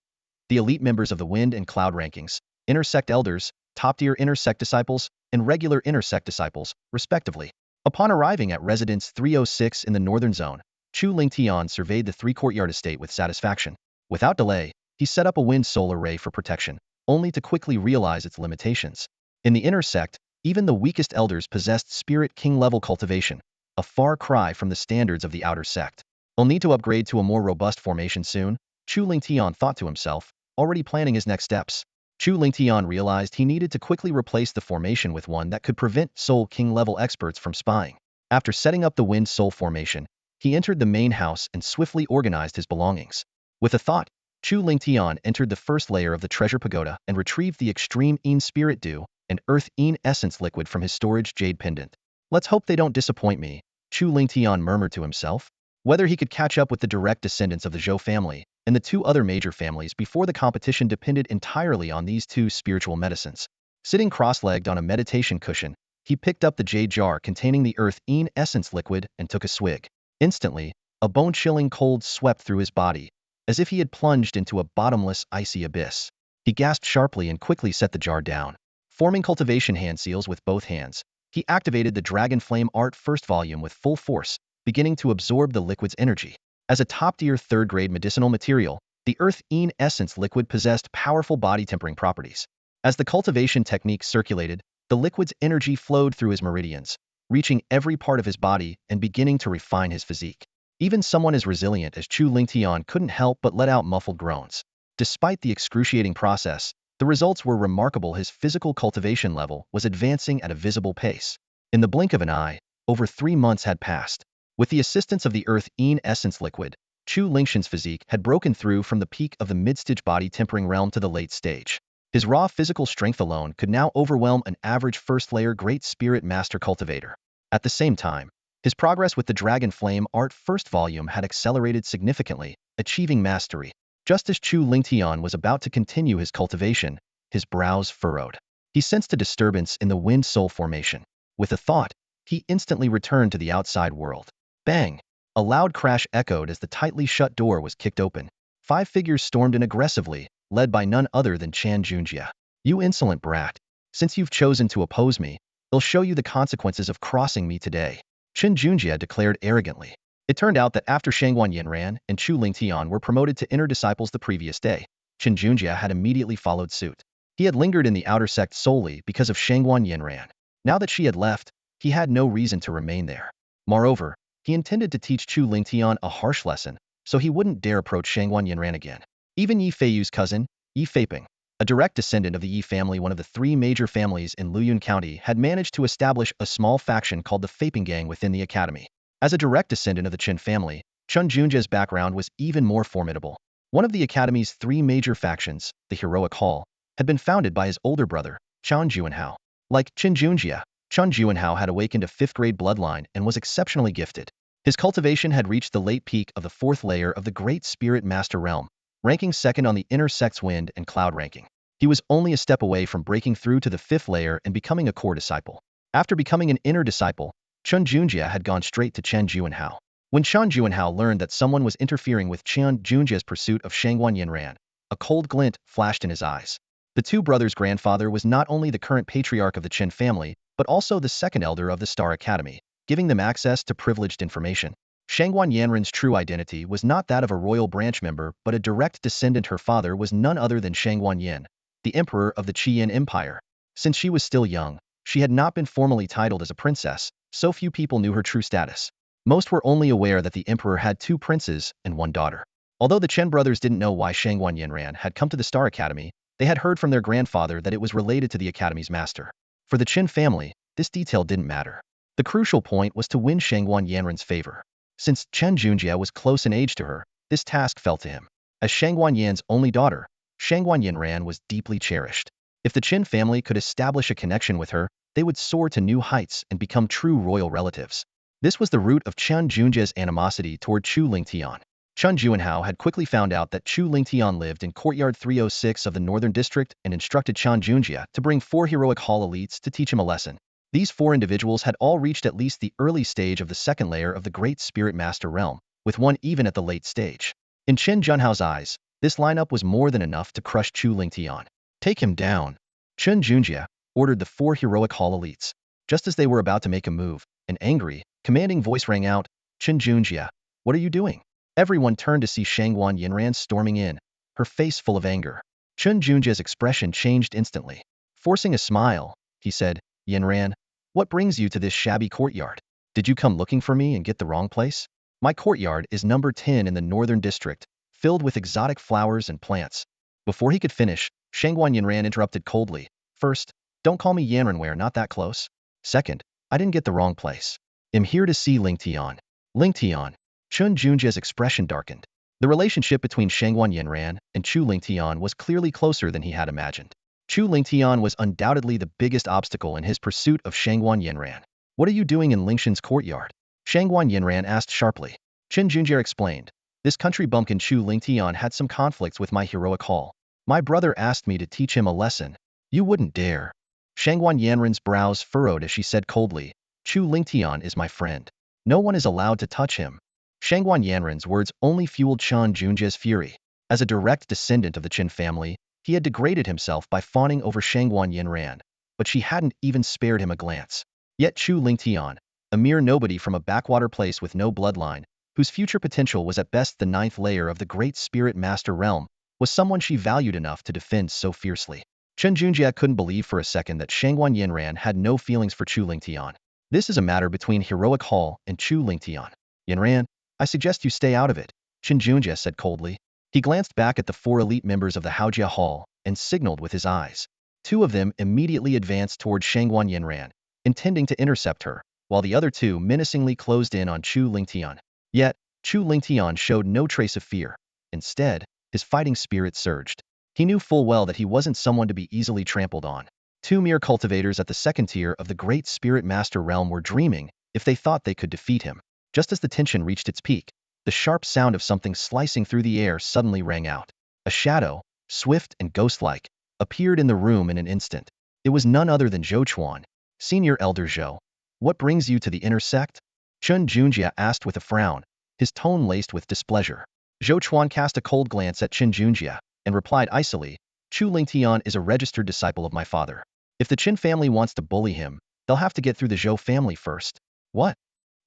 The elite members of the Wind and Cloud rankings, inner sect elders, top-tier inner sect disciples, and regular inner sect disciples, respectively. Upon arriving at Residence 306 in the northern zone, Chu Lingtian surveyed the 3-courtyard estate with satisfaction. Without delay, he set up a wind solar array for protection, only to quickly realize its limitations. In the inner sect, even the weakest elders possessed Spirit King-level cultivation, a far cry from the standards of the outer sect. I'll need to upgrade to a more robust formation soon, Chu Lingtian thought to himself, already planning his next steps. Chu Lingtian realized he needed to quickly replace the formation with one that could prevent Soul King-level experts from spying. After setting up the Wind Soul formation, he entered the main house and swiftly organized his belongings. With a thought, Chu Lingtian entered the first layer of the Treasure Pagoda and retrieved the Extreme Een Spirit Dew and Earth Een Essence liquid from his storage jade pendant. Let's hope they don't disappoint me, Chu Lingtian murmured to himself. Whether he could catch up with the direct descendants of the Zhou family and the 2 other major families before the competition depended entirely on these 2 spiritual medicines. Sitting cross-legged on a meditation cushion, he picked up the jade jar containing the Earth Een Essence liquid and took a swig. Instantly, a bone-chilling cold swept through his body, as if he had plunged into a bottomless, icy abyss. He gasped sharply and quickly set the jar down. Forming cultivation hand seals with both hands, he activated the Dragon Flame Art First Volume with full force, beginning to absorb the liquid's energy. As a top-tier 3rd-grade medicinal material, the Earth Een Essence liquid possessed powerful body-tempering properties. As the cultivation technique circulated, the liquid's energy flowed through his meridians, reaching every part of his body and beginning to refine his physique. Even someone as resilient as Chu Lingtian couldn't help but let out muffled groans. Despite the excruciating process, the results were remarkable. His physical cultivation level was advancing at a visible pace. In the blink of an eye, over 3 months had passed. With the assistance of the Earth Een Essence liquid, Chu Lingtian's physique had broken through from the peak of the mid-stage body-tempering realm to the late stage. His raw physical strength alone could now overwhelm an average first-layer Great Spirit Master cultivator. At the same time, his progress with the Dragon Flame Art First Volume had accelerated significantly, achieving mastery. Just as Chu Lingtian was about to continue his cultivation, his brows furrowed. He sensed a disturbance in the Wind Soul formation. With a thought, he instantly returned to the outside world. Bang! A loud crash echoed as the tightly shut door was kicked open. 5 figures stormed in aggressively, led by none other than Chan Junjia. You insolent brat. Since you've chosen to oppose me, I'll show you the consequences of crossing me today. Chan Junjia declared arrogantly. It turned out that after Shangguan Yinran and Chu Lingtian were promoted to inner disciples the previous day, Chan Junjia had immediately followed suit. He had lingered in the outer sect solely because of Shangguan Yinran. Now that she had left, he had no reason to remain there. Moreover, he intended to teach Chu Lingtian a harsh lesson, so he wouldn't dare approach Shangguan Yinran again. Even Yi Feiyu's cousin, Yi Feiping, a direct descendant of the Yi family, one of the 3 major families in Luyun County, had managed to establish a small faction called the Feiping Gang within the academy. As a direct descendant of the Qin family, Chun Junjia's background was even more formidable. One of the academy's 3 major factions, the Heroic Hall, had been founded by his older brother, Chun Juanhao. Like Qin Junjia, Chun Juanhao had awakened a 5th-grade bloodline and was exceptionally gifted. His cultivation had reached the late peak of the 4th layer of the Great Spirit Master Realm, ranking 2nd on the inner sect's wind and cloud ranking. He was only a step away from breaking through to the 5th layer and becoming a core disciple. After becoming an inner disciple, Chun Junjia had gone straight to Chen Juanhao. When Chen Juanhao learned that someone was interfering with Chen Junjia's pursuit of Shangguan Yinran, a cold glint flashed in his eyes. The 2 brothers' grandfather was not only the current patriarch of the Qin family, but also the 2nd elder of the Star Academy, giving them access to privileged information. Shangguan Yanran's true identity was not that of a royal branch member, but a direct descendant. Her father was none other than Shangguan Yin, the emperor of the Qian Empire. Since she was still young, she had not been formally titled as a princess, so few people knew her true status. Most were only aware that the emperor had 2 princes and 1 daughter. Although the Chen brothers didn't know why Shangguan Yinran had come to the Star Academy, they had heard from their grandfather that it was related to the academy's master. For the Qin family, this detail didn't matter. The crucial point was to win Shangguan Yanran's favor. Since Chen Junjia was close in age to her, this task fell to him. As Shangguan Yan's only daughter, Shangguan Yinran was deeply cherished. If the Qin family could establish a connection with her, they would soar to new heights and become true royal relatives. This was the root of Chen Junjia's animosity toward Chu Lingtian. Chun Juanhao had quickly found out that Chu Lingtian lived in Courtyard 306 of the Northern District and instructed Chun Junjia to bring 4 Heroic Hall elites to teach him a lesson. These 4 individuals had all reached at least the early stage of the 2nd layer of the Great Spirit Master Realm, with 1 even at the late stage. In Chen Junhao's eyes, this lineup was more than enough to crush Chu Lingtian. Take him down. Chun Junjia ordered the 4 Heroic Hall elites. Just as they were about to make a move, an angry, commanding voice rang out, "Chen Junjia, what are you doing?" Everyone turned to see Shangguan Yinran storming in, her face full of anger. Chen Junjia's expression changed instantly. Forcing a smile, he said, "Yinran, what brings you to this shabby courtyard? Did you come looking for me and get the wrong place? My courtyard is number 10 in the Northern District, filled with exotic flowers and plants." Before he could finish, Shangguan Yinran interrupted coldly. "First, don't call me Yanran, we're not that close. Second, I didn't get the wrong place. I'm here to see Lingtian." Lingtian. Chun Junjia's expression darkened. The relationship between Shangguan Yinran and Chu Lingtian was clearly closer than he had imagined. Chu Lingtian was undoubtedly the biggest obstacle in his pursuit of Shangguan Yinran. "What are you doing in Lingshan's courtyard?" Shangguan Yinran asked sharply. Chen Junjia explained. "This country bumpkin Chu Lingtian had some conflicts with my Heroic Hall. My brother asked me to teach him a lesson." "You wouldn't dare." Shangguan Yanran's brows furrowed as she said coldly, "Chu Lingtian is my friend. No one is allowed to touch him." Shangguan Yanran's words only fueled Chun Junjia's fury. As a direct descendant of the Qin family, he had degraded himself by fawning over Shangguan Yinran, but she hadn't even spared him a glance. Yet Chu Lingtian, a mere nobody from a backwater place with no bloodline, whose future potential was at best the 9th layer of the Great Spirit Master Realm, was someone she valued enough to defend so fiercely. Chen Junjia couldn't believe for a second that Shangguan Yinran had no feelings for Chu Lingtian. "This is a matter between Heroic Hall and Chu Lingtian. Yinran, I suggest you stay out of it," Chen Junjia said coldly. He glanced back at the 4 elite members of the Haojia Hall and signaled with his eyes. 2 of them immediately advanced toward Shangguan Yinran, intending to intercept her, while the other 2 menacingly closed in on Chu Lingtian. Yet, Chu Lingtian showed no trace of fear. Instead, his fighting spirit surged. He knew full well that he wasn't someone to be easily trampled on. 2 mere cultivators at the 2nd tier of the Great Spirit Master Realm were dreaming if they thought they could defeat him. Just as the tension reached its peak, the sharp sound of something slicing through the air suddenly rang out. A shadow, swift and ghost-like, appeared in the room in an instant. It was none other than Zhou Chuan. "Senior Elder Zhou, what brings you to the inner sect?" Chun Junjia asked with a frown. his tone laced with displeasure. Zhou Chuan cast a cold glance at Qin Junjie and replied icily, Chu Lingtian is a registered disciple of my father. If the Qin family wants to bully him, they'll have to get through the Zhou family first. What?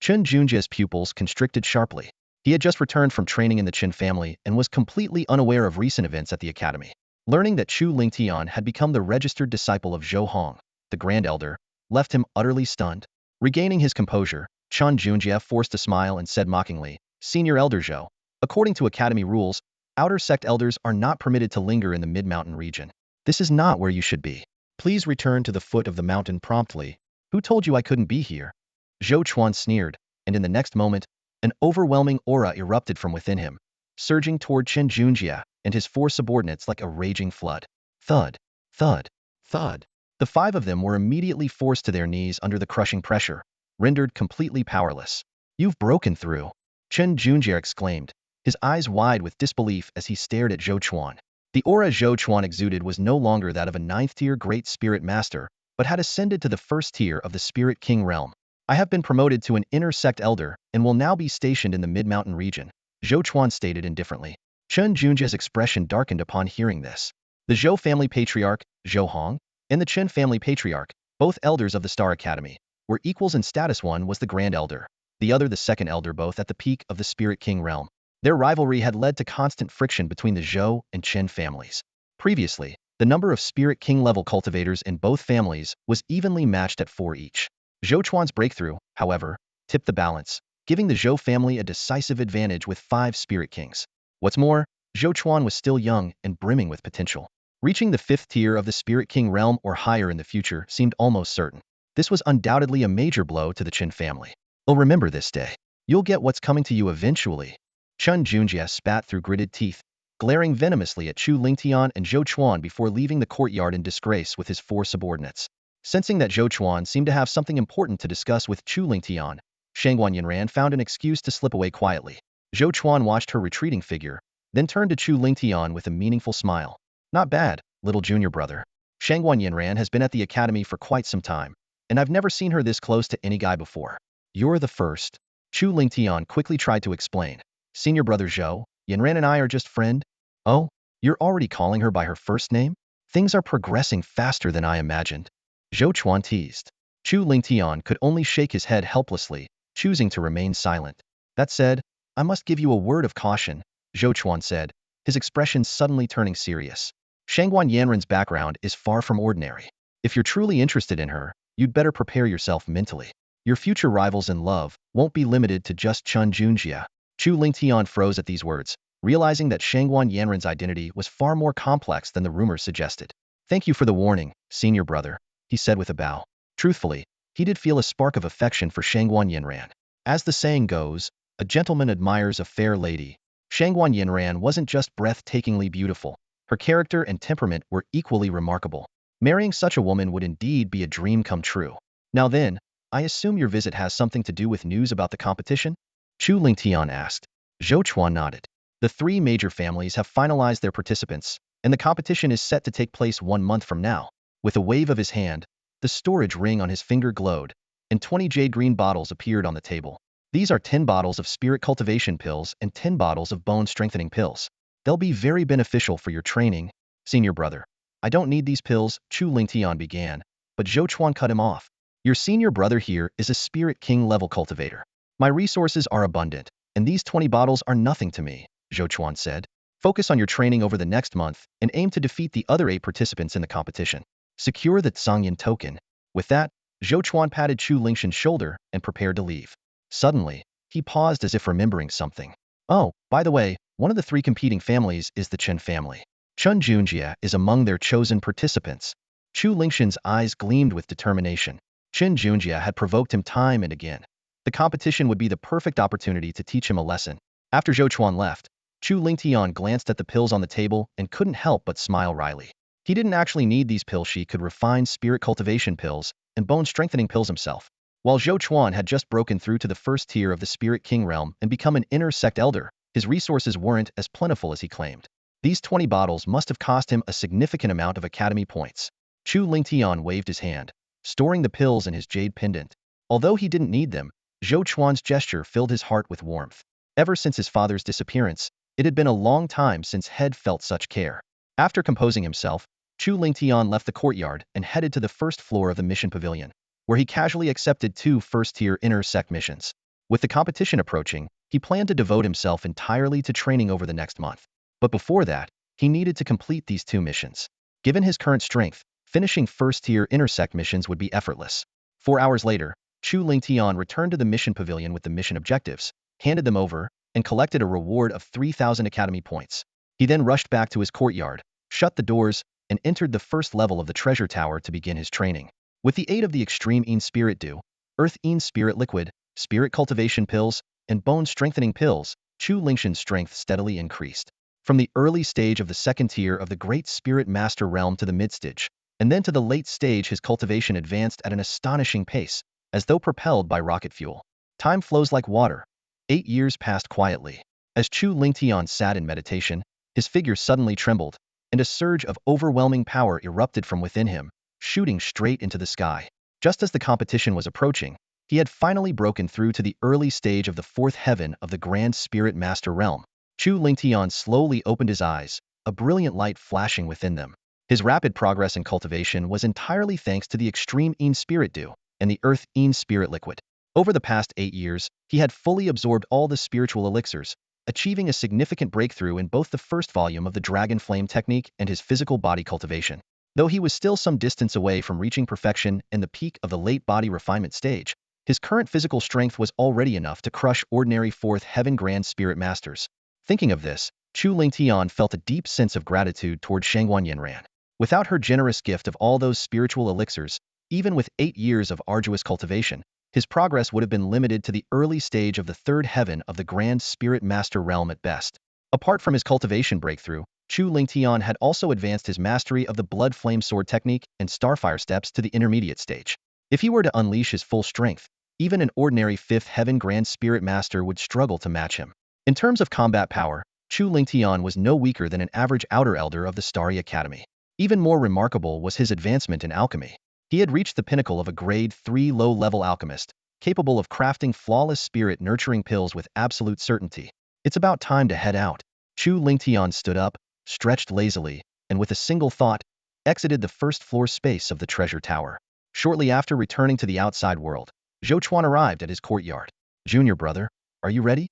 Qin Junjie's pupils constricted sharply. He had just returned from training in the Qin family and was completely unaware of recent events at the academy. Learning that Chu Lingtian had become the registered disciple of Zhou Hong, the Grand Elder, left him utterly stunned. Regaining his composure, Qin Junjie forced a smile and said mockingly, Senior Elder Zhou, according to academy rules, outer sect elders are not permitted to linger in the mid-mountain region. This is not where you should be. Please return to the foot of the mountain promptly. Who told you I couldn't be here? Zhou Chuan sneered, and in the next moment, an overwhelming aura erupted from within him, surging toward Qin Junjie and his four subordinates like a raging flood. Thud, thud, thud. The five of them were immediately forced to their knees under the crushing pressure, rendered completely powerless. You've broken through, Qin Junjie exclaimed, his eyes wide with disbelief as he stared at Zhou Chuan. The aura Zhou Chuan exuded was no longer that of a ninth-tier Great Spirit Master, but had ascended to the first tier of the Spirit King realm. I have been promoted to an inner sect elder and will now be stationed in the mid-mountain region, Zhou Chuan stated indifferently. Qin Junjie's expression darkened upon hearing this. The Zhou family patriarch, Zhou Hong, and the Qin family patriarch, both elders of the Star Academy, were equals in status. One was the Grand Elder, the other the Second Elder, both at the peak of the Spirit King realm. Their rivalry had led to constant friction between the Zhou and Qin families. Previously, the number of Spirit King level cultivators in both families was evenly matched at 4 each. Zhou Chuan's breakthrough, however, tipped the balance, giving the Zhou family a decisive advantage with 5 Spirit Kings. What's more, Zhou Chuan was still young and brimming with potential. Reaching the 5th tier of the Spirit King realm or higher in the future seemed almost certain. This was undoubtedly a major blow to the Qin family. Oh, remember this day. You'll get what's coming to you eventually. Qin Junjie spat through gritted teeth, glaring venomously at Chu Lingtian and Zhou Chuan before leaving the courtyard in disgrace with his 4 subordinates. Sensing that Zhou Chuan seemed to have something important to discuss with Chu Lingtian, Shangguan Yanran found an excuse to slip away quietly. Zhou Chuan watched her retreating figure, then turned to Chu Lingtian with a meaningful smile. Not bad, little junior brother. Shangguan Yanran has been at the academy for quite some time, and I've never seen her this close to any guy before. You're the first. Chu Lingtian quickly tried to explain. Senior brother Zhou, Yanran and I are just friend. Oh, you're already calling her by her first name? Things are progressing faster than I imagined. Zhou Chuan teased. Chu Lingtian could only shake his head helplessly, choosing to remain silent. That said, I must give you a word of caution, Zhou Chuan said, his expression suddenly turning serious. Shangguan Yanran's background is far from ordinary. If you're truly interested in her, you'd better prepare yourself mentally. Your future rivals in love won't be limited to just Qin Junjie. Chu Lingtian froze at these words, realizing that Shangguan Yanran's identity was far more complex than the rumors suggested. Thank you for the warning, senior brother, he said with a bow. Truthfully, he did feel a spark of affection for Shangguan Yanran. As the saying goes, a gentleman admires a fair lady. Shangguan Yanran wasn't just breathtakingly beautiful. Her character and temperament were equally remarkable. Marrying such a woman would indeed be a dream come true. Now then, I assume your visit has something to do with news about the competition? Chu Lingtian asked. Zhou Chuan nodded. The 3 major families have finalized their participants, and the competition is set to take place 1 month from now. With a wave of his hand, the storage ring on his finger glowed, and 20 jade green bottles appeared on the table. These are 10 bottles of spirit cultivation pills and 10 bottles of bone strengthening pills. They'll be very beneficial for your training, senior brother. I don't need these pills, Chu Lingtian began, but Zhou Chuan cut him off. Your senior brother here is a Spirit King level cultivator. My resources are abundant, and these 20 bottles are nothing to me, Zhou Chuan said. Focus on your training over the next month and aim to defeat the other 8 participants in the competition. Secure the Tsangyan token. With that, Zhou Chuan patted Chu Lingtian's shoulder and prepared to leave. Suddenly, he paused as if remembering something. Oh, by the way, one of the 3 competing families is the Qin family. Qin Junjie is among their chosen participants. Chu Lingtian's eyes gleamed with determination. Qin Junjie had provoked him time and again. The competition would be the perfect opportunity to teach him a lesson. After Zhou Chuan left, Chu Lingtian glanced at the pills on the table and couldn't help but smile wryly. He didn't actually need these pills. She could refine spirit cultivation pills and bone strengthening pills himself. While Zhou Chuan had just broken through to the first tier of the Spirit King realm and become an inner sect elder, his resources weren't as plentiful as he claimed. These 20 bottles must have cost him a significant amount of academy points. Chu Lingtian waved his hand, storing the pills in his jade pendant. Although he didn't need them, Zhou Chuan's gesture filled his heart with warmth. Ever since his father's disappearance, it had been a long time since Head felt such care. After composing himself, Chu Lingtian left the courtyard and headed to the first floor of the mission pavilion, where he casually accepted 2 first-tier inner sect missions. With the competition approaching, he planned to devote himself entirely to training over the next month. But before that, he needed to complete these 2 missions. Given his current strength, finishing first-tier inner sect missions would be effortless. 4 hours later, Chu Lingtian returned to the mission pavilion with the mission objectives, handed them over, and collected a reward of 3,000 academy points. He then rushed back to his courtyard, shut the doors, and entered the first level of the treasure tower to begin his training. With the aid of the Extreme Een Spirit Dew, Earth Een Spirit Liquid, Spirit Cultivation Pills, and Bone Strengthening Pills, Chu Lingshan's strength steadily increased. From the early stage of the second tier of the Great Spirit Master Realm to the mid-stage, and then to the late stage, his cultivation advanced at an astonishing pace, as though propelled by rocket fuel. Time flows like water. 8 years passed quietly. As Chu Lingtian sat in meditation, his figure suddenly trembled, and a surge of overwhelming power erupted from within him, shooting straight into the sky. Just as the competition was approaching, he had finally broken through to the early stage of the 4th heaven of the Grand Spirit Master Realm. Chu Lingtian slowly opened his eyes, a brilliant light flashing within them. His rapid progress in cultivation was entirely thanks to the Extreme Een Spirit Dew and the Earth Een Spirit Liquid. Over the past 8 years, he had fully absorbed all the spiritual elixirs, achieving a significant breakthrough in both the first volume of the Dragon Flame technique and his physical body cultivation. Though he was still some distance away from reaching perfection and the peak of the late body refinement stage, his current physical strength was already enough to crush ordinary 4th Heaven Grand Spirit Masters. Thinking of this, Chu Lingtian felt a deep sense of gratitude toward Shangguan Yanran. Without her generous gift of all those spiritual elixirs, even with 8 years of arduous cultivation, his progress would have been limited to the early stage of the 3rd heaven of the Grand Spirit Master Realm at best. Apart from his cultivation breakthrough, Chu Lingtian had also advanced his mastery of the Blood Flame Sword technique and Starfire steps to the intermediate stage. If he were to unleash his full strength, even an ordinary 5th Heaven Grand Spirit Master would struggle to match him. In terms of combat power, Chu Lingtian was no weaker than an average Outer Elder of the Starry Academy. Even more remarkable was his advancement in alchemy. He had reached the pinnacle of a grade 3 low-level alchemist, capable of crafting flawless spirit-nurturing pills with absolute certainty. It's about time to head out. Chu Lingtian stood up, stretched lazily, and with a single thought, exited the first-floor space of the treasure tower. Shortly after returning to the outside world, Zhou Chuan arrived at his courtyard. "Junior brother, are you ready?"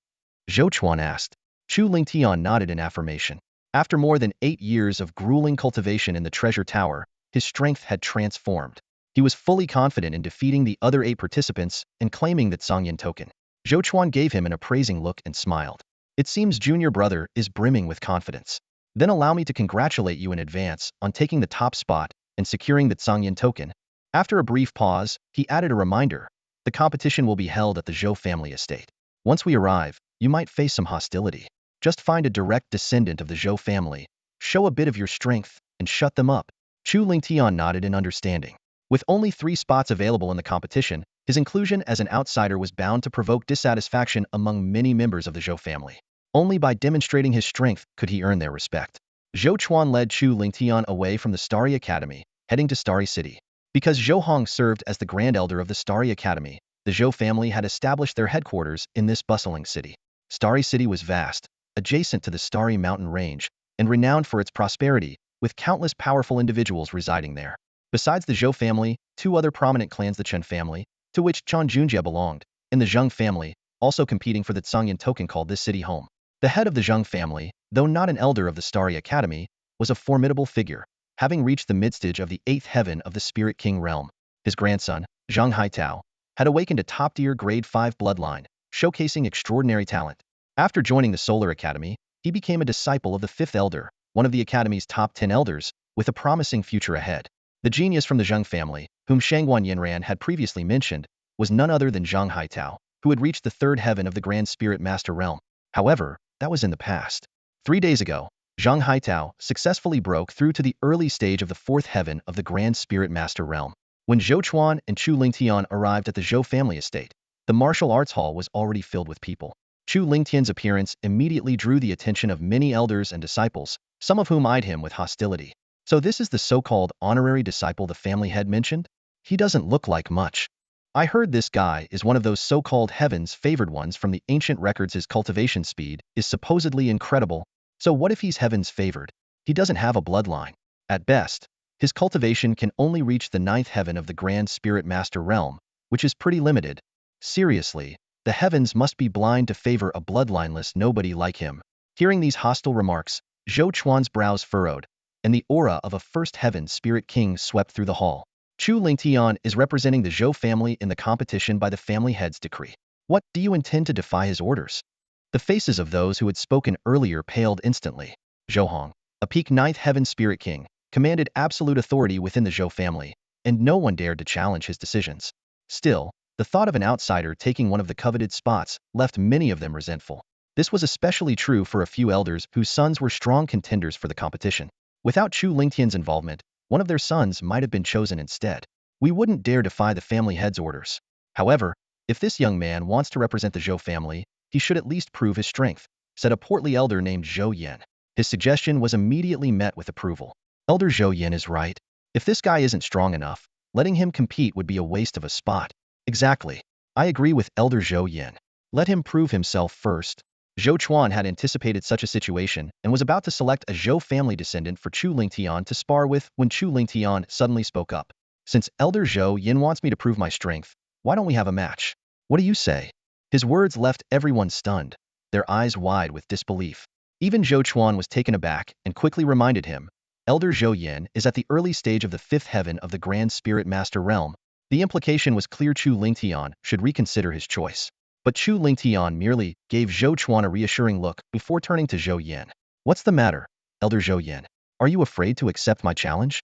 Zhou Chuan asked. Chu Lingtian nodded in affirmation. After more than 8 years of grueling cultivation in the treasure tower, his strength had transformed. He was fully confident in defeating the other 8 participants and claiming that Songyan token. Zhou Chuan gave him an appraising look and smiled. "It seems junior brother is brimming with confidence. Then allow me to congratulate you in advance on taking the top spot and securing the Songyan token." After a brief pause, he added a reminder. "The competition will be held at the Zhou family estate. Once we arrive, you might face some hostility. Just find a direct descendant of the Zhou family, show a bit of your strength, and shut them up." Chu Lingtian nodded in understanding. With only 3 spots available in the competition, his inclusion as an outsider was bound to provoke dissatisfaction among many members of the Zhou family. Only by demonstrating his strength could he earn their respect. Zhou Chuan led Chu Lingtian away from the Starry Academy, heading to Starry City. Because Zhou Hong served as the Grand Elder of the Starry Academy, the Zhou family had established their headquarters in this bustling city. Starry City was vast, adjacent to the Starry Mountain Range, and renowned for its prosperity, with countless powerful individuals residing there. Besides the Zhou family, 2 other prominent clans, the Chen family, to which Chen Junjie belonged, and the Zheng family, also competing for the Songyan token, called this city home. The head of the Zheng family, though not an elder of the Starry Academy, was a formidable figure, having reached the midstage of the 8th heaven of the Spirit King realm. His grandson, Zhang Haitao, had awakened a top-tier grade 5 bloodline, showcasing extraordinary talent. After joining the Solar Academy, he became a disciple of the 5th Elder, one of the Academy's top 10 elders, with a promising future ahead. The genius from the Zheng family, whom Shangguan Yanran had previously mentioned, was none other than Zhang Haitao, who had reached the 3rd heaven of the Grand Spirit Master realm. However, that was in the past. 3 days ago, Zhang Haitao successfully broke through to the early stage of the 4th heaven of the Grand Spirit Master realm. When Zhou Chuan and Chu Lingtian arrived at the Zhou family estate, the martial arts hall was already filled with people. Chu Lingtian's appearance immediately drew the attention of many elders and disciples, some of whom eyed him with hostility. "So this is the so-called honorary disciple the family head mentioned? He doesn't look like much." I heard this guy is one of those so-called heaven's favored ones from the ancient records. His cultivation speed is supposedly incredible. So what if he's heaven's favored? He doesn't have a bloodline. At best, his cultivation can only reach the ninth heaven of the Grand Spirit Master realm, which is pretty limited. Seriously, the heavens must be blind to favor a bloodlineless nobody like him. Hearing these hostile remarks, Zhou Chuan's brows furrowed, and the aura of a first heaven spirit king swept through the hall. Chu Lingtian is representing the Zhou family in the competition by the family head's decree. What, do you intend to defy his orders? The faces of those who had spoken earlier paled instantly. Zhou Hong, a peak ninth heaven spirit king, commanded absolute authority within the Zhou family, and no one dared to challenge his decisions. Still, the thought of an outsider taking one of the coveted spots left many of them resentful. This was especially true for a few elders whose sons were strong contenders for the competition. Without Chu Lingtian's involvement, one of their sons might have been chosen instead. We wouldn't dare defy the family head's orders. However, if this young man wants to represent the Zhou family, he should at least prove his strength, said a portly elder named Zhou Yin. His suggestion was immediately met with approval. Elder Zhou Yin is right. If this guy isn't strong enough, letting him compete would be a waste of a spot. Exactly. I agree with Elder Zhou Yin. Let him prove himself first. Zhou Chuan had anticipated such a situation and was about to select a Zhou family descendant for Chu Lingtian to spar with when Chu Lingtian suddenly spoke up. Since Elder Zhou Yin wants me to prove my strength, why don't we have a match? What do you say? His words left everyone stunned, their eyes wide with disbelief. Even Zhou Chuan was taken aback and quickly reminded him, Elder Zhou Yin is at the early stage of the fifth heaven of the Grand Spirit Master realm. The implication was clear. Chu Lingtian should reconsider his choice. But Chu Lingtian merely gave Zhou Chuan a reassuring look before turning to Zhou Yin. What's the matter, Elder Zhou Yin? Are you afraid to accept my challenge?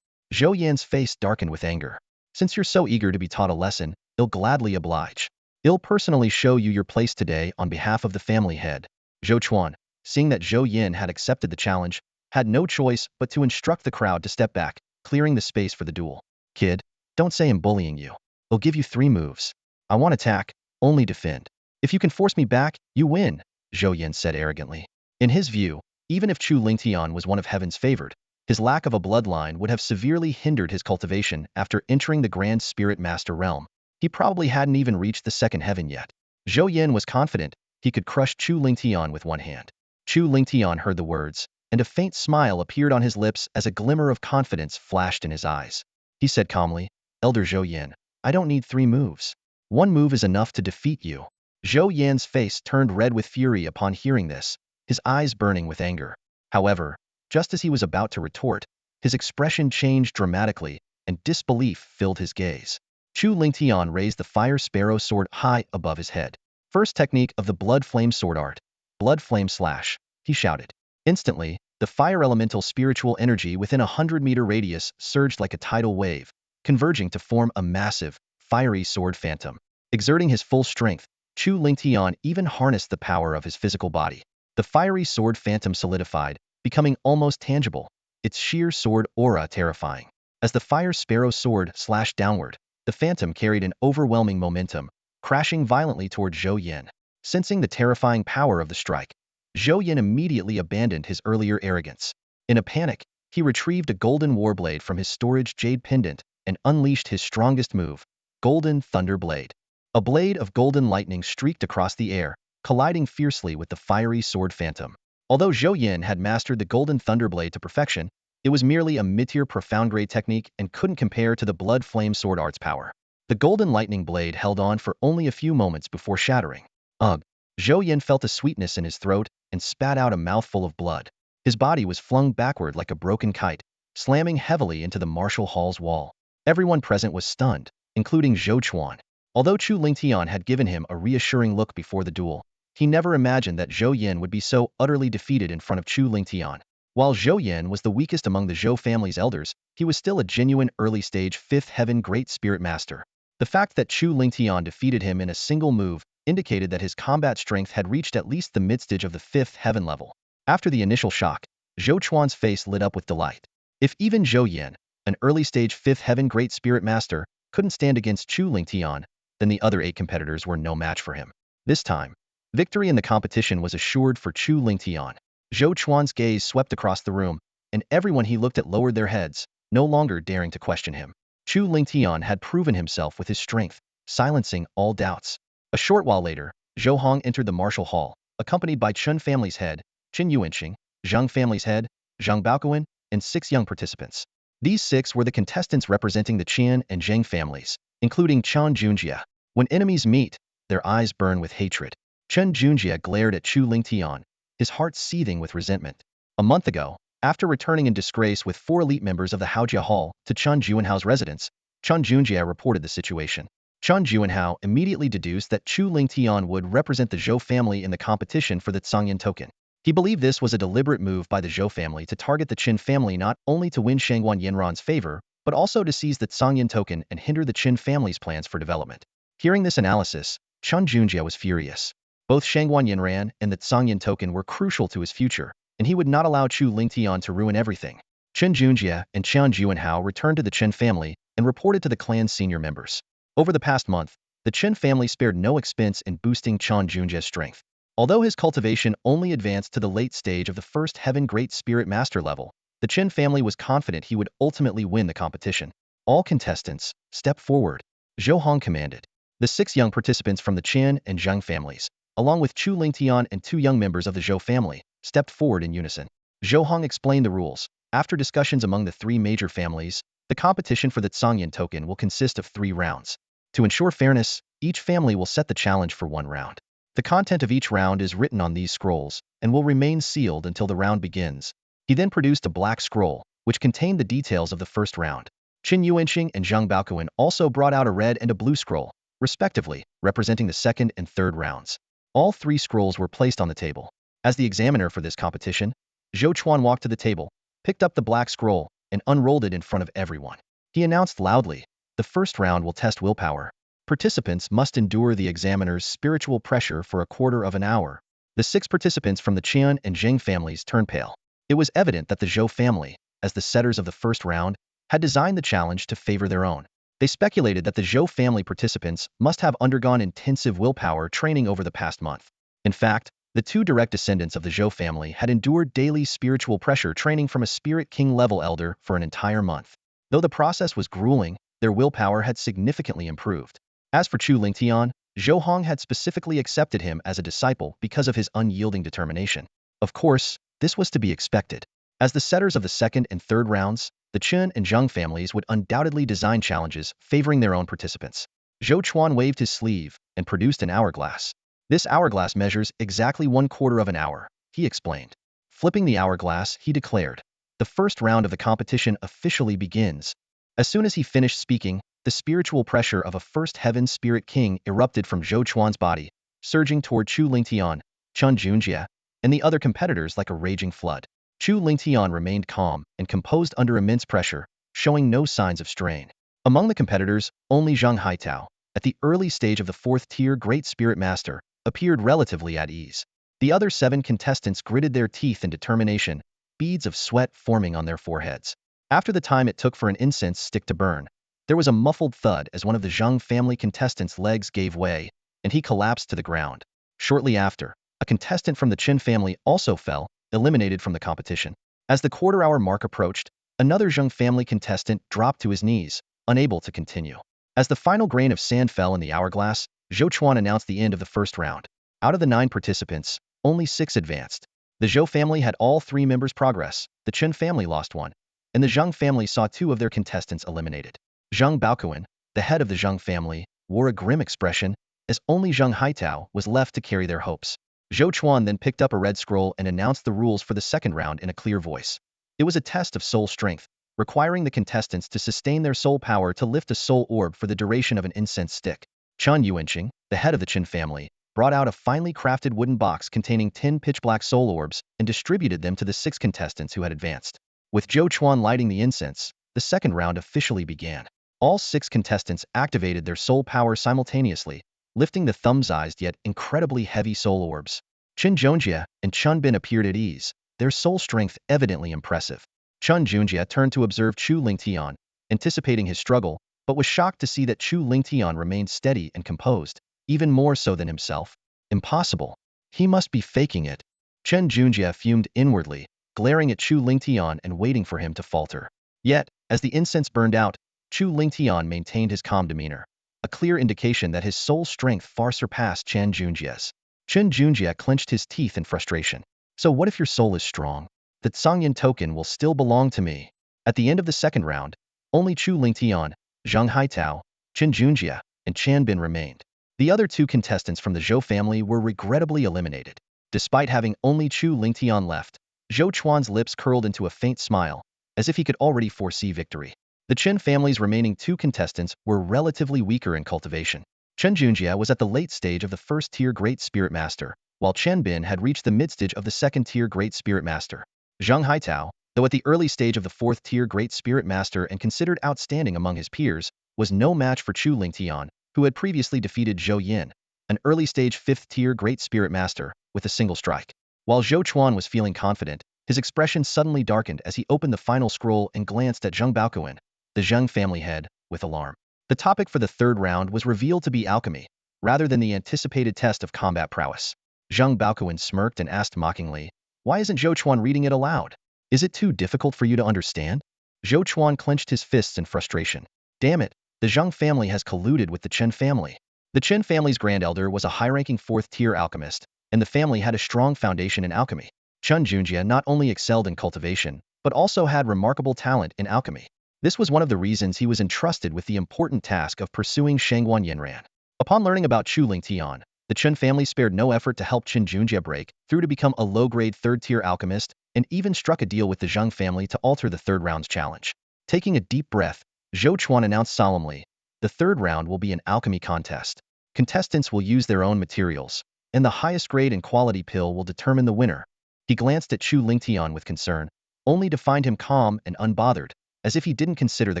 Zhou Yin's face darkened with anger. Since you're so eager to be taught a lesson, I'll gladly oblige. I'll personally show you your place today on behalf of the family head. Zhou Chuan, seeing that Zhou Yin had accepted the challenge, had no choice but to instruct the crowd to step back, clearing the space for the duel. Kid, don't say I'm bullying you. I'll give you 3 moves. I won't attack, only defend. If you can force me back, you win, Zhou Yin said arrogantly. In his view, even if Chu Lingtian was one of heaven's favored, his lack of a bloodline would have severely hindered his cultivation after entering the Grand Spirit Master realm. He probably hadn't even reached the second heaven yet. Zhou Yin was confident he could crush Chu Lingtian with one hand. Chu Lingtian heard the words, and a faint smile appeared on his lips as a glimmer of confidence flashed in his eyes. He said calmly, Elder Zhou Yin, I don't need 3 moves. 1 move is enough to defeat you. Zhou Yan's face turned red with fury upon hearing this, his eyes burning with anger. However, just as he was about to retort, his expression changed dramatically, and disbelief filled his gaze. Chu Lingtian raised the Fire Sparrow sword high above his head. First technique of the Blood Flame sword art. Blood Flame Slash, he shouted. Instantly, the fire elemental spiritual energy within a 100-meter radius surged like a tidal wave, converging to form a massive, fiery sword phantom. Exerting his full strength, Chu Lingtian even harnessed the power of his physical body. The fiery sword phantom solidified, becoming almost tangible, its sheer sword aura terrifying. As the Fire Sparrow sword slashed downward, the phantom carried an overwhelming momentum, crashing violently toward Zhou Yin. Sensing the terrifying power of the strike, Zhou Yin immediately abandoned his earlier arrogance. In a panic, he retrieved a golden warblade from his storage jade pendant and unleashed his strongest move, Golden Thunder Blade. A blade of golden lightning streaked across the air, colliding fiercely with the fiery sword phantom. Although Zhou Yin had mastered the Golden Thunder Blade to perfection, it was merely a mid-tier profound-grade technique and couldn't compare to the Blood Flame sword art's power. The golden lightning blade held on for only a few moments before shattering. Ugh! Zhou Yin felt a sweetness in his throat and spat out a mouthful of blood. His body was flung backward like a broken kite, slamming heavily into the martial hall's wall. Everyone present was stunned, including Zhou Chuan. Although Chu Lingtian had given him a reassuring look before the duel, he never imagined that Zhou Yin would be so utterly defeated in front of Chu Lingtian. While Zhou Yin was the weakest among the Zhou family's elders, he was still a genuine early-stage 5th Heaven Great Spirit Master. The fact that Chu Lingtian defeated him in a single move indicated that his combat strength had reached at least the mid-stage of the 5th Heaven level. After the initial shock, Zhou Chuan's face lit up with delight. If even Zhou Yin, an early-stage 5th Heaven Great Spirit Master, couldn't stand against Chu Lingtian, then the other 8 competitors were no match for him. This time, victory in the competition was assured for Chu Lingtian. Zhou Chuan's gaze swept across the room, and everyone he looked at lowered their heads, no longer daring to question him. Chu Lingtian had proven himself with his strength, silencing all doubts. A short while later, Zhou Hong entered the martial hall, accompanied by Chun family's head, Qin Yuanqing, Zhang family's head, Zhang Baoquan, and 6 young participants. These 6 were the contestants representing the Qian and Zheng families, including Chen Junjie. When enemies meet, their eyes burn with hatred. Chen Junjie glared at Chu Lingtian, his heart seething with resentment. A month ago, after returning in disgrace with 4 elite members of the Haojia Hall to Chen Juanhao's residence, Chen Junjie reported the situation. Chen Juanhao immediately deduced that Chu Lingtian would represent the Zhou family in the competition for the Tsangyan token. He believed this was a deliberate move by the Zhou family to target the Qin family not only to win Shangguan Yanran's favor, but also to seize the Tsangyan token and hinder the Qin family's plans for development. Hearing this analysis, Chen Junjie was furious. Both Shangguan Yanran and the Tsangyan token were crucial to his future, and he would not allow Chu Lingtian to ruin everything. Chen Junjie and Chen Juanhao returned to the Qin family and reported to the clan's senior members. Over the past month, the Qin family spared no expense in boosting Chen Junjie's strength. Although his cultivation only advanced to the late stage of the first Heaven Great Spirit Master level, the Qin family was confident he would ultimately win the competition. All contestants, step forward, Zhou Hong commanded. The 6 young participants from the Qin and Zheng families, along with Chu Lingtian and 2 young members of the Zhou family, stepped forward in unison. Zhou Hong explained the rules. After discussions among the 3 major families, the competition for the Tsangyan token will consist of 3 rounds. To ensure fairness, each family will set the challenge for 1 round. The content of each round is written on these scrolls and will remain sealed until the round begins. He then produced a black scroll, which contained the details of the first round. Qin Yuanqing and Zhang Baoquan also brought out a red and a blue scroll, respectively, representing the second and third rounds. All 3 scrolls were placed on the table. As the examiner for this competition, Zhou Chuan walked to the table, picked up the black scroll, and unrolled it in front of everyone. He announced loudly, "The first round will test willpower. Participants must endure the examiner's spiritual pressure for a quarter of an hour." The 6 participants from the Qian and Zheng families turned pale. It was evident that the Zhou family, as the setters of the first round, had designed the challenge to favor their own. They speculated that the Zhou family participants must have undergone intensive willpower training over the past month. In fact, the 2 direct descendants of the Zhou family had endured daily spiritual pressure training from a Spirit King level elder for an entire month. Though the process was grueling, their willpower had significantly improved. As for Chu Lingtian, Zhou Hong had specifically accepted him as a disciple because of his unyielding determination. Of course, this was to be expected. As the setters of the second and third rounds, the Chen and Zheng families would undoubtedly design challenges favoring their own participants. Zhou Chuan waved his sleeve and produced an hourglass. "This hourglass measures exactly 1/4 of an hour," he explained. Flipping the hourglass, he declared, "The first round of the competition officially begins." As soon as he finished speaking, the spiritual pressure of a first Heaven Spirit King erupted from Zhou Chuan's body, surging toward Chu Lingtian, Chen Junjie, and the other competitors like a raging flood. Chu Lingtian remained calm and composed under immense pressure, showing no signs of strain. Among the competitors, only Zhang Haitao, at the early stage of the 4th-tier Great Spirit Master, appeared relatively at ease. The other 7 contestants gritted their teeth in determination, beads of sweat forming on their foreheads. After the time it took for an incense stick to burn, there was a muffled thud as one of the Zhang family contestants' legs gave way, and he collapsed to the ground. Shortly after, a contestant from the Qin family also fell, eliminated from the competition. As the quarter-hour mark approached, another Zhang family contestant dropped to his knees, unable to continue. As the final grain of sand fell in the hourglass, Zhou Chuan announced the end of the first round. Out of the 9 participants, only 6 advanced. The Zhou family had all 3 members progress, the Qin family lost 1, and the Zhang family saw 2 of their contestants eliminated. Zhang Baoquan, the head of the Zhang family, wore a grim expression, as only Zhang Haitao was left to carry their hopes. Zhou Chuan then picked up a red scroll and announced the rules for the second round in a clear voice. It was a test of soul strength, requiring the contestants to sustain their soul power to lift a soul orb for the duration of an incense stick. Chen Yuanqing, the head of the Qin family, brought out a finely crafted wooden box containing 10 pitch-black soul orbs and distributed them to the 6 contestants who had advanced. With Zhou Chuan lighting the incense, the second round officially began. All 6 contestants activated their soul power simultaneously, lifting the thumb-sized yet incredibly heavy soul orbs. Qin Junjie and Chun Bin appeared at ease, their soul strength evidently impressive. Chen Junjie turned to observe Chu Lingtian, anticipating his struggle, but was shocked to see that Chu Lingtian remained steady and composed, even more so than himself. Impossible. He must be faking it. Chen Junjie fumed inwardly, glaring at Chu Lingtian and waiting for him to falter. Yet, as the incense burned out, Chu Lingtian maintained his calm demeanor. a clear indication that his soul strength far surpassed Chen Junjia's. Chen Junjia clenched his teeth in frustration. So what if your soul is strong? That Sangyan token will still belong to me. At the end of the second round, only Chu Lingtian, Zhang Haitao, Chen Junjia, and Chan Bin remained. The other two contestants from the Zhou family were regrettably eliminated. Despite having only Chu Lingtian left, Zhou Chuan's lips curled into a faint smile, as if he could already foresee victory. The Chen family's remaining two contestants were relatively weaker in cultivation. Chen Junjia was at the late stage of the first-tier Great Spirit Master, while Chen Bin had reached the mid-stage of the second-tier Great Spirit Master. Zhang Haitao, though at the early stage of the fourth-tier Great Spirit Master and considered outstanding among his peers, was no match for Chu Lingtian, who had previously defeated Zhou Yin, an early-stage fifth-tier Great Spirit Master, with a single strike. While Zhou Chuan was feeling confident, his expression suddenly darkened as he opened the final scroll and glanced at Zheng Baoquan, the Zheng family head, with alarm. The topic for the third round was revealed to be alchemy, rather than the anticipated test of combat prowess. Zheng Baoquan smirked and asked mockingly, "Why isn't Zhou Chuan reading it aloud? Is it too difficult for you to understand?" Zhou Chuan clenched his fists in frustration. Damn it, the Zheng family has colluded with the Chen family. The Chen family's grand elder was a high-ranking fourth-tier alchemist, and the family had a strong foundation in alchemy. Chen Junjia not only excelled in cultivation, but also had remarkable talent in alchemy. This was one of the reasons he was entrusted with the important task of pursuing Shangguan Yanran. Upon learning about Chu Lingtian, the Chen family spared no effort to help Chen Junjia break through to become a low-grade third-tier alchemist, and even struck a deal with the Zheng family to alter the third round's challenge. Taking a deep breath, Zhou Chuan announced solemnly, "The third round will be an alchemy contest. Contestants will use their own materials, and the highest grade and quality pill will determine the winner." He glanced at Chu Lingtian with concern, only to find him calm and unbothered, as if he didn't consider the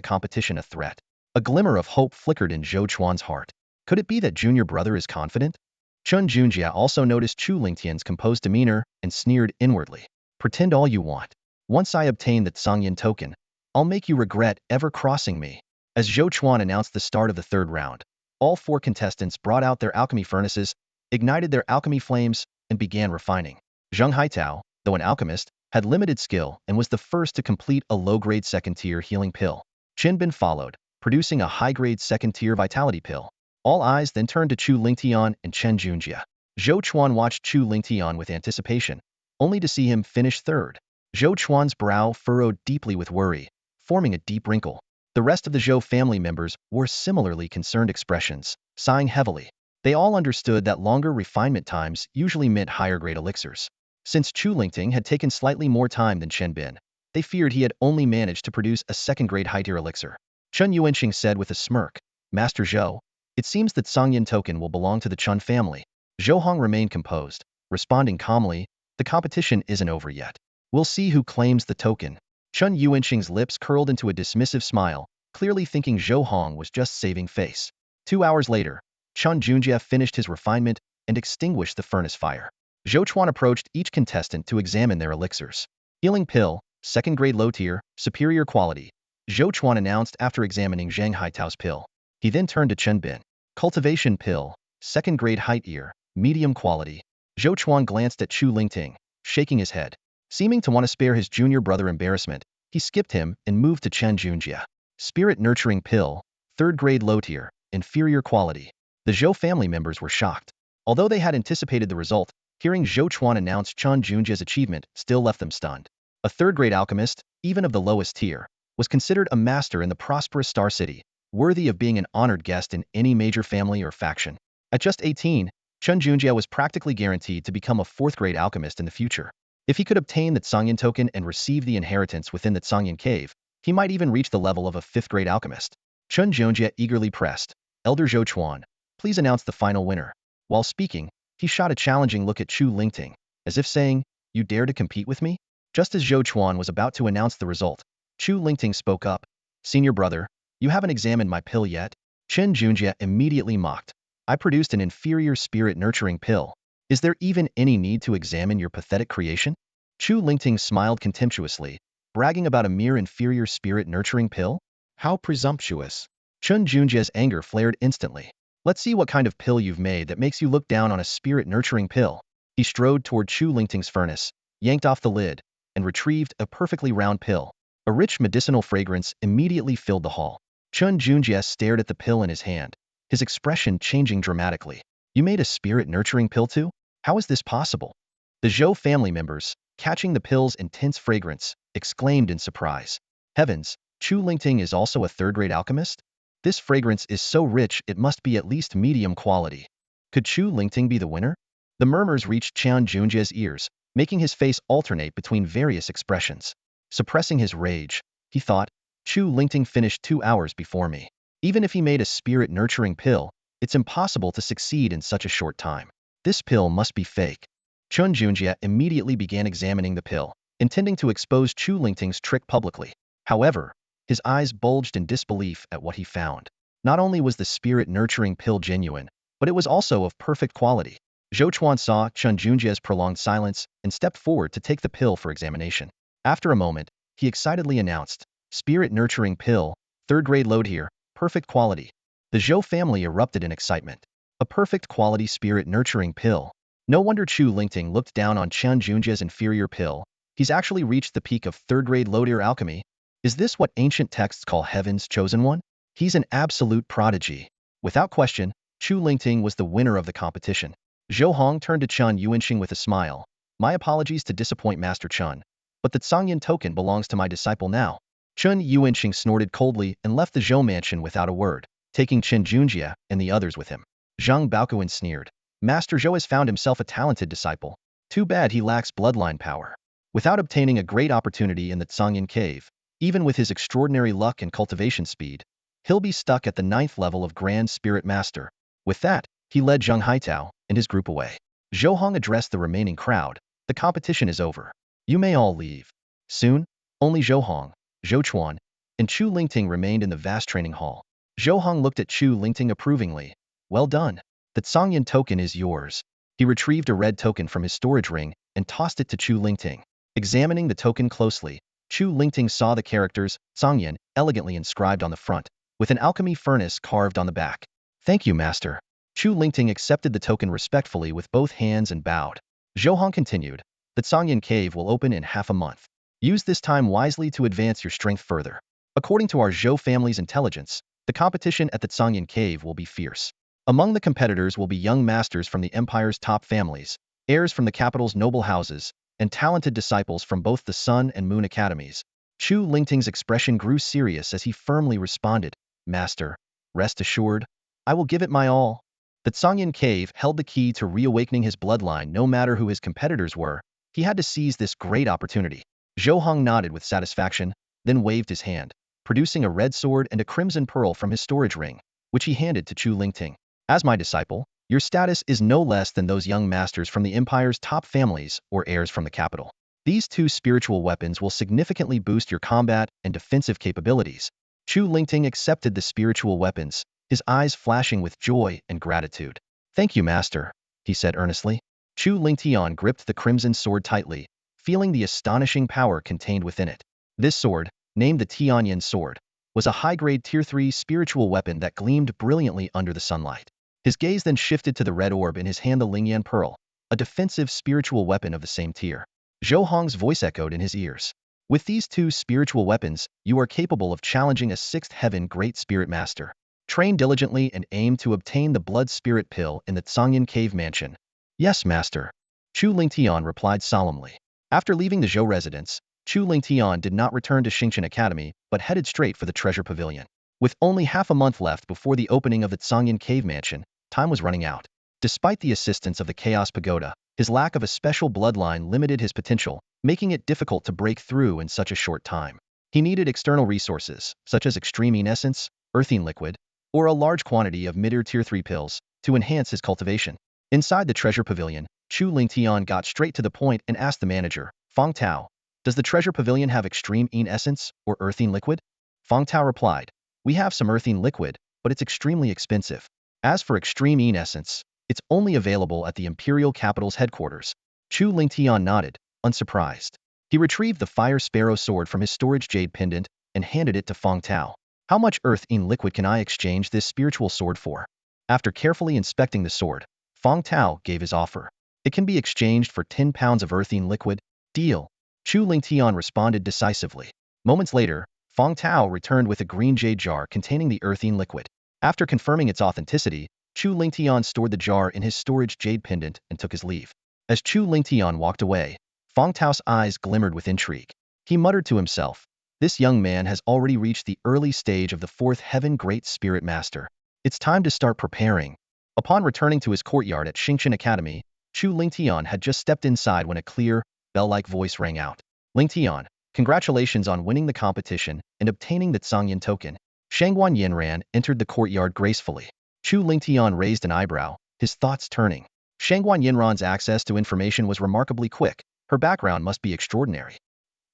competition a threat. A glimmer of hope flickered in Zhou Chuan's heart. Could it be that junior brother is confident? Chen Junjia also noticed Chu Lingtian's composed demeanor and sneered inwardly. "Pretend all you want. Once I obtain the Tsangyan token, I'll make you regret ever crossing me." As Zhou Chuan announced the start of the third round, all four contestants brought out their alchemy furnaces, ignited their alchemy flames, and began refining. Zheng Haitao, though an alchemist, had limited skill and was the first to complete a low-grade second-tier healing pill. Chen Bin followed, producing a high-grade second-tier vitality pill. All eyes then turned to Chu Lingtian and Chen Junjia. Zhou Chuan watched Chu Lingtian with anticipation, only to see him finish third. Zhou Chuan's brow furrowed deeply with worry, forming a deep wrinkle. The rest of the Zhou family members wore similarly concerned expressions, sighing heavily. They all understood that longer refinement times usually meant higher-grade elixirs. Since Chu Lingting had taken slightly more time than Chen Bin, they feared he had only managed to produce a second-grade high-tier elixir. Chen Yuanqing said with a smirk, "Master Zhou, it seems that Sangyan token will belong to the Chen family." Zhou Hong remained composed, responding calmly, "The competition isn't over yet. We'll see who claims the token." Chen Yuanqing's lips curled into a dismissive smile, clearly thinking Zhou Hong was just saving face. 2 hours later, Chen Junjia finished his refinement and extinguished the furnace fire. Zhou Chuan approached each contestant to examine their elixirs. "Healing pill, second-grade low-tier, superior quality," Zhou Chuan announced after examining Zhang Haitao's pill. He then turned to Chen Bin. "Cultivation pill, second-grade height-ear, medium quality." Zhou Chuan glanced at Chu Lingting, shaking his head. Seeming to want to spare his junior brother embarrassment, he skipped him and moved to Chen Junjia. "Spirit-nurturing pill, third-grade low-tier, inferior quality." The Zhou family members were shocked. Although they had anticipated the result, hearing Zhou Chuan announce Chen Junjia's achievement still left them stunned. A third-grade alchemist, even of the lowest tier, was considered a master in the prosperous Star City, worthy of being an honored guest in any major family or faction. At just 18, Chen Junjia was practically guaranteed to become a fourth-grade alchemist in the future. If he could obtain the Tsangyan token and receive the inheritance within the Tsangyan cave, he might even reach the level of a fifth-grade alchemist. Chen Junjia eagerly pressed, "Elder Zhou Chuan, please announce the final winner." While speaking, he shot a challenging look at Chu Lingting, as if saying, "You dare to compete with me?" Just as Zhou Chuan was about to announce the result, Chu Lingting spoke up, "Senior brother, you haven't examined my pill yet." Chen Junjia immediately mocked, "I produced an inferior spirit-nurturing pill. Is there even any need to examine your pathetic creation?" Chu Lingting smiled contemptuously, bragging about a mere inferior spirit-nurturing pill? How presumptuous. Chen Junjia's anger flared instantly. "Let's see what kind of pill you've made that makes you look down on a spirit-nurturing pill." He strode toward Chu Lingting's furnace, yanked off the lid, and retrieved a perfectly round pill. A rich medicinal fragrance immediately filled the hall. Chen Junjia stared at the pill in his hand, his expression changing dramatically. You made a spirit-nurturing pill too? How is this possible? The Zhou family members, catching the pill's intense fragrance, exclaimed in surprise. Heavens, Chu Lingting is also a third-rate alchemist? This fragrance is so rich it must be at least medium quality. Could Chu Lingting be the winner? The murmurs reached Qian Junjie's ears, making his face alternate between various expressions. Suppressing his rage, he thought, Chu Lingting finished 2 hours before me. Even if he made a spirit-nurturing pill, it's impossible to succeed in such a short time. This pill must be fake. Qian Junjie immediately began examining the pill, intending to expose Chu Lingting's trick publicly. However, his eyes bulged in disbelief at what he found. Not only was the spirit-nurturing pill genuine, but it was also of perfect quality. Zhou Chuan saw Qian Junjie's prolonged silence and stepped forward to take the pill for examination. After a moment, he excitedly announced, "Spirit-nurturing pill, third-grade load here, perfect quality." The Zhou family erupted in excitement. A perfect quality spirit-nurturing pill. No wonder Chu Lingting looked down on Qian Junjie's inferior pill. He's actually reached the peak of third-grade low-tier alchemy. Is this what ancient texts call heaven's chosen one? He's an absolute prodigy. Without question, Chu Lingting was the winner of the competition. Zhou Hong turned to Chen Yuanxing with a smile. My apologies to disappoint Master Chen, but the Tsangyan token belongs to my disciple now. Chen Yuanxing snorted coldly and left the Zhou mansion without a word, taking Chen Junjie and the others with him. Zhang Baokuan sneered. Master Zhou has found himself a talented disciple. Too bad he lacks bloodline power. Without obtaining a great opportunity in the Tsangyan cave, even with his extraordinary luck and cultivation speed, he'll be stuck at the 9th level of Grand Spirit Master. With that, he led Zhang Haitao and his group away. Zhou Hong addressed the remaining crowd. The competition is over. You may all leave. Soon, only Zhou Hong, Zhou Chuan, and Chu Lingting remained in the vast training hall. Zhou Hong looked at Chu Lingting approvingly. Well done. The Tsangyan token is yours. He retrieved a red token from his storage ring and tossed it to Chu Lingting. Examining the token closely, Chu Lingting saw the characters Tsangyan elegantly inscribed on the front, with an alchemy furnace carved on the back. Thank you, Master. Chu Lingting accepted the token respectfully with both hands and bowed. Zhou Hong continued. The Tsangyan cave will open in half a month. Use this time wisely to advance your strength further. According to our Zhou family's intelligence, the competition at the Tsangyan cave will be fierce. Among the competitors will be young masters from the empire's top families, heirs from the capital's noble houses, and talented disciples from both the Sun and Moon academies. Chu Lingting's expression grew serious as he firmly responded, Master, rest assured, I will give it my all. The Tsangyan cave held the key to reawakening his bloodline no matter who his competitors were. He had to seize this great opportunity. Zhou Hong nodded with satisfaction, then waved his hand, producing a red sword and a crimson pearl from his storage ring, which he handed to Chu Lingting. As my disciple, your status is no less than those young masters from the empire's top families or heirs from the capital. These 2 spiritual weapons will significantly boost your combat and defensive capabilities. Chu Lingting accepted the spiritual weapons, his eyes flashing with joy and gratitude. Thank you, Master, he said earnestly. Chu Lingtian gripped the crimson sword tightly, feeling the astonishing power contained within it. This sword, named the Tianyan sword, was a high-grade Tier 3 spiritual weapon that gleamed brilliantly under the sunlight. His gaze then shifted to the red orb in his hand, the Lingyan Pearl, a defensive spiritual weapon of the same tier. Zhou Hong's voice echoed in his ears. With these 2 spiritual weapons, you are capable of challenging a 6th heaven Great Spirit Master. Train diligently and aim to obtain the Blood Spirit Pill in the Tsangyan Cave Mansion. Yes, Master. Chu Lingtian replied solemnly. After leaving the Zhou residence, Chu Lingtian did not return to Xingqian Academy but headed straight for the Treasure Pavilion. With only half a month left before the opening of the Tsangyan Cave Mansion, time was running out. Despite the assistance of the Chaos Pagoda, his lack of a special bloodline limited his potential, making it difficult to break through in such a short time. He needed external resources, such as extreme essence, earthine liquid, or a large quantity of mid-tier Tier 3 pills, to enhance his cultivation. Inside the Treasure Pavilion, Chu Lingtian got straight to the point and asked the manager, Feng Tao, does the Treasure Pavilion have extreme essence or earthine liquid? Feng Tao replied, we have some earthine liquid, but it's extremely expensive. As for extreme essence, it's only available at the Imperial Capital's headquarters. Chu Lingtian nodded, unsurprised. He retrieved the Fire Sparrow sword from his storage jade pendant and handed it to Feng Tao. How much earthine liquid can I exchange this spiritual sword for? After carefully inspecting the sword, Feng Tao gave his offer. It can be exchanged for 10 pounds of earthine liquid. Deal. Chu Lingtian responded decisively. Moments later, Feng Tao returned with a green jade jar containing the earthine liquid. After confirming its authenticity, Chu Lingtian stored the jar in his storage jade pendant and took his leave. As Chu Lingtian walked away, Feng Tao's eyes glimmered with intrigue. He muttered to himself, "This young man has already reached the early stage of the fourth heaven Great Spirit Master. It's time to start preparing." Upon returning to his courtyard at Xingqian Academy, Chu Lingtian had just stepped inside when a clear, bell-like voice rang out. "Lingtian, congratulations on winning the competition and obtaining the Zhangyan token." Shangguan Yinran entered the courtyard gracefully. Chu Lingtian raised an eyebrow, his thoughts turning. Shangguan Yinran's access to information was remarkably quick. Her background must be extraordinary.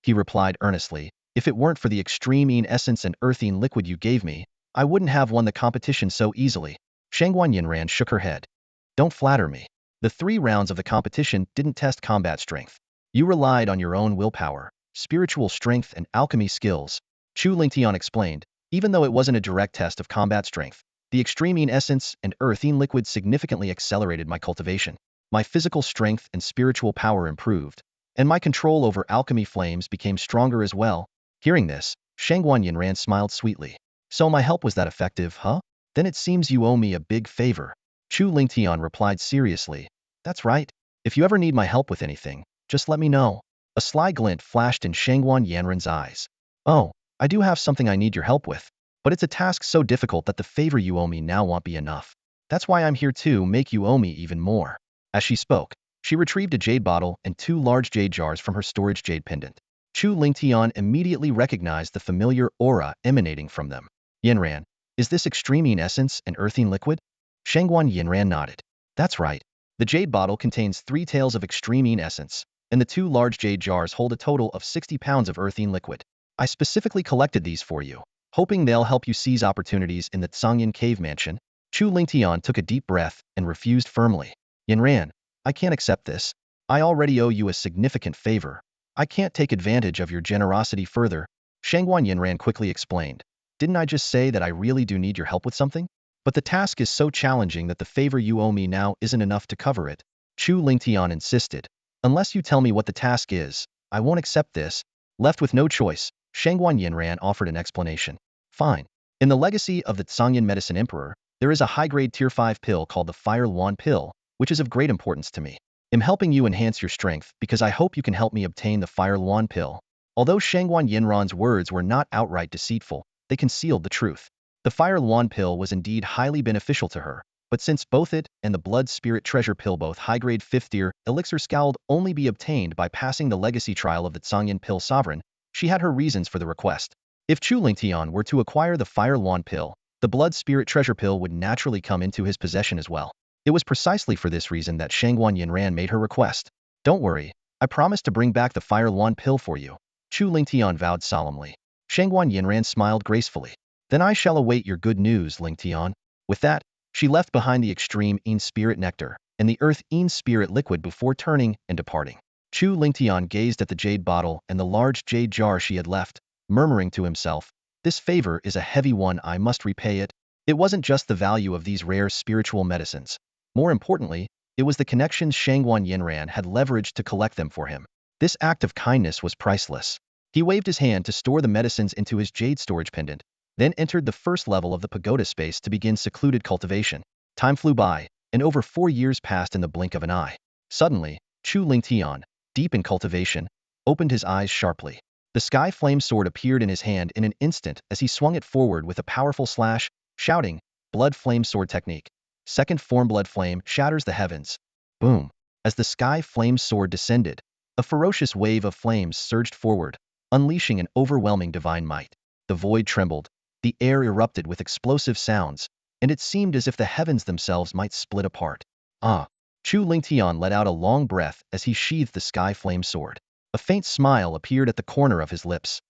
He replied earnestly, "If it weren't for the extreme essence and earthine liquid you gave me, I wouldn't have won the competition so easily." Shangguan Yinran shook her head. "Don't flatter me. The 3 rounds of the competition didn't test combat strength. You relied on your own willpower, spiritual strength, and alchemy skills." Chu Lingtian explained, "Even though it wasn't a direct test of combat strength, the extreme essence and earthine liquid significantly accelerated my cultivation. My physical strength and spiritual power improved, and my control over alchemy flames became stronger as well." Hearing this, Shangguan Yinran smiled sweetly. "So my help was that effective, huh? Then it seems you owe me a big favor." Chu Lingtian replied seriously, "That's right. If you ever need my help with anything, just let me know." A sly glint flashed in Shangguan Yanran's eyes. "Oh, I do have something I need your help with. But it's a task so difficult that the favor you owe me now won't be enough. That's why I'm here to make you owe me even more." As she spoke, she retrieved a jade bottle and 2 large jade jars from her storage jade pendant. Chu Lingtian immediately recognized the familiar aura emanating from them. "Yinran, is this extreme essence and earthine liquid?" Shangguan Yinran nodded. "That's right. The jade bottle contains 3 taels of extreme essence, and the 2 large jade jars hold a total of 60 pounds of earthine liquid. I specifically collected these for you, hoping they'll help you seize opportunities in the Zhangyan cave mansion." Chu Lingtian took a deep breath and refused firmly. "Yinran, I can't accept this. I already owe you a significant favor. I can't take advantage of your generosity further." Shangguan Yinran quickly explained, "Didn't I just say that I really do need your help with something? But the task is so challenging that the favor you owe me now isn't enough to cover it." Chu Lingtian insisted, "Unless you tell me what the task is, I won't accept this." Left with no choice, Shangguan Yinran offered an explanation. "Fine. In the legacy of the Zhangyan Medicine Emperor, there is a high-grade Tier 5 pill called the Fire Luan pill, which is of great importance to me. I'm helping you enhance your strength because I hope you can help me obtain the Fire Luan pill." Although Shangguan Yinran's words were not outright deceitful, they concealed the truth. The Fire Luan pill was indeed highly beneficial to her, but since both it and the Blood Spirit Treasure pill, both high-grade 5th-tier elixirs, could only be obtained by passing the legacy trial of the Zhangyan Pill Sovereign, she had her reasons for the request. If Chu Lingtian were to acquire the Fire Luan pill, the Blood Spirit Treasure pill would naturally come into his possession as well. It was precisely for this reason that Shangguan Yinran made her request. "Don't worry, I promise to bring back the Fire Luan pill for you," Chu Lingtian vowed solemnly. Shangguan Yinran smiled gracefully. "Then I shall await your good news, Lingtian." With that, she left behind the extreme spirit nectar and the earth spirit liquid before turning and departing. Chu Lingtian gazed at the jade bottle and the large jade jar she had left, murmuring to himself, "This favor is a heavy one, I must repay it." It wasn't just the value of these rare spiritual medicines. More importantly, it was the connections Shangguan Yinran had leveraged to collect them for him. This act of kindness was priceless. He waved his hand to store the medicines into his jade storage pendant, then entered the first level of the pagoda space to begin secluded cultivation. Time flew by, and over 4 years passed in the blink of an eye. Suddenly, Chu Lingtian, deep in cultivation, opened his eyes sharply. The sky flame sword appeared in his hand in an instant as he swung it forward with a powerful slash, shouting, "Blood Flame Sword Technique. Second form Blood Flame shatters the heavens." Boom! As the sky flame sword descended, a ferocious wave of flames surged forward, unleashing an overwhelming divine might. The void trembled, the air erupted with explosive sounds, and it seemed as if the heavens themselves might split apart. "Ah!" Chu Lingtian let out a long breath as he sheathed the sky flame sword. A faint smile appeared at the corner of his lips.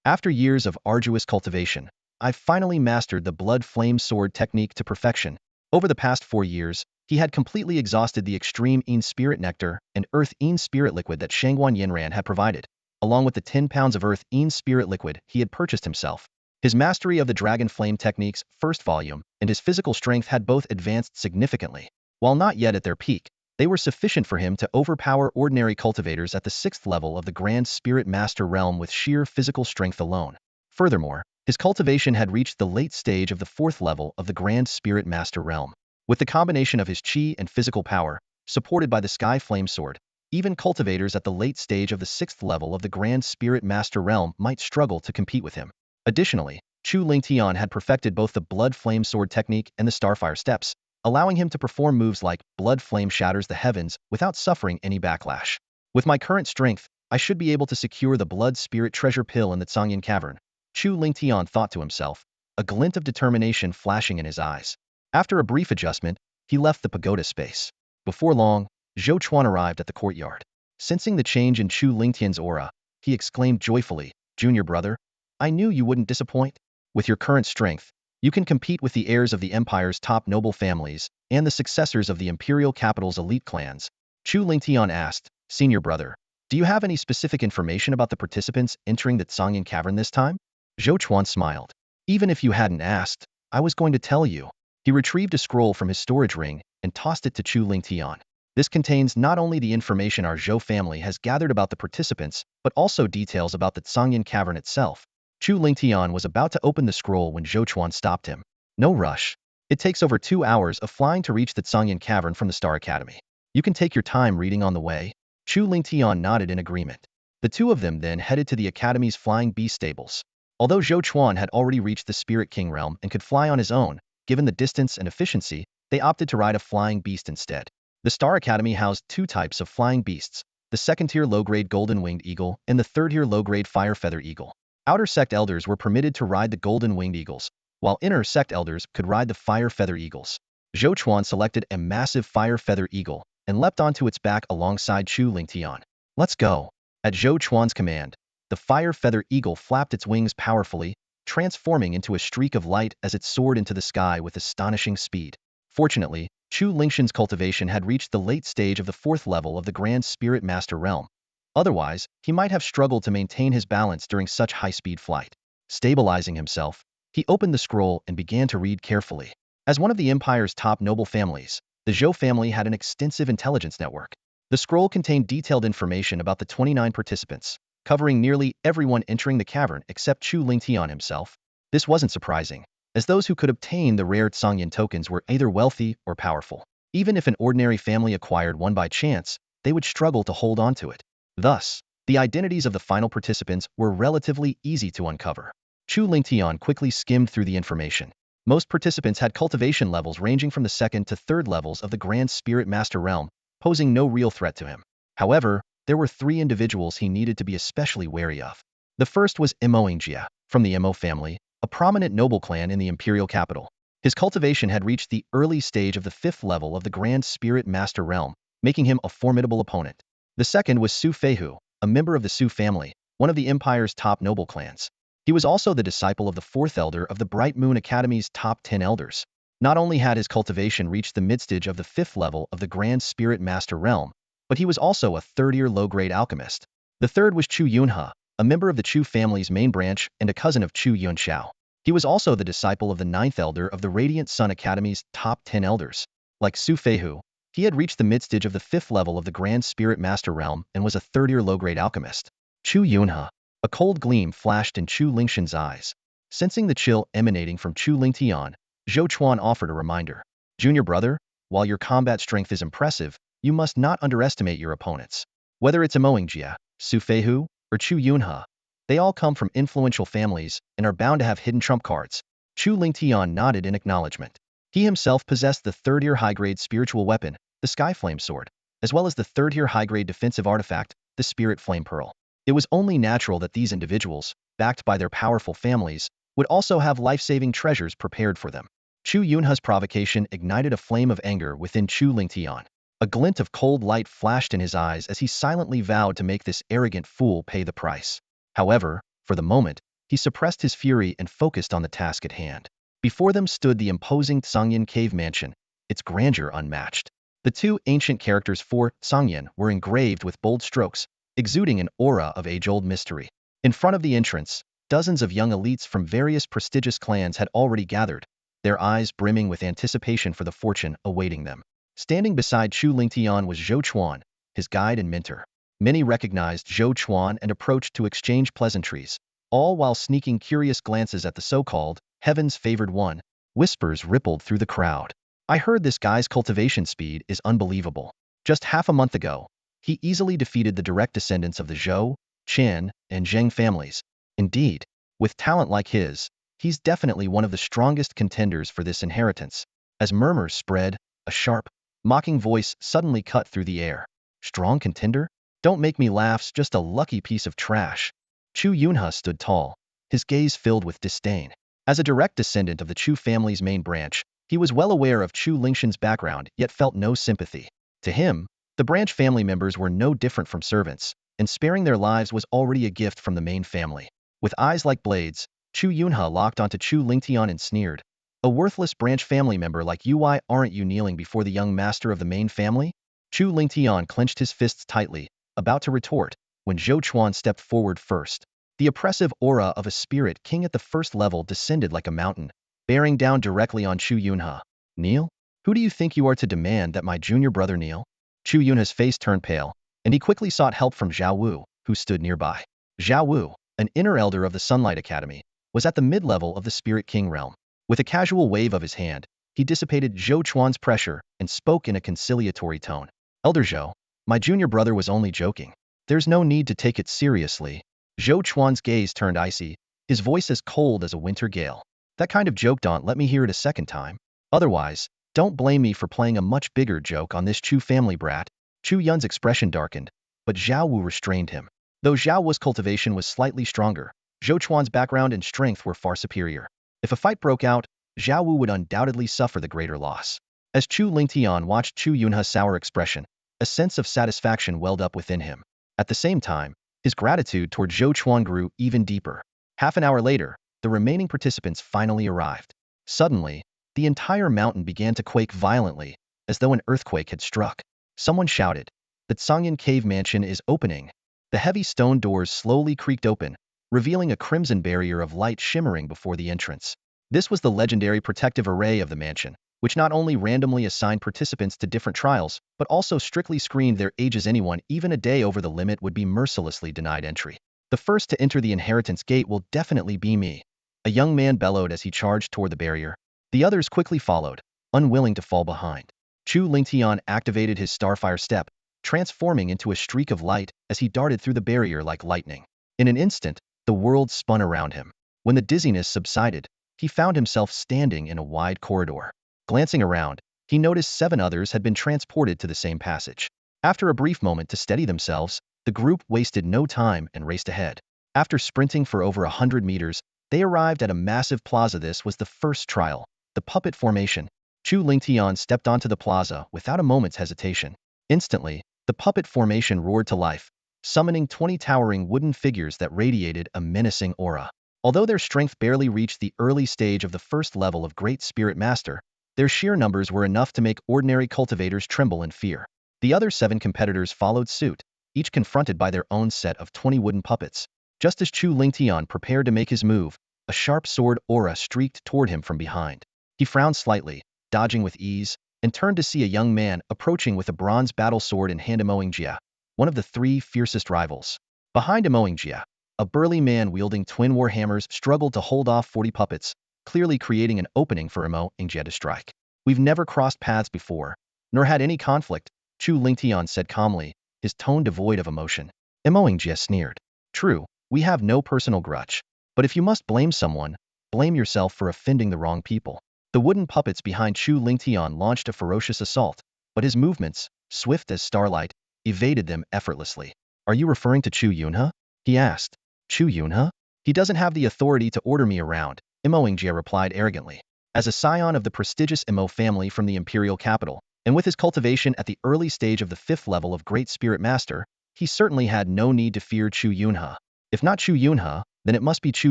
"After years of arduous cultivation, I've finally mastered the Blood Flame Sword technique to perfection." Over the past 4 years, he had completely exhausted the extreme spirit nectar and earth spirit liquid that Shangguan Yinran had provided, along with the 10 pounds of earth spirit liquid he had purchased himself. His mastery of the Dragon Flame Technique's first volume and his physical strength had both advanced significantly. While not yet at their peak, they were sufficient for him to overpower ordinary cultivators at the 6th level of the Grand Spirit Master realm with sheer physical strength alone. Furthermore, His cultivation had reached the late stage of the 4th level of the Grand Spirit Master Realm. With the combination of his chi and physical power, supported by the Sky Flame Sword, even cultivators at the late stage of the 6th level of the Grand Spirit Master Realm might struggle to compete with him. Additionally, Chu Lingtian had perfected both the Blood Flame Sword technique and the Starfire Steps, allowing him to perform moves like Blood Flame Shatters the Heavens without suffering any backlash. With my current strength, I should be able to secure the Blood Spirit Treasure Pill in the Tsangyan Cavern, Chu Lingtian thought to himself, a glint of determination flashing in his eyes. After a brief adjustment, he left the pagoda space. Before long, Zhou Chuan arrived at the courtyard. Sensing the change in Chu Lingtian's aura, he exclaimed joyfully, "Junior brother, I knew you wouldn't disappoint. With your current strength, you can compete with the heirs of the Empire's top noble families and the successors of the Imperial Capital's elite clans." Chu Lingtian asked, "Senior brother, do you have any specific information about the participants entering the Tsangyan Cavern this time?" Zhou Chuan smiled. "Even if you hadn't asked, I was going to tell you." He retrieved a scroll from his storage ring and tossed it to Chu Lingtian. This contains not only the information our Zhou family has gathered about the participants, but also details about the Tsangyan Cavern itself. Chu Lingtian was about to open the scroll when Zhou Chuan stopped him. "No rush. It takes over 2 hours of flying to reach the Tsangyan Cavern from the Star Academy. You can take your time reading on the way." Chu Lingtian nodded in agreement. The two of them then headed to the Academy's flying beast stables. Although Zhou Chuan had already reached the Spirit King realm and could fly on his own, given the distance and efficiency, they opted to ride a flying beast instead. The Star Academy housed 2 types of flying beasts, the 2nd-tier low-grade golden-winged eagle and the 3rd-tier low-grade fire feather eagle. Outer sect elders were permitted to ride the golden-winged eagles, while inner sect elders could ride the fire feather eagles. Zhou Chuan selected a massive fire feather eagle and leapt onto its back alongside Chu Lingtian. "Let's go." At Zhou Chuan's command, the fire feather eagle flapped its wings powerfully, transforming into a streak of light as it soared into the sky with astonishing speed. Fortunately, Chu Lingtian's cultivation had reached the late stage of the 4th level of the Grand Spirit Master Realm. Otherwise, he might have struggled to maintain his balance during such high-speed flight. Stabilizing himself, he opened the scroll and began to read carefully. As one of the Empire's top noble families, the Zhou family had an extensive intelligence network. The scroll contained detailed information about the 29 participants, covering nearly everyone entering the cavern except Chu Lingtian himself. This wasn't surprising, as those who could obtain the rare Tsangyan tokens were either wealthy or powerful. Even if an ordinary family acquired one by chance, they would struggle to hold on to it. Thus, the identities of the final participants were relatively easy to uncover. Chu Lingtian quickly skimmed through the information. Most participants had cultivation levels ranging from the 2nd to 3rd levels of the Grand Spirit Master Realm, posing no real threat to him. However, there were 3 individuals he needed to be especially wary of. The first was Imoingjia, from the Imo family, a prominent noble clan in the imperial capital. His cultivation had reached the early stage of the 5th level of the Grand Spirit Master Realm, making him a formidable opponent. The second was Su Feihu, a member of the Su family, one of the Empire's top noble clans. He was also the disciple of the 4th elder of the Bright Moon Academy's top 10 elders. Not only had his cultivation reached the midstage of the 5th level of the Grand Spirit Master Realm, but he was also a 3rd-year low-grade alchemist. The third was Chu Yunhe, a member of the Chu family's main branch and a cousin of Chu Yunxiao. He was also the disciple of the 9th elder of the Radiant Sun Academy's top 10 elders. Like Su Feihu, he had reached the midstage of the 5th level of the Grand Spirit Master Realm and was a 3rd-year low-grade alchemist. Chu Yunhe. A cold gleam flashed in Chu Lingtian's eyes. Sensing the chill emanating from Chu Lingtian, Zhou Chuan offered a reminder. "Junior brother, while your combat strength is impressive, you must not underestimate your opponents. Whether it's Imoingjia, Su Feihu, or Chu Yunhe, they all come from influential families and are bound to have hidden trump cards." Chu Lingtian nodded in acknowledgement. He himself possessed the 3rd-year high-grade spiritual weapon, the Sky Flame Sword, as well as the 3rd-year high-grade defensive artifact, the Spirit Flame Pearl. It was only natural that these individuals, backed by their powerful families, would also have life-saving treasures prepared for them. Chu Yunhe's provocation ignited a flame of anger within Chu Lingtian. A glint of cold light flashed in his eyes as he silently vowed to make this arrogant fool pay the price. However, for the moment, he suppressed his fury and focused on the task at hand. Before them stood the imposing Tsangyan Cave Mansion, its grandeur unmatched. The 2 ancient characters for Tsangyan were engraved with bold strokes, exuding an aura of age-old mystery. In front of the entrance, dozens of young elites from various prestigious clans had already gathered, their eyes brimming with anticipation for the fortune awaiting them. Standing beside Chu Lingtian was Zhou Chuan, his guide and mentor. Many recognized Zhou Chuan and approached to exchange pleasantries, all while sneaking curious glances at the so-called heaven's favored one. Whispers rippled through the crowd. I heard this guy's cultivation speed is unbelievable. Just half a month ago, he easily defeated the direct descendants of the Zhou, Qin, and Zheng families. Indeed, with talent like his, he's definitely one of the strongest contenders for this inheritance. As murmurs spread, a sharp, mocking voice suddenly cut through the air. Strong contender? Don't make me laugh, just a lucky piece of trash. Chu Yunhe stood tall, his gaze filled with disdain. As a direct descendant of the Chu family's main branch, he was well aware of Chu Lingshan's background yet felt no sympathy. To him, the branch family members were no different from servants, and sparing their lives was already a gift from the main family. With eyes like blades, Chu Yunhe locked onto Chu Lingtian and sneered. A worthless branch family member like you, why aren't you kneeling before the young master of the main family? Chu Lingtian clenched his fists tightly, about to retort, when Zhou Chuan stepped forward first. The oppressive aura of a spirit king at the first level descended like a mountain, bearing down directly on Chu Yunhe. Kneel? Who do you think you are to demand that my junior brother kneel? Chu Yunhe's face turned pale, and he quickly sought help from Zhao Wu, who stood nearby. Zhao Wu, an inner elder of the Sunlight Academy, was at the mid-level of the Spirit King realm. With a casual wave of his hand, he dissipated Zhou Chuan's pressure and spoke in a conciliatory tone. Elder Zhou, my junior brother was only joking. There's no need to take it seriously. Zhou Chuan's gaze turned icy, his voice as cold as a winter gale. That kind of joke, don't let me hear it a second time. Otherwise, don't blame me for playing a much bigger joke on this Chu family brat. Chu Yun's expression darkened, but Zhao Wu restrained him. Though Zhao Wu's cultivation was slightly stronger, Zhou Chuan's background and strength were far superior. If a fight broke out, Zhao Wu would undoubtedly suffer the greater loss. As Chu Lingtian watched Chu Yunhe's sour expression, a sense of satisfaction welled up within him. At the same time, his gratitude toward Zhou Chuan grew even deeper. Half an hour later, the remaining participants finally arrived. Suddenly, the entire mountain began to quake violently, as though an earthquake had struck. Someone shouted, "The Sangyan Cave Mansion is opening." The heavy stone doors slowly creaked open, revealing a crimson barrier of light shimmering before the entrance. This was the legendary protective array of the mansion, which not only randomly assigned participants to different trials, but also strictly screened their ages. Anyone even a day over the limit would be mercilessly denied entry. The first to enter the inheritance gate will definitely be me. A young man bellowed as he charged toward the barrier. The others quickly followed, unwilling to fall behind. Chu Lingtian activated his Starfire step, transforming into a streak of light as he darted through the barrier like lightning. In an instant, the world spun around him. When the dizziness subsided, he found himself standing in a wide corridor. Glancing around, he noticed 7 others had been transported to the same passage. After a brief moment to steady themselves, the group wasted no time and raced ahead. After sprinting for over 100 meters, they arrived at a massive plaza. This was the first trial, the puppet formation. Chu Lingtian stepped onto the plaza without a moment's hesitation. Instantly, the puppet formation roared to life, summoning 20 towering wooden figures that radiated a menacing aura. Although their strength barely reached the early stage of the first level of Great Spirit Master, their sheer numbers were enough to make ordinary cultivators tremble in fear. The other 7 competitors followed suit, each confronted by their own set of 20 wooden puppets. Just as Chu Lingtian prepared to make his move, a sharp sword aura streaked toward him from behind. He frowned slightly, dodging with ease, and turned to see a young man approaching with a bronze battle sword in hand. Jia, one of the 3 fiercest rivals. Behind Jia, a burly man wielding twin war hammers struggled to hold off 40 puppets, clearly creating an opening for Jia to strike. We've never crossed paths before, nor had any conflict, Chu Lingtian said calmly, his tone devoid of emotion. Jia sneered. True, we have no personal grudge. But if you must blame someone, blame yourself for offending the wrong people. The wooden puppets behind Chu Lingtian launched a ferocious assault, but his movements, swift as starlight, evaded them effortlessly. Are you referring to Chu Yunhe? He asked. Chu Yunhe? He doesn't have the authority to order me around, Jia replied arrogantly. As a scion of the prestigious Mo family from the imperial capital, and with his cultivation at the early stage of the 5th level of Great Spirit Master, he certainly had no need to fear Chu Yunhe. If not Chu Yunhe, then it must be Chu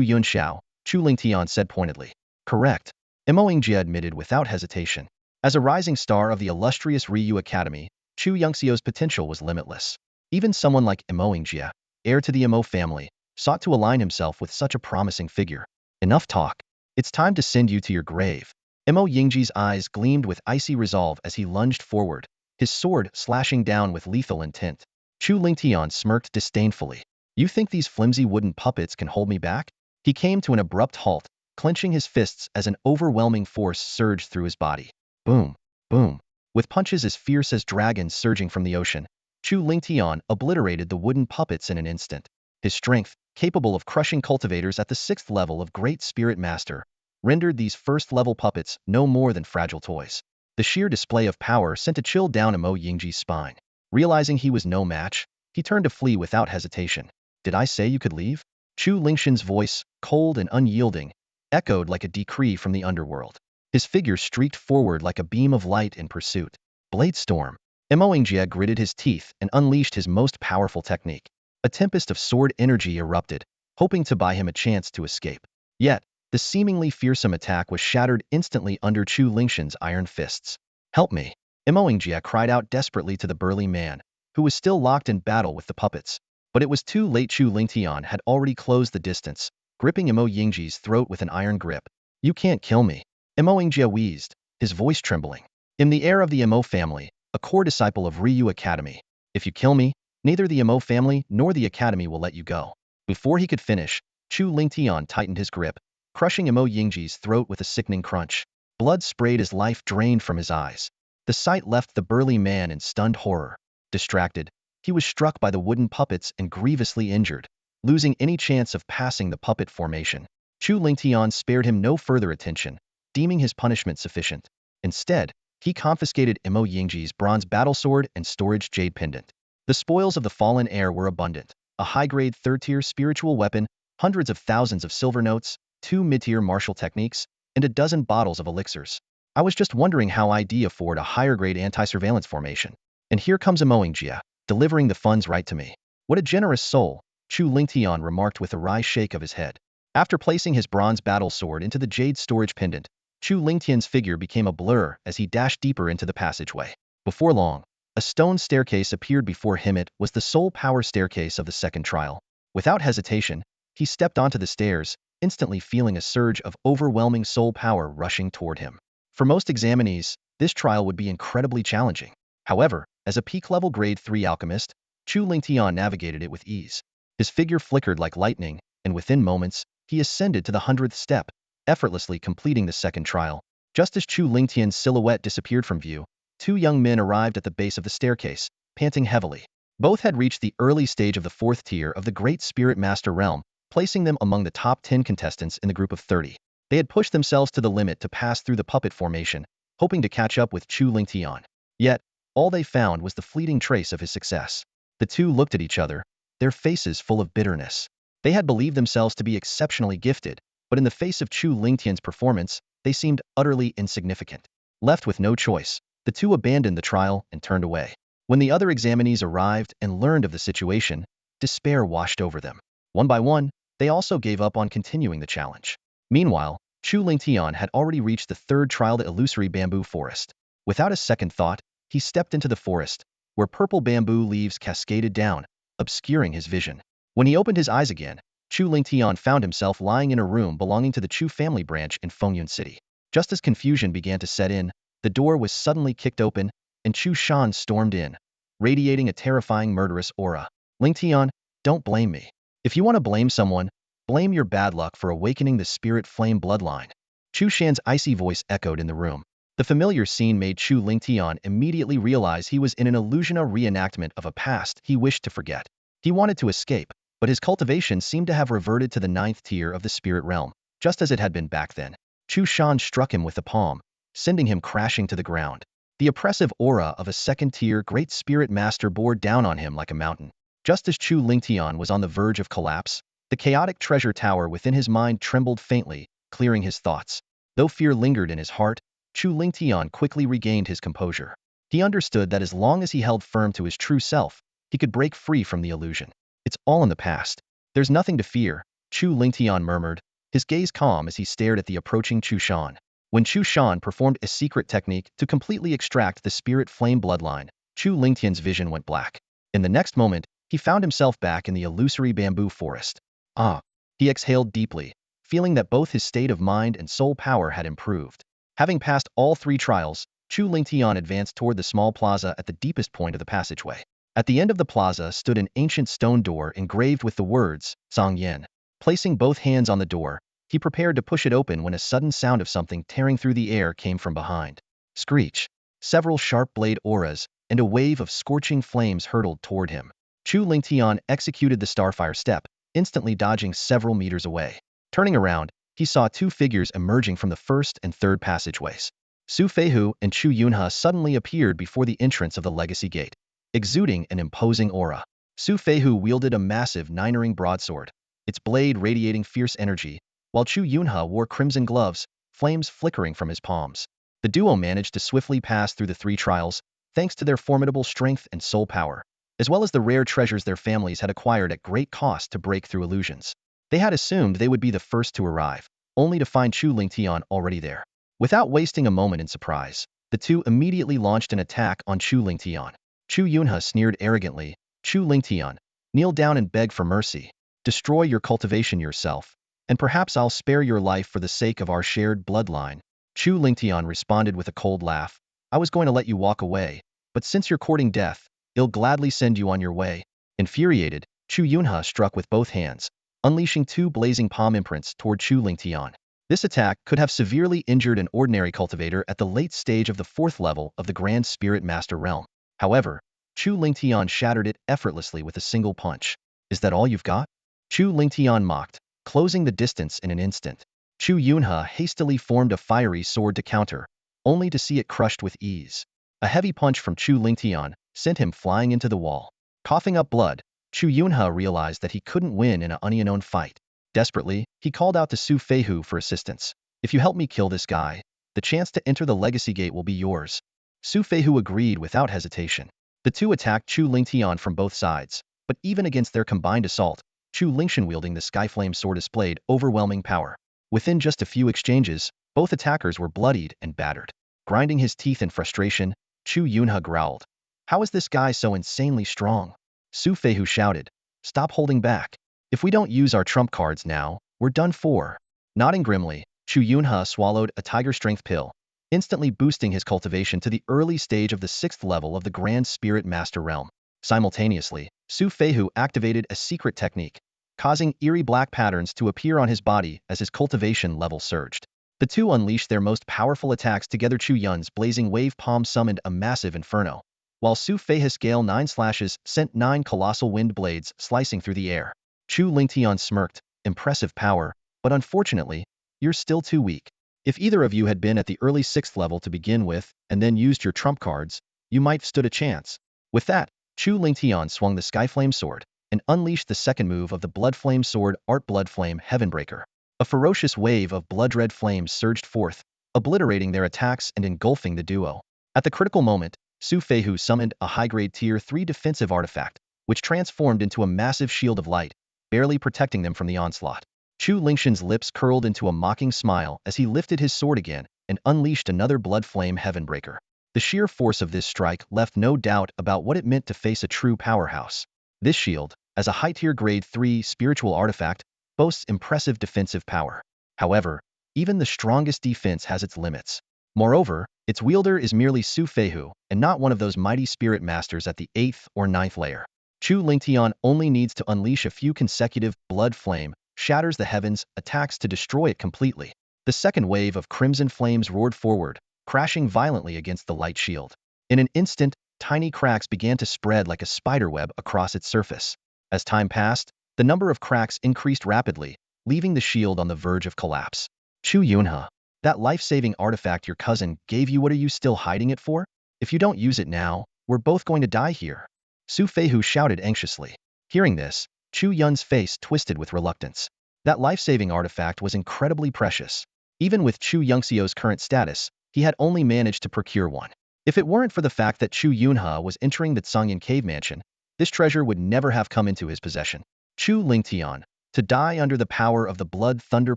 Yunxiao, Chu Lingtian said pointedly. Correct. Jia admitted without hesitation. As a rising star of the illustrious Ryu Academy, Chu Yunxiao's potential was limitless. Even someone like Jia, heir to the Mo family, sought to align himself with such a promising figure. Enough talk. It's time to send you to your grave. Yingji's eyes gleamed with icy resolve as he lunged forward, his sword slashing down with lethal intent. Chu Lingtian smirked disdainfully. You think these flimsy wooden puppets can hold me back? He came to an abrupt halt, clenching his fists as an overwhelming force surged through his body. Boom, boom. With punches as fierce as dragons surging from the ocean, Chu Lingtian obliterated the wooden puppets in an instant. His strength, capable of crushing cultivators at the 6th level of Great Spirit Master, rendered these first-level puppets no more than fragile toys. The sheer display of power sent a chill down Mo Yingji's spine. Realizing he was no match, he turned to flee without hesitation. Did I say you could leave? Chu Lingshan's voice, cold and unyielding, echoed like a decree from the underworld. His figure streaked forward like a beam of light in pursuit. Blade Storm. Mo Yingjie gritted his teeth and unleashed his most powerful technique. A tempest of sword energy erupted, hoping to buy him a chance to escape. Yet, the seemingly fearsome attack was shattered instantly under Chu Lingshan's iron fists. Help me! Mo Yingjie cried out desperately to the burly man, who was still locked in battle with the puppets. But it was too late. Chu Lingtian had already closed the distance, gripping Mo Yingjie's throat with an iron grip. You can't kill me. Mo Yingjie wheezed, his voice trembling. In the heir of the Mo family, a core disciple of Ryu Academy. If you kill me, neither the Mo family nor the academy will let you go. Before he could finish, Chu Lingtian tightened his grip, crushing Mo Yingjie's throat with a sickening crunch. Blood sprayed as life drained from his eyes. The sight left the burly man in stunned horror. Distracted, he was struck by the wooden puppets and grievously injured, losing any chance of passing the puppet formation. Chu Lingtian spared him no further attention, deeming his punishment sufficient. Instead, he confiscated Mo Yingjie's bronze battle sword and storage jade pendant. The spoils of the fallen heir were abundant: a high-grade third-tier spiritual weapon, hundreds of thousands of silver notes, 2 mid-tier martial techniques, and a dozen bottles of elixirs. I was just wondering how I'd afford a higher-grade anti-surveillance formation. And here comes Mo Yingjie, delivering the funds right to me. What a generous soul, Chu Lingtian remarked with a wry shake of his head. After placing his bronze battle sword into the jade storage pendant, Chu Lingtian's figure became a blur as he dashed deeper into the passageway. Before long, a stone staircase appeared before him. It was the soul power staircase of the second trial. Without hesitation, he stepped onto the stairs, instantly feeling a surge of overwhelming soul power rushing toward him. For most examinees, this trial would be incredibly challenging. However, as a peak-level Grade 3 alchemist, Chu Lingtian navigated it with ease. His figure flickered like lightning, and within moments, he ascended to the 100th step, effortlessly completing the second trial. Just as Chu Lingtian's silhouette disappeared from view, 2 young men arrived at the base of the staircase, panting heavily. Both had reached the early stage of the 4th tier of the Great Spirit Master realm, placing them among the top 10 contestants in the group of 30. They had pushed themselves to the limit to pass through the puppet formation, hoping to catch up with Chu Lingtian. Yet, all they found was the fleeting trace of his success. The two looked at each other, their faces full of bitterness. They had believed themselves to be exceptionally gifted, but in the face of Chu Lingtian's performance, they seemed utterly insignificant. Left with no choice, the two abandoned the trial and turned away. When the other examinees arrived and learned of the situation, despair washed over them. One by one, they also gave up on continuing the challenge. Meanwhile, Chu Lingtian had already reached the 3rd trial, the illusory bamboo forest. Without a second thought, he stepped into the forest, where purple bamboo leaves cascaded down, obscuring his vision. When he opened his eyes again, Chu Lingtian found himself lying in a room belonging to the Chu family branch in Fengyun City. Just as confusion began to set in, the door was suddenly kicked open, and Chu Shan stormed in, radiating a terrifying murderous aura. Lingtian, don't blame me. If you want to blame someone, blame your bad luck for awakening the spirit flame bloodline. Chu Shan's icy voice echoed in the room. The familiar scene made Chu Lingtian immediately realize he was in an illusional reenactment of a past he wished to forget. He wanted to escape, but his cultivation seemed to have reverted to the 9th tier of the spirit realm, just as it had been back then. Chu Shan struck him with the palm, sending him crashing to the ground. The oppressive aura of a 2nd-tier Great Spirit Master bore down on him like a mountain. Just as Chu Lingtian was on the verge of collapse, the chaotic treasure tower within his mind trembled faintly, clearing his thoughts. Though fear lingered in his heart, Chu Lingtian quickly regained his composure. He understood that as long as he held firm to his true self, he could break free from the illusion. It's all in the past. There's nothing to fear, Chu Lingtian murmured, his gaze calm as he stared at the approaching Chu Shan. When Chu Shan performed a secret technique to completely extract the spirit flame bloodline, Chu Lingtian's vision went black. In the next moment, he found himself back in the illusory bamboo forest. Ah! He exhaled deeply, feeling that both his state of mind and soul power had improved. Having passed all 3 trials, Chu Lingtian advanced toward the small plaza at the deepest point of the passageway. At the end of the plaza stood an ancient stone door engraved with the words, Zhang Yan. Placing both hands on the door, he prepared to push it open when a sudden sound of something tearing through the air came from behind. Screech. Several sharp blade auras and a wave of scorching flames hurtled toward him. Chu Lingtian executed the starfire step, instantly dodging several meters away. Turning around, he saw two figures emerging from the first and third passageways. Su Feihu and Chu Yunhe suddenly appeared before the entrance of the Legacy Gate, exuding an imposing aura. Su Feihu wielded a massive nine-ring broadsword, its blade radiating fierce energy, while Chu Yunhe wore crimson gloves, flames flickering from his palms. The duo managed to swiftly pass through the three trials, thanks to their formidable strength and soul power, as well as the rare treasures their families had acquired at great cost to break through illusions. They had assumed they would be the first to arrive, only to find Chu Lingtian already there. Without wasting a moment in surprise, the two immediately launched an attack on Chu Lingtian. Chu Yunhe sneered arrogantly, Chu Lingtian, kneel down and beg for mercy. Destroy your cultivation yourself, and perhaps I'll spare your life for the sake of our shared bloodline. Chu Lingtian responded with a cold laugh. I was going to let you walk away, but since you're courting death, I'll gladly send you on your way. Infuriated, Chu Yunhe struck with both hands, unleashing two blazing palm imprints toward Chu Lingtian. This attack could have severely injured an ordinary cultivator at the late stage of the 4th level of the Grand Spirit Master realm. However, Chu Lingtian shattered it effortlessly with a single punch. Is that all you've got? Chu Lingtian mocked, closing the distance in an instant. Chu Yunhe hastily formed a fiery sword to counter, only to see it crushed with ease. A heavy punch from Chu Lingtian sent him flying into the wall. Coughing up blood, Chu Yunhe realized that he couldn't win in an unknown fight. Desperately, he called out to Su Feihu for assistance. If you help me kill this guy, the chance to enter the Legacy Gate will be yours. Su Feihu agreed without hesitation. The two attacked Chu Lingtian from both sides, but even against their combined assault, Chu Lingshan wielding the Skyflame sword displayed overwhelming power. Within just a few exchanges, both attackers were bloodied and battered. Grinding his teeth in frustration, Chu Yunhe growled. How is this guy so insanely strong? Su Feihu shouted. Stop holding back. If we don't use our trump cards now, we're done for. Nodding grimly, Chu Yunhe swallowed a tiger strength pill, instantly boosting his cultivation to the early stage of the 6th level of the Grand Spirit Master realm. Simultaneously, Su Feihu activated a secret technique, causing eerie black patterns to appear on his body as his cultivation level surged. The two unleashed their most powerful attacks together. Chu Yun's blazing wave palm summoned a massive inferno, while Su Feihu's gale 9 slashes sent 9 colossal wind blades slicing through the air. Chu Lingtian smirked, impressive power, but unfortunately, you're still too weak. If either of you had been at the early 6th level to begin with, and then used your trump cards, you might have stood a chance. With that, Chu Lingtian swung the Skyflame sword, and unleashed the second move of the Bloodflame sword Art Bloodflame Heavenbreaker. A ferocious wave of blood-red flames surged forth, obliterating their attacks and engulfing the duo. At the critical moment, Su Feihu summoned a high-grade Tier 3 defensive artifact, which transformed into a massive shield of light, barely protecting them from the onslaught. Chu Lingshan's lips curled into a mocking smile as he lifted his sword again and unleashed another Bloodflame Heavenbreaker. The sheer force of this strike left no doubt about what it meant to face a true powerhouse. This shield, as a high-tier Grade 3 spiritual artifact, boasts impressive defensive power. However, even the strongest defense has its limits. Moreover, its wielder is merely Su Feihu, and not one of those mighty spirit masters at the 8th or 9th layer. Chu Lingtian only needs to unleash a few consecutive blood flame, shatters the heavens, attacks to destroy it completely. The second wave of crimson flames roared forward, crashing violently against the light shield. In an instant, tiny cracks began to spread like a spiderweb across its surface. As time passed, the number of cracks increased rapidly, leaving the shield on the verge of collapse. Chu Yunhe, that life-saving artifact your cousin gave you, what are you still hiding it for? If you don't use it now, we're both going to die here. Su Feihu shouted anxiously. Hearing this, Chu Yun's face twisted with reluctance. That life-saving artifact was incredibly precious. Even with Chu Yunxiu's current status, he had only managed to procure one. If it weren't for the fact that Chu Yunhe was entering the Tsangyan cave mansion, this treasure would never have come into his possession. Chu Lingtian, to die under the power of the Blood Thunder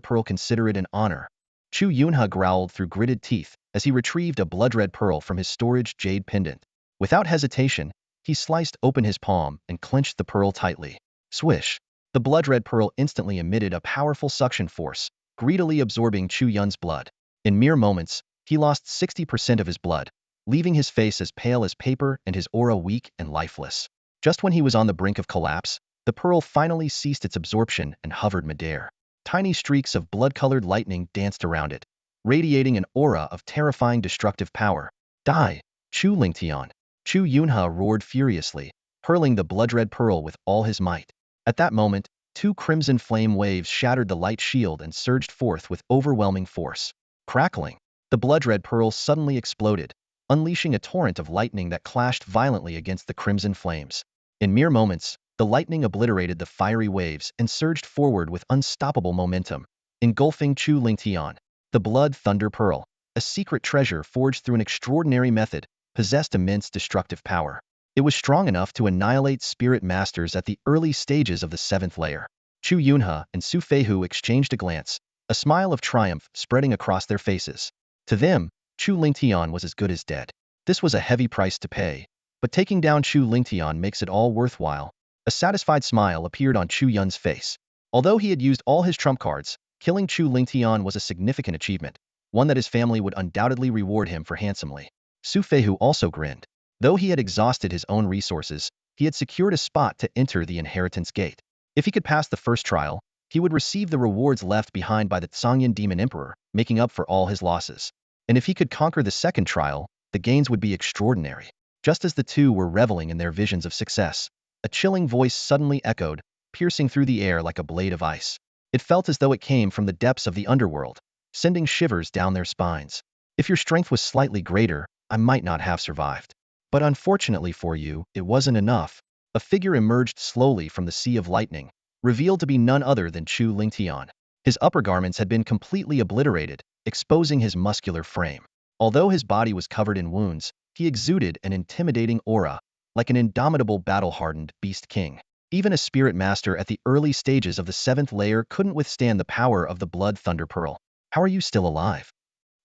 Pearl, consider it an honor. Chu Yunhe growled through gritted teeth as he retrieved a blood-red pearl from his storage jade pendant. Without hesitation, he sliced open his palm and clenched the pearl tightly. Swish! The blood-red pearl instantly emitted a powerful suction force, greedily absorbing Chu Yun's blood. In mere moments, he lost 60% of his blood, leaving his face as pale as paper and his aura weak and lifeless. Just when he was on the brink of collapse, the pearl finally ceased its absorption and hovered midair. Tiny streaks of blood-colored lightning danced around it, radiating an aura of terrifying destructive power. Die, Chu Lingtian! Chu Yunhe roared furiously, hurling the blood-red pearl with all his might. At that moment, two crimson flame waves shattered the light shield and surged forth with overwhelming force. Crackling, the blood-red pearl suddenly exploded, unleashing a torrent of lightning that clashed violently against the crimson flames. In mere moments, the lightning obliterated the fiery waves and surged forward with unstoppable momentum, engulfing Chu Lingtian. The Blood Thunder Pearl, a secret treasure forged through an extraordinary method, possessed immense destructive power. It was strong enough to annihilate spirit masters at the early stages of the 7th layer. Chu Yunhe and Su Feihu exchanged a glance, a smile of triumph spreading across their faces. To them, Chu Lingtian was as good as dead. This was a heavy price to pay, but taking down Chu Lingtian makes it all worthwhile. A satisfied smile appeared on Chu Yun's face. Although he had used all his trump cards, killing Chu Lingtian was a significant achievement, one that his family would undoubtedly reward him for handsomely. Su Feihu also grinned. Though he had exhausted his own resources, he had secured a spot to enter the inheritance gate. If he could pass the first trial, he would receive the rewards left behind by the Tsangyan Demon Emperor, making up for all his losses. And if he could conquer the second trial, the gains would be extraordinary. Just as the two were reveling in their visions of success, a chilling voice suddenly echoed, piercing through the air like a blade of ice. It felt as though it came from the depths of the underworld, sending shivers down their spines. If your strength was slightly greater, I might not have survived. But unfortunately for you, it wasn't enough. A figure emerged slowly from the sea of lightning, revealed to be none other than Chu Lingtian. His upper garments had been completely obliterated, exposing his muscular frame. Although his body was covered in wounds, he exuded an intimidating aura, like an indomitable battle-hardened beast king. Even a spirit master at the early stages of the 7th layer couldn't withstand the power of the Blood Thunder Pearl. How are you still alive?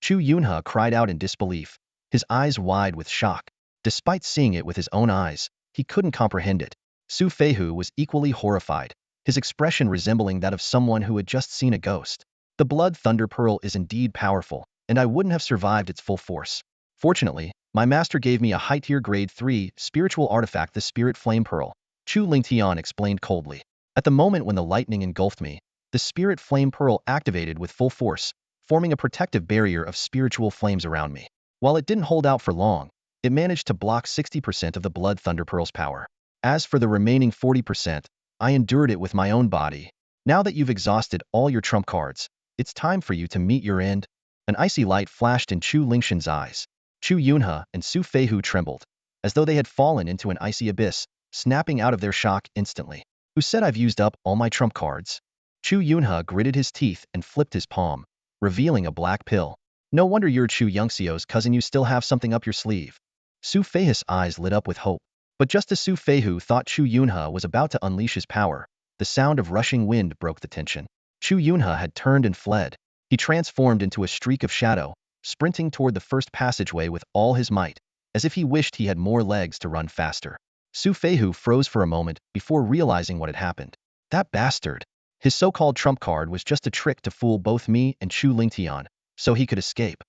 Chu Yunhe cried out in disbelief, his eyes wide with shock. Despite seeing it with his own eyes, he couldn't comprehend it. Su Feihu was equally horrified, his expression resembling that of someone who had just seen a ghost. The Blood Thunder Pearl is indeed powerful, and I wouldn't have survived its full force. Fortunately, my master gave me a high-tier grade 3 spiritual artifact, the Spirit Flame Pearl, Chu Lingtian explained coldly. At the moment when the lightning engulfed me, the Spirit Flame Pearl activated with full force, forming a protective barrier of spiritual flames around me. While it didn't hold out for long, it managed to block 60% of the Blood Thunder Pearl's power. As for the remaining 40%, I endured it with my own body. Now that you've exhausted all your trump cards, it's time for you to meet your end. An icy light flashed in Chu Lingshan's eyes. Chu Yunhe and Su Feihu trembled, as though they had fallen into an icy abyss, snapping out of their shock instantly. Who said I've used up all my trump cards? Chu Yunhe gritted his teeth and flipped his palm, revealing a black pill. No wonder you're Chu Yungxio's cousin, you still have something up your sleeve. Su Feihu's eyes lit up with hope. But just as Su Feihu thought Chu Yunhe was about to unleash his power, the sound of rushing wind broke the tension. Chu Yunhe had turned and fled. He transformed into a streak of shadow, sprinting toward the first passageway with all his might, as if he wished he had more legs to run faster. Su Feihu froze for a moment before realizing what had happened. That bastard! His so-called trump card was just a trick to fool both me and Chu Lingtian, so he could escape.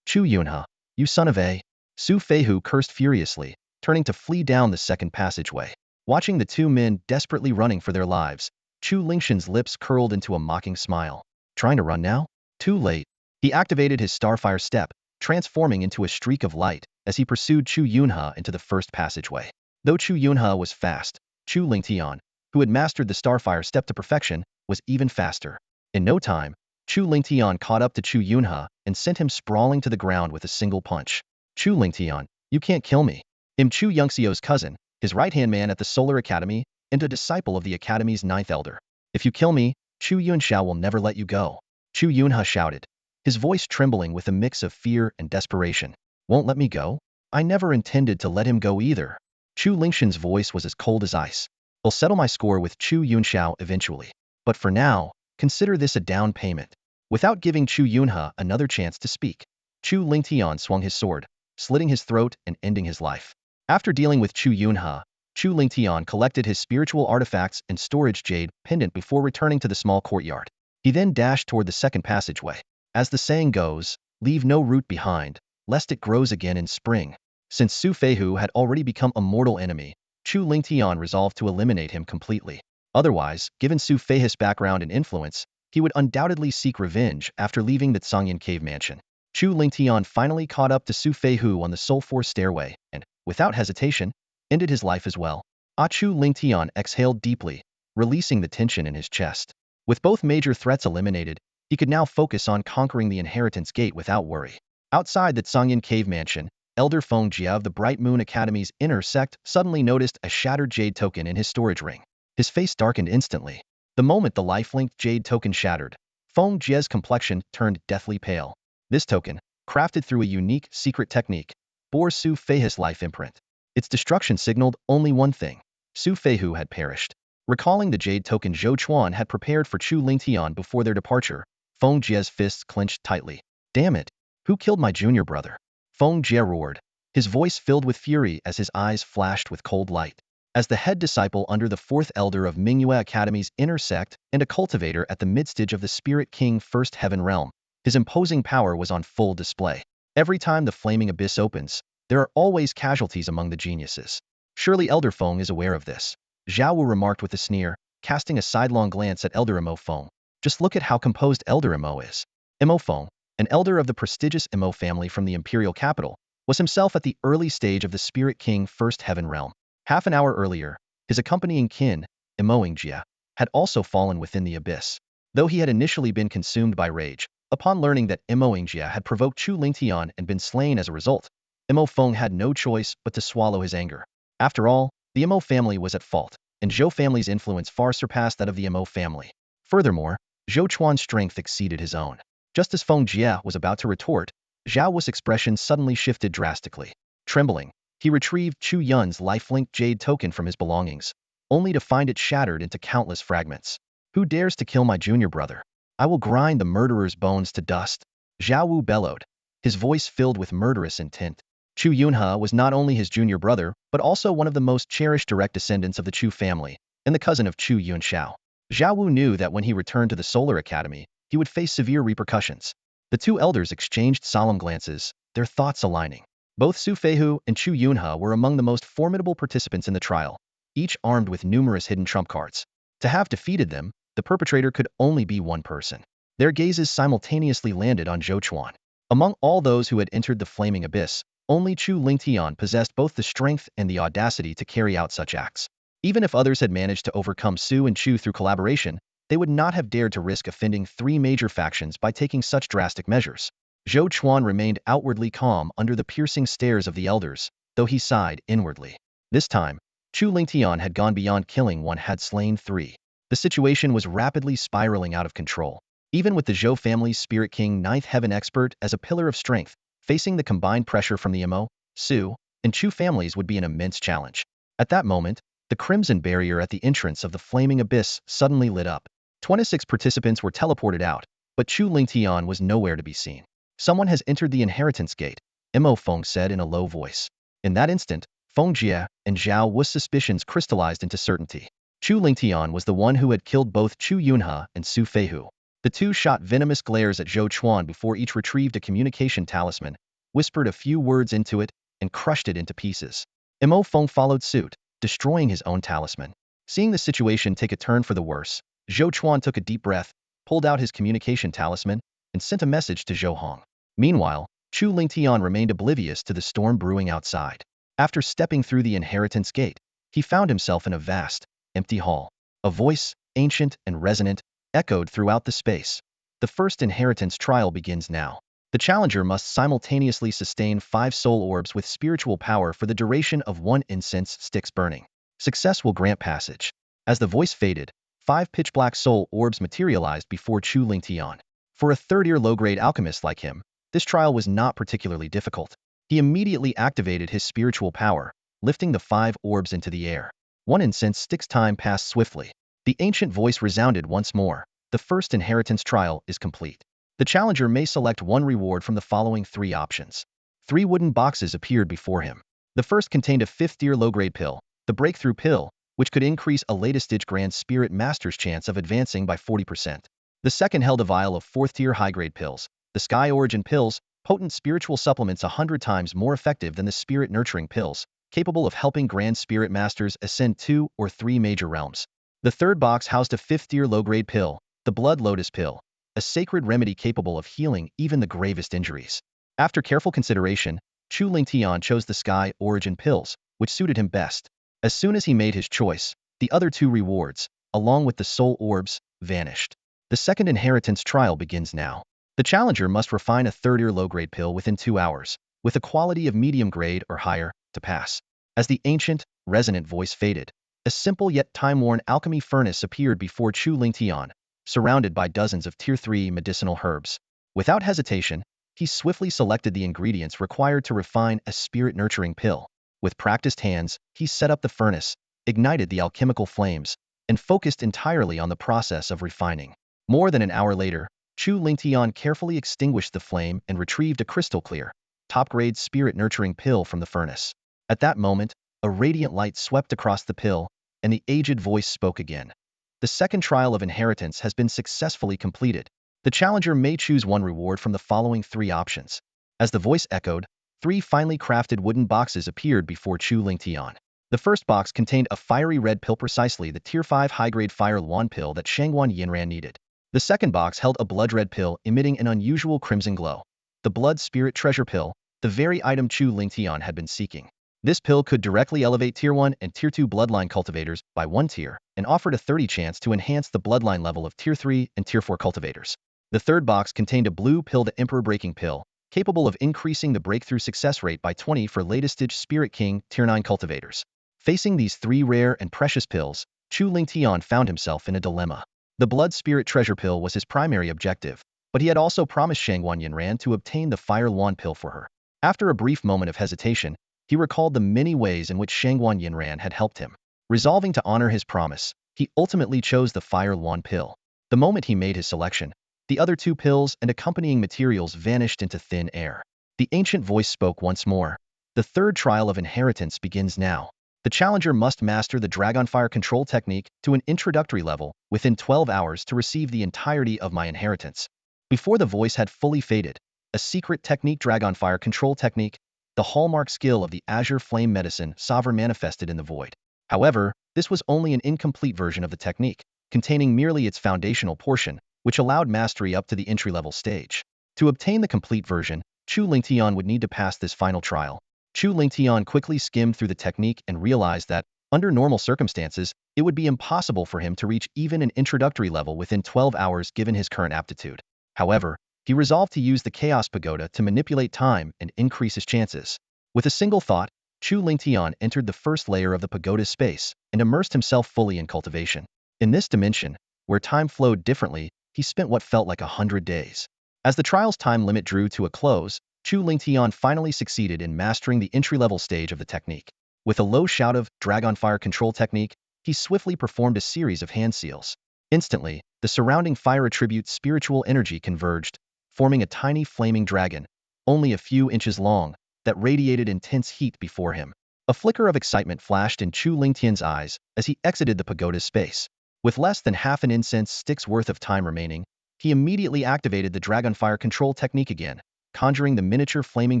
Chu Yunhe, you son of a... Su Feihu cursed furiously, turning to flee down the second passageway. Watching the two men desperately running for their lives, Chu Lingshan's lips curled into a mocking smile. Trying to run now? Too late. He activated his Starfire step, transforming into a streak of light as he pursued Chu Yunhe into the first passageway. Though Chu Yunhe was fast, Chu Lingtian, who had mastered the Starfire step to perfection, was even faster. In no time, Chu Lingtian caught up to Chu Yunhe and sent him sprawling to the ground with a single punch. Chu Lingtian, you can't kill me. I'm Chu Yungxio's cousin, his right-hand man at the Solar Academy, and a disciple of the Academy's 9th elder. If you kill me, Chu Yunxiao will never let you go. Chu Yunhe shouted, his voice trembling with a mix of fear and desperation. Won't let me go? I never intended to let him go either. Chu Lingshan's voice was as cold as ice. I'll settle my score with Chu Yunxiao eventually. But for now, consider this a down payment. Without giving Chu Yunhe another chance to speak, Chu Lingtian swung his sword, slitting his throat and ending his life. After dealing with Chu Yunhe, Chu Lingtian collected his spiritual artifacts and storage jade pendant before returning to the small courtyard. He then dashed toward the second passageway. As the saying goes, leave no root behind, lest it grows again in spring. Since Su Feihu had already become a mortal enemy, Chu Lingtian resolved to eliminate him completely. Otherwise, given Su Fei's background and influence, he would undoubtedly seek revenge after leaving the Tsangyan cave mansion. Chu Lingtian finally caught up to Su Feihu on the Soul Force stairway and, without hesitation, ended his life as well. Chu Lingtian exhaled deeply, releasing the tension in his chest. With both major threats eliminated, he could now focus on conquering the Inheritance Gate without worry. Outside the Tsangyan cave mansion, Elder Feng Jie of the Bright Moon Academy's inner sect suddenly noticed a shattered jade token in his storage ring. His face darkened instantly. The moment the life-linked jade token shattered, Feng Jie's complexion turned deathly pale. This token, crafted through a unique, secret technique, bore Su Fei's life imprint. Its destruction signaled only one thing: Su Feihu had perished. Recalling the jade token Zhou Chuan had prepared for Chu Lingtian before their departure, Feng Jie's fists clenched tightly. Damn it! Who killed my junior brother? Feng Jie roared, his voice filled with fury as his eyes flashed with cold light. As the head disciple under the fourth elder of Mingyue Academy's inner sect and a cultivator at the midstage of the Spirit King First Heaven Realm, his imposing power was on full display. Every time the flaming abyss opens, there are always casualties among the geniuses. Surely Elder Feng is aware of this, Zhao Wu remarked with a sneer, casting a sidelong glance at Elder Imo Feng. Just look at how composed Elder Imo is. Imo Feng, an elder of the prestigious Imo family from the imperial capital, was himself at the early stage of the Spirit King First Heaven Realm. Half an hour earlier, his accompanying kin, Imo Ingjia, had also fallen within the abyss. Though he had initially been consumed by rage, upon learning that Imo Ingjia had provoked Chu Lingtian and been slain as a result, Imo Feng had no choice but to swallow his anger. After all, the Imo family was at fault, and Zhou family's influence far surpassed that of the Imo family. Furthermore, Zhou Chuan's strength exceeded his own. Just as Feng Jie was about to retort, Zhao Wu's expression suddenly shifted drastically. Trembling, he retrieved Chu Yun's life-linked jade token from his belongings, only to find it shattered into countless fragments. Who dares to kill my junior brother? I will grind the murderer's bones to dust. Zhao Wu bellowed, his voice filled with murderous intent. Chu Yunhe was not only his junior brother, but also one of the most cherished direct descendants of the Chu family, and the cousin of Chu Yunxiao. Zhao Wu knew that when he returned to the Solar Academy, he would face severe repercussions. The two elders exchanged solemn glances, their thoughts aligning. Both Su Feihu and Chu Yunhe were among the most formidable participants in the trial, each armed with numerous hidden trump cards. To have defeated them, the perpetrator could only be one person. Their gazes simultaneously landed on Zhou Chuan. Among all those who had entered the flaming abyss, only Chu Lingtian possessed both the strength and the audacity to carry out such acts. Even if others had managed to overcome Su and Chu through collaboration, they would not have dared to risk offending three major factions by taking such drastic measures. Zhou Chuan remained outwardly calm under the piercing stares of the elders, though he sighed inwardly. This time, Chu Lingtian had gone beyond killing one, had slain three. The situation was rapidly spiraling out of control. Even with the Zhou family's Spirit King Ninth Heaven expert as a pillar of strength, facing the combined pressure from the Imo, Su, and Chu families would be an immense challenge. At that moment, the crimson barrier at the entrance of the flaming abyss suddenly lit up. 26 participants were teleported out, but Chu Lingtian was nowhere to be seen. Someone has entered the Inheritance Gate, Imo Feng said in a low voice. In that instant, Feng Jie and Zhao Wu's suspicions crystallized into certainty. Chu Lingtian was the one who had killed both Chu Yunhe and Su Feihu. The two shot venomous glares at Zhou Chuan before each retrieved a communication talisman, whispered a few words into it, and crushed it into pieces. Imo Feng followed suit, destroying his own talisman. Seeing the situation take a turn for the worse, Zhou Chuan took a deep breath, pulled out his communication talisman, and sent a message to Zhou Hong. Meanwhile, Chu Lingtian remained oblivious to the storm brewing outside. After stepping through the Inheritance Gate, he found himself in a vast, empty hall. A voice, ancient and resonant, echoed throughout the space. The first inheritance trial begins now. The challenger must simultaneously sustain 5 soul orbs with spiritual power for the duration of 1 incense sticks burning. Success will grant passage. As the voice faded, 5 pitch-black soul orbs materialized before Chu Lingtian. For a third-year low-grade alchemist like him, this trial was not particularly difficult. He immediately activated his spiritual power, lifting the 5 orbs into the air. 1 incense stick's time passed swiftly. The ancient voice resounded once more. The first inheritance trial is complete. The challenger may select one reward from the following 3 options. 3 wooden boxes appeared before him. The first contained a 5th-tier low-grade pill, the Breakthrough Pill, which could increase a latest-stage Grand Spirit Master's chance of advancing by 40%. The second held a vial of 4th-tier high-grade pills, the Sky Origin Pills, potent spiritual supplements 100 times more effective than the Spirit Nurturing Pills, capable of helping Grand Spirit Masters ascend 2 or 3 major realms. The third box housed a 5th-tier low-grade pill, the Blood Lotus Pill, a sacred remedy capable of healing even the gravest injuries. After careful consideration, Chu Lingtian chose the Sky Origin pills, which suited him best. As soon as he made his choice, the other two rewards, along with the soul orbs, vanished. The second inheritance trial begins now. The challenger must refine a third-tier low-grade pill within 2 hours, with a quality of medium grade or higher, to pass. As the ancient, resonant voice faded, a simple yet time-worn alchemy furnace appeared before Chu Lingtian, surrounded by dozens of Tier 3 medicinal herbs. Without hesitation, he swiftly selected the ingredients required to refine a spirit-nurturing pill. With practiced hands, he set up the furnace, ignited the alchemical flames, and focused entirely on the process of refining. More than an hour later, Chu Lingtian carefully extinguished the flame and retrieved a crystal-clear, top-grade spirit-nurturing pill from the furnace. At that moment, a radiant light swept across the pill, and the aged voice spoke again. The second trial of inheritance has been successfully completed. The challenger may choose one reward from the following 3 options. As the voice echoed, 3 finely crafted wooden boxes appeared before Chu Lingtian. The first box contained a fiery red pill, precisely the Tier 5 high-grade Fire Luan pill that Shangguan Yinran needed. The second box held a blood red pill emitting an unusual crimson glow. The Blood Spirit Treasure Pill, the very item Chu Lingtian had been seeking. This pill could directly elevate Tier 1 and Tier 2 bloodline cultivators by 1 tier, and offered a 30% chance to enhance the bloodline level of Tier 3 and Tier 4 cultivators. The third box contained a blue pill, the Emperor Breaking Pill, capable of increasing the breakthrough success rate by 20 for latest-stage Spirit King Tier 9 cultivators. Facing these 3 rare and precious pills, Chu Lingtian found himself in a dilemma. The Blood Spirit Treasure Pill was his primary objective, but he had also promised Shangguan Yinran to obtain the Fire Luan pill for her. After a brief moment of hesitation, he recalled the many ways in which Shangguan Yinran had helped him. Resolving to honor his promise, he ultimately chose the Fire Luan pill. The moment he made his selection, the other 2 pills and accompanying materials vanished into thin air. The ancient voice spoke once more. The third trial of inheritance begins now. The challenger must master the Dragonfire control technique to an introductory level within 12 hours to receive the entirety of my inheritance. Before the voice had fully faded, a secret technique, Dragonfire control technique, the hallmark skill of the Azure Flame Medicine Sovereign, manifested in the void. However, this was only an incomplete version of the technique, containing merely its foundational portion, which allowed mastery up to the entry-level stage. To obtain the complete version, Chu Lingtian would need to pass this final trial. Chu Lingtian quickly skimmed through the technique and realized that, under normal circumstances, it would be impossible for him to reach even an introductory level within 12 hours given his current aptitude. However, he resolved to use the Chaos Pagoda to manipulate time and increase his chances. With a single thought, Chu Lingtian entered the first layer of the pagoda's space and immersed himself fully in cultivation. In this dimension, where time flowed differently, he spent what felt like 100 days. As the trial's time limit drew to a close, Chu Lingtian finally succeeded in mastering the entry-level stage of the technique. With a low shout of Dragonfire control technique, he swiftly performed a series of hand seals. Instantly, the surrounding fire attribute spiritual energy converged, forming a tiny flaming dragon, only a few inches long, that radiated intense heat before him. A flicker of excitement flashed in Chu Lingtian's eyes as he exited the pagoda's space. With less than half an incense stick's worth of time remaining, he immediately activated the Dragonfire control technique again, conjuring the miniature flaming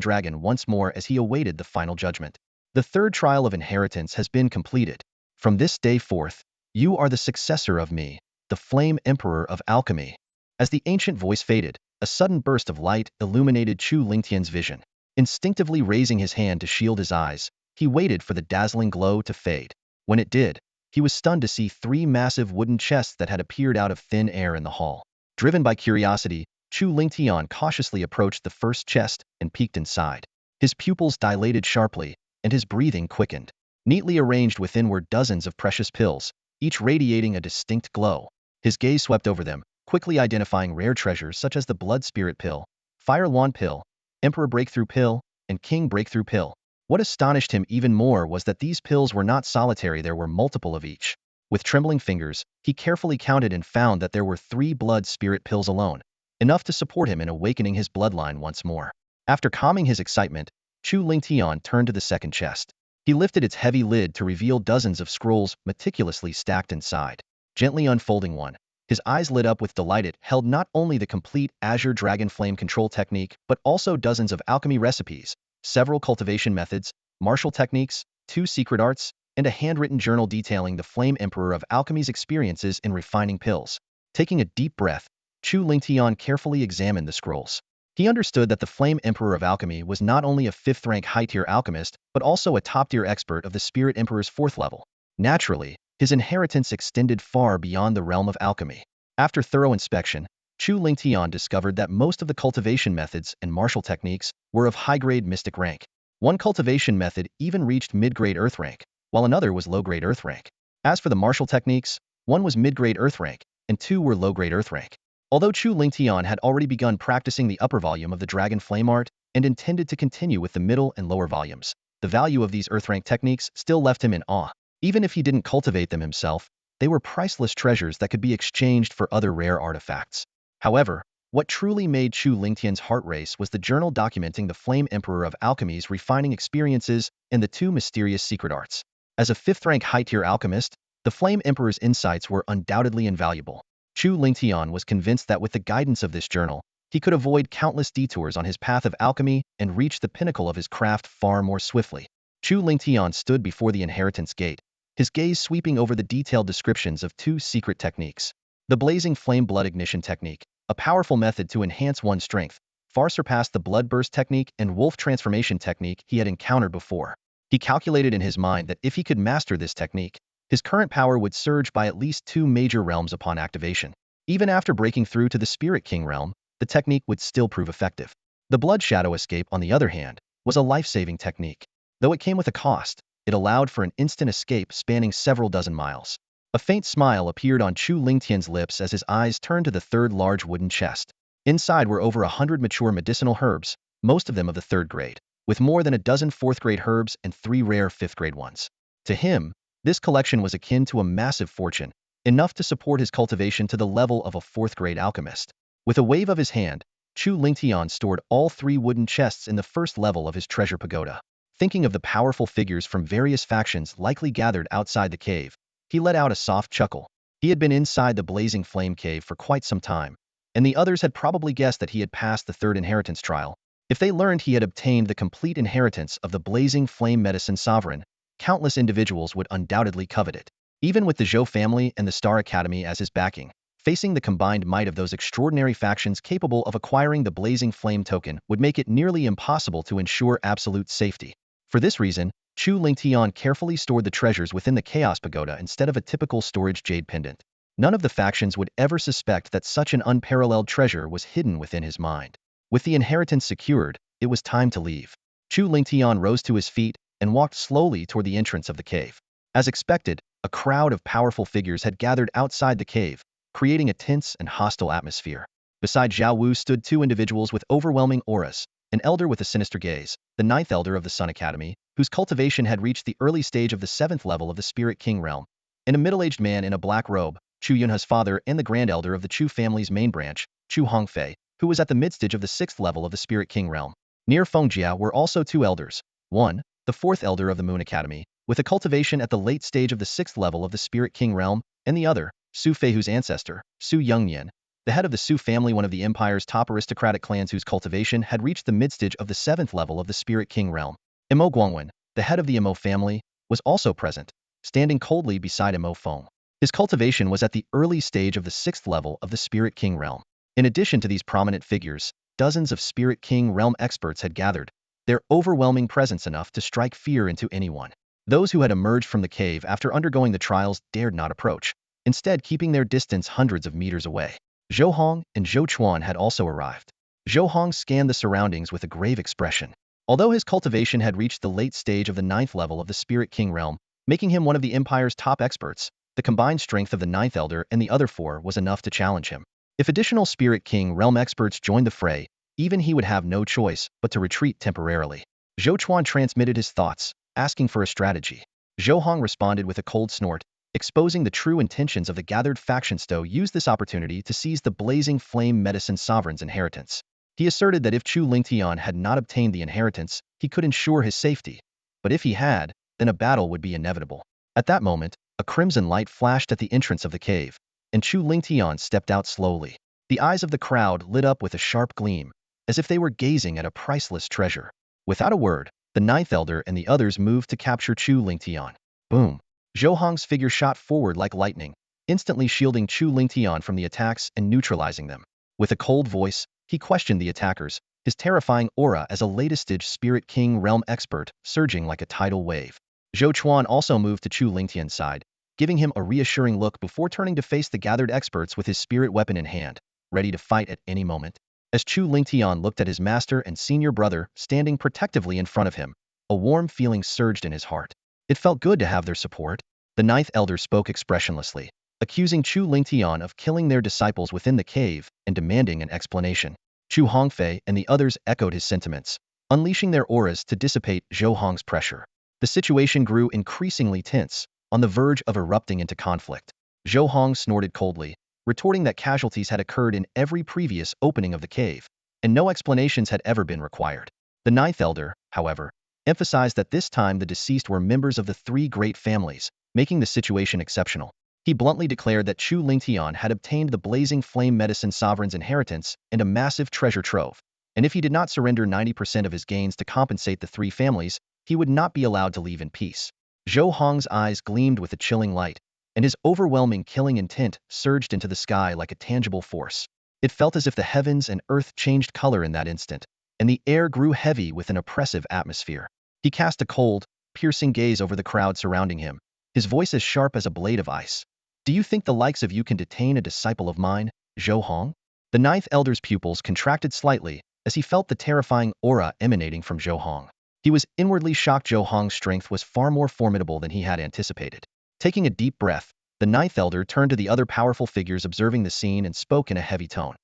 dragon once more as he awaited the final judgment. The third trial of inheritance has been completed. From this day forth, you are the successor of me, the Flame Emperor of Alchemy. As the ancient voice faded, a sudden burst of light illuminated Chu Lingtian's vision. Instinctively raising his hand to shield his eyes, he waited for the dazzling glow to fade. When it did, he was stunned to see 3 massive wooden chests that had appeared out of thin air in the hall. Driven by curiosity, Chu Lingtian cautiously approached the first chest and peeked inside. His pupils dilated sharply, and his breathing quickened. Neatly arranged within were dozens of precious pills, each radiating a distinct glow. His gaze swept over them, quickly identifying rare treasures such as the Blood Spirit Pill, Fire Luan Pill, Emperor Breakthrough Pill, and King Breakthrough Pill. What astonished him even more was that these pills were not solitary, there were multiple of each. With trembling fingers, he carefully counted and found that there were 3 Blood Spirit Pills alone, enough to support him in awakening his bloodline once more. After calming his excitement, Chu Lingtian turned to the second chest. He lifted its heavy lid to reveal dozens of scrolls meticulously stacked inside. Gently unfolding one, his eyes lit up with delight. It held not only the complete Azure Dragon Flame control technique, but also dozens of alchemy recipes, several cultivation methods, martial techniques, 2 secret arts, and a handwritten journal detailing the Flame Emperor of Alchemy's experiences in refining pills. Taking a deep breath, Chu Lingtian carefully examined the scrolls. He understood that the Flame Emperor of Alchemy was not only a 5th-rank high-tier alchemist, but also a top-tier expert of the Spirit Emperor's 4th level. Naturally, his inheritance extended far beyond the realm of alchemy. After thorough inspection, Chu Lingtian discovered that most of the cultivation methods and martial techniques were of high-grade mystic rank. One cultivation method even reached mid-grade earth rank, while another was low-grade earth rank. As for the martial techniques, one was mid-grade earth rank, and two were low-grade earth rank. Although Chu Lingtian had already begun practicing the upper volume of the Dragon Flame art and intended to continue with the middle and lower volumes, the value of these earth rank techniques still left him in awe. Even if he didn't cultivate them himself, they were priceless treasures that could be exchanged for other rare artifacts. However, what truly made Chu Lingtian's heart race was the journal documenting the Flame Emperor of Alchemy's refining experiences and the 2 mysterious secret arts. As a 5th-rank high-tier alchemist, the Flame Emperor's insights were undoubtedly invaluable. Chu Lingtian was convinced that with the guidance of this journal, he could avoid countless detours on his path of alchemy and reach the pinnacle of his craft far more swiftly. Chu Lingtian stood before the inheritance gate, his gaze sweeping over the detailed descriptions of 2 secret techniques. The blazing flame blood ignition technique, a powerful method to enhance one's strength, far surpassed the blood burst technique and wolf transformation technique he had encountered before. He calculated in his mind that if he could master this technique, his current power would surge by at least 2 major realms upon activation. Even after breaking through to the Spirit King realm, the technique would still prove effective. The Blood Shadow Escape, on the other hand, was a life-saving technique. Though it came with a cost, it allowed for an instant escape spanning several dozen miles. A faint smile appeared on Chu Lingtian's lips as his eyes turned to the 3rd large wooden chest. Inside were over 100 mature medicinal herbs, most of them of the 3rd grade, with more than a dozen 4th-grade herbs and 3 rare 5th-grade ones. To him, this collection was akin to a massive fortune, enough to support his cultivation to the level of a 4th-grade alchemist. With a wave of his hand, Chu Lingtian stored all 3 wooden chests in the 1st level of his treasure pagoda. Thinking of the powerful figures from various factions likely gathered outside the cave, he let out a soft chuckle. He had been inside the blazing flame cave for quite some time, and the others had probably guessed that he had passed the 3rd inheritance trial. If they learned he had obtained the complete inheritance of the blazing flame medicine sovereign, countless individuals would undoubtedly covet it. Even with the Zhou family and the Star Academy as his backing, facing the combined might of those extraordinary factions capable of acquiring the blazing flame token would make it nearly impossible to ensure absolute safety. For this reason, Chu Lingtian carefully stored the treasures within the Chaos Pagoda instead of a typical storage jade pendant. None of the factions would ever suspect that such an unparalleled treasure was hidden within his mind. With the inheritance secured, it was time to leave. Chu Lingtian rose to his feet and walked slowly toward the entrance of the cave. As expected, a crowd of powerful figures had gathered outside the cave, creating a tense and hostile atmosphere. Beside Zhao Wu stood 2 individuals with overwhelming auras, an elder with a sinister gaze, the 9th elder of the Sun Academy, whose cultivation had reached the early stage of the 7th level of the Spirit King realm, and a middle-aged man in a black robe, Chu Yunhe's father and the grand elder of the Chu family's main branch, Chu Hongfei, who was at the mid-stage of the 6th level of the Spirit King realm. Near Fengjia were also 2 elders, one, the 4th elder of the Moon Academy, with a cultivation at the late stage of the 6th level of the Spirit King realm, and the other, Su Feihu's ancestor, Su Yongnian, the head of the Su family, one of the empire's top aristocratic clans whose cultivation had reached the mid-stage of the 7th level of the Spirit King realm. Imo Guangwen, the head of the Imo family, was also present, standing coldly beside Imo Feng. His cultivation was at the early stage of the 6th level of the Spirit King realm. In addition to these prominent figures, dozens of Spirit King realm experts had gathered, their overwhelming presence enough to strike fear into anyone. Those who had emerged from the cave after undergoing the trials dared not approach, instead keeping their distance hundreds of meters away. Zhou Hong and Zhou Chuan had also arrived. Zhou Hong scanned the surroundings with a grave expression. Although his cultivation had reached the late stage of the 9th level of the Spirit King realm, making him one of the Empire's top experts, the combined strength of the 9th Elder and the other 4 was enough to challenge him. If additional Spirit King realm experts joined the fray, even he would have no choice but to retreat temporarily. Zhou Chuan transmitted his thoughts, asking for a strategy. Zhou Hong responded with a cold snort, exposing the true intentions of the gathered factions. To use this opportunity to seize the blazing flame medicine sovereign's inheritance. He asserted that if Chu Lingtian had not obtained the inheritance, he could ensure his safety. But if he had, then a battle would be inevitable. At that moment, a crimson light flashed at the entrance of the cave, and Chu Lingtian stepped out slowly. The eyes of the crowd lit up with a sharp gleam, as if they were gazing at a priceless treasure. Without a word, the ninth elder and the others moved to capture Chu Lingtian. Boom! Zhou Hong's figure shot forward like lightning, instantly shielding Chu Lingtian from the attacks and neutralizing them. With a cold voice, he questioned the attackers, his terrifying aura as a latest-stage Spirit King realm expert surging like a tidal wave. Zhou Chuan also moved to Chu Lingtian's side, giving him a reassuring look before turning to face the gathered experts with his spirit weapon in hand, ready to fight at any moment. As Chu Lingtian looked at his master and senior brother standing protectively in front of him, a warm feeling surged in his heart. It felt good to have their support. The ninth elder spoke expressionlessly, accusing Chu Lingtian of killing their disciples within the cave and demanding an explanation. Chu Hongfei and the others echoed his sentiments, unleashing their auras to dissipate Zhou Hong's pressure. The situation grew increasingly tense, on the verge of erupting into conflict. Zhou Hong snorted coldly, retorting that casualties had occurred in every previous opening of the cave, and no explanations had ever been required. The ninth elder, however, emphasized that this time the deceased were members of the three great families, making the situation exceptional. He bluntly declared that Chu Lingtian had obtained the Blazing Flame Medicine Sovereign's inheritance and a massive treasure trove, and if he did not surrender 90% of his gains to compensate the three families, he would not be allowed to leave in peace. Zhou Hong's eyes gleamed with a chilling light, and his overwhelming killing intent surged into the sky like a tangible force. It felt as if the heavens and earth changed color in that instant, and the air grew heavy with an oppressive atmosphere. He cast a cold, piercing gaze over the crowd surrounding him, his voice as sharp as a blade of ice. Do you think the likes of you can detain a disciple of mine, Zhou Hong? The ninth elder's pupils contracted slightly as he felt the terrifying aura emanating from Zhou Hong. He was inwardly shocked. Zhou Hong's strength was far more formidable than he had anticipated. Taking a deep breath, the ninth elder turned to the other powerful figures observing the scene and spoke in a heavy tone.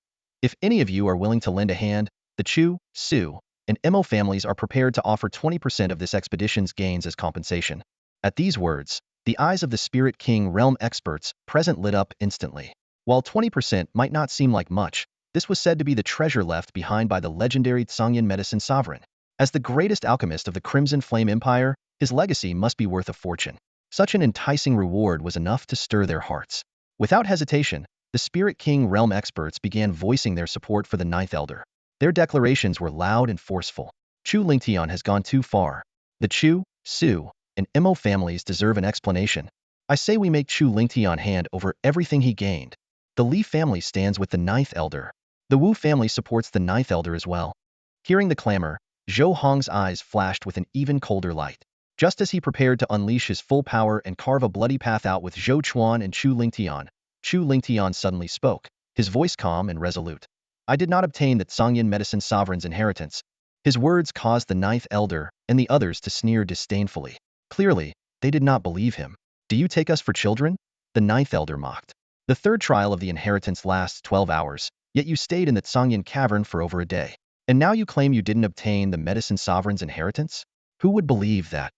If any of you are willing to lend a hand, the Chu, Su, and Mo families are prepared to offer 20% of this expedition's gains as compensation. At these words, the eyes of the Spirit King realm experts present lit up instantly. While 20% might not seem like much, this was said to be the treasure left behind by the legendary Tsangyan Medicine Sovereign. As the greatest alchemist of the Crimson Flame Empire, his legacy must be worth a fortune. Such an enticing reward was enough to stir their hearts. Without hesitation, the Spirit King realm experts began voicing their support for the ninth elder. Their declarations were loud and forceful. Chu Lingtian has gone too far. The Chu, Su, and Mo families deserve an explanation. I say we make Chu Lingtian hand over everything he gained. The Li family stands with the ninth elder. The Wu family supports the ninth elder as well. Hearing the clamor, Zhou Hong's eyes flashed with an even colder light. Just as he prepared to unleash his full power and carve a bloody path out with Zhou Chuan and Chu Lingtian suddenly spoke, his voice calm and resolute. I did not obtain the Tsangyan Medicine Sovereign's inheritance. His words caused the ninth elder and the others to sneer disdainfully. Clearly, they did not believe him. Do you take us for children? The ninth elder mocked. The third trial of the inheritance lasts 12 hours, yet you stayed in the Tsangyan cavern for over a day. And now you claim you didn't obtain the Medicine Sovereign's inheritance? Who would believe that?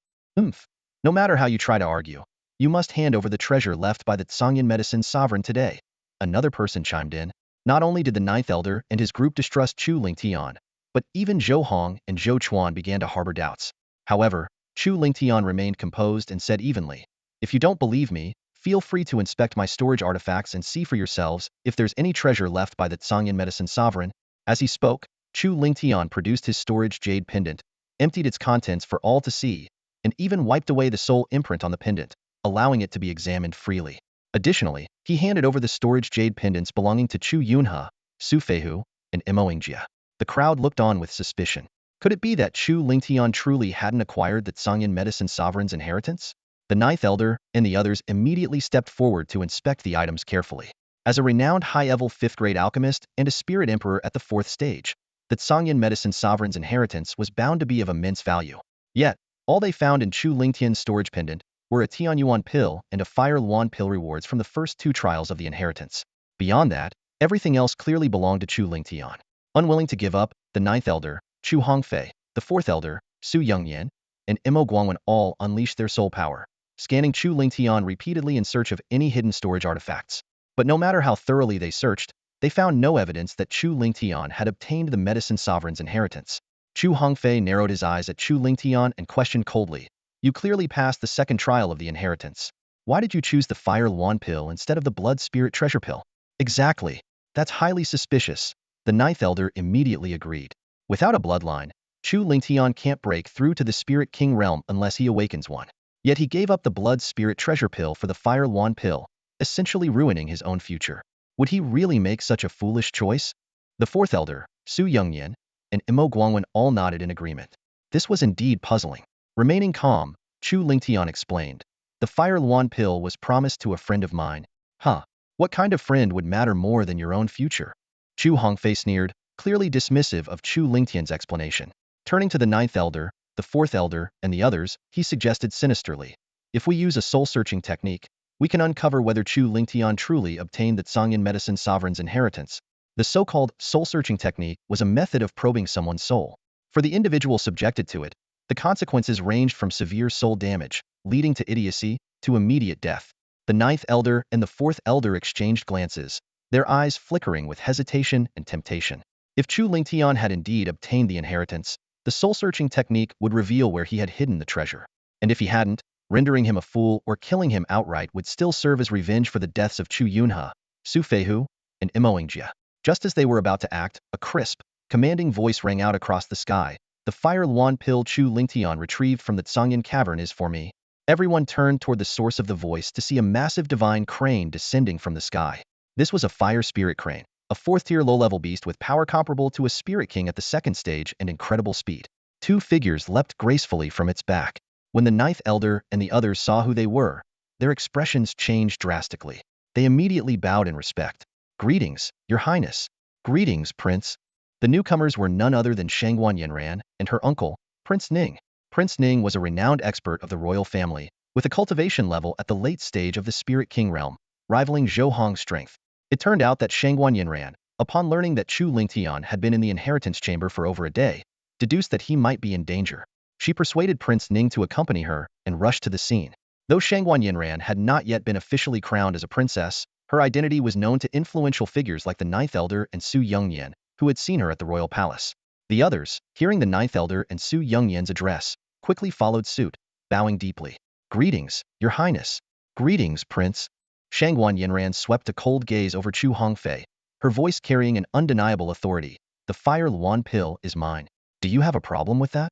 No matter how you try to argue, you must hand over the treasure left by the Tsangyan Medicine Sovereign today. Another person chimed in. Not only did the ninth elder and his group distrust Chu Lingtian, but even Zhou Hong and Zhou Chuan began to harbor doubts. However, Chu Lingtian remained composed and said evenly, if you don't believe me, feel free to inspect my storage artifacts and see for yourselves if there's any treasure left by the Tsangyan Medicine Sovereign. As he spoke, Chu Lingtian produced his storage jade pendant, emptied its contents for all to see, and even wiped away the soul imprint on the pendant, allowing it to be examined freely. Additionally, he handed over the storage jade pendants belonging to Chu Yunhe, Su Feihu, and Mo Yingjie. The crowd looked on with suspicion. Could it be that Chu Lingtian truly hadn't acquired the Tsangyan Medicine Sovereign's inheritance? The ninth elder and the others immediately stepped forward to inspect the items carefully. As a renowned high-level 5th-grade alchemist and a spirit emperor at the 4th stage, the Tsangyan Medicine Sovereign's inheritance was bound to be of immense value. Yet, all they found in Chu Lingtian's storage pendant were a Tianyuan pill and a Fire Luan pill rewards from the first 2 trials of the inheritance. Beyond that, everything else clearly belonged to Chu Lingtian. Unwilling to give up, the ninth elder, Chu Hongfei, the 4th elder, Su Yongyan, and Mo Guangwen all unleashed their soul power, scanning Chu Lingtian repeatedly in search of any hidden storage artifacts. But no matter how thoroughly they searched, they found no evidence that Chu Lingtian had obtained the Medicine Sovereign's inheritance. Chu Hongfei narrowed his eyes at Chu Lingtian and questioned coldly, you clearly passed the second trial of the inheritance. Why did you choose the Fire Luan pill instead of the Blood Spirit Treasure pill? Exactly. That's highly suspicious. The ninth elder immediately agreed. Without a bloodline, Chu Lingtian can't break through to the Spirit King realm unless he awakens one. Yet he gave up the Blood Spirit Treasure Pill for the Fire Luan Pill, essentially ruining his own future. Would he really make such a foolish choice? The fourth elder, Su Youngyan, and Imo Guangwen all nodded in agreement. This was indeed puzzling. Remaining calm, Chu Lingtian explained. The Fire Luan Pill was promised to a friend of mine. Huh. What kind of friend would matter more than your own future? Chu Hongfei sneered, clearly dismissive of Chu Lingtian's explanation. Turning to the ninth elder, the fourth elder, and the others, he suggested sinisterly. If we use a soul-searching technique, we can uncover whether Chu Lingtian truly obtained the Zhangyan medicine sovereign's inheritance. The so-called soul-searching technique was a method of probing someone's soul. For the individual subjected to it, the consequences ranged from severe soul damage, leading to idiocy, to immediate death. The ninth elder and the fourth elder exchanged glances, their eyes flickering with hesitation and temptation. If Chu Lingtian had indeed obtained the inheritance, the soul-searching technique would reveal where he had hidden the treasure. And if he hadn't, rendering him a fool or killing him outright would still serve as revenge for the deaths of Chu Yunhe, Su Feihu, and Imo Yingjie. Just as they were about to act, a crisp, commanding voice rang out across the sky. The Fire Luan Pill Chu Lingtian retrieved from the Zhangyan cavern is for me. Everyone turned toward the source of the voice to see a massive divine crane descending from the sky. This was a fire spirit crane, a fourth-tier low-level beast with power comparable to a spirit king at the second stage and incredible speed. Two figures leapt gracefully from its back. When the ninth elder and the others saw who they were, their expressions changed drastically. They immediately bowed in respect. Greetings, Your Highness. Greetings, Prince. The newcomers were none other than Shangguan Yanran and her uncle, Prince Ning. Prince Ning was a renowned expert of the royal family, with a cultivation level at the late stage of the Spirit King realm, rivaling Zhou Hong's strength. It turned out that Shangguan Yanran, upon learning that Chu Lingtian had been in the inheritance chamber for over a day, deduced that he might be in danger. She persuaded Prince Ning to accompany her and rushed to the scene. Though Shangguan Yanran had not yet been officially crowned as a princess, her identity was known to influential figures like the ninth elder and Su Youngyan, who had seen her at the royal palace. The others, hearing the ninth elder and Su Youngyan's address, quickly followed suit, bowing deeply. Greetings, Your Highness. Greetings, Prince. Shangguan Yanran swept a cold gaze over Chu Hongfei, her voice carrying an undeniable authority. The Fire Luan Pill is mine. Do you have a problem with that?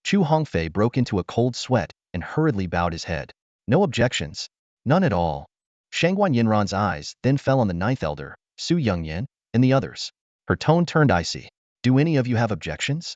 Chu Hongfei broke into a cold sweat and hurriedly bowed his head. No objections. None at all. Shangguan Yanran's eyes then fell on the ninth elder, Su Youngyan, and the others. Her tone turned icy. Do any of you have objections?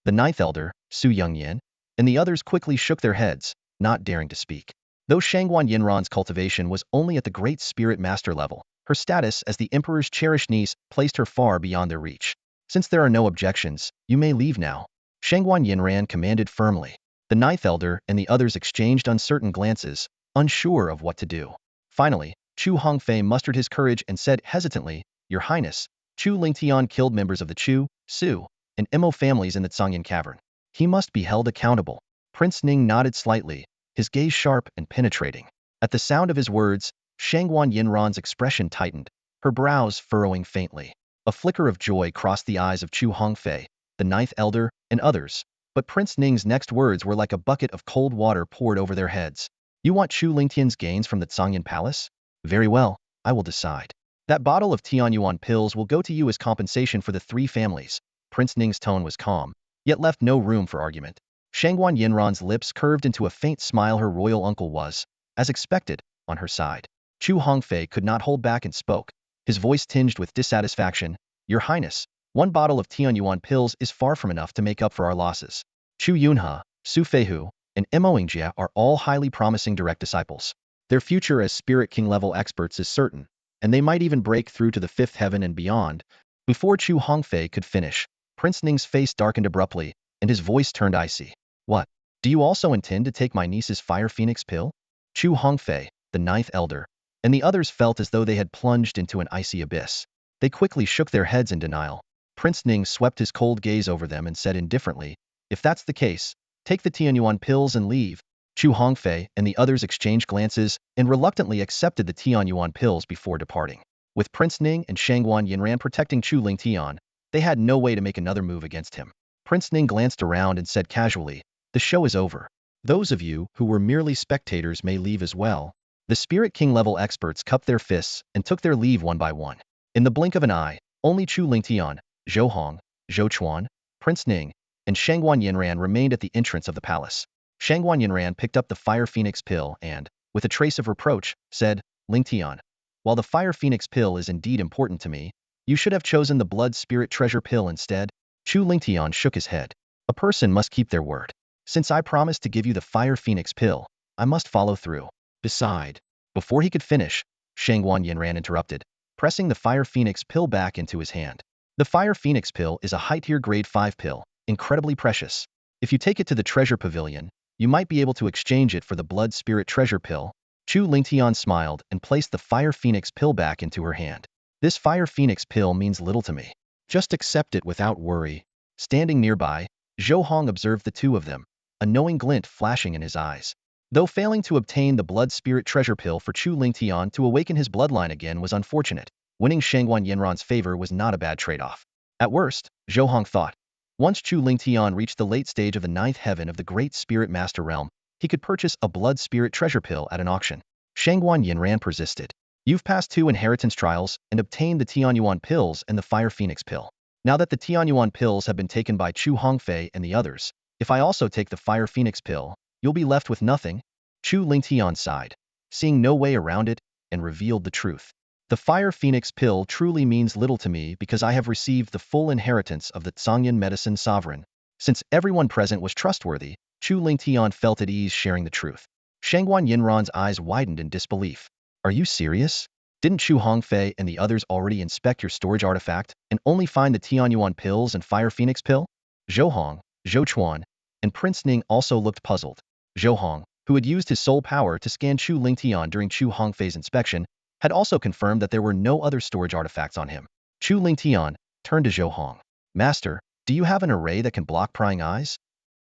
The ninth elder, Su Youngyan, and the others quickly shook their heads, not daring to speak. Though Shangguan Yanran's cultivation was only at the Great Spirit Master level, her status as the Emperor's cherished niece placed her far beyond their reach. Since there are no objections, you may leave now. Shangguan Yanran commanded firmly. The ninth elder and the others exchanged uncertain glances, unsure of what to do. Finally, Chu Hongfei mustered his courage and said hesitantly, Your Highness, Chu Lingtian killed members of the Chu, Su, and Imo families in the Zhangyan cavern. He must be held accountable. Prince Ning nodded slightly, his gaze sharp and penetrating. At the sound of his words, Shangguan Yanran's expression tightened, her brows furrowing faintly. A flicker of joy crossed the eyes of Chu Hongfei, the ninth elder, and others, but Prince Ning's next words were like a bucket of cold water poured over their heads. You want Chu Lingtian's gains from the Zhangyan palace? Very well, I will decide. That bottle of Tianyuan pills will go to you as compensation for the three families. Prince Ning's tone was calm, yet left no room for argument. Shangguan Yanran's lips curved into a faint smile. Her royal uncle was, as expected, on her side. Chu Hongfei could not hold back and spoke, his voice tinged with dissatisfaction. Your Highness, one bottle of Tianyuan pills is far from enough to make up for our losses. Chu Yunhe, Su Feihu, and Imo Yingjie are all highly promising direct disciples. Their future as Spirit King level experts is certain, and they might even break through to the fifth heaven and beyond. Before Chu Hongfei could finish, Prince Ning's face darkened abruptly, and his voice turned icy. What? Do you also intend to take my niece's Fire Phoenix pill? Chu Hongfei, the ninth elder, and the others felt as though they had plunged into an icy abyss. They quickly shook their heads in denial. Prince Ning swept his cold gaze over them and said indifferently, If that's the case, take the Tianyuan pills and leave. Chu Hongfei and the others exchanged glances and reluctantly accepted the Tianyuan pills before departing. With Prince Ning and Shangguan Yanran protecting Chu Lingtian, they had no way to make another move against him. Prince Ning glanced around and said casually, The show is over. Those of you who were merely spectators may leave as well. The Spirit King level experts cupped their fists and took their leave one by one. In the blink of an eye, only Chu Lingtian, Zhou Hong, Zhou Chuan, Prince Ning, and Shangguan Yinran remained at the entrance of the palace. Shangguan Yinran picked up the Fire Phoenix pill and, with a trace of reproach, said, Ling Tian, while the Fire Phoenix pill is indeed important to me, you should have chosen the Blood Spirit Treasure pill instead. Chu Lingtian shook his head. A person must keep their word. Since I promised to give you the Fire Phoenix pill, I must follow through. Beside, before he could finish, Shangguan Yinran interrupted, pressing the Fire Phoenix pill back into his hand. The Fire Phoenix pill is a high-tier grade 5 pill, incredibly precious. If you take it to the treasure pavilion, you might be able to exchange it for the Blood Spirit Treasure pill. Chu Lingtian smiled and placed the Fire Phoenix pill back into her hand. This Fire Phoenix pill means little to me. Just accept it without worry. Standing nearby, Zhou Hong observed the two of them, a knowing glint flashing in his eyes. Though failing to obtain the Blood Spirit Treasure pill for Chu Lingtian to awaken his bloodline again was unfortunate, winning Shangguan Yinran's favor was not a bad trade-off. At worst, Zhou Hong thought, once Chu Lingtian reached the late stage of the 9th heaven of the Great Spirit Master Realm, he could purchase a Blood Spirit Treasure pill at an auction. Shangguan Yinran persisted. You've passed 2 inheritance trials and obtained the Tianyuan pills and the Fire Phoenix pill. Now that the Tianyuan pills have been taken by Chu Hongfei and the others, if I also take the Fire Phoenix pill, you'll be left with nothing. Chu Lingtian sighed, seeing no way around it, and revealed the truth. The Fire Phoenix pill truly means little to me because I have received the full inheritance of the Tsangyan Medicine Sovereign. Since everyone present was trustworthy, Chu Lingtian felt at ease sharing the truth. Shangguan Yinran's eyes widened in disbelief. Are you serious? Didn't Chu Hongfei and the others already inspect your storage artifact and only find the Tianyuan pills and Fire Phoenix pill? Zhou Hong, Zhou Chuan, and Prince Ning also looked puzzled. Zhou Hong, who had used his soul power to scan Chu Lingtian during Chu Hongfei's inspection, had also confirmed that there were no other storage artifacts on him. Chu Lingtian turned to Zhou Hong. Master, do you have an array that can block prying eyes?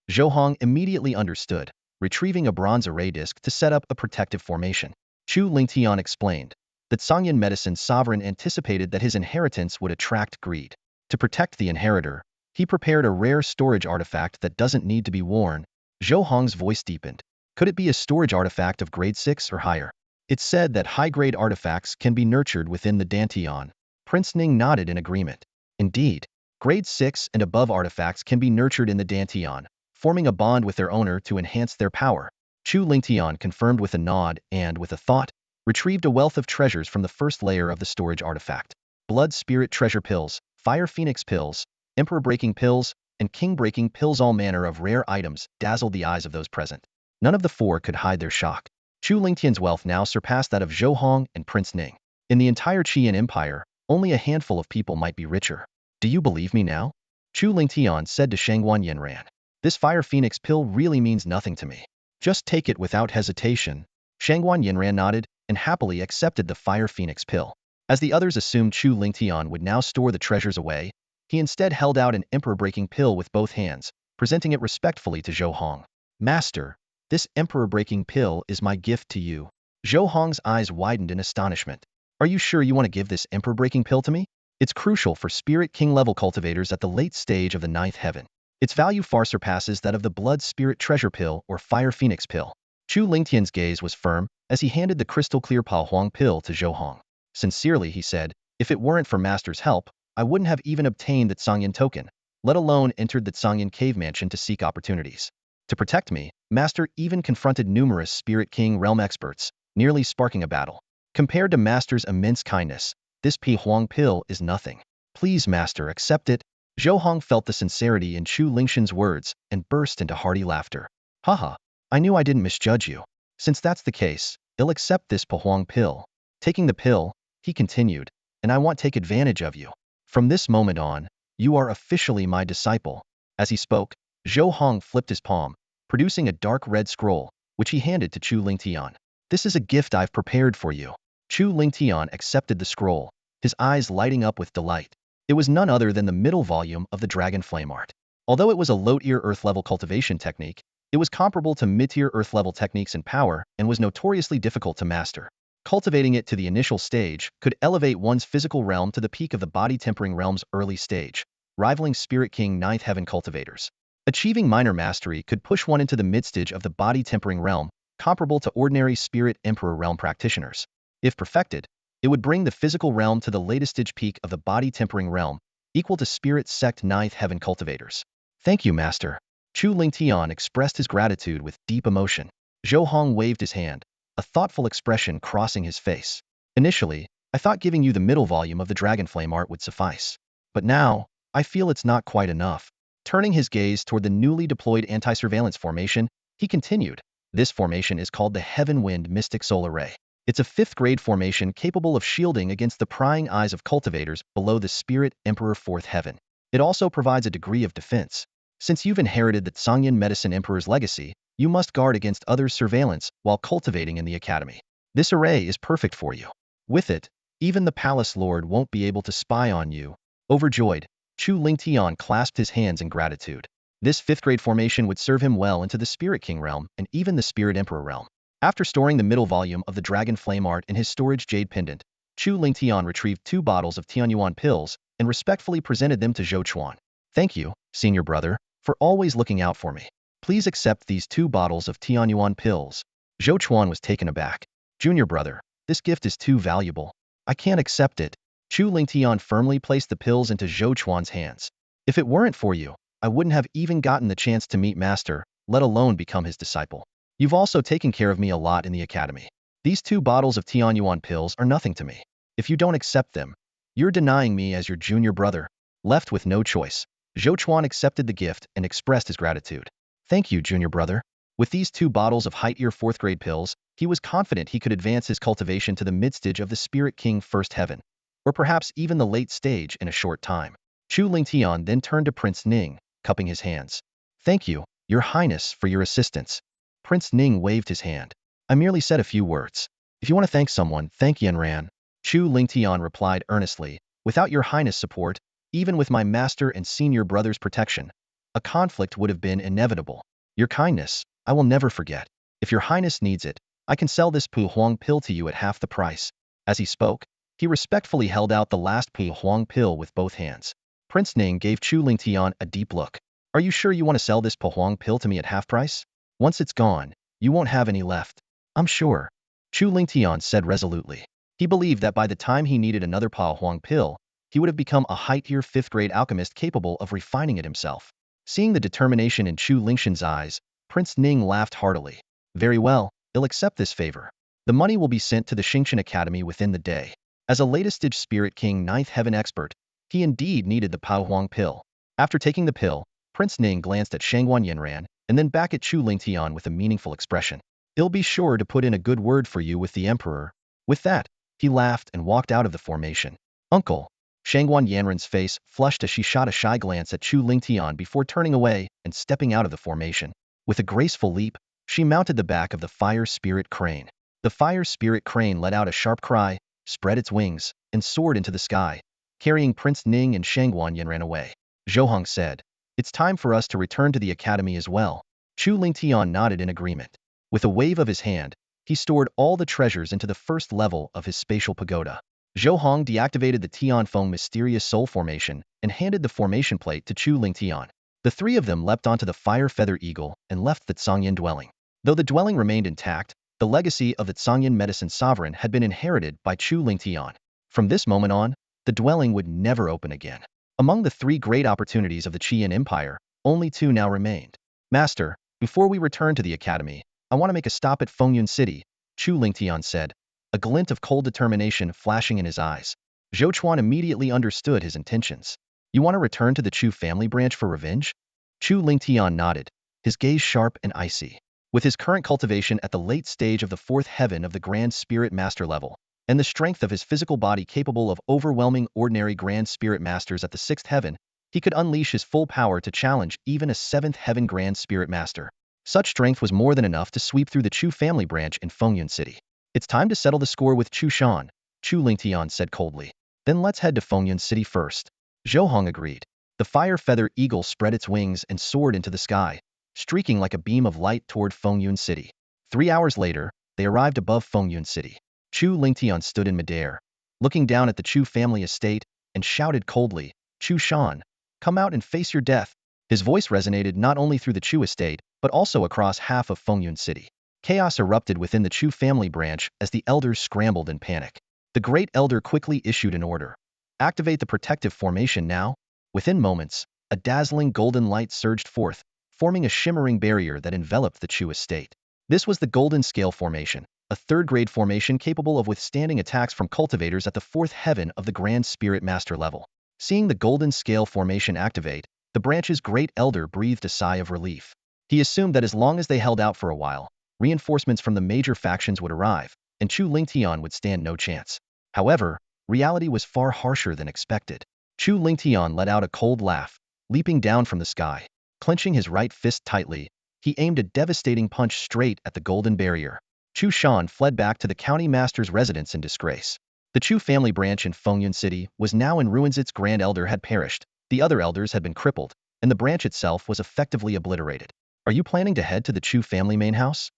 Zhou Hong immediately understood, retrieving a bronze array disc to set up a protective formation. Chu Lingtian explained that Tsangyan Medicine's sovereign anticipated that his inheritance would attract greed. To protect the inheritor, he prepared a rare storage artifact that doesn't need to be worn. Zhou Hong's voice deepened. Could it be a storage artifact of grade 6 or higher? It's said that high-grade artifacts can be nurtured within the Dantian. Prince Ning nodded in agreement. Indeed, grade 6 and above artifacts can be nurtured in the Dantian, forming a bond with their owner to enhance their power. Chu Lingtian confirmed with a nod and, with a thought, retrieved a wealth of treasures from the first layer of the storage artifact. Blood Spirit Treasure pills, Fire Phoenix pills, Emperor-breaking pills, and King-breaking pills. All manner of rare items dazzled the eyes of those present. None of the 4 could hide their shock. Chu Lingtian's wealth now surpassed that of Zhou Hong and Prince Ning. In the entire Qian Empire, only a handful of people might be richer. Do you believe me now? Chu Lingtian said to Shangguan Yinran. This Fire Phoenix pill really means nothing to me. Just take it without hesitation. Shangguan Yinran nodded and happily accepted the Fire Phoenix pill. As the others assumed Chu Lingtian would now store the treasures away, he instead held out an Emperor-breaking pill with both hands, presenting it respectfully to Zhou Hong. Master, this Emperor-breaking pill is my gift to you. Zhou Hong's eyes widened in astonishment. Are you sure you want to give this Emperor-breaking pill to me? It's crucial for Spirit King-level cultivators at the late stage of the 9th heaven. Its value far surpasses that of the Blood Spirit Treasure pill or Fire Phoenix pill. Chu Lingtian's gaze was firm as he handed the crystal-clear Pa Huang pill to Zhou Hong. Sincerely, he said, if it weren't for Master's help, I wouldn't have even obtained the Tsangyan token, let alone entered the Tsangyan cave mansion to seek opportunities. To protect me, Master even confronted numerous Spirit King realm experts, nearly sparking a battle. Compared to Master's immense kindness, this Pa Huang pill is nothing. Please, Master, accept it. Zhou Hong felt the sincerity in Chu Lingtian's words and burst into hearty laughter. Haha, I knew I didn't misjudge you. Since that's the case, I'll accept this Pa Huang pill. Taking the pill, he continued, and I won't take advantage of you. From this moment on, you are officially my disciple. As he spoke, Zhou Hong flipped his palm, producing a dark red scroll, which he handed to Chu Lingtian. This is a gift I've prepared for you. Chu Lingtian accepted the scroll, his eyes lighting up with delight. It was none other than the middle volume of the Dragon Flame Art. Although it was a low-tier Earth-level cultivation technique, it was comparable to mid-tier Earth-level techniques in power and was notoriously difficult to master. Cultivating it to the initial stage could elevate one's physical realm to the peak of the body-tempering realm's early stage, rivaling Spirit King 9th Heaven cultivators. Achieving minor mastery could push one into the mid-stage of the body-tempering realm, comparable to ordinary Spirit Emperor realm practitioners. If perfected, it would bring the physical realm to the latest stage peak of the body-tempering realm, equal to Spirit Sect 9th Heaven cultivators. Thank you, Master. Chu Lingtian expressed his gratitude with deep emotion. Zhou Hong waved his hand, a thoughtful expression crossing his face. Initially, I thought giving you the middle volume of the Dragonflame art would suffice. But now, I feel it's not quite enough. Turning his gaze toward the newly deployed anti-surveillance formation, he continued. This formation is called the Heaven Wind Mystic Soul Array. It's a 5th-grade formation capable of shielding against the prying eyes of cultivators below the Spirit Emperor 4th Heaven. It also provides a degree of defense. Since you've inherited the Tsangyan Medicine Emperor's legacy, you must guard against others' surveillance while cultivating in the academy. This array is perfect for you. With it, even the Palace Lord won't be able to spy on you. Overjoyed, Chu Lingtian clasped his hands in gratitude. This 5th-grade formation would serve him well into the Spirit King realm and even the Spirit Emperor realm. After storing the middle volume of the Dragon Flame art in his storage jade pendant, Chu Lingtian retrieved 2 bottles of Tianyuan pills and respectfully presented them to Zhou Chuan. Thank you, senior brother, for always looking out for me. Please accept these 2 bottles of Tianyuan pills. Zhou Chuan was taken aback. Junior brother, this gift is too valuable. I can't accept it. Chu Lingtian firmly placed the pills into Zhou Chuan's hands. If it weren't for you, I wouldn't have even gotten the chance to meet Master, let alone become his disciple. You've also taken care of me a lot in the academy. These 2 bottles of Tianyuan pills are nothing to me. If you don't accept them, you're denying me as your junior brother. Left with no choice, Zhou Chuan accepted the gift and expressed his gratitude. Thank you, junior brother. With these 2 bottles of height-year 4th-grade pills, he was confident he could advance his cultivation to the mid-stage of the Spirit King 1st Heaven, or perhaps even the late stage in a short time. Chu Lingtian then turned to Prince Ning, cupping his hands. Thank you, your highness, for your assistance. Prince Ning waved his hand. I merely said a few words. If you want to thank someone, thank Yanran. Chu Lingtian replied earnestly. Without your highness' support, even with my master and senior brother's protection, a conflict would have been inevitable. Your kindness, I will never forget. If your highness needs it, I can sell this Pu Huang pill to you at half the price. As he spoke, he respectfully held out the last Pu Huang pill with both hands. Prince Ning gave Chu Lingtian a deep look. Are you sure you want to sell this Pu Huang pill to me at half price? Once it's gone, you won't have any left. I'm sure. Chu Lingtian said resolutely. He believed that by the time he needed another Pu Huang pill, he would have become a height-year 5th-grade alchemist capable of refining it himself. Seeing the determination in Chu Lingshan's eyes, Prince Ning laughed heartily. Very well, I'll accept this favor. The money will be sent to the Xingshan Academy within the day. As a latest-stage Spirit King 9th Heaven expert, he indeed needed the Pu Huang pill. After taking the pill, Prince Ning glanced at Shangguan Yanran and then back at Chu Lingtian with a meaningful expression. I'll be sure to put in a good word for you with the Emperor. With that, he laughed and walked out of the formation. Uncle. Shangguan Yanran's face flushed as she shot a shy glance at Chu Lingtian before turning away and stepping out of the formation. With a graceful leap, she mounted the back of the Fire Spirit Crane. The Fire Spirit Crane let out a sharp cry, spread its wings, and soared into the sky, carrying Prince Ning and Shangguan Yanran away. Zhou Hong said, It's time for us to return to the academy as well. Chu Lingtian nodded in agreement. With a wave of his hand, he stored all the treasures into the first level of his spatial pagoda. Zhou Hong deactivated the Tianfeng Mysterious Soul Formation and handed the formation plate to Chu Lingtian. The 3 of them leapt onto the Fire Feather Eagle and left the Tsangyan dwelling. Though the dwelling remained intact, the legacy of the Tsangyan Medicine Sovereign had been inherited by Chu Lingtian. From this moment on, the dwelling would never open again. Among the 3 great opportunities of the Qian Empire, only 2 now remained. Master, before we return to the academy, I want to make a stop at Fengyun City, Chu Lingtian said, a glint of cold determination flashing in his eyes. Zhou Chuan immediately understood his intentions. You want to return to the Chu family branch for revenge? Chu Lingtian nodded, his gaze sharp and icy. With his current cultivation at the late stage of the 4th heaven of the Grand Spirit Master level, and the strength of his physical body capable of overwhelming ordinary Grand Spirit Masters at the 6th heaven, he could unleash his full power to challenge even a 7th heaven Grand Spirit Master. Such strength was more than enough to sweep through the Chu family branch in Fengyun City. It's time to settle the score with Chu Shan, Chu Lingtian said coldly. Then let's head to Fengyun City first. Zhou Hong agreed. The Fire Feather Eagle spread its wings and soared into the sky, streaking like a beam of light toward Fengyun City. 3 hours later, they arrived above Fengyun City. Chu Lingtian stood in midair, looking down at the Chu family estate, and shouted coldly, Chu Shan, come out and face your death. His voice resonated not only through the Chu estate, but also across half of Fengyun City. Chaos erupted within the Chu family branch as the elders scrambled in panic. The great elder quickly issued an order. Activate the protective formation now. Within moments, a dazzling golden light surged forth, forming a shimmering barrier that enveloped the Chu estate. This was the Golden Scale Formation, a third-grade formation capable of withstanding attacks from cultivators at the fourth heaven of the Grand Spirit Master level. Seeing the Golden Scale Formation activate, the branch's great elder breathed a sigh of relief. He assumed that as long as they held out for a while, reinforcements from the major factions would arrive, and Chu Lingtian would stand no chance. However, reality was far harsher than expected. Chu Lingtian let out a cold laugh, leaping down from the sky. Clenching his right fist tightly, he aimed a devastating punch straight at the golden barrier. Chu Shan fled back to the county master's residence in disgrace. The Chu family branch in Fengyun City was now in ruins. Its grand elder had perished, the other elders had been crippled, and the branch itself was effectively obliterated. Are you planning to head to the Chu family main house?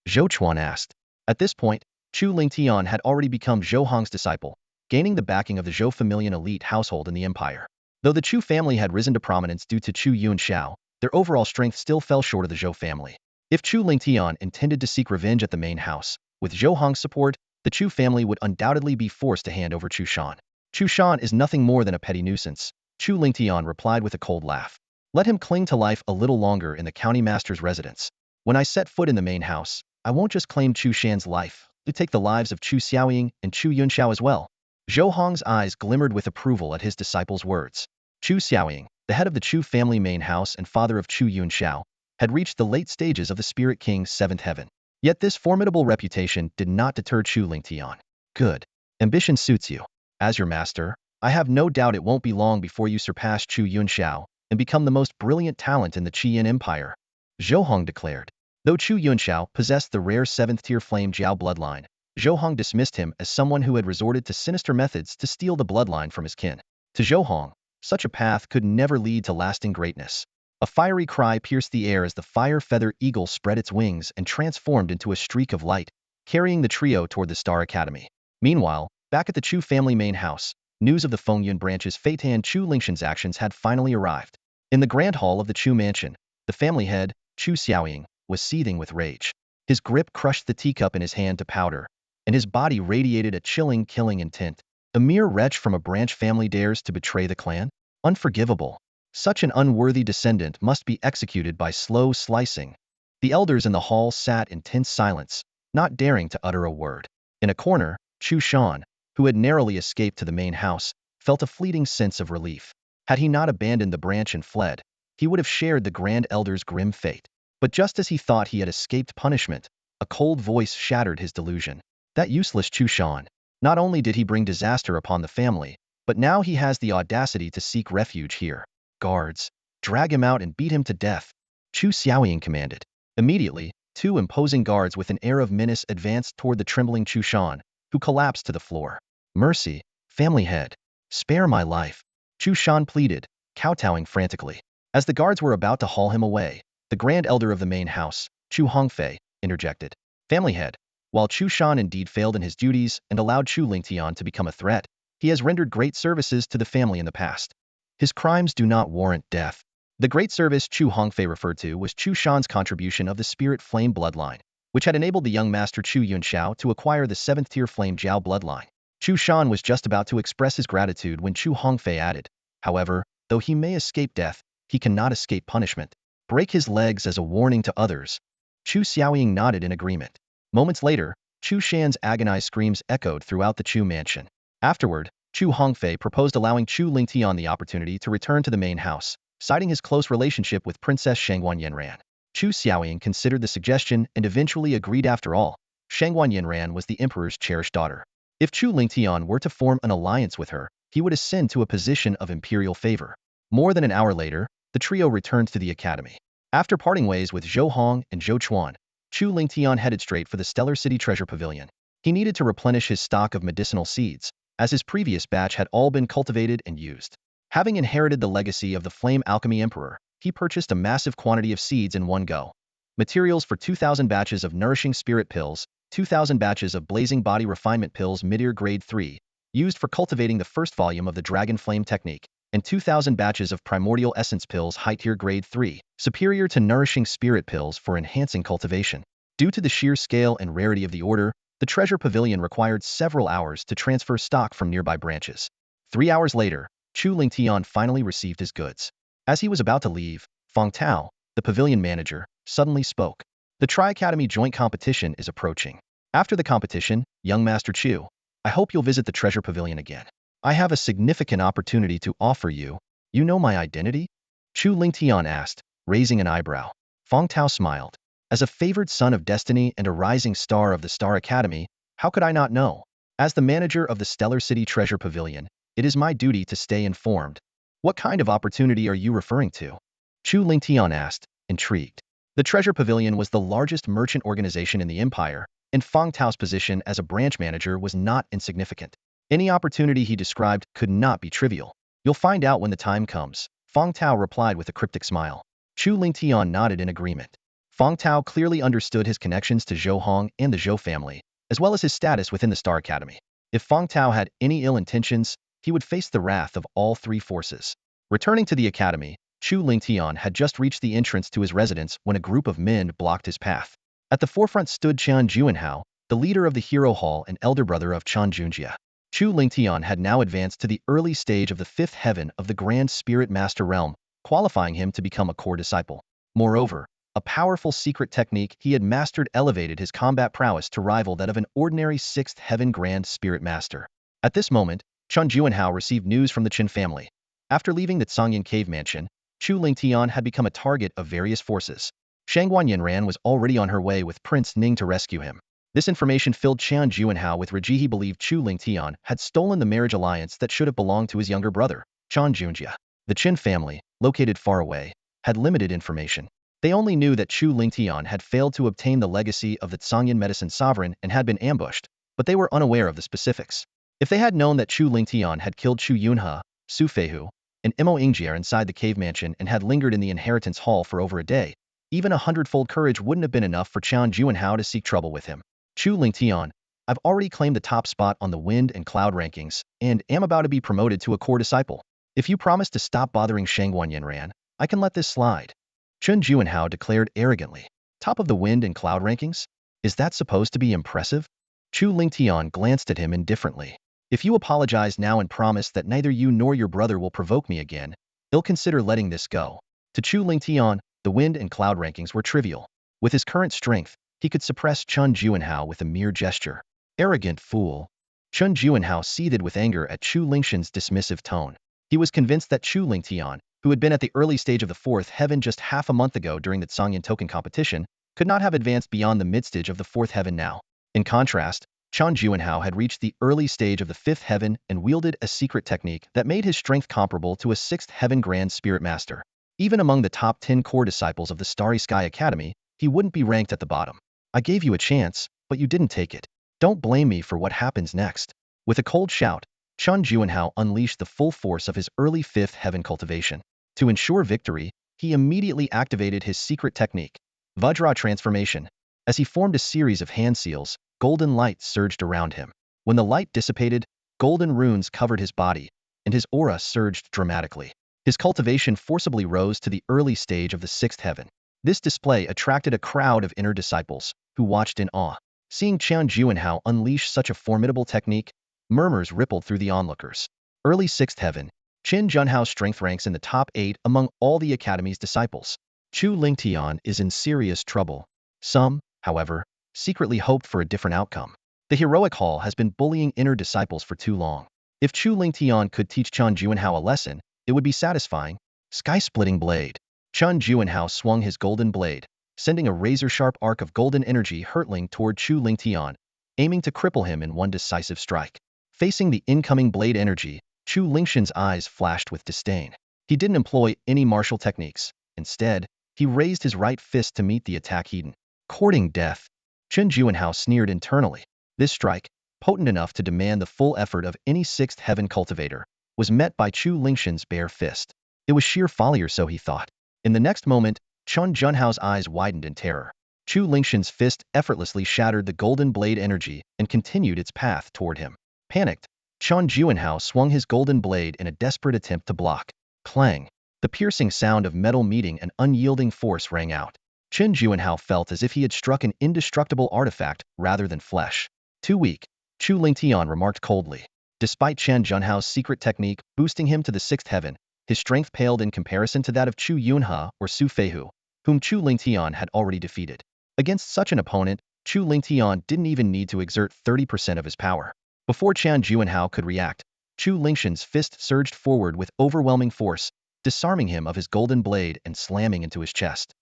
Zhou Chuan asked. At this point, Chu Lingtian had already become Zhou Hong's disciple, gaining the backing of the Zhou familian elite household in the empire. Though the Chu family had risen to prominence due to Chu Yunxiao, their overall strength still fell short of the Zhou family. If Chu Lingtian intended to seek revenge at the main house, with Zhou Hong's support, the Chu family would undoubtedly be forced to hand over Chu Shan. Chu Shan is nothing more than a petty nuisance, Chu Lingtian replied with a cold laugh. Let him cling to life a little longer in the county master's residence. When I set foot in the main house, I won't just claim Chu Shan's life, to take the lives of Chu Xiaoying and Chu Yunxiao as well. Zhou Hong's eyes glimmered with approval at his disciple's words. Chu Xiaoying, the head of the Chu family main house and father of Chu Yunxiao, had reached the late stages of the Spirit King's seventh heaven. Yet this formidable reputation did not deter Chu Lingtian. Good. Ambition suits you. As your master, I have no doubt it won't be long before you surpass Chu Yunxiao and become the most brilliant talent in the Qian Empire, Zhou Hong declared. Though Chu Yunxiao possessed the rare 7th-tier flame Jiao bloodline, Zhou Hong dismissed him as someone who had resorted to sinister methods to steal the bloodline from his kin. To Zhou Hong, such a path could never lead to lasting greatness. A fiery cry pierced the air as the fire-feather eagle spread its wings and transformed into a streak of light, carrying the trio toward the Star Academy. Meanwhile, back at the Chu family main house, news of the Fengyun branch's fate and Chu Lingshan's actions had finally arrived. In the grand hall of the Chu mansion, the family head, Chu Xiaoying, was seething with rage. His grip crushed the teacup in his hand to powder, and his body radiated a chilling, killing intent. A mere wretch from a branch family dares to betray the clan? Unforgivable. Such an unworthy descendant must be executed by slow slicing. The elders in the hall sat in tense silence, not daring to utter a word. In a corner, Chu Shan, who had narrowly escaped to the main house, felt a fleeting sense of relief. Had he not abandoned the branch and fled, he would have shared the Grand Elder's grim fate. But just as he thought he had escaped punishment, a cold voice shattered his delusion. That useless Chu Shan. Not only did he bring disaster upon the family, but now he has the audacity to seek refuge here. Guards, drag him out and beat him to death, Chu Xiaoying commanded. Immediately, 2 imposing guards with an air of menace advanced toward the trembling Chu Shan, who collapsed to the floor. Mercy, family head. Spare my life, Chu Shan pleaded, kowtowing frantically. As the guards were about to haul him away, the grand elder of the main house, Chu Hongfei, interjected. Family head. While Chu Shan indeed failed in his duties and allowed Chu Lingtian to become a threat, he has rendered great services to the family in the past. His crimes do not warrant death. The great service Chu Hongfei referred to was Chu Shan's contribution of the Spirit Flame bloodline, which had enabled the young master Chu Yunxiao to acquire the 7th-tier Flame Jiao bloodline. Chu Shan was just about to express his gratitude when Chu Hongfei added, however, though he may escape death, he cannot escape punishment. Break his legs as a warning to others. Chu Xiaoying nodded in agreement. Moments later, Chu Shan's agonized screams echoed throughout the Chu mansion. Afterward, Chu Hongfei proposed allowing Chu Lingtian the opportunity to return to the main house, citing his close relationship with Princess Shangguan Yanran. Chu Xiaoying considered the suggestion and eventually agreed. After all, Shangguan Yanran was the emperor's cherished daughter. If Chu Lingtian were to form an alliance with her, he would ascend to a position of imperial favor. More than an hour later, the trio returned to the academy. After parting ways with Zhou Hong and Zhou Chuan, Chu Lingtian headed straight for the Stellar City Treasure Pavilion. He needed to replenish his stock of medicinal seeds, as his previous batch had all been cultivated and used. Having inherited the legacy of the Flame Alchemy Emperor, he purchased a massive quantity of seeds in one go. Materials for 2,000 batches of Nourishing Spirit Pills, 2,000 batches of Blazing Body Refinement Pills Mid-Ear Grade 3, used for cultivating the first volume of the Dragon Flame Technique, and 2,000 batches of Primordial Essence Pills High Tier Grade 3, superior to Nourishing Spirit Pills for enhancing cultivation. Due to the sheer scale and rarity of the order, the Treasure Pavilion required several hours to transfer stock from nearby branches. 3 hours later, Chu Lingtian finally received his goods. As he was about to leave, Fong Tao, the pavilion manager, suddenly spoke. The Tri-Academy joint competition is approaching. After the competition, young Master Chu, I hope you'll visit the Treasure Pavilion again. I have a significant opportunity to offer you. You know my identity? Chu Lingtian asked, raising an eyebrow. Fong Tao smiled. As a favored son of destiny and a rising star of the Star Academy, how could I not know? As the manager of the Stellar City Treasure Pavilion, it is my duty to stay informed. What kind of opportunity are you referring to? Chu Lingtian asked, intrigued. The Treasure Pavilion was the largest merchant organization in the empire, and Fong Tao's position as a branch manager was not insignificant. Any opportunity he described could not be trivial. You'll find out when the time comes, Fong Tao replied with a cryptic smile. Chu Lingtian nodded in agreement. Fong Tao clearly understood his connections to Zhou Hong and the Zhou family, as well as his status within the Star Academy. If Fong Tao had any ill intentions, he would face the wrath of all three forces. Returning to the academy, Chu Lingtian had just reached the entrance to his residence when a group of men blocked his path. At the forefront stood Qian Juanhao, the leader of the Hero Hall and elder brother of Qian Junjie. Chu Lingtian had now advanced to the early stage of the fifth heaven of the Grand Spirit Master Realm, qualifying him to become a core disciple. Moreover, a powerful secret technique he had mastered elevated his combat prowess to rival that of an ordinary sixth heaven Grand Spirit Master. At this moment, Qian Juanhao received news from the Qin family. After leaving the Tsangyan cave mansion, Chu Lingtian had become a target of various forces. Shangguan Yanran was already on her way with Prince Ning to rescue him. This information filled Qian Juanhao with rage. He believed Chu Lingtian had stolen the marriage alliance that should have belonged to his younger brother, Qian Junjie. The Qin family, located far away, had limited information. They only knew that Chu Lingtian had failed to obtain the legacy of the Tsangyan medicine sovereign and had been ambushed, but they were unaware of the specifics. If they had known that Chu Lingtian had killed Chu Yunhe, Su Feihu, and Mo Ingjier inside the cave mansion and had lingered in the inheritance hall for over a day, even 100-fold courage wouldn't have been enough for Qian Juanhao to seek trouble with him. Chu Lingtian, I've already claimed the top spot on the wind and cloud rankings, and am about to be promoted to a core disciple. If you promise to stop bothering Shangguan Yanran, I can let this slide. Qian Juanhao declared arrogantly. Top of the wind and cloud rankings? Is that supposed to be impressive? Chu Lingtian glanced at him indifferently. If you apologize now and promise that neither you nor your brother will provoke me again, I'll consider letting this go. To Chu Lingtian, the wind and cloud rankings were trivial. With his current strength, he could suppress Qian Juanhao with a mere gesture. Arrogant fool. Qian Juanhao seethed with anger at Chu Lingshan's dismissive tone. He was convinced that Chu Lingtian, who had been at the early stage of the fourth heaven just half a month ago during the Tsangyan token competition, could not have advanced beyond the mid-stage of the fourth heaven now. In contrast, Qian Juanhao had reached the early stage of the fifth heaven and wielded a secret technique that made his strength comparable to a sixth heaven Grand Spirit Master. Even among the top 10 core disciples of the Starry Sky Academy, he wouldn't be ranked at the bottom. I gave you a chance, but you didn't take it. Don't blame me for what happens next. With a cold shout, Qian Juanhao unleashed the full force of his early fifth heaven cultivation. To ensure victory, he immediately activated his secret technique, Vajra transformation. As he formed a series of hand seals, golden light surged around him. When the light dissipated, golden runes covered his body, and his aura surged dramatically. His cultivation forcibly rose to the early stage of the sixth heaven. This display attracted a crowd of inner disciples, who watched in awe. Seeing Qian Juanhao unleash such a formidable technique, murmurs rippled through the onlookers. Early sixth heaven, Qian Junhao's strength ranks in the top 8 among all the academy's disciples. Chu Lingtian is in serious trouble. Some, however, secretly hoped for a different outcome. The heroic hall has been bullying inner disciples for too long. If Chu Lingtian could teach Qian Juanhao a lesson, it would be satisfying. Sky-splitting blade. Qian Juanhao swung his golden blade, sending a razor-sharp arc of golden energy hurtling toward Chu Lingtian, aiming to cripple him in one decisive strike. Facing the incoming blade energy, Chu Lingshan's eyes flashed with disdain. He didn't employ any martial techniques. Instead, he raised his right fist to meet the attack head. Courting death. Qian Juanhao sneered internally. This strike, potent enough to demand the full effort of any sixth heaven cultivator, was met by Chu Lingshan's bare fist. It was sheer folly, or so he thought. In the next moment, Qian Junhao's eyes widened in terror. Chu Lingshan's fist effortlessly shattered the golden blade energy and continued its path toward him. Panicked, Qian Juanhao swung his golden blade in a desperate attempt to block. Clang! The piercing sound of metal meeting an unyielding force rang out. Qian Juanhao felt as if he had struck an indestructible artifact rather than flesh. Too weak, Chu Lingtian remarked coldly. Despite Qian Junhao's secret technique boosting him to the sixth heaven, His strength paled in comparison to that of Chu Yunhe or Su Feihu, whom Chu Lingtian had already defeated. Against such an opponent, Chu Lingtian didn't even need to exert 30% of his power. Before Qian Juanhao could react, Chu Lingshan's fist surged forward with overwhelming force, disarming him of his golden blade and slamming into his chest.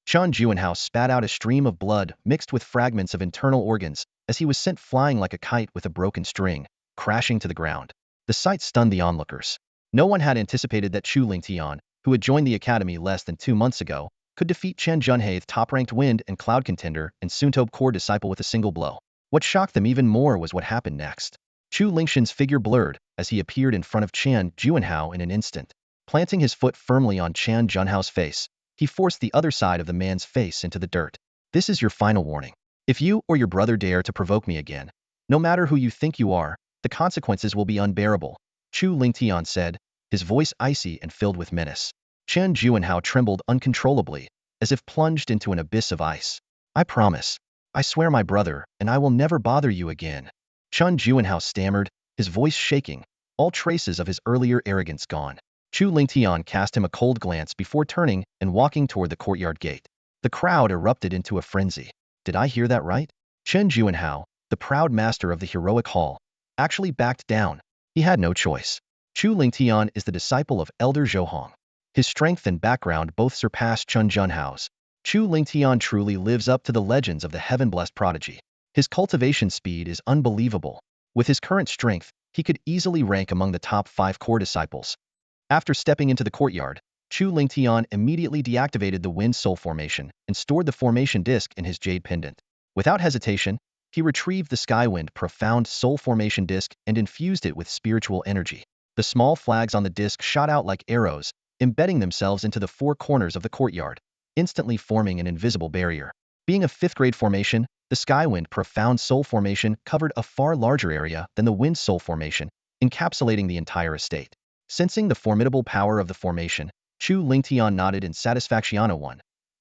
Qian Juanhao spat out a stream of blood mixed with fragments of internal organs as he was sent flying like a kite with a broken string, crashing to the ground. The sight stunned the onlookers. No one had anticipated that Chu Lingtian, who had joined the academy less than 2 months ago, could defeat Chen Junhei's top-ranked wind and cloud contender and Suntobe core disciple with a single blow. What shocked them even more was what happened next. Chu Lingshan's figure blurred as he appeared in front of Qian Juanhao in an instant. Planting his foot firmly on Qian Junhao's face, he forced the other side of the man's face into the dirt. This is your final warning. If you or your brother dare to provoke me again, no matter who you think you are, the consequences will be unbearable, Chu Lingtian said, his voice icy and filled with menace. Qian Juanhao trembled uncontrollably, as if plunged into an abyss of ice. I promise. I swear, my brother, and I will never bother you again. Qian Juanhao stammered, his voice shaking, all traces of his earlier arrogance gone. Chu Lingtian cast him a cold glance before turning and walking toward the courtyard gate. The crowd erupted into a frenzy. Did I hear that right? Chen Juanhao, the proud master of the heroic hall, actually backed down. He had no choice. Chu Lingtian is the disciple of Elder Zhou. His strength and background both surpass Chen Junhao's. Chu Lingtian truly lives up to the legends of the heaven-blessed prodigy. His cultivation speed is unbelievable. With his current strength, he could easily rank among the top 5 core disciples. After stepping into the courtyard, Chu Lingtian immediately deactivated the Wind Soul formation and stored the formation disc in his jade pendant. Without hesitation, he retrieved the Skywind Profound Soul formation disc and infused it with spiritual energy. The small flags on the disc shot out like arrows, embedding themselves into the 4 corners of the courtyard, instantly forming an invisible barrier. Being a 5th-grade formation, the Skywind Profound Soul formation covered a far larger area than the Wind Soul formation, encapsulating the entire estate. Sensing the formidable power of the formation, Chu Lingtian nodded in satisfaction.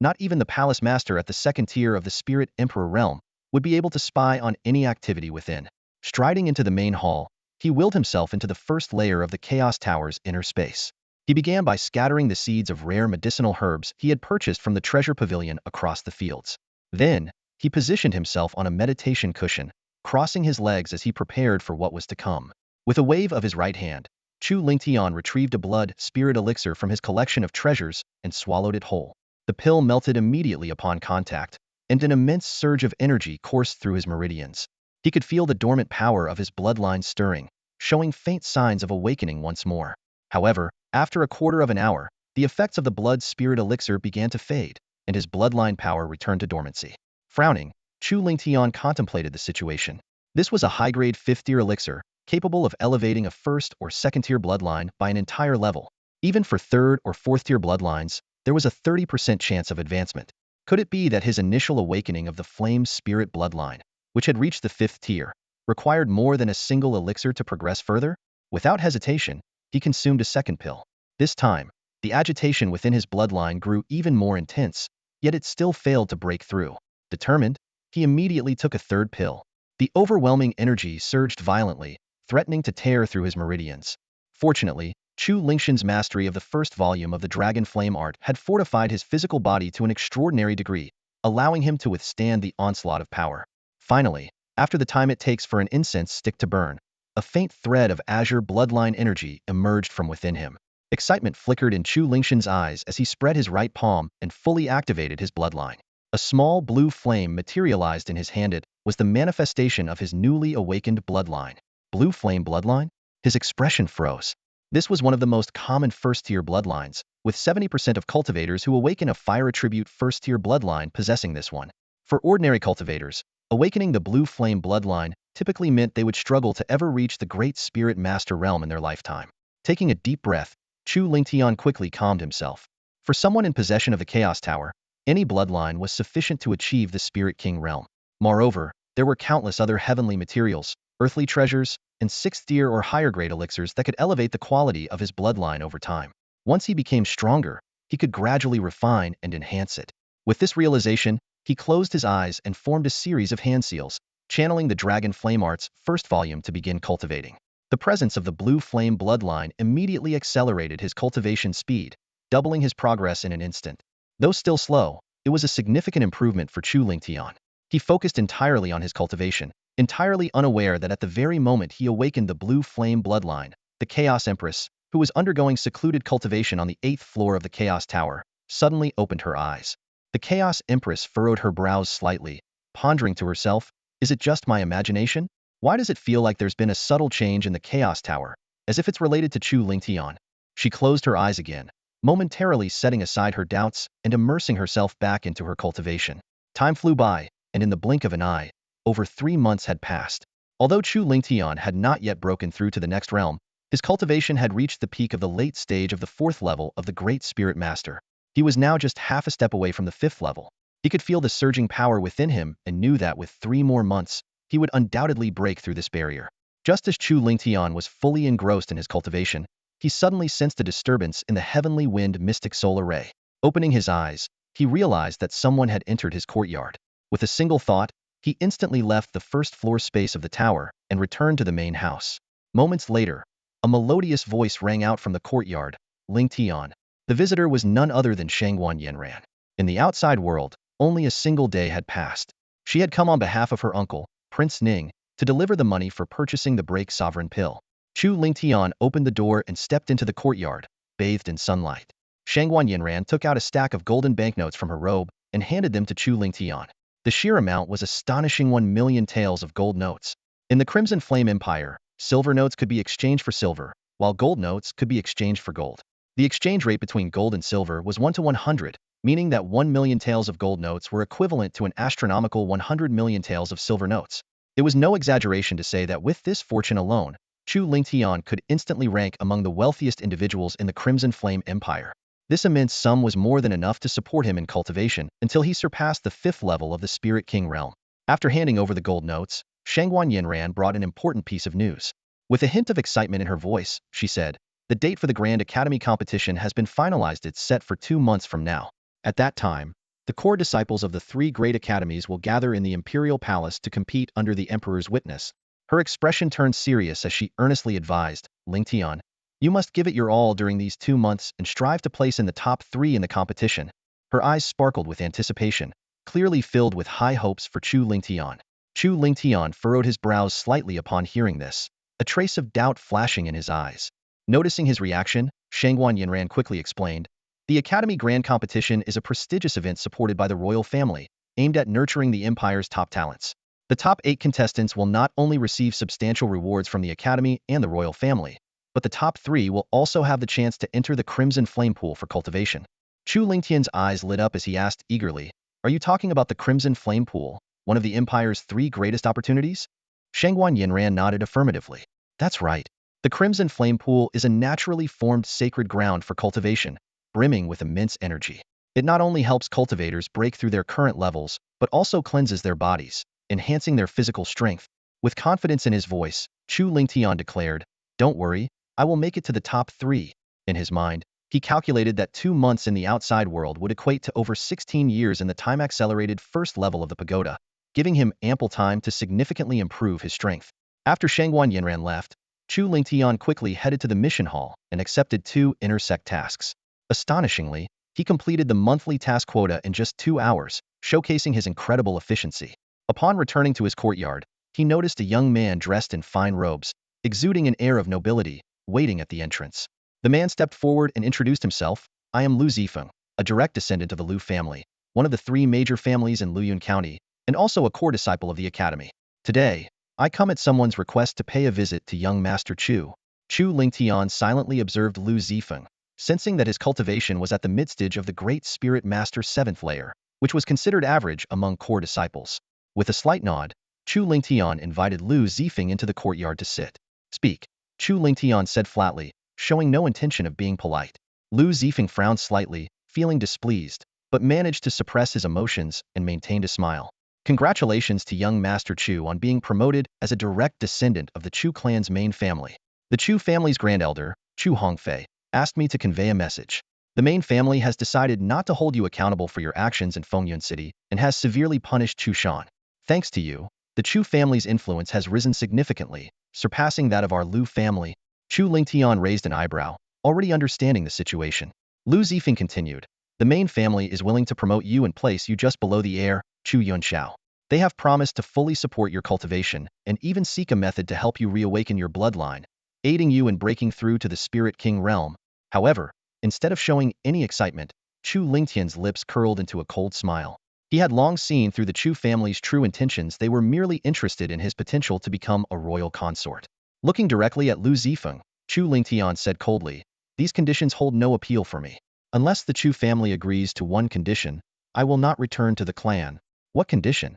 Not even the palace master at the 2nd tier of the Spirit Emperor realm would be able to spy on any activity within. Striding into the main hall, he willed himself into the 1st layer of the Chaos Tower's inner space. He began by scattering the seeds of rare medicinal herbs he had purchased from the treasure pavilion across the fields. Then, he positioned himself on a meditation cushion, crossing his legs as he prepared for what was to come. With a wave of his right hand, Chu Lingtian retrieved a blood spirit elixir from his collection of treasures and swallowed it whole. The pill melted immediately upon contact, and an immense surge of energy coursed through his meridians. He could feel the dormant power of his bloodline stirring, showing faint signs of awakening once more. However, after a quarter of an hour, the effects of the blood spirit elixir began to fade, and his bloodline power returned to dormancy. Frowning, Chu Lingtian contemplated the situation. This was a high-grade 5th-tier elixir, capable of elevating a 1st or 2nd-tier bloodline by an entire level. Even for 3rd or 4th-tier bloodlines, there was a 30% chance of advancement. Could it be that his initial awakening of the flame spirit bloodline, which had reached the 5th tier, required more than a single elixir to progress further? Without hesitation, he consumed a 2nd pill. This time, the agitation within his bloodline grew even more intense, yet it still failed to break through. Determined, he immediately took a 3rd pill. The overwhelming energy surged violently, threatening to tear through his meridians. Fortunately, Chu Lingshan's mastery of the 1st volume of the Dragon Flame art had fortified his physical body to an extraordinary degree, allowing him to withstand the onslaught of power. Finally, after the time it takes for an incense stick to burn, a faint thread of azure bloodline energy emerged from within him. Excitement flickered in Chu Lingshan's eyes as he spread his right palm and fully activated his bloodline. A small blue flame materialized in his hand. It was the manifestation of his newly awakened bloodline. Blue flame bloodline? His expression froze. This was one of the most common 1st-tier bloodlines, with 70% of cultivators who awaken a fire attribute 1st-tier bloodline possessing this one. For ordinary cultivators, awakening the blue flame bloodline typically meant they would struggle to ever reach the Great Spirit Master realm in their lifetime. Taking a deep breath, Chu Lingtian quickly calmed himself. For someone in possession of the Chaos Tower, any bloodline was sufficient to achieve the Spirit King realm. Moreover, there were countless other heavenly materials, earthly treasures, and 6th-tier or higher-grade elixirs that could elevate the quality of his bloodline over time. Once he became stronger, he could gradually refine and enhance it. With this realization, he closed his eyes and formed a series of hand seals, channeling the Dragon Flame Art's 1st volume to begin cultivating. The The presence of the blue flame bloodline immediately accelerated his cultivation speed, doubling his progress in an instant. Though still slow, it was a significant improvement for Chu Lingtian. He focused entirely on his cultivation, entirely unaware that at the very moment he awakened the blue flame bloodline, the Chaos Empress, who was undergoing secluded cultivation on the 8th floor of the Chaos Tower, suddenly opened her eyes. The Chaos Empress furrowed her brows slightly, pondering to herself, is it just my imagination? Why does it feel like there's been a subtle change in the Chaos Tower, as if it's related to Chu Lingtian? She closed her eyes again, momentarily setting aside her doubts and immersing herself back into her cultivation. Time flew by, and in the blink of an eye, over 3 months had passed. Although Chu Lingtian had not yet broken through to the next realm, his cultivation had reached the peak of the late stage of the 4th level of the Great Spirit Master. He was now just half a step away from the 5th level. He could feel the surging power within him and knew that with 3 more months, he would undoubtedly break through this barrier. Just as Chu Lingtian was fully engrossed in his cultivation, he suddenly sensed a disturbance in the heavenly wind mystic solar ray. Opening his eyes, he realized that someone had entered his courtyard. With a single thought, he instantly left the first floor space of the tower and returned to the main house. Moments later, a melodious voice rang out from the courtyard, Lingtian. The visitor was none other than Shangguan Yanran. In the outside world, only a single day had passed. She had come on behalf of her uncle, Prince Ning, to deliver the money for purchasing the Break Sovereign Pill. Chu Lingtian opened the door and stepped into the courtyard, bathed in sunlight. Shangguan Yanran took out a stack of golden banknotes from her robe and handed them to Chu Lingtian. The sheer amount was astonishing 1,000,000 taels of gold notes. In the Crimson Flame Empire, silver notes could be exchanged for silver, while gold notes could be exchanged for gold. The exchange rate between gold and silver was 1 to 100, meaning that 1,000,000 taels of gold notes were equivalent to an astronomical 100,000,000 taels of silver notes. It was no exaggeration to say that with this fortune alone, Chu Lingtian could instantly rank among the wealthiest individuals in the Crimson Flame Empire. This immense sum was more than enough to support him in cultivation until he surpassed the 5th level of the Spirit King realm. After handing over the gold notes, Shangguan Yanran brought an important piece of news. With a hint of excitement in her voice, she said, the date for the Grand Academy competition has been finalized. It's set for 2 months from now. At that time, the core disciples of the 3 great academies will gather in the Imperial Palace to compete under the Emperor's witness. Her expression turned serious as she earnestly advised, Lingtian, you must give it your all during these 2 months and strive to place in the top 3 in the competition. Her eyes sparkled with anticipation, clearly filled with high hopes for Chu Lingtian. Chu Lingtian furrowed his brows slightly upon hearing this, a trace of doubt flashing in his eyes. Noticing his reaction, Shangguan Yanran quickly explained, the Academy Grand Competition is a prestigious event supported by the royal family, aimed at nurturing the Empire's top talents. The top 8 contestants will not only receive substantial rewards from the Academy and the royal family, but the top 3 will also have the chance to enter the Crimson Flame Pool for cultivation. Chu Lingtian's eyes lit up as he asked eagerly, are you talking about the Crimson Flame Pool, one of the Empire's 3 greatest opportunities? Shangguan Yanran nodded affirmatively. That's right. The Crimson Flame Pool is a naturally formed sacred ground for cultivation, brimming with immense energy. It not only helps cultivators break through their current levels, but also cleanses their bodies, enhancing their physical strength. With confidence in his voice, Chu Lingtian declared, don't worry, I will make it to the top 3. In his mind, he calculated that 2 months in the outside world would equate to over 16 years in the time-accelerated first level of the pagoda, giving him ample time to significantly improve his strength. After Shangguan Yanran left, Chu Lingtian quickly headed to the mission hall and accepted 2 intersect tasks. Astonishingly, he completed the monthly task quota in just 2 hours, showcasing his incredible efficiency. Upon returning to his courtyard, he noticed a young man dressed in fine robes, exuding an air of nobility, waiting at the entrance. The man stepped forward and introduced himself, I am Lu Zifeng, a direct descendant of the Lu family, one of the 3 major families in Luyun County, and also a core disciple of the Academy. Today, I come at someone's request to pay a visit to young Master Chu. Chu Lingtian silently observed Lu Zifeng, sensing that his cultivation was at the mid-stage of the Great Spirit Master 7th layer, which was considered average among core disciples. With a slight nod, Chu Lingtian invited Lu Zifeng into the courtyard to sit. Speak, Chu Lingtian said flatly, showing no intention of being polite. Lu Zifeng frowned slightly, feeling displeased, but managed to suppress his emotions and maintained a smile. Congratulations to young Master Chu on being promoted as a direct descendant of the Chu clan's main family. The Chu family's grand elder, Chu Hongfei, asked me to convey a message. The main family has decided not to hold you accountable for your actions in Fengyun City and has severely punished Chu Shan. Thanks to you, the Chu family's influence has risen significantly, surpassing that of our Lu family. Chu Lingtian raised an eyebrow, already understanding the situation. Lu Zifeng continued, the main family is willing to promote you and place you just below the heir, Chu Yunxiao. They have promised to fully support your cultivation and even seek a method to help you reawaken your bloodline, aiding you in breaking through to the Spirit King realm. However, instead of showing any excitement, Chu Lingtian's lips curled into a cold smile. He had long seen through the Chu family's true intentions. They were merely interested in his potential to become a royal consort. Looking directly at Lu Zifeng, Chu Lingtian said coldly, these conditions hold no appeal for me. Unless the Chu family agrees to one condition, I will not return to the clan. What condition?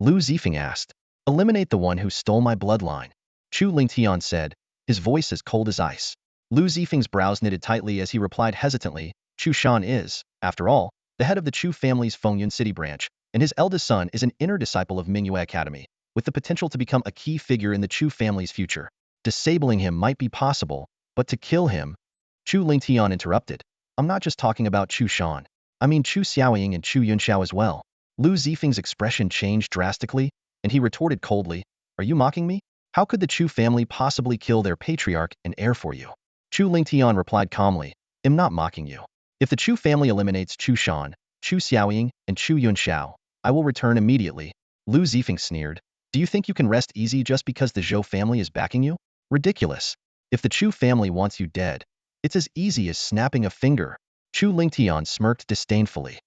Lu Zifeng asked. Eliminate the one who stole my bloodline. Chu Lingtian said, his voice as cold as ice. Lu Zifeng's brows knitted tightly as he replied hesitantly, Chu Shan is, after all, the head of the Chu family's Fengyun City branch, and his eldest son is an inner disciple of Mingyue Academy, with the potential to become a key figure in the Chu family's future. Disabling him might be possible, but to kill him… Chu Lingtian interrupted. I'm not just talking about Chu Shan. I mean Chu Xiaoying and Chu Yunxiao as well. Lu Zifeng's expression changed drastically, and he retorted coldly, are you mocking me? How could the Chu family possibly kill their patriarch and heir for you? Chu Lingtian replied calmly, I'm not mocking you. If the Chu family eliminates Chu Shan, Chu Xiaoying, and Chu Yunxiao, I will return immediately. Lu Zifeng sneered, do you think you can rest easy just because the Zhou family is backing you? Ridiculous. If the Chu family wants you dead, it's as easy as snapping a finger. Chu Lingtian smirked disdainfully.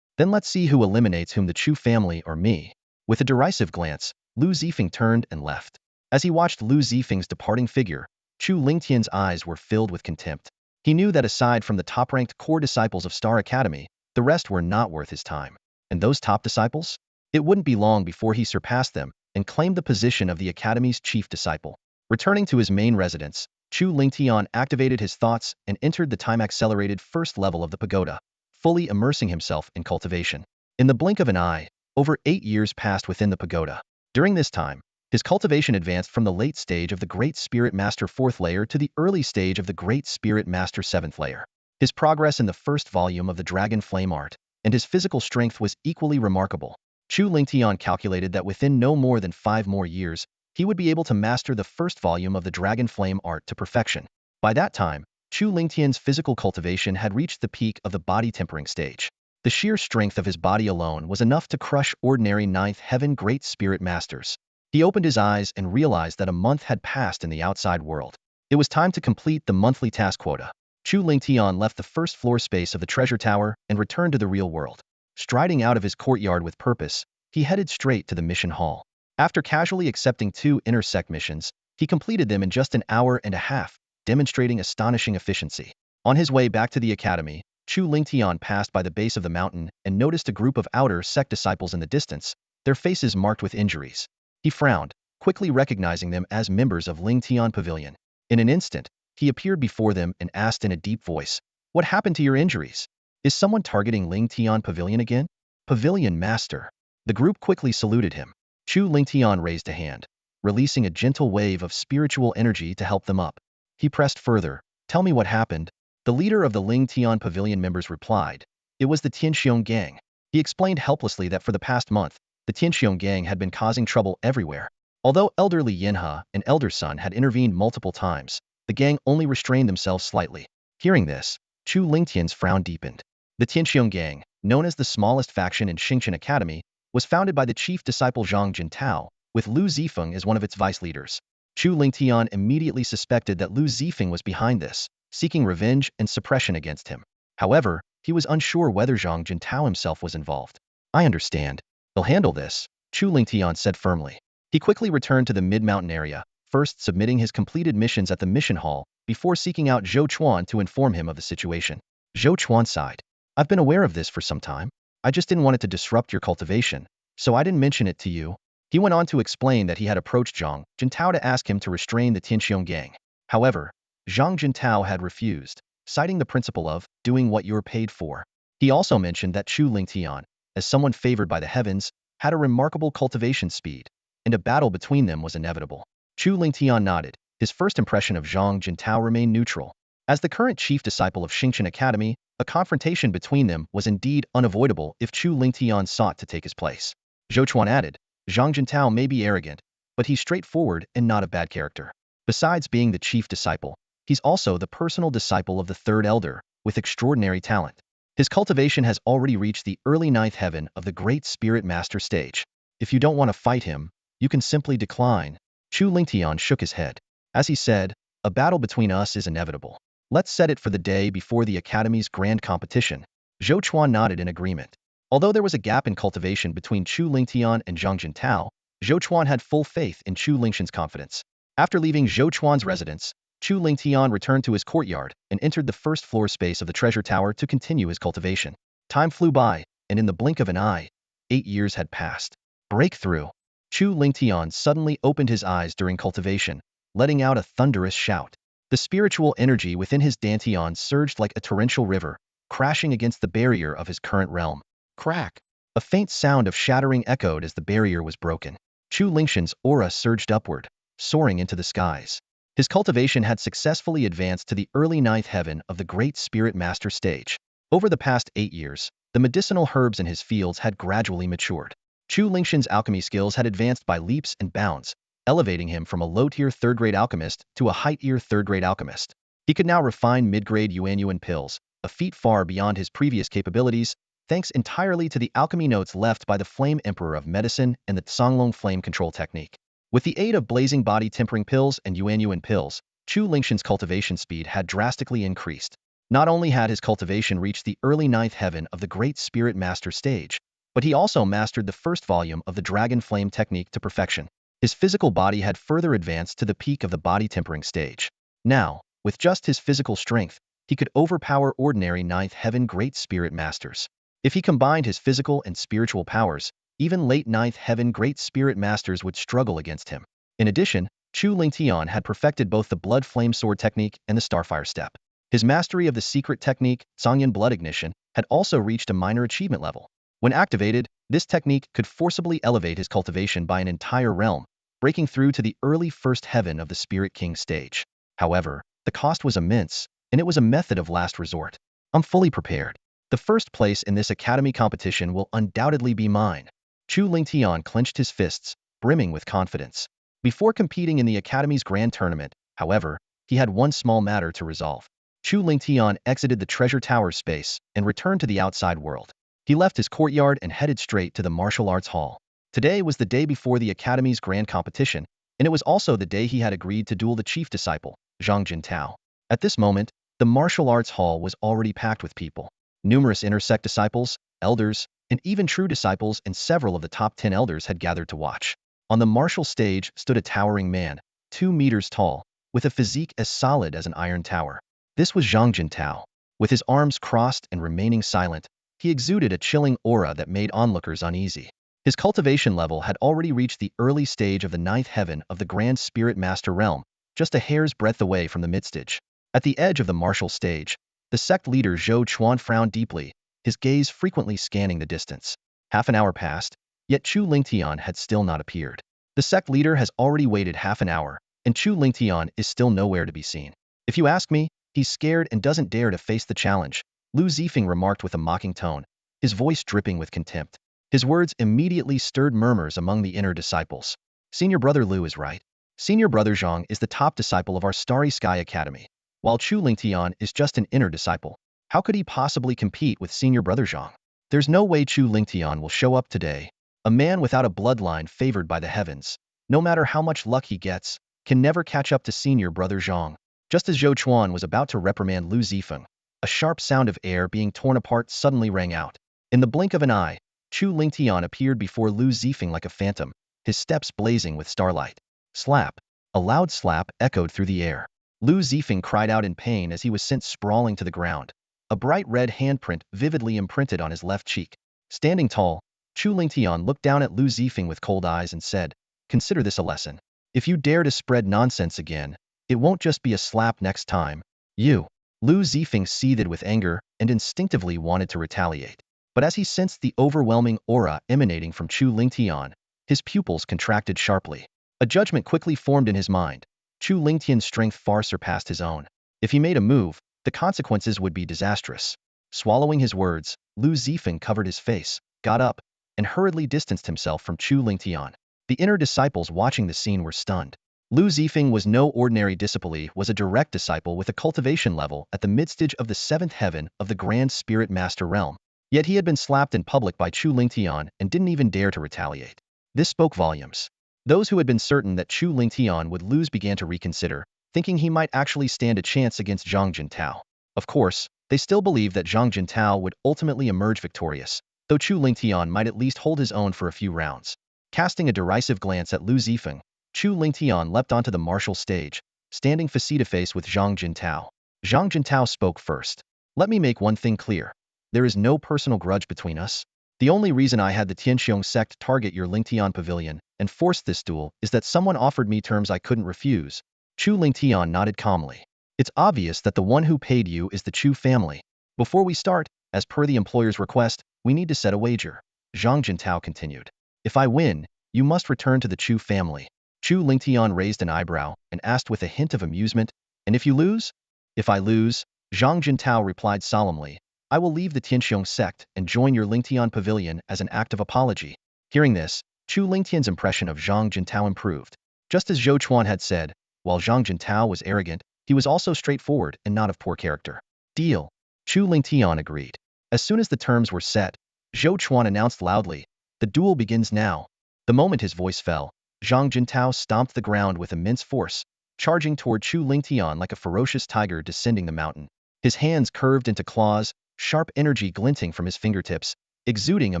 Then let's see who eliminates whom, the Chu family or me. With a derisive glance, Lu Zifeng turned and left. As he watched Lu Zifeng's departing figure, Chu Lingtian's eyes were filled with contempt. He knew that aside from the top-ranked core disciples of Star Academy, the rest were not worth his time. And those top disciples? It wouldn't be long before he surpassed them and claimed the position of the Academy's chief disciple. Returning to his main residence, Chu Lingtian activated his thoughts and entered the time-accelerated first level of the pagoda, fully immersing himself in cultivation. In the blink of an eye, over 8 years passed within the pagoda. During this time, his cultivation advanced from the late stage of the Great Spirit Master 4th layer to the early stage of the Great Spirit Master 7th layer. His progress in the first volume of the Dragon Flame art and his physical strength was equally remarkable. Chu Lingtian calculated that within no more than 5 more years, he would be able to master the first volume of the Dragon Flame art to perfection. By that time, Chu Lingtian's physical cultivation had reached the peak of the body tempering stage. The sheer strength of his body alone was enough to crush ordinary 9th Heaven Great Spirit Masters. He opened his eyes and realized that a month had passed in the outside world. It was time to complete the monthly task quota. Chu Lingtian left the first floor space of the treasure tower and returned to the real world. Striding out of his courtyard with purpose, he headed straight to the mission hall. After casually accepting 2 intersect missions, he completed them in just an hour and a half, demonstrating astonishing efficiency. On his way back to the academy, Chu Lingtian passed by the base of the mountain and noticed a group of outer sect disciples in the distance, their faces marked with injuries. He frowned, quickly recognizing them as members of Lingtian Pavilion. In an instant, he appeared before them and asked in a deep voice, what happened to your injuries? Is someone targeting Lingtian Pavilion again? Pavilion Master. The group quickly saluted him. Chu Lingtian raised a hand, releasing a gentle wave of spiritual energy to help them up. He pressed further, tell me what happened. The leader of the Lingtian Pavilion members replied, it was the Tianxiong gang. He explained helplessly that for the past month, the Tianxiong gang had been causing trouble everywhere. Although elderly Yinhe and elder son had intervened multiple times, the gang only restrained themselves slightly. Hearing this, Chu Lingtian's frown deepened. The Tianxiong gang, known as the smallest faction in Xingqian Academy, was founded by the chief disciple Zhang Jintao, with Lu Zifeng as one of its vice leaders. Chu Lingtian immediately suspected that Lu Zifeng was behind this, seeking revenge and suppression against him. However, he was unsure whether Zhang Jintao himself was involved. I understand. They'll handle this, Chu Lingtian said firmly. He quickly returned to the mid-mountain area, first submitting his completed missions at the mission hall, before seeking out Zhou Chuan to inform him of the situation. Zhou Chuan sighed. I've been aware of this for some time. I just didn't want it to disrupt your cultivation, so I didn't mention it to you. He went on to explain that he had approached Zhang Jintao to ask him to restrain the Tianxiong gang. However, Zhang Jintao had refused, citing the principle of doing what you're paid for. He also mentioned that Chu Lingtian, as someone favored by the heavens, had a remarkable cultivation speed, and a battle between them was inevitable. Chu Lingtian nodded. His first impression of Zhang Jintao remained neutral. As the current chief disciple of Xingqian Academy, a confrontation between them was indeed unavoidable if Chu Lingtian sought to take his place. Zhou Chuan added, Zhang Jintao may be arrogant, but he's straightforward and not a bad character. Besides being the chief disciple, he's also the personal disciple of the third elder, with extraordinary talent. His cultivation has already reached the early ninth heaven of the Great Spirit Master stage. If you don't want to fight him, you can simply decline. Chu Lingtian shook his head. As he said, a battle between us is inevitable. Let's set it for the day before the Academy's grand competition. Zhou Chuan nodded in agreement. Although there was a gap in cultivation between Chu Lingtian and Zhang Jintao, Zhou Chuan had full faith in Chu Lingtian's confidence. After leaving Zhou Chuan's residence, Chu Lingtian returned to his courtyard and entered the first floor space of the treasure tower to continue his cultivation. Time flew by, and in the blink of an eye, 8 years had passed. Breakthrough! Chu Lingtian suddenly opened his eyes during cultivation, letting out a thunderous shout. The spiritual energy within his dantian surged like a torrential river, crashing against the barrier of his current realm. Crack! A faint sound of shattering echoed as the barrier was broken. Chu Lingtian's aura surged upward, soaring into the skies. His cultivation had successfully advanced to the early ninth heaven of the Great Spirit Master stage. Over the past 8 years, the medicinal herbs in his fields had gradually matured. Chu Lingtian's alchemy skills had advanced by leaps and bounds, elevating him from a low-tier third-grade alchemist to a high-tier third-grade alchemist. He could now refine mid-grade yuan pills, a feat far beyond his previous capabilities, thanks entirely to the alchemy notes left by the Flame Emperor of Medicine and the Tsanglong Flame Control Technique. With the aid of blazing body tempering pills and yuan pills, Chu Lingtian's cultivation speed had drastically increased. Not only had his cultivation reached the early ninth heaven of the Great Spirit Master stage, but he also mastered the first volume of the Dragon Flame technique to perfection. His physical body had further advanced to the peak of the body tempering stage. Now, with just his physical strength, he could overpower ordinary ninth heaven Great Spirit Masters. If he combined his physical and spiritual powers, even late ninth heaven Great Spirit Masters would struggle against him. In addition, Chu Lingtian had perfected both the Blood Flame Sword technique and the Starfire Step. His mastery of the secret technique, Zhangyan Blood Ignition, had also reached a minor achievement level. When activated, this technique could forcibly elevate his cultivation by an entire realm, breaking through to the early first heaven of the Spirit King stage. However, the cost was immense, and it was a method of last resort. I'm fully prepared. The first place in this academy competition will undoubtedly be mine. Chu Lingtian clenched his fists, brimming with confidence. Before competing in the Academy's grand tournament, however, he had one small matter to resolve. Chu Lingtian exited the treasure tower space and returned to the outside world. He left his courtyard and headed straight to the martial arts hall. Today was the day before the Academy's grand competition, and it was also the day he had agreed to duel the chief disciple, Zhang Jintao. At this moment, the martial arts hall was already packed with people. Numerous intersect disciples, elders, and even true disciples and several of the top 10 elders had gathered to watch. On the martial stage stood a towering man, 2 meters tall, with a physique as solid as an iron tower. This was Zhang Jintao. With his arms crossed and remaining silent, he exuded a chilling aura that made onlookers uneasy. His cultivation level had already reached the early stage of the ninth heaven of the Grand Spirit Master realm, just a hair's breadth away from the midstage. At the edge of the martial stage, the sect leader Zhou Chuan frowned deeply, his gaze frequently scanning the distance. Half an hour passed, yet Chu Lingtian had still not appeared. The sect leader has already waited half an hour, and Chu Lingtian is still nowhere to be seen. If you ask me, he's scared and doesn't dare to face the challenge, Lu Zifeng remarked with a mocking tone, his voice dripping with contempt. His words immediately stirred murmurs among the inner disciples. Senior brother Lu is right. Senior brother Zhang is the top disciple of our Starry Sky Academy, while Chu Lingtian is just an inner disciple. How could he possibly compete with senior brother Zhang? There's no way Chu Lingtian will show up today. A man without a bloodline favored by the heavens, no matter how much luck he gets, can never catch up to senior brother Zhang. Just as Zhou Chuan was about to reprimand Lu Zifeng, a sharp sound of air being torn apart suddenly rang out. In the blink of an eye, Chu Lingtian appeared before Lu Zifeng like a phantom, his steps blazing with starlight. Slap! A loud slap echoed through the air. Lu Zifeng cried out in pain as he was sent sprawling to the ground. A bright red handprint vividly imprinted on his left cheek. Standing tall, Chu Lingtian looked down at Lu Zifeng with cold eyes and said, "Consider this a lesson. If you dare to spread nonsense again, it won't just be a slap next time. You." Lu Zifeng seethed with anger and instinctively wanted to retaliate. But as he sensed the overwhelming aura emanating from Chu Lingtian, his pupils contracted sharply. A judgment quickly formed in his mind. Chu Lingtian's strength far surpassed his own. If he made a move, the consequences would be disastrous. Swallowing his words, Lu Zifeng covered his face, got up, and hurriedly distanced himself from Chu Lingtian. The inner disciples watching the scene were stunned. Lu Zifeng was no ordinary disciple, was a direct disciple with a cultivation level at the midstage of the seventh heaven of the Grand Spirit Master Realm. Yet he had been slapped in public by Chu Lingtian and didn't even dare to retaliate. This spoke volumes. Those who had been certain that Chu Lingtian would lose began to reconsider, thinking he might actually stand a chance against Zhang Jintao. Of course, they still believed that Zhang Jintao would ultimately emerge victorious, though Chu Lingtian might at least hold his own for a few rounds. Casting a derisive glance at Lu Zifeng, Chu Lingtian leapt onto the martial stage, standing face-to-face with Zhang Jintao. Zhang Jintao spoke first. Let me make one thing clear. There is no personal grudge between us. The only reason I had the Tianxiong sect target your Lingtian pavilion and force this duel is that someone offered me terms I couldn't refuse. Chu Lingtian nodded calmly. It's obvious that the one who paid you is the Chu family. Before we start, as per the employer's request, we need to set a wager. Zhang Jintao continued. If I win, you must return to the Chu family. Chu Lingtian raised an eyebrow and asked with a hint of amusement, and if you lose? If I lose, Zhang Jintao replied solemnly, I will leave the Tianxiong sect and join your Lingtian pavilion as an act of apology. Hearing this, Chu Lingtian's impression of Zhang Jintao improved. Just as Zhou Chuan had said, while Zhang Jintao was arrogant, he was also straightforward and not of poor character. Deal. Chu Lingtian agreed. As soon as the terms were set, Zhou Chuan announced loudly, the duel begins now. The moment his voice fell, Zhang Jintao stomped the ground with immense force, charging toward Chu Lingtian like a ferocious tiger descending the mountain. His hands curved into claws, sharp energy glinting from his fingertips, exuding a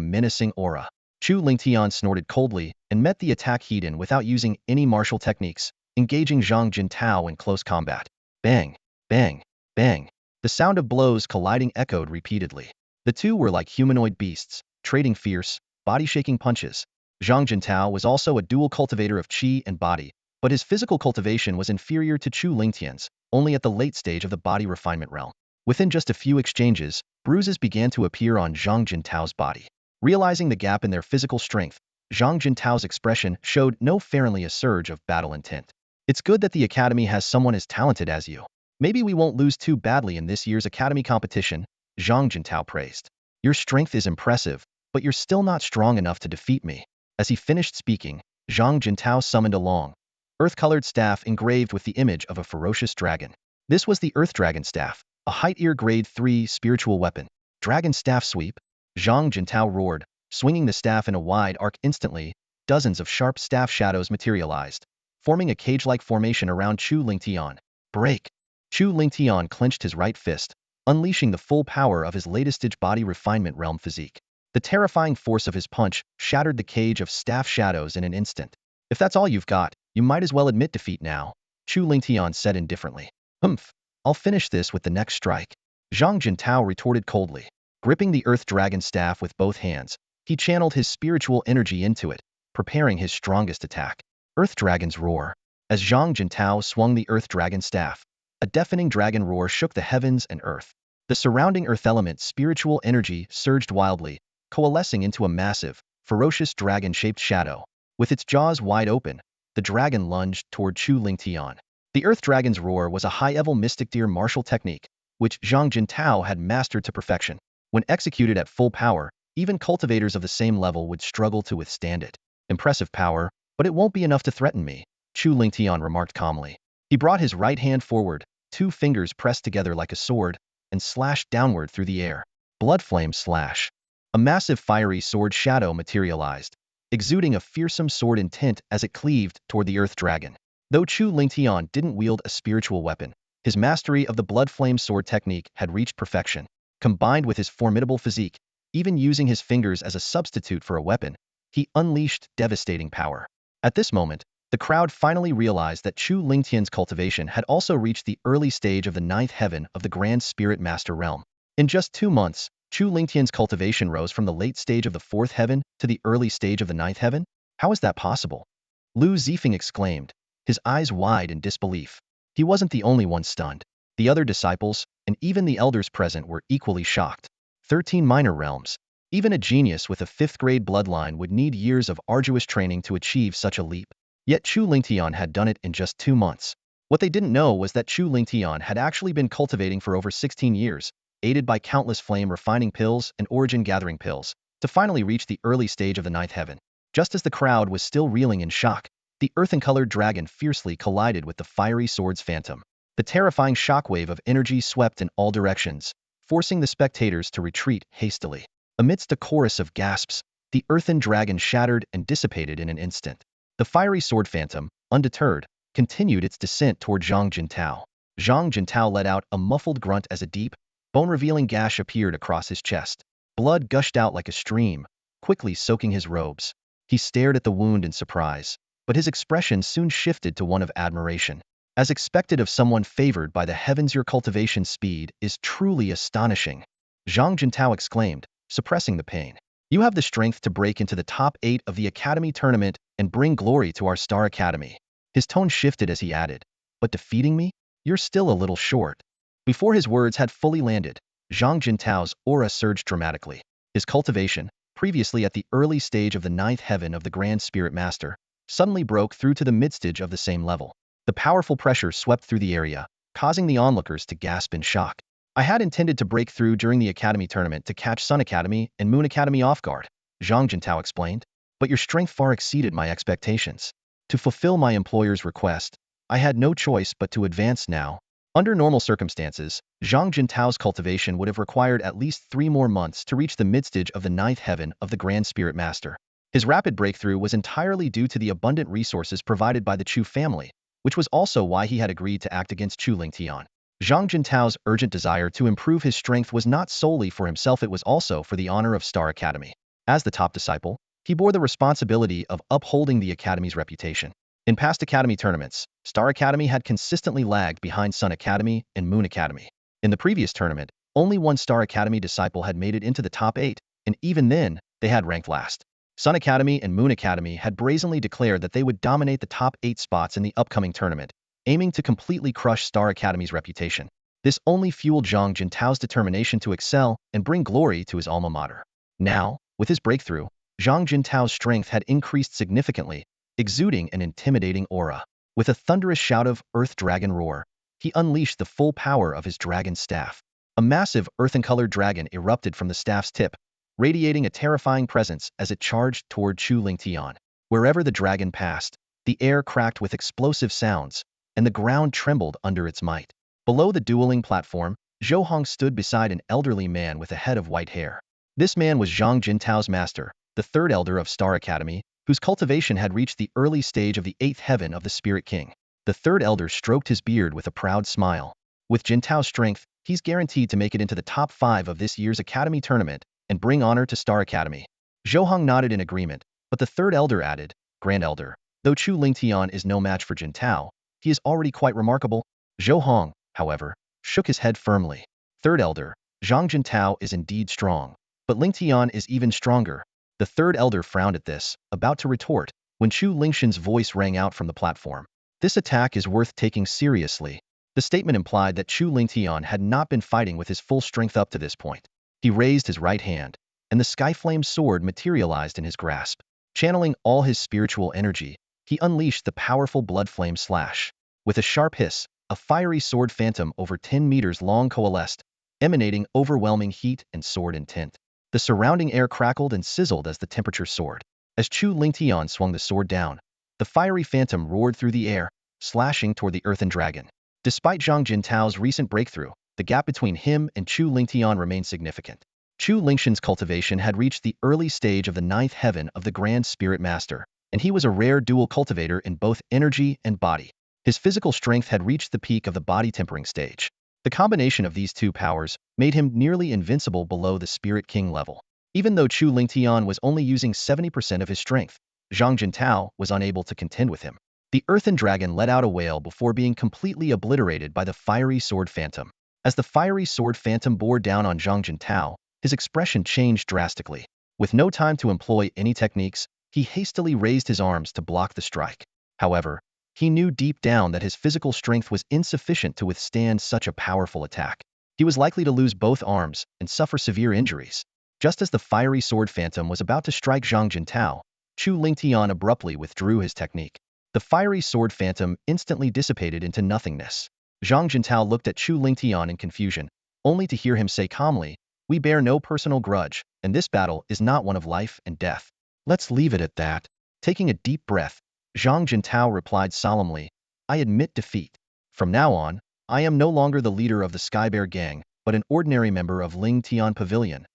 menacing aura. Chu Lingtian snorted coldly and met the attack head-on without using any martial techniques, engaging Zhang Jintao in close combat. Bang, bang, bang. The sound of blows colliding echoed repeatedly. The two were like humanoid beasts, trading fierce, body-shaking punches. Zhang Jintao was also a dual cultivator of qi and body, but his physical cultivation was inferior to Chu Lingtian's, only at the late stage of the body refinement realm. Within just a few exchanges, bruises began to appear on Zhang Jintao's body. Realizing the gap in their physical strength, Zhang Jintao's expression showed no fairly a surge of battle intent. It's good that the academy has someone as talented as you. Maybe we won't lose too badly in this year's academy competition, Zhang Jintao praised. Your strength is impressive, but you're still not strong enough to defeat me. As he finished speaking, Zhang Jintao summoned a long, earth-colored staff engraved with the image of a ferocious dragon. This was the Earth Dragon Staff, a height-ear grade 3 spiritual weapon. Dragon Staff Sweep? Zhang Jintao roared, swinging the staff in a wide arc. Instantly, dozens of sharp staff shadows materialized, forming a cage-like formation around Chu Lingtian. Break! Chu Lingtian clenched his right fist, unleashing the full power of his latest body refinement realm physique. The terrifying force of his punch shattered the cage of staff shadows in an instant. If that's all you've got, you might as well admit defeat now, Chu Lingtian said indifferently. Humph, I'll finish this with the next strike. Zhang Jintao retorted coldly. Gripping the Earth Dragon Staff with both hands, he channeled his spiritual energy into it, preparing his strongest attack. Earth Dragon's Roar. As Zhang Jintao swung the Earth Dragon Staff, a deafening dragon roar shook the heavens and earth. The surrounding earth element spiritual energy surged wildly, coalescing into a massive, ferocious dragon-shaped shadow. With its jaws wide open, the dragon lunged toward Chu Lingtian. The Earth Dragon's Roar was a high-level mystic deer martial technique, which Zhang Jintao had mastered to perfection. When executed at full power, even cultivators of the same level would struggle to withstand it. Impressive power, but it won't be enough to threaten me, Chu Lingtian remarked calmly. He brought his right hand forward, 2 fingers pressed together like a sword, and slashed downward through the air. Blood flame slash. A massive fiery sword shadow materialized, exuding a fearsome sword intent as it cleaved toward the Earth Dragon. Though Chu Lingtian didn't wield a spiritual weapon, his mastery of the blood flame sword technique had reached perfection. Combined with his formidable physique, even using his fingers as a substitute for a weapon, he unleashed devastating power. At this moment, the crowd finally realized that Chu Lingtian's cultivation had also reached the early stage of the 9th heaven of the Grand Spirit Master Realm. In just 2 months, Chu Lingtian's cultivation rose from the late stage of the 4th heaven to the early stage of the 9th heaven? How is that possible? Lu Zifeng exclaimed, his eyes wide in disbelief. He wasn't the only one stunned. The other disciples, and even the elders present, were equally shocked. 13 minor realms. Even a genius with a 5th-grade bloodline would need years of arduous training to achieve such a leap. Yet Chu Lingtian had done it in just 2 months. What they didn't know was that Chu Lingtian had actually been cultivating for over 16 years, aided by countless flame refining pills and origin gathering pills, to finally reach the early stage of the 9th heaven. Just as the crowd was still reeling in shock, the earthen-colored dragon fiercely collided with the fiery sword's phantom. The terrifying shockwave of energy swept in all directions, forcing the spectators to retreat hastily. Amidst a chorus of gasps, the earthen dragon shattered and dissipated in an instant. The fiery sword phantom, undeterred, continued its descent toward Zhang Jintao. Zhang Jintao let out a muffled grunt as a deep, bone-revealing gash appeared across his chest. Blood gushed out like a stream, quickly soaking his robes. He stared at the wound in surprise, but his expression soon shifted to one of admiration. As expected of someone favored by the heavens, your cultivation speed is truly astonishing, Zhang Jintao exclaimed, suppressing the pain. You have the strength to break into the top 8 of the Academy tournament and bring glory to our Star Academy. His tone shifted as he added, but defeating me? You're still a little short. Before his words had fully landed, Zhang Jintao's aura surged dramatically. His cultivation, previously at the early stage of the 9th heaven of the Grand Spirit Master, suddenly broke through to the mid-stage of the same level. The powerful pressure swept through the area, causing the onlookers to gasp in shock. I had intended to break through during the Academy tournament to catch Sun Academy and Moon Academy off guard, Zhang Jintao explained, but your strength far exceeded my expectations. To fulfill my employer's request, I had no choice but to advance now. Under normal circumstances, Zhang Jintao's cultivation would have required at least 3 more months to reach the mid-stage of the 9th heaven of the Grand Spirit Master. His rapid breakthrough was entirely due to the abundant resources provided by the Chu family, which was also why he had agreed to act against Chu Lingtian. Zhang Jintao's urgent desire to improve his strength was not solely for himself, it was also for the honor of Star Academy. As the top disciple, he bore the responsibility of upholding the Academy's reputation. In past Academy tournaments, Star Academy had consistently lagged behind Sun Academy and Moon Academy. In the previous tournament, only one Star Academy disciple had made it into the top 8, and even then, they had ranked last. Sun Academy and Moon Academy had brazenly declared that they would dominate the top 8 spots in the upcoming tournament, aiming to completely crush Star Academy's reputation. This only fueled Zhang Jintao's determination to excel and bring glory to his alma mater. Now, with his breakthrough, Zhang Jintao's strength had increased significantly, exuding an intimidating aura. With a thunderous shout of Earth Dragon Roar, he unleashed the full power of his dragon staff. A massive earthen-colored dragon erupted from the staff's tip, radiating a terrifying presence as it charged toward Chu Lingtian. Wherever the dragon passed, the air cracked with explosive sounds, and the ground trembled under its might. Below the dueling platform, Zhou Hong stood beside an elderly man with a head of white hair. This man was Zhang Jintao's master, the 3rd elder of Star Academy, whose cultivation had reached the early stage of the 8th heaven of the Spirit King. The 3rd elder stroked his beard with a proud smile. With Jintao's strength, he's guaranteed to make it into the top 5 of this year's Academy tournament and bring honor to Star Academy. Zhou Hong nodded in agreement, but the 3rd elder added, Grand Elder, though Chu Lingtian is no match for Jintao, he is already quite remarkable. Zhou Hong, however, shook his head firmly. 3rd elder, Zhang Jintao is indeed strong, but Lingtian is even stronger. The 3rd elder frowned at this, about to retort, when Chu Lingshan's voice rang out from the platform. This attack is worth taking seriously. The statement implied that Chu Lingtian had not been fighting with his full strength up to this point. He raised his right hand, and the Skyflame sword materialized in his grasp. Channeling all his spiritual energy, he unleashed the powerful blood flame slash. With a sharp hiss, a fiery sword phantom over 10 meters long coalesced, emanating overwhelming heat and sword intent. The surrounding air crackled and sizzled as the temperature soared. As Chu Lingtian swung the sword down, the fiery phantom roared through the air, slashing toward the earthen dragon. Despite Zhang Jintao's recent breakthrough, the gap between him and Chu Lingtian remained significant. Chu Lingshan's cultivation had reached the early stage of the 9th heaven of the Grand Spirit Master, and he was a rare dual cultivator in both energy and body. His physical strength had reached the peak of the body tempering stage. The combination of these two powers made him nearly invincible below the Spirit King level. Even though Chu Lingtian was only using 70% of his strength, Zhang Jintao was unable to contend with him. The earthen dragon let out a wail before being completely obliterated by the fiery sword phantom. As the fiery sword phantom bore down on Zhang Jintao, his expression changed drastically. With no time to employ any techniques, he hastily raised his arms to block the strike. However, he knew deep down that his physical strength was insufficient to withstand such a powerful attack. He was likely to lose both arms and suffer severe injuries. Just as the fiery sword phantom was about to strike Zhang Jintao, Chu Lingtian abruptly withdrew his technique. The fiery sword phantom instantly dissipated into nothingness. Zhang Jintao looked at Chu Lingtian in confusion, only to hear him say calmly, "We bear no personal grudge, and this battle is not one of life and death. Let's leave it at that." Taking a deep breath, Zhang Jintao replied solemnly, I admit defeat. From now on, I am no longer the leader of the Sky Bear gang, but an ordinary member of Ling Tian Pavilion.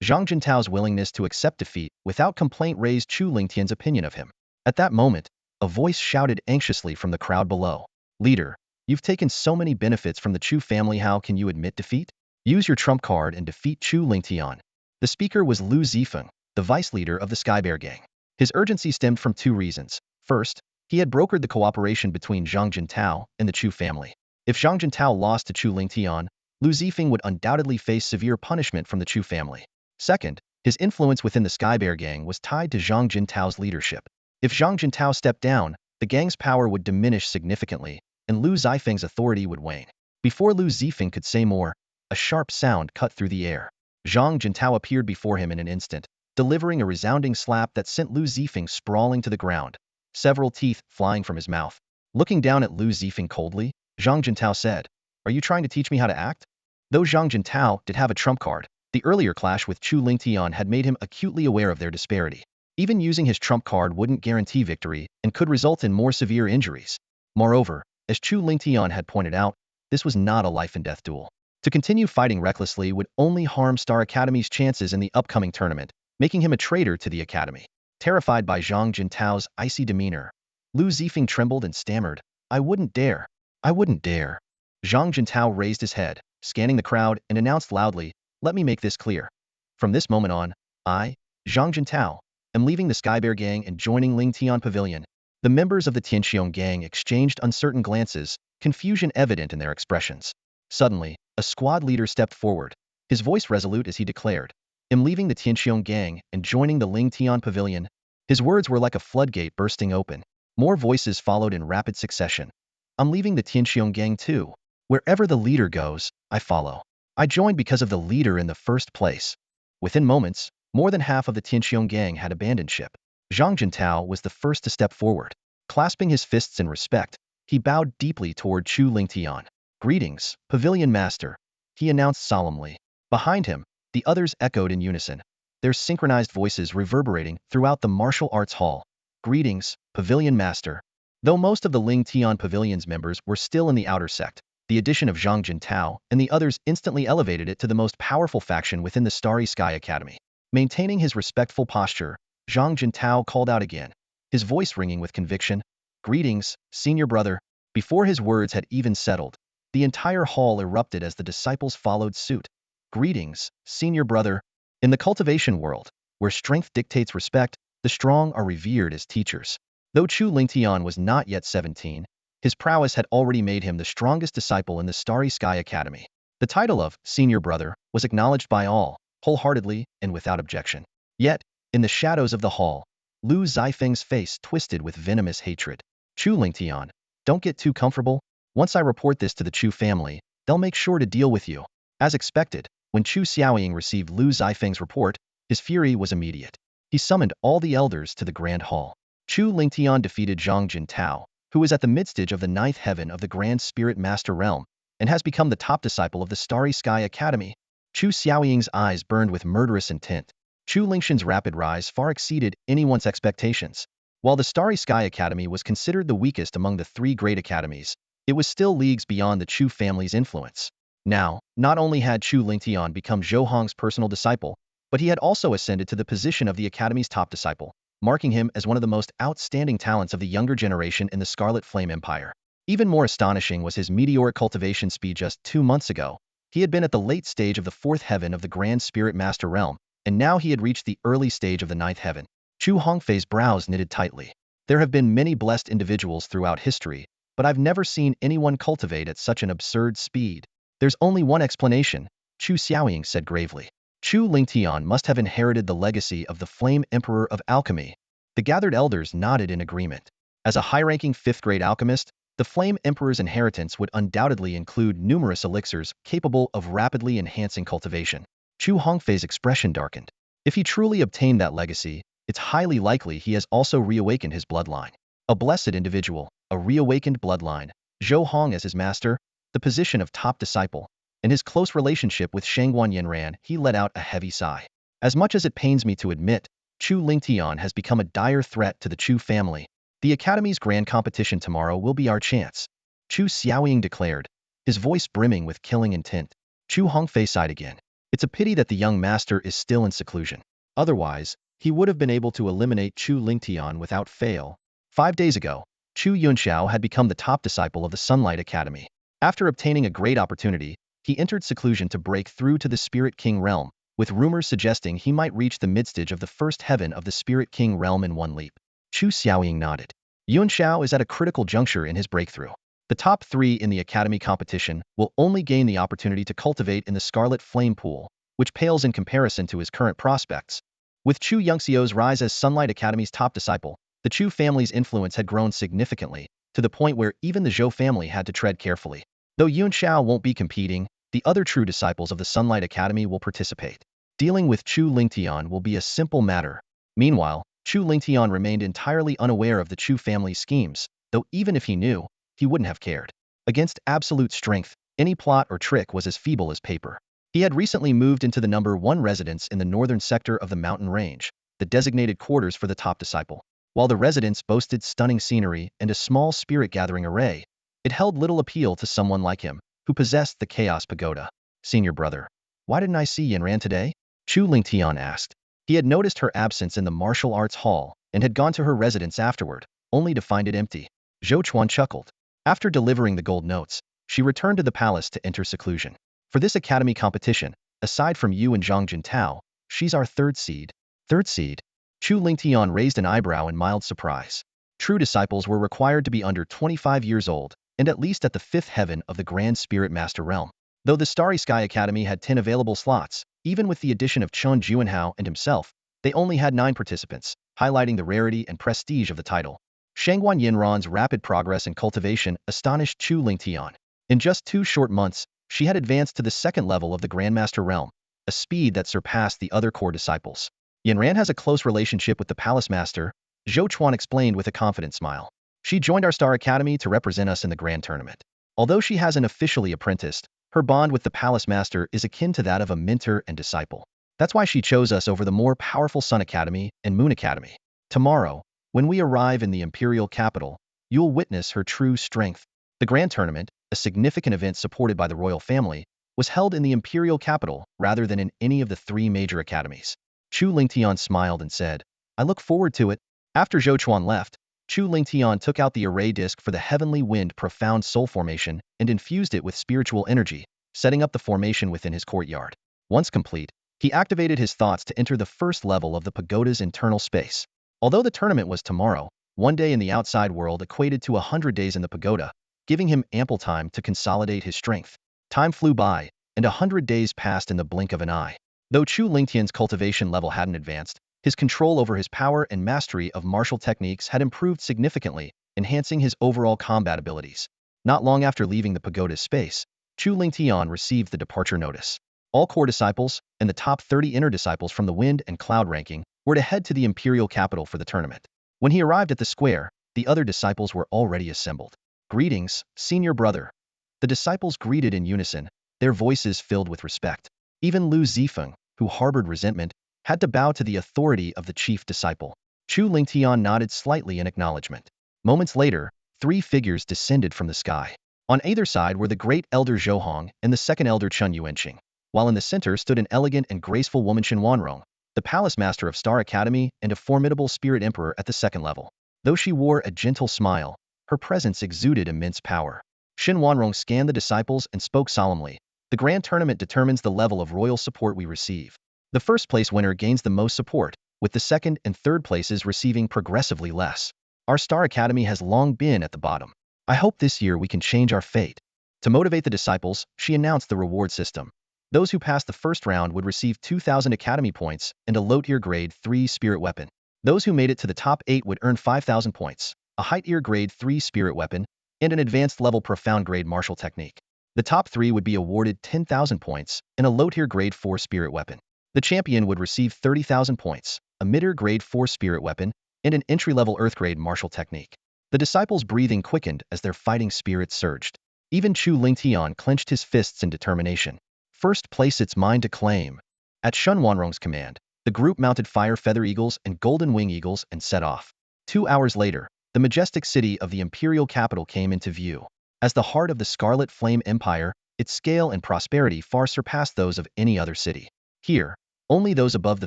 Zhang Jintao's willingness to accept defeat without complaint raised Chu Lingtian's opinion of him. At that moment, a voice shouted anxiously from the crowd below. Leader, you've taken so many benefits from the Chu family, how can you admit defeat? Use your trump card and defeat Chu Lingtian. The speaker was Lu Zifeng, the vice leader of the Sky Bear gang. His urgency stemmed from two reasons. First, he had brokered the cooperation between Zhang Jintao and the Chu family. If Zhang Jintao lost to Chu Lingtian, Lu Zifeng would undoubtedly face severe punishment from the Chu family. Second, his influence within the Sky Bear gang was tied to Zhang Jintao's leadership. If Zhang Jintao stepped down, the gang's power would diminish significantly, and Lu Zifeng's authority would wane. Before Lu Zifeng could say more, a sharp sound cut through the air. Zhang Jintao appeared before him in an instant, delivering a resounding slap that sent Lu Zifeng sprawling to the ground, several teeth flying from his mouth. Looking down at Lu Zifeng coldly, Zhang Jintao said, Are you trying to teach me how to act? Though Zhang Jintao did have a trump card, the earlier clash with Chu Lingtian had made him acutely aware of their disparity. Even using his trump card wouldn't guarantee victory and could result in more severe injuries. Moreover, as Chu Lingtian had pointed out, this was not a life-and-death duel. To continue fighting recklessly would only harm Star Academy's chances in the upcoming tournament, making him a traitor to the Academy. Terrified by Zhang Jintao's icy demeanor, Lu Zifeng trembled and stammered, I wouldn't dare. I wouldn't dare. Zhang Jintao raised his head, scanning the crowd, and announced loudly, Let me make this clear. From this moment on, I, Zhang Jintao, am leaving the Sky Bear gang and joining Ling Tian Pavilion. The members of the Tianxiong gang exchanged uncertain glances, confusion evident in their expressions. Suddenly, a squad leader stepped forward, his voice resolute as he declared, am leaving the Tianxiong gang and joining the Ling Tian Pavilion. His words were like a floodgate bursting open. More voices followed in rapid succession. I'm leaving the Tianxiong gang too. Wherever the leader goes, I follow. I joined because of the leader in the first place. Within moments, more than half of the Tianxiong gang had abandoned ship. Zhang Jintao was the first to step forward. Clasping his fists in respect, he bowed deeply toward Chu Lingtian. Greetings, Pavilion Master, he announced solemnly. Behind him, the others echoed in unison, their synchronized voices reverberating throughout the martial arts hall. Greetings, Pavilion Master. Though most of the Ling Tian Pavilion's members were still in the outer sect, the addition of Zhang Jintao and the others instantly elevated it to the most powerful faction within the Starry Sky Academy. Maintaining his respectful posture, Zhang Jintao called out again, his voice ringing with conviction, Greetings, senior brother. Before his words had even settled, the entire hall erupted as the disciples followed suit. Greetings, senior brother. In the cultivation world, where strength dictates respect, the strong are revered as teachers. Though Chu Lingtian was not yet 17, his prowess had already made him the strongest disciple in the Starry Sky Academy. The title of senior brother was acknowledged by all, wholeheartedly and without objection. Yet, in the shadows of the hall, Lu Zifeng's face twisted with venomous hatred. Chu Lingtian, don't get too comfortable. Once I report this to the Chu family, they'll make sure to deal with you. As expected, when Chu Xiaoying received Lu Zifeng's report, his fury was immediate. He summoned all the elders to the Grand Hall. Chu Lingtian defeated Zhang Jintao, who is at the midstage of the ninth heaven of the Grand Spirit Master Realm, and has become the top disciple of the Starry Sky Academy. Chu Xiaoying's eyes burned with murderous intent. Chu Lingshan's rapid rise far exceeded anyone's expectations. While the Starry Sky Academy was considered the weakest among the three great academies, it was still leagues beyond the Chu family's influence. Now, not only had Chu Lingtian become Zhou Hong's personal disciple, but he had also ascended to the position of the academy's top disciple, marking him as one of the most outstanding talents of the younger generation in the Scarlet Flame Empire. Even more astonishing was his meteoric cultivation speed. Just 2 months ago, he had been at the late stage of the fourth heaven of the Grand Spirit Master Realm, and now he had reached the early stage of the ninth heaven. Chu Hongfei's brows knitted tightly. There have been many blessed individuals throughout history, but I've never seen anyone cultivate at such an absurd speed. There's only one explanation, Chu Xiaoying said gravely. Chu Lingtian must have inherited the legacy of the Flame Emperor of Alchemy. The gathered elders nodded in agreement. As a high-ranking fifth-grade alchemist, the Flame Emperor's inheritance would undoubtedly include numerous elixirs capable of rapidly enhancing cultivation. Chu Hongfei's expression darkened. If he truly obtained that legacy, it's highly likely he has also reawakened his bloodline. A blessed individual, a reawakened bloodline, Zhou Hong as his master, the position of top disciple, and his close relationship with Shangguan Yanran, he let out a heavy sigh. As much as it pains me to admit, Chu Lingtian has become a dire threat to the Chu family. The Academy's grand competition tomorrow will be our chance, Chu Xiaoying declared, his voice brimming with killing intent. Chu Hongfei sighed again. It's a pity that the young master is still in seclusion. Otherwise, he would have been able to eliminate Chu Lingtian without fail. 5 days ago, Chu Yunxiao had become the top disciple of the Sunlight Academy. After obtaining a great opportunity, he entered seclusion to break through to the Spirit King realm, with rumors suggesting he might reach the midstage of the first heaven of the Spirit King realm in one leap. Chu Xiaoying nodded. Yunxiao is at a critical juncture in his breakthrough. The top 3 in the Academy competition will only gain the opportunity to cultivate in the Scarlet Flame Pool, which pales in comparison to his current prospects. With Chu Yunxiao's rise as Sunlight Academy's top disciple, the Chu family's influence had grown significantly, to the point where even the Zhou family had to tread carefully. Though Yunxiao won't be competing, the other true disciples of the Sunlight Academy will participate. Dealing with Chu Lingtian will be a simple matter. Meanwhile, Chu Lingtian remained entirely unaware of the Chu family's schemes, though even if he knew, he wouldn't have cared. Against absolute strength, any plot or trick was as feeble as paper. He had recently moved into the number 1 residence in the northern sector of the mountain range, the designated quarters for the top disciple. While the residence boasted stunning scenery and a small spirit-gathering array, it held little appeal to someone like him, who possessed the Chaos Pagoda. Senior brother, why didn't I see Yanran today? Chu Lingtian asked. He had noticed her absence in the martial arts hall and had gone to her residence afterward, only to find it empty. Zhou Chuan chuckled. After delivering the gold notes, she returned to the palace to enter seclusion. For this academy competition, aside from you and Zhang Jintao, she's our third seed. Third seed? Chu Lingtian raised an eyebrow in mild surprise. True disciples were required to be under 25 years old and at least at the 5th heaven of the Grand Spirit Master realm. Though the Starry Sky Academy had 10 available slots, even with the addition of Chun Juanhao and himself, they only had 9 participants, highlighting the rarity and prestige of the title. Shangguan Yinran's rapid progress in cultivation astonished Chu Lingtian. In just 2 short months, she had advanced to the 2nd level of the Grandmaster realm, a speed that surpassed the other core disciples. Yinran has a close relationship with the Palace Master, Zhou Chuan explained with a confident smile. She joined our Star Academy to represent us in the Grand Tournament. Although she hasn't officially apprenticed, her bond with the Palace Master is akin to that of a mentor and disciple. That's why she chose us over the more powerful Sun Academy and Moon Academy. Tomorrow, when we arrive in the Imperial capital, you'll witness her true strength. The Grand Tournament, a significant event supported by the royal family, was held in the Imperial capital rather than in any of the 3 major academies. Chu Lingtian smiled and said, I look forward to it. After Zhou Chuan left, Chu Lingtian took out the array disc for the Heavenly Wind Profound Soul Formation and infused it with spiritual energy, setting up the formation within his courtyard. Once complete, he activated his thoughts to enter the 1st level of the pagoda's internal space. Although the tournament was tomorrow, 1 day in the outside world equated to 100 days in the pagoda, giving him ample time to consolidate his strength. Time flew by, and 100 days passed in the blink of an eye. Though Chu Lingtian's cultivation level hadn't advanced, his control over his power and mastery of martial techniques had improved significantly, enhancing his overall combat abilities. Not long after leaving the pagoda's space, Chu Lingtian received the departure notice. All core disciples, and the top 30 inner disciples from the Wind and Cloud ranking, were to head to the Imperial capital for the tournament. When he arrived at the square, the other disciples were already assembled. Greetings, senior brother. The disciples greeted in unison, their voices filled with respect. Even Lu Zifeng, who harbored resentment, had to bow to the authority of the chief disciple. Chu Lingtian nodded slightly in acknowledgement. Moments later, 3 figures descended from the sky. On either side were the great elder Zhou and the 2nd elder Chun Yuanqing, while in the center stood an elegant and graceful woman Shen Wanrong, the Palace Master of Star Academy and a formidable Spirit Emperor at the 2nd level. Though she wore a gentle smile, her presence exuded immense power. Shen Wanrong scanned the disciples and spoke solemnly. The Grand Tournament determines the level of royal support we receive. The 1st place winner gains the most support, with the 2nd and 3rd places receiving progressively less. Our Star Academy has long been at the bottom. I hope this year we can change our fate. To motivate the disciples, she announced the reward system. Those who passed the 1st round would receive 2,000 Academy points and a low-tier grade 3 spirit weapon. Those who made it to the top 8 would earn 5,000 points, a high-tier grade 3 spirit weapon, and an advanced level profound grade martial technique. The top 3 would be awarded 10,000 points and a low-tier grade 4 spirit weapon. The champion would receive 30,000 points, a mid-tier grade 4 spirit weapon, and an entry-level earth grade martial technique. The disciples' breathing quickened as their fighting spirits surged. Even Chu Lingtian clenched his fists in determination. 1st place it's mine to claim. At Shun Wanrong's command, the group mounted fire feather eagles and golden wing eagles and set off. 2 hours later, the majestic city of the imperial capital came into view. As the heart of the Scarlet Flame Empire, its scale and prosperity far surpassed those of any other city. Here, only those above the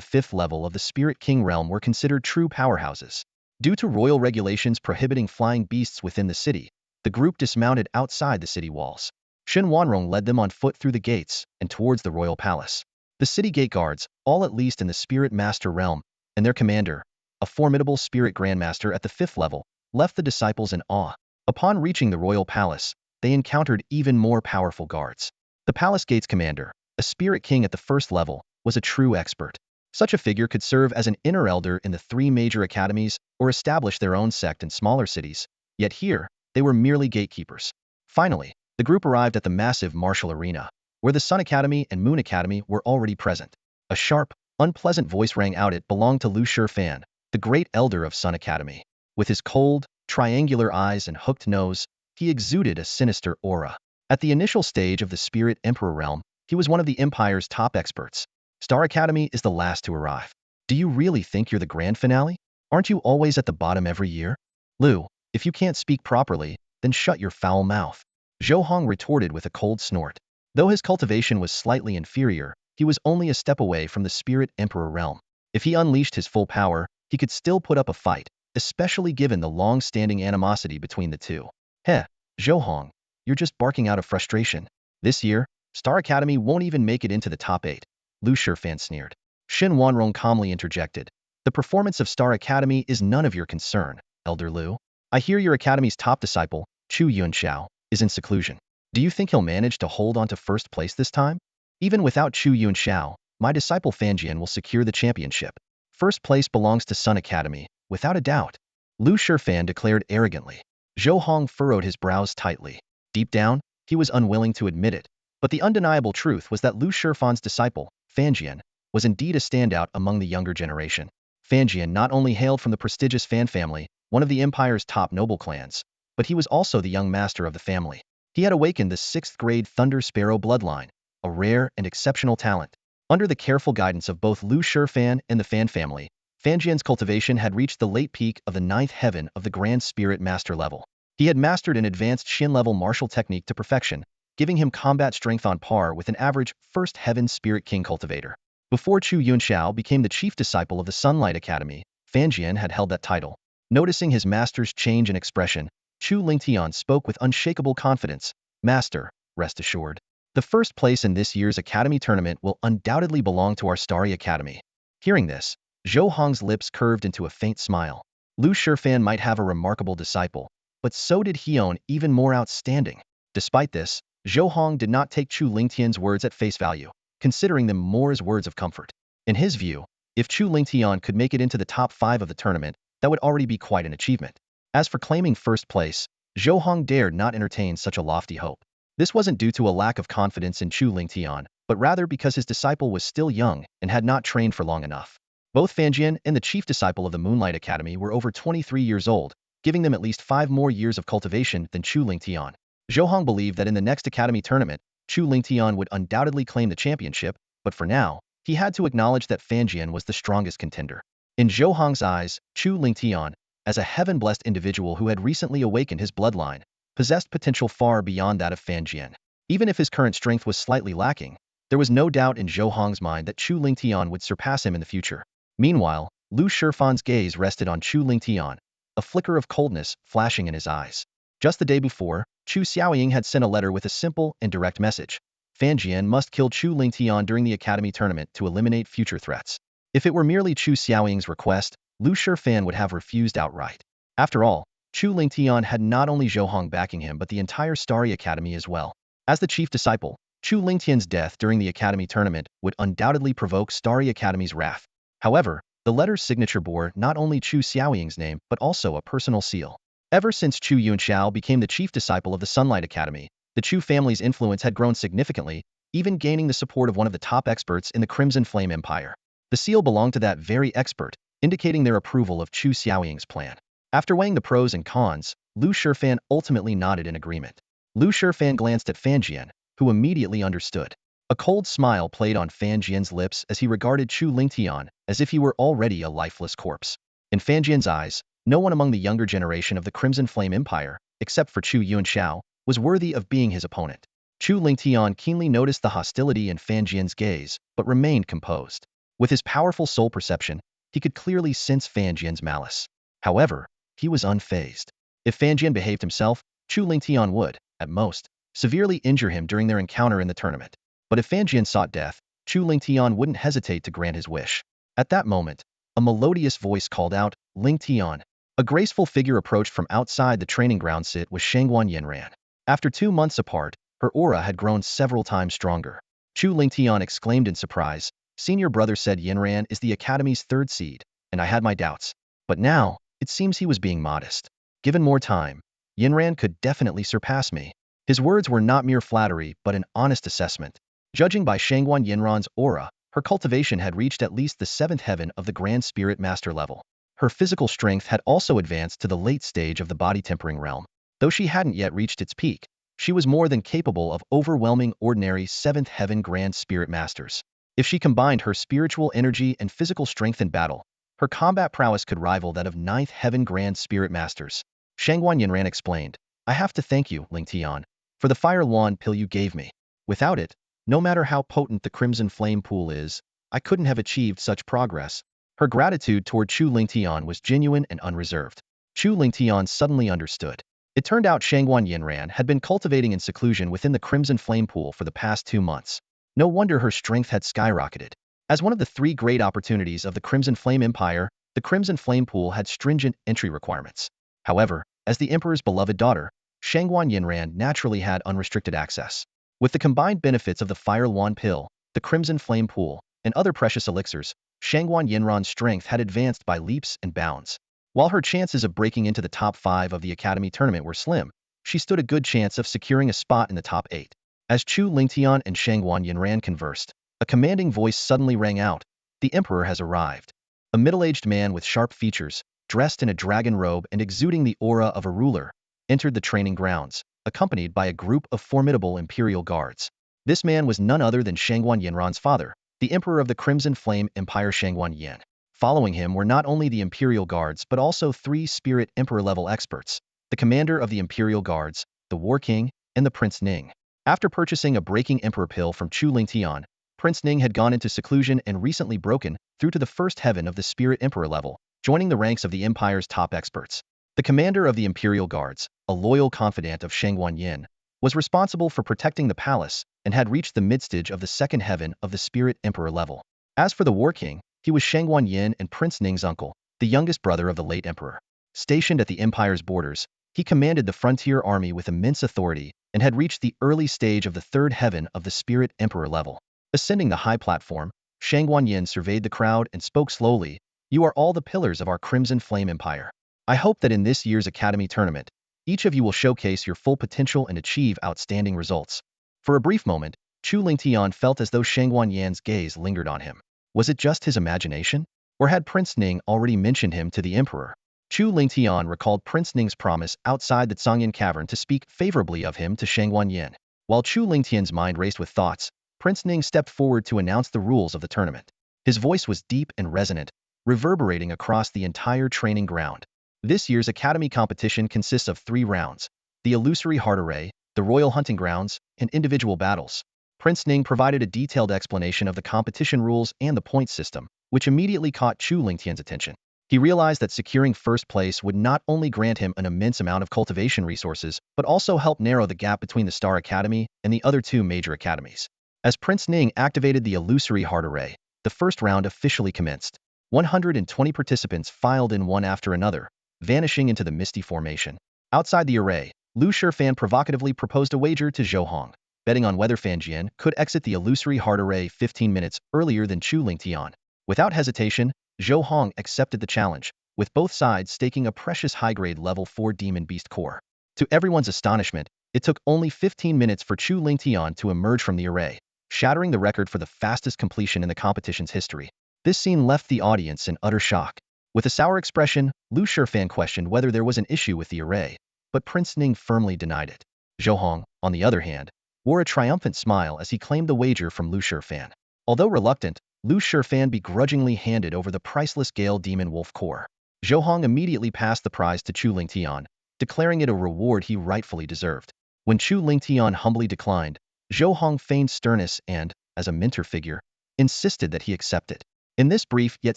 5th level of the Spirit King realm were considered true powerhouses. Due to royal regulations prohibiting flying beasts within the city, the group dismounted outside the city walls. Shen Wanrong led them on foot through the gates and towards the royal palace. The city gate guards, all at least in the Spirit Master realm, and their commander, a formidable Spirit Grandmaster at the 5th level, left the disciples in awe. Upon reaching the royal palace, they encountered even more powerful guards. The palace gate's commander, a Spirit King at the 1st level, was a true expert. Such a figure could serve as an inner elder in the 3 major academies or establish their own sect in smaller cities, yet here, they were merely gatekeepers. Finally, the group arrived at the massive martial arena, where the Sun Academy and Moon Academy were already present. A sharp, unpleasant voice rang out. It belonged to Lu Shifan, the great elder of Sun Academy. With his cold, triangular eyes and hooked nose, he exuded a sinister aura. At the initial stage of the Spirit Emperor realm, he was one of the Empire's top experts. Star Academy is the last to arrive. Do you really think you're the grand finale? Aren't you always at the bottom every year? Lu, if you can't speak properly, then shut your foul mouth. Zhou Hong retorted with a cold snort. Though his cultivation was slightly inferior, he was only a step away from the Spirit Emperor realm. If he unleashed his full power, he could still put up a fight, especially given the long-standing animosity between the two. Heh, Zhou Hong, you're just barking out of frustration. This year, Star Academy won't even make it into the top 8. Lu Shifan sneered. Shen Wanrong calmly interjected. The performance of Star Academy is none of your concern, Elder Lu. I hear your academy's top disciple, Chu Yunxiao, is in seclusion. Do you think he'll manage to hold on to 1st place this time? Even without Chu Yunxiao, my disciple Fanjian will secure the championship. 1st place belongs to Sun Academy, without a doubt. Lu Shifan declared arrogantly. Zhou Hong furrowed his brows tightly. Deep down, he was unwilling to admit it. But the undeniable truth was that Lu Shifan's disciple, Fanjian, was indeed a standout among the younger generation. Fanjian not only hailed from the prestigious Fan family, one of the Empire's top noble clans, but he was also the young master of the family. He had awakened the 6th grade Thunder Sparrow bloodline, a rare and exceptional talent. Under the careful guidance of both Lu Shifan and the Fan family, Fanjian's cultivation had reached the late peak of the 9th heaven of the Grand Spirit Master level. He had mastered an advanced Shin-level martial technique to perfection, giving him combat strength on par with an average 1st Heaven Spirit King cultivator. Before Chu Yunxiao became the chief disciple of the Sunlight Academy, Fanjian had held that title. Noticing his master's change in expression, Chu Lingtian spoke with unshakable confidence. Master, rest assured. The 1st place in this year's Academy tournament will undoubtedly belong to our Starry Academy. Hearing this, Zhou Hong's lips curved into a faint smile. Lu Shifan might have a remarkable disciple, but so did Heon, even more outstanding. Despite this, Zhou Hong did not take Chu Lingtian's words at face value, considering them more as words of comfort. In his view, if Chu Lingtian could make it into the top 5 of the tournament, that would already be quite an achievement. As for claiming 1st place, Zhou Hong dared not entertain such a lofty hope. This wasn't due to a lack of confidence in Chu Lingtian, but rather because his disciple was still young and had not trained for long enough. Both Fanjian and the chief disciple of the Moonlight Academy were over 23 years old, giving them at least 5 more years of cultivation than Chu Lingtian. Zhou Hong believed that in the next Academy tournament, Chu Lingtian would undoubtedly claim the championship, but for now, he had to acknowledge that Fanjian was the strongest contender. In Zhou Hong's eyes, Chu Lingtian, as a heaven-blessed individual who had recently awakened his bloodline, possessed potential far beyond that of Fanjian. Even if his current strength was slightly lacking, there was no doubt in Zhou Hong's mind that Chu Lingtian would surpass him in the future. Meanwhile, Lu Shifan's gaze rested on Chu Lingtian, a flicker of coldness flashing in his eyes. Just the day before, Chu Xiaoying had sent a letter with a simple and direct message. Fanjian must kill Chu Lingtian during the Academy tournament to eliminate future threats. If it were merely Chu Xiaoying's request, Lu Shifan would have refused outright. After all, Chu Lingtian had not only Zhou Hong backing him but the entire Starry Academy as well. As the chief disciple, Chu Lingtian's death during the Academy tournament would undoubtedly provoke Starry Academy's wrath. However, the letter's signature bore not only Chu Xiaoying's name but also a personal seal. Ever since Chu Yunxiao became the chief disciple of the Sunlight Academy, the Chu family's influence had grown significantly, even gaining the support of one of the top experts in the Crimson Flame Empire. The seal belonged to that very expert, indicating their approval of Chu Xiaoying's plan. After weighing the pros and cons, Lu Shifan ultimately nodded in agreement. Lu Shifan glanced at Fanjian, who immediately understood. A cold smile played on Fanjian's lips as he regarded Chu Lingtian as if he were already a lifeless corpse. In Fanjian's eyes, No one among the younger generation of the Crimson Flame Empire, except for Chu Yuanxiao, was worthy of being his opponent. Chu Lingtian keenly noticed the hostility in Fan Jian's gaze, but remained composed. With his powerful soul perception, he could clearly sense Fan Jian's malice. However, he was unfazed. If Fan Jian behaved himself, Chu Lingtian would, at most, severely injure him during their encounter in the tournament. But if Fan Jian sought death, Chu Lingtian wouldn't hesitate to grant his wish. At that moment, a melodious voice called out, "Lingtian." A graceful figure approached from outside the training ground. It was Shangguan Yinran. After 2 months apart, her aura had grown several times stronger. Chu Lingtian exclaimed in surprise. Senior brother said Yinran is the Academy's 3rd seed, and I had my doubts. But now, it seems he was being modest. Given more time, Yinran could definitely surpass me. His words were not mere flattery, but an honest assessment. Judging by Shangguan Yinran's aura, her cultivation had reached at least the 7th heaven of the Grand Spirit Master level. Her physical strength had also advanced to the late stage of the body tempering realm. Though she hadn't yet reached its peak, she was more than capable of overwhelming ordinary 7th heaven Grand Spirit Masters. If she combined her spiritual energy and physical strength in battle, her combat prowess could rival that of 9th heaven Grand Spirit Masters. Shangguan Yinran explained, I have to thank you, Lingtian, for the fire luan pill you gave me. Without it, no matter how potent the Crimson Flame Pool is, I couldn't have achieved such progress. Her gratitude toward Chu Lingtian was genuine and unreserved. Chu Lingtian suddenly understood. It turned out Shangguan Yinran had been cultivating in seclusion within the Crimson Flame Pool for the past 2 months. No wonder her strength had skyrocketed. As one of the 3 great opportunities of the Crimson Flame Empire, the Crimson Flame Pool had stringent entry requirements. However, as the Emperor's beloved daughter, Shangguan Yinran naturally had unrestricted access. With the combined benefits of the Fire Luan Pill, the Crimson Flame Pool, and other precious elixirs, Shangguan Yinran's strength had advanced by leaps and bounds. While her chances of breaking into the top 5 of the Academy tournament were slim, she stood a good chance of securing a spot in the top 8. As Chu Lingtian and Shangguan Yinran conversed, a commanding voice suddenly rang out, "The Emperor has arrived." A middle-aged man with sharp features, dressed in a dragon robe and exuding the aura of a ruler, entered the training grounds, accompanied by a group of formidable imperial guards. This man was none other than Shangguan Yinran's father, the Emperor of the Crimson Flame Empire Shangguan Yin. Following him were not only the Imperial Guards but also 3 Spirit Emperor-level experts, the commander of the Imperial Guards, the War King, and the Prince Ning. After purchasing a Breaking Emperor pill from Chu Lingtian, Prince Ning had gone into seclusion and recently broken through to the 1st heaven of the Spirit Emperor level, joining the ranks of the Empire's top experts. The commander of the Imperial Guards, a loyal confidant of Shangguan Yin, was responsible for protecting the palace and had reached the mid-stage of the 2nd heaven of the Spirit Emperor level. As for the War King, he was Shangguan Yin and Prince Ning's uncle, the youngest brother of the late emperor. Stationed at the Empire's borders, he commanded the frontier army with immense authority and had reached the early stage of the 3rd heaven of the Spirit Emperor level. Ascending the high platform, Shangguan Yin surveyed the crowd and spoke slowly, "You are all the pillars of our Crimson Flame Empire. I hope that in this year's Academy tournament, each of you will showcase your full potential and achieve outstanding results." For a brief moment, Chu Lingtian felt as though Shangguan Yan's gaze lingered on him. Was it just his imagination? Or had Prince Ning already mentioned him to the Emperor? Chu Lingtian recalled Prince Ning's promise outside the Tsangyan Cavern to speak favorably of him to Shangguan Yin. While Chu Lingtian's mind raced with thoughts, Prince Ning stepped forward to announce the rules of the tournament. His voice was deep and resonant, reverberating across the entire training ground. This year's Academy competition consists of 3 rounds: the Illusory Heart Array, the Royal Hunting Grounds, and individual battles. Prince Ning provided a detailed explanation of the competition rules and the point system, which immediately caught Chu Lingtian's attention. He realized that securing 1st place would not only grant him an immense amount of cultivation resources, but also help narrow the gap between the Star Academy and the other 2 major academies. As Prince Ning activated the Illusory Heart Array, the 1st round officially commenced. 120 participants filed in one after another, vanishing into the misty formation. Outside the array, Lu Shifan provocatively proposed a wager to Zhou Hong, betting on whether Fan Jian could exit the Illusory Heart Array 15 minutes earlier than Chu Lingtian. Without hesitation, Zhou Hong accepted the challenge, with both sides staking a precious high-grade level 4 Demon Beast core. To everyone's astonishment, it took only 15 minutes for Chu Lingtian to emerge from the array, shattering the record for the fastest completion in the competition's history. This scene left the audience in utter shock. With a sour expression, Lu Shifan questioned whether there was an issue with the array, but Prince Ning firmly denied it. Zhou Hong, on the other hand, wore a triumphant smile as he claimed the wager from Lu Shifan. Although reluctant, Lu Shifan begrudgingly handed over the priceless Gale Demon Wolf core. Zhou Hong immediately passed the prize to Chu Lingtian, declaring it a reward he rightfully deserved. When Chu Lingtian humbly declined, Zhou Hong feigned sternness and, as a mentor figure, insisted that he accept it. In this brief yet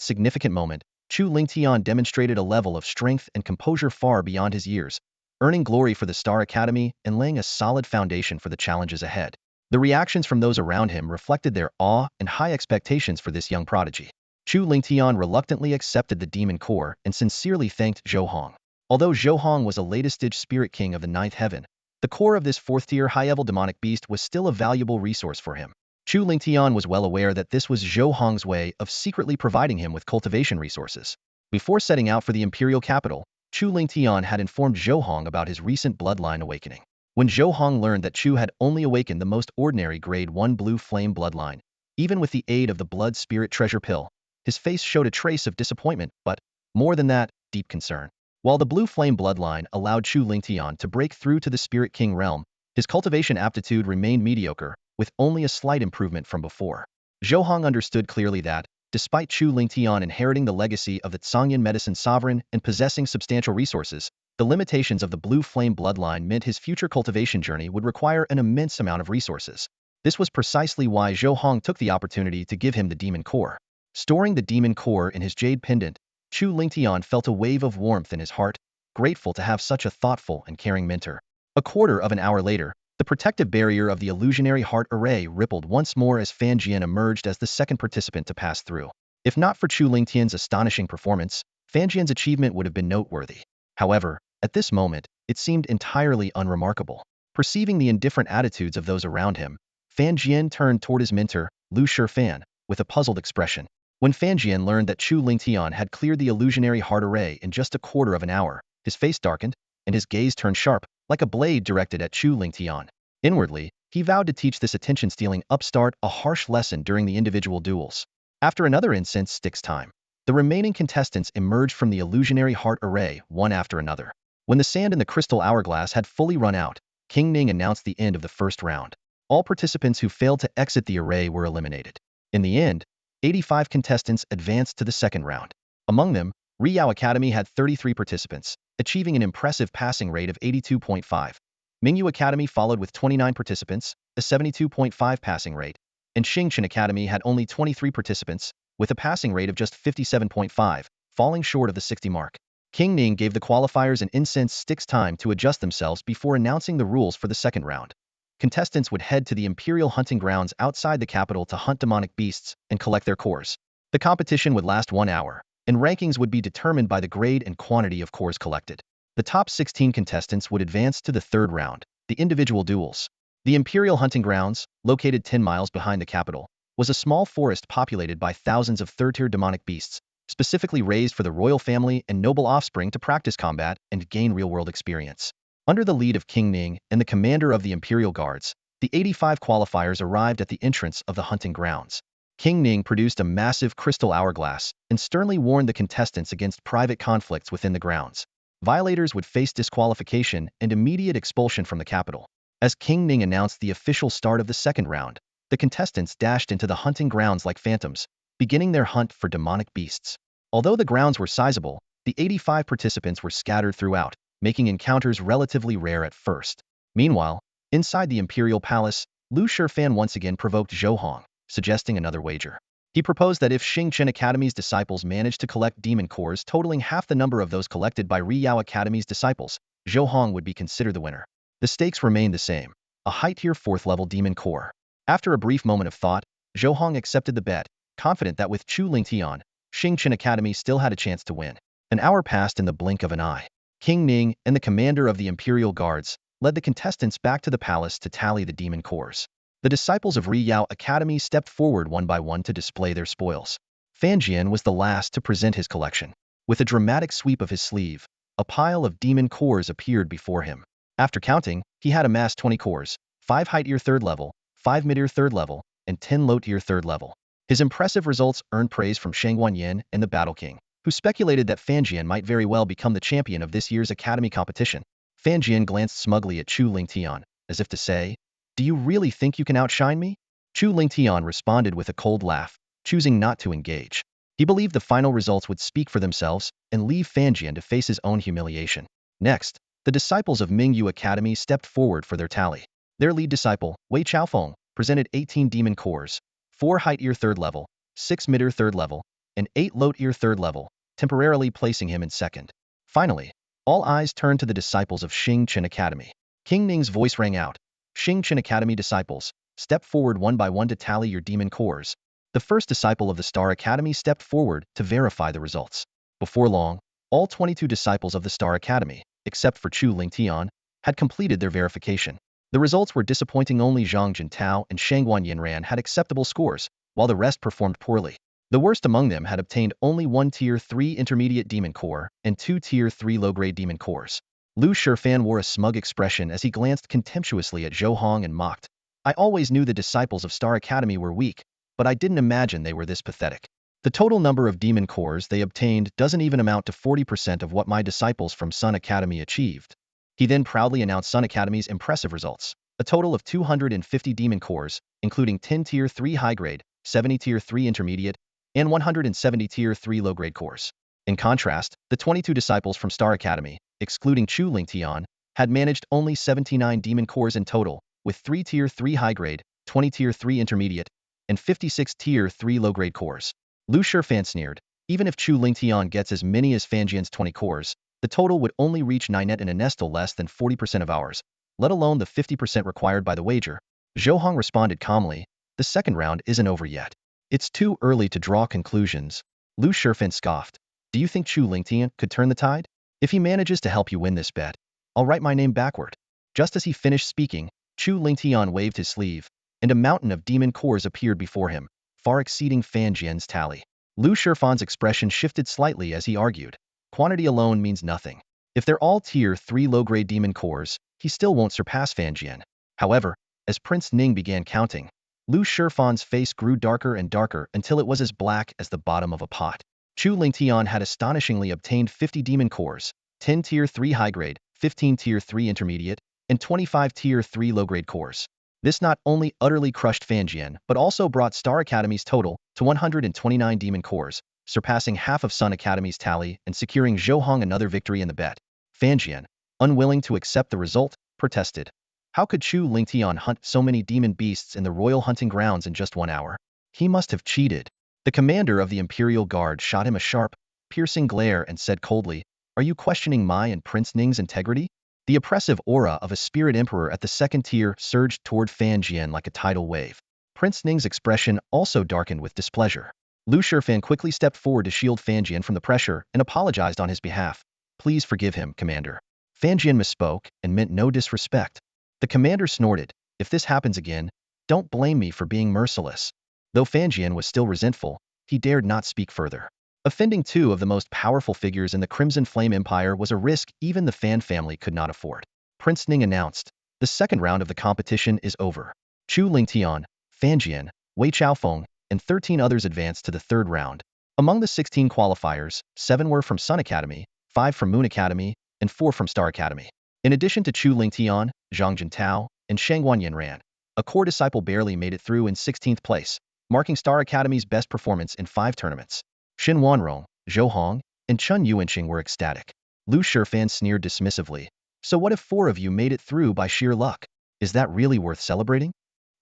significant moment, Chu Lingtian demonstrated a level of strength and composure far beyond his years, earning glory for the Star Academy and laying a solid foundation for the challenges ahead. The reactions from those around him reflected their awe and high expectations for this young prodigy. Chu Lingtian reluctantly accepted the demon core and sincerely thanked Zhou Hong. Although Zhou Hong was a latest-stage spirit king of the ninth heaven, the core of this fourth-tier high-level demonic beast was still a valuable resource for him. Chu Lingtian was well aware that this was Zhou Hong's way of secretly providing him with cultivation resources. Before setting out for the imperial capital, Chu Lingtian had informed Zhou Hong about his recent bloodline awakening. When Zhou Hong learned that Chu had only awakened the most ordinary grade 1 blue flame bloodline, even with the aid of the blood spirit treasure pill, his face showed a trace of disappointment, but, more than that, deep concern. While the blue flame bloodline allowed Chu Lingtian to break through to the Spirit King realm, his cultivation aptitude remained mediocre, with only a slight improvement from before. Zhou Hong understood clearly that, despite Chu Lingtian inheriting the legacy of the Tsangyan medicine sovereign and possessing substantial resources, the limitations of the blue flame bloodline meant his future cultivation journey would require an immense amount of resources. This was precisely why Zhou Hong took the opportunity to give him the demon core. Storing the demon core in his jade pendant, Chu Lingtian felt a wave of warmth in his heart, grateful to have such a thoughtful and caring mentor. A quarter of an hour later, the protective barrier of the illusionary heart array rippled once more as Fan Jian emerged as the second participant to pass through. If not for Chu Lingtian's astonishing performance, Fan Jian's achievement would have been noteworthy. However, at this moment, it seemed entirely unremarkable. Perceiving the indifferent attitudes of those around him, Fan Jian turned toward his mentor, Lu Shifan, with a puzzled expression. When Fan Jian learned that Chu Lingtian had cleared the illusionary heart array in just a quarter of an hour, his face darkened, and his gaze turned sharp, like a blade directed at Chu Lingtian. Inwardly, he vowed to teach this attention-stealing upstart a harsh lesson during the individual duels. After another incense stick's time, the remaining contestants emerged from the illusionary heart array one after another. When the sand in the crystal hourglass had fully run out, King Ning announced the end of the first round. All participants who failed to exit the array were eliminated. In the end, 85 contestants advanced to the second round. Among them, Riyao Academy had 33 participants, achieving an impressive passing rate of 82.5. Mingyu Academy followed with 29 participants, a 72.5 passing rate, and Xingchen Academy had only 23 participants, with a passing rate of just 57.5, falling short of the 60 mark. King Ning gave the qualifiers an incense stick's time to adjust themselves before announcing the rules for the second round. Contestants would head to the Imperial hunting grounds outside the capital to hunt demonic beasts and collect their cores. The competition would last 1 hour, and rankings would be determined by the grade and quantity of cores collected. The top 16 contestants would advance to the third round, the individual duels. The Imperial hunting grounds, located 10 miles behind the capital, was a small forest populated by thousands of third-tier demonic beasts, specifically raised for the royal family and noble offspring to practice combat and gain real-world experience. Under the lead of King Ning and the commander of the Imperial Guards, the 85 qualifiers arrived at the entrance of the hunting grounds. King Ning produced a massive crystal hourglass and sternly warned the contestants against private conflicts within the grounds. Violators would face disqualification and immediate expulsion from the capital. As King Ning announced the official start of the second round, the contestants dashed into the hunting grounds like phantoms, beginning their hunt for demonic beasts. Although the grounds were sizable, the 85 participants were scattered throughout, making encounters relatively rare at first. Meanwhile, inside the Imperial Palace, Lu Shifan once again provoked Zhou Hong, suggesting another wager. He proposed that if Xingchen Academy's disciples managed to collect demon cores totaling half the number of those collected by Riyao Academy's disciples, Zhou Hong would be considered the winner. The stakes remained the same, a high-tier 4th-level demon core. After a brief moment of thought, Zhou Hong accepted the bet, confident that with Chu Lingtian, Xingchen Academy still had a chance to win. An hour passed in the blink of an eye. King Ning and the commander of the Imperial Guards led the contestants back to the palace to tally the demon cores. The disciples of Riyao Academy stepped forward one by one to display their spoils. Fan Jian was the last to present his collection. With a dramatic sweep of his sleeve, a pile of demon cores appeared before him. After counting, he had amassed 20 cores, 5 high-tier 3rd level, 5 mid-tier 3rd level, and 10 low-tier 3rd level. His impressive results earned praise from Shangguan Yin and the Battle King, who speculated that Fan Jian might very well become the champion of this year's academy competition. Fan Jian glanced smugly at Chu Lingtian, as if to say, "Do you really think you can outshine me?" Chu Lingtian responded with a cold laugh, choosing not to engage. He believed the final results would speak for themselves and leave Fanjian to face his own humiliation. Next, the disciples of Mingyu Academy stepped forward for their tally. Their lead disciple, Wei Chaofeng, presented 18 demon cores, 4 height ear 3rd level, 6 mid-ear 3rd level, and 8 low ear 3rd level, temporarily placing him in second. Finally, all eyes turned to the disciples of Xing Chen Academy. King Ning's voice rang out. Xing Chen Academy disciples, step forward one by one to tally your demon cores. The first disciple of the Star Academy stepped forward to verify the results. Before long, all 22 disciples of the Star Academy, except for Chu Lingtian, had completed their verification. The results were disappointing. Only Zhang Jintao and Shangguan Yinran had acceptable scores, while the rest performed poorly. The worst among them had obtained only 1 Tier 3 intermediate demon core and 2 Tier 3 low-grade demon cores. Lu Shifan wore a smug expression as he glanced contemptuously at Zhou Hong and mocked. I always knew the disciples of Star Academy were weak, but I didn't imagine they were this pathetic. The total number of demon cores they obtained doesn't even amount to 40% of what my disciples from Sun Academy achieved. He then proudly announced Sun Academy's impressive results. A total of 250 demon cores, including 10 Tier 3 high-grade, 70 Tier 3 intermediate, and 170 Tier 3 low-grade cores. In contrast, the 22 disciples from Star Academy, excluding Chu Lingtian, had managed only 79 demon cores in total, with 3 Tier 3 high-grade, 20 Tier 3 intermediate, and 56 Tier 3 low-grade cores. Lu Shifan sneered. Even if Chu Lingtian gets as many as Fanjian's 20 cores, the total would only reach Ninet and Anestal less than 40% of ours, let alone the 50% required by the wager. Zhou Hong responded calmly, the second round isn't over yet. It's too early to draw conclusions. Lu Shifan scoffed. Do you think Chu Lingtian could turn the tide? If he manages to help you win this bet, I'll write my name backward. Just as he finished speaking, Chu Lingtian waved his sleeve, and a mountain of demon cores appeared before him, far exceeding Fan Jian's tally. Lu Shifan's expression shifted slightly as he argued. Quantity alone means nothing. If they're all Tier 3 low-grade demon cores, he still won't surpass Fan Jian. However, as Prince Ning began counting, Lu Shifan's face grew darker and darker until it was as black as the bottom of a pot. Chu Lingtian had astonishingly obtained 50 demon cores, 10 Tier 3 high-grade, 15 Tier 3 intermediate, and 25 Tier 3 low-grade cores. This not only utterly crushed Fanjian, but also brought Star Academy's total to 129 demon cores, surpassing half of Sun Academy's tally and securing Zhou Hong another victory in the bet. Fanjian, unwilling to accept the result, protested. How could Chu Lingtian hunt so many demon beasts in the royal hunting grounds in just 1 hour? He must have cheated. The commander of the Imperial Guard shot him a sharp, piercing glare and said coldly, Are you questioning my and Prince Ning's integrity? The oppressive aura of a spirit emperor at the second tier surged toward Fanjian like a tidal wave. Prince Ning's expression also darkened with displeasure. Lu Shifan quickly stepped forward to shield Fanjian from the pressure and apologized on his behalf. Please forgive him, Commander. Fanjian misspoke and meant no disrespect. The commander snorted. If this happens again, don't blame me for being merciless. Though Fanjian was still resentful, he dared not speak further. Offending 2 of the most powerful figures in the Crimson Flame Empire was a risk even the Fan family could not afford. Prince Ning announced, the second round of the competition is over. Chu Lingtian, Fanjian, Wei Chaofeng, and 13 others advanced to the third round. Among the 16 qualifiers, 7 were from Sun Academy, 5 from Moon Academy, and 4 from Star Academy. In addition to Chu Lingtian, Zhang Jintao, and Shangguan Yinran, a core disciple barely made it through in 16th place, marking Star Academy's best performance in 5 tournaments. Xin Wanrong, Zhou Hong, and Chun Yuanqing were ecstatic. Lu Shifan sneered dismissively. So what if 4 of you made it through by sheer luck? Is that really worth celebrating?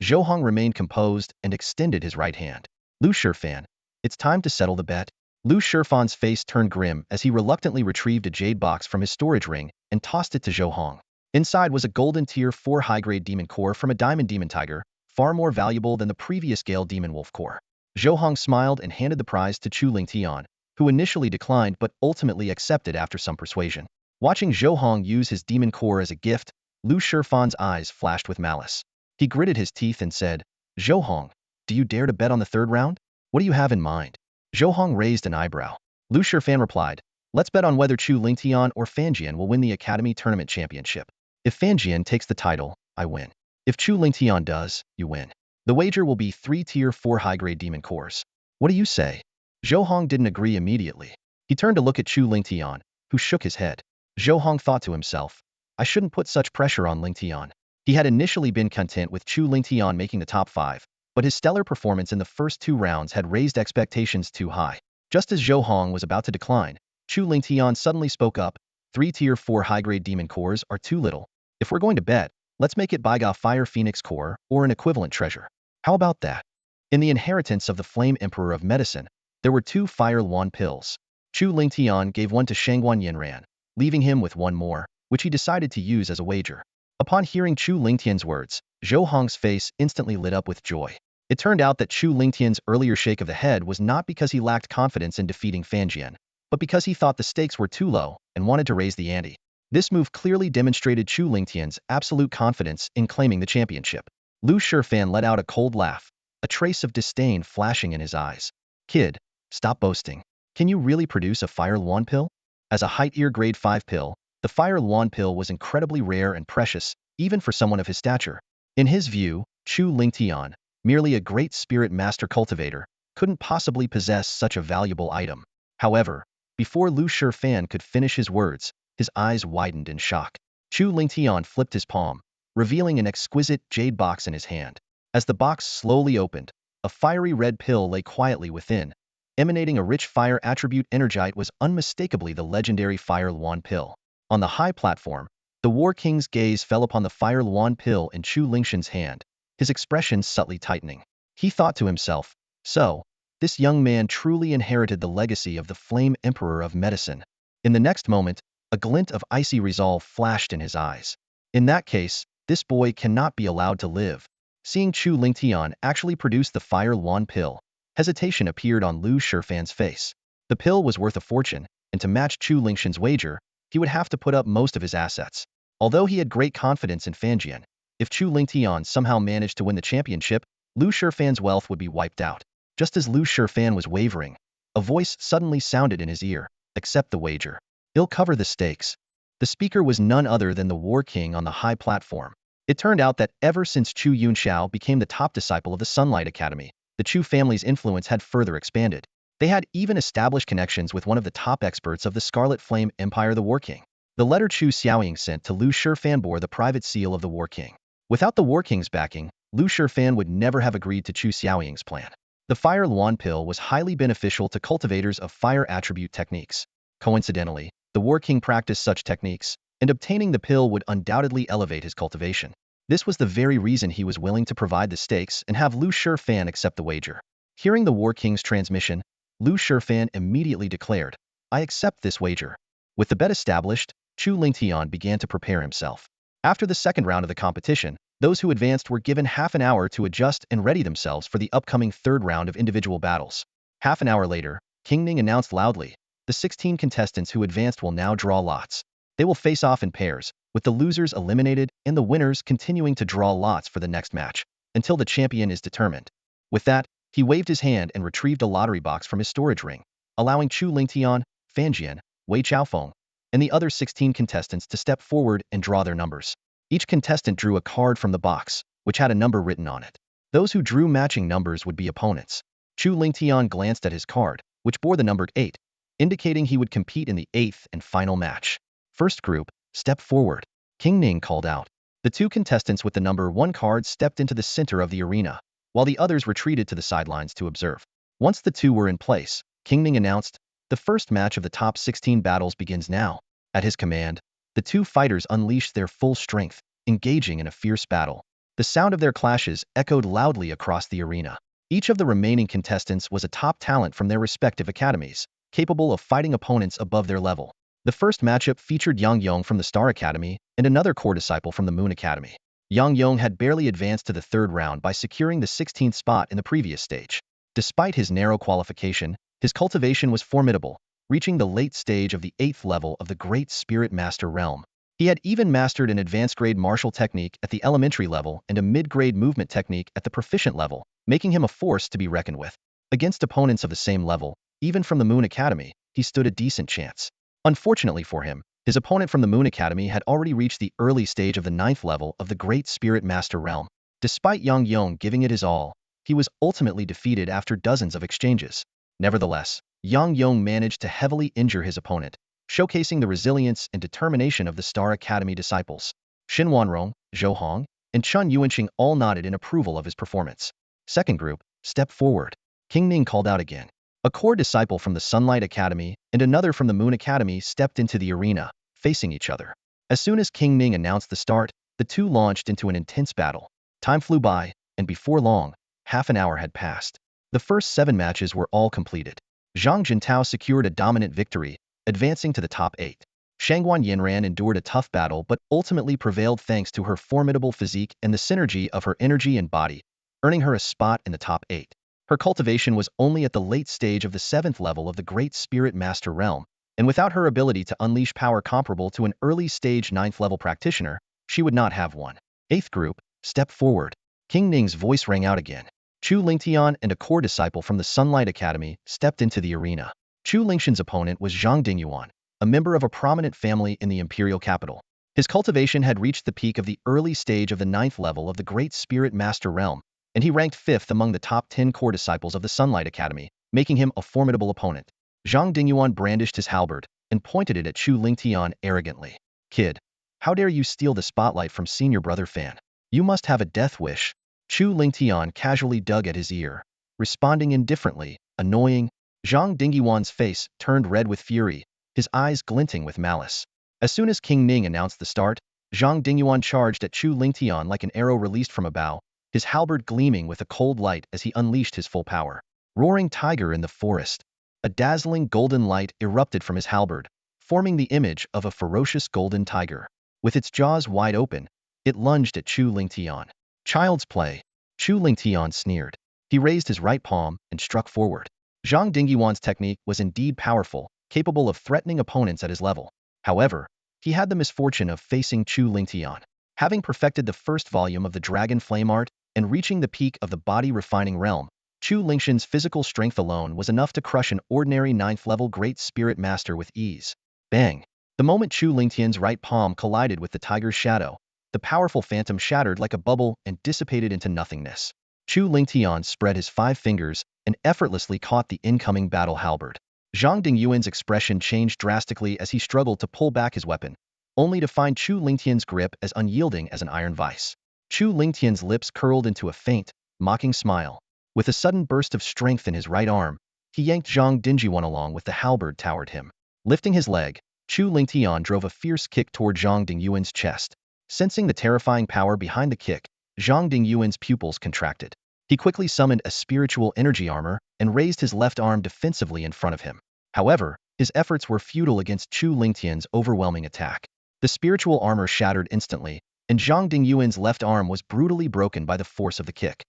Zhou Hong remained composed and extended his right hand. Lu Shifan, it's time to settle the bet. Lu Shifan's face turned grim as he reluctantly retrieved a jade box from his storage ring and tossed it to Zhou Hong. Inside was a golden Tier 4 high-grade demon core from a diamond demon tiger, far more valuable than the previous Gale demon wolf core. Zhou Hong smiled and handed the prize to Chu Lingtian, who initially declined but ultimately accepted after some persuasion. Watching Zhou Hong use his demon core as a gift, Lu Shifan's eyes flashed with malice. He gritted his teeth and said, Zhou Hong, do you dare to bet on the third round? What do you have in mind? Zhou Hong raised an eyebrow. Lu Shifan replied, let's bet on whether Chu Lingtian or Fanjian will win the Academy Tournament Championship. If Fanjian takes the title, I win. If Chu Lingtian does, you win. The wager will be 3 Tier 4 high-grade demon cores. What do you say? Zhou Hong didn't agree immediately. He turned to look at Chu Lingtian, who shook his head. Zhou Hong thought to himself, I shouldn't put such pressure on Lingtian. He had initially been content with Chu Lingtian making the top 5, but his stellar performance in the first 2 rounds had raised expectations too high. Just as Zhou Hong was about to decline, Chu Lingtian suddenly spoke up. 3 Tier 4 high-grade demon cores are too little. If we're going to bet, let's make it Baiga Fire Phoenix core or an equivalent treasure. How about that? In the inheritance of the Flame Emperor of Medicine, there were 2 Fire Luan pills. Chu Lingtian gave one to Shangguan Yinran, leaving him with one more, which he decided to use as a wager. Upon hearing Chu Lingtian's words, Zhou Hong's face instantly lit up with joy. It turned out that Chu Lingtian's earlier shake of the head was not because he lacked confidence in defeating Fanjian, but because he thought the stakes were too low and wanted to raise the ante. This move clearly demonstrated Chu Lingtian's absolute confidence in claiming the championship. Lu Shifan let out a cold laugh, a trace of disdain flashing in his eyes. Kid, stop boasting. Can you really produce a Fire Luan pill? As a height ear grade 5 pill, the Fire Luan pill was incredibly rare and precious, even for someone of his stature. In his view, Chu Lingtian, merely a great spirit master cultivator, couldn't possibly possess such a valuable item. However, before Lu Shifan could finish his words, his eyes widened in shock. Chu Lingtian flipped his palm, revealing an exquisite jade box in his hand. As the box slowly opened, a fiery red pill lay quietly within. Emanating a rich fire attribute energite was unmistakably the legendary Fire Luan pill. On the high platform, the War King's gaze fell upon the Fire Luan pill in Chu Lingshan's hand, his expression subtly tightening. He thought to himself, so, this young man truly inherited the legacy of the Flame Emperor of Medicine. In the next moment, a glint of icy resolve flashed in his eyes. In that case, this boy cannot be allowed to live. Seeing Chu Lingtian actually produce the Fire Luan pill, hesitation appeared on Lu Shifan's face. The pill was worth a fortune, and to match Chu Lingshan's wager, he would have to put up most of his assets. Although he had great confidence in Fanjian, if Chu Lingtian somehow managed to win the championship, Lu Shifan's wealth would be wiped out. Just as Lu Shifan was wavering, a voice suddenly sounded in his ear. Accept the wager. He'll cover the stakes. The speaker was none other than the War King on the high platform. It turned out that ever since Chu Yunxiao became the top disciple of the Sunlight Academy, the Chu family's influence had further expanded. They had even established connections with one of the top experts of the Scarlet Flame Empire, the War King. The letter Chu Xiaoying sent to Lu Shifan bore the private seal of the War King. Without the War King's backing, Lu Shifan would never have agreed to Chu Xiaoying's plan. The Fire Luan pill was highly beneficial to cultivators of fire attribute techniques. Coincidentally, the War King practiced such techniques, and obtaining the pill would undoubtedly elevate his cultivation. This was the very reason he was willing to provide the stakes and have Lu Shifan accept the wager. Hearing the War King's transmission, Lu Shifan immediately declared, I accept this wager. With the bet established, Chu Lingtian began to prepare himself. After the second round of the competition, those who advanced were given half an hour to adjust and ready themselves for the upcoming third round of individual battles. Half an hour later, King Ning announced loudly, the 16 contestants who advanced will now draw lots. They will face off in pairs, with the losers eliminated and the winners continuing to draw lots for the next match, until the champion is determined. With that, he waved his hand and retrieved a lottery box from his storage ring, allowing Chu Lingtian, Fanjian, Wei Chaofeng, and the other 16 contestants to step forward and draw their numbers. Each contestant drew a card from the box, which had a number written on it. Those who drew matching numbers would be opponents. Chu Lingtian glanced at his card, which bore the number 8, indicating he would compete in the 8th and final match. First group, step forward. King Ning called out. The 2 contestants with the number 1 card stepped into the center of the arena, while the others retreated to the sidelines to observe. Once the 2 were in place, King Ning announced, the first match of the top 16 battles begins now. At his command, the 2 fighters unleashed their full strength, engaging in a fierce battle. The sound of their clashes echoed loudly across the arena. Each of the remaining contestants was a top talent from their respective academies, capable of fighting opponents above their level. The first matchup featured Yang Yong from the Star Academy and another core disciple from the Moon Academy. Yang Yong had barely advanced to the third round by securing the 16th spot in the previous stage. Despite his narrow qualification, his cultivation was formidable, reaching the late stage of the 8th level of the Great Spirit Master realm. He had even mastered an advanced grade martial technique at the elementary level and a mid-grade movement technique at the proficient level, making him a force to be reckoned with. Against opponents of the same level, even from the Moon Academy, he stood a decent chance. Unfortunately for him, his opponent from the Moon Academy had already reached the early stage of the 9th level of the Great Spirit Master realm. Despite Yang Yong giving it his all, he was ultimately defeated after dozens of exchanges. Nevertheless, Yang Yong managed to heavily injure his opponent, showcasing the resilience and determination of the Star Academy disciples. Xin Wanrong, Zhou Hong, and Chun Yuanqing all nodded in approval of his performance. Second group, step forward. King Ning called out again. A core disciple from the Sunlight Academy and another from the Moon Academy stepped into the arena, facing each other. As soon as King Ning announced the start, the two launched into an intense battle. Time flew by, and before long, half an hour had passed. The first 7 matches were all completed. Zhang Jintao secured a dominant victory, advancing to the top 8. Shangguan Yinran endured a tough battle but ultimately prevailed thanks to her formidable physique and the synergy of her energy and body, earning her a spot in the top 8. Her cultivation was only at the late stage of the 7th level of the Great Spirit Master realm, and without her ability to unleash power comparable to an early-stage 9th level practitioner, she would not have won. 8th group, step forward. King Ning's voice rang out again. Chu Lingtian and a core disciple from the Sunlight Academy stepped into the arena. Chu Lingxian's opponent was Zhang Dingyuan, a member of a prominent family in the imperial capital. His cultivation had reached the peak of the early stage of the 9th level of the Great Spirit Master realm, and he ranked 5th among the top 10 core disciples of the Sunlight Academy, making him a formidable opponent. Zhang Dingyuan brandished his halberd and pointed it at Chu Lingtian arrogantly. Kid, how dare you steal the spotlight from senior brother Fan? You must have a death wish. Chu Lingtian casually dug at his ear, responding indifferently, annoying. Zhang Dingyuan's face turned red with fury, his eyes glinting with malice. As soon as King Ning announced the start, Zhang Dingyuan charged at Chu Lingtian like an arrow released from a bow, his halberd gleaming with a cold light as he unleashed his full power. Roaring tiger in the forest. A dazzling golden light erupted from his halberd, forming the image of a ferocious golden tiger. With its jaws wide open, it lunged at Chu Lingtian. Child's play. Chu Lingtian sneered. He raised his right palm and struck forward. Zhang Dingyuan's technique was indeed powerful, capable of threatening opponents at his level. However, he had the misfortune of facing Chu Lingtian. Having perfected the first volume of the Dragon Flame art and reaching the peak of the body-refining realm, Chu Lingxian's physical strength alone was enough to crush an ordinary 9th-level Great Spirit Master with ease. Bang! The moment Chu Lingtian's right palm collided with the tiger's shadow, the powerful phantom shattered like a bubble and dissipated into nothingness. Chu Lingtian spread his 5 fingers and effortlessly caught the incoming battle halberd. Zhang Dingyuan's expression changed drastically as he struggled to pull back his weapon, only to find Chu Lingtian's grip as unyielding as an iron vice. Chu Lingtian's lips curled into a faint, mocking smile. With a sudden burst of strength in his right arm, he yanked Zhang Dingyuan along with the halberd toward him. Lifting his leg, Chu Lingtian drove a fierce kick toward Zhang Dingyuan's chest. Sensing the terrifying power behind the kick, Zhang Dingyuan's pupils contracted. He quickly summoned a spiritual energy armor and raised his left arm defensively in front of him. However, his efforts were futile against Chu Lingtian's overwhelming attack. The spiritual armor shattered instantly, and Zhang Dingyuan's left arm was brutally broken by the force of the kick.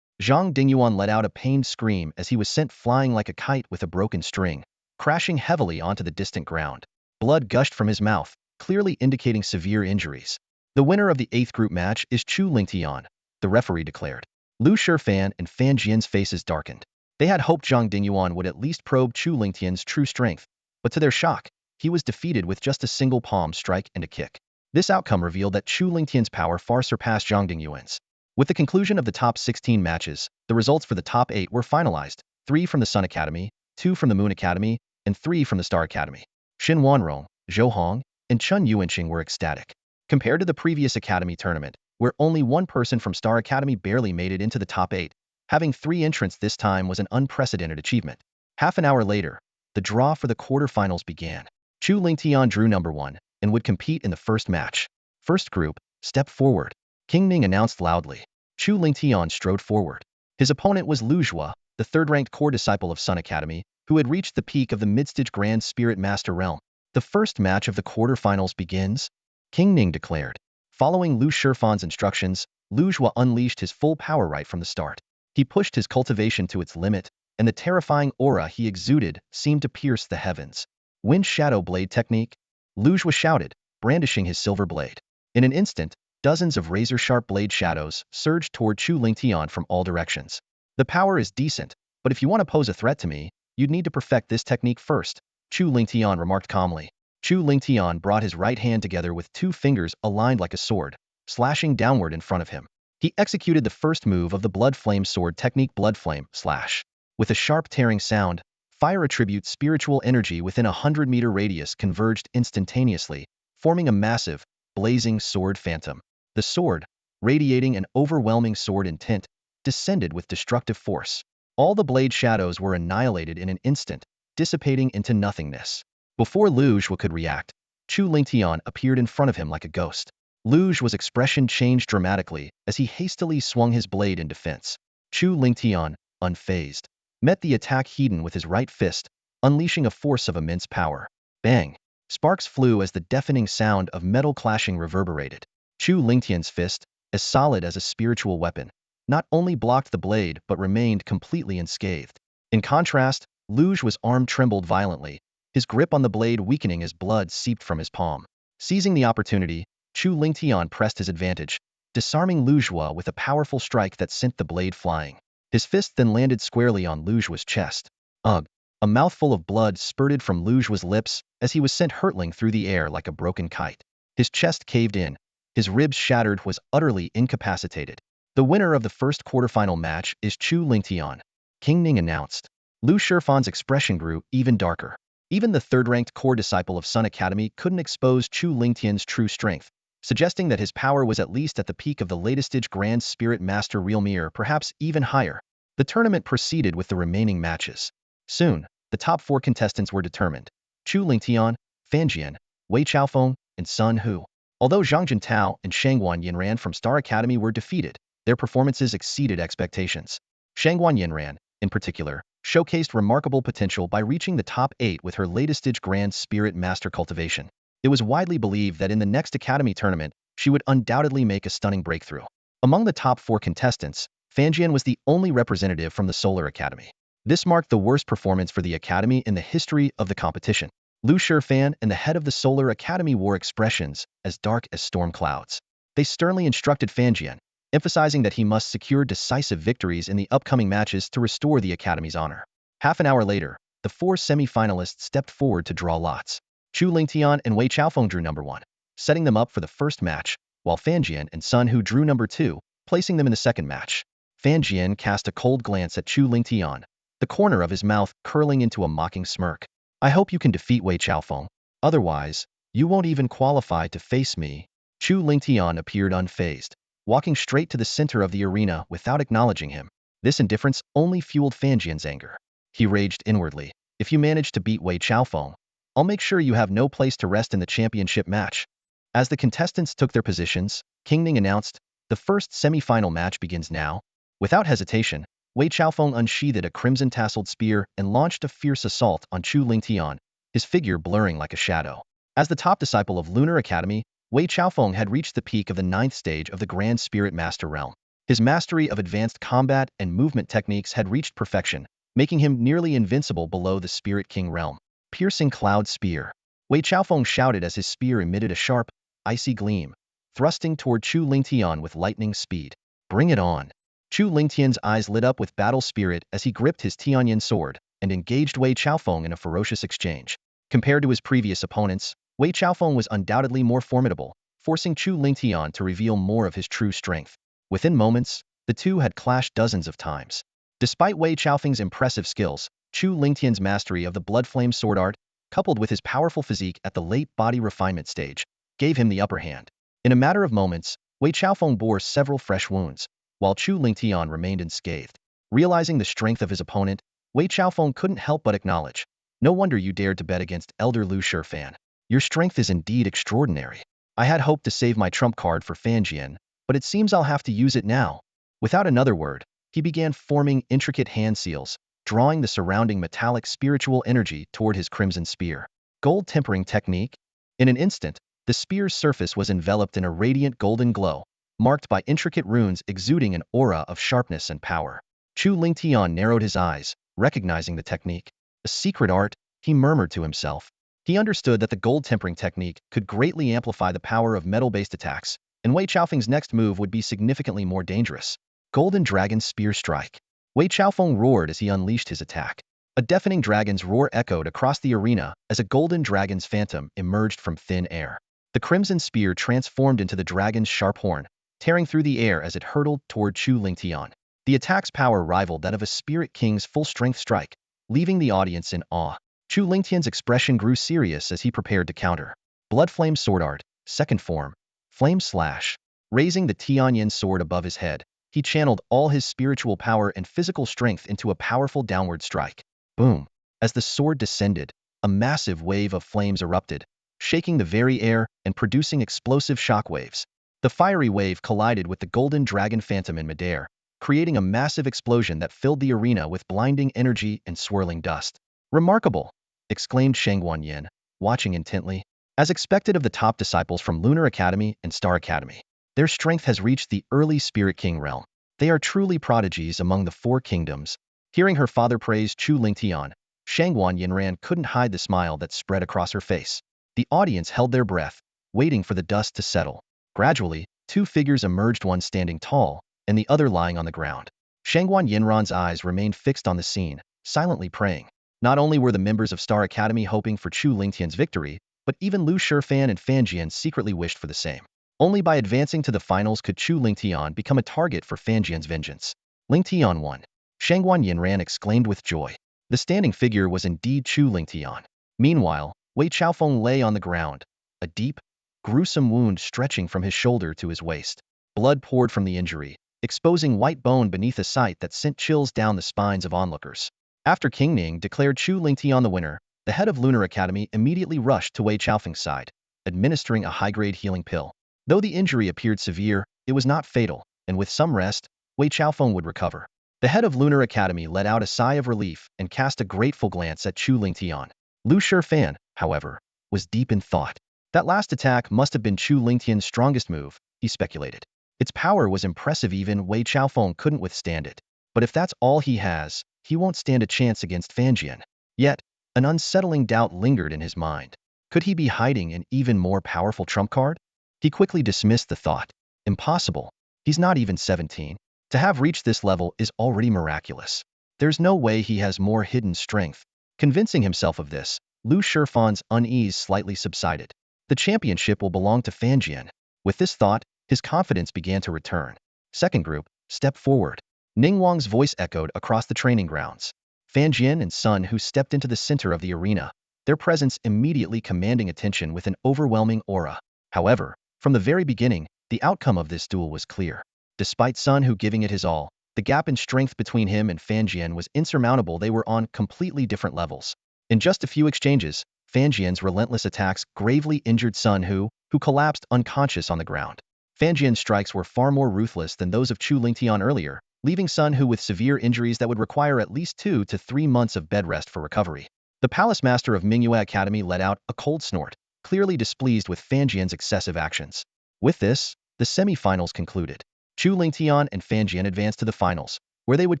Zhang Dingyuan let out a pained scream as he was sent flying like a kite with a broken string, crashing heavily onto the distant ground. Blood gushed from his mouth, clearly indicating severe injuries. The winner of the 8th group match is Chu Lingtian, the referee declared. Lu Shifan and Fan Jian's faces darkened. They had hoped Zhang Dingyuan would at least probe Chu Lingtian's true strength, but to their shock, he was defeated with just a single palm strike and a kick. This outcome revealed that Chu Lingtian's power far surpassed Zhang Dingyuan's. With the conclusion of the top 16 matches, the results for the top 8 were finalized, 3 from the Sun Academy, 2 from the Moon Academy, and 3 from the Star Academy. Xin Wanrong, Zhou Hong, and Chun Yuanqing were ecstatic. Compared to the previous Academy tournament, where only one person from Star Academy barely made it into the top 8, having 3 entrants this time was an unprecedented achievement. Half an hour later, the draw for the quarterfinals began. Chu Lingtian drew number 1 and would compete in the first match. First group, step forward. King Ning announced loudly. Chu Lingtian strode forward. His opponent was Lu Zhua, the 3rd-ranked core disciple of Sun Academy, who had reached the peak of the mid-stage Grand Spirit Master realm. The first match of the quarterfinals begins, King Ning declared. Following Lu Shifan's instructions, Lu Zhua unleashed his full power right from the start. He pushed his cultivation to its limit, and the terrifying aura he exuded seemed to pierce the heavens. Wind Shadow Blade Technique? Lu Zhua shouted, brandishing his silver blade. In an instant, dozens of razor-sharp blade shadows surged toward Chu Lingtian from all directions. The power is decent, but if you want to pose a threat to me, you'd need to perfect this technique first, Chu Lingtian remarked calmly. Chu Lingtian brought his right hand together with 2 fingers aligned like a sword, slashing downward in front of him. He executed the first move of the Blood Flame Sword technique, Blood Flame Slash. With a sharp tearing sound, fire attribute spiritual energy within a 100-meter radius converged instantaneously, forming a massive, blazing sword phantom. The sword, radiating an overwhelming sword intent, descended with destructive force. All the blade shadows were annihilated in an instant, dissipating into nothingness. Before Lu Zhuo could react, Chu Lingtian appeared in front of him like a ghost. Lu Zhuo's expression changed dramatically as he hastily swung his blade in defense. Chu Lingtian, unfazed, met the attack Hedon with his right fist, unleashing a force of immense power. Bang! Sparks flew as the deafening sound of metal clashing reverberated. Chu Lingtian's fist, as solid as a spiritual weapon, not only blocked the blade but remained completely unscathed. In contrast, Lu Zhuo's arm trembled violently, his grip on the blade weakening as blood seeped from his palm. Seizing the opportunity, Chu Lingtian pressed his advantage, disarming Lu Zhuo with a powerful strike that sent the blade flying. His fist then landed squarely on Lu Zhuo's chest. Ugh! A mouthful of blood spurted from Lu Zhuo's lips as he was sent hurtling through the air like a broken kite. His chest caved in, his ribs shattered, was utterly incapacitated. The winner of the first quarterfinal match is Chu Lingtian, King Ning announced. Lu Shifan's expression grew even darker. Even the third-ranked core disciple of Sun Academy couldn't expose Chu Lingtian's true strength, suggesting that his power was at least at the peak of the latest Grand Spirit Master Realmir, perhaps even higher. The tournament proceeded with the remaining matches. Soon, the top 4 contestants were determined: Chu Lingtian, Fan Jian, Wei Chaofeng, and Sun Hu. Although Zhang Jintao and Shangguan Yinran from Star Academy were defeated, their performances exceeded expectations. Shangguan Yinran, in particular, showcased remarkable potential by reaching the top 8 with her latest Grand Spirit Master cultivation. It was widely believed that in the next Academy tournament, she would undoubtedly make a stunning breakthrough. Among the top 4 contestants, Fan Jian was the only representative from the Solar Academy. This marked the worst performance for the Academy in the history of the competition. Lu Shifan and the head of the Solar Academy wore expressions as dark as storm clouds. They sternly instructed Fan Jian, emphasizing that he must secure decisive victories in the upcoming matches to restore the Academy's honor. Half an hour later, the 4 semi-finalists stepped forward to draw lots. Chu Lingtian and Wei Chaofeng drew number 1, setting them up for the first match, while Fan Jian and Sun Hu drew number 2, placing them in the second match. Fan Jian cast a cold glance at Chu Lingtian, the corner of his mouth curling into a mocking smirk. I hope you can defeat Wei Chaofeng. Otherwise, you won't even qualify to face me. Chu Lingtian appeared unfazed, walking straight to the center of the arena without acknowledging him. This indifference only fueled Fan Jian's anger. He raged inwardly. If you manage to beat Wei Chaofeng, I'll make sure you have no place to rest in the championship match. As the contestants took their positions, King Ning announced, the first semi-final match begins now. Without hesitation, Wei Chaofeng unsheathed a crimson-tasseled spear and launched a fierce assault on Chu Lingtian, his figure blurring like a shadow. As the top disciple of Lunar Academy, Wei Chaofeng had reached the peak of the 9th stage of the Grand Spirit Master realm. His mastery of advanced combat and movement techniques had reached perfection, making him nearly invincible below the Spirit King realm. Piercing Cloud Spear. Wei Chaofeng shouted as his spear emitted a sharp, icy gleam, thrusting toward Chu Lingtian with lightning speed. Bring it on. Chu Lingtian's eyes lit up with battle spirit as he gripped his Tianyan sword and engaged Wei Chaofeng in a ferocious exchange. Compared to his previous opponents, Wei Chaofeng was undoubtedly more formidable, forcing Chu Lingtian to reveal more of his true strength. Within moments, the two had clashed dozens of times. Despite Wei Chaofeng's impressive skills, Chu Lingtian's mastery of the blood flame sword art, coupled with his powerful physique at the late body refinement stage, gave him the upper hand. In a matter of moments, Wei Chaofeng bore several fresh wounds, while Chu Lingtian remained unscathed. Realizing the strength of his opponent, Wei Chaofeng couldn't help but acknowledge, no wonder you dared to bet against Elder Lu Shifan. Your strength is indeed extraordinary. I had hoped to save my trump card for Fan Jian, but it seems I'll have to use it now. Without another word, he began forming intricate hand seals, drawing the surrounding metallic spiritual energy toward his crimson spear. Gold tempering technique? In an instant, the spear's surface was enveloped in a radiant golden glow, marked by intricate runes exuding an aura of sharpness and power. Chu Lingtian narrowed his eyes, recognizing the technique. A secret art, he murmured to himself. He understood that the gold tempering technique could greatly amplify the power of metal-based attacks, and Wei Chaofeng's next move would be significantly more dangerous. Golden Dragon Spear Strike. Wei Chaofeng roared as he unleashed his attack. A deafening dragon's roar echoed across the arena as a golden dragon's phantom emerged from thin air. The crimson spear transformed into the dragon's sharp horn, tearing through the air as it hurtled toward Chu Lingtian. The attack's power rivaled that of a Spirit King's full-strength strike, leaving the audience in awe. Chu Lingtian's expression grew serious as he prepared to counter. Blood Flame Sword Art, second form, Flame Slash. Raising the Tianyan sword above his head, he channeled all his spiritual power and physical strength into a powerful downward strike. Boom! As the sword descended, a massive wave of flames erupted, shaking the very air and producing explosive shockwaves. The fiery wave collided with the golden dragon phantom in midair, creating a massive explosion that filled the arena with blinding energy and swirling dust. Remarkable! Exclaimed Shang Yin, watching intently. As expected of the top disciples from Lunar Academy and Star Academy, their strength has reached the early Spirit King realm. They are truly prodigies among the four kingdoms. Hearing her father praise Chu Lingtian, Shang Yinran couldn't hide the smile that spread across her face. The audience held their breath, waiting for the dust to settle. Gradually, two figures emerged, one standing tall, and the other lying on the ground. Shang Yinran's eyes remained fixed on the scene, silently praying. Not only were the members of Star Academy hoping for Chu Lingtian's victory, but even Lu Shifan and Fan Jian secretly wished for the same. Only by advancing to the finals could Chu Lingtian become a target for Fan Jian's vengeance. Lingtian won. Shang Yinran exclaimed with joy. The standing figure was indeed Chu Lingtian. Meanwhile, Wei Chaofeng lay on the ground, a deep, gruesome wound stretching from his shoulder to his waist. Blood poured from the injury, exposing white bone beneath a sight that sent chills down the spines of onlookers. After King Ning declared Chu Lingtian the winner, the head of Lunar Academy immediately rushed to Wei Chaofeng's side, administering a high-grade healing pill. Though the injury appeared severe, it was not fatal, and with some rest, Wei Chaofeng would recover. The head of Lunar Academy let out a sigh of relief and cast a grateful glance at Chu Lingtian. Lu Shifan, however, was deep in thought. That last attack must have been Chu Lingtian's strongest move, he speculated. Its power was impressive, even Wei Chaofeng couldn't withstand it. But if that's all he has, he won't stand a chance against Fan Jian. Yet, an unsettling doubt lingered in his mind. Could he be hiding an even more powerful trump card? He quickly dismissed the thought. Impossible. He's not even 17. To have reached this level is already miraculous. There's no way he has more hidden strength. Convincing himself of this, Lu Shifan's unease slightly subsided. The championship will belong to Fan Jian. With this thought, his confidence began to return. Second group, step forward. Ning Wang's voice echoed across the training grounds. Fan Jian and Sun Hu stepped into the center of the arena, their presence immediately commanding attention with an overwhelming aura. However, from the very beginning, the outcome of this duel was clear. Despite Sun Hu giving it his all, the gap in strength between him and Fan Jian was insurmountable. They were on completely different levels. In just a few exchanges, Fan Jian's relentless attacks gravely injured Sun Hu, who collapsed unconscious on the ground. Fan Jian's strikes were far more ruthless than those of Chu Lingtian earlier, leaving Sun Hu with severe injuries that would require at least 2 to 3 months of bed rest for recovery. The Palace Master of Mingyue Academy let out a cold snort, clearly displeased with Fan Jian's excessive actions. With this, the semi-finals concluded. Chu Lingtian and Fan Jian advanced to the finals, where they would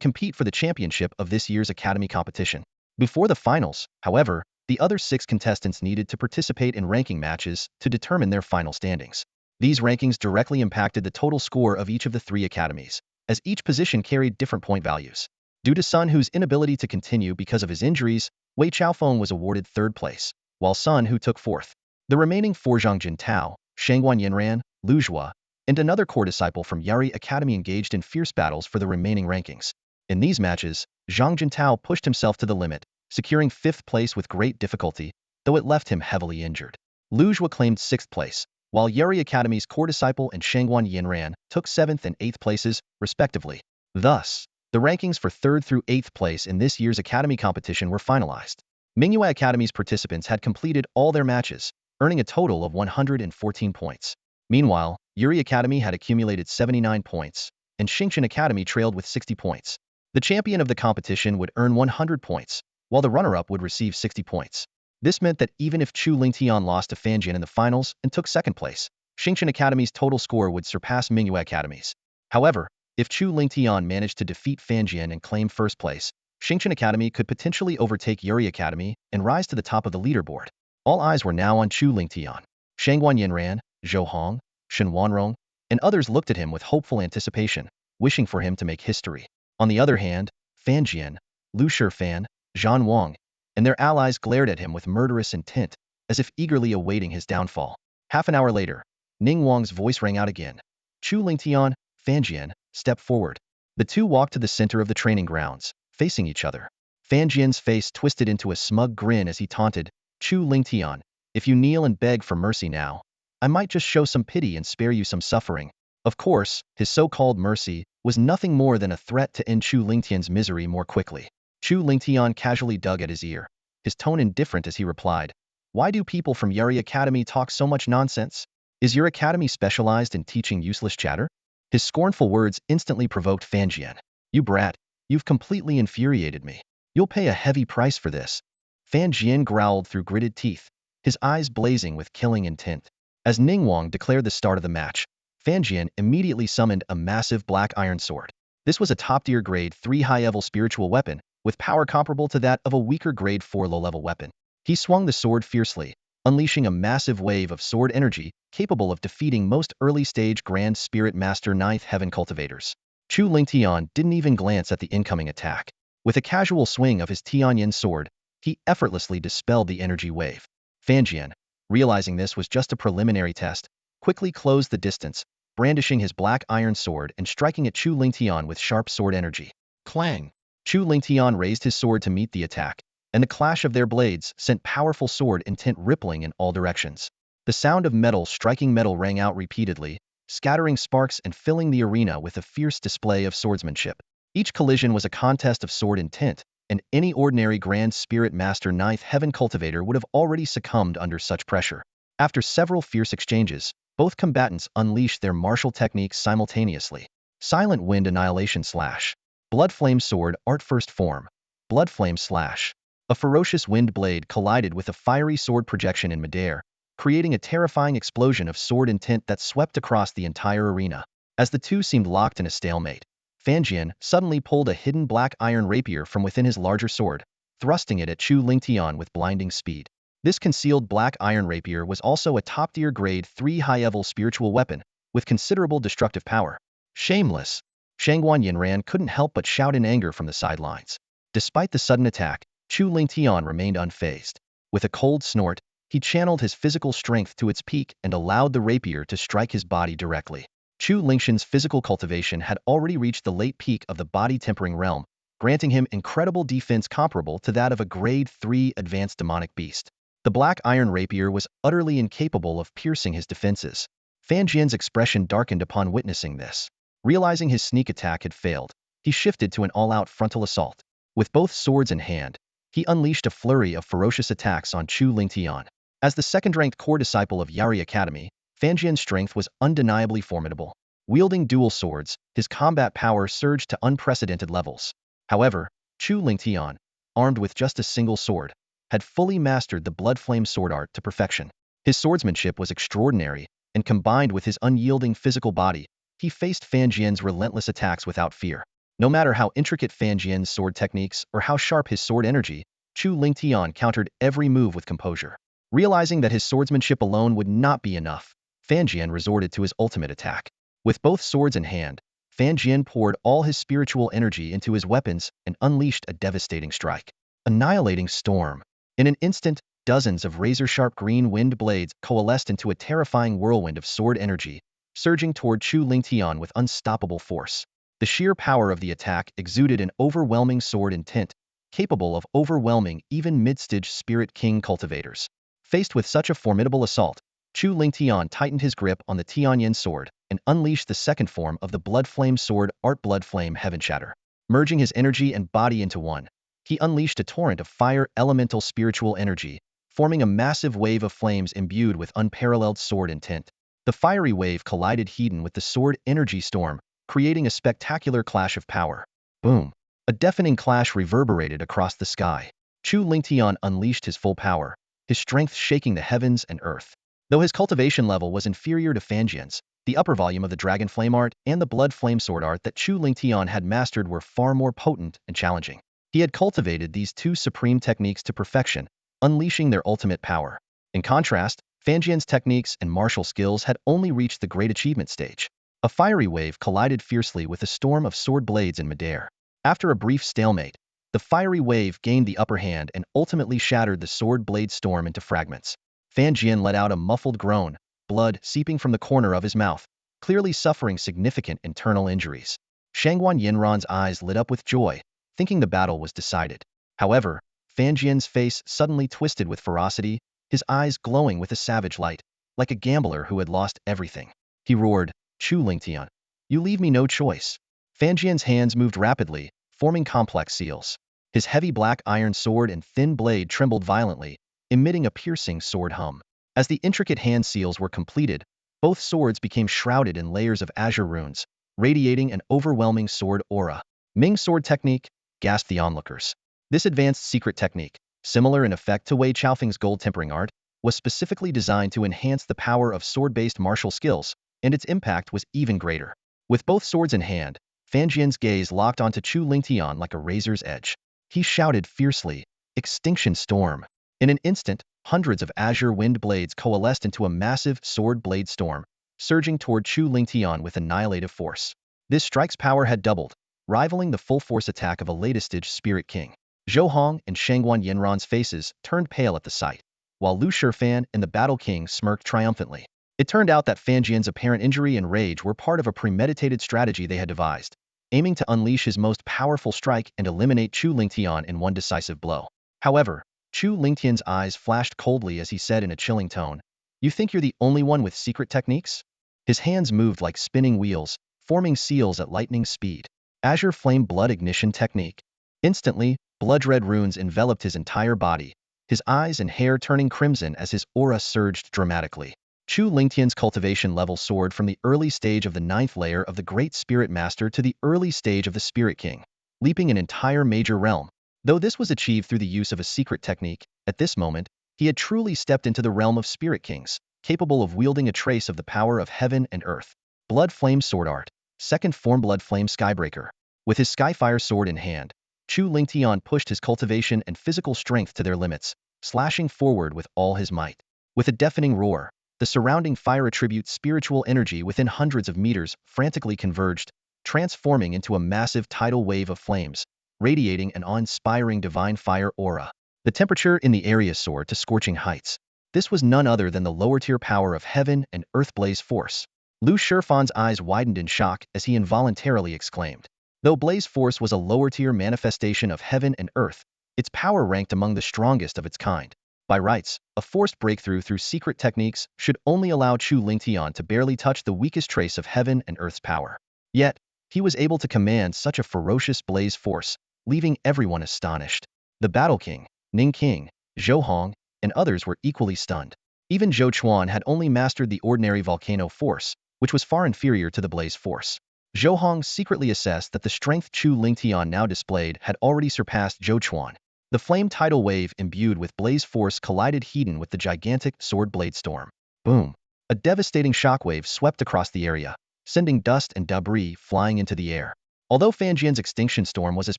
compete for the championship of this year's academy competition. Before the finals, however, the other 6 contestants needed to participate in ranking matches to determine their final standings. These rankings directly impacted the total score of each of the 3 academies, as each position carried different point values. Due to Sun Hu's inability to continue because of his injuries, Wei Chaofeng was awarded 3rd place, while Sun Hu took 4th. The remaining 4 Zhang Jintao, Shangguan Yinran, Lu Zhua, and another core disciple from Yari Academy engaged in fierce battles for the remaining rankings. In these matches, Zhang Jintao pushed himself to the limit, securing 5th place with great difficulty, though it left him heavily injured. Lu Zhua claimed 6th place, while Yari Academy's core disciple and Shangguan Yinran took 7th and 8th places, respectively. Thus, the rankings for 3rd through 8th place in this year's academy competition were finalized. Mingyue Academy's participants had completed all their matches, earning a total of 114 points. Meanwhile, Yuri Academy had accumulated 79 points, and Xingshan Academy trailed with 60 points. The champion of the competition would earn 100 points, while the runner-up would receive 60 points. This meant that even if Chu Lingtian lost to Fan Jian in the finals and took 2nd place, Xingshan Academy's total score would surpass Mingyue Academy's. However, if Chu Lingtian managed to defeat Fan Jian and claim 1st place, Xingshan Academy could potentially overtake Yuri Academy and rise to the top of the leaderboard. All eyes were now on Chu Lingtian. Shangguan Yinran, Zhou Hong, Shen Wanrong, and others looked at him with hopeful anticipation, wishing for him to make history. On the other hand, Fan Jian, Lu Shifan, Zhan Wang, and their allies glared at him with murderous intent, as if eagerly awaiting his downfall. Half an hour later, Ning Wang's voice rang out again. Chu Lingtian, Fan Jian, step forward. The two walked to the center of the training grounds, facing each other. Fan Jian's face twisted into a smug grin as he taunted, Chu Lingtian, if you kneel and beg for mercy now, I might just show some pity and spare you some suffering. Of course, his so-called mercy was nothing more than a threat to end Chu Lingtian's misery more quickly. Chu Lingtian casually dug at his ear, his tone indifferent as he replied, "Why do people from Yuri Academy talk so much nonsense? Is your academy specialized in teaching useless chatter?" His scornful words instantly provoked Fan Jian. "You brat, you've completely infuriated me. You'll pay a heavy price for this." Fan Jian growled through gritted teeth, his eyes blazing with killing intent. As Ningguang declared the start of the match, Fan Jian immediately summoned a massive black iron sword. This was a top-tier grade 3 high-level spiritual weapon, with power comparable to that of a weaker grade 4 low-level weapon. He swung the sword fiercely, unleashing a massive wave of sword energy capable of defeating most early-stage Grand Spirit Master Ninth Heaven cultivators. Chu Lingtian didn't even glance at the incoming attack. With a casual swing of his Tianyan sword, he effortlessly dispelled the energy wave. Fan Jian, realizing this was just a preliminary test, quickly closed the distance, brandishing his black iron sword and striking at Chu Lingtian with sharp sword energy. Clang! Chu Lingtian raised his sword to meet the attack, and the clash of their blades sent powerful sword intent rippling in all directions. The sound of metal striking metal rang out repeatedly, scattering sparks and filling the arena with a fierce display of swordsmanship. Each collision was a contest of sword intent, and any ordinary Grand Spirit Master Ninth Heaven cultivator would have already succumbed under such pressure. After several fierce exchanges, both combatants unleashed their martial techniques simultaneously. Silent Wind Annihilation Slash. Blood Flame Sword Art First Form. Blood Flame Slash. A ferocious wind blade collided with a fiery sword projection in midair, creating a terrifying explosion of sword intent that swept across the entire arena. As the two seemed locked in a stalemate, Fan Jian suddenly pulled a hidden black iron rapier from within his larger sword, thrusting it at Chu Lingtian with blinding speed. This concealed black iron rapier was also a top-tier grade 3 high-level spiritual weapon, with considerable destructive power. Shameless! Shangguan Yinran couldn't help but shout in anger from the sidelines. Despite the sudden attack, Chu Lingtian remained unfazed. With a cold snort, he channeled his physical strength to its peak and allowed the rapier to strike his body directly. Chu Lingtian's physical cultivation had already reached the late peak of the body-tempering realm, granting him incredible defense comparable to that of a grade 3 advanced demonic beast. The black iron rapier was utterly incapable of piercing his defenses. Fan Jian's expression darkened upon witnessing this. Realizing his sneak attack had failed, he shifted to an all-out frontal assault. With both swords in hand, he unleashed a flurry of ferocious attacks on Chu Lingtian. As the second-ranked core disciple of Yuri Academy, Fan Jian's strength was undeniably formidable. Wielding dual swords, his combat power surged to unprecedented levels. However, Chu Lingtian, armed with just a single sword, had fully mastered the blood flame sword art to perfection. His swordsmanship was extraordinary, and combined with his unyielding physical body, he faced Fan Jian's relentless attacks without fear. No matter how intricate Fan Jian's sword techniques or how sharp his sword energy, Chu Lingtian countered every move with composure. Realizing that his swordsmanship alone would not be enough, Fan Jian resorted to his ultimate attack. With both swords in hand, Fan Jian poured all his spiritual energy into his weapons and unleashed a devastating strike. Annihilating Storm. In an instant, dozens of razor-sharp green wind blades coalesced into a terrifying whirlwind of sword energy, surging toward Chu Lingtian with unstoppable force. The sheer power of the attack exuded an overwhelming sword intent, capable of overwhelming even mid-stage Spirit King cultivators. Faced with such a formidable assault, Chu Lingtian tightened his grip on the Tianyan sword and unleashed the second form of the Blood Flame sword Art Blood Flame Heaven Shatter. Merging his energy and body into one, he unleashed a torrent of fire elemental spiritual energy, forming a massive wave of flames imbued with unparalleled sword intent. The fiery wave collided head-on with the sword energy storm, creating a spectacular clash of power. Boom! A deafening clash reverberated across the sky. Chu Lingtian unleashed his full power, his strength shaking the heavens and earth. Though his cultivation level was inferior to Fan Jian's, the upper volume of the Dragon Flame art and the Blood Flame sword art that Chu Lingtian had mastered were far more potent and challenging. He had cultivated these two supreme techniques to perfection, unleashing their ultimate power. In contrast, Fan Jian's techniques and martial skills had only reached the great achievement stage. A fiery wave collided fiercely with a storm of sword blades in midair. After a brief stalemate, the fiery wave gained the upper hand and ultimately shattered the sword blade storm into fragments. Fan Jian let out a muffled groan, blood seeping from the corner of his mouth, clearly suffering significant internal injuries. Shangguan Yinran's eyes lit up with joy, thinking the battle was decided. However, Fan Jian's face suddenly twisted with ferocity, his eyes glowing with a savage light, like a gambler who had lost everything. He roared, Chu Lingtian, you leave me no choice. Fanjian's hands moved rapidly, forming complex seals. His heavy black iron sword and thin blade trembled violently, emitting a piercing sword hum. As the intricate hand seals were completed, both swords became shrouded in layers of azure runes, radiating an overwhelming sword aura. Ming sword technique, gasped the onlookers. This advanced secret technique, similar in effect to Wei Chaofeng's gold tempering art, was specifically designed to enhance the power of sword-based martial skills, and its impact was even greater. With both swords in hand, Fanjian's gaze locked onto Chu Lingtian like a razor's edge. He shouted fiercely, "Extinction Storm!" In an instant, hundreds of azure wind blades coalesced into a massive sword blade storm, surging toward Chu Lingtian with annihilative force. This strike's power had doubled, rivaling the full-force attack of a latest-stage Spirit King. Zhou Hong and Shangguan Yanran's faces turned pale at the sight, while Lu Shifan and the Battle King smirked triumphantly. It turned out that Fanjian's apparent injury and rage were part of a premeditated strategy they had devised, aiming to unleash his most powerful strike and eliminate Chu Lingtian in one decisive blow. However, Chu Lingtian's eyes flashed coldly as he said in a chilling tone, "You think you're the only one with secret techniques?" His hands moved like spinning wheels, forming seals at lightning speed. Azure Flame Blood Ignition Technique. Instantly, blood-red runes enveloped his entire body, his eyes and hair turning crimson as his aura surged dramatically. Chu Lingtian's cultivation level soared from the early stage of the 9th layer of the Great Spirit Master to the early stage of the Spirit King, leaping an entire major realm. Though this was achieved through the use of a secret technique, at this moment, he had truly stepped into the realm of Spirit Kings, capable of wielding a trace of the power of heaven and earth. Blood Flame Sword Art. Second form Blood Flame Skybreaker. With his Skyfire sword in hand, Chu Lingtian pushed his cultivation and physical strength to their limits, slashing forward with all his might. With a deafening roar, the surrounding fire attribute spiritual energy within hundreds of meters frantically converged, transforming into a massive tidal wave of flames, radiating an awe-inspiring divine fire aura. The temperature in the area soared to scorching heights. This was none other than the lower-tier power of heaven and earth blaze force. Lu Shifan's eyes widened in shock as he involuntarily exclaimed. Though blaze force was a lower-tier manifestation of heaven and earth, its power ranked among the strongest of its kind. By rights, a forced breakthrough through secret techniques should only allow Chu Lingtian to barely touch the weakest trace of heaven and earth's power. Yet, he was able to command such a ferocious blaze force, leaving everyone astonished. The Battle King, Ning King, Zhou Hong, and others were equally stunned. Even Zhou Chuan had only mastered the ordinary volcano force, which was far inferior to the blaze force. Zhou Hong secretly assessed that the strength Chu Lingtian now displayed had already surpassed Zhou Chuan. The flame tidal wave imbued with blaze force collided head-on with the gigantic sword blade storm. Boom! A devastating shockwave swept across the area, sending dust and debris flying into the air. Although Fanjian's extinction storm was as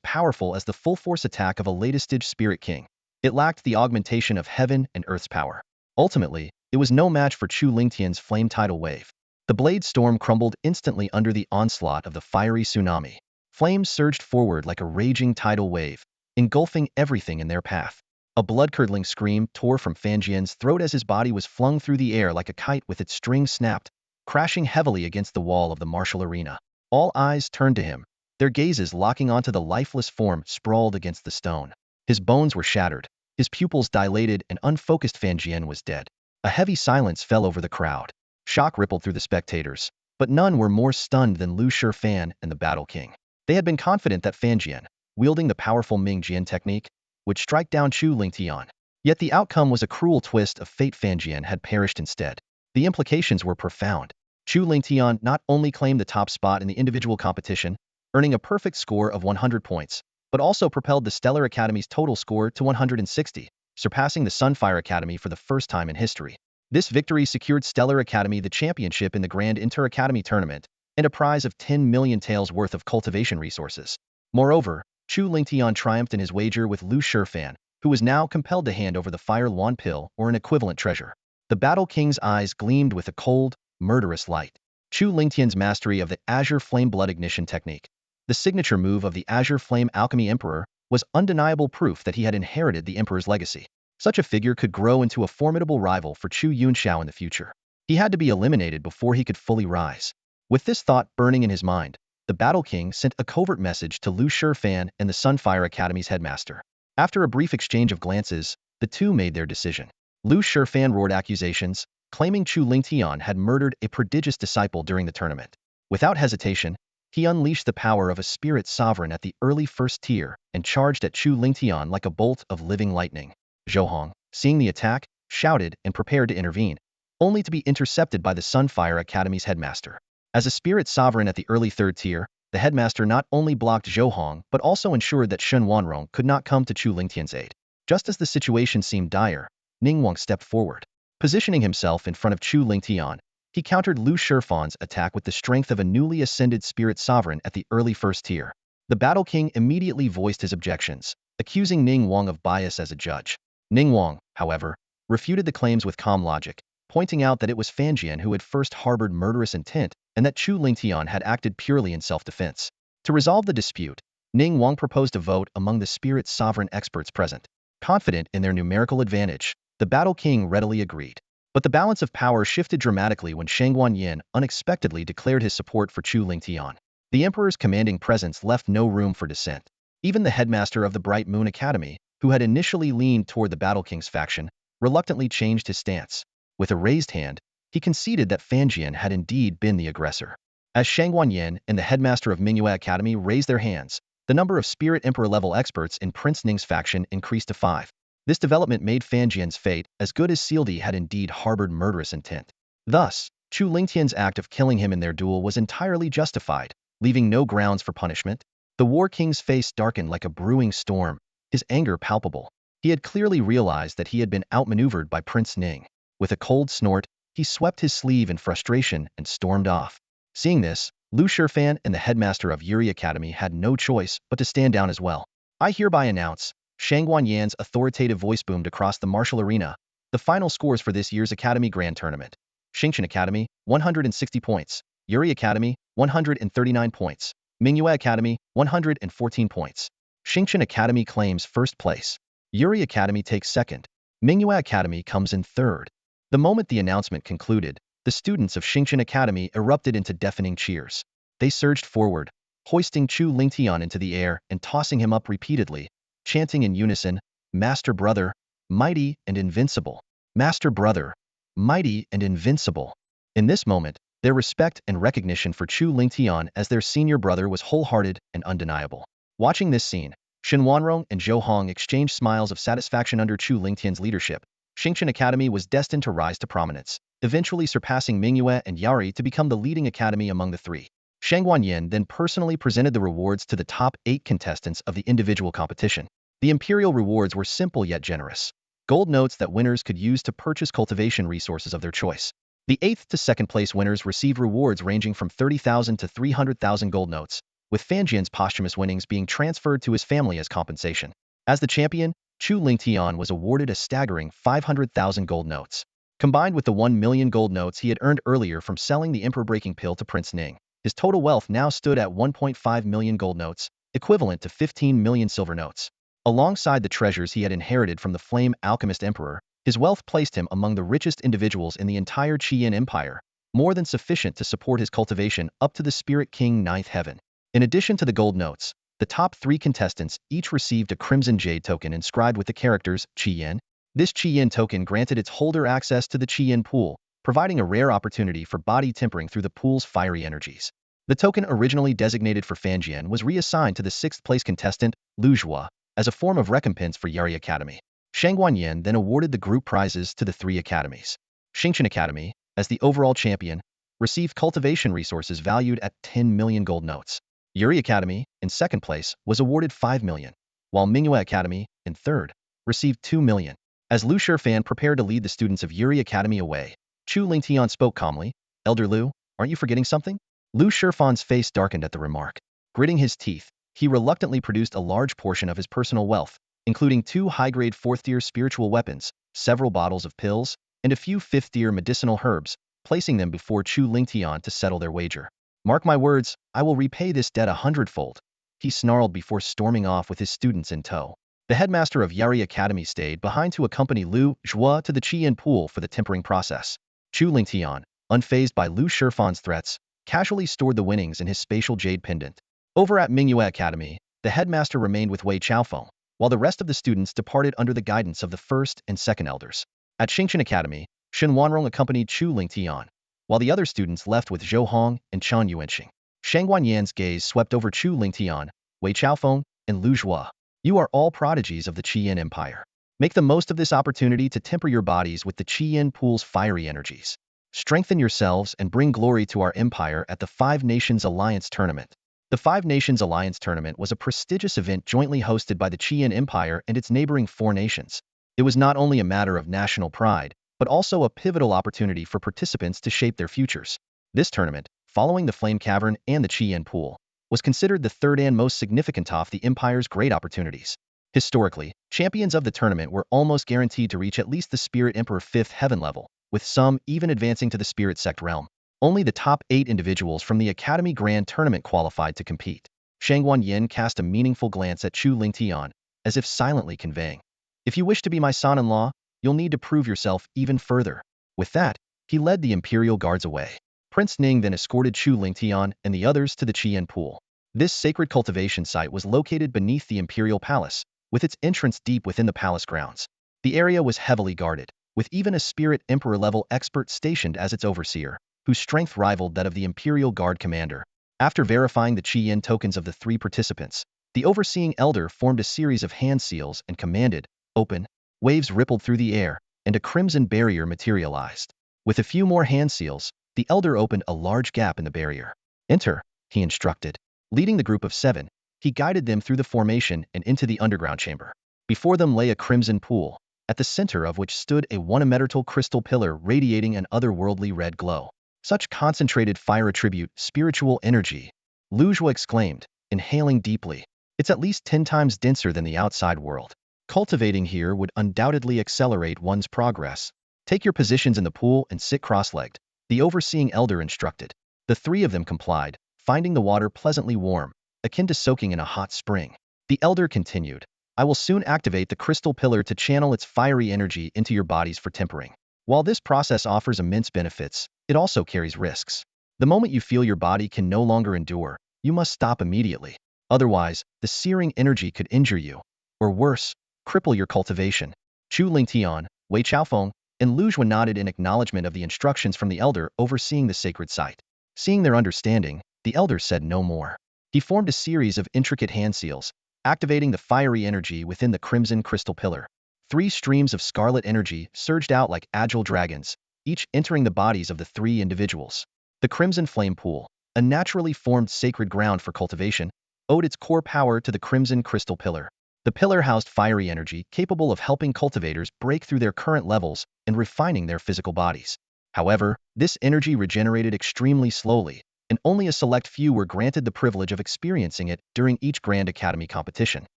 powerful as the full-force attack of a latest-stage Spirit King, it lacked the augmentation of heaven and earth's power. Ultimately, it was no match for Chu Lingtian's flame tidal wave. The blade storm crumbled instantly under the onslaught of the fiery tsunami. Flames surged forward like a raging tidal wave, engulfing everything in their path. A blood-curdling scream tore from Fanjian's throat as his body was flung through the air like a kite with its string snapped, crashing heavily against the wall of the martial arena. All eyes turned to him, their gazes locking onto the lifeless form sprawled against the stone. His bones were shattered, his pupils dilated, and unfocused Fanjian was dead. A heavy silence fell over the crowd. Shock rippled through the spectators, but none were more stunned than Lu Shifan and the Battle King. They had been confident that Fanjian, wielding the powerful Ming Jian technique, would strike down Chu Lingtian. Yet the outcome was a cruel twist of fate. Fanjian had perished instead. The implications were profound. Chu Lingtian not only claimed the top spot in the individual competition, earning a perfect score of 100 points, but also propelled the Stellar Academy's total score to 160, surpassing the Sunfire Academy for the first time in history. This victory secured Stellar Academy the championship in the Grand Inter-Academy Tournament and a prize of 10 million taels worth of cultivation resources. Moreover, Chu Lingtian triumphed in his wager with Lu Shifan, who was now compelled to hand over the Fire Luan Pill or an equivalent treasure. The Battle King's eyes gleamed with a cold, murderous light. Chu Lingtian's mastery of the Azure Flame Blood Ignition technique, the signature move of the Azure Flame Alchemy Emperor, was undeniable proof that he had inherited the Emperor's legacy. Such a figure could grow into a formidable rival for Chu Yunxiao in the future. He had to be eliminated before he could fully rise. With this thought burning in his mind, the Battle King sent a covert message to Lu Shifan and the Sunfire Academy's headmaster. After a brief exchange of glances, the two made their decision. Lu Shifan roared accusations, claiming Chu Lingtian had murdered a prodigious disciple during the tournament. Without hesitation, he unleashed the power of a spirit sovereign at the early first tier and charged at Chu Lingtian like a bolt of living lightning. Zhou Hong, seeing the attack, shouted and prepared to intervene, only to be intercepted by the Sunfire Academy's headmaster. As a spirit sovereign at the early third tier, the headmaster not only blocked Zhou Hong but also ensured that Shen Wanrong could not come to Chu Lingtian's aid. Just as the situation seemed dire, Ning Wang stepped forward. Positioning himself in front of Chu Lingtian, he countered Lu Shifan's attack with the strength of a newly ascended spirit sovereign at the early first tier. The Battle King immediately voiced his objections, accusing Ning Wang of bias as a judge. Ning Wang, however, refuted the claims with calm logic, pointing out that it was Fan Jian who had first harbored murderous intent and that Chu Lingtian had acted purely in self-defense. To resolve the dispute, Ning Wang proposed a vote among the spirit sovereign experts present. Confident in their numerical advantage, the Battle King readily agreed. But the balance of power shifted dramatically when Shang Guanyin unexpectedly declared his support for Chu Lingtian. The emperor's commanding presence left no room for dissent. Even the headmaster of the Bright Moon Academy, who had initially leaned toward the Battle King's faction, reluctantly changed his stance. With a raised hand, he conceded that Fan Jian had indeed been the aggressor. As Shang Guanyin and the headmaster of Mingyue Academy raised their hands, the number of Spirit Emperor-level experts in Prince Ning's faction increased to 5. This development made Fan Jian's fate as good as sealed. He had indeed harbored murderous intent. Thus, Chu Lingtian's act of killing him in their duel was entirely justified, leaving no grounds for punishment. The War King's face darkened like a brewing storm, his anger palpable. He had clearly realized that he had been outmaneuvered by Prince Ning. With a cold snort, he swept his sleeve in frustration and stormed off. Seeing this, Lu Shifan and the headmaster of Yuri Academy had no choice but to stand down as well. I hereby announce, Shang Guanyan's authoritative voice boomed across the martial arena, the final scores for this year's Academy Grand Tournament. Xingqian Academy, 160 points. Yuri Academy, 139 points. Mingyue Academy, 114 points. Xingqian Academy claims first place. Yuri Academy takes second. Mingyue Academy comes in third. The moment the announcement concluded, the students of Xingqian Academy erupted into deafening cheers. They surged forward, hoisting Chu Lingtian into the air and tossing him up repeatedly, chanting in unison, "Master Brother, mighty and invincible. Master Brother, mighty and invincible." In this moment, their respect and recognition for Chu Lingtian as their senior brother was wholehearted and undeniable. Watching this scene, Shen Wanrong and Zhou Hong exchanged smiles of satisfaction under Chu Lingtian's leadership. Xingqian Academy was destined to rise to prominence, eventually surpassing Mingyue and Yari to become the leading academy among the three. Shang Guanyin then personally presented the rewards to the top 8 contestants of the individual competition. The imperial rewards were simple yet generous. Gold notes that winners could use to purchase cultivation resources of their choice. The 8th to 2nd place winners received rewards ranging from 30,000 to 300,000 gold notes, with Fan Jian's posthumous winnings being transferred to his family as compensation. As the champion, Chu Lingtian was awarded a staggering 500,000 gold notes. Combined with the 1 million gold notes he had earned earlier from selling the emperor-breaking pill to Prince Ning, his total wealth now stood at 1.5 million gold notes, equivalent to 15 million silver notes. Alongside the treasures he had inherited from the Flame Alchemist Emperor, his wealth placed him among the richest individuals in the entire Qian Empire, more than sufficient to support his cultivation up to the Spirit King 9th Heaven. In addition to the gold notes, the top 3 contestants each received a Crimson Jade token inscribed with the characters Qian. This Qian token granted its holder access to the Qian pool, providing a rare opportunity for body tempering through the pool's fiery energies. The token originally designated for Fan Jian was reassigned to the 6th place contestant, Lu Zhua, as a form of recompense for Yari Academy. Shang Guanyin then awarded the group prizes to the 3 academies. Xingqian Academy, as the overall champion, received cultivation resources valued at 10 million gold notes. Yuri Academy, in 2nd place, was awarded 5 million, while Mingyue Academy, in 3rd, received 2 million. As Lu Shifan prepared to lead the students of Yuri Academy away, Chu Lingtian spoke calmly, "Elder Lu, aren't you forgetting something?" Lu Shifan's face darkened at the remark. Gritting his teeth, he reluctantly produced a large portion of his personal wealth, including 2 high-grade 4th-tier spiritual weapons, several bottles of pills, and a few 5th-tier medicinal herbs, placing them before Chu Lingtian to settle their wager. "Mark my words, I will repay this debt 100-fold," he snarled before storming off with his students in tow. The headmaster of Yari Academy stayed behind to accompany Lu Zhua to the Qian pool for the tempering process. Chu Lingtian, unfazed by Lu Shifan's threats, casually stored the winnings in his spatial jade pendant. Over at Mingyue Academy, the headmaster remained with Wei Chaofeng, while the rest of the students departed under the guidance of the 1st and 2nd elders. At Xingqian Academy, Shen Wanrong accompanied Chu Lingtian, while the other students left with Zhou Hong and Chen Yuanxing. Shang Guanyan's gaze swept over Chu Lingtian, Wei Chaofeng, and Lu Zhua. You are all prodigies of the Qi-Yin Empire. Make the most of this opportunity to temper your bodies with the Qi-Yin pool's fiery energies. Strengthen yourselves and bring glory to our empire at the Five Nations Alliance Tournament. The Five Nations Alliance Tournament was a prestigious event jointly hosted by the Qi-Yin Empire and its neighboring four nations. It was not only a matter of national pride, but also a pivotal opportunity for participants to shape their futures. This tournament, following the Flame Cavern and the Qi-Yin Pool, was considered the third and most significant of the Empire's great opportunities. Historically, champions of the tournament were almost guaranteed to reach at least the Spirit Emperor 5th heaven level, with some even advancing to the Spirit Sect realm. Only the top 8 individuals from the Academy Grand Tournament qualified to compete. Shang Guanyin cast a meaningful glance at Chu Lingtian, as if silently conveying, "If you wish to be my son-in-law, you'll need to prove yourself even further." With that, he led the Imperial Guards away. Prince Ning then escorted Chu Lingtian and the others to the Qi-Yin Pool. This sacred cultivation site was located beneath the Imperial Palace, with its entrance deep within the palace grounds. The area was heavily guarded, with even a Spirit Emperor-level expert stationed as its overseer, whose strength rivaled that of the Imperial Guard commander. After verifying the Qi-Yin tokens of the 3 participants, the overseeing elder formed a series of hand seals and commanded, "Open." Waves rippled through the air, and a crimson barrier materialized. With a few more hand seals, the elder opened a large gap in the barrier. "Enter," he instructed. Leading the group of 7, he guided them through the formation and into the underground chamber. Before them lay a crimson pool, at the center of which stood a one-emetertal crystal pillar radiating an otherworldly red glow. "Such concentrated fire attribute spiritual energy," Lu Zhua exclaimed, inhaling deeply. "It's at least 10 times denser than the outside world. Cultivating here would undoubtedly accelerate one's progress. Take your positions in the pool and sit cross-legged," the overseeing elder instructed. The 3 of them complied, finding the water pleasantly warm, akin to soaking in a hot spring. The elder continued, "I will soon activate the crystal pillar to channel its fiery energy into your bodies for tempering. While this process offers immense benefits, it also carries risks. The moment you feel your body can no longer endure, you must stop immediately. Otherwise, the searing energy could injure you, or worse, cripple your cultivation." Chu Lingtian, Wei Chaofeng, and Lu Zhua nodded in acknowledgement of the instructions from the elder overseeing the sacred site. Seeing their understanding, the elder said no more. He formed a series of intricate hand seals, activating the fiery energy within the crimson crystal pillar. 3 streams of scarlet energy surged out like agile dragons, each entering the bodies of the 3 individuals. The crimson flame pool, a naturally formed sacred ground for cultivation, owed its core power to the crimson crystal pillar. The pillar housed fiery energy capable of helping cultivators break through their current levels and refining their physical bodies. However, this energy regenerated extremely slowly, and only a select few were granted the privilege of experiencing it during each Grand Academy competition.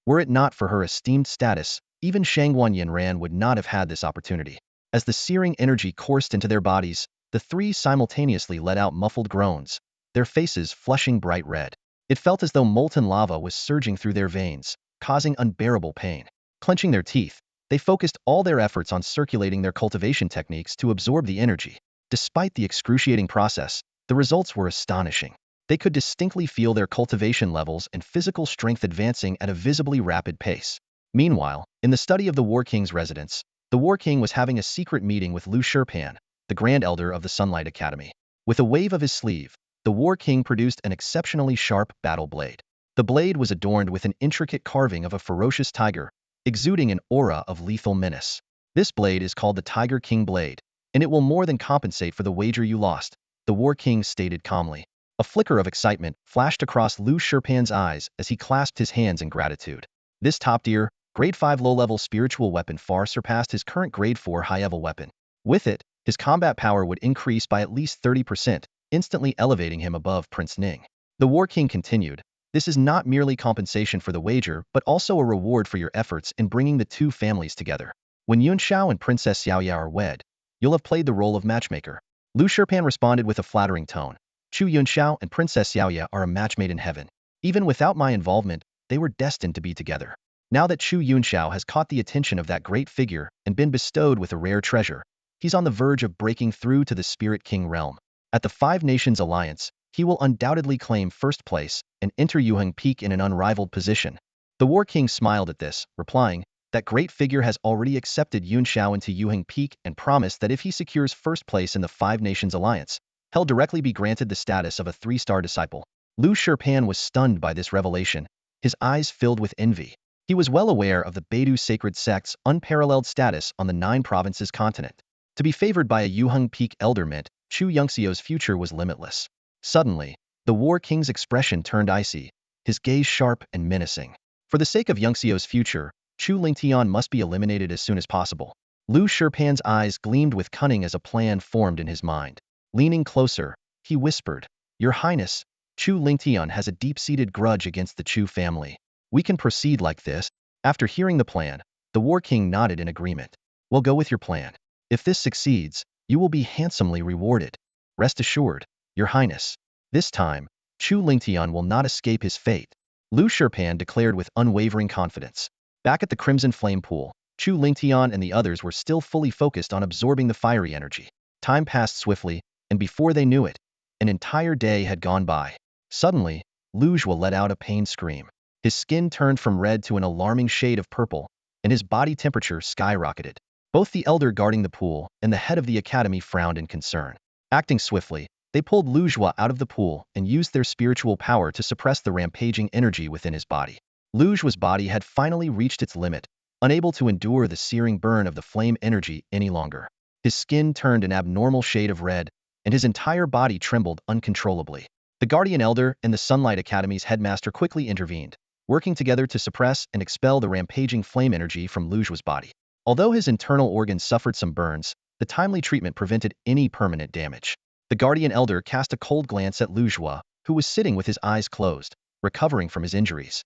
Were it not for her esteemed status, even Shang Guanyin would not have had this opportunity. As the searing energy coursed into their bodies, the 3 simultaneously let out muffled groans, their faces flushing bright red. It felt as though molten lava was surging through their veins, causing unbearable pain. Clenching their teeth, they focused all their efforts on circulating their cultivation techniques to absorb the energy. Despite the excruciating process, the results were astonishing. They could distinctly feel their cultivation levels and physical strength advancing at a visibly rapid pace. Meanwhile, in the study of the War King's residence, the War King was having a secret meeting with Lu Shirpan, the Grand Elder of the Sunlight Academy. With a wave of his sleeve, the War King produced an exceptionally sharp battle blade. The blade was adorned with an intricate carving of a ferocious tiger, exuding an aura of lethal menace. "This blade is called the Tiger King Blade, and it will more than compensate for the wager you lost," the War King stated calmly. A flicker of excitement flashed across Lu Shirpan's eyes as he clasped his hands in gratitude. This top-tier, Grade 5 low-level spiritual weapon far surpassed his current Grade 4 high-level weapon. With it, his combat power would increase by at least 30%, instantly elevating him above Prince Ning. The War King continued, "This is not merely compensation for the wager, but also a reward for your efforts in bringing the 2 families together. When Yun Xiao and Princess Xiaoya are wed, you'll have played the role of matchmaker." Lu Shirpan responded with a flattering tone. "Chu Yunxiao and Princess Xiaoya are a match made in heaven. Even without my involvement, they were destined to be together." Now that Chu Yunxiao has caught the attention of that great figure and been bestowed with a rare treasure, he's on the verge of breaking through to the Spirit King realm. At the Five Nations Alliance, he will undoubtedly claim first place and enter Yuheng Peak in an unrivaled position. The War King smiled at this, replying, that great figure has already accepted Yun Xiao into Yuheng Peak and promised that if he secures first place in the Five Nations Alliance, he'll directly be granted the status of a 3-star disciple. Lu Shipan was stunned by this revelation, his eyes filled with envy. He was well aware of the Baidu sacred sect's unparalleled status on the 9 provinces continent. To be favored by a Yuheng Peak elder meant Chu Yongxiu's future was limitless. Suddenly, the War King's expression turned icy, his gaze sharp and menacing. For the sake of Yongxiu's future, Chu Lingtian must be eliminated as soon as possible. Lu Shipan's eyes gleamed with cunning as a plan formed in his mind. Leaning closer, he whispered, "Your Highness, Chu Lingtian has a deep-seated grudge against the Chu family. We can proceed like this." After hearing the plan, the War King nodded in agreement. "We'll go with your plan. If this succeeds, you will be handsomely rewarded. Rest assured, Your Highness. This time, Chu Lingtian will not escape his fate," Lu Shipan declared with unwavering confidence. Back at the Crimson Flame Pool, Chu Lingtian and the others were still fully focused on absorbing the fiery energy. Time passed swiftly, and before they knew it, an entire day had gone by. Suddenly, Lu Zhuo let out a pained scream. His skin turned from red to an alarming shade of purple, and his body temperature skyrocketed. Both the elder guarding the pool and the head of the academy frowned in concern. Acting swiftly, they pulled Lu Zhuo out of the pool and used their spiritual power to suppress the rampaging energy within his body. Lu Zhuo's body had finally reached its limit, unable to endure the searing burn of the flame energy any longer. His skin turned an abnormal shade of red, and his entire body trembled uncontrollably. The Guardian Elder and the Sunlight Academy's headmaster quickly intervened, working together to suppress and expel the rampaging flame energy from Lu Zhuo's body. Although his internal organs suffered some burns, the timely treatment prevented any permanent damage. The Guardian Elder cast a cold glance at Lu Zhuo, who was sitting with his eyes closed, recovering from his injuries.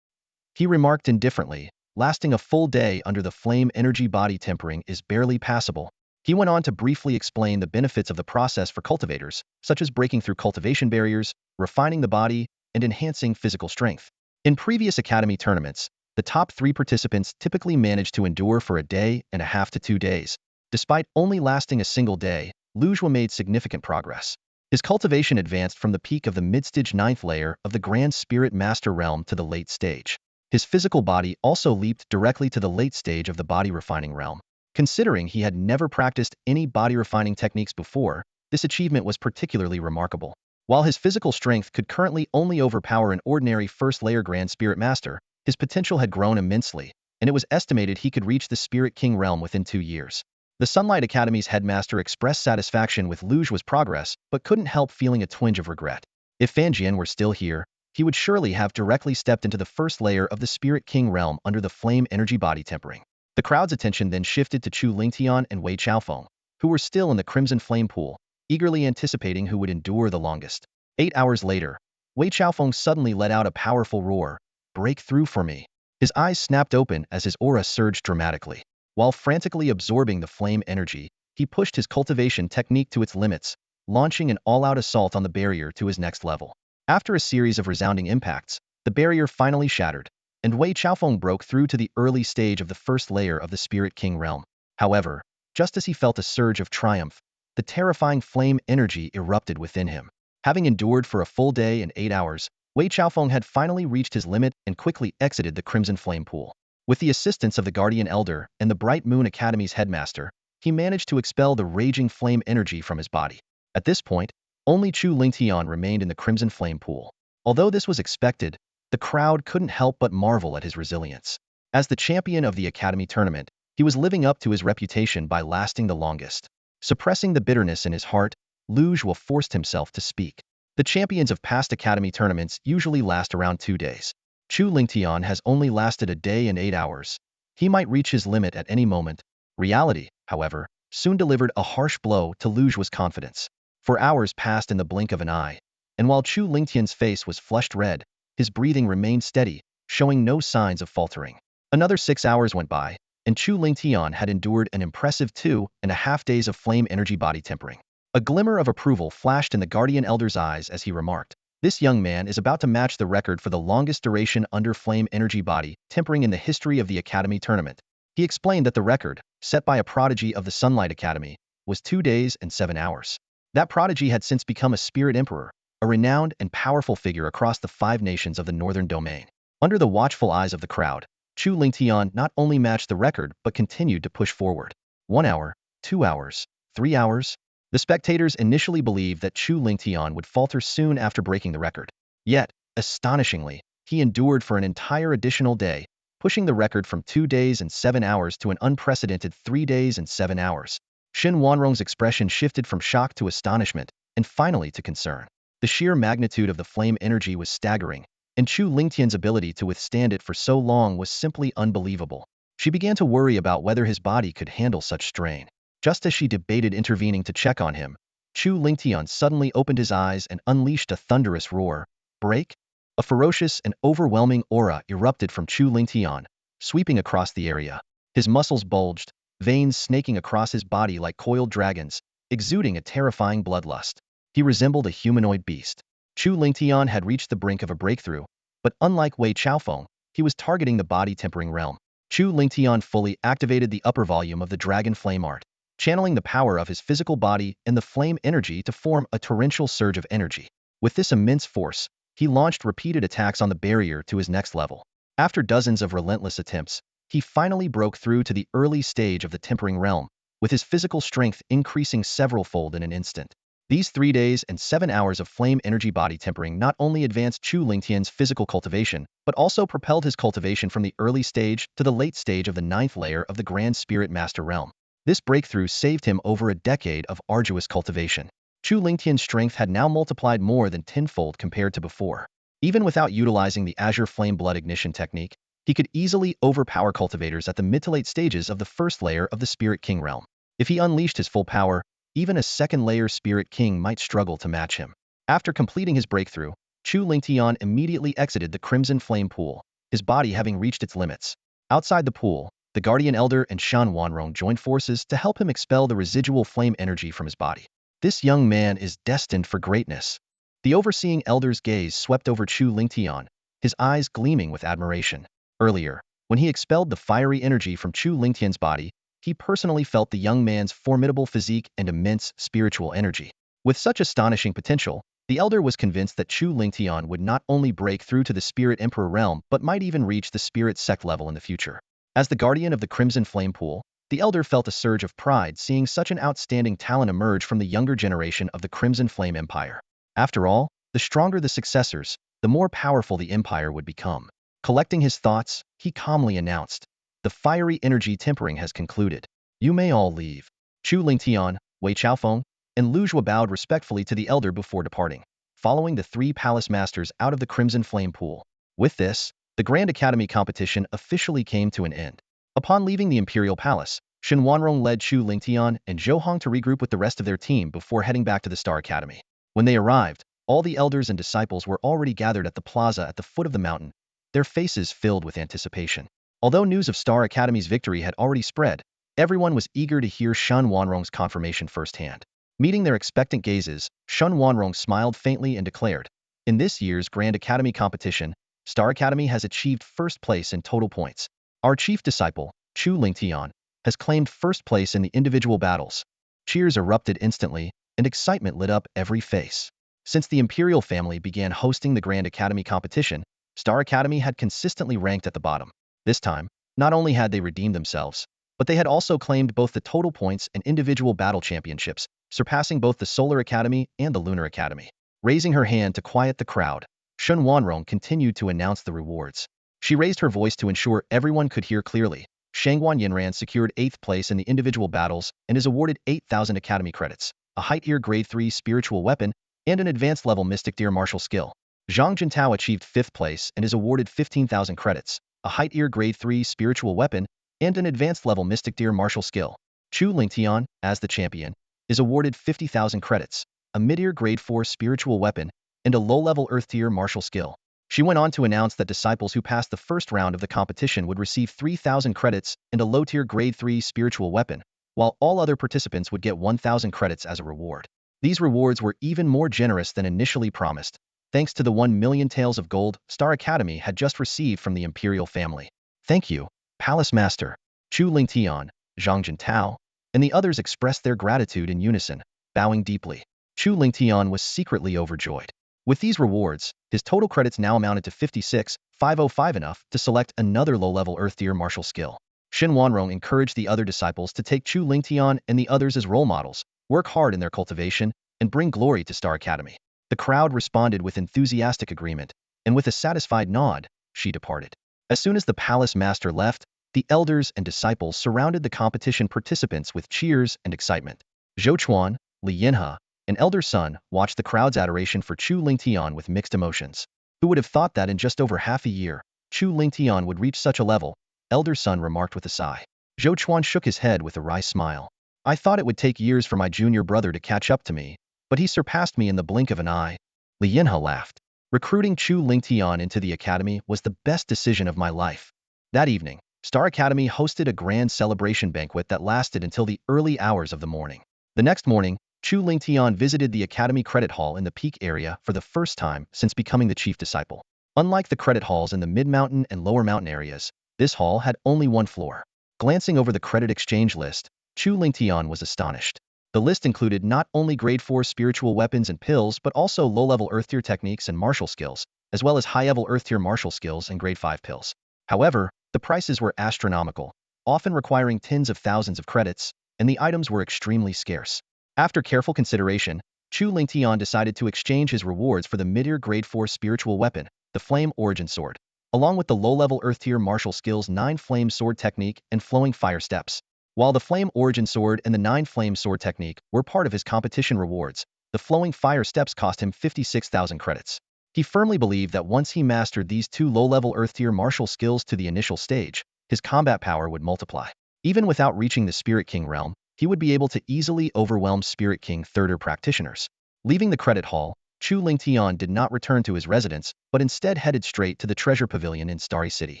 He remarked indifferently, "Lasting a full day under the flame energy body tempering is barely passable." He went on to briefly explain the benefits of the process for cultivators, such as breaking through cultivation barriers, refining the body, and enhancing physical strength. In previous academy tournaments, the top 3 participants typically managed to endure for a day and a half to 2 days. Despite only lasting a single day, Lu Zhuo made significant progress. His cultivation advanced from the peak of the mid-stage 9th layer of the Grand Spirit Master Realm to the late stage. His physical body also leaped directly to the late stage of the body refining realm. Considering he had never practiced any body refining techniques before, this achievement was particularly remarkable. While his physical strength could currently only overpower an ordinary first-layer Grand Spirit Master, his potential had grown immensely, and it was estimated he could reach the Spirit King realm within 2 years. The Sunlight Academy's headmaster expressed satisfaction with Lu Zhuo's progress, but couldn't help feeling a twinge of regret. If Fan Jian were still here, he would surely have directly stepped into the first layer of the Spirit King realm under the flame energy body tempering. The crowd's attention then shifted to Chu Lingtian and Wei Chaofeng, who were still in the Crimson Flame Pool, eagerly anticipating who would endure the longest. 8 hours later, Wei Chaofeng suddenly let out a powerful roar, "Break through for me." His eyes snapped open as his aura surged dramatically. While frantically absorbing the flame energy, he pushed his cultivation technique to its limits, launching an all-out assault on the barrier to his next level. After a series of resounding impacts, the barrier finally shattered, and Wei Chaofeng broke through to the early stage of the first layer of the Spirit King realm. However, just as he felt a surge of triumph, the terrifying flame energy erupted within him. Having endured for a full day and 8 hours, Wei Chaofeng had finally reached his limit and quickly exited the Crimson Flame Pool. With the assistance of the Guardian Elder and the Bright Moon Academy's headmaster, he managed to expel the raging flame energy from his body. At this point, only Chu Lingtian remained in the Crimson Flame Pool. Although this was expected, the crowd couldn't help but marvel at his resilience. As the champion of the Academy tournament, he was living up to his reputation by lasting the longest. Suppressing the bitterness in his heart, Lu Zhuo forced himself to speak. The champions of past Academy tournaments usually last around 2 days. Chu Lingtian has only lasted a day and 8 hours. He might reach his limit at any moment. Reality, however, soon delivered a harsh blow to Lu Zhuo's confidence. For hours passed in the blink of an eye, and while Chu Lingtian's face was flushed red, his breathing remained steady, showing no signs of faltering. Another 6 hours went by, and Chu Lingtian had endured an impressive 2.5 days of flame energy body tempering. A glimmer of approval flashed in the Guardian Elder's eyes as he remarked, "This young man is about to match the record for the longest duration under flame energy body tempering in the history of the Academy tournament." He explained that the record, set by a prodigy of the Sunlight Academy, was 2 days and 7 hours. That prodigy had since become a Spirit Emperor, a renowned and powerful figure across the 5 nations of the Northern Domain. Under the watchful eyes of the crowd, Chu Lingtian not only matched the record but continued to push forward. 1 hour, 2 hours, 3 hours. The spectators initially believed that Chu Lingtian would falter soon after breaking the record. Yet, astonishingly, he endured for an entire additional day, pushing the record from 2 days and 7 hours to an unprecedented 3 days and 7 hours. Shin Wanrong's expression shifted from shock to astonishment, and finally to concern. The sheer magnitude of the flame energy was staggering, and Chu Lingtian's ability to withstand it for so long was simply unbelievable. She began to worry about whether his body could handle such strain. Just as she debated intervening to check on him, Chu Lingtian suddenly opened his eyes and unleashed a thunderous roar. Break? A ferocious and overwhelming aura erupted from Chu Lingtian, sweeping across the area. His muscles bulged, veins snaking across his body like coiled dragons, exuding a terrifying bloodlust. He resembled a humanoid beast. Chu Lingtian had reached the brink of a breakthrough, but unlike Wei Chaofeng, he was targeting the body-tempering realm. Chu Lingtian fully activated the upper volume of the dragon flame art, channeling the power of his physical body and the flame energy to form a torrential surge of energy. With this immense force, he launched repeated attacks on the barrier to his next level. After dozens of relentless attempts, he finally broke through to the early stage of the tempering realm, with his physical strength increasing several-fold in an instant. These 3 days and 7 hours of flame energy body tempering not only advanced Chu Lingtian's physical cultivation, but also propelled his cultivation from the early stage to the late stage of the 9th layer of the Grand Spirit Master realm. This breakthrough saved him over a decade of arduous cultivation. Chu Lingtian's strength had now multiplied more than tenfold compared to before. Even without utilizing the Azure Flame Blood Ignition technique, he could easily overpower cultivators at the mid to late stages of the first layer of the Spirit King realm. If he unleashed his full power, even a second-layer Spirit King might struggle to match him. After completing his breakthrough, Chu Lingtian immediately exited the Crimson Flame Pool, his body having reached its limits. Outside the pool, the Guardian Elder and Shan Wanrong joined forces to help him expel the residual flame energy from his body. This young man is destined for greatness. The overseeing Elder's gaze swept over Chu Lingtian, his eyes gleaming with admiration. Earlier, when he expelled the fiery energy from Chu Lingtian's body, he personally felt the young man's formidable physique and immense spiritual energy. With such astonishing potential, the Elder was convinced that Chu Lingtian would not only break through to the Spirit Emperor realm but might even reach the Spirit Sect level in the future. As the guardian of the Crimson Flame Pool, the Elder felt a surge of pride seeing such an outstanding talent emerge from the younger generation of the Crimson Flame Empire. After all, the stronger the successors, the more powerful the empire would become. Collecting his thoughts, he calmly announced, "The fiery energy tempering has concluded. You may all leave." Chu Lingtian, Wei Chaofeng, and Lu Zhuo bowed respectfully to the Elder before departing, following the 3 palace masters out of the Crimson Flame Pool. With this, the Grand Academy competition officially came to an end. Upon leaving the Imperial Palace, Shin Wanrong led Chu Lingtian and Zhou Hong to regroup with the rest of their team before heading back to the Star Academy. When they arrived, all the elders and disciples were already gathered at the plaza at the foot of the mountain, their faces filled with anticipation. Although news of Star Academy's victory had already spread, everyone was eager to hear Shan Wanrong's confirmation firsthand. Meeting their expectant gazes, Shan Wanrong smiled faintly and declared, "In this year's Grand Academy competition, Star Academy has achieved first place in total points. Our chief disciple, Chu Lingtian, has claimed first place in the individual battles." Cheers erupted instantly, and excitement lit up every face. Since the Imperial family began hosting the Grand Academy competition, Star Academy had consistently ranked at the bottom. This time, not only had they redeemed themselves, but they had also claimed both the total points and individual battle championships, surpassing both the Solar Academy and the Lunar Academy. Raising her hand to quiet the crowd, Shen Wanrong continued to announce the rewards. She raised her voice to ensure everyone could hear clearly. Shangguan Yinran secured 8th place in the individual battles and is awarded 8,000 Academy credits, a Height-Ear Grade 3 spiritual weapon, and an advanced-level Mystic Deer martial skill. Zhang Jintao achieved 5th place and is awarded 15,000 credits, a Height-Ear Grade 3 spiritual weapon, and an advanced-level Mystic Deer martial skill. Chu Lingtian, as the champion, is awarded 50,000 credits, a Mid-Ear Grade 4 spiritual weapon, and a low-level Earth-Tier martial skill. She went on to announce that disciples who passed the first round of the competition would receive 3,000 credits and a low-tier Grade 3 spiritual weapon, while all other participants would get 1,000 credits as a reward. These rewards were even more generous than initially promised, thanks to the 1 million taels of gold Star Academy had just received from the Imperial family. "Thank you, Palace Master." Chu Lingtian, Zhang Jintao, and the others expressed their gratitude in unison, bowing deeply. Chu Lingtian was secretly overjoyed. With these rewards, his total credits now amounted to 56,505, enough to select another low-level Earth-tier martial skill. Xin Wanrong encouraged the other disciples to take Chu Lingtian and the others as role models, work hard in their cultivation, and bring glory to Star Academy. The crowd responded with enthusiastic agreement, and with a satisfied nod, she departed. As soon as the palace master left, the elders and disciples surrounded the competition participants with cheers and excitement. Zhou Chuan, Li Yinhe, and Elder Sun watched the crowd's adoration for Chu Lingtian with mixed emotions. Who would have thought that in just over half a year, Chu Lingtian would reach such a level? Elder Sun remarked with a sigh. Zhou Chuan shook his head with a wry smile. I thought it would take years for my junior brother to catch up to me, but he surpassed me in the blink of an eye. Li Yinhe laughed. Recruiting Chu Lingtian into the academy was the best decision of my life. That evening, Star Academy hosted a grand celebration banquet that lasted until the early hours of the morning. The next morning, Chu Lingtian visited the academy credit hall in the peak area for the first time since becoming the chief disciple. Unlike the credit halls in the mid-mountain and lower mountain areas, this hall had only one floor. Glancing over the credit exchange list, Chu Lingtian was astonished. The list included not only grade 4 spiritual weapons and pills but also low-level earth-tier techniques and martial skills, as well as high-level earth-tier martial skills and grade 5 pills. However, the prices were astronomical, often requiring tens of thousands of credits, and the items were extremely scarce. After careful consideration, Chu Lingtian decided to exchange his rewards for the mid-tier grade 4 spiritual weapon, the Flame Origin Sword, along with the low-level earth-tier martial skills 9 Flame Sword Technique and Flowing Fire Steps. While the Flame Origin Sword and the 9 Flame Sword Technique were part of his competition rewards, the Flowing Fire Steps cost him 56,000 credits. He firmly believed that once he mastered these two low-level earth-tier martial skills to the initial stage, his combat power would multiply. Even without reaching the Spirit King realm, he would be able to easily overwhelm Spirit King third-tier practitioners. Leaving the credit hall, Chu Lingtian did not return to his residence, but instead headed straight to the Treasure Pavilion in Starry City.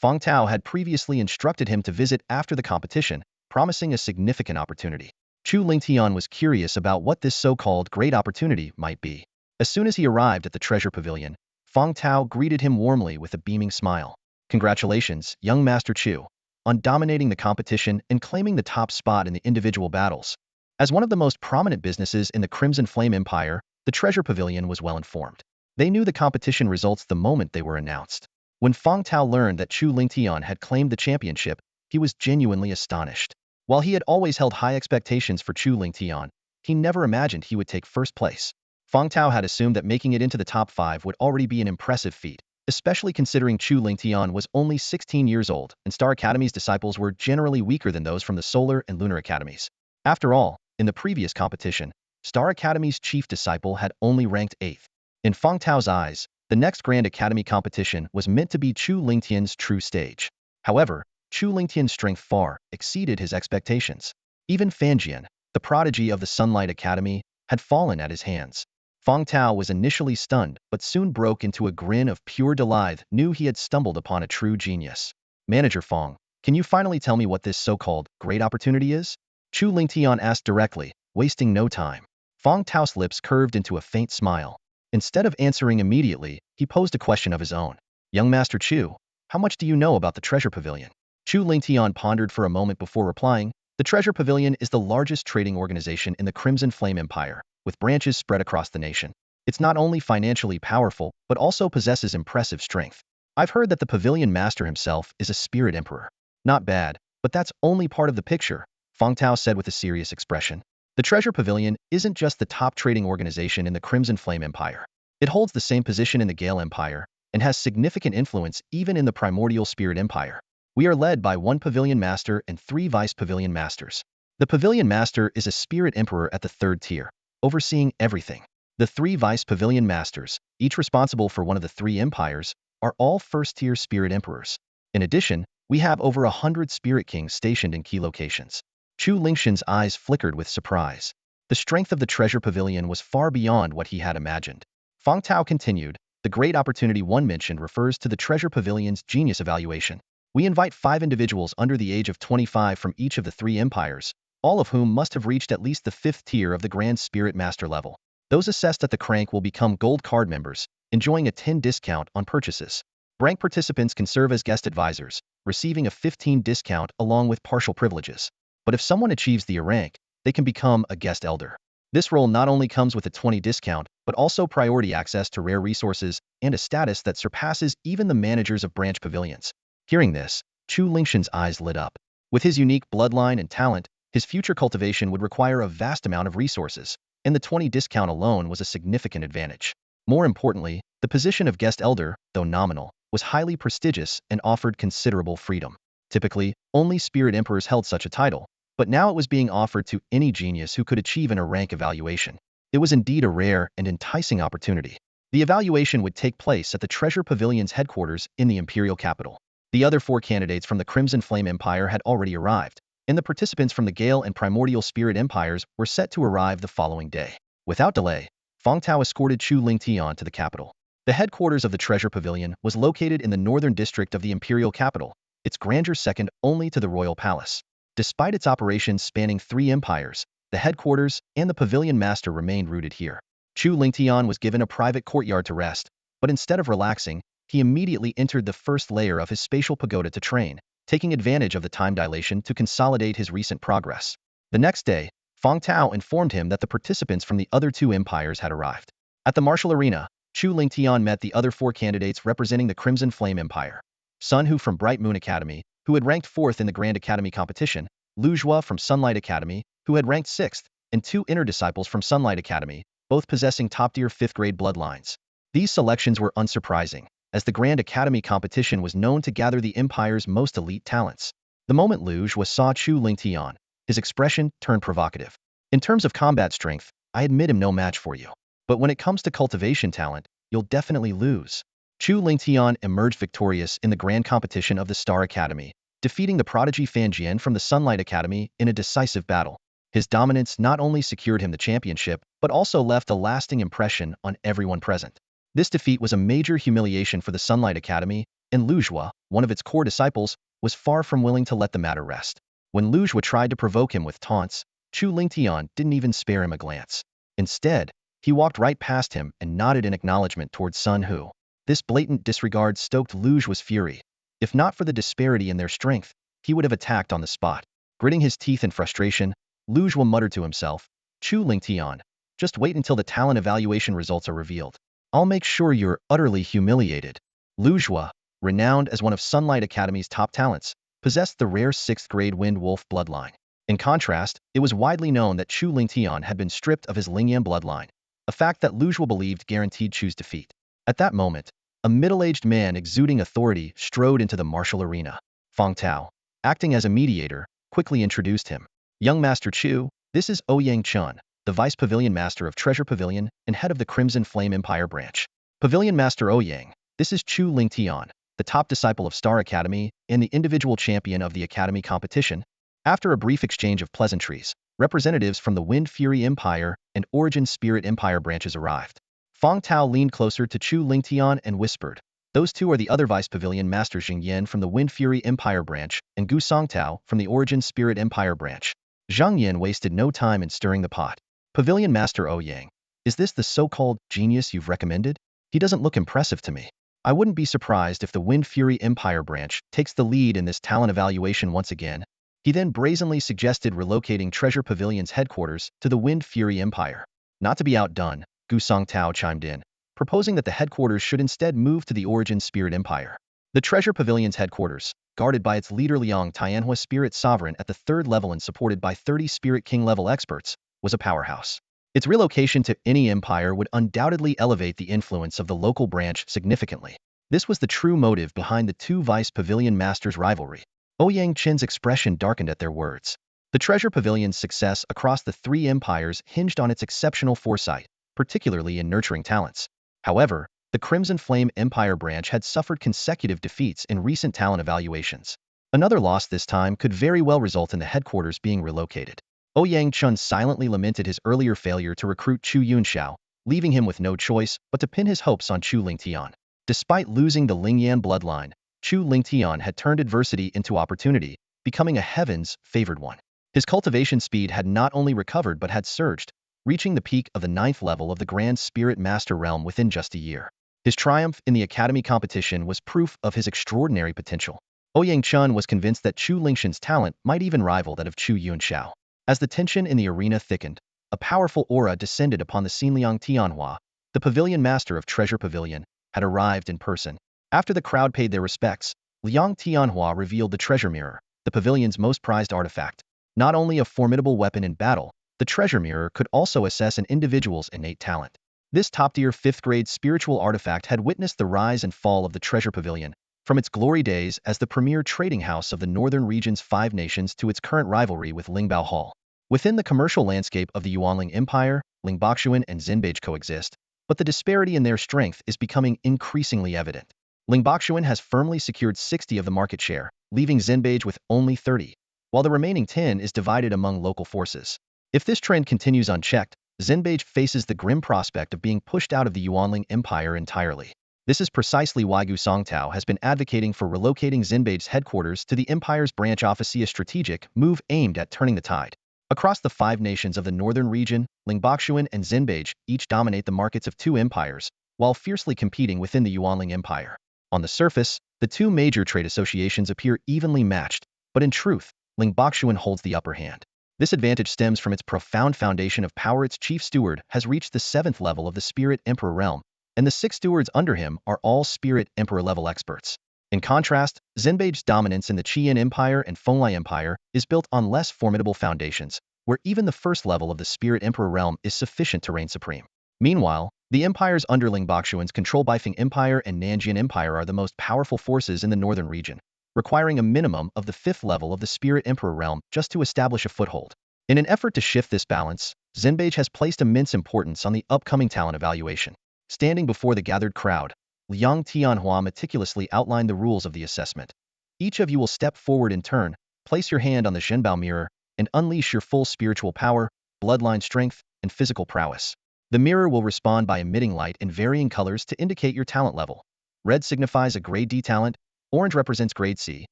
Feng Tao had previously instructed him to visit after the competition, promising a significant opportunity. Chu Lingtian was curious about what this so-called great opportunity might be. As soon as he arrived at the Treasure Pavilion, Feng Tao greeted him warmly with a beaming smile. Congratulations, young Master Chu, on dominating the competition and claiming the top spot in the individual battles. As one of the most prominent businesses in the Crimson Flame Empire, the Treasure Pavilion was well informed. They knew the competition results the moment they were announced. When Feng Tao learned that Chu Lingtian had claimed the championship, he was genuinely astonished. While he had always held high expectations for Chu Lingtian, he never imagined he would take first place. Feng Tao had assumed that making it into the top 5 would already be an impressive feat, especially considering Chu Lingtian was only 16 years old and Star Academy's disciples were generally weaker than those from the Solar and Lunar Academies. After all, in the previous competition, Star Academy's chief disciple had only ranked 8th. In Feng Tao's eyes, the next Grand Academy competition was meant to be Chu Lingtian's true stage. However, Chu Lingtian's strength far exceeded his expectations. Even Fanjian, the prodigy of the Sunlight Academy, had fallen at his hands. Feng Tao was initially stunned, but soon broke into a grin of pure delight, knew he had stumbled upon a true genius. Manager Feng, can you finally tell me what this so-called great opportunity is? Chu Lingtian asked directly, wasting no time. Feng Tao's lips curved into a faint smile. Instead of answering immediately, he posed a question of his own. Young Master Chu, how much do you know about the Treasure Pavilion? Chu Lingtian pondered for a moment before replying. The Treasure Pavilion is the largest trading organization in the Crimson Flame Empire, with branches spread across the nation. It's not only financially powerful, but also possesses impressive strength. I've heard that the pavilion master himself is a spirit emperor. Not bad, but that's only part of the picture, Feng Tao said with a serious expression. The Treasure Pavilion isn't just the top trading organization in the Crimson Flame Empire. It holds the same position in the Gale Empire, and has significant influence even in the Primordial Spirit Empire. We are led by 1 pavilion master and 3 vice pavilion masters. The pavilion master is a spirit emperor at the 3rd tier, overseeing everything. The 3 vice pavilion masters, each responsible for one of the 3 empires, are all 1st-tier spirit emperors. In addition, we have over 100 spirit kings stationed in key locations. Chu Lingtian's eyes flickered with surprise. The strength of the Treasure Pavilion was far beyond what he had imagined. Feng Tao continued, the great opportunity one mentioned refers to the Treasure Pavilion's genius evaluation. We invite 5 individuals under the age of 25 from each of the 3 empires, all of whom must have reached at least the 5th tier of the Grand Spirit Master level. Those assessed at the crank will become gold card members, enjoying a 10 discount on purchases. Rank participants can serve as guest advisors, receiving a 15 discount along with partial privileges. But if someone achieves the rank, they can become a guest elder. This role not only comes with a 20 discount, but also priority access to rare resources and a status that surpasses even the managers of branch pavilions. Hearing this, Chu Lingshan's eyes lit up. With his unique bloodline and talent, his future cultivation would require a vast amount of resources, and the 20 discount alone was a significant advantage. More importantly, the position of guest elder, though nominal, was highly prestigious and offered considerable freedom. Typically, only spirit emperors held such a title, but now it was being offered to any genius who could achieve a rank evaluation. It was indeed a rare and enticing opportunity. The evaluation would take place at the Treasure Pavilion's headquarters in the imperial capital. The other 4 candidates from the Crimson Flame Empire had already arrived, and the participants from the Gale and Primordial Spirit Empires were set to arrive the following day. Without delay, Feng Tao escorted Chu Lingtian to the capital. The headquarters of the Treasure Pavilion was located in the northern district of the imperial capital, its grandeur second only to the royal palace. Despite its operations spanning 3 empires, the headquarters and the pavilion master remained rooted here. Chu Lingtian was given a private courtyard to rest, but instead of relaxing, he immediately entered the first layer of his spatial pagoda to train, taking advantage of the time dilation to consolidate his recent progress. The next day, Feng Tao informed him that the participants from the other 2 empires had arrived. At the martial arena, Chu Lingtian met the other 4 candidates representing the Crimson Flame Empire. Sun Hu from Bright Moon Academy, who had ranked 4th in the Grand Academy competition, Lu Zhua from Sunlight Academy, who had ranked 6th, and 2 inner disciples from Sunlight Academy, both possessing top-tier 5th-grade bloodlines. These selections were unsurprising, as the Grand Academy competition was known to gather the Empire's most elite talents. The moment Lu Zhua saw Chu Lingtian, his expression turned provocative. In terms of combat strength, I admit him no match for you. But when it comes to cultivation talent, you'll definitely lose. Chu Lingtian emerged victorious in the grand competition of the Star Academy, defeating the prodigy Fan Jian from the Sunlight Academy in a decisive battle. His dominance not only secured him the championship, but also left a lasting impression on everyone present. This defeat was a major humiliation for the Sunlight Academy, and Lu Zhua, one of its core disciples, was far from willing to let the matter rest. When Lu Zhua tried to provoke him with taunts, Chu Lingtian didn't even spare him a glance. Instead, he walked right past him and nodded in acknowledgement towards Sun Hu. This blatant disregard stoked Lu Zhua's fury. If not for the disparity in their strength, he would have attacked on the spot. Gritting his teeth in frustration, Lu Zhua muttered to himself, Chu Lingtian, just wait until the talent evaluation results are revealed. I'll make sure you're utterly humiliated. Lu Zhua, renowned as one of Sunlight Academy's top talents, possessed the rare 6th-grade Wind Wolf bloodline. In contrast, it was widely known that Chu Lingtian had been stripped of his Lingyan bloodline, a fact that Lu Zhua believed guaranteed Chu's defeat. At that moment, a middle-aged man exuding authority strode into the martial arena. Feng Tao, acting as a mediator, quickly introduced him. Young Master Chu, this is Ouyang Chun, the Vice Pavilion Master of Treasure Pavilion and head of the Crimson Flame Empire branch. Pavilion Master Ouyang, this is Chu Lingtian, the top disciple of Star Academy and the individual champion of the Academy competition. After a brief exchange of pleasantries, representatives from the Wind Fury Empire and Origin Spirit Empire branches arrived. Feng Tao leaned closer to Chu Lingtian and whispered, those 2 are the other Vice Pavilion Master Jing Yan from the Wind Fury Empire branch and Gu Songtao from the Origin Spirit Empire branch. Zhang Yan wasted no time in stirring the pot. Pavilion Master Ouyang, is this the so-called genius you've recommended? He doesn't look impressive to me. I wouldn't be surprised if the Wind Fury Empire branch takes the lead in this talent evaluation once again. He then brazenly suggested relocating Treasure Pavilion's headquarters to the Wind Fury Empire. Not to be outdone, Gu Songtao chimed in, proposing that the headquarters should instead move to the Origin Spirit Empire. The Treasure Pavilion's headquarters, guarded by its leader Liang Tianhua Spirit Sovereign at the 3rd level and supported by 30 Spirit King level experts, was a powerhouse. Its relocation to any empire would undoubtedly elevate the influence of the local branch significantly. This was the true motive behind the 2 Vice Pavilion Masters' rivalry. Ouyang Chen's expression darkened at their words. The Treasure Pavilion's success across the 3 empires hinged on its exceptional foresight, particularly in nurturing talents. However, the Crimson Flame Empire branch had suffered consecutive defeats in recent talent evaluations. Another loss this time could very well result in the headquarters being relocated. Ouyang Chun silently lamented his earlier failure to recruit Chu Yunxiao, leaving him with no choice but to pin his hopes on Chu Lingtian. Despite losing the Lingyan bloodline, Chu Lingtian had turned adversity into opportunity, becoming a heaven's favored one. His cultivation speed had not only recovered but had surged, reaching the peak of the 9th level of the Grand Spirit Master realm within just a year. His triumph in the Academy competition was proof of his extraordinary potential. Ouyang Chun was convinced that Chu Lingshan's talent might even rival that of Chu Yunxiao. As the tension in the arena thickened, a powerful aura descended upon the scene. Liang Tianhua, the pavilion master of Treasure Pavilion, had arrived in person. After the crowd paid their respects, Liang Tianhua revealed the treasure mirror, the pavilion's most prized artifact. Not only a formidable weapon in battle, the treasure mirror could also assess an individual's innate talent. This top-tier 5th-grade spiritual artifact had witnessed the rise and fall of the Treasure Pavilion, from its glory days as the premier trading house of the northern region's 5 nations to its current rivalry with Lingbao Hall. Within the commercial landscape of the Yuanling Empire, Lingbaoxuan and Xinbeige coexist, but the disparity in their strength is becoming increasingly evident. Lingbaoxuan has firmly secured 60 of the market share, leaving Xinbeige with only 30, while the remaining 10 is divided among local forces. If this trend continues unchecked, Xinbeige faces the grim prospect of being pushed out of the Yuanling Empire entirely. This is precisely why Gu Songtao has been advocating for relocating Xinbeige's headquarters to the Empire's branch office, a strategic move aimed at turning the tide. Across the 5 nations of the northern region, Lingbaoxuan and Xinbeige each dominate the markets of 2 empires, while fiercely competing within the Yuanling Empire. On the surface, the 2 major trade associations appear evenly matched, but in truth, Lingbaoxuan holds the upper hand. This advantage stems from its profound foundation of power. Its chief steward has reached the 7th level of the Spirit Emperor realm, and the 6 stewards under him are all Spirit Emperor level experts. In contrast, Xinbeige's dominance in the Qian Empire and Fenglai Empire is built on less formidable foundations, where even the 1st level of the Spirit Emperor realm is sufficient to reign supreme. Meanwhile, the empires under Lingbaoxuan's control, Beifeng Empire and Nanjian Empire, are the most powerful forces in the northern region, requiring a minimum of the 5th level of the Spirit Emperor realm just to establish a foothold. In an effort to shift this balance, Xinbeige has placed immense importance on the upcoming talent evaluation. Standing before the gathered crowd, Liang Tianhua meticulously outlined the rules of the assessment. Each of you will step forward in turn, place your hand on the Zhenbao mirror, and unleash your full spiritual power, bloodline strength, and physical prowess. The mirror will respond by emitting light in varying colors to indicate your talent level. Red signifies a grade D talent, orange represents grade C,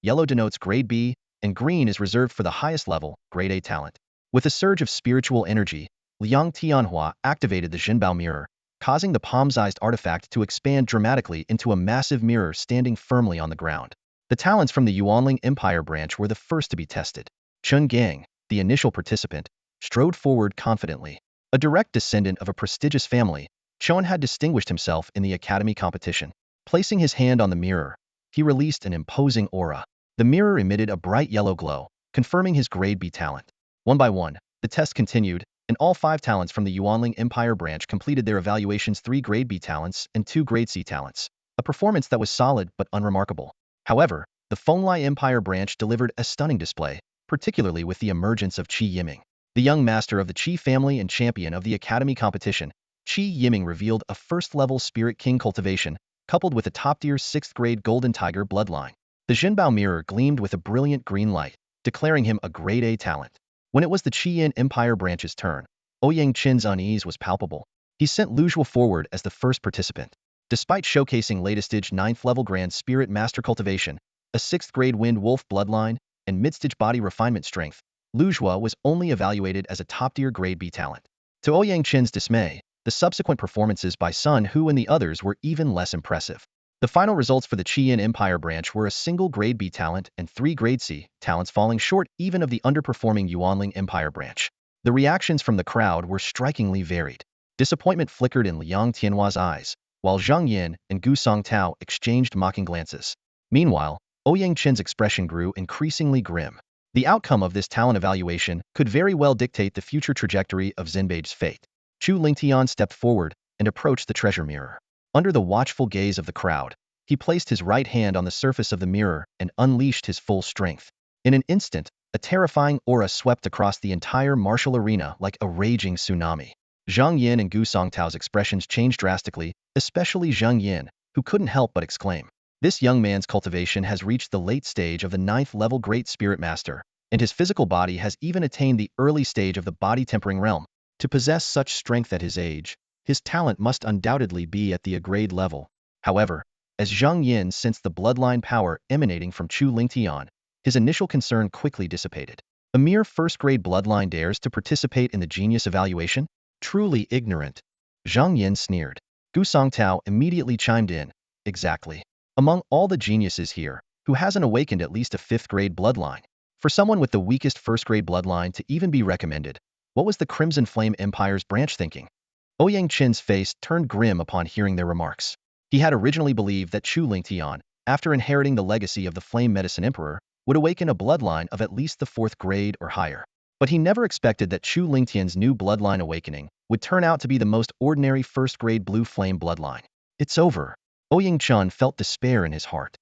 yellow denotes grade B, and green is reserved for the highest level, grade A talent. With a surge of spiritual energy, Liang Tianhua activated the Zhenbao mirror, causing the palm-sized artifact to expand dramatically into a massive mirror standing firmly on the ground. The talents from the Yuanling Empire branch were the first to be tested. Chen Gang, the initial participant, strode forward confidently. A direct descendant of a prestigious family, Chen had distinguished himself in the academy competition. Placing his hand on the mirror, he released an imposing aura. The mirror emitted a bright yellow glow, confirming his grade B talent. One by one, the test continued, and all 5 talents from the Yuanling Empire branch completed their evaluations: 3 grade B talents and 2 grade C talents, a performance that was solid but unremarkable. However, the Fenglai Empire branch delivered a stunning display, particularly with the emergence of Qi Yiming. The young master of the Qi family and champion of the academy competition, Qi Yiming revealed a 1st-level Spirit King cultivation, coupled with a top-tier 6th-grade Golden Tiger bloodline. The Zhenbao mirror gleamed with a brilliant green light, declaring him a grade A talent. When it was the Qian Empire branch's turn, Ouyang Qin's unease was palpable. He sent Lu Zhuo forward as the first participant. Despite showcasing latest-stage 9th-level Grand Spirit Master cultivation, a 6th-grade Wind Wolf bloodline, and mid-stage body refinement strength, Lu Zhuo was only evaluated as a top-tier grade B talent. To Ouyang Qin's dismay, the subsequent performances by Sun Hu and the others were even less impressive. The final results for the Qian Empire branch were a single grade B talent and 3 grade C talents, falling short even of the underperforming Yuanling Empire branch. The reactions from the crowd were strikingly varied. Disappointment flickered in Liang Tianhua's eyes, while Zhang Yin and Gu Songtao exchanged mocking glances. Meanwhile, Ouyang Qin's expression grew increasingly grim. The outcome of this talent evaluation could very well dictate the future trajectory of Xinbeige's fate. Chu Lingtian stepped forward and approached the treasure mirror. Under the watchful gaze of the crowd, he placed his right hand on the surface of the mirror and unleashed his full strength. In an instant, a terrifying aura swept across the entire martial arena like a raging tsunami. Zhang Yin and Gu Songtao's expressions changed drastically, especially Zhang Yin, who couldn't help but exclaim, "This young man's cultivation has reached the late stage of the 9th-level Great Spirit Master, and his physical body has even attained the early stage of the body-tempering realm. To possess such strength at his age, his talent must undoubtedly be at the A-grade level." However, as Zhang Yin sensed the bloodline power emanating from Chu Lingtian, his initial concern quickly dissipated. A mere 1st-grade bloodline dares to participate in the genius evaluation? Truly ignorant. Zhang Yin sneered. Gu Songtao immediately chimed in. Exactly. Among all the geniuses here, who hasn't awakened at least a 5th-grade bloodline? For someone with the weakest 1st-grade bloodline to even be recommended, What was the Crimson Flame Empire's branch thinking? Ouyang Qin's face turned grim upon hearing their remarks. He had originally believed that Chu Lingtian, after inheriting the legacy of the Flame Medicine Emperor, would awaken a bloodline of at least the 4th grade or higher. But he never expected that Chu Lingtian's new bloodline awakening would turn out to be the most ordinary 1st grade blue flame bloodline. It's over. Ouyang Qin felt despair in his heart.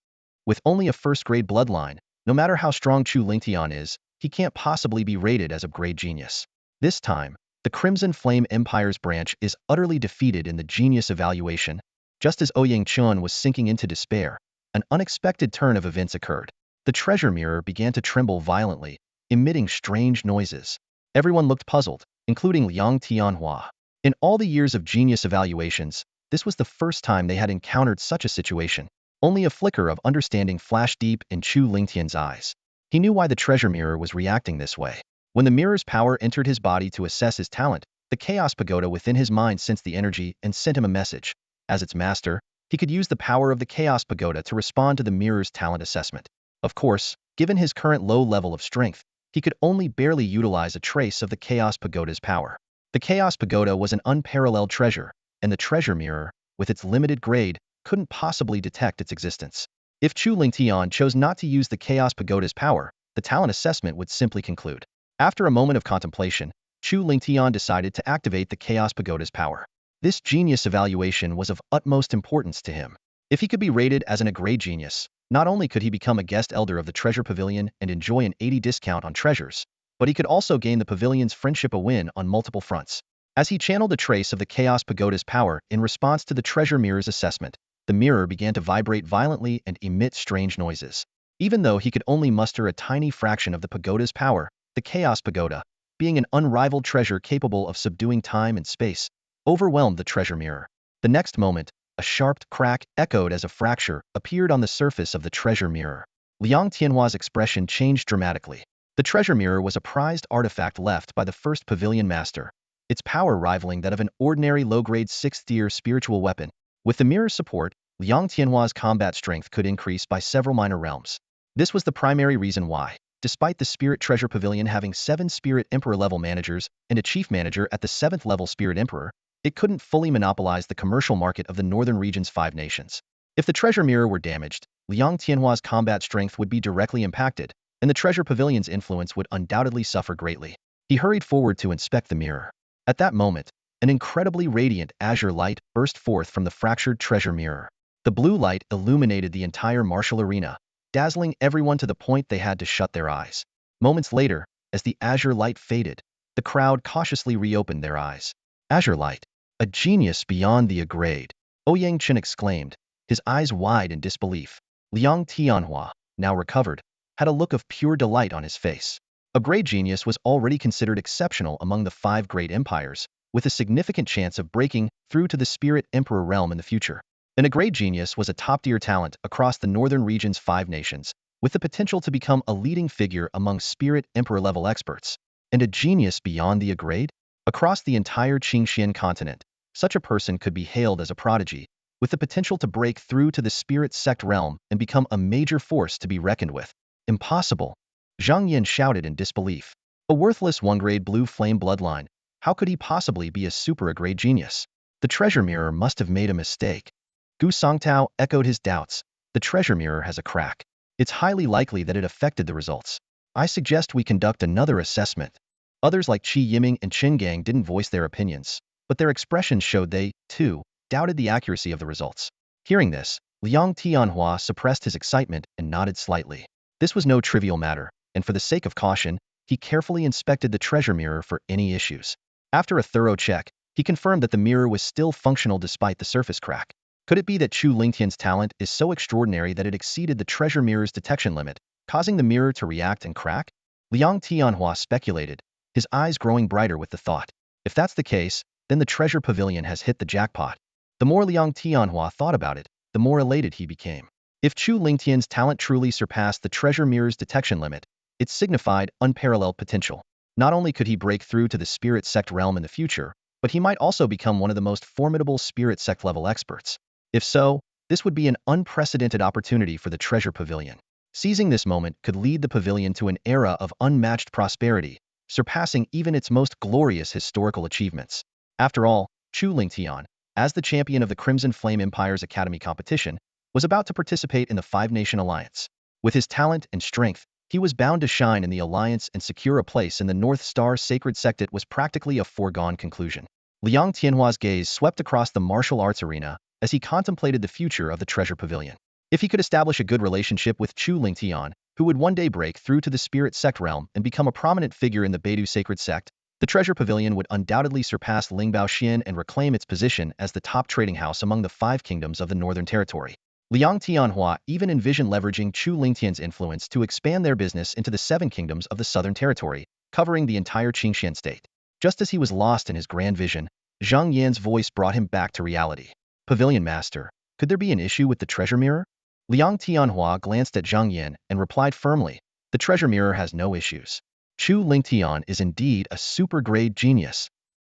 With only a 1st grade bloodline, no matter how strong Chu Lingtian is, he can't possibly be rated as a grade genius. This time, the Crimson Flame Empire's branch is utterly defeated in the genius evaluation. Just as Ouyang Qin was sinking into despair, an unexpected turn of events occurred. The treasure mirror began to tremble violently, emitting strange noises. Everyone looked puzzled, including Liang Tianhua. In all the years of genius evaluations, this was the first time they had encountered such a situation. Only a flicker of understanding flashed deep in Chu Lingtian's eyes. He knew why the treasure mirror was reacting this way. When the mirror's power entered his body to assess his talent, the Chaos Pagoda within his mind sensed the energy and sent him a message. As its master, he could use the power of the Chaos Pagoda to respond to the mirror's talent assessment. Of course, given his current low level of strength, he could only barely utilize a trace of the Chaos Pagoda's power. The Chaos Pagoda was an unparalleled treasure, and the treasure mirror, with its limited grade, couldn't possibly detect its existence. If Chu Lingtian chose not to use the Chaos Pagoda's power, the talent assessment would simply conclude. After a moment of contemplation, Chu Lingtian decided to activate the Chaos Pagoda's power. This genius evaluation was of utmost importance to him. If he could be rated as an A-grade genius, not only could he become a guest elder of the Treasure Pavilion and enjoy an 80 discount on treasures, but he could also gain the pavilion's friendship a win on multiple fronts. As he channeled a trace of the Chaos Pagoda's power in response to the treasure mirror's assessment, the mirror began to vibrate violently and emit strange noises. Even though he could only muster a tiny fraction of the pagoda's power, the Chaos Pagoda, being an unrivaled treasure capable of subduing time and space, overwhelmed the treasure mirror. The next moment, a sharp crack, echoed as a fracture, appeared on the surface of the treasure mirror. Liang Tianhua's expression changed dramatically. The treasure mirror was a prized artifact left by the first pavilion master, its power rivaling that of an ordinary low-grade 6th-tier spiritual weapon. With the mirror's support, Liang Tianhua's combat strength could increase by several minor realms. This was the primary reason why, despite the Spirit Treasure Pavilion having 7 Spirit Emperor-level managers and a chief manager at the 7th-level Spirit Emperor, it couldn't fully monopolize the commercial market of the northern region's 5 nations. If the treasure mirror were damaged, Liang Tianhua's combat strength would be directly impacted, and the treasure pavilion's influence would undoubtedly suffer greatly. He hurried forward to inspect the mirror. At that moment, an incredibly radiant azure light burst forth from the fractured treasure mirror. The blue light illuminated the entire martial arena, dazzling everyone to the point they had to shut their eyes. Moments later, as the azure light faded, the crowd cautiously reopened their eyes. Azure light, a genius beyond the A-grade, Ouyang Qin exclaimed, his eyes wide in disbelief. Liang Tianhua, now recovered, had a look of pure delight on his face. A grade genius was already considered exceptional among the 5 great empires, with a significant chance of breaking through to the Spirit Emperor realm in the future. And a grade genius was a top-tier talent across the northern region's 5 nations, with the potential to become a leading figure among Spirit Emperor-level experts. And a genius beyond the A-grade? Across the entire Qingxian continent, such a person could be hailed as a prodigy, with the potential to break through to the Spirit Sect realm and become a major force to be reckoned with. Impossible! Zhang Yin shouted in disbelief. A worthless 1-grade blue flame bloodline, how could he possibly be a super A-grade genius? The treasure mirror must have made a mistake. Gu Songtao echoed his doubts. The treasure mirror has a crack. It's highly likely that it affected the results. I suggest we conduct another assessment. Others like Qi Yiming and Qin Gang didn't voice their opinions, but their expressions showed they, too, doubted the accuracy of the results. Hearing this, Liang Tianhua suppressed his excitement and nodded slightly. This was no trivial matter, and for the sake of caution, he carefully inspected the treasure mirror for any issues. After a thorough check, he confirmed that the mirror was still functional despite the surface crack. Could it be that Chu Lingtian's talent is so extraordinary that it exceeded the treasure mirror's detection limit, causing the mirror to react and crack? Liang Tianhua speculated, his eyes growing brighter with the thought. If that's the case, then the treasure pavilion has hit the jackpot. The more Liang Tianhua thought about it, the more elated he became. If Chu Lingtian's talent truly surpassed the treasure mirror's detection limit, it signified unparalleled potential. Not only could he break through to the Spirit Sect realm in the future, but he might also become one of the most formidable Spirit Sect level experts. If so, this would be an unprecedented opportunity for the treasure pavilion. Seizing this moment could lead the pavilion to an era of unmatched prosperity, surpassing even its most glorious historical achievements. After all, Chu Lingtian, as the champion of the Crimson Flame Empire's Academy competition, was about to participate in the Five-Nation Alliance. With his talent and strength, he was bound to shine in the alliance and secure a place in the North Star Sacred Sect. It was practically a foregone conclusion. Liang Tianhua's gaze swept across the martial arts arena as he contemplated the future of the Treasure Pavilion. If he could establish a good relationship with Chu Lingtian, who would one day break through to the Spirit Sect realm and become a prominent figure in the Beidou Sacred Sect, the Treasure Pavilion would undoubtedly surpass Lingbao Xian and reclaim its position as the top trading house among the five kingdoms of the Northern Territory. Liang Tianhua even envisioned leveraging Chu Lingtian's influence to expand their business into the seven kingdoms of the Southern Territory, covering the entire Qingxian state. Just as he was lost in his grand vision, Zhang Yan's voice brought him back to reality. Pavilion Master, could there be an issue with the treasure mirror? Liang Tianhua glanced at Zhang Yan and replied firmly, the treasure mirror has no issues. Chu Lingtian is indeed a super-grade genius.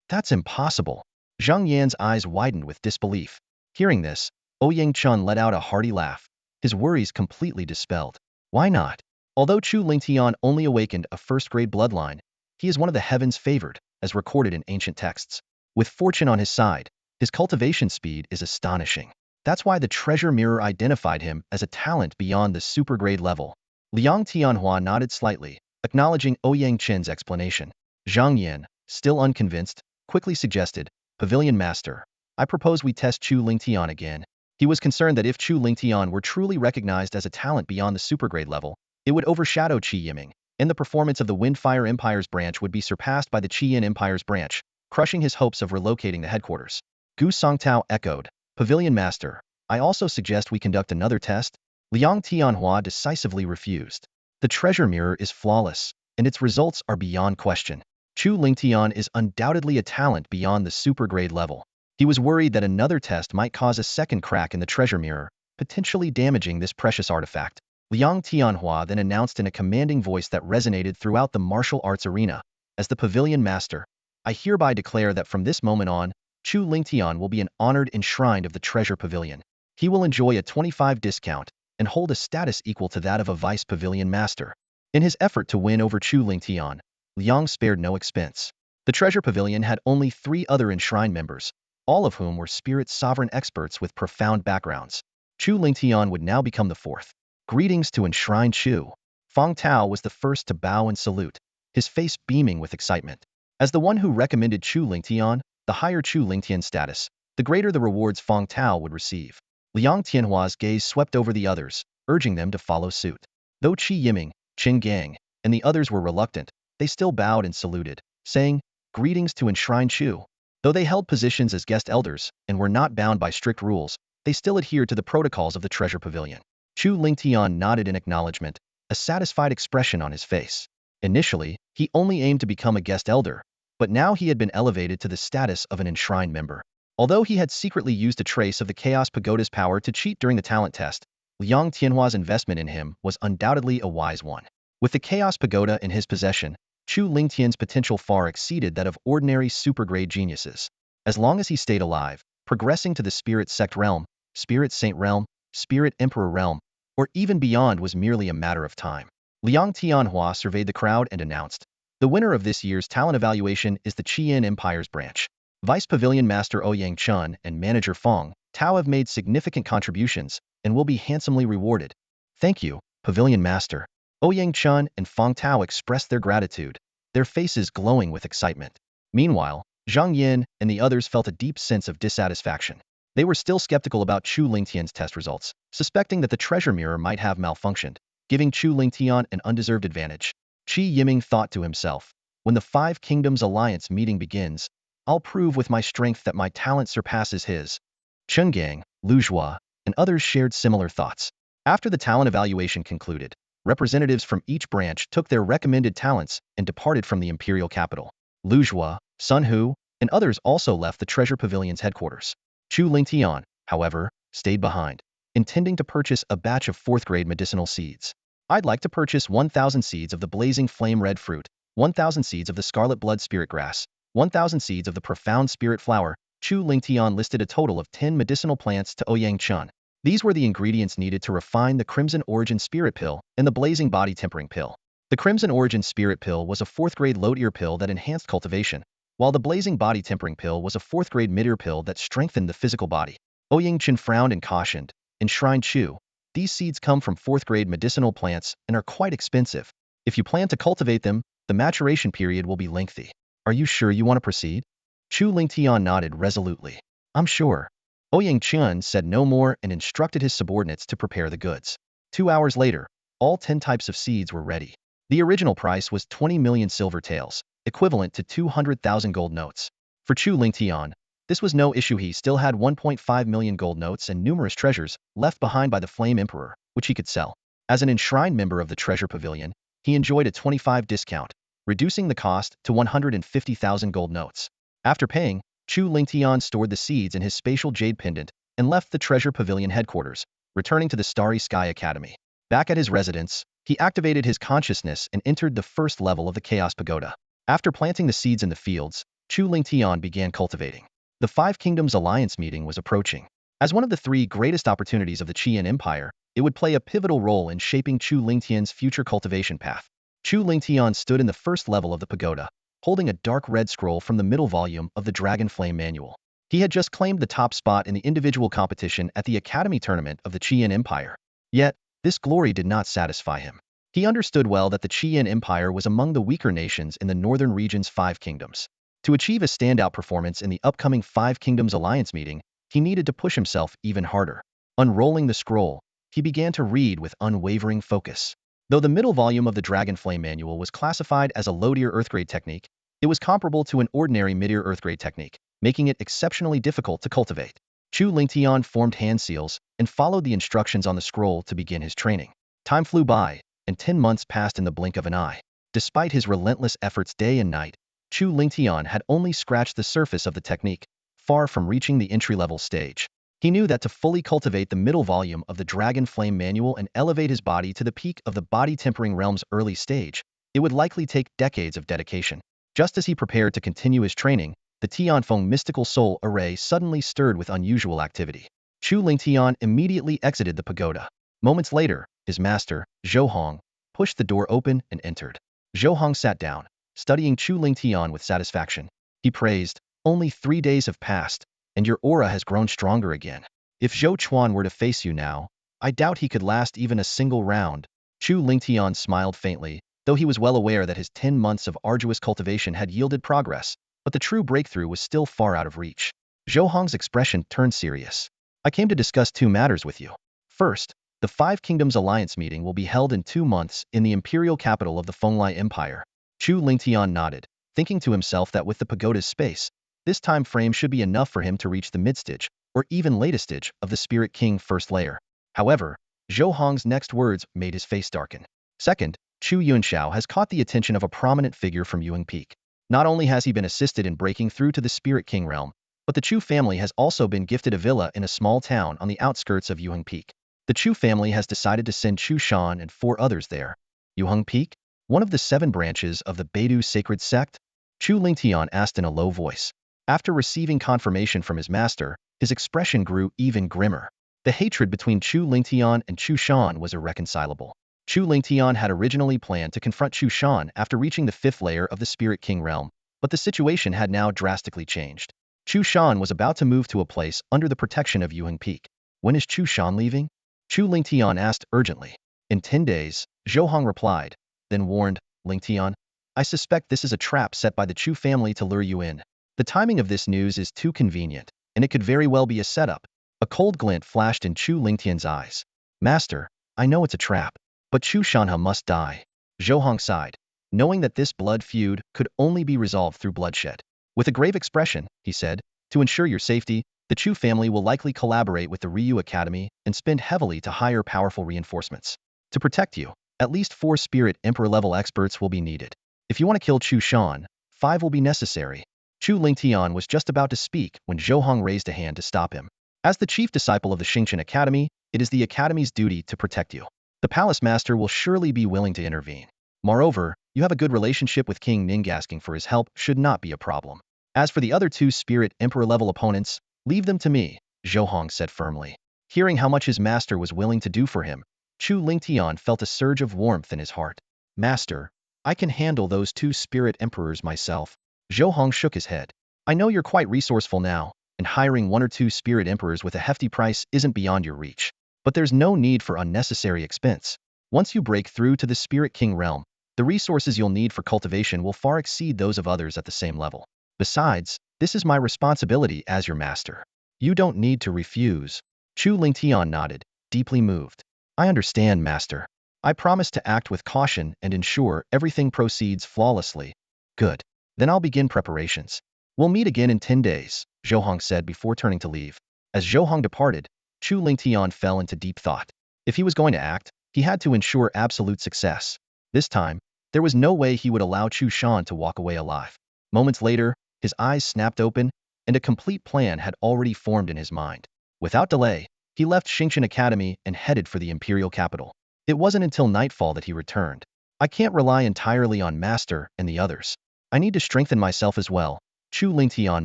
That's impossible. Zhang Yan's eyes widened with disbelief. Hearing this, Ouyang Chun let out a hearty laugh, his worries completely dispelled. Why not? Although Chu Lingtian only awakened a first-grade bloodline, he is one of the heavens favored, as recorded in ancient texts. With fortune on his side, his cultivation speed is astonishing. That's why the treasure mirror identified him as a talent beyond the super-grade level. Liang Tianhua nodded slightly, acknowledging Ouyang Chen's explanation. Zhang Yan, still unconvinced, quickly suggested, Pavilion Master, I propose we test Chu Lingtian again. He was concerned that if Chu Lingtian were truly recognized as a talent beyond the supergrade level, it would overshadow Qi Yiming, and the performance of the Windfire Empire's branch would be surpassed by the Qian Empire's branch, crushing his hopes of relocating the headquarters. Gu Songtao echoed, Pavilion Master, I also suggest we conduct another test. Liang Tianhua decisively refused. The treasure mirror is flawless, and its results are beyond question. Chu Lingtian is undoubtedly a talent beyond the supergrade level. He was worried that another test might cause a second crack in the treasure mirror, potentially damaging this precious artifact. Liang Tianhua then announced in a commanding voice that resonated throughout the martial arts arena, as the Pavilion Master, I hereby declare that from this moment on, Chu Lingtian will be an honored enshrined of the Treasure Pavilion. He will enjoy a 25% discount and hold a status equal to that of a Vice Pavilion Master. In his effort to win over Chu Lingtian, Liang spared no expense. The Treasure Pavilion had only 3 other enshrined members, all of whom were spirit sovereign experts with profound backgrounds. Chu Lingtian would now become the 4th. Greetings to enshrined Chu. Feng Tao was the first to bow and salute, his face beaming with excitement. As the one who recommended Chu Lingtian, the higher Chu Lingtian status, the greater the rewards Feng Tao would receive. Liang Tianhua's gaze swept over the others, urging them to follow suit. Though Qi Yiming, Qin Gang, and the others were reluctant, they still bowed and saluted, saying, Greetings to enshrined Chu. Though they held positions as guest elders and were not bound by strict rules, they still adhered to the protocols of the Treasure Pavilion. Chu Lingtian nodded in acknowledgement, a satisfied expression on his face. Initially, he only aimed to become a guest elder, but now he had been elevated to the status of an enshrined member. Although he had secretly used a trace of the Chaos Pagoda's power to cheat during the talent test, Liang Tianhua's investment in him was undoubtedly a wise one. With the Chaos Pagoda in his possession, Chu Lingtian's potential far exceeded that of ordinary supergrade geniuses. As long as he stayed alive, progressing to the Spirit Sect realm, Spirit Saint realm, Spirit Emperor realm, or even beyond was merely a matter of time. Liang Tianhua surveyed the crowd and announced, the winner of this year's talent evaluation is the Qian Empire's branch. Vice Pavilion Master Ouyang Chun and Manager Feng Tao have made significant contributions and will be handsomely rewarded. Thank you, Pavilion Master. Ouyang Chun and Feng Tao expressed their gratitude, their faces glowing with excitement. Meanwhile, Zhang Yin and the others felt a deep sense of dissatisfaction. They were still skeptical about Chu Lingtian's test results, suspecting that the treasure mirror might have malfunctioned, giving Chu Lingtian an undeserved advantage. Qi Yiming thought to himself, when the Five Kingdoms Alliance meeting begins, I'll prove with my strength that my talent surpasses his. Chungang, Luzhua, and others shared similar thoughts. After the talent evaluation concluded, representatives from each branch took their recommended talents and departed from the imperial capital. Luzhua, Sun Hu, and others also left the Treasure Pavilion's headquarters. Chu Lingtian, however, stayed behind, intending to purchase a batch of 4th-grade medicinal seeds. I'd like to purchase 1,000 seeds of the blazing flame red fruit, 1,000 seeds of the scarlet blood spirit grass, 1,000 seeds of the profound spirit flower. Chu Lingtian listed a total of 10 medicinal plants to Ouyang Chun. These were the ingredients needed to refine the Crimson Origin Spirit Pill and the Blazing Body Tempering Pill. The Crimson Origin Spirit Pill was a 4th-grade low-tier pill that enhanced cultivation, while the Blazing Body Tempering Pill was a 4th-grade mid-tier pill that strengthened the physical body. Ouyang Chen frowned and cautioned, "Enshrined Chu, these seeds come from 4th-grade medicinal plants and are quite expensive. If you plan to cultivate them, the maturation period will be lengthy. Are you sure you want to proceed?" Chu Lingtian nodded resolutely. "I'm sure." Ouyang Chen said no more and instructed his subordinates to prepare the goods. 2 hours later, all 10 types of seeds were ready. The original price was 20 million silver taels, equivalent to 200,000 gold notes. For Chu Lingtian, this was no issue. He still had 1.5 million gold notes and numerous treasures left behind by the Flame Emperor, which he could sell. As an enshrined member of the Treasure Pavilion, he enjoyed a 25% discount, reducing the cost to 150,000 gold notes. After paying, Chu Lingtian stored the seeds in his spatial jade pendant and left the Treasure Pavilion headquarters, returning to the Starry Sky Academy. Back at his residence, he activated his consciousness and entered the first level of the Chaos Pagoda. After planting the seeds in the fields, Chu Lingtian began cultivating. The Five Kingdoms Alliance meeting was approaching. As one of the 3 greatest opportunities of the Qian Empire, it would play a pivotal role in shaping Chu Lingtian's future cultivation path. Chu Lingtian stood in the first level of the pagoda, holding a dark red scroll from the middle volume of the Dragon Flame Manual. He had just claimed the top spot in the individual competition at the Academy Tournament of the Qian Empire. Yet, this glory did not satisfy him. He understood well that the Qian Empire was among the weaker nations in the northern region's 5 kingdoms. To achieve a standout performance in the upcoming 5 Kingdoms Alliance meeting, he needed to push himself even harder. Unrolling the scroll, he began to read with unwavering focus. Though the middle volume of the Dragon Flame Manual was classified as a low-tier Earthgrade technique, it was comparable to an ordinary mid-tier Earthgrade technique, making it exceptionally difficult to cultivate. Chu Lingtian formed hand seals and followed the instructions on the scroll to begin his training. Time flew by, and 10 months passed in the blink of an eye. Despite his relentless efforts day and night, Chu Lingtian had only scratched the surface of the technique, far from reaching the entry-level stage. He knew that to fully cultivate the middle volume of the Dragon Flame Manual and elevate his body to the peak of the Body Tempering Realm's early stage, it would likely take decades of dedication. Just as he prepared to continue his training, the Tianfeng Mystical Soul Array suddenly stirred with unusual activity. Chu Lingtian immediately exited the pagoda. Moments later, his master, Zhou Hong, pushed the door open and entered. Zhou Hong sat down, studying Chu Lingtian with satisfaction. He praised, "Only 3 days have passed, and your aura has grown stronger again. If Zhou Chuan were to face you now, I doubt he could last even a single round." Chu Lingtian smiled faintly, though he was well aware that his 10 months of arduous cultivation had yielded progress, but the true breakthrough was still far out of reach. Zhou Hong's expression turned serious. "I came to discuss 2 matters with you. First, the 5 Kingdoms Alliance meeting will be held in 2 months in the imperial capital of the Fenglai Empire." Chu Lingtian nodded, thinking to himself that with the pagoda's space, this time frame should be enough for him to reach the mid-stage, or even latest stage, of the Spirit King first layer. However, Zhou Hong's next words made his face darken. "Second, Chu Yunxiao has caught the attention of a prominent figure from Yuang Peak. Not only has he been assisted in breaking through to the Spirit King realm, but the Chu family has also been gifted a villa in a small town on the outskirts of Yuang Peak. The Chu family has decided to send Chu Shan and 4 others there." Yuang Peak? One of the 7 branches of the Beidu sacred sect? Chu Lingtian asked in a low voice. After receiving confirmation from his master, his expression grew even grimmer. The hatred between Chu Lingtian and Chu Shan was irreconcilable. Chu Lingtian had originally planned to confront Chu Shan after reaching the 5th layer of the Spirit King realm, but the situation had now drastically changed. Chu Shan was about to move to a place under the protection of Yuang Peak. "When is Chu Shan leaving?" Chu Lingtian asked urgently. "In 10 days, Zhou Hong replied, then warned, "Lingtian, I suspect this is a trap set by the Chu family to lure you in. The timing of this news is too convenient, and it could very well be a setup." A cold glint flashed in Chu Lingtian's eyes. "Master, I know it's a trap, but Chu Shanha must die." Zhou Hong sighed, knowing that this blood feud could only be resolved through bloodshed. With a grave expression, he said, "To ensure your safety, the Chu family will likely collaborate with the Ryu Academy and spend heavily to hire powerful reinforcements. To protect you, at least 4 Spirit Emperor-level experts will be needed. If you want to kill Chu Shan, 5 will be necessary." Chu Lingtian was just about to speak when Zhou Hong raised a hand to stop him. "As the chief disciple of the Xingqian Academy, it is the Academy's duty to protect you. The Palace Master will surely be willing to intervene. Moreover, you have a good relationship with King Ning. Asking for his help should not be a problem. As for the other 2 Spirit Emperor-level opponents, leave them to me," Zhou Hong said firmly. Hearing how much his master was willing to do for him, Chu Lingtian felt a surge of warmth in his heart. Master, I can handle those two spirit emperors myself. Zhou Hong shook his head. I know you're quite resourceful now, and hiring one or two spirit emperors with a hefty price isn't beyond your reach. But there's no need for unnecessary expense. Once you break through to the Spirit King realm, the resources you'll need for cultivation will far exceed those of others at the same level. Besides, this is my responsibility as your master. You don't need to refuse. Chu Lingtian nodded, deeply moved. I understand, master. I promise to act with caution and ensure everything proceeds flawlessly. Good. Then I'll begin preparations. We'll meet again in 10 days, Zhou Hong said before turning to leave. As Zhou Hong departed, Chu Lingtian fell into deep thought. If he was going to act, he had to ensure absolute success. This time, there was no way he would allow Chu Shan to walk away alive. Moments later, his eyes snapped open, and a complete plan had already formed in his mind. Without delay, he left Xingqian Academy and headed for the imperial capital. It wasn't until nightfall that he returned. I can't rely entirely on Master and the others. I need to strengthen myself as well, Chu Lingtian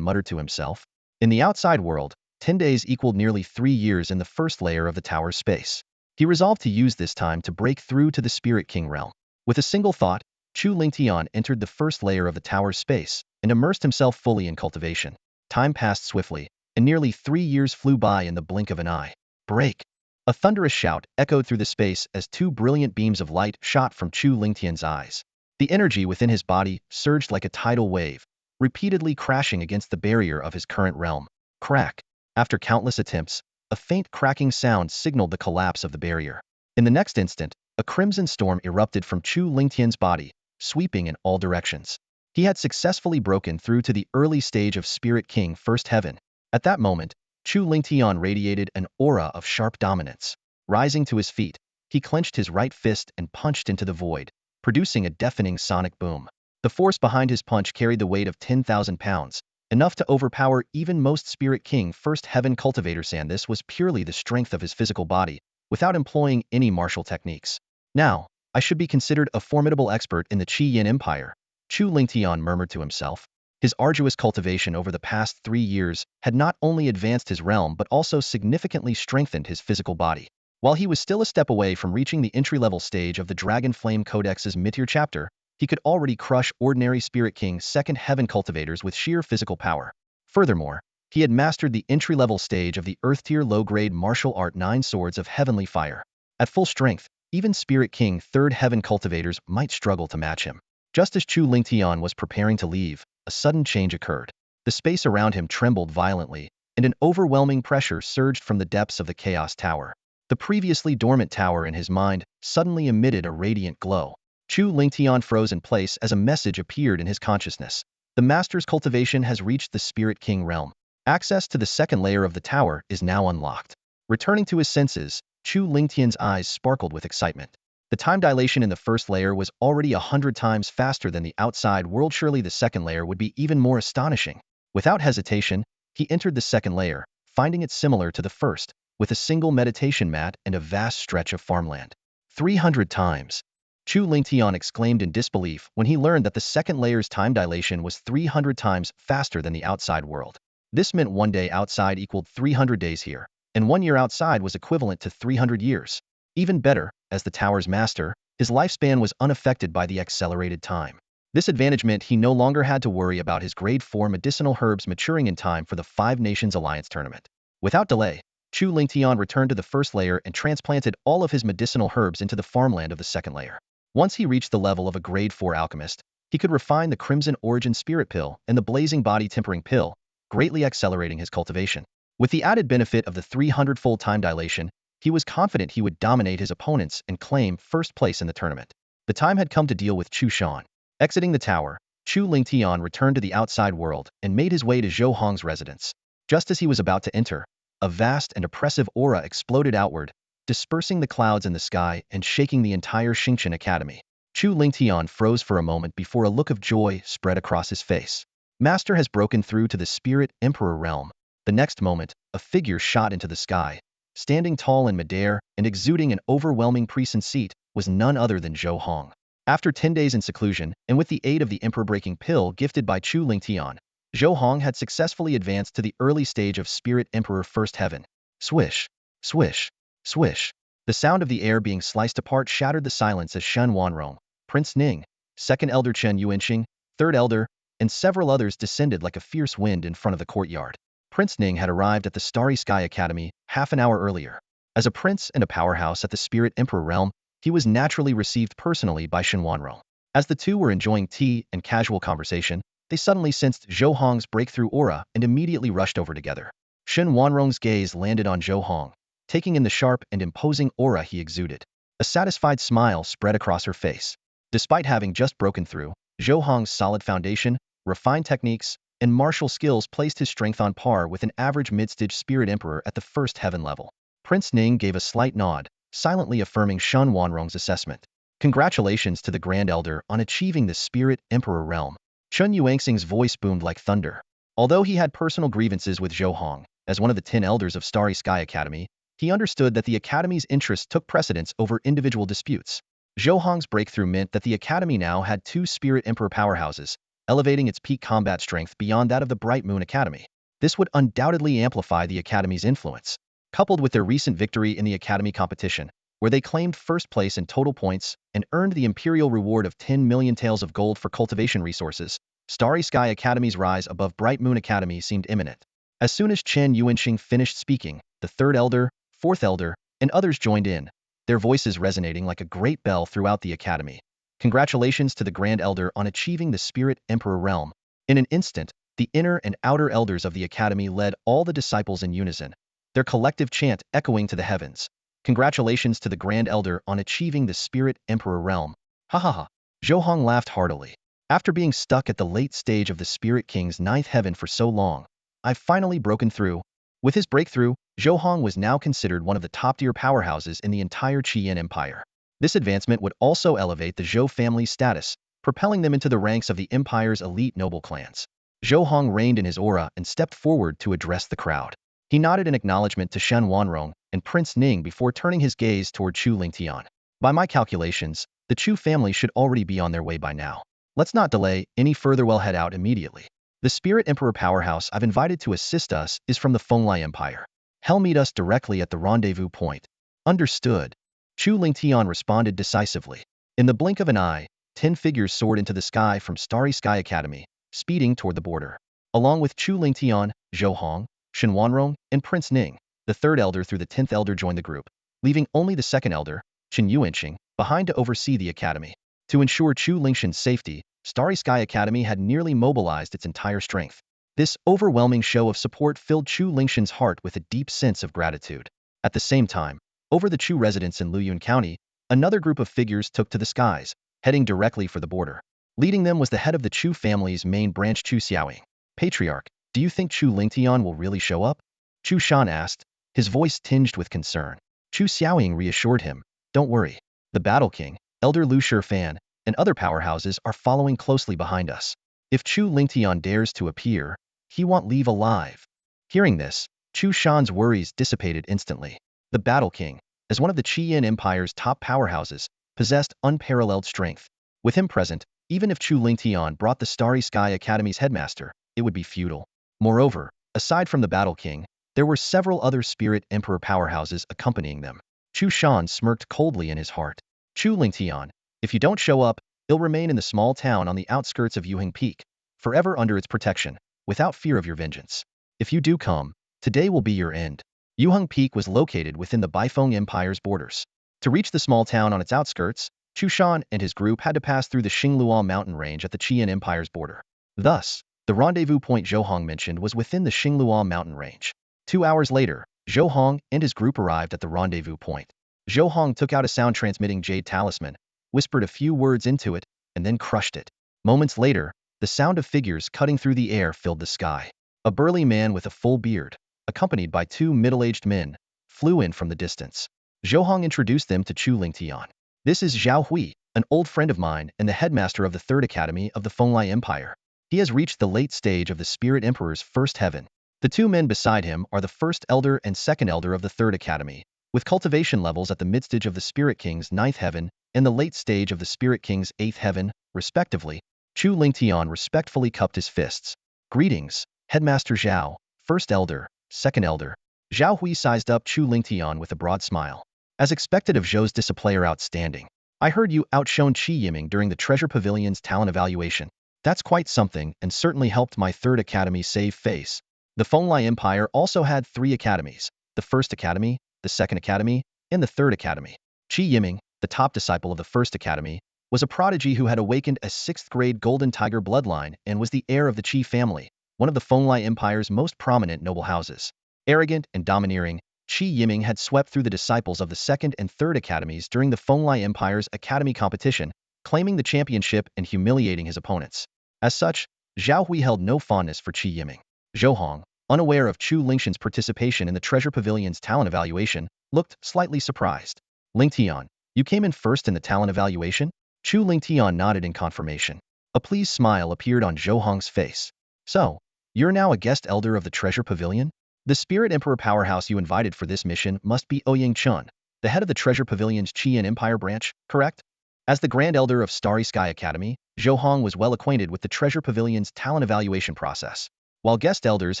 muttered to himself. In the outside world, 10 days equaled nearly 3 years in the first layer of the tower's space. He resolved to use this time to break through to the Spirit King realm. With a single thought, Chu Lingtian entered the first layer of the tower's space and immersed himself fully in cultivation. Time passed swiftly, and nearly 3 years flew by in the blink of an eye. Break! A thunderous shout echoed through the space as two brilliant beams of light shot from Chu Lingtian's eyes. The energy within his body surged like a tidal wave, repeatedly crashing against the barrier of his current realm. Crack! After countless attempts, a faint cracking sound signaled the collapse of the barrier. In the next instant, a crimson storm erupted from Chu Lingtian's body, sweeping in all directions. He had successfully broken through to the early stage of Spirit King First Heaven. At that moment, Chu Lingtian radiated an aura of sharp dominance. Rising to his feet, he clenched his right fist and punched into the void, producing a deafening sonic boom. The force behind his punch carried the weight of 10,000 pounds, enough to overpower even most Spirit King First Heaven cultivators, and this was purely the strength of his physical body, without employing any martial techniques. Now, I should be considered a formidable expert in the Qi Yin Empire, Chu Lingtian murmured to himself. His arduous cultivation over the past 3 years had not only advanced his realm but also significantly strengthened his physical body. While he was still a step away from reaching the entry-level stage of the Dragon Flame Codex's mid-tier chapter, he could already crush ordinary Spirit King Second Heaven cultivators with sheer physical power. Furthermore, he had mastered the entry-level stage of the Earth-tier low-grade martial art 9 Swords of Heavenly Fire. At full strength, even Spirit King Third Heaven cultivators might struggle to match him. Just as Chu Lingtian was preparing to leave, a sudden change occurred. The space around him trembled violently, and an overwhelming pressure surged from the depths of the Chaos Tower. The previously dormant tower in his mind suddenly emitted a radiant glow. Chu Lingtian froze in place as a message appeared in his consciousness. The Master's cultivation has reached the Spirit King realm. Access to the second layer of the tower is now unlocked. Returning to his senses, Chu Lingtian's eyes sparkled with excitement. The time dilation in the first layer was already 100 times faster than the outside world. Surely the second layer would be even more astonishing. Without hesitation, he entered the second layer, finding it similar to the first, with a single meditation mat and a vast stretch of farmland. 300 times. Chu Lingtian exclaimed in disbelief when he learned that the second layer's time dilation was 300 times faster than the outside world. This meant 1 day outside equaled 300 days here, and 1 year outside was equivalent to 300 years. Even better, as the tower's master, his lifespan was unaffected by the accelerated time. This advantage meant he no longer had to worry about his grade 4 medicinal herbs maturing in time for the Five Nations Alliance tournament. Without delay, Chu Lingtian returned to the first layer and transplanted all of his medicinal herbs into the farmland of the second layer. Once he reached the level of a grade 4 alchemist, he could refine the Crimson Origin Spirit Pill and the Blazing Body Tempering Pill, greatly accelerating his cultivation. With the added benefit of the 300-fold time dilation, he was confident he would dominate his opponents and claim first place in the tournament. The time had come to deal with Chu Shan. Exiting the tower, Chu Lingtian returned to the outside world and made his way to Zhou Hong's residence. Just as he was about to enter, a vast and oppressive aura exploded outward, dispersing the clouds in the sky and shaking the entire Xingqian Academy. Chu Lingtian froze for a moment before a look of joy spread across his face. Master has broken through to the Spirit Emperor realm. The next moment, a figure shot into the sky. Standing tall in midair and exuding an overwhelming presence was none other than Zhou Hong. After 10 days in seclusion, and with the aid of the Emperor-breaking pill gifted by Chu Lingtian, Zhou Hong had successfully advanced to the early stage of Spirit Emperor First Heaven. Swish, swish, swish. The sound of the air being sliced apart shattered the silence as Shen Wanrong, Prince Ning, second elder Chen Yuanxing, third elder, and several others descended like a fierce wind in front of the courtyard. Prince Ning had arrived at the Starry Sky Academy half an hour earlier. As a prince and a powerhouse at the Spirit Emperor realm, he was naturally received personally by Shen Wanrong. As the two were enjoying tea and casual conversation, they suddenly sensed Zhou Hong's breakthrough aura and immediately rushed over together. Shen Wanrong's gaze landed on Zhou Hong, taking in the sharp and imposing aura he exuded. A satisfied smile spread across her face. Despite having just broken through, Zhou Hong's solid foundation, refined techniques, and martial skills placed his strength on par with an average mid-stage Spirit Emperor at the first heaven level. Prince Ning gave a slight nod, silently affirming Shen Wanrong's assessment. Congratulations to the Grand Elder on achieving the Spirit Emperor realm. Chen Yuanxing's voice boomed like thunder. Although he had personal grievances with Zhou Hong, as one of the 10 elders of Starry Sky Academy, he understood that the Academy's interests took precedence over individual disputes. Zhou Hong's breakthrough meant that the Academy now had 2 Spirit Emperor powerhouses, elevating its peak combat strength beyond that of the Bright Moon Academy. This would undoubtedly amplify the Academy's influence. Coupled with their recent victory in the Academy competition, where they claimed first place in total points and earned the imperial reward of 10 million taels of gold for cultivation resources, Starry Sky Academy's rise above Bright Moon Academy seemed imminent. As soon as Chen Yuanxing finished speaking, the third elder, fourth elder, and others joined in, their voices resonating like a great bell throughout the Academy. Congratulations to the Grand Elder on achieving the Spirit Emperor realm. In an instant, the inner and outer elders of the Academy led all the disciples in unison, their collective chant echoing to the heavens. Congratulations to the Grand Elder on achieving the Spirit Emperor realm. Ha ha ha. Zhou Hong laughed heartily. After being stuck at the late stage of the Spirit King's 9th heaven for so long, I've finally broken through. With his breakthrough, Zhou Hong was now considered one of the top-tier powerhouses in the entire Qian Empire. This advancement would also elevate the Zhou family's status, propelling them into the ranks of the empire's elite noble clans. Zhou Hong reigned in his aura and stepped forward to address the crowd. He nodded in acknowledgement to Shen Wanrong and Prince Ning before turning his gaze toward Chu Lingtian. By my calculations, the Chu family should already be on their way by now. Let's not delay any further, we'll head out immediately. The Spirit Emperor powerhouse I've invited to assist us is from the Fenglai Empire. He'll meet us directly at the rendezvous point. Understood. Chu Lingtian responded decisively. In the blink of an eye, 10 figures soared into the sky from Starry Sky Academy, speeding toward the border. Along with Chu Lingtian, Zhou Hong, Shen Wanrong, and Prince Ning, the third elder through the 10th elder joined the group, leaving only the second elder, Chen Yuanxing, behind to oversee the academy. To ensure Chu Lingshan's safety, Starry Sky Academy had nearly mobilized its entire strength. This overwhelming show of support filled Chu Lingshan's heart with a deep sense of gratitude. At the same time, over the Chu residence in Luyun County, another group of figures took to the skies, heading directly for the border. Leading them was the head of the Chu family's main branch, Chu Xiaoying. Patriarch, do you think Chu Lingtian will really show up? Chu Shan asked, his voice tinged with concern. Chu Xiaoying reassured him, don't worry. The Battle King, Elder Lu Shifan, and other powerhouses are following closely behind us. If Chu Lingtian dares to appear, he won't leave alive. Hearing this, Chu Shan's worries dissipated instantly. The Battle King, as one of the Qian Empire's top powerhouses, possessed unparalleled strength. With him present, even if Chu Lingtian brought the Starry Sky Academy's headmaster, it would be futile. Moreover, aside from the Battle King, there were several other Spirit Emperor powerhouses accompanying them. Chu Shan smirked coldly in his heart. Chu Lingtian, if you don't show up, you'll remain in the small town on the outskirts of Yuheng Peak, forever under its protection, without fear of your vengeance. If you do come, today will be your end. Yuheng Peak was located within the Baifeng Empire's borders. To reach the small town on its outskirts, Chu Shan and his group had to pass through the Xingluo mountain range at the Qian Empire's border. Thus, the rendezvous point Zhou Hong mentioned was within the Xingluo mountain range. 2 hours later, Zhou Hong and his group arrived at the rendezvous point. Zhou Hong took out a sound-transmitting jade talisman, whispered a few words into it, and then crushed it. Moments later, the sound of figures cutting through the air filled the sky. A burly man with a full beard, accompanied by 2 middle-aged men, flew in from the distance. Zhou Hong introduced them to Chu Lingtian. This is Zhao Hui, an old friend of mine and the headmaster of the 3rd Academy of the Fenglai Empire. He has reached the late stage of the Spirit Emperor's 1st heaven. The 2 men beside him are the 1st elder and 2nd elder of the 3rd Academy, with cultivation levels at the mid-stage of the Spirit King's 9th heaven and the late stage of the Spirit King's 8th heaven, respectively. Chu Lingtian respectfully cupped his fists. Greetings, Headmaster Zhao, 1st elder, 2nd elder. Zhao Hui sized up Chu Lingtian with a broad smile. As expected of Zhou's discipline outstanding. I heard you outshone Qi Yiming during the Treasure Pavilion's talent evaluation. That's quite something and certainly helped my third academy save face. The Fenglai Empire also had 3 academies: the First Academy, the Second Academy, and the Third Academy. Qi Yiming, the top disciple of the First Academy, was a prodigy who had awakened a 6th-grade Golden Tiger bloodline and was the heir of the Qi family, one of the Fenglai Empire's most prominent noble houses. Arrogant and domineering, Qi Yiming had swept through the disciples of the Second and Third Academies during the Fenglai Empire's academy competition, claiming the championship and humiliating his opponents. As such, Zhao Hui held no fondness for Qi Yiming. Zhou Hong, unaware of Chu Lingxian's participation in the Treasure Pavilion's talent evaluation, looked slightly surprised. Ling Tian, you came in first in the talent evaluation? Chu Ling Tian nodded in confirmation. A pleased smile appeared on Zhou Hong's face. So, you're now a guest elder of the Treasure Pavilion? The Spirit Emperor powerhouse you invited for this mission must be Ouyang Chun, the head of the Treasure Pavilion's Qian Empire branch, correct? As the Grand Elder of Starry Sky Academy, Zhou Hong was well acquainted with the Treasure Pavilion's talent evaluation process. While guest elders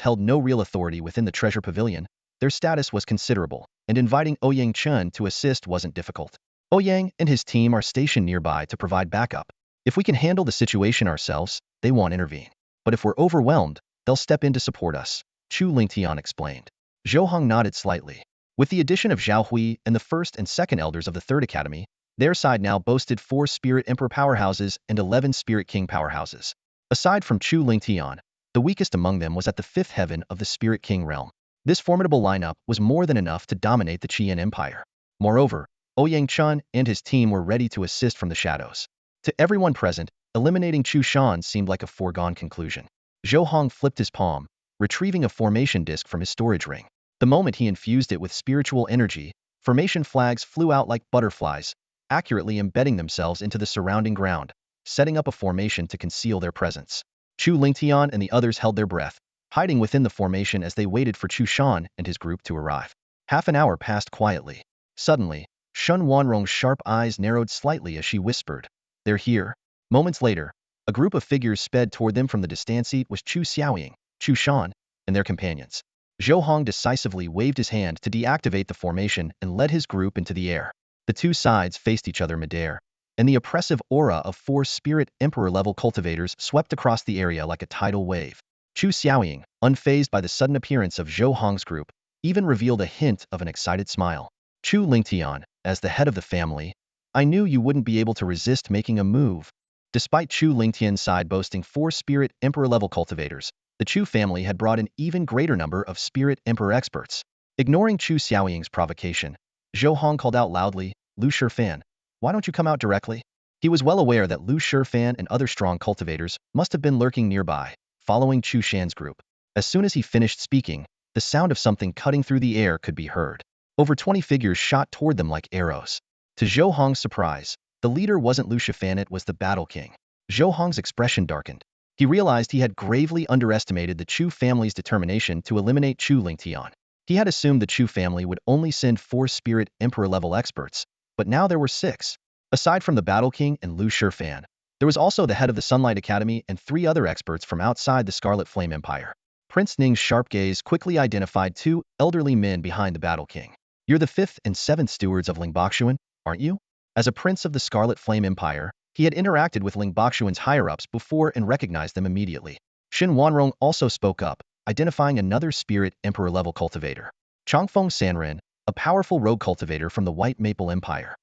held no real authority within the Treasure Pavilion, their status was considerable, and inviting Ouyang Chun to assist wasn't difficult. Ouyang and his team are stationed nearby to provide backup. If we can handle the situation ourselves, they won't intervene. But if we're overwhelmed, they'll step in to support us, Chu Lingtian explained. Zhou Hong nodded slightly. With the addition of Zhao Hui and the first and second elders of the Third Academy, their side now boasted 4 Spirit Emperor powerhouses and 11 Spirit King powerhouses. Aside from Chu Lingtian, the weakest among them was at the 5th heaven of the Spirit King realm. This formidable lineup was more than enough to dominate the Qian Empire. Moreover, Ouyang Chun and his team were ready to assist from the shadows. To everyone present, eliminating Chu Shan seemed like a foregone conclusion. Zhou Hong flipped his palm, retrieving a formation disc from his storage ring. The moment he infused it with spiritual energy, formation flags flew out like butterflies, accurately embedding themselves into the surrounding ground, setting up a formation to conceal their presence. Chu Lingtian and the others held their breath, hiding within the formation as they waited for Chu Shan and his group to arrive. Half an hour passed quietly. Suddenly, Shun Wanrong's sharp eyes narrowed slightly as she whispered, "They're here." Moments later, a group of figures sped toward them. From the distanced was Chu Xiaoying, Chu Shan, and their companions. Zhou Hong decisively waved his hand to deactivate the formation and led his group into the air. The two sides faced each other midair, and the oppressive aura of 4 Spirit Emperor-level cultivators swept across the area like a tidal wave. Chu Xiaoying, unfazed by the sudden appearance of Zhou Hong's group, even revealed a hint of an excited smile. Chu Lingtian, as the head of the family, I knew you wouldn't be able to resist making a move. Despite Chu Lingtian's side boasting 4 Spirit Emperor-level cultivators, the Chu family had brought an even greater number of Spirit Emperor experts. Ignoring Chu Xiaoying's provocation, Zhou Hong called out loudly, "Lu Shifan, why don't you come out directly?" He was well aware that Lu Shifan and other strong cultivators must have been lurking nearby, following Chu Shan's group. As soon as he finished speaking, the sound of something cutting through the air could be heard. Over 20 figures shot toward them like arrows. To Zhou Hong's surprise, the leader wasn't Lu Shifan, it was the Battle King. Zhou Hong's expression darkened. He realized he had gravely underestimated the Chu family's determination to eliminate Chu Lingtian. He had assumed the Chu family would only send 4 Spirit Emperor-level experts, but now there were 6. Aside from the Battle King and Lu Shifan, there was also the head of the Sunlight Academy and 3 other experts from outside the Scarlet Flame Empire. Prince Ning's sharp gaze quickly identified 2 elderly men behind the Battle King. You're the 5th and 7th stewards of Ling Baoxuan, aren't you? As a prince of the Scarlet Flame Empire, he had interacted with Ling Baoxuan's higher-ups before and recognized them immediately. Xin Wanrong also spoke up, identifying another Spirit Emperor-level cultivator. Changfeng Sanren, a powerful rogue cultivator from the White Maple Empire.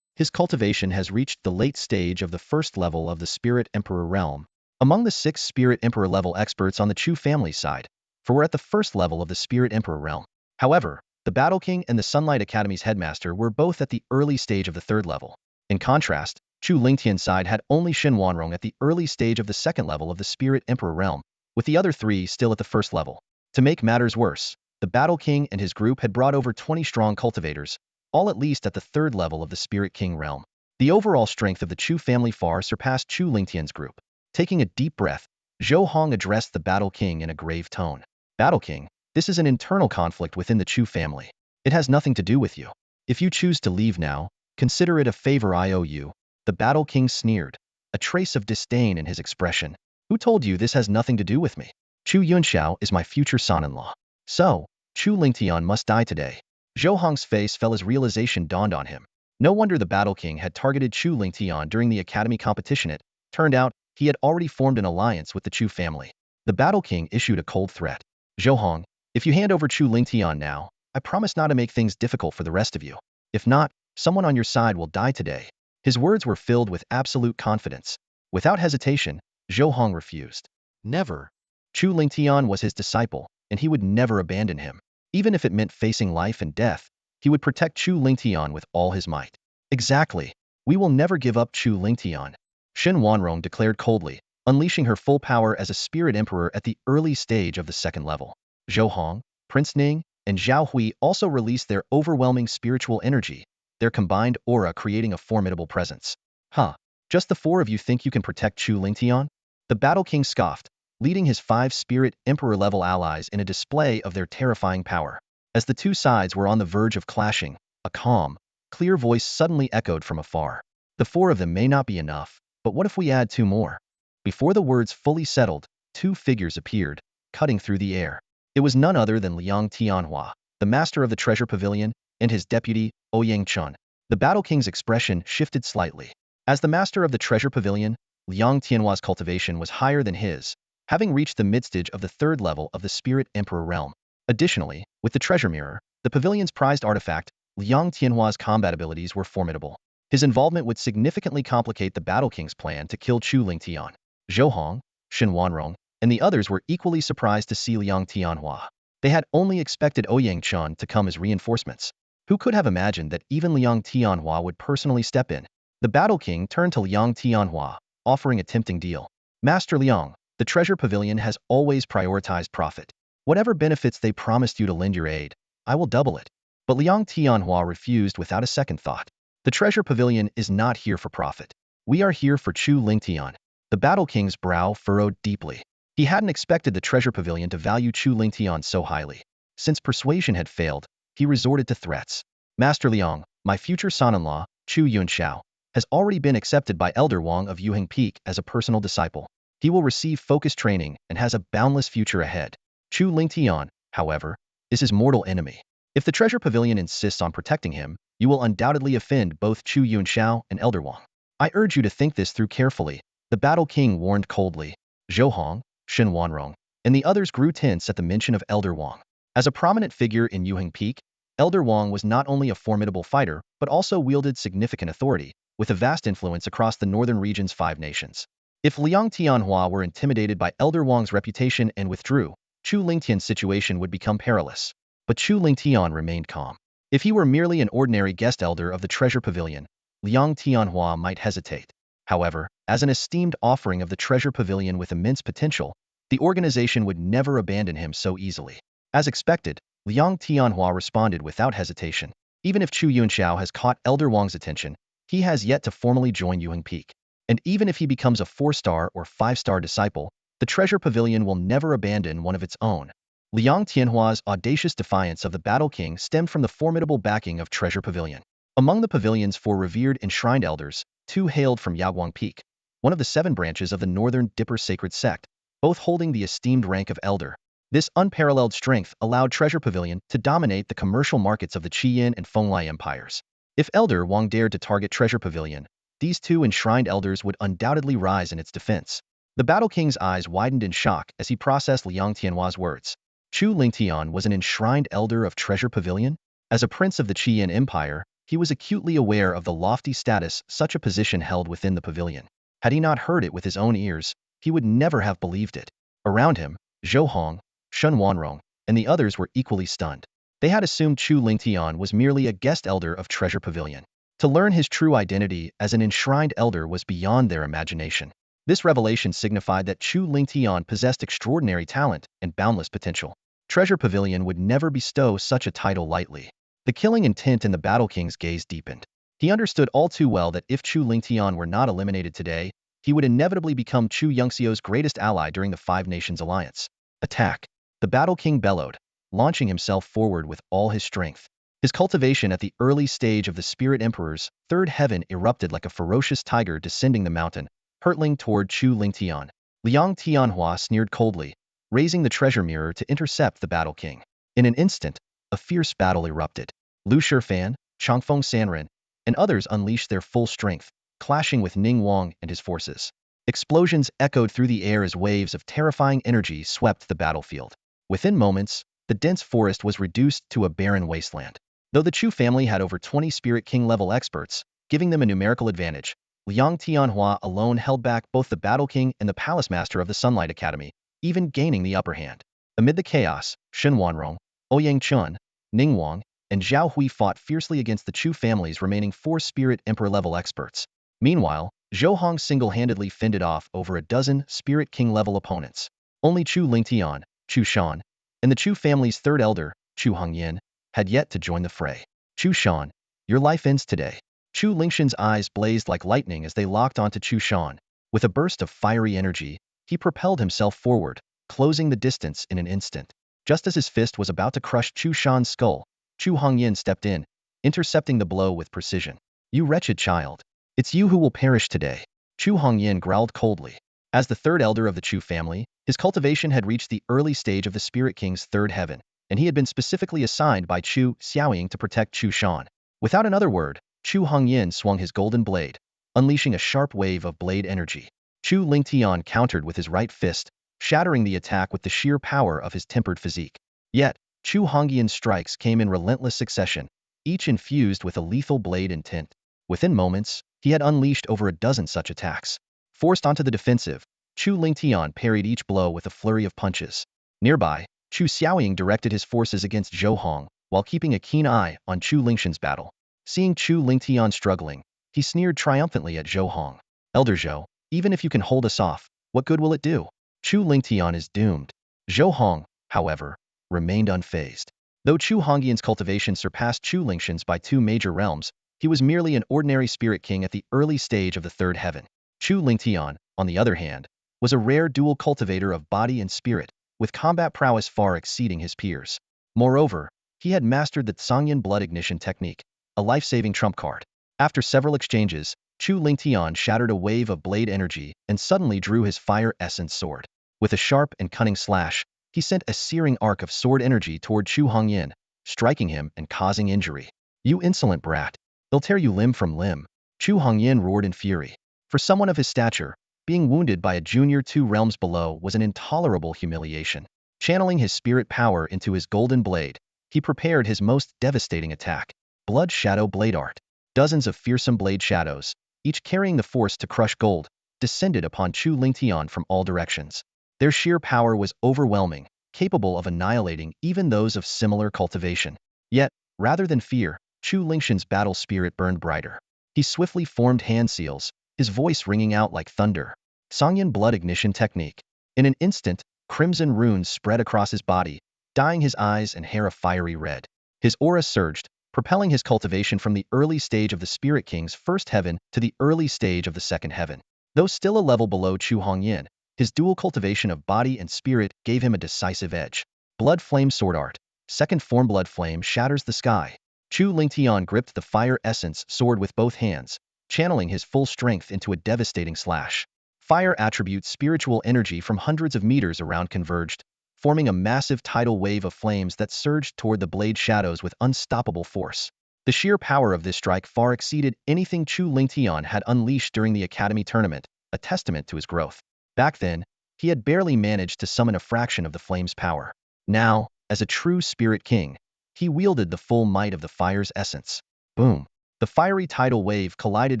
His cultivation has reached the late stage of the first level of the Spirit Emperor realm. Among the 6 Spirit Emperor-level experts on the Chu family side, for we're at the first level of the Spirit Emperor realm. However, the Battle King and the Sunlight Academy's headmaster were both at the early stage of the 3rd level. In contrast, Chu Lingtian's side had only Xin Wanrong at the early stage of the 2nd level of the Spirit Emperor realm, with the other 3 still at the 1st level. To make matters worse, the Battle King and his group had brought over 20 strong cultivators, all at least at the 3rd level of the Spirit King realm. The overall strength of the Chu family far surpassed Chu Lingtian's group. Taking a deep breath, Zhou Hong addressed the Battle King in a grave tone. Battle King, this is an internal conflict within the Chu family. It has nothing to do with you. If you choose to leave now, consider it a favor I owe you. The Battle King sneered, a trace of disdain in his expression. Who told you this has nothing to do with me? Chu Yunxiao is my future son-in-law. So, Chu Lingtian must die today. Zhou Hong's face fell as realization dawned on him. No wonder the Battle King had targeted Chu Lingtian during the academy competition. It turned out he had already formed an alliance with the Chu family. The Battle King issued a cold threat. Zhou, if you hand over Chu Lingtian now, I promise not to make things difficult for the rest of you. If not, someone on your side will die today. His words were filled with absolute confidence. Without hesitation, Zhou refused. Never. Chu Lingtian was his disciple, and he would never abandon him. Even if it meant facing life and death, he would protect Chu Lingtian with all his might. Exactly. We will never give up Chu Lingtian, Shen Wanrong declared coldly, unleashing her full power as a spirit emperor at the early stage of the second level. Zhou, Prince Ning, and Zhao Hui also released their overwhelming spiritual energy, their combined aura creating a formidable presence. Huh, just the four of you think you can protect Chu Lingtian? The Battle King scoffed, leading his 5 spirit emperor-level allies in a display of their terrifying power. As the two sides were on the verge of clashing, a calm, clear voice suddenly echoed from afar. The 4 of them may not be enough, but what if we add 2 more? Before the words fully settled, 2 figures appeared, cutting through the air. It was none other than Liang Tianhua, the master of the treasure pavilion, and his deputy, Ouyang Chun. The Battle King's expression shifted slightly. As the master of the treasure pavilion, Liang Tianhua's cultivation was higher than his, having reached the midstage of the 3rd level of the Spirit Emperor realm. Additionally, with the treasure mirror, the pavilion's prized artifact, Liang Tianhua's combat abilities were formidable. His involvement would significantly complicate the Battle King's plan to kill Chu Lingtian. Zhou, Shen Wanrong, and the others were equally surprised to see Liang Tianhua. They had only expected Ouyang Chun to come as reinforcements. Who could have imagined that even Liang Tianhua would personally step in? The Battle King turned to Liang Tianhua, offering a tempting deal. Master Liang, the treasure pavilion has always prioritized profit. Whatever benefits they promised you to lend your aid, I will double it. But Liang Tianhua refused without a second thought. The treasure pavilion is not here for profit. We are here for Chu Lingtian. The Battle King's brow furrowed deeply. He hadn't expected the treasure pavilion to value Chu Lingtian so highly. Since persuasion had failed, he resorted to threats. Master Liang, my future son-in-law, Chu Yunxiao, has already been accepted by Elder Wang of Yuheng Peak as a personal disciple. He will receive focused training and has a boundless future ahead. Chu Lingtian, however, is his mortal enemy. If the treasure pavilion insists on protecting him, you will undoubtedly offend both Chu Yunxiao and Elder Wang. I urge you to think this through carefully, the Battle King warned coldly. Zhou, Shen Wanrong, and the others grew tense at the mention of Elder Wang. As a prominent figure in Yuheng Peak, Elder Wang was not only a formidable fighter, but also wielded significant authority, with a vast influence across the northern region's 5 nations. If Liang Tianhua were intimidated by Elder Wang's reputation and withdrew, Chu Lingtian's situation would become perilous. But Chu Lingtian remained calm. If he were merely an ordinary guest elder of the treasure pavilion, Liang Tianhua might hesitate. However, as an esteemed offering of the treasure pavilion with immense potential, the organization would never abandon him so easily. As expected, Liang Tianhua responded without hesitation. Even if Chu Yunxiao has caught Elder Wang's attention, he has yet to formally join Yuheng Peak. And even if he becomes a 4-star or 5-star disciple, the treasure pavilion will never abandon one of its own. Liang Tianhua's audacious defiance of the Battle King stemmed from the formidable backing of Treasure Pavilion. Among the pavilion's 4 revered enshrined elders, 2 hailed from Yaguang Peak, one of the 7 branches of the Northern Dipper sacred sect, both holding the esteemed rank of elder. This unparalleled strength allowed Treasure Pavilion to dominate the commercial markets of the Qiyin and Fenglai empires. If Elder Wang dared to target Treasure Pavilion, these 2 enshrined elders would undoubtedly rise in its defense. The Battle King's eyes widened in shock as he processed Liang Tianhua's words. Chu Lingtian was an enshrined elder of Treasure Pavilion? As a prince of the Qiyin Empire, he was acutely aware of the lofty status such a position held within the pavilion. Had he not heard it with his own ears, he would never have believed it. Around him, Zhou, Shen Wanrong, and the others were equally stunned. They had assumed Chu Lingtian was merely a guest elder of Treasure Pavilion. To learn his true identity as an enshrined elder was beyond their imagination. This revelation signified that Chu Lingtian possessed extraordinary talent and boundless potential. Treasure Pavilion would never bestow such a title lightly. The killing intent in the Battle King's gaze deepened. He understood all too well that if Chu Lingtian were not eliminated today, he would inevitably become Chu Yunxiao's greatest ally during the 5 Nations Alliance. Attack! The Battle King bellowed, launching himself forward with all his strength. His cultivation at the early stage of the Spirit Emperor's 3rd heaven erupted like a ferocious tiger descending the mountain, hurtling toward Chu Lingtian. Liang Tianhua sneered coldly, raising the treasure mirror to intercept the Battle King. In an instant, a fierce battle erupted. Lu Shifan, Changfeng Sanren, and others unleashed their full strength, clashing with Ning Wang and his forces. Explosions echoed through the air as waves of terrifying energy swept the battlefield. Within moments, the dense forest was reduced to a barren wasteland. Though the Chu family had over 20 Spirit King level experts, giving them a numerical advantage, Liang Tianhua alone held back both the Battle King and the Palace Master of the Sunlight Academy, even gaining the upper hand. Amid the chaos, Shen Wanrong, Ouyang Chun, Ning Wang, and Zhao Hui fought fiercely against the Chu family's remaining 4 Spirit Emperor-level experts. Meanwhile, Zhou Hong single-handedly fended off over a dozen Spirit King-level opponents. Only Chu Lingtian, Chu Shan, and the Chu family's third elder, Chu Hongyan, had yet to join the fray. Chu Shan, your life ends today. Chu Lingshan's eyes blazed like lightning as they locked onto Chu Shan. With a burst of fiery energy, he propelled himself forward, closing the distance in an instant. Just as his fist was about to crush Chu Shan's skull, Chu Hongyan stepped in, intercepting the blow with precision. You wretched child. It's you who will perish today. Chu Hongyan growled coldly. As the third elder of the Chu family, his cultivation had reached the early stage of the Spirit King's third heaven, and he had been specifically assigned by Chu Xiaoying to protect Chu Shan. Without another word, Chu Hongyan swung his golden blade, unleashing a sharp wave of blade energy. Chu Lingtian countered with his right fist, shattering the attack with the sheer power of his tempered physique. Yet, Chu Hongyan's strikes came in relentless succession, each infused with a lethal blade intent. Within moments, he had unleashed over a dozen such attacks. Forced onto the defensive, Chu Lingtian parried each blow with a flurry of punches. Nearby, Chu Xiaoying directed his forces against Zhou Hong, while keeping a keen eye on Chu Lingshan's battle. Seeing Chu Lingtian struggling, he sneered triumphantly at Zhou Hong. Elder Zhou, even if you can hold us off, what good will it do? Chu Lingtian is doomed. Zhou Hong, however, remained unfazed. Though Chu Hongyan's cultivation surpassed Chu Lingshan's by 2 major realms, he was merely an ordinary Spirit King at the early stage of the third heaven. Chu Lingtian, on the other hand, was a rare dual cultivator of body and spirit, with combat prowess far exceeding his peers. Moreover, he had mastered the Tsangyan blood ignition technique, a life-saving trump card. After several exchanges, Chu Lingtian shattered a wave of blade energy and suddenly drew his fire essence sword. With a sharp and cunning slash, he sent a searing arc of sword energy toward Chu Hongyan, striking him and causing injury. You insolent brat! They'll tear you limb from limb. Chu Hongyan roared in fury. For someone of his stature, being wounded by a junior 2 realms below was an intolerable humiliation. Channeling his spirit power into his golden blade, he prepared his most devastating attack, Blood Shadow Blade Art. Dozens of fearsome blade shadows, each carrying the force to crush gold, descended upon Chu Lingtian from all directions. Their sheer power was overwhelming, capable of annihilating even those of similar cultivation. Yet, rather than fear, Chu Lingshan's battle spirit burned brighter. He swiftly formed hand seals, his voice ringing out like thunder. Tsangyan blood ignition technique. In an instant, crimson runes spread across his body, dyeing his eyes and hair a fiery red. His aura surged, propelling his cultivation from the early stage of the Spirit King's first heaven to the early stage of the second heaven. Though still a level below Chu Hongyan, his dual cultivation of body and spirit gave him a decisive edge. Blood Flame Sword Art. Second form Blood Flame shatters the sky. Chu Lingtian gripped the fire essence sword with both hands, channeling his full strength into a devastating slash. Fire attribute spiritual energy from hundreds of meters around converged, forming a massive tidal wave of flames that surged toward the blade shadows with unstoppable force. The sheer power of this strike far exceeded anything Chu Lingtian had unleashed during the Academy tournament, a testament to his growth. Back then, he had barely managed to summon a fraction of the flame's power. Now, as a true Spirit King, he wielded the full might of the fire's essence. Boom! The fiery tidal wave collided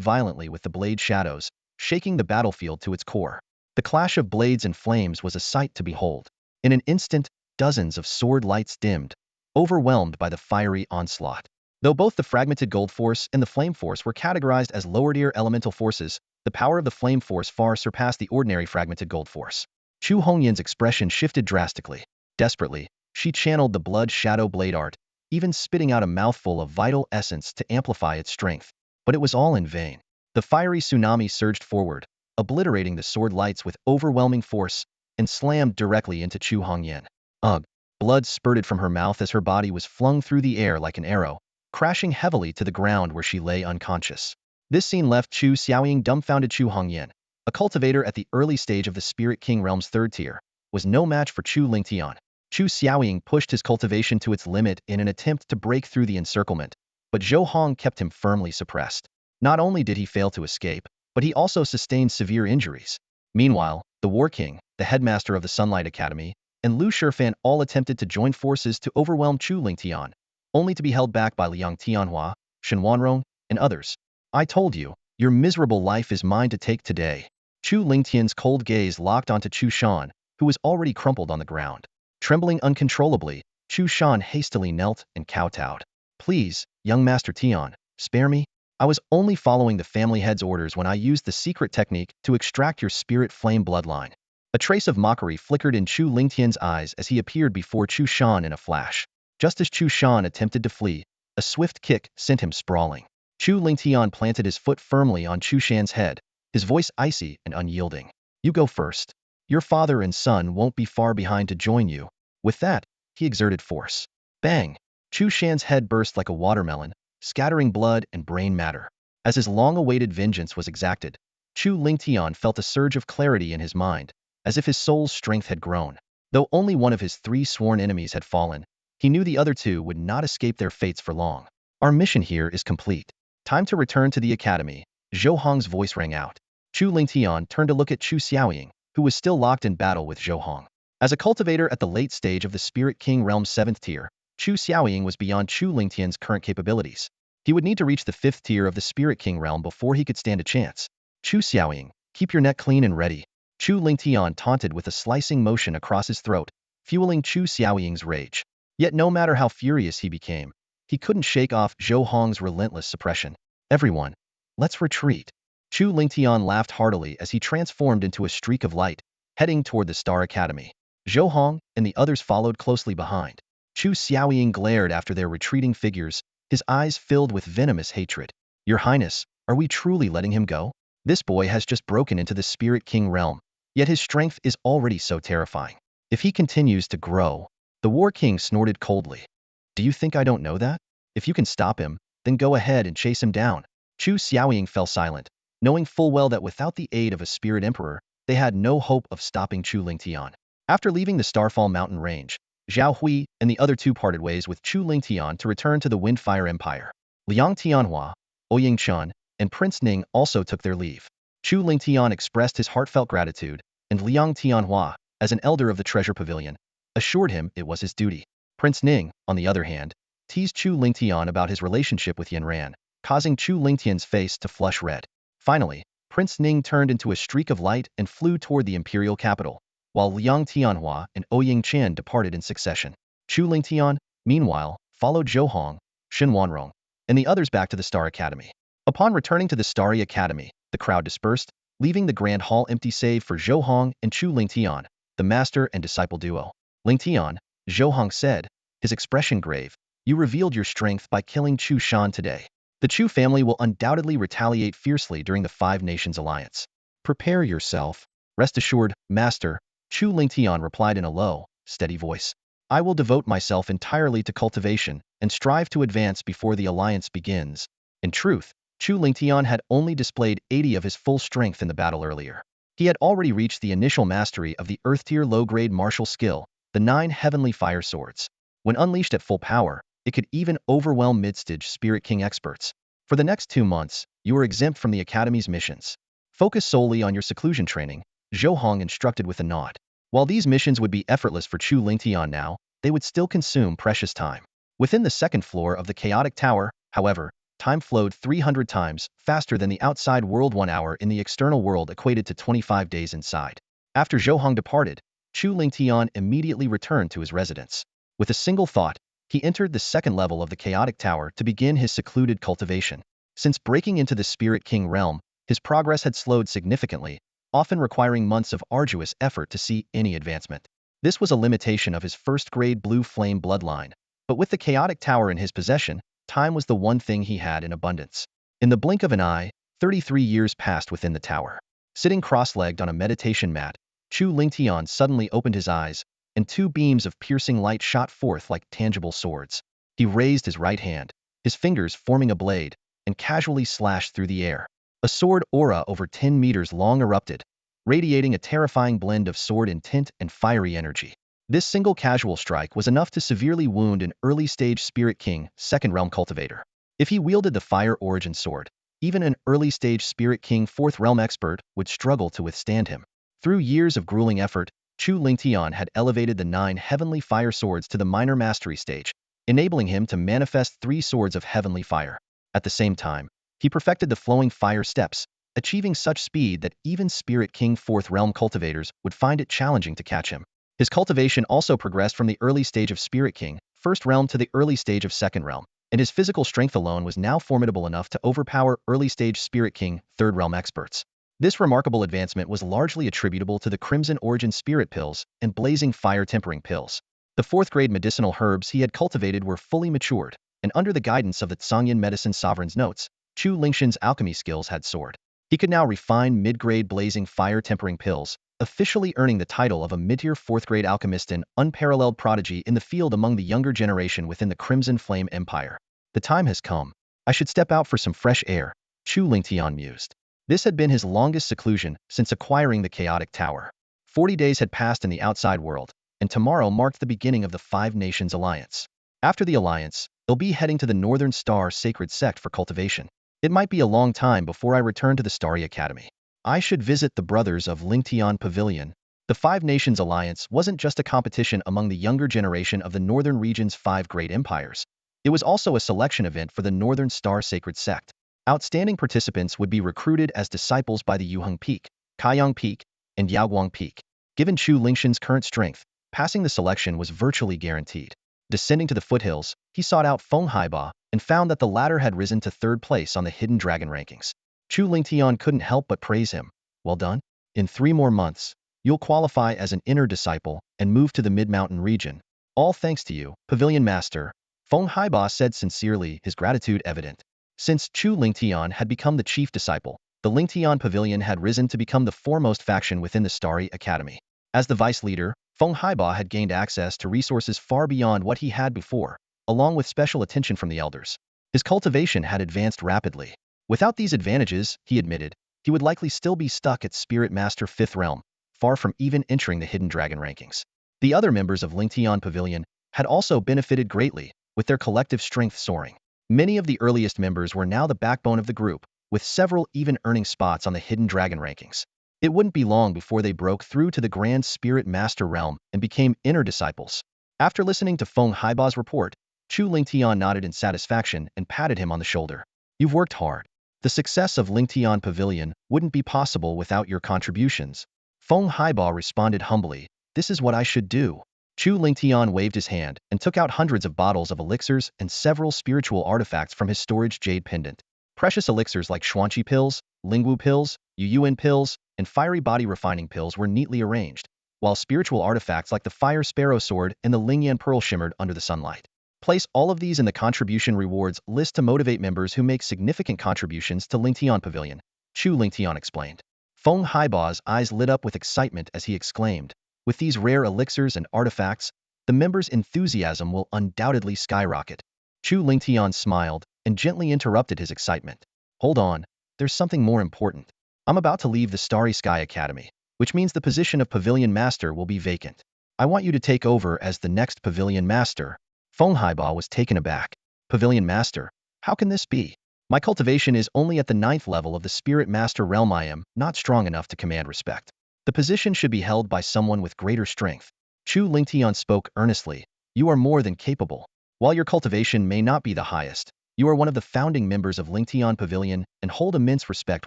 violently with the blade shadows, shaking the battlefield to its core. The clash of blades and flames was a sight to behold. In an instant, dozens of sword lights dimmed, overwhelmed by the fiery onslaught. Though both the fragmented gold force and the flame force were categorized as lower-tier elemental forces, the power of the flame force far surpassed the ordinary fragmented gold force. Chu Hongyan's expression shifted drastically. Desperately, she channeled the blood shadow blade art, even spitting out a mouthful of vital essence to amplify its strength. But it was all in vain. The fiery tsunami surged forward, obliterating the sword lights with overwhelming force, and slammed directly into Chu Hongyan. Ugh! Blood spurted from her mouth as her body was flung through the air like an arrow, crashing heavily to the ground where she lay unconscious. This scene left Chu Xiaoying dumbfounded. Chu Hongyan, a cultivator at the early stage of the Spirit King realm's third tier, was no match for Chu Lingtian. Chu Xiaoying pushed his cultivation to its limit in an attempt to break through the encirclement, but Zhou Hong kept him firmly suppressed. Not only did he fail to escape, but he also sustained severe injuries. Meanwhile, the War King, the headmaster of the Sunlight Academy, and Lu Shifan all attempted to join forces to overwhelm Chu Lingtian, only to be held back by Liang Tianhua, Shen Wanrong, and others. I told you, your miserable life is mine to take today. Chu Lingtian's cold gaze locked onto Chu Shan, who was already crumpled on the ground. Trembling uncontrollably, Chu Shan hastily knelt and kowtowed. Please, young Master Tian, spare me. I was only following the family head's orders when I used the secret technique to extract your spirit flame bloodline. A trace of mockery flickered in Chu Lingtian's eyes as he appeared before Chu Shan in a flash. Just as Chu Shan attempted to flee, a swift kick sent him sprawling. Chu Lingtian planted his foot firmly on Chu Shan's head, his voice icy and unyielding. You go first. Your father and son won't be far behind to join you. With that, he exerted force. Bang! Chu Shan's head burst like a watermelon, scattering blood and brain matter. As his long-awaited vengeance was exacted, Chu Lingtian felt a surge of clarity in his mind, as if his soul's strength had grown. Though only one of his 3 sworn enemies had fallen, he knew the other 2 would not escape their fates for long. Our mission here is complete. Time to return to the academy. Zhou Hong's voice rang out. Chu Lingtian turned to look at Chu Xiaoying, who was still locked in battle with Zhou Hong. As a cultivator at the late stage of the Spirit King Realm's 7th tier, Chu Xiaoying was beyond Chu Lingtian's current capabilities. He would need to reach the 5th tier of the Spirit King Realm before he could stand a chance. Chu Xiaoying, keep your neck clean and ready. Chu Lingtian taunted with a slicing motion across his throat, fueling Chu Xiaoying's rage. Yet no matter how furious he became, he couldn't shake off Zhou Hong's relentless suppression. Everyone, let's retreat. Chu Lingtian laughed heartily as he transformed into a streak of light, heading toward the Star Academy. Zhou Hong and the others followed closely behind. Chu Xiaoying glared after their retreating figures, his eyes filled with venomous hatred. Your Highness, are we truly letting him go? This boy has just broken into the Spirit King realm, yet his strength is already so terrifying. If he continues to grow, the War King snorted coldly. Do you think I don't know that? If you can stop him, then go ahead and chase him down. Chu Xiaoying fell silent, knowing full well that without the aid of a Spirit Emperor, they had no hope of stopping Chu Lingtian. After leaving the Starfall Mountain Range, Zhao Hui and the other 2 parted ways with Chu Lingtian to return to the Windfire Empire. Liang Tianhua, Ouying Chun, and Prince Ning also took their leave. Chu Lingtian expressed his heartfelt gratitude, and Liang Tianhua, as an elder of the Treasure Pavilion, assured him it was his duty. Prince Ning, on the other hand, teased Chu Lingtian about his relationship with Yanran, causing Chu Lingtian's face to flush red. Finally, Prince Ning turned into a streak of light and flew toward the imperial capital, while Liang Tianhua and Ouying Chen departed in succession. Chu Lingtian, meanwhile, followed Zhou Hong, Shen Wanrong, and the others back to the Star Academy. Upon returning to the Starry Academy, the crowd dispersed, leaving the Grand Hall empty save for Zhou Hong and Chu Lingtian, the master and disciple duo. Lingtian, Zhou Hong said, his expression grave, you revealed your strength by killing Chu Shan today. The Chu family will undoubtedly retaliate fiercely during the 5 Nations Alliance. Prepare yourself. Rest assured, Master, Chu Lingtian replied in a low, steady voice. I will devote myself entirely to cultivation and strive to advance before the alliance begins. In truth, Chu Lingtian had only displayed 80 of his full strength in the battle earlier. He had already reached the initial mastery of the Earth-tier low-grade martial skill, the 9 Heavenly Fire Swords. When unleashed at full power, it could even overwhelm mid-stage Spirit King experts. For the next 2 months, you are exempt from the Academy's missions. Focus solely on your seclusion training, Zhou Hong instructed with a nod. While these missions would be effortless for Chu Lingtian now, they would still consume precious time. Within the 2nd floor of the Chaotic Tower, however, time flowed 300 times faster than the outside world. 1 hour in the external world equated to 25 days inside. After Zhou Hong departed, Chu Lingtian immediately returned to his residence. With a single thought, he entered the 2nd level of the Chaotic Tower to begin his secluded cultivation. Since breaking into the Spirit King realm, his progress had slowed significantly, often requiring months of arduous effort to see any advancement. This was a limitation of his 1st-grade blue flame bloodline, but with the Chaotic Tower in his possession, time was the one thing he had in abundance. In the blink of an eye, 33 years passed within the tower. Sitting cross-legged on a meditation mat, Chu Lingtian suddenly opened his eyes, and 2 beams of piercing light shot forth like tangible swords. He raised his right hand, his fingers forming a blade, and casually slashed through the air. A sword aura over 10 meters long erupted, radiating a terrifying blend of sword intent and fiery energy. This single casual strike was enough to severely wound an early-stage Spirit King, 2nd realm cultivator. If he wielded the Fire Origin Sword, even an early-stage Spirit King 4th Realm expert would struggle to withstand him. Through years of grueling effort, Chu Lingtian had elevated the 9 Heavenly Fire Swords to the Minor Mastery stage, enabling him to manifest 3 Swords of Heavenly Fire. At the same time, he perfected the flowing fire steps, achieving such speed that even Spirit King 4th Realm cultivators would find it challenging to catch him. His cultivation also progressed from the early stage of Spirit King 1st Realm to the early stage of 2nd Realm, and his physical strength alone was now formidable enough to overpower early-stage Spirit King 3rd Realm experts. This remarkable advancement was largely attributable to the Crimson Origin Spirit Pills and Blazing Fire Tempering Pills. The 4th-grade medicinal herbs he had cultivated were fully matured, and under the guidance of the Tsangyan Medicine Sovereign's notes, Chu Lingshan's alchemy skills had soared. He could now refine mid-grade Blazing Fire Tempering Pills, officially earning the title of a mid-tier 4th-grade alchemist and unparalleled prodigy in the field among the younger generation within the Crimson Flame Empire. The time has come. I should step out for some fresh air, Chu Lingtian mused. This had been his longest seclusion since acquiring the Chaotic Tower. 40 days had passed in the outside world, and tomorrow marked the beginning of the 5 Nations Alliance. After the alliance, he'll be heading to the Northern Star Sacred Sect for cultivation. It might be a long time before I return to the Starry Academy. I should visit the brothers of Lingtian Pavilion. The 5 Nations Alliance wasn't just a competition among the younger generation of the Northern region's 5 great empires. It was also a selection event for the Northern Star Sacred Sect. Outstanding participants would be recruited as disciples by the Yuheng Peak, Kaiyang Peak, and Yaoguang Peak. Given Chu Lingshan's current strength, passing the selection was virtually guaranteed. Descending to the foothills, he sought out Feng Haiba and found that the latter had risen to 3rd place on the Hidden Dragon rankings. Chu Lingtian couldn't help but praise him. Well done. In 3 more months, you'll qualify as an inner disciple and move to the Mid-Mountain region. All thanks to you, Pavilion Master. Feng Haiba said sincerely, his gratitude evident. Since Chu Lingtian had become the chief disciple, the Lingtian Pavilion had risen to become the foremost faction within the Starry Academy. As the vice leader, Feng Haiba had gained access to resources far beyond what he had before, along with special attention from the elders. His cultivation had advanced rapidly. Without these advantages, he admitted, he would likely still be stuck at Spirit Master 5th Realm, far from even entering the Hidden Dragon rankings. The other members of Lingtian Pavilion had also benefited greatly, with their collective strength soaring. Many of the earliest members were now the backbone of the group, with several even earning spots on the Hidden Dragon rankings. It wouldn't be long before they broke through to the Grand Spirit Master realm and became inner disciples. After listening to Feng Haiba's report, Chu Lingtian nodded in satisfaction and patted him on the shoulder. You've worked hard. The success of Lingtian Pavilion wouldn't be possible without your contributions. Feng Haiba responded humbly, this is what I should do. Chu Lingtian waved his hand and took out hundreds of bottles of elixirs and several spiritual artifacts from his storage jade pendant. Precious elixirs like Xuanqi pills, Lingwu pills, Yuyuan pills, and fiery body refining pills were neatly arranged, while spiritual artifacts like the Fire Sparrow Sword and the Lingyan Pearl shimmered under the sunlight. Place all of these in the contribution rewards list to motivate members who make significant contributions to Lingtian Pavilion, Chu Lingtian explained. Feng Haiba's eyes lit up with excitement as he exclaimed, with these rare elixirs and artifacts, the members' enthusiasm will undoubtedly skyrocket. Chu Lingtian smiled and gently interrupted his excitement. Hold on, there's something more important. I'm about to leave the Starry Sky Academy, which means the position of Pavilion Master will be vacant. I want you to take over as the next Pavilion Master. Feng Haiba was taken aback. Pavilion Master? How can this be? My cultivation is only at the 9th level of the Spirit Master realm. I am not strong enough to command respect. The position should be held by someone with greater strength. Chu Lingtian spoke earnestly. You are more than capable. While your cultivation may not be the highest, you are one of the founding members of Lingtian Pavilion and hold immense respect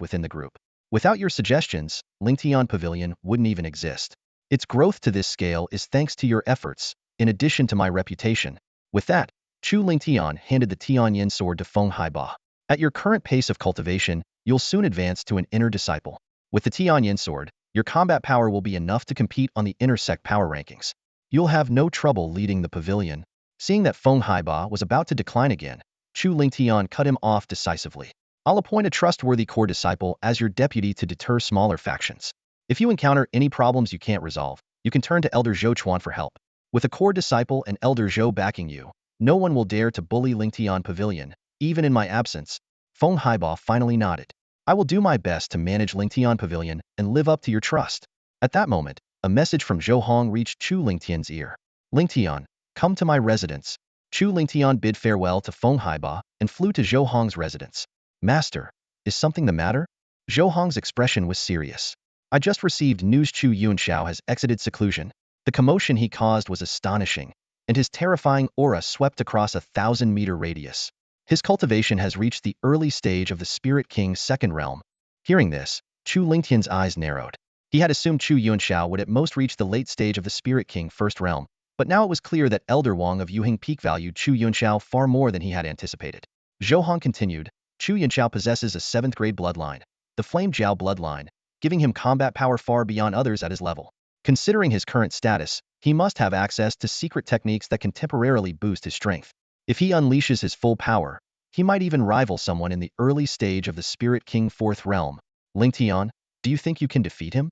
within the group. Without your suggestions, Lingtian Pavilion wouldn't even exist. Its growth to this scale is thanks to your efforts, in addition to my reputation. With that, Chu Lingtian handed the Tianyin sword to Feng Haiba. At your current pace of cultivation, you'll soon advance to an inner disciple. With the Tianyin sword, your combat power will be enough to compete on the intersect power rankings. You'll have no trouble leading the pavilion. Seeing that Feng Haiba was about to decline again, Chu Lingtian cut him off decisively. I'll appoint a trustworthy core disciple as your deputy to deter smaller factions. If you encounter any problems you can't resolve, you can turn to Elder Zhou Chuan for help. With a core disciple and Elder Zhou backing you, no one will dare to bully Lingtian Pavilion, even in my absence. Feng Haiba finally nodded. I will do my best to manage Lingtian Pavilion and live up to your trust. At that moment, a message from Zhou Hong reached Chu Lingtian's ear. Lingtian, come to my residence. Chu Lingtian bid farewell to Feng Haiba and flew to Zhou Hong's residence. Master, is something the matter? Zhou Hong's expression was serious. I just received news Chu Yunxiao has exited seclusion. The commotion he caused was astonishing, and his terrifying aura swept across a 1,000-meter radius. His cultivation has reached the early stage of the Spirit King's second realm. Hearing this, Chu Lingtian's eyes narrowed. He had assumed Chu Yunxiao would at most reach the late stage of the Spirit King first realm, but now it was clear that Elder Wang of Yuheng Peak valued Chu Yunxiao far more than he had anticipated. Zhou Hong continued, Chu Yunxiao possesses a 7th-grade bloodline, the Flame Jiao bloodline, giving him combat power far beyond others at his level. Considering his current status, he must have access to secret techniques that can temporarily boost his strength. If he unleashes his full power, he might even rival someone in the early stage of the Spirit King 4th realm. Lingtian, do you think you can defeat him?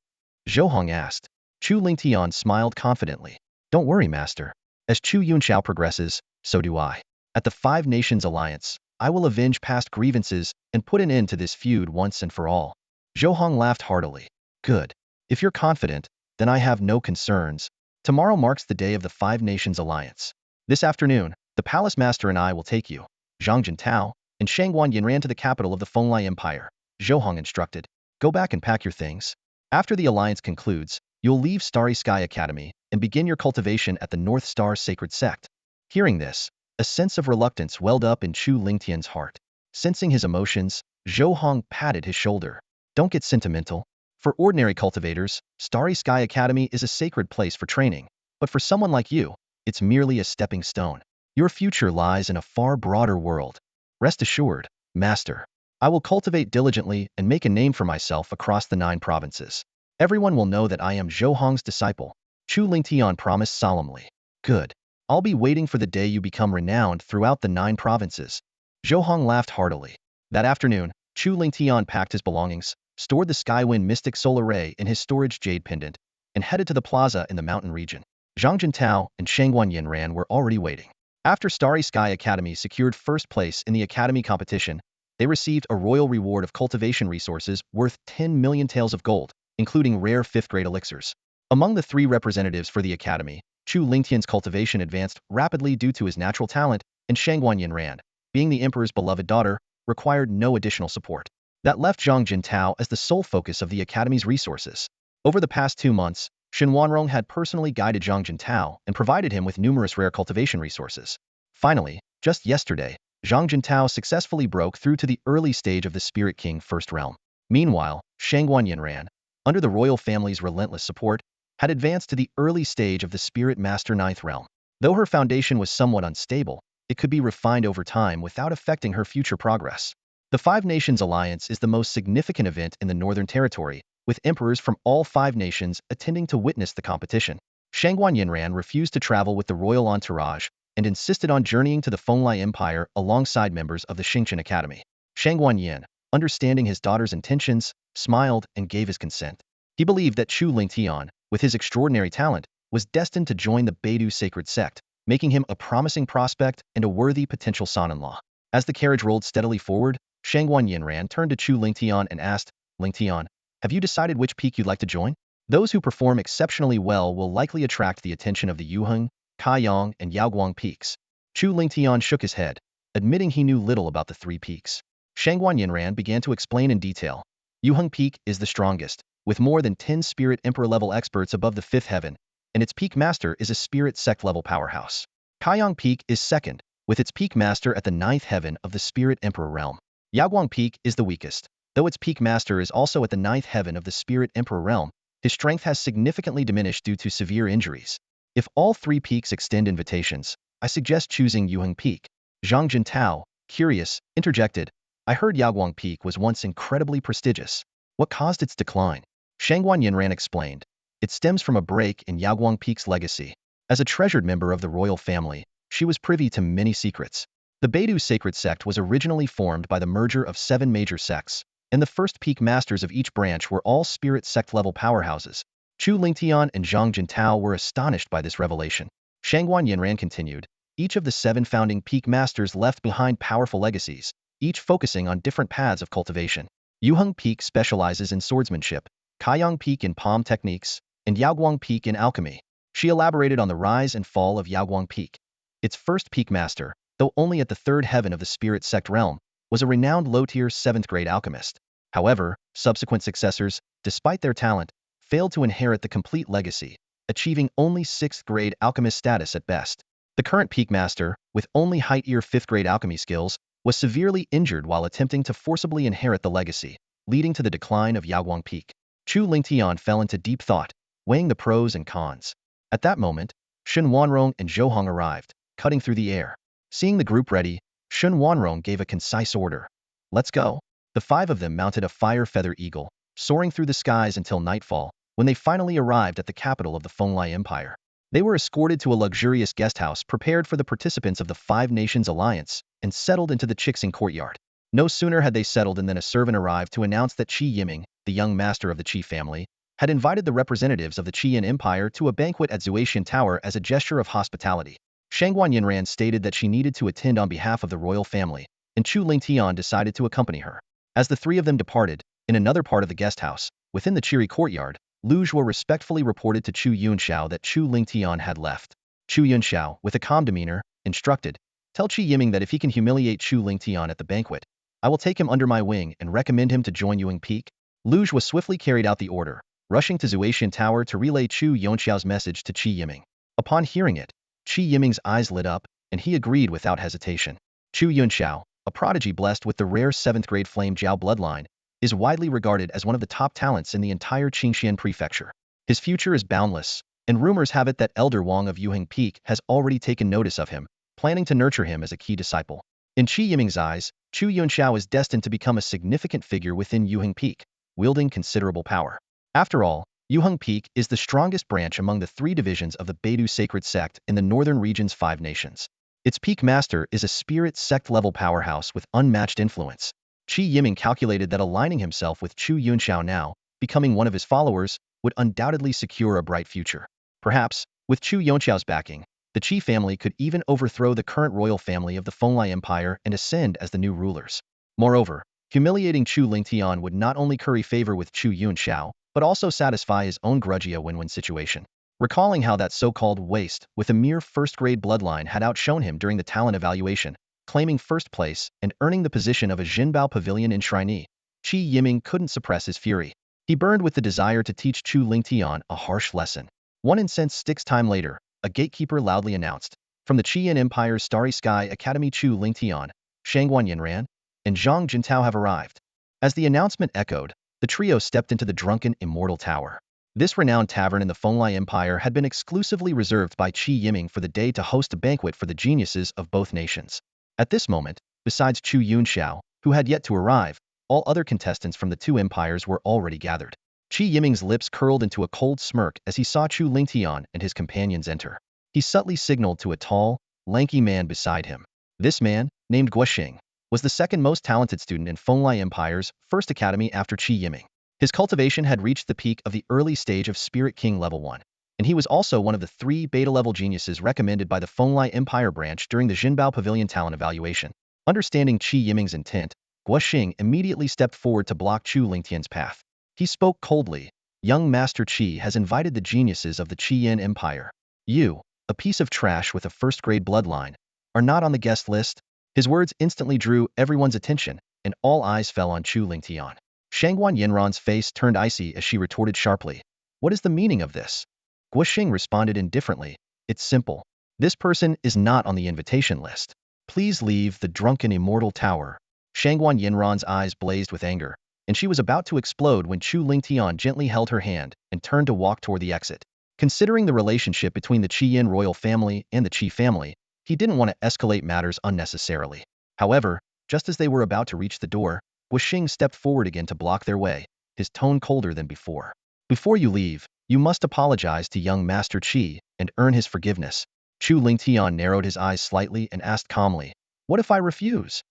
Zhou Hong asked. Chu Lingtian smiled confidently. Don't worry, Master. As Chu Yunxiao progresses, so do I. At the Five Nations Alliance, I will avenge past grievances and put an end to this feud once and for all. Zhou Hong laughed heartily. Good. If you're confident, then I have no concerns. Tomorrow marks the day of the Five Nations Alliance. This afternoon, the Palace Master and I will take you, Zhang Jintao, and Shangguan Yin ran to the capital of the Fenglai Empire. Zhou Hong instructed. Go back and pack your things. After the alliance concludes, you'll leave Starry Sky Academy and begin your cultivation at the North Star Sacred Sect. Hearing this, a sense of reluctance welled up in Chu Lingtian's heart. Sensing his emotions, Zhou Hong patted his shoulder. Don't get sentimental. For ordinary cultivators, Starry Sky Academy is a sacred place for training, but for someone like you, it's merely a stepping stone. Your future lies in a far broader world. Rest assured, Master. I will cultivate diligently and make a name for myself across the 9 provinces. Everyone will know that I am Zhou Hong's disciple. Chu Lingtian promised solemnly. Good. I'll be waiting for the day you become renowned throughout the 9 provinces. Zhou Hong laughed heartily. That afternoon, Chu Lingtian packed his belongings, stored the Skywind Mystic Solar Ray in his storage jade pendant, and headed to the plaza in the mountain region. Zhang Jintao and Shangguan Yinran were already waiting. After Starry Sky Academy secured first place in the academy competition, they received a royal reward of cultivation resources worth 10 million taels of gold, including rare 5th-grade elixirs. Among the 3 representatives for the academy, Chu Lingtian's cultivation advanced rapidly due to his natural talent, and Shangguan Yinran, being the emperor's beloved daughter, required no additional support. That left Zhang Jintao as the sole focus of the academy's resources. Over the past 2 months, Shen Wanrong had personally guided Zhang Jintao and provided him with numerous rare cultivation resources. Finally, just yesterday, Zhang Jintao successfully broke through to the early stage of the Spirit King First Realm. Meanwhile, Shangguan Yinran, under the royal family's relentless support, had advanced to the early stage of the Spirit Master Ninth Realm. Though her foundation was somewhat unstable, it could be refined over time without affecting her future progress. The Five Nations Alliance is the most significant event in the Northern Territory, with emperors from all 5 nations attending to witness the competition. Shangguan Yinran refused to travel with the royal entourage and insisted on journeying to the Fenglai Empire alongside members of the Xingqian Academy. Shangguan Yin, understanding his daughter's intentions, smiled and gave his consent. He believed that Chu Lingtian, with his extraordinary talent, was destined to join the Beidou sacred sect, making him a promising prospect and a worthy potential son-in-law. As the carriage rolled steadily forward, Shangguan Yinran turned to Chu Lingtian and asked, Lingtian, have you decided which peak you'd like to join? Those who perform exceptionally well will likely attract the attention of the Yuheng, Kaiyang, and Yaoguang peaks. Chu Lingtian shook his head, admitting he knew little about the 3 peaks. Shangguan Yinran began to explain in detail. Yuheng Peak is the strongest, with more than 10 Spirit Emperor-level experts above the 5th heaven, and its peak master is a Spirit Sect-level powerhouse. Kaiyang Peak is second, with its peak master at the 9th heaven of the Spirit Emperor realm. Yaoguang Peak is the weakest. Though its peak master is also at the 9th heaven of the Spirit Emperor realm, his strength has significantly diminished due to severe injuries. If all 3 peaks extend invitations, I suggest choosing Yuheng Peak. Zhang Jintao, curious, interjected. I heard Yaoguang Peak was once incredibly prestigious. What caused its decline? Shangguan Yinran explained. It stems from a break in Yaoguang Peak's legacy. As a treasured member of the royal family, she was privy to many secrets. The Beidou sacred sect was originally formed by the merger of 7 major sects, and the first peak masters of each branch were all Spirit Sect-level powerhouses. Chu Lingtian and Zhang Jintao were astonished by this revelation. Shangguan Yinran continued, each of the 7 founding peak masters left behind powerful legacies, each focusing on different paths of cultivation. Yuheng Peak specializes in swordsmanship, Kaiyang Peak in palm techniques, and Yaoguang Peak in alchemy. She elaborated on the rise and fall of Yaoguang Peak. Its first peak master, though only at the third heaven of the spirit sect realm, was a renowned low-tier 7th-grade alchemist. However, subsequent successors, despite their talent, failed to inherit the complete legacy, achieving only 6th-grade alchemist status at best. The current peak master, with only height-year 5th-grade alchemy skills, was severely injured while attempting to forcibly inherit the legacy, leading to the decline of Yaoguang Peak. Chu Lingtian fell into deep thought, weighing the pros and cons. At that moment, Shun Wanrong and Zhou Hong arrived, cutting through the air. Seeing the group ready, Shun Wanrong gave a concise order. Let's go. The 5 of them mounted a fire feather eagle, soaring through the skies until nightfall, when they finally arrived at the capital of the Fenglai Empire. They were escorted to a luxurious guesthouse prepared for the participants of the 5 Nations Alliance and settled into the Chixing courtyard. No sooner had they settled in than a servant arrived to announce that Qi Yiming, the young master of the Qi family, had invited the representatives of the Qian Empire to a banquet at Zuaishan Tower as a gesture of hospitality. Shangguan Yinran stated that she needed to attend on behalf of the royal family, and Chu Lingtian decided to accompany her. As the 3 of them departed, in another part of the guesthouse, within the cheery courtyard, Lu Zhuo respectfully reported to Chu Yunxiao that Chu Lingtian had left. Chu Yunxiao, with a calm demeanor, instructed, "Tell Qi Yiming that if he can humiliate Chu Lingtian at the banquet, I will take him under my wing and recommend him to join Yuing Peak." Lu Zhuo swiftly carried out the order, rushing to Zuaishan Tower to relay Chu Yunxiao's message to Qi Yiming. Upon hearing it, Qi Yiming's eyes lit up, and he agreed without hesitation. Chu Yunxiao, a prodigy blessed with the rare 7th-grade Flame Jiao bloodline, is widely regarded as one of the top talents in the entire Qingxian prefecture. His future is boundless, and rumors have it that Elder Wang of Yuheng Peak has already taken notice of him, planning to nurture him as a key disciple. In Qi Yiming's eyes, Chu Yunxiao is destined to become a significant figure within Yuheng Peak, wielding considerable power. After all, Yuheng Peak is the strongest branch among the 3 divisions of the Beidou sacred sect in the northern region's 5 nations. Its peak master is a spirit sect-level powerhouse with unmatched influence. Qi Yiming calculated that aligning himself with Chu Yunxiao now, becoming one of his followers, would undoubtedly secure a bright future. Perhaps, with Chu Yunxiao's backing, the Qi family could even overthrow the current royal family of the Fenglai Empire and ascend as the new rulers. Moreover, humiliating Chu Lingtian would not only curry favor with Chu Yunxiao, but also satisfy his own grudgy win-win situation. Recalling how that so-called waste with a mere 1st-grade bloodline had outshone him during the talent evaluation, claiming 1st place and earning the position of a Jinbao Pavilion enshrinee, Qi Yiming couldn't suppress his fury. He burned with the desire to teach Chu Lingtian a harsh lesson. One incensed sticks time later, a gatekeeper loudly announced, "From the Qian Empire's Starry Sky Academy, Chu Lingtian, Shangguan Yinran, and Zhang Jintao have arrived." As the announcement echoed, the trio stepped into the drunken Immortal Tower. This renowned tavern in the Fenglai Empire had been exclusively reserved by Qi Yiming for the day to host a banquet for the geniuses of both nations. At this moment, besides Chu Yunxiao, who had yet to arrive, all other contestants from the 2 empires were already gathered. Qi Yiming's lips curled into a cold smirk as he saw Chu Lingtian and his companions enter. He subtly signaled to a tall, lanky man beside him. This man, named Guoxing, was the 2nd most talented student in Fenglai Empire's 1st academy after Qi Yiming. His cultivation had reached the peak of the early stage of Spirit King level 1, and he was also one of the 3 beta-level geniuses recommended by the Fenglai Empire branch during the Jinbao Pavilion talent evaluation. Understanding Qi Yiming's intent, Guoxing immediately stepped forward to block Chu Lingtian's path. He spoke coldly, "Young Master Qi has invited the geniuses of the Qian Empire. You, a piece of trash with a 1st-grade bloodline, are not on the guest list." His words instantly drew everyone's attention, and all eyes fell on Chu Lingtian. Shangguan Yinran's face turned icy as she retorted sharply, "What is the meaning of this?" Guoxing responded indifferently, "It's simple. This person is not on the invitation list. Please leave the drunken Immortal Tower." Shangguan Yinran's eyes blazed with anger, and she was about to explode when Chu Lingtian gently held her hand and turned to walk toward the exit. Considering the relationship between the Qian royal family and the Qi family, he didn't want to escalate matters unnecessarily. However, just as they were about to reach the door, Guoxing stepped forward again to block their way, his tone colder than before. "Before you leave, you must apologize to young Master Qi and earn his forgiveness." Chu Lingtian narrowed his eyes slightly and asked calmly, "What if I refuse?"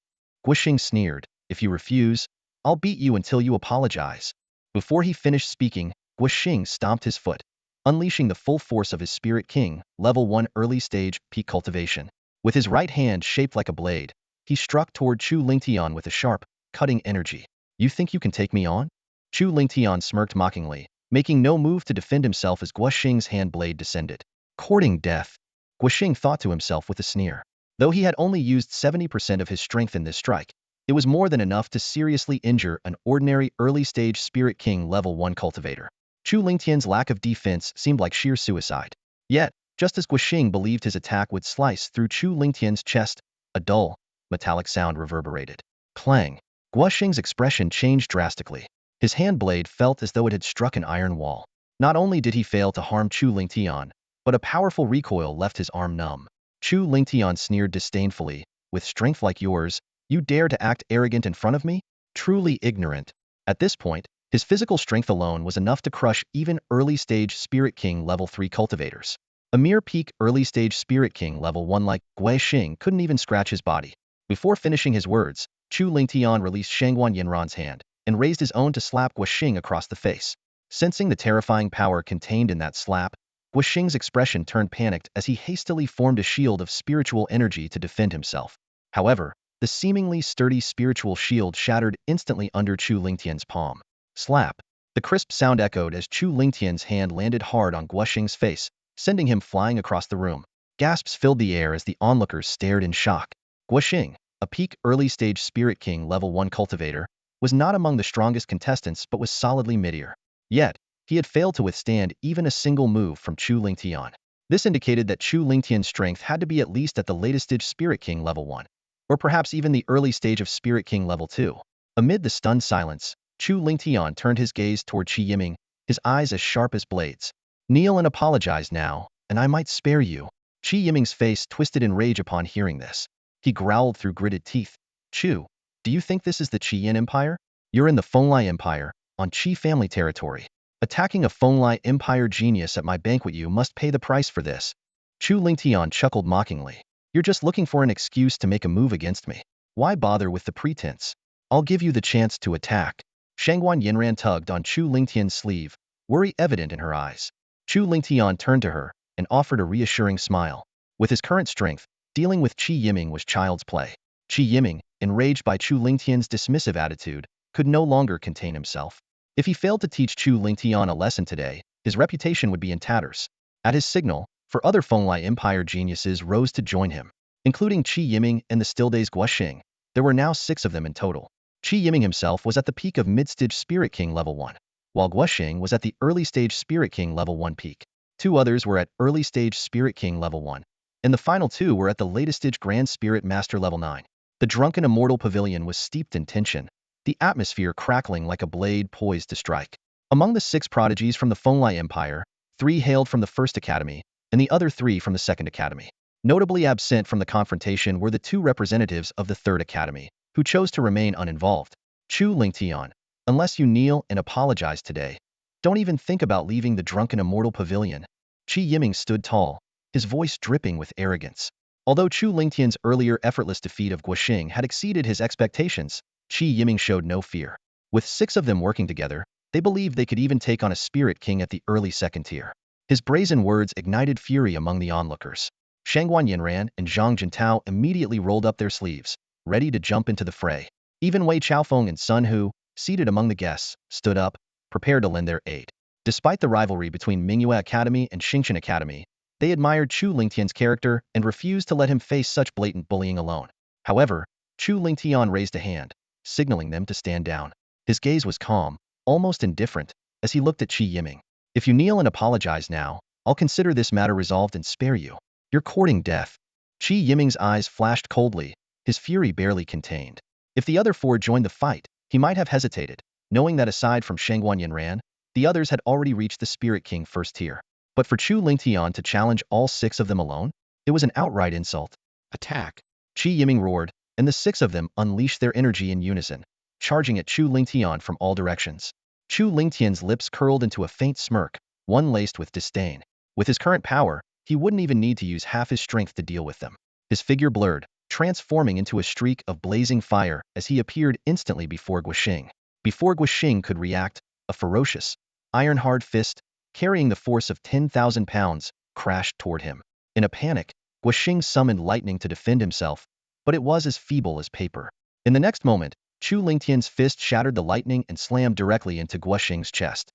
Guoxing sneered, "If you refuse, I'll beat you until you apologize." Before he finished speaking, Guoxing stomped his foot, unleashing the full force of his Spirit King, level 1 early stage peak cultivation. With his right hand shaped like a blade, he struck toward Chu Lingtian with a sharp, cutting energy. "You think you can take me on?" Chu Lingtian smirked mockingly, making no move to defend himself as Guoxing's hand blade descended. Courting death. Guoxing thought to himself with a sneer. Though he had only used 70% of his strength in this strike, it was more than enough to seriously injure an ordinary early-stage Spirit King level 1 cultivator. Chu Lingtian's lack of defense seemed like sheer suicide. Yet, just as Guoxing believed his attack would slice through Chu Lingtian's chest, a dull, metallic sound reverberated. Clang! Guoxing's expression changed drastically. His hand blade felt as though it had struck an iron wall. Not only did he fail to harm Chu Lingtian, but a powerful recoil left his arm numb. Chu Lingtian sneered disdainfully, "With strength like yours, you dare to act arrogant in front of me? Truly ignorant." At this point, his physical strength alone was enough to crush even early-stage Spirit King level 3 cultivators. A mere peak early-stage Spirit King level 1 like Guoxing couldn't even scratch his body. Before finishing his words, Chu Lingtian released Shangguan Yinran's hand and raised his own to slap Guoxing across the face. Sensing the terrifying power contained in that slap, Guoxing's expression turned panicked as he hastily formed a shield of spiritual energy to defend himself. However, the seemingly sturdy spiritual shield shattered instantly under Chu Lingtian's palm. Slap! The crisp sound echoed as Chu Lingtian's hand landed hard on Guoxing's face, sending him flying across the room. Gasps filled the air as the onlookers stared in shock. Guoxing, a peak early-stage Spirit King level 1 cultivator, was not among the strongest contestants but was solidly mid-tier. Yet, he had failed to withstand even a single move from Chu Lingtian. This indicated that Chu Lingtian's strength had to be at least at the latest stage Spirit King level 1, or perhaps even the early stage of Spirit King level 2. Amid the stunned silence, Chu Lingtian turned his gaze toward Qi Yiming, his eyes as sharp as blades. "Kneel and apologize now, and I might spare you." Qi Yiming's face twisted in rage upon hearing this. He growled through gritted teeth. "Chu, do you think this is the Qian Empire? You're in the Fenglai Empire, on Qi family territory. Attacking a Fenglai Empire genius at my banquet, you must pay the price for this." Chu Lingtian chuckled mockingly. "You're just looking for an excuse to make a move against me. Why bother with the pretense? I'll give you the chance to attack." Shangguan Yinran tugged on Chu Lingtian's sleeve, worry evident in her eyes. Chu Lingtian turned to her and offered a reassuring smile. With his current strength, dealing with Qi Yiming was child's play. Qi Yiming, enraged by Chu Lingtian's dismissive attitude, could no longer contain himself. If he failed to teach Chu Lingtian a lesson today, his reputation would be in tatters. At his signal, for other Fenglai Empire geniuses rose to join him, including Qi Yiming and the still dazed Guoxing. There were now 6 of them in total. Qi Yiming himself was at the peak of mid-stage Spirit King level 1, while Guoxing was at the early-stage Spirit King level 1 peak. 2 others were at early-stage Spirit King level 1, and the final 2 were at the latest-stage Grand Spirit Master level 9. The drunken immortal pavilion was steeped in tension, the atmosphere crackling like a blade poised to strike. Among the 6 prodigies from the Fenglai Empire, 3 hailed from the First Academy, and the other 3 from the Second Academy. Notably absent from the confrontation were the 2 representatives of the Third Academy, who chose to remain uninvolved. Chu Lingtian, unless you kneel and apologize today, don't even think about leaving the drunken immortal pavilion. Qi Yiming stood tall, his voice dripping with arrogance. Although Chu Lingtian's earlier effortless defeat of Guoxing had exceeded his expectations, Qi Yiming showed no fear. With 6 of them working together, they believed they could even take on a Spirit King at the early 2nd tier. His brazen words ignited fury among the onlookers. Shangguan Yinran and Zhang Jintao immediately rolled up their sleeves, ready to jump into the fray. Even Wei Chaofeng and Sun Hu, seated among the guests, stood up, prepared to lend their aid. Despite the rivalry between Mingyue Academy and Xingchen Academy, they admired Chu Lingtian's character and refused to let him face such blatant bullying alone. However, Chu Lingtian raised a hand, signaling them to stand down. His gaze was calm, almost indifferent, as he looked at Qi Yiming. "If you kneel and apologize now, I'll consider this matter resolved and spare you. You're courting death." Qi Yiming's eyes flashed coldly, his fury barely contained. If the other 4 joined the fight, he might have hesitated, knowing that aside from Shangguan Yinran, the others had already reached the Spirit King 1st tier. But for Chu Lingtian to challenge all 6 of them alone, it was an outright insult. "Attack!" Qi Yiming roared, and the 6 of them unleashed their energy in unison, charging at Chu Lingtian from all directions. Chu Lingtian's lips curled into a faint smirk, one laced with disdain. With his current power, he wouldn't even need to use half his strength to deal with them. His figure blurred, transforming into a streak of blazing fire as he appeared instantly before Guoxing. Before Guoxing could react, a ferocious, iron-hard fist, carrying the force of 10,000 pounds, crashed toward him. In a panic, Guoxing summoned lightning to defend himself, but it was as feeble as paper. In the next moment, Chu Lingtian's fist shattered the lightning and slammed directly into Guoxing's chest.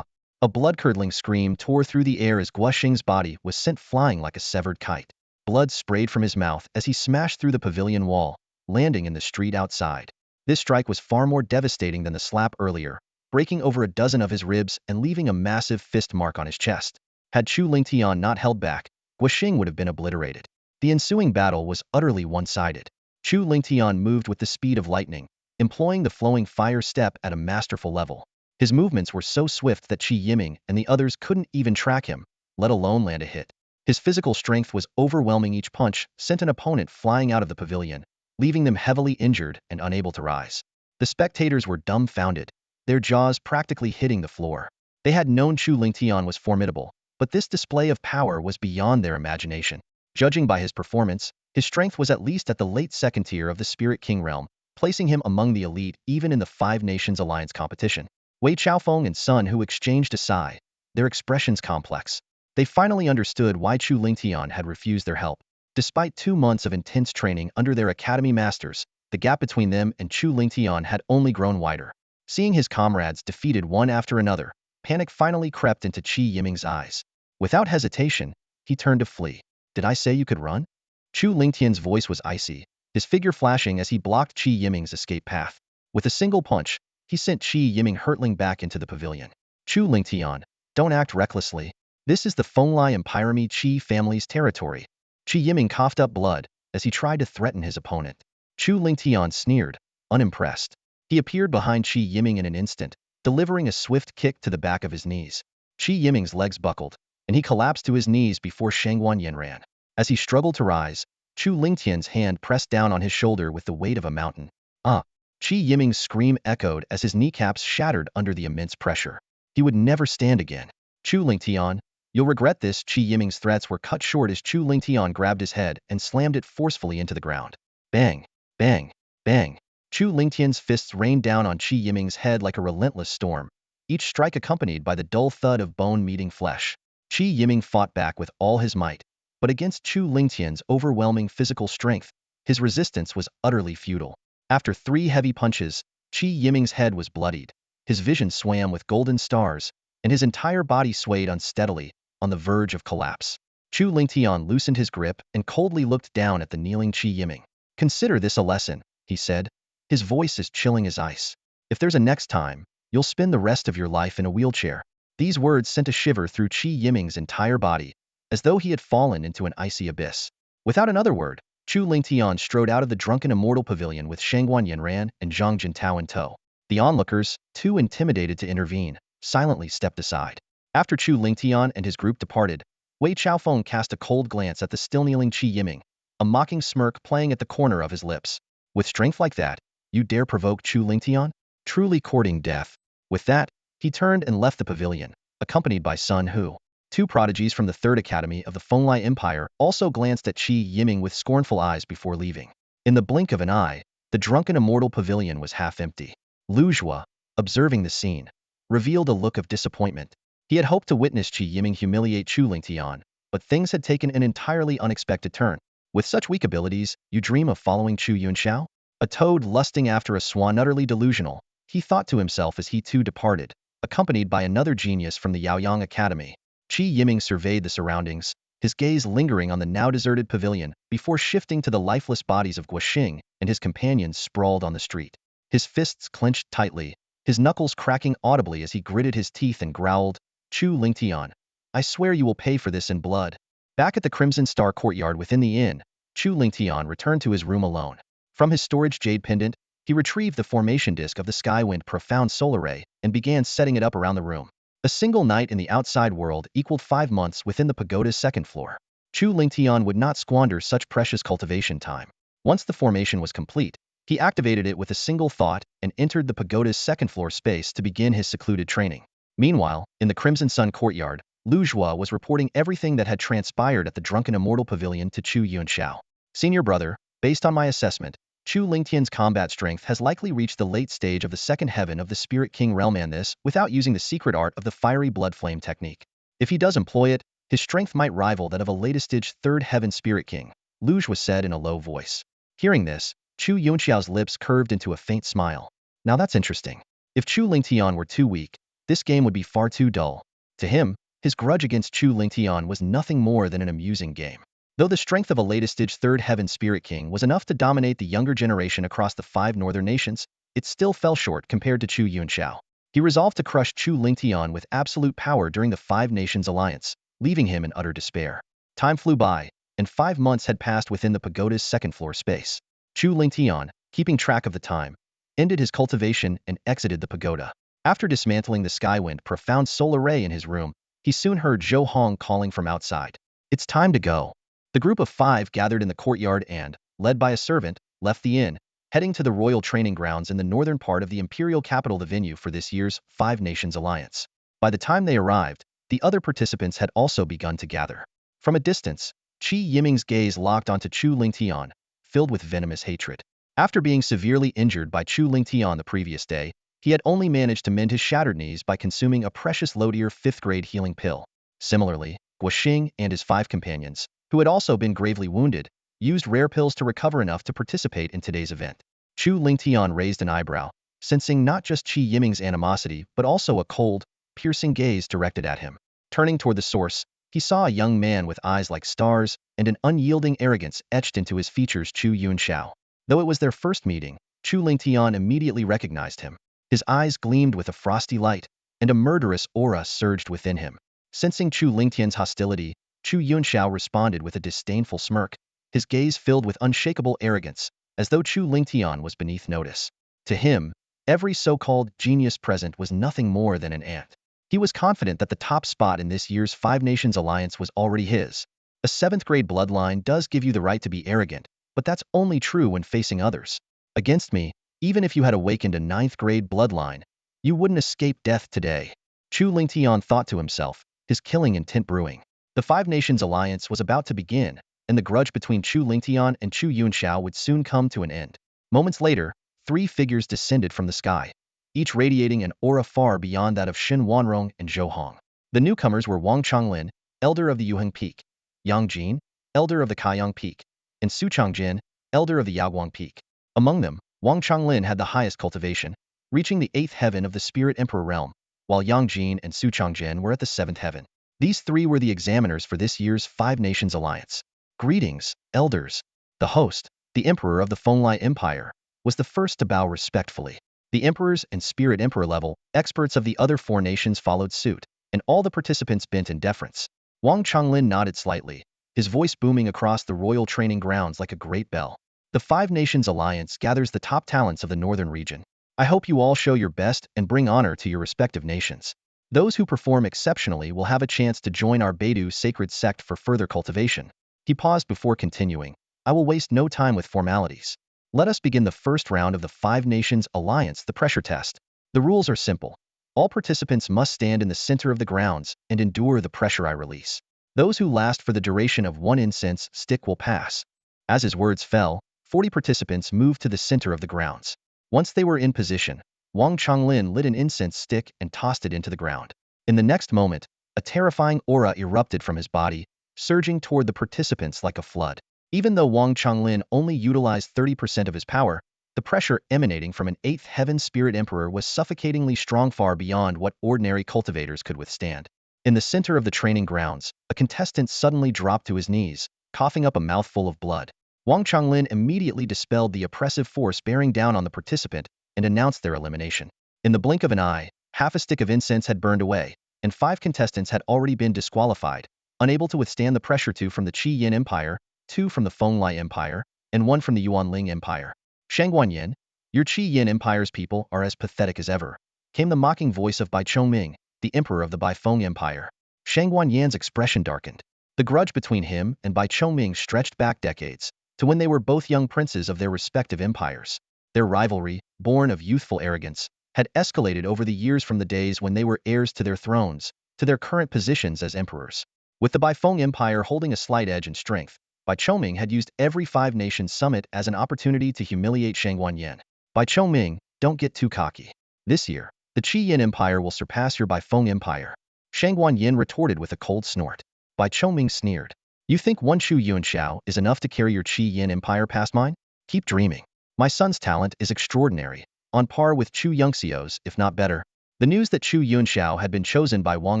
A blood-curdling scream tore through the air as Guoxing's body was sent flying like a severed kite. Blood sprayed from his mouth as he smashed through the pavilion wall, landing in the street outside. This strike was far more devastating than the slap earlier, breaking over a dozen of his ribs and leaving a massive fist mark on his chest. Had Chu Lingtian not held back, Guoxing would have been obliterated. The ensuing battle was utterly one-sided. Chu Lingtian moved with the speed of lightning, employing the flowing fire step at a masterful level. His movements were so swift that Qi Yiming and the others couldn't even track him, let alone land a hit. His physical strength was overwhelming. Each punch sent an opponent flying out of the pavilion, leaving them heavily injured and unable to rise. The spectators were dumbfounded, their jaws practically hitting the floor. They had known Chu Lingtian was formidable, but this display of power was beyond their imagination. Judging by his performance, his strength was at least at the late second tier of the Spirit King realm, placing him among the elite even in the Five Nations Alliance competition. Wei Chaofeng and Sun Hu exchanged a sigh, their expressions complex. They finally understood why Chu Lingtian had refused their help. Despite 2 months of intense training under their academy masters, the gap between them and Chu Lingtian had only grown wider. Seeing his comrades defeated one after another, panic finally crept into Qi Yiming's eyes. Without hesitation, he turned to flee. "Did I say you could run?" Chu Lingtian's voice was icy, his figure flashing as he blocked Qi Yiming's escape path. With a single punch, he sent Qi Yiming hurtling back into the pavilion. "Chu Lingtian, don't act recklessly. This is the Fenglai and Pyramid Qi family's territory." Qi Yiming coughed up blood as he tried to threaten his opponent. Chu Lingtian sneered, unimpressed. He appeared behind Qi Yiming in an instant, delivering a swift kick to the back of his knees. Qi Yiming's legs buckled, and he collapsed to his knees before Shang Wanyan ran. As he struggled to rise, Chu Lingtian's hand pressed down on his shoulder with the weight of a mountain. "Ah!" Qi Yiming's scream echoed as his kneecaps shattered under the immense pressure. He would never stand again. "Chu Lingtian, you'll regret this." Qi Yiming's threats were cut short as Chu Lingtian grabbed his head and slammed it forcefully into the ground. Bang! Bang! Bang! Chu Lingtian's fists rained down on Qi Yiming's head like a relentless storm, each strike accompanied by the dull thud of bone meeting flesh. Qi Yiming fought back with all his might, but against Chu Lingtian's overwhelming physical strength, his resistance was utterly futile. After 3 heavy punches, Qi Yiming's head was bloodied, his vision swam with golden stars, and his entire body swayed unsteadily, on the verge of collapse. Chu Lingtian loosened his grip and coldly looked down at the kneeling Qi Yiming. "Consider this a lesson," he said, his voice as chilling as ice. "If there's a next time, you'll spend the rest of your life in a wheelchair." These words sent a shiver through Qi Yiming's entire body, as though he had fallen into an icy abyss. Without another word, Chu Lingtian strode out of the drunken immortal pavilion with Shangguan Yanran and Zhang Jintao in tow. The onlookers, too intimidated to intervene, silently stepped aside. After Chu Lingtian and his group departed, Wei Chaofeng cast a cold glance at the still kneeling Qi Yiming, a mocking smirk playing at the corner of his lips. "With strength like that, you dare provoke Chu Lingtian? Truly courting death." With that, he turned and left the pavilion, accompanied by Sun Hu. 2 prodigies from the Third Academy of the Fenglai Empire also glanced at Qi Yiming with scornful eyes before leaving. In the blink of an eye, the drunken immortal pavilion was half empty. Lu Zhua, observing the scene, revealed a look of disappointment. He had hoped to witness Qi Yiming humiliate Chu Lingtian, but things had taken an entirely unexpected turn. "With such weak abilities, you dream of following Chu Yunxiao? A toad lusting after a swan, utterly delusional," he thought to himself as he too departed, accompanied by another genius from the Yaoyang Academy. Qi Yiming surveyed the surroundings, his gaze lingering on the now deserted pavilion before shifting to the lifeless bodies of Guoxing and his companions sprawled on the street. His fists clenched tightly, his knuckles cracking audibly as he gritted his teeth and growled, "Chu Lingtian, I swear you will pay for this in blood." Back at the Crimson Star courtyard within the inn, Chu Lingtian returned to his room alone. From his storage jade pendant, he retrieved the formation disk of the Skywind Profound Solar Ray and began setting it up around the room. A single night in the outside world equaled 5 months within the pagoda's 2nd floor. Chu Lingtian would not squander such precious cultivation time. Once the formation was complete, he activated it with a single thought and entered the pagoda's 2nd floor space to begin his secluded training. Meanwhile, in the Crimson Sun courtyard, Lu Zhua was reporting everything that had transpired at the Drunken Immortal Pavilion to Chu Yunxiao. "Senior brother, based on my assessment, Chu Lingtian's combat strength has likely reached the late stage of the 2nd heaven of the Spirit King realm, and this without using the secret art of the fiery blood flame technique. If he does employ it, his strength might rival that of a latest stage 3rd heaven Spirit King," Lu Zhua said in a low voice. Hearing this, Chu Yunxiao's lips curved into a faint smile. Now that's interesting. If Chu Lingtian were too weak, this game would be far too dull. To him, his grudge against Chu Lingtian was nothing more than an amusing game. Though the strength of a latest-stage Third Heaven Spirit King was enough to dominate the younger generation across the 5 northern nations, it still fell short compared to Chu Yunxiao. He resolved to crush Chu Lingtian with absolute power during the 5 Nations Alliance, leaving him in utter despair. Time flew by, and 5 months had passed within the pagoda's second-floor space. Chu Lingtian, keeping track of the time, ended his cultivation and exited the pagoda. After dismantling the Skywind profound solar ray in his room, he soon heard Zhou Hong calling from outside. It's time to go. The group of 5 gathered in the courtyard and, led by a servant, left the inn, heading to the royal training grounds in the northern part of the imperial capital, the venue for this year's 5 Nations Alliance. By the time they arrived, the other participants had also begun to gather. From a distance, Qi Yiming's gaze locked onto Chu Lingtian, filled with venomous hatred. After being severely injured by Chu Lingtian the previous day, he had only managed to mend his shattered knees by consuming a precious low-tier 5th-grade healing pill. Similarly, Guoxing and his 5 companions, who had also been gravely wounded, used rare pills to recover enough to participate in today's event. Chu Lingtian raised an eyebrow, sensing not just Qi Yiming's animosity but also a cold, piercing gaze directed at him. Turning toward the source, he saw a young man with eyes like stars and an unyielding arrogance etched into his features, Chu Yunxiao. Though it was their first meeting, Chu Lingtian immediately recognized him. His eyes gleamed with a frosty light, and a murderous aura surged within him. Sensing Chu Lingtian's hostility, Chu Yunxiao responded with a disdainful smirk, his gaze filled with unshakable arrogance, as though Chu Lingtian was beneath notice. To him, every so-called genius present was nothing more than an ant. He was confident that the top spot in this year's 5 Nations Alliance was already his. A 7th-grade bloodline does give you the right to be arrogant, but that's only true when facing others. Against me, even if you had awakened a 9th-grade bloodline, you wouldn't escape death today. Chu Lingtian thought to himself, his killing intent brewing. The 5 Nations Alliance was about to begin, and the grudge between Chu Lingtian and Chu Yunxiao would soon come to an end. Moments later, 3 figures descended from the sky, each radiating an aura far beyond that of Shen Wanrong and Zhou Hong. The newcomers were Wang Changlin, elder of the Yuheng Peak, Yang Jin, elder of the Kaiyang Peak, and Su Changjin, elder of the Yaoguang Peak. Among them, Wang Changlin had the highest cultivation, reaching the 8th heaven of the Spirit Emperor realm, while Yang Jin and Su Changjin were at the 7th heaven. These 3 were the examiners for this year's 5 Nations Alliance. Greetings, elders. The host, the Emperor of the Fenglai Empire, was the first to bow respectfully. The emperors and Spirit Emperor level experts of the other 4 nations followed suit, and all the participants bent in deference. Wang Changlin nodded slightly, his voice booming across the royal training grounds like a great bell. The 5 Nations Alliance gathers the top talents of the northern region. I hope you all show your best and bring honor to your respective nations. Those who perform exceptionally will have a chance to join our Beidou sacred sect for further cultivation. He paused before continuing. I will waste no time with formalities. Let us begin the first round of the 5 Nations Alliance, the pressure test. The rules are simple. All participants must stand in the center of the grounds and endure the pressure I release. Those who last for the duration of 1 incense stick will pass. As his words fell, 40 participants moved to the center of the grounds. Once they were in position, Wang Changlin lit an incense stick and tossed it into the ground. In the next moment, a terrifying aura erupted from his body, surging toward the participants like a flood. Even though Wang Changlin only utilized 30% of his power, the pressure emanating from an 8th Heaven Spirit Emperor was suffocatingly strong, far beyond what ordinary cultivators could withstand. In the center of the training grounds, a contestant suddenly dropped to his knees, coughing up a mouthful of blood. Wang Changlin immediately dispelled the oppressive force bearing down on the participant and announced their elimination. In the blink of an eye, half a stick of incense had burned away, and 5 contestants had already been disqualified, unable to withstand the pressure. 2 from the Qi Yin Empire, 2 from the Fenglai Empire, and 1 from the Yuanling Empire. Shangguanyin, your Qi Yin Empire's people are as pathetic as ever, came the mocking voice of Bai Chongming, the emperor of the Baifeng Empire. Shangguanyin's expression darkened. The grudge between him and Bai Chongming stretched back decades, to when they were both young princes of their respective empires. Their rivalry, born of youthful arrogance, had escalated over the years, from the days when they were heirs to their thrones, to their current positions as emperors. With the Baifeng Empire holding a slight edge in strength, Bai Chongming had used every 5 Nations summit as an opportunity to humiliate Shangguanyin. Bai Chongming, don't get too cocky. This year, the Qi Yin Empire will surpass your Baifeng Empire. Shangguanyin retorted with a cold snort. Bai Chongming sneered. You think one Chu Yunxiao is enough to carry your Qi Yin Empire past mine? Keep dreaming. My son's talent is extraordinary, on par with Chu Yunxiao's, if not better. The news that Chu Yunxiao had been chosen by Wang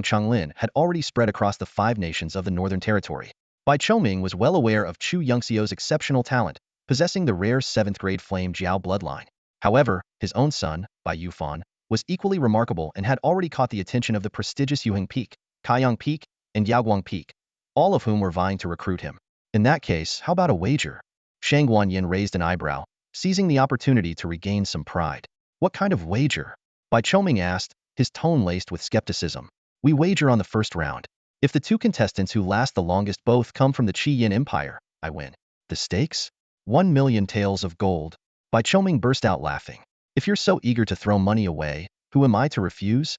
Changlin had already spread across the 5 nations of the Northern Territory. Bai Choming was well aware of Chu Yunxiao's exceptional talent, possessing the rare 7th-grade Flame Jiao bloodline. However, his own son, Bai Yufan, was equally remarkable and had already caught the attention of the prestigious Yuheng Peak, Kaiyang Peak, and Yaoguang Peak, all of whom were vying to recruit him. In that case, how about a wager? Shang Guanyin raised an eyebrow, seizing the opportunity to regain some pride. What kind of wager? Bai Choming asked, his tone laced with skepticism. We wager on the first round. If the 2 contestants who last the longest both come from the Qi Yin Empire, I win. The stakes? 1,000,000 taels of gold. Bai Choming burst out laughing. If you're so eager to throw money away, who am I to refuse?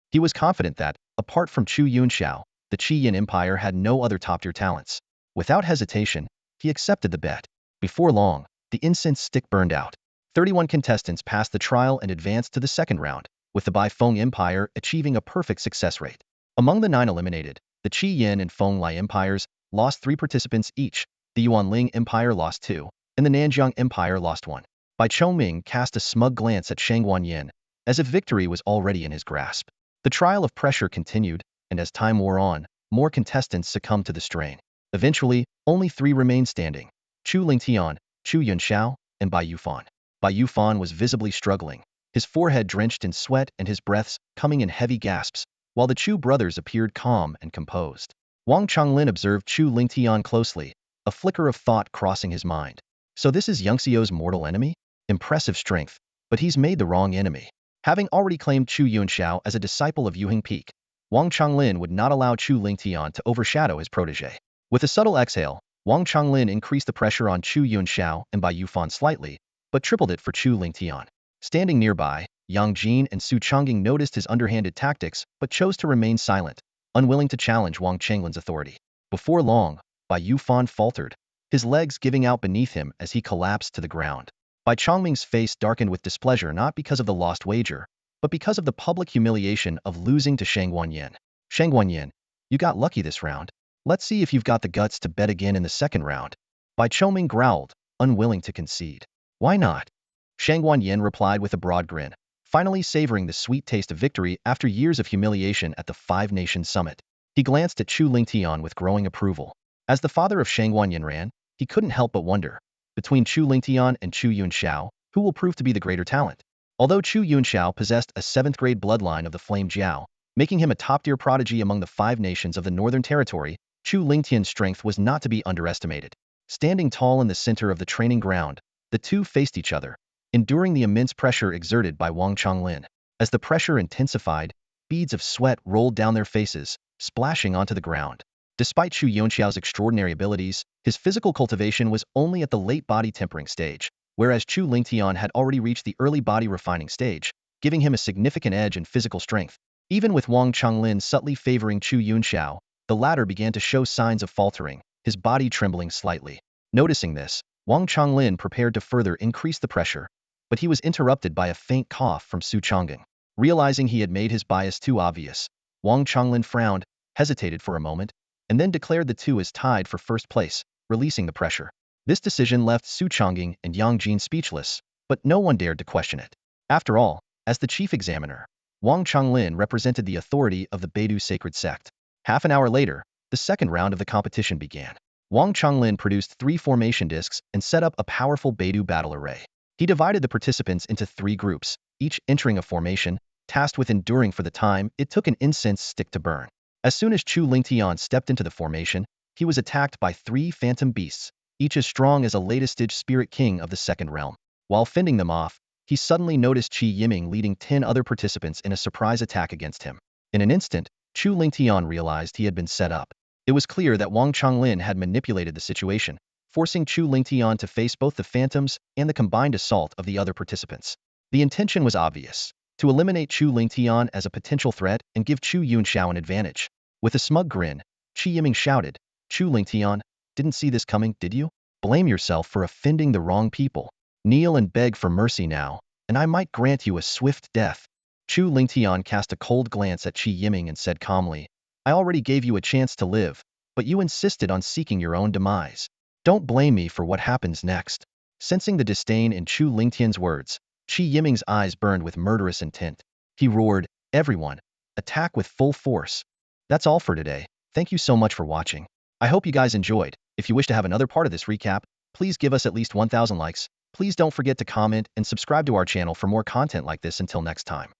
He was confident that, apart from Chu Yunxiao, the Qi Yin Empire had no other top-tier talents. Without hesitation, he accepted the bet. Before long, the incense stick burned out. 31 contestants passed the trial and advanced to the second round, with the Bai Feng Empire achieving a perfect success rate. Among the 9 eliminated, the Qi Yin and Feng Lai Empires lost 3 participants each, the Yuanling Empire lost 2, and the Nanjiang Empire lost 1. Bai Choming cast a smug glance at Shang Guanyin, as if victory was already in his grasp. The trial of pressure continued, and as time wore on, more contestants succumbed to the strain. Eventually, only 3 remained standing: Chu Lingtian, Chu Yunxiao, and Bai Yufan. Bai Yufan was visibly struggling, his forehead drenched in sweat and his breaths coming in heavy gasps, while the Chu brothers appeared calm and composed. Wang Changlin observed Chu Lingtian closely, a flicker of thought crossing his mind. So this is Yunxiao's mortal enemy? Impressive strength, but he's made the wrong enemy. Having already claimed Chu Yunxiao as a disciple of Yuheng Peak, Wang Changlin would not allow Chu Lingtian to overshadow his protege. With a subtle exhale, Wang Changlin increased the pressure on Chu Yunxiao and Bai Yufan slightly, but tripled it for Chu Lingtian. Standing nearby, Yang Jin and Su Chongying noticed his underhanded tactics but chose to remain silent, unwilling to challenge Wang Changlin's authority. Before long, Bai Yufan faltered, his legs giving out beneath him as he collapsed to the ground. Bai Chongming's face darkened with displeasure not because of the lost wager, but because of the public humiliation of losing to Shang Guanyin. Shang Guanyin, you got lucky this round. Let's see if you've got the guts to bet again in the second round. Bai Choming growled, unwilling to concede. Why not? Shang Guanyin replied with a broad grin, finally savoring the sweet taste of victory after years of humiliation at the 5-nation summit. He glanced at Chu Lingtian with growing approval. As the father of Shang Guanyin ran, he couldn't help but wonder, between Chu Lingtian and Chu Yunxiao, who will prove to be the greater talent? Although Chu Yunxiao possessed a 7th-grade bloodline of the Flame Jiao, making him a top-tier prodigy among the 5 nations of the Northern Territory, Chu Lingtian's strength was not to be underestimated. Standing tall in the center of the training ground, the two faced each other, enduring the immense pressure exerted by Wang Changlin. As the pressure intensified, beads of sweat rolled down their faces, splashing onto the ground. Despite Chu Yunxiao's extraordinary abilities, his physical cultivation was only at the late body tempering stage, whereas Chu Lingtian had already reached the early body refining stage, giving him a significant edge in physical strength. Even with Wang Changlin subtly favoring Chu Yunxiao, the latter began to show signs of faltering, his body trembling slightly. Noticing this, Wang Changlin prepared to further increase the pressure, but he was interrupted by a faint cough from Su Chongying. Realizing he had made his bias too obvious, Wang Changlin frowned, hesitated for a moment, and then declared the two as tied for first place, releasing the pressure. This decision left Su Chongying and Yang Jin speechless, but no one dared to question it. After all, as the chief examiner, Wang Changlin represented the authority of the Beidou sacred sect. Half an hour later, the second round of the competition began. Wang Changlin produced 3 formation discs and set up a powerful Beidou battle array. He divided the participants into 3 groups, each entering a formation, tasked with enduring for the time it took an incense stick to burn. As soon as Chu Lingtian stepped into the formation, he was attacked by 3 phantom beasts, each as strong as a latest-stage spirit king of the second realm. While fending them off, he suddenly noticed Qi Yiming leading 10 other participants in a surprise attack against him. In an instant, Chu Lingtian realized he had been set up. It was clear that Wang Changlin had manipulated the situation, forcing Chu Lingtian to face both the phantoms and the combined assault of the other participants. The intention was obvious: to eliminate Chu Lingtian as a potential threat and give Chu Yunxiao an advantage. With a smug grin, Qi Yiming shouted, "Chu Lingtian, didn't see this coming, did you? Blame yourself for offending the wrong people. Kneel and beg for mercy now, and I might grant you a swift death." Chu Lingtian cast a cold glance at Qi Yiming and said calmly, "I already gave you a chance to live, but you insisted on seeking your own demise. Don't blame me for what happens next." Sensing the disdain in Chu Lingtian's words, Qi Yiming's eyes burned with murderous intent. He roared, everyone, attack with full force. That's all for today. Thank you so much for watching. I hope you guys enjoyed. If you wish to have another part of this recap, please give us at least 1,000 likes. Please don't forget to comment and subscribe to our channel for more content like this. Until next time.